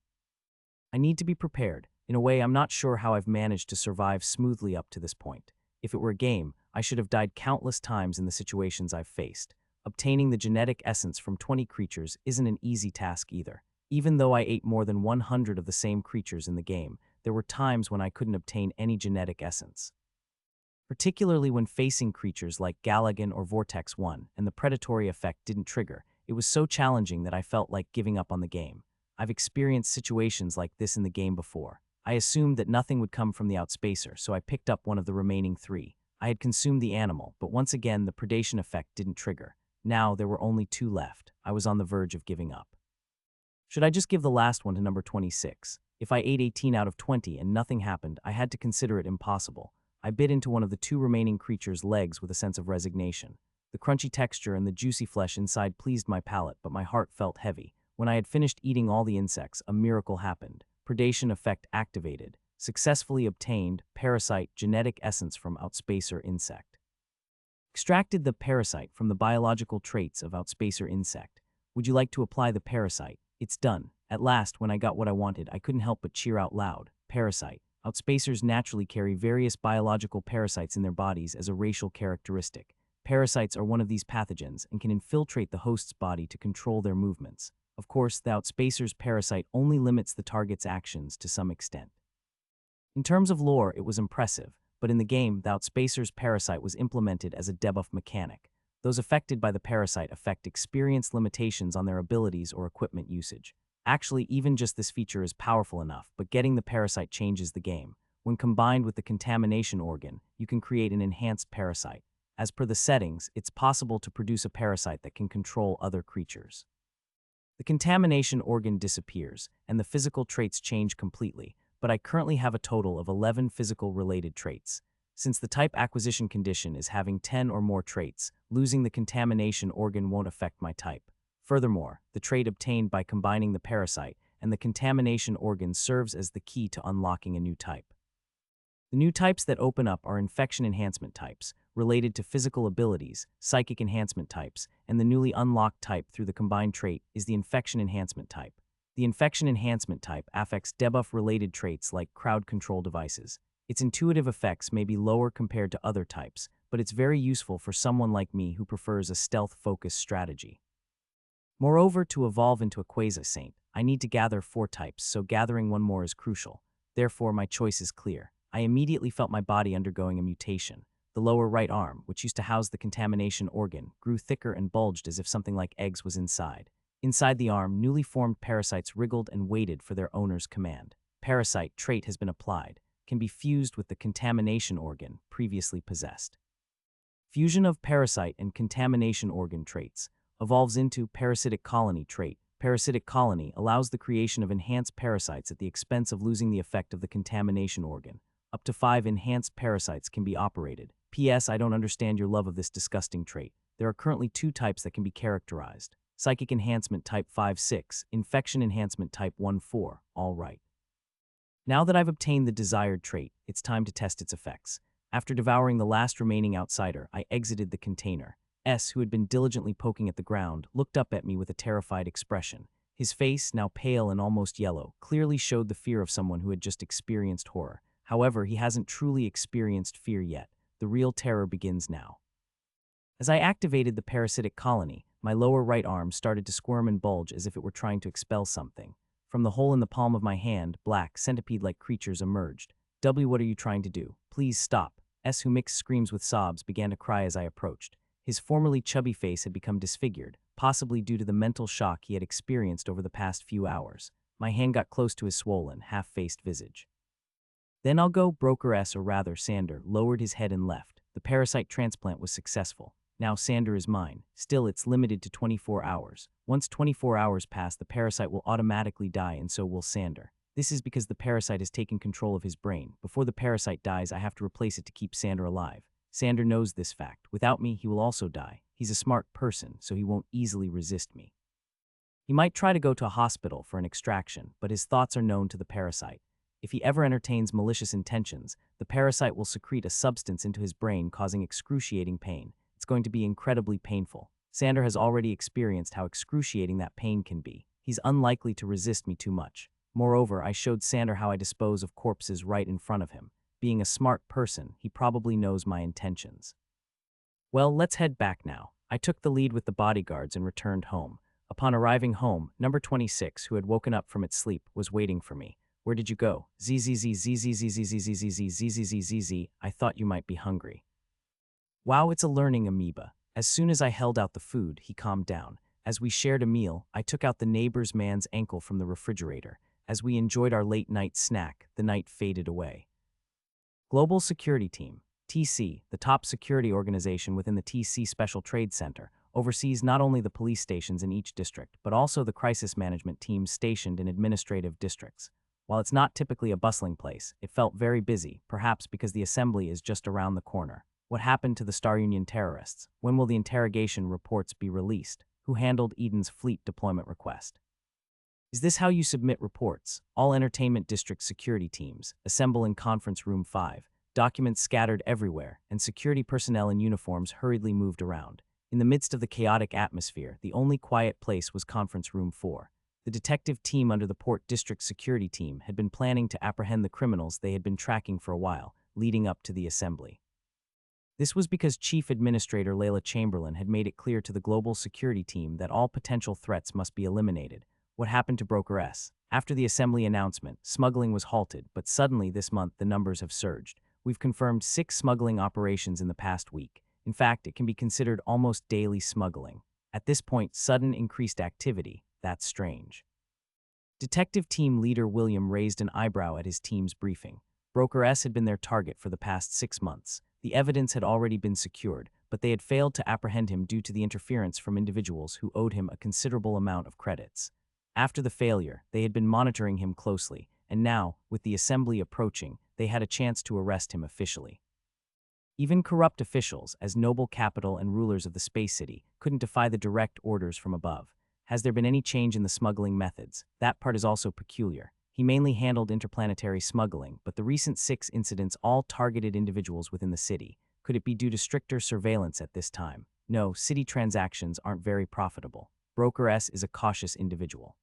I need to be prepared. In a way, I'm not sure how I've managed to survive smoothly up to this point. If it were a game, I should have died countless times in the situations I've faced. Obtaining the genetic essence from 20 creatures isn't an easy task either. Even though I ate more than 100 of the same creatures in the game, there were times when I couldn't obtain any genetic essence. Particularly when facing creatures like Galagan or Vortex 1 and the predatory effect didn't trigger, it was so challenging that I felt like giving up on the game. I've experienced situations like this in the game before. I assumed that nothing would come from the outspacer, so I picked up one of the remaining 3. I had consumed the animal, but once again the predation effect didn't trigger. Now there were only 2 left. I was on the verge of giving up. Should I just give the last one to number 26? If I ate 18 out of 20 and nothing happened, I had to consider it impossible. I bit into one of the 2 remaining creatures' legs with a sense of resignation. The crunchy texture and the juicy flesh inside pleased my palate, but my heart felt heavy. When I had finished eating all the insects, a miracle happened. Predation effect activated. Successfully obtained parasite genetic essence from outspacer insect. Extracted the parasite from the biological traits of outspacer insect. Would you like to apply the parasite? It's done. At last, when I got what I wanted, I couldn't help but cheer out loud. Parasite. Outspacers naturally carry various biological parasites in their bodies as a racial characteristic. Parasites are one of these pathogens and can infiltrate the host's body to control their movements. Of course, the outspacer's parasite only limits the target's actions to some extent. In terms of lore, it was impressive, but in the game, the outspacer's parasite was implemented as a debuff mechanic. Those affected by the parasite effect experience limitations on their abilities or equipment usage. Actually, even just this feature is powerful enough, but getting the parasite changes the game. When combined with the contamination organ, you can create an enhanced parasite. As per the settings, it's possible to produce a parasite that can control other creatures. The contamination organ disappears, and the physical traits change completely, but I currently have a total of 11 physical-related traits. Since the type acquisition condition is having 10 or more traits, losing the contamination organ won't affect my type. Furthermore, the trait obtained by combining the parasite and the contamination organ serves as the key to unlocking a new type. The new types that open up are infection enhancement types, related to physical abilities, psychic enhancement types, and the newly unlocked type through the combined trait is the infection enhancement type. The infection enhancement type affects debuff-related traits like crowd control devices. Its intuitive effects may be lower compared to other types, but it's very useful for someone like me who prefers a stealth-focused strategy. Moreover, to evolve into a quasi-saint, I need to gather 4 types, so gathering one more is crucial. Therefore, my choice is clear. I immediately felt my body undergoing a mutation. The lower right arm, which used to house the contamination organ, grew thicker and bulged as if something like eggs was inside. Inside the arm, newly formed parasites wriggled and waited for their owner's command. Parasite trait has been applied. Can be fused with the contamination organ previously possessed. Fusion of parasite and contamination organ traits evolves into parasitic colony trait. Parasitic colony allows the creation of enhanced parasites at the expense of losing the effect of the contamination organ. Up to 5 enhanced parasites can be operated. P.S. I don't understand your love of this disgusting trait. There are currently 2 types that can be characterized. Psychic enhancement type 5-6, infection enhancement type 1-4, all right. Now that I've obtained the desired trait, it's time to test its effects. After devouring the last remaining outsider, I exited the container. S, who had been diligently poking at the ground, looked up at me with a terrified expression. His face, now pale and almost yellow, clearly showed the fear of someone who had just experienced horror. However, he hasn't truly experienced fear yet. The real terror begins now. As I activated the parasitic colony, my lower right arm started to squirm and bulge as if it were trying to expel something. From the hole in the palm of my hand, black, centipede-like creatures emerged. W, what are you trying to do? Please stop. S, who mixed screams with sobs, began to cry as I approached. His formerly chubby face had become disfigured, possibly due to the mental shock he had experienced over the past few hours. My hand got close to his swollen, half-faced visage. Then I'll go, Broker S, or rather Sander, lowered his head and left. The parasite transplant was successful. Now Sander is mine. Still, it's limited to 24 hours. Once 24 hours pass, the parasite will automatically die, and so will Sander. This is because the parasite has taken control of his brain. Before the parasite dies, I have to replace it to keep Sander alive. Sander knows this fact. Without me, he will also die. He's a smart person, so he won't easily resist me. He might try to go to a hospital for an extraction, but his thoughts are known to the parasite. If he ever entertains malicious intentions, the parasite will secrete a substance into his brain, causing excruciating pain. It's going to be incredibly painful. Sander has already experienced how excruciating that pain can be. He's unlikely to resist me too much. Moreover, I showed Sander how I dispose of corpses right in front of him. Being a smart person, he probably knows my intentions. Well, let's head back now. I took the lead with the bodyguards and returned home. Upon arriving home, number 26, who had woken up from its sleep, was waiting for me. Where did you go? ZZZ. I thought you might be hungry. Wow, it's a learning amoeba. As soon as I held out the food, he calmed down. As we shared a meal, I took out the neighbor's man's ankle from the refrigerator. As we enjoyed our late-night snack, the night faded away. Global Security Team, TC, the top security organization within the TC Special Trade Center, oversees not only the police stations in each district, but also the crisis management teams stationed in administrative districts. While it's not typically a bustling place, it felt very busy, perhaps because the assembly is just around the corner. What happened to the Star Union terrorists? When will the interrogation reports be released? Who handled Eden's fleet deployment request? Is this how you submit reports? All entertainment district security teams assemble in conference room 5. Documents scattered everywhere, and security personnel in uniforms hurriedly moved around. In the midst of the chaotic atmosphere, the only quiet place was conference room 4. The detective team under the Port District Security Team had been planning to apprehend the criminals they had been tracking for a while, leading up to the assembly. This was because Chief Administrator Layla Chamberlain had made it clear to the Global Security Team that all potential threats must be eliminated. What happened to Broker S? After the assembly announcement, smuggling was halted, but suddenly this month the numbers have surged. We've confirmed 6 smuggling operations in the past week. In fact, it can be considered almost daily smuggling. At this point, sudden increased activity. That's strange. Detective Team Leader William raised an eyebrow at his team's briefing. Broker S had been their target for the past 6 months. The evidence had already been secured, but they had failed to apprehend him due to the interference from individuals who owed him a considerable amount of credits. After the failure, they had been monitoring him closely, and now, with the assembly approaching, they had a chance to arrest him officially. Even corrupt officials, as noble capital and rulers of the space city, couldn't defy the direct orders from above. Has there been any change in the smuggling methods? That part is also peculiar. He mainly handled interplanetary smuggling, but the recent 6 incidents all targeted individuals within the city. Could it be due to stricter surveillance at this time? No, city transactions aren't very profitable. Broker S is a cautious individual.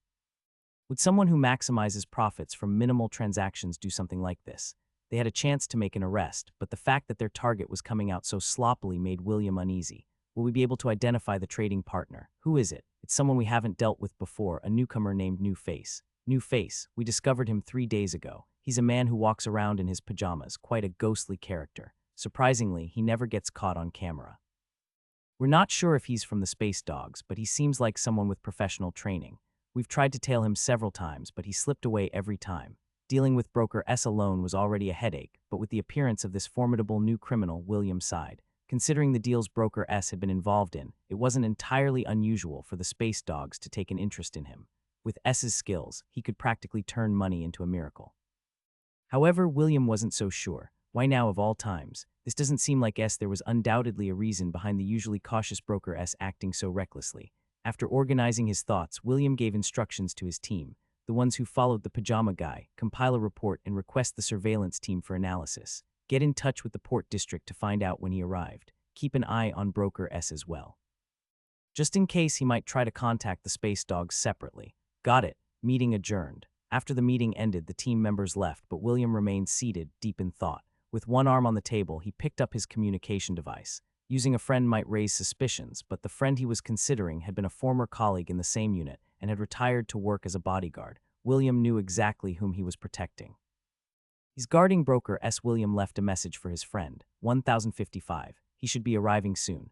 Would someone who maximizes profits from minimal transactions do something like this? They had a chance to make an arrest, but the fact that their target was coming out so sloppily made William uneasy. Will we be able to identify the trading partner? Who is it? It's someone we haven't dealt with before, a newcomer named New Face. New Face, we discovered him 3 days ago. He's a man who walks around in his pajamas, quite a ghostly character. Surprisingly, he never gets caught on camera. We're not sure if he's from the Space Dogs, but he seems like someone with professional training. We've tried to tail him several times, but he slipped away every time. Dealing with Broker S alone was already a headache, but with the appearance of this formidable new criminal, William sighed. Considering the deals Broker S had been involved in, it wasn't entirely unusual for the Space Dogs to take an interest in him. With S's skills, he could practically turn money into a miracle. However, William wasn't so sure. Why now of all times? This doesn't seem like S. There was undoubtedly a reason behind the usually cautious Broker S acting so recklessly. After organizing his thoughts, William gave instructions to his team, the ones who followed the pajama guy, compile a report and request the surveillance team for analysis. Get in touch with the Port District to find out when he arrived. Keep an eye on Broker S as well. Just in case he might try to contact the Space Dogs separately. Got it. Meeting adjourned. After the meeting ended, the team members left, but William remained seated, deep in thought. With one arm on the table, he picked up his communication device. Using a friend might raise suspicions, but the friend he was considering had been a former colleague in the same unit and had retired to work as a bodyguard. William knew exactly whom he was protecting. He's guarding Broker S. William left a message for his friend, 1055. He should be arriving soon.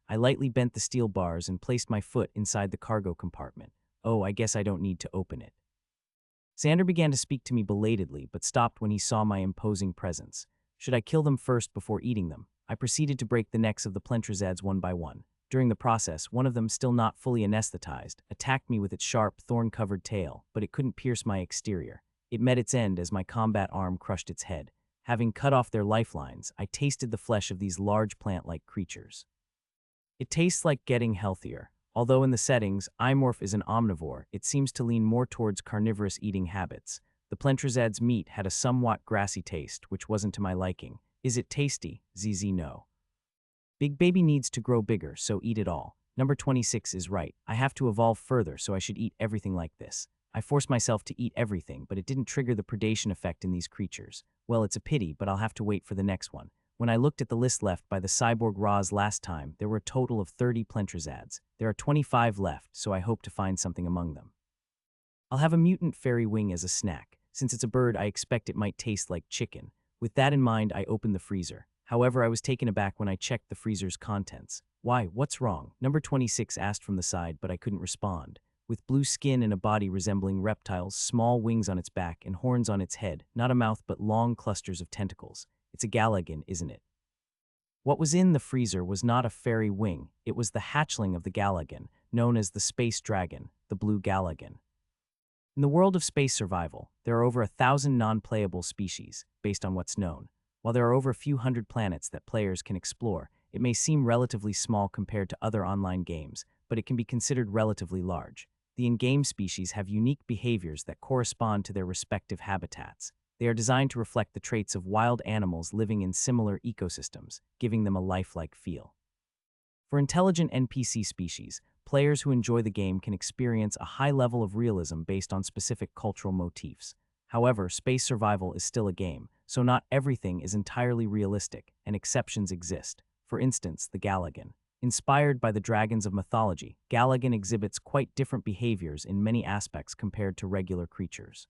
I lightly bent the steel bars and placed my foot inside the cargo compartment. Oh, I guess I don't need to open it. Xander began to speak to me belatedly, but stopped when he saw my imposing presence. Should I kill them first before eating them? I proceeded to break the necks of the plentrazades one by one. During the process, one of them, still not fully anesthetized, attacked me with its sharp, thorn-covered tail, but it couldn't pierce my exterior. It met its end as my combat arm crushed its head. Having cut off their lifelines, I tasted the flesh of these large plant-like creatures. It tastes like getting healthier. Although in the settings, Imorph is an omnivore, it seems to lean more towards carnivorous eating habits. The plentrazade's meat had a somewhat grassy taste, which wasn't to my liking. Is it tasty? ZZ no. Big Baby needs to grow bigger, so eat it all. Number 26 is right. I have to evolve further, so I should eat everything like this. I forced myself to eat everything, but it didn't trigger the predation effect in these creatures. Well, it's a pity, but I'll have to wait for the next one. When I looked at the list left by the cyborg Roz last time, there were a total of 30 plentrazades. There are 25 left, so I hope to find something among them. I'll have a mutant fairy wing as a snack. Since it's a bird, I expect it might taste like chicken. With that in mind, I opened the freezer. However, I was taken aback when I checked the freezer's contents. Why, what's wrong? Number 26 asked from the side, but I couldn't respond. With blue skin and a body resembling reptiles, small wings on its back and horns on its head, not a mouth but long clusters of tentacles. It's a Galagan, isn't it? What was in the freezer was not a fairy wing, it was the hatchling of the Galagan, known as the space dragon, the blue Galagan. In the world of space survival, there are over 1,000 non-playable species, based on what's known. While there are over a few hundred planets that players can explore, it may seem relatively small compared to other online games, but it can be considered relatively large. The in-game species have unique behaviors that correspond to their respective habitats. They are designed to reflect the traits of wild animals living in similar ecosystems, giving them a lifelike feel. For intelligent NPC species, players who enjoy the game can experience a high level of realism based on specific cultural motifs. However, space survival is still a game, so not everything is entirely realistic, and exceptions exist. For instance, the Galagan. Inspired by the dragons of mythology, Galagan exhibits quite different behaviors in many aspects compared to regular creatures.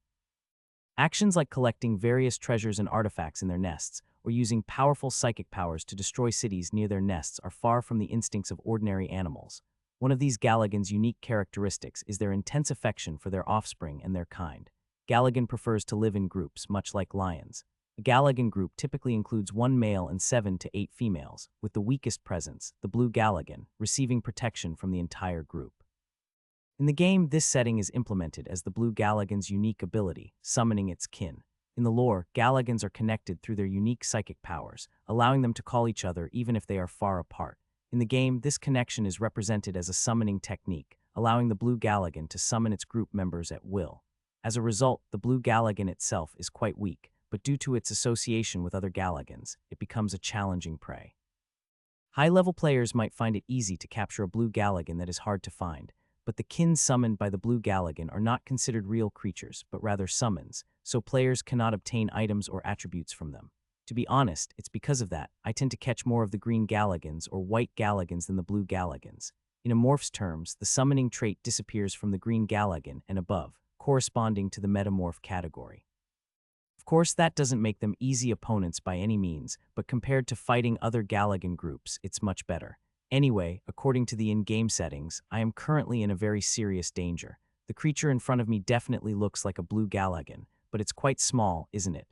Actions like collecting various treasures and artifacts in their nests, or using powerful psychic powers to destroy cities near their nests are far from the instincts of ordinary animals. One of these Galagans' unique characteristics is their intense affection for their offspring and their kind. Galagan prefers to live in groups, much like lions. A Galagan group typically includes 1 male and 7 to 8 females, with the weakest presence, the blue Galagan, receiving protection from the entire group. In the game, this setting is implemented as the blue Galagan's unique ability, summoning its kin. In the lore, Galagans are connected through their unique psychic powers, allowing them to call each other even if they are far apart. In the game, this connection is represented as a summoning technique, allowing the blue Galagan to summon its group members at will. As a result, the blue Galagan itself is quite weak, but due to its association with other Galagans, it becomes a challenging prey. High-level players might find it easy to capture a blue Galagan that is hard to find, but the kin summoned by the blue Galagan are not considered real creatures, but rather summons, so players cannot obtain items or attributes from them. To be honest, it's because of that I tend to catch more of the green Galagans or white Galagans than the blue Galagans. In Amorph's terms, the summoning trait disappears from the green Galagan and above, corresponding to the metamorph category. Of course, that doesn't make them easy opponents by any means, but compared to fighting other Galagan groups, it's much better. Anyway, according to the in-game settings, I am currently in a very serious danger. The creature in front of me definitely looks like a blue Galagan, but it's quite small, isn't it?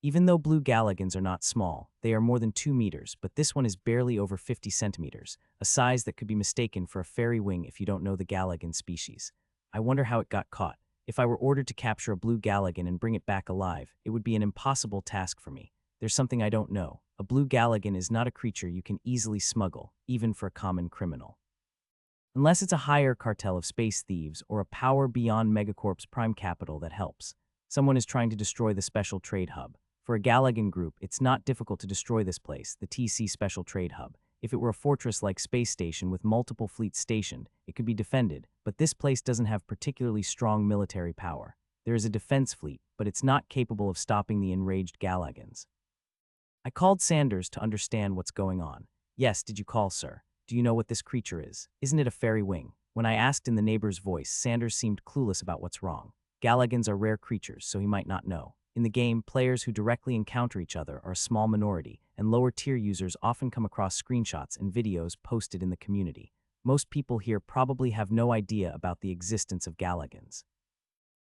Even though blue Galagans are not small, they are more than 2 meters, but this one is barely over 50 centimeters, a size that could be mistaken for a fairy wing if you don't know the Galagan species. I wonder how it got caught. If I were ordered to capture a blue Galagan and bring it back alive, it would be an impossible task for me. There's something I don't know. A blue Galagan is not a creature you can easily smuggle, even for a common criminal. Unless it's a higher cartel of space thieves or a power beyond Megacorp's prime capital that helps. Someone is trying to destroy the Special Trade Hub. For a Galagan group, it's not difficult to destroy this place, the TC Special Trade Hub. If it were a fortress-like space station with multiple fleets stationed, it could be defended, but this place doesn't have particularly strong military power. There is a defense fleet, but it's not capable of stopping the enraged Galagans. I called Sanders to understand what's going on. Yes, did you call, sir? Do you know what this creature is? Isn't it a fairy wing? When I asked in the neighbor's voice, Sanders seemed clueless about what's wrong. Galagans are rare creatures, so he might not know. In the game, players who directly encounter each other are a small minority, and lower-tier users often come across screenshots and videos posted in the community. Most people here probably have no idea about the existence of Galagans.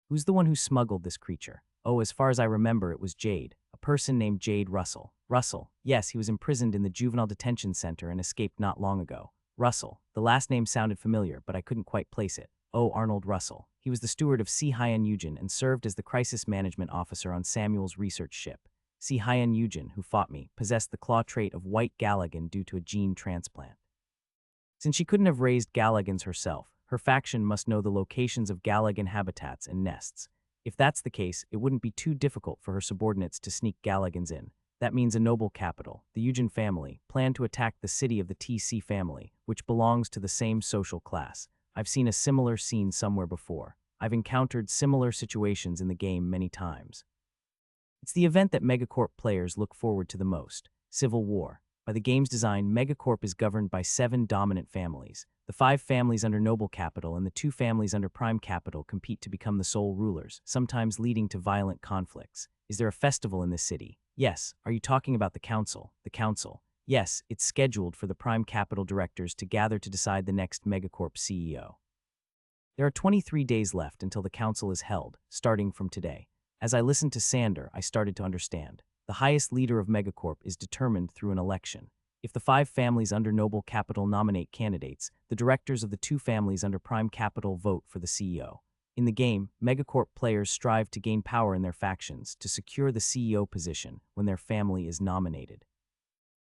Who's the one who smuggled this creature? Oh, as far as I remember, it was Jade, a person named Jade Russell. Russell, yes, he was imprisoned in the juvenile detention center and escaped not long ago. Russell, the last name sounded familiar, but I couldn't quite place it. Oh, Arnold Russell. He was the steward of C. Hyen Eugen and served as the crisis management officer on Samuel's research ship. C. Hyen Eugen, who fought me, possessed the claw trait of white Galagan due to a gene transplant. Since she couldn't have raised Galagans herself, her faction must know the locations of Galagan habitats and nests. If that's the case, it wouldn't be too difficult for her subordinates to sneak Galagans in. That means a noble capital, the Eugen family, planned to attack the city of the TC family, which belongs to the same social class. I've seen a similar scene somewhere before. I've encountered similar situations in the game many times. It's the event that Megacorp players look forward to the most, Civil War. By the game's design, Megacorp is governed by 7 dominant families. The 5 families under Noble Capital and the 2 families under Prime Capital compete to become the sole rulers, sometimes leading to violent conflicts. Is there a festival in this city? Yes. Are you talking about the council? The council. Yes, it's scheduled for the Prime Capital directors to gather to decide the next Megacorp CEO. There are 23 days left until the council is held, starting from today. As I listened to Sander, I started to understand. The highest leader of Megacorp is determined through an election. If the 5 families under Noble Capital nominate candidates, the directors of the 2 families under Prime Capital vote for the CEO. In the game, Megacorp players strive to gain power in their factions to secure the CEO position when their family is nominated.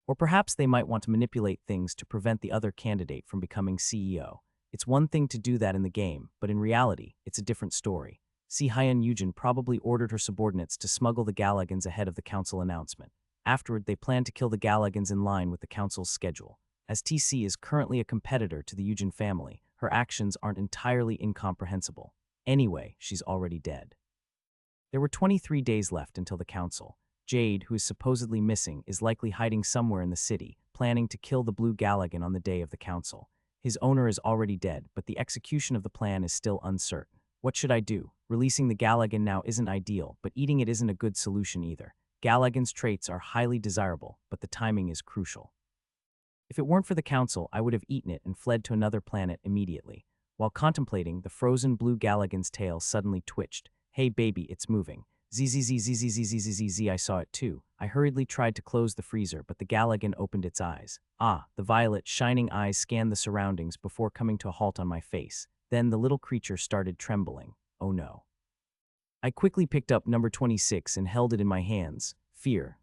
Or perhaps they might want to manipulate things to prevent the other candidate from becoming CEO. It's one thing to do that in the game, but in reality, it's a different story. C. Hyen Eugen probably ordered her subordinates to smuggle the Galagans ahead of the council announcement. Afterward, they planned to kill the Galagans in line with the council's schedule. As TC is currently a competitor to the Eugen family, her actions aren't entirely incomprehensible. Anyway, she's already dead. There were 23 days left until the council. Jade, who is supposedly missing, is likely hiding somewhere in the city, planning to kill the blue Galagan on the day of the council. His owner is already dead, but the execution of the plan is still uncertain. What should I do? Releasing the Galagan now isn't ideal, but eating it isn't a good solution either. Galagan's traits are highly desirable, but the timing is crucial. If it weren't for the council, I would have eaten it and fled to another planet immediately. While contemplating, the frozen blue Galagan's tail suddenly twitched. Hey baby, it's moving. Zzzzzzzzzzzzzzz, I saw it too. I hurriedly tried to close the freezer, but the Galagan opened its eyes. Ah, the violet, shining eyes scanned the surroundings before coming to a halt on my face. Then the little creature started trembling. Oh no. I quickly picked up number 26 and held it in my hands. Fear.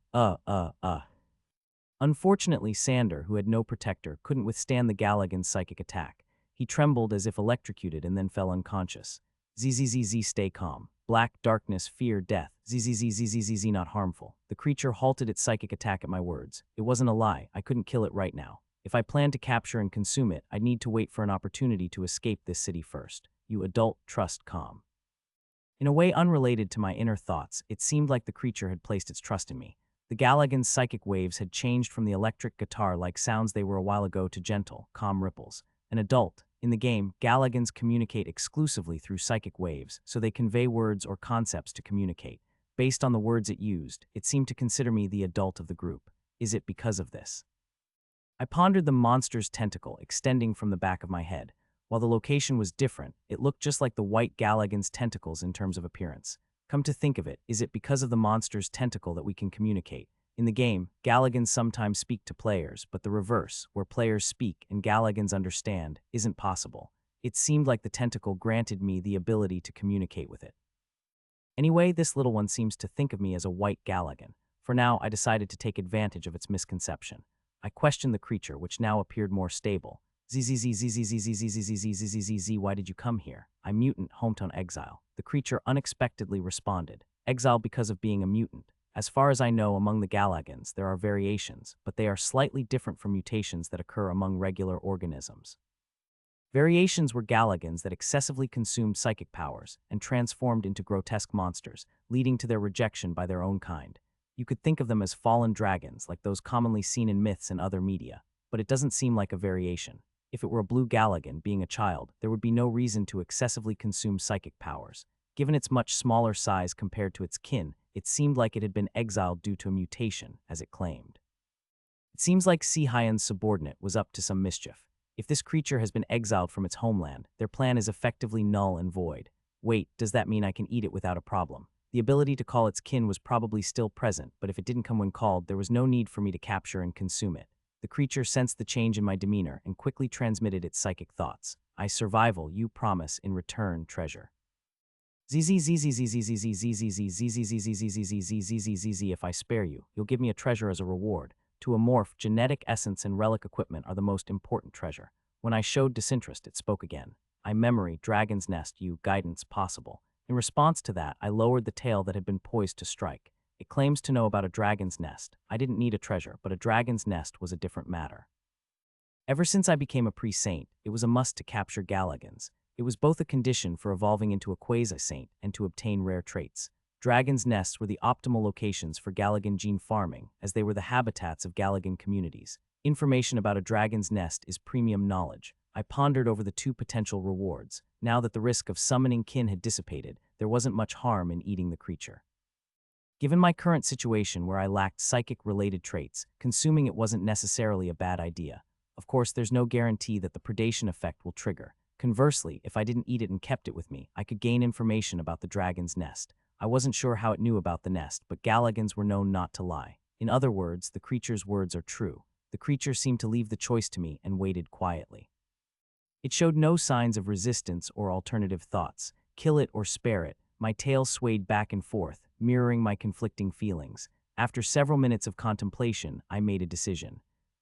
Unfortunately, Sander, who had no protector, couldn't withstand the Galagan's psychic attack. He trembled as if electrocuted and then fell unconscious. Zzz, stay calm. Black, darkness, fear, death. Zzz, not harmful. The creature halted its psychic attack at my words. It wasn't a lie. I couldn't kill it right now. If I planned to capture and consume it, I'd need to wait for an opportunity to escape this city first. You adult, trust calm. In a way unrelated to my inner thoughts, it seemed like the creature had placed its trust in me. The Galagan's psychic waves had changed from the electric guitar-like sounds they were a while ago to gentle, calm ripples. An adult. In the game, Galagans communicate exclusively through psychic waves, so they convey words or concepts to communicate. Based on the words it used, it seemed to consider me the adult of the group. Is it because of this? I pondered the monster's tentacle extending from the back of my head. While the location was different, it looked just like the white Galagan's tentacles in terms of appearance. Come to think of it, is it because of the monster's tentacle that we can communicate? In the game, Galagans sometimes speak to players, but the reverse, where players speak and Galagans understand, isn't possible. It seemed like the tentacle granted me the ability to communicate with it. Anyway, this little one seems to think of me as a white Galagan. For now, I decided to take advantage of its misconception. I questioned the creature, which now appeared more stable. Zzz, why did you come here? I'm mutant, hometown exile. The creature unexpectedly responded. Exile because of being a mutant. As far as I know, among the Galagans, there are variations, but they are slightly different from mutations that occur among regular organisms. Variations were Galagans that excessively consumed psychic powers and transformed into grotesque monsters, leading to their rejection by their own kind. You could think of them as fallen dragons, like those commonly seen in myths and other media, but it doesn't seem like a variation. If it were a blue Galagan, being a child, there would be no reason to excessively consume psychic powers. Given its much smaller size compared to its kin, It seemed like it had been exiled due to a mutation, as it claimed. It seems like Sihayan's subordinate was up to some mischief. If this creature has been exiled from its homeland, their plan is effectively null and void. Wait, does that mean I can eat it without a problem? The ability to call its kin was probably still present, but if it didn't come when called, there was no need for me to capture and consume it. The creature sensed the change in my demeanor and quickly transmitted its psychic thoughts. I survival, you promise, in return, treasure. If I spare you, you'll give me a treasure as a reward. To a morph, genetic essence and relic equipment are the most important treasure. When I showed disinterest, it spoke again. I memory, dragon's nest, you, guidance, possible. In response to that, I lowered the tail that had been poised to strike. It claims to know about a dragon's nest. I didn't need a treasure, but a dragon's nest was a different matter. Ever since I became a pre-saint, it was a must to capture Galagans. It was both a condition for evolving into a quasi-saint and to obtain rare traits. Dragon's nests were the optimal locations for Galagan gene farming, as they were the habitats of Galagan communities. Information about a dragon's nest is premium knowledge. I pondered over the two potential rewards. Now that the risk of summoning kin had dissipated, there wasn't much harm in eating the creature. Given my current situation where I lacked psychic-related traits, consuming it wasn't necessarily a bad idea. Of course, there's no guarantee that the predation effect will trigger. Conversely, if I didn't eat it and kept it with me, I could gain information about the dragon's nest. I wasn't sure how it knew about the nest, but Galagans were known not to lie. In other words, the creature's words are true. The creature seemed to leave the choice to me and waited quietly. It showed no signs of resistance or alternative thoughts. Kill it or spare it. My tail swayed back and forth, mirroring my conflicting feelings. After several minutes of contemplation, I made a decision.